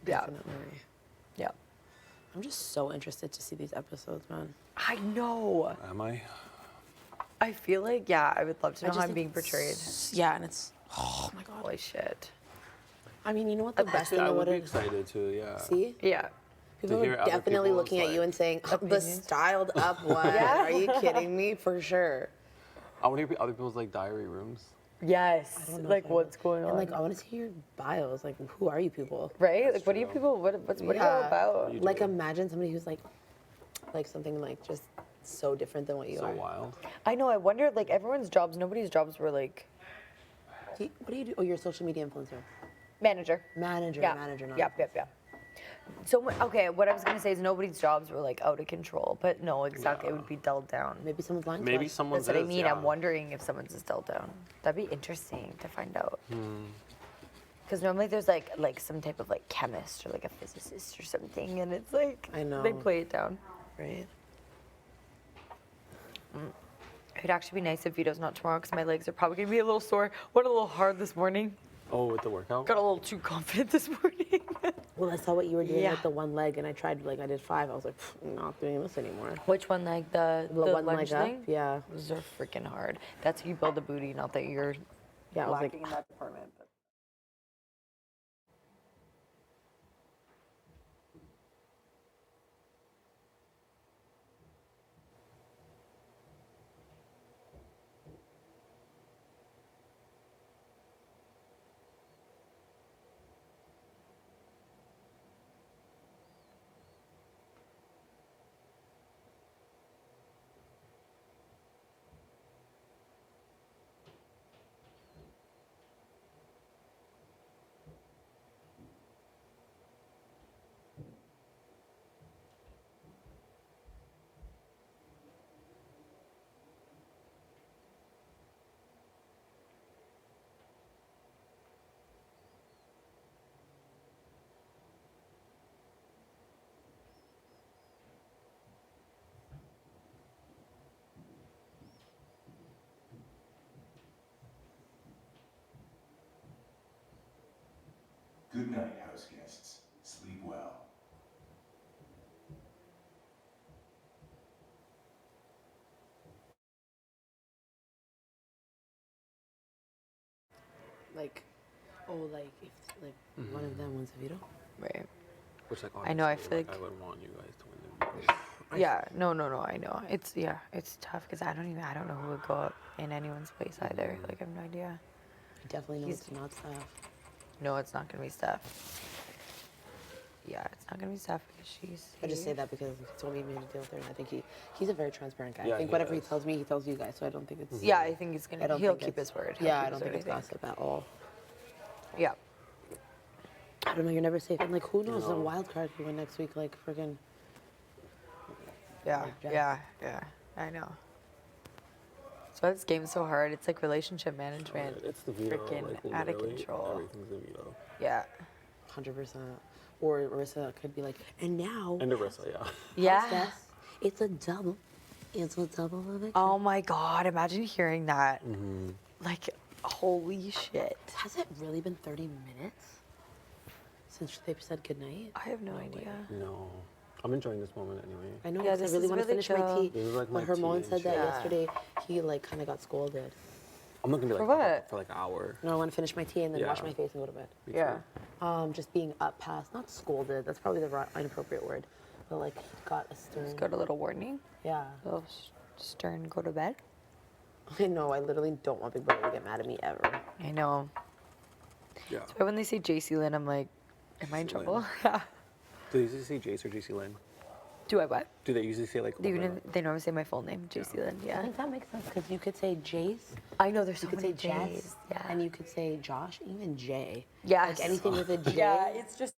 Yeah. Definitely. Yeah. I'm just so interested to see these episodes, man. I know. Am I? I feel like, yeah, I would love to I know just how I'm think being portrayed. Yeah, and it's, oh my god. Holy shit. I mean, you know what the best thing I about would be it? excited to, yeah. See? Yeah. People hear are other definitely people's, looking at you like, and saying, the opinions. styled up one. Yeah. Are you kidding me? For sure. I want to hear other people's like diary rooms. Yes. I don't know Like, if I what's going on? And like, I want to see your bios. Like, who are you people? Right? Like, what are you people, what are you all about? Like, imagine somebody who's like something like just so different than what you are. So wild. I know, I wonder, like, everyone's jobs, nobody's jobs were like. What do you do? Oh, you're a social media influencer. Manager. Manager, Yeah. manager, not. Yep. So, okay, what I was gonna say is nobody's jobs were like out of control, but no, exactly, it would be dulled down. Maybe someone's lying. Maybe someone's That's what I is, mean. yeah. I'm wondering if someone's is dulled down. That'd be interesting to find out. Because normally there's like some type of like chemist or like a physicist or something, and it's like I know. they play it down. Right. It'd actually be nice if Vito's not tomorrow because my legs are probably gonna be a little sore. Went a little hard this morning. Oh, with the workout? Got a little too confident this morning. Well, I saw what you were doing Yeah. with the one leg, and I tried, like, I did 5. I was like, I'm not doing this anymore. Which one, like the one lunge leg up? thing? Yeah. Those are freaking hard. That's how you build a booty, not that you're Yeah, I was lacking like, in that department. But. Good night, house guests. Sleep well. like, oh, like, if, like, one of them wants a veto? Right. Which, like, I know, I honestly, feel like, like- I would want you guys to win the Yeah, no, I know. It's tough because I don't know who would go up in anyone's place either. Like I have no idea. I definitely know it's not Steph. No, it's not gonna be Steph. Yeah, it's not gonna be Steph because she's. I just say that because he told me he made a deal with her, and I think he's a very transparent guy. Yeah, I think he whatever he is. tells me, he tells you guys. So I don't think it's. Yeah, I think he's I gonna. don't He'll think keep it's- his word. He'll Yeah, I keep don't his think it's word, I think. gossip at all. Yeah. I don't know. You're never safe. And like, who knows? No. The wild card could win next week. Like, friggin'. Yeah, yeah. I know. So this game's so hard. It's like relationship management. It's the veto. Freaking Like, out of literally control. Everything's a veto. Yeah. 100%. Or Marissa could be like, and now. And Arissa, yeah. Yeah. Steph, it's a double. It's a double eviction. Oh my God! Imagine hearing that. Mm-hmm. Like, holy shit. Has it really been 30 minutes since they said goodnight? I have no idea. No. I'm enjoying this moment anyway. I know, Yeah, because this I really is want to really finish my chill. tea. This is like my But Hermone tea said and that shit. yesterday. He like kind of got scolded. I'm not gonna be For like what? for like an hour. No, I want to finish my tea and then wash Yeah. my face and go to bed. Me Yeah. Just being up past, not scolded. That's probably the inappropriate word, but like got a stern. Just got a little warning. Yeah. A little stern. Go to bed. I know. I literally don't want Big Brother to get mad at me ever. I know. Yeah. So when they say JC Lynn, I'm like, am I in JC trouble? Lynn. Yeah. Do they usually say Jace or JC Lynn? Do I what? Do they usually say like? They normally say my full name, JC Lynn. I Yeah. think that makes sense because you could say Jace. I know there's so You could many say Jess. J's. Yeah. And you could say Josh, even Jay. Yes. Like anything with a J. Yeah, it's just.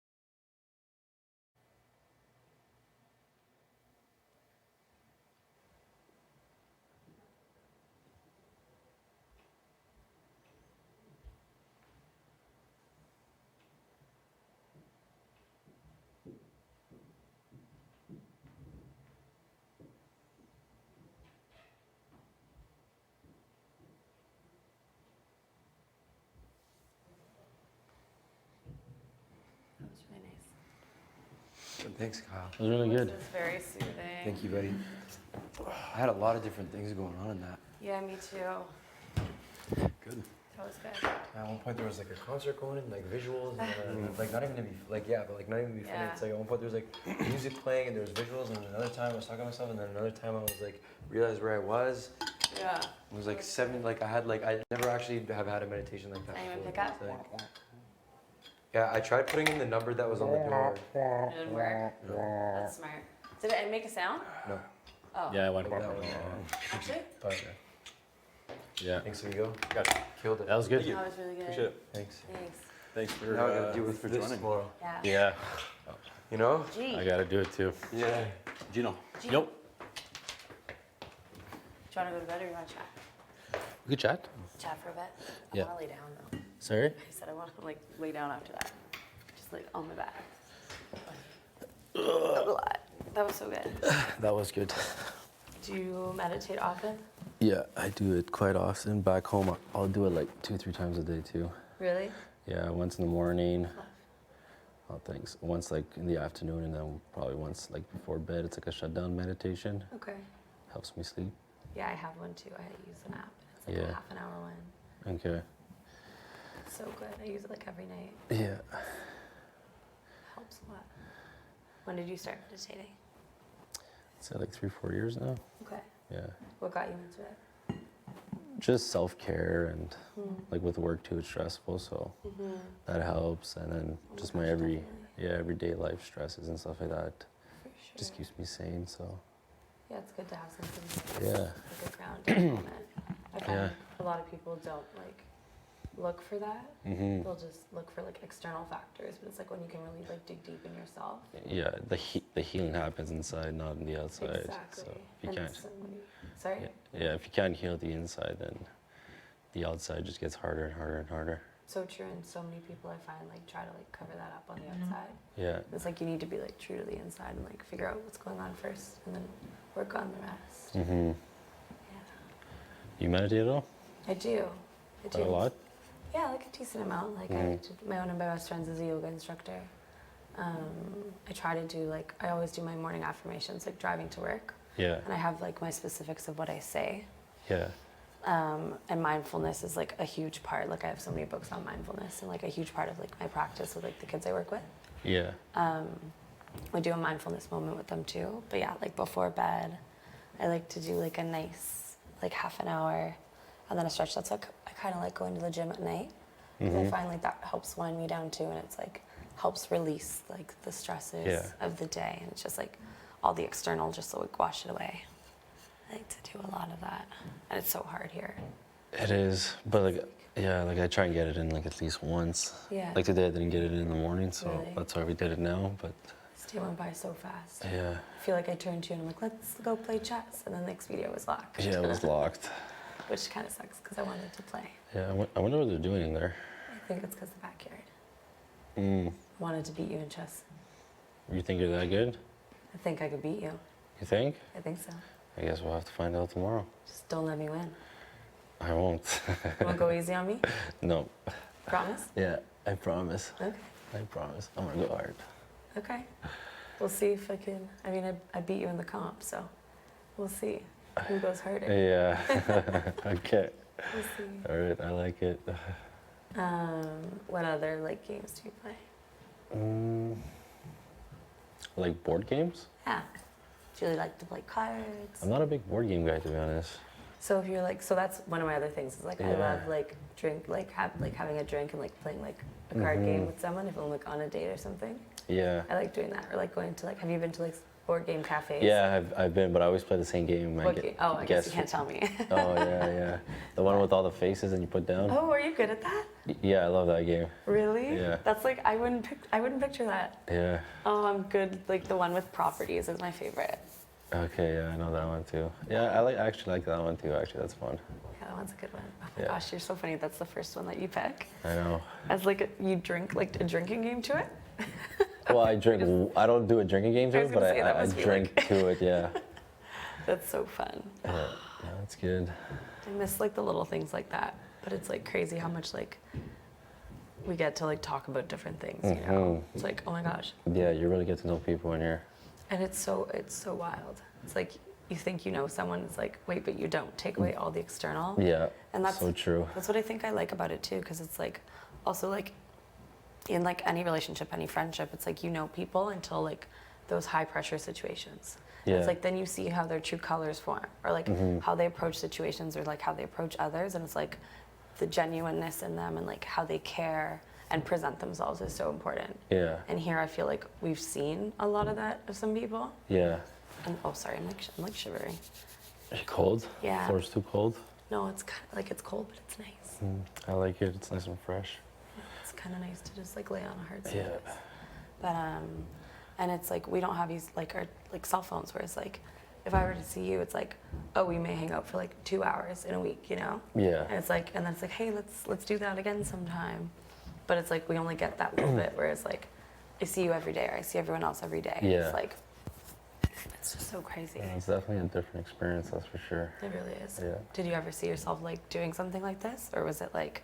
Thanks, Kyle. It was really good. It's very soothing. Thank you, buddy. I had a lot of different things going on in that. Yeah, me too. Good. That was good. At one point there was like a concert going and like visuals and like not even to be like yeah, but like not even to be funny. Yeah. It's like at one point there was like music playing and there was visuals and another time I was talking to myself and then another time I was like realized where I was. Yeah. It was like 7 like I never actually have had a meditation like that Didn't even before. pick up? It's like- yeah, I tried putting in the number that was on the door. It didn't work? No. That's smart. Did it make a sound? No. Oh. Yeah, I went That proper. was, Actually? but Yeah. thanks, Rigo. Gotcha. Killed it. That was good. That was really good. Appreciate it. Thanks. Thanks. Thanks for, Now I gotta deal with for this joining. tomorrow. Yeah. Yeah. You know? Gee. I gotta do it too. Yeah. Gino. Gee. Nope. Do you want to go to bed or you want to chat? We could chat. Chat for a bit? Yeah. I want to lay down though. Sorry? I said I want to like lay down after that. Just like on my back. That was so good. That was good. Do you meditate often? Yeah, I do it quite often. Back home, I'll do it like 2-3 times a day too. Really? Yeah, once in the morning. Oh, thanks. Once like in the afternoon, and then probably once like before bed. It's like a shutdown meditation. Okay. Helps me sleep. Yeah, I have one too. I use an app. It's like Yeah. a half an hour one. Okay. It's so good. I use it like every night. Yeah. Helps a lot. When did you start meditating? It's like 3-4 years now. Okay. Yeah. What got you into it? Just self-care and Mm. like with work too, it's stressful, so Mhm. that helps. And then just my everyday life stresses and stuff like that just keeps me sane. So Yeah, it's good to have something Yeah. like a grounding moment. I find Yeah. a lot of people don't like look for that. Mhm. They'll just look for like external factors, but it's like when you can really like dig deep in yourself. yeah, the healing happens inside, not on the outside. Exactly. So if you And can't, so many- sorry. yeah, if you can't heal the inside, then the outside just gets harder and harder and harder. So true, and so many people I find like try to like cover that up on the outside. Yeah. It's like you need to be like true to the inside and like figure out what's going on first, and then work on the rest. Mhm. You meditate at all? I do. I do. Quite a lot. Yeah, like a decent amount. Like my one of my best friends is a yoga instructor. I try to do like I always do my morning affirmations like driving to work. Yeah. And I have like my specifics of what I say. Yeah. And mindfulness is like a huge part. Like I have so many books on mindfulness and like a huge part of like my practice with like the kids I work with. Yeah. I do a mindfulness moment with them too. But yeah, like before bed, I like to do like a nice like half an hour and then a stretch. That's like I kind of like going to the gym at night. 'Cause I Mhm. find like that helps wind me down too, and it's like helps release like the stresses Yeah. of the day, and it's just like all the external just so like wash it away. I like to do a lot of that, and it's so hard here. It is, but like, yeah, like I try and get it in like at least once. Yeah. Like today I didn't get it in the morning, so Really? that's why we did it now. But This day went by so fast. yeah, I feel like I turned to you and I'm like, let's go play chess, and then the next video was locked. yeah, it was locked. Which kind of sucks because I wanted to play. Yeah, I wonder what they're doing in there. I think it's because the backyard. Mm. I wanted to beat you in chess. You think you're that good? I think I could beat you. You think? I think so. I guess we'll have to find out tomorrow. Just don't let me win. I won't. You won't go easy on me? No. Promise? Yeah, I promise. Okay. I promise. I'm gonna go hard. Okay. We'll see if I can. I mean, I beat you in the comp, so we'll see who goes harder. Yeah. Okay. We'll see. All right, I like it. What other like games do you play? Like board games? Yeah. Do you really like to play cards? I'm not a big board game guy, to be honest. So if you're like, so that's one of my other things is like I Yeah. love like having a drink and like playing like a card game Mhm. with someone if I'm like on a date or something. Yeah. I like doing that, or like going to like. Have you been to like board game cafes? Yeah, I've been, but I always play the same game. What game? Oh, I guess you can't tell me. Oh, yeah. The one with all the faces and you put down? Oh, are you good at that? Yeah, I love that game. Really? Yeah. That's like I wouldn't picture that. Yeah. Oh, I'm good. Like the one with properties is my favorite. Okay, yeah, I know that one too. Yeah, I actually like that one too, actually. That's fun. Yeah, that one's a good one. Oh my Yeah. gosh, you're so funny. That's the first one that you pick. I know. As like you drink like a drinking game to it. Well, I drink. I don't do a drinking game to I was it, but gonna say, that I must be drink like- to it, yeah. That's so fun. Yeah, that's good. I miss like the little things like that, but it's like crazy how much like we get to like talk about different things, you know. It's like, oh my gosh. Yeah, you really get to know people when you're. And it's so wild. It's like you think you know someone, it's like, wait, but you don't. Take away all the external. Yeah. And that's so true. That's what I think I like about it too, because it's like also like in like any relationship, any friendship, it's like you know people until like those high pressure situations. And Yeah. it's like then you see how their true colors form, or like how they approach situations, or like how they approach others, and it's like the genuineness in them and like how they care and present themselves is so important. Yeah. And here I feel like we've seen a lot of that of some people. Yeah. And oh, sorry, I'm like shivering. Is it cold? Yeah. Floor's too cold? No, it's kind of like it's cold, but it's nice. I like it. It's nice and fresh. It's kind of nice to just like lay on a hard Yeah. surface. But and it's like we don't have these like our like cell phones where it's like if I were to see you, it's like, oh, we may hang out for like 2 hours in a week, you know? Yeah. And it's like, and then it's like, hey, let's do that again sometime. But it's like we only get that little bit where it's like, I see you every day, or I see everyone else every day. Yeah. It's like, it's just so crazy. Yeah, it's definitely a different experience, that's for sure. It really is. Yeah. Did you ever see yourself like doing something like this, or was it like,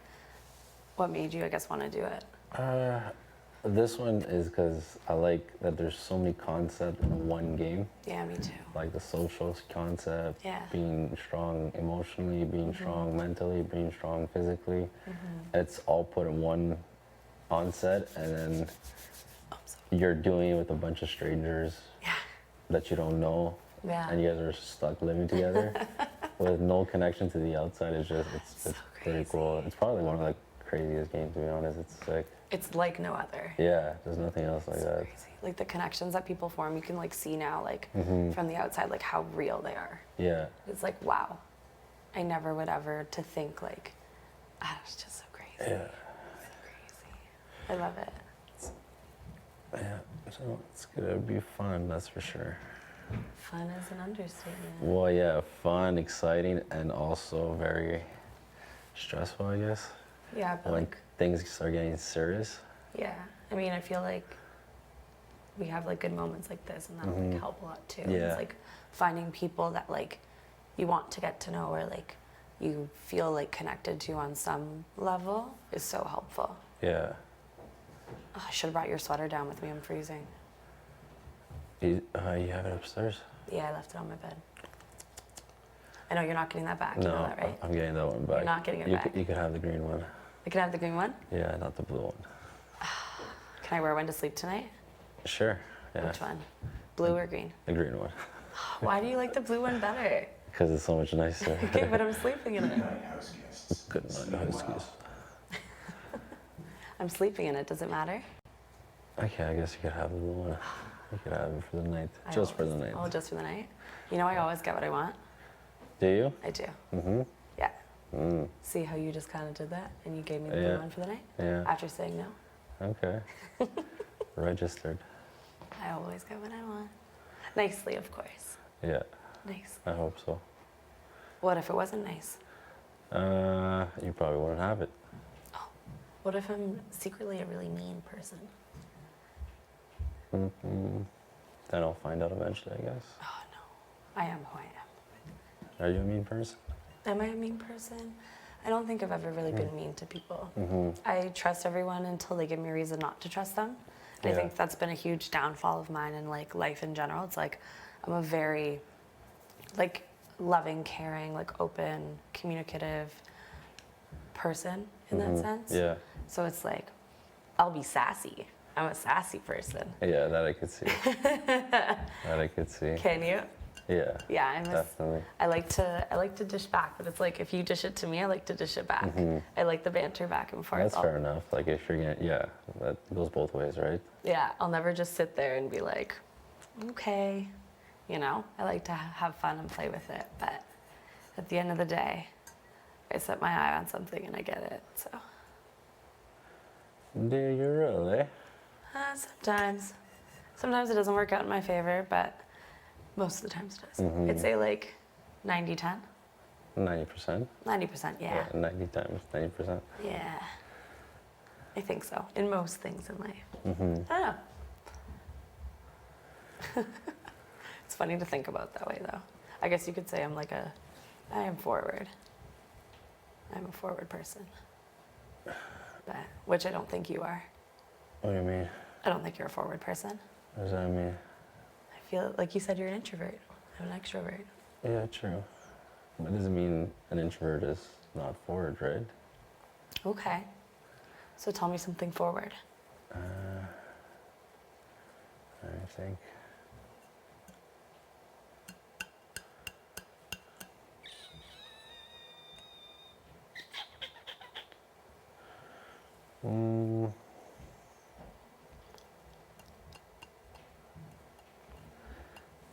what made you, I guess, want to do it? This one is because I like that there's so many concepts in one game. Yeah, me too. Like the social concept, Yeah. being strong emotionally, being strong mentally, being strong physically. It's all put in one onset, and then you're doing it with a bunch of strangers that you don't know, Yeah. and you guys are stuck living together with no connection to the outside. It's just it's pretty cool. It's probably one of the craziest games, to be honest. It's like It's like no other. yeah, there's nothing else like that. Like the connections that people form, you can like see now, like Mhm. from the outside, like how real they are. Yeah. It's like wow, I never would ever to think like, it's just so crazy. Yeah. I love it. Yeah, so it's gonna be fun, that's for sure. Fun is an understatement. Well, yeah, fun, exciting, and also very stressful, I guess. Yeah, but when like things start getting serious. yeah, I mean, I feel like we have like good moments like this, and that'll like Mhm. help a lot too. Yeah. It's like finding people that like you want to get to know, or like you feel like connected to on some level is so helpful. Yeah. Oh, I should have brought your sweater down with me. I'm freezing. You have it upstairs? Yeah, I left it on my bed. I know you're not getting that back. No, You know that, right? I'm getting that one back. not getting it you back. You can have the green one. I can have the green one. Yeah, not the blue one. Can I wear one to sleep tonight? Sure. Yeah. Which one? Blue or green? The green one. Why do you like the blue one better? Because it's so much nicer. Okay, but I'm sleeping in it. Good night, Huskies. I'm sleeping in it. Does it matter? Okay, I guess you could have the blue one. You could have it for the night. I Just for the always- night. Oh, just for the night? You know, I always get what I want. Do you? I do. Mm-hmm. Yeah. Mm. See how you just kind of did that, and you gave me the Yeah. blue one for the night Yeah. after saying no. Okay. Registered. I always get what I want. Nicely, of course. Yeah. Nice. I hope so. What if it wasn't nice? You probably wouldn't have it. What if I'm secretly a really mean person? Mm-hmm. Then I'll find out eventually, I guess. I am who I am. Are you a mean person? Am I a mean person? I don't think I've ever really been mean to people. Mm-hmm. I trust everyone until they give me a reason not to trust them. And I Yeah. think that's been a huge downfall of mine in like life in general. It's like I'm a very like loving, caring, like open, communicative person in that Mhm. sense. Yeah. So it's like I'll be sassy. I'm a sassy person. Yeah, that I could see. That I could see. Can you? Yeah. Yeah, I'm definitely. I like to dish back, but it's like if you dish it to me, I like to dish it back. Mhm. I like the banter back and forth. That's fair enough. Like if you're gonna, yeah, that goes both ways, right? Yeah, I'll never just sit there and be like, okay, you know. I like to have fun and play with it, but at the end of the day, I set my eye on something and I get it. So Do you really? sometimes it doesn't work out in my favor, but most of the times it does. Mhm. I'd say like 90-10. 90%? 90%, yeah. 90 times 90%. Yeah. I think so. In most things in life. Mm-hmm. I don't know. It's funny to think about that way, though. I guess you could say I am forward. I'm a forward person. But, which I don't think you are. What do you mean? I don't think you're a forward person. What does that mean? I feel like you said you're an introvert. I'm an extrovert. Yeah, true. But it doesn't mean an introvert is not forward, right? Okay. So tell me something forward. I think.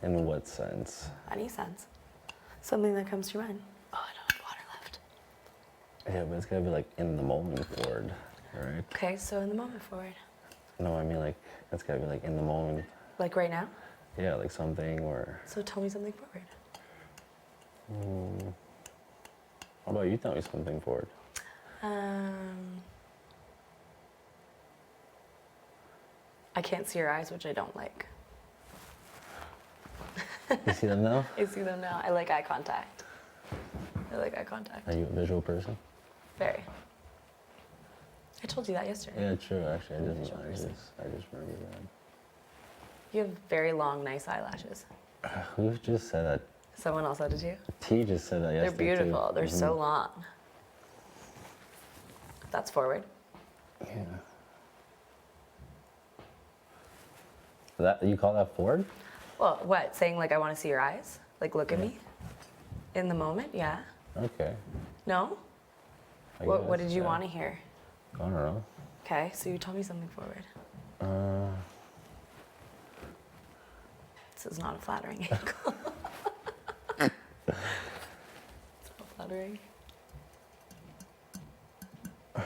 In what sense? Any sense. Something that comes to your mind. Oh, I don't have water left. Yeah, but it's gotta be like in the moment forward, right? Okay, so in the moment forward. No, I mean like it's gotta be like in the moment. Like right now? Yeah, like something or. So tell me something forward. How about you tell me something forward? I can't see your eyes, which I don't like. You see them now? I see them now. I like eye contact. I like eye contact. Are you a visual person? Very. I told you that yesterday. Yeah, true. Actually, I just remember that. You have very long, nice eyelashes. Who just said that? Someone else said it to you? T just said that They're yesterday. beautiful. Too. They're so long. That's forward. Yeah. That you call that forward? Well, what? Saying like I want to see your eyes? Like look at me? In the moment? Yeah. Okay. No? I What guess, did you yeah. want to hear? I don't know. Okay, so you tell me something forward. This is not a flattering angle. It's not flattering. I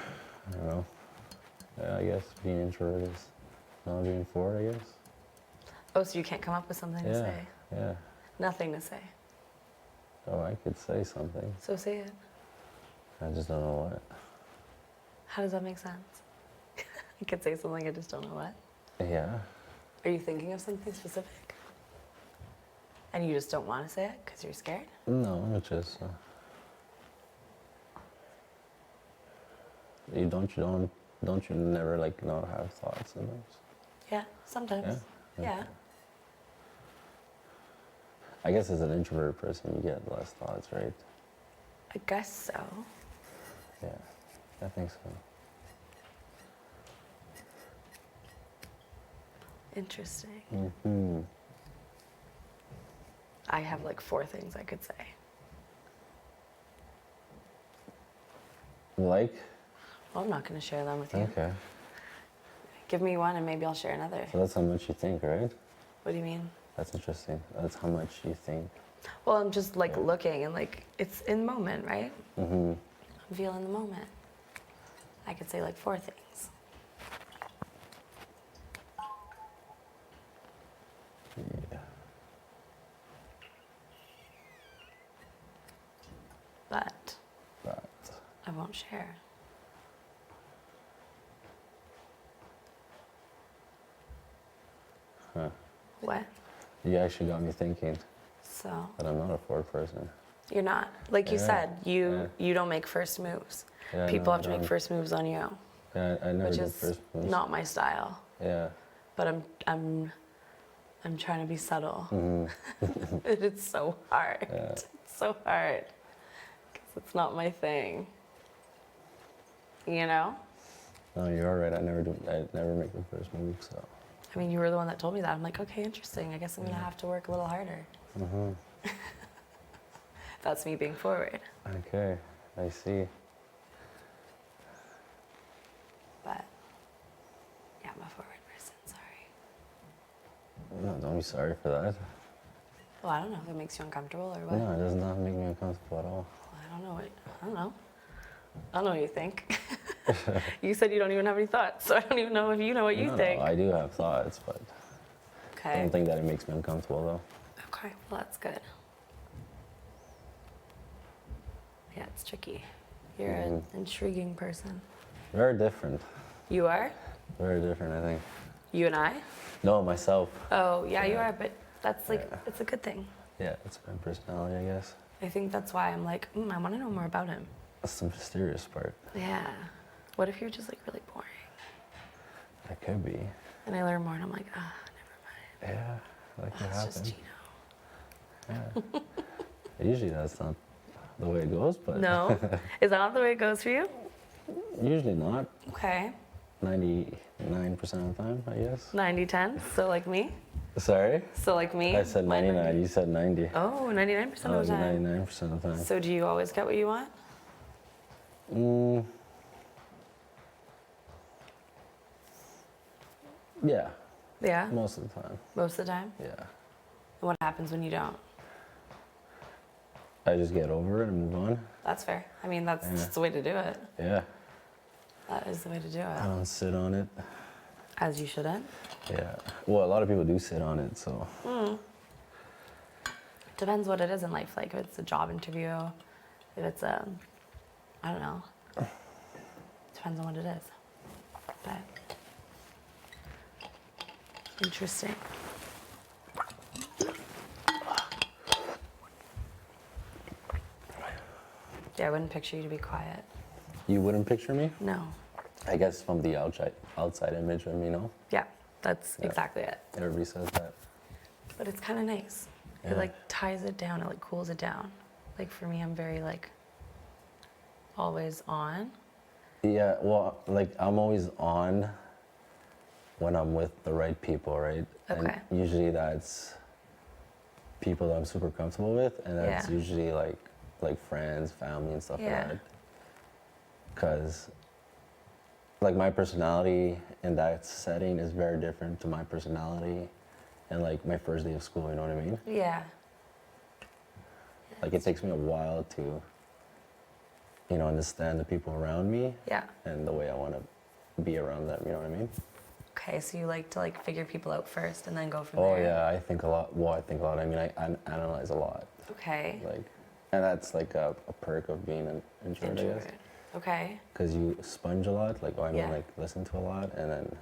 don't know. Yeah, I guess being introverted is not being forward, I guess. Oh, so you can't come up with something to say? Yeah. Nothing to say. Oh, I could say something. So say it. I just don't know what. How does that make sense? I could say something, I just don't know what. Yeah. Are you thinking of something specific? And you just don't want to say it because you're scared? No, it's just. Don't you never like not have thoughts in those? Yeah, sometimes. Yeah. I guess as an introverted person, you get less thoughts, right? I guess so. Yeah, I think so. Interesting. Mm-hmm. I have like 4 things I could say. Like? Well, I'm not going to share them with you. Okay. Give me one and maybe I'll share another. So that's how much you think, right? What do you mean? That's interesting. That's how much you think. Well, I'm just like looking and like it's in the moment, right? Mm-hmm. I'm feeling the moment. I could say like 4 things. Yeah. But I won't share. Huh. What? You actually got me thinking. So That I'm not a forward person. you're not, like you Yeah, said, you don't make first moves. Yeah, People no, have to I make don't. first moves on you, Yeah, I never which do is first moves. not my style. Yeah. But I'm trying to be subtle. Mm-hmm. It's so hard. Yeah. It's so hard because it's not my thing. You know? No, you're right. I never make the first move. So. I mean, you were the one that told me that. I'm like, okay, interesting. I guess I'm gonna have to work a little harder. Mm-hmm. That's me being forward. Okay, I see. But yeah, I'm a forward person. Sorry. No, don't be sorry for that. Well, I don't know if it makes you uncomfortable or what. No, it does not make me uncomfortable at all. I don't know what. I don't know. I don't know what you think. You said you don't even have any thoughts, so I don't even know if you know what you No, think. no, I do have thoughts, but I Okay. don't think that it makes me uncomfortable though. Okay. Well, that's good. Yeah, it's tricky. You're an intriguing person. Very different. You are? Very different, I think. You and I? No, myself. Oh, yeah, you are, but that's like, it's a good thing. Yeah, it's my personality, I guess. I think that's why I'm like, I want to know more about him. That's the mysterious part. Yeah. What if you're just like really boring? That could be. And I learn more and I'm like, ah, Yeah, that could it's just happen. Gino. Yeah. Usually that's not the way it goes, but No? Is that not the way it goes for you? usually not. Okay. 99% of the time, I guess. 90-10, so like me? Sorry? So like me? I said 99, you said 90. Oh, 99% I of was the time. 99% of the time. So do you always get what you want? Yeah. Yeah? Most of the time. Most of the time? Yeah. And what happens when you don't? I just get over it and move on. That's fair. I mean, that's Yeah. the way to do it. Yeah. That is the way to do I it. don't sit on it. As you shouldn't. Yeah. Well, a lot of people do sit on it, so. Depends what it is in life. Like if it's a job interview, if it's a, I don't know. Depends on what it is. But interesting. Yeah, I wouldn't picture you to be quiet. You wouldn't picture me? No. I guess from the outside image of me, no? Yeah, that's exactly it. Everybody says that. But it's kind of nice. Yeah. It like ties it down. It like cools it down. Like for me, I'm very like always on. Yeah, well, like I'm always on when I'm with the right people, right? Okay. And usually that's people that I'm super comfortable with, and that's Yeah. usually like friends, family, and stuff Yeah. like that. Because like my personality in that setting is very different to my personality and like my first day of school. You know what I mean? Yeah. Like it takes me a while to, you know, understand the people around me. Yeah. And the way I want to be around them. You know what I mean? Okay, so you like to like figure people out first and then go from Oh there. yeah, I think a lot. Well, I think a lot. I mean, I analyze a lot. Okay. Like, and that's like a perk of being an introvert, I guess. Introvert. Okay. Because you sponge a lot. Like, I mean, Yeah. like listen to a lot and then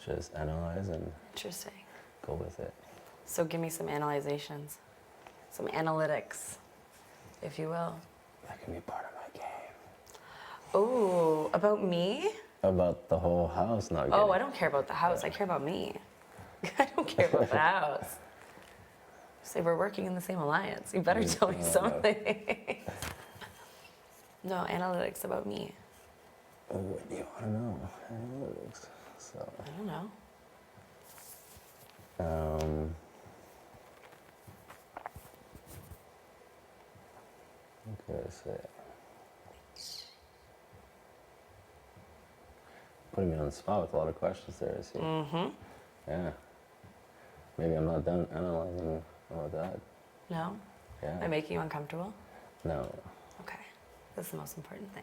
just analyze and Interesting. go with it. So give me some analyzations, some analytics, if you will. That can be part of my game. Oh, about me? About the whole house, not Oh, I don't care about the house. I care about me. I don't care about the house. Say we're working in the same alliance. You better tell me something. No, analytics about me. Oh, what do you want to know? Analytics. So. I don't know. Okay, so putting me on the spot with a lot of questions there, I see. Mm-hmm. Yeah. Maybe I'm not done analyzing about that. No? Yeah. Am I making you uncomfortable? No. Okay. That's the most important thing.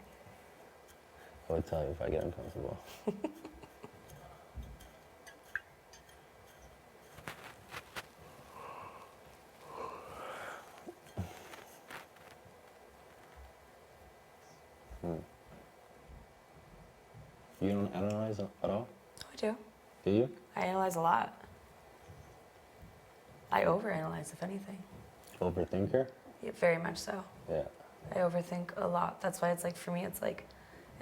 I would tell you if I get uncomfortable. You don't analyze at all? I do. Do you? I analyze a lot. I overanalyze, if anything. Overthinker? Yeah, very much so. Yeah. I overthink a lot. That's why it's like, for me, it's like,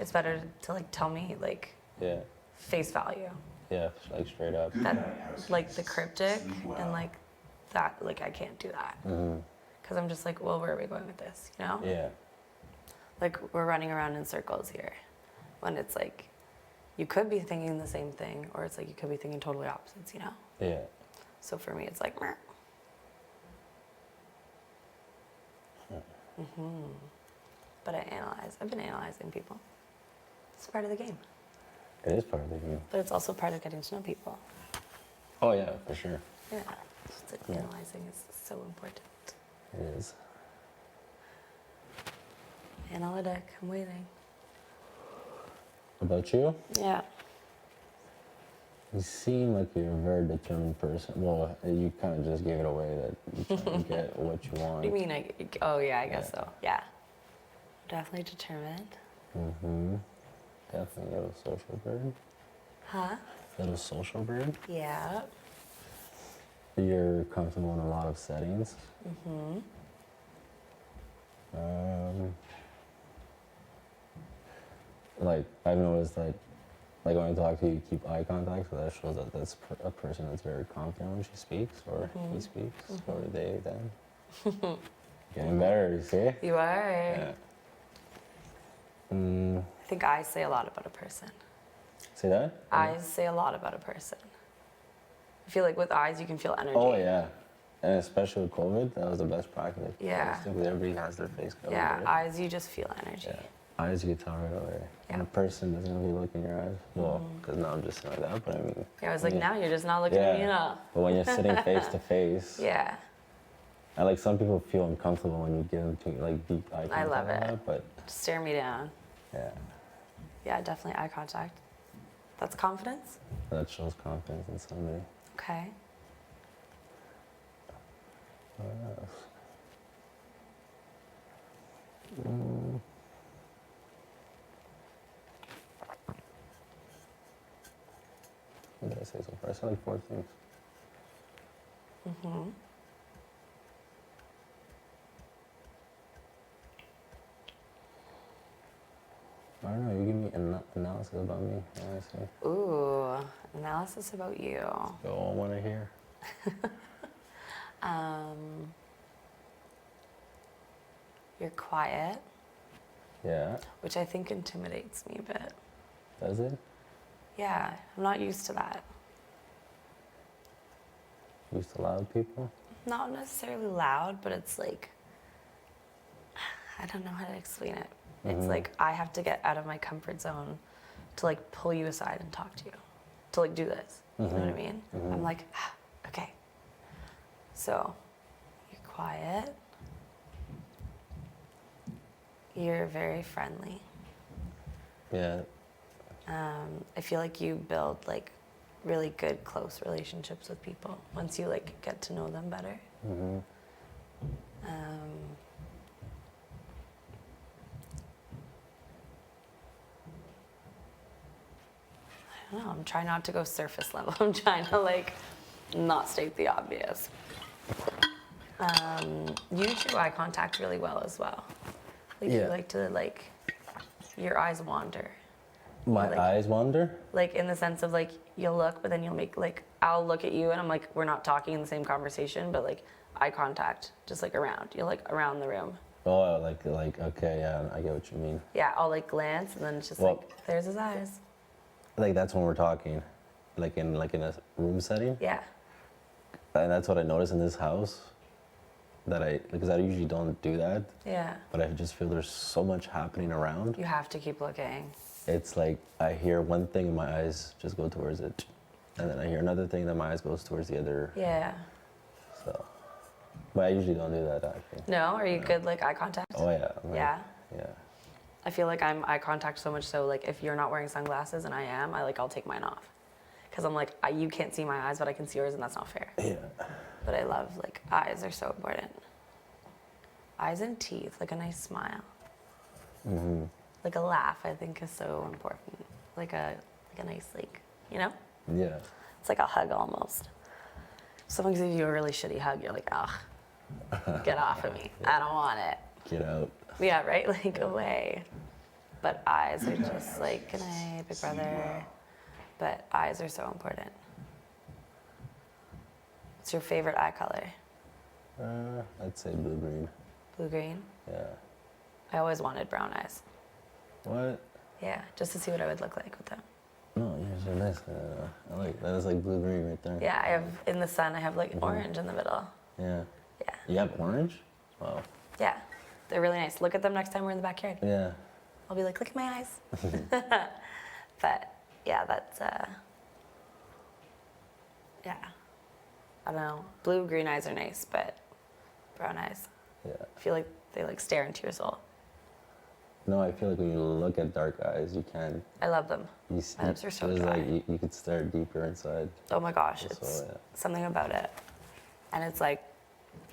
it's better to like tell me like Yeah. face value. Yeah, like straight up. That, like the cryptic and like that, like I can't do that. Mm-hmm. Because I'm just like, well, where are we going with this, you know? Yeah. Like we're running around in circles here. When it's like, you could be thinking the same thing, or it's like you could be thinking totally opposites, you know? Yeah. So for me, it's like, meh. But I analyze. I've been analyzing people. It's part of the game. It is part of the game. But it's also part of getting to know people. Oh yeah, for sure. Yeah. Just like analyzing is so important. It is. Analytic. I'm waiting. About you? Yeah. You seem like you're a very determined person. Well, you kind of just gave it away that you try to get what you want. What do you mean? Oh yeah, I guess so. Yeah. Definitely determined. Mm-hmm. Definitely a little social bird. Huh? Little social bird. Yeah. You're comfortable in a lot of settings. Mm-hmm. like I've noticed that, like when I talk to you, you keep eye contact, so that shows that that's a person that's very confident when she speaks or he speaks or they then. Getting better, you see? You are. Yeah. Mm, I think eyes say a lot about a person. say that? Eyes say a lot about a person. I feel like with eyes you can feel energy. Oh yeah, and especially with COVID, that was the best practice. Yeah. Because everybody has their face covered. Yeah, right? eyes you just feel energy. Eyes you can tell right away. And a person doesn't really look in your eyes. Well, because now I'm just saying like that, but I mean. Yeah, I was like, now you're just not looking at me enough. But when you're sitting face to face. Yeah. And like some people feel uncomfortable when you give them to like deep eye contact. I love like it. that, but Just stare me down. yeah, Yeah, definitely eye contact. That's confidence? that shows confidence in somebody. Okay. What else? Mm. What did I say so far? I said like 4 things. Mm-hmm. I don't know, you give me an analysis about me, honestly. Ooh, analysis about you. Go, I want to hear. You're quiet. Yeah. Which I think intimidates me a bit. Does it? Yeah, I'm not used to that. Used to loud people? Not necessarily loud, but it's like, I don't know how to explain it. It's like I have to get out of my comfort zone to like pull you aside and talk to you, to like do this. You know what I mean? I'm like, okay. So, you're quiet. You're very friendly. Yeah. I feel like you build like really good, close relationships with people once you like get to know them better. I don't know. I'm trying not to go surface level. I'm trying to like not state the obvious. You do eye contact really well as well. Like you Yeah. like to like your eyes wander. My Like- eyes wander? Like in the sense of like you'll look, but then you'll make like I'll look at you and I'm like we're not talking in the same conversation, but like eye contact just like around. You're like around the room. Oh, like okay, yeah, I get what you mean. Yeah, I'll like glance and then it's just Well- like there's his eyes. Like that's when we're talking, like in a room setting. Yeah. And that's what I noticed in this house. Because I usually don't do that. Yeah. But I just feel there's so much happening around. You have to keep looking. It's like I hear one thing and my eyes just go towards it, and then I hear another thing, then my eyes goes towards the other. Yeah. So, but I usually don't do that actually. No, are you good like eye contact? Oh yeah. I'm like- Yeah. Yeah. I feel like I'm eye contact so much so like if you're not wearing sunglasses and I am, I'll take mine off. Cuz I'm like you can't see my eyes but I can see yours and that's not fair. Yeah. But I love like eyes are so important. Eyes and teeth, like a nice smile. Like a laugh I think is so important. Like a nice like, you know? Yeah. It's like a hug almost. If someone gives you a really shitty hug, you're like, ugh, get off of me. I don't want it. Get out. Yeah, right? Like, away. But eyes are just like, good night, big brother. But eyes are so important. What's your favorite eye color? I'd say blue-green. Blue-green? Yeah. I always wanted brown eyes. What? Yeah, just to see what I would look like with them. No, you're so nice. I like that. Is like blue-green right there. Yeah, I have, in the sun, I have like orange in the middle. Yeah. Yeah. You have orange? Wow. Yeah, they're really nice. Look at them next time we're in the backyard. Yeah. I'll be like, look at my eyes. But yeah, that's, yeah. I don't know. Blue, green eyes are nice, but brown eyes. Yeah. I feel like they like stare into your soul. No, I feel like when you look at dark eyes, you can. I love them. You see, My lips are so it's dry. like you could stare deeper inside. Oh my gosh, So, it's yeah. something about it. And it's like,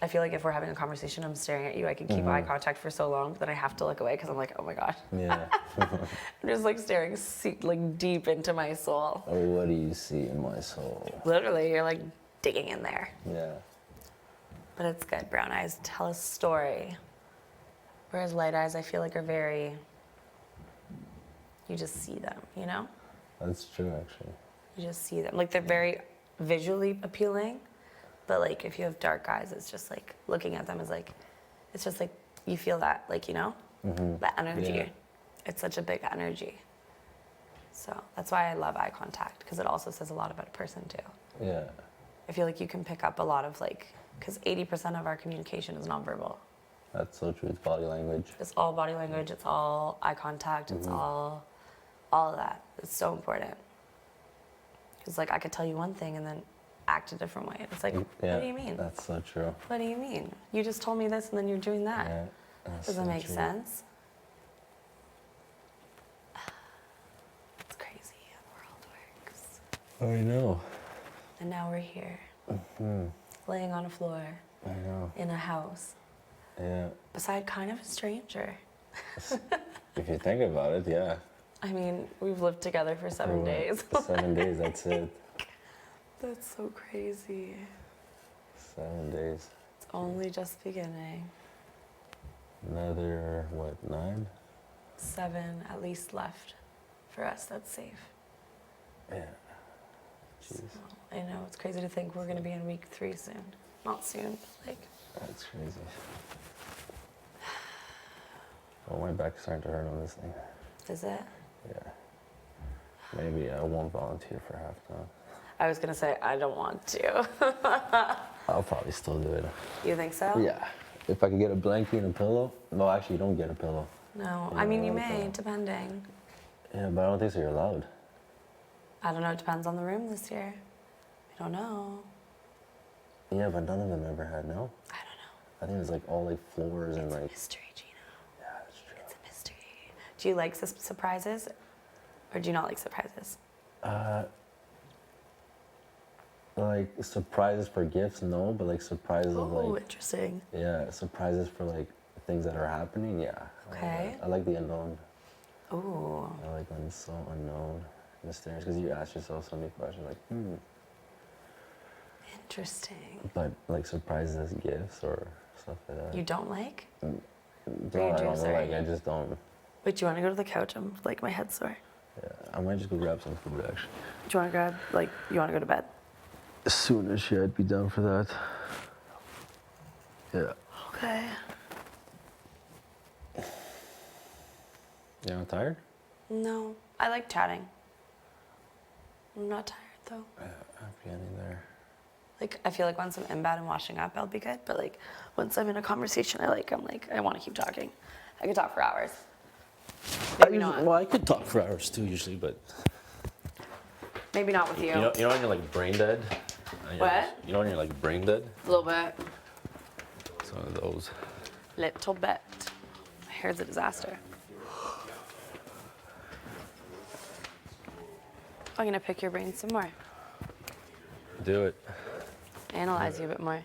I feel like if we're having a conversation, I'm staring at you, I can keep eye contact for so long, but then I have to look away because I'm like, oh my gosh. Yeah. I'm just like staring like deep into my soul. Oh, what do you see in my soul? Literally, you're like digging in there. Yeah. But it's good. Brown eyes tell a story. Whereas light eyes, I feel like are very you just see them, you know? That's true, actually. You just see them. Like they're very visually appealing, but like if you have dark eyes, it's just like looking at them is like, it's just like you feel that, like, you know, that energy. Yeah. It's such a big energy. So that's why I love eye contact, because it also says a lot about a person too. Yeah. I feel like you can pick up a lot of like, because 80% of our communication is nonverbal. That's so true. It's body language. It's all body language. It's all eye contact. It's all of that. It's so important. Because like I could tell you one thing and then act a different way. It's like, Yeah, what do you mean? That's so true. What do you mean? You just told me this and then you're doing that. Yeah, that's Doesn't so make true. sense. It's crazy how the world works. I know. And now we're here, laying on a floor I know. in a house, Yeah. beside kind of a stranger. If you think about it, yeah. I mean, we've lived together for 7 For days. 7 days, that's it. That's so crazy. 7 days. It's only just beginning. Another, what, 9? 7 at least left for us. That's safe. Yeah. Jeez. I know, it's crazy to think we're going to be in week 3 soon. Not soon, but like. That's crazy. Oh, my back's starting to hurt on this thing. Is it? Yeah. Maybe I won't volunteer for halftime. I was going to say, I don't want to. I'll probably still do it. You think so? Yeah. If I could get a blanket and a pillow. No, actually, you don't get a pillow. No, Yeah, I mean, you I like may, that. depending. Yeah, but I don't think so. You're allowed. I don't know, it depends on the room this year. I don't know. Yeah, but none of them ever had, no? I don't know. I think it's like all like floors and like. Mystery, Gina. Yeah, that's true. It's a mystery. Do you like surprises? Or do you not like surprises? Like surprises for gifts, no, but like surprises of Oh, like. interesting. Yeah, surprises for like things that are happening, yeah. Okay. I like the unknown. Ooh. I like when it's so unknown, mysterious, because you ask yourself so many questions like, Interesting. But like surprises as gifts or stuff like that. You don't like? No, Or you I do, don't sorry. like. I just don't. Wait, do you want to go to the couch? I'm like, my head's sore. Yeah, I might just go grab some food actually. Do you want to grab, like, you want to go to bed? As soon as yeah, I'd be down for that. Yeah. Okay. Yeah, I'm tired? No, I like chatting. I'm not tired though. I'm getting there. Like, I feel like once I'm in bed and washing up, I'll be good. But like, once I'm in a conversation, I'm like, I want to keep talking. I could talk for hours. Maybe not. Well, I could talk for hours too usually, but Maybe not with you. you know when you're like brain dead. What? You know when you're like brain dead. A little bit. It's one of those. Little bit. My hair's a disaster. I'm gonna pick your brain some more. Do it. Analyze you a bit more.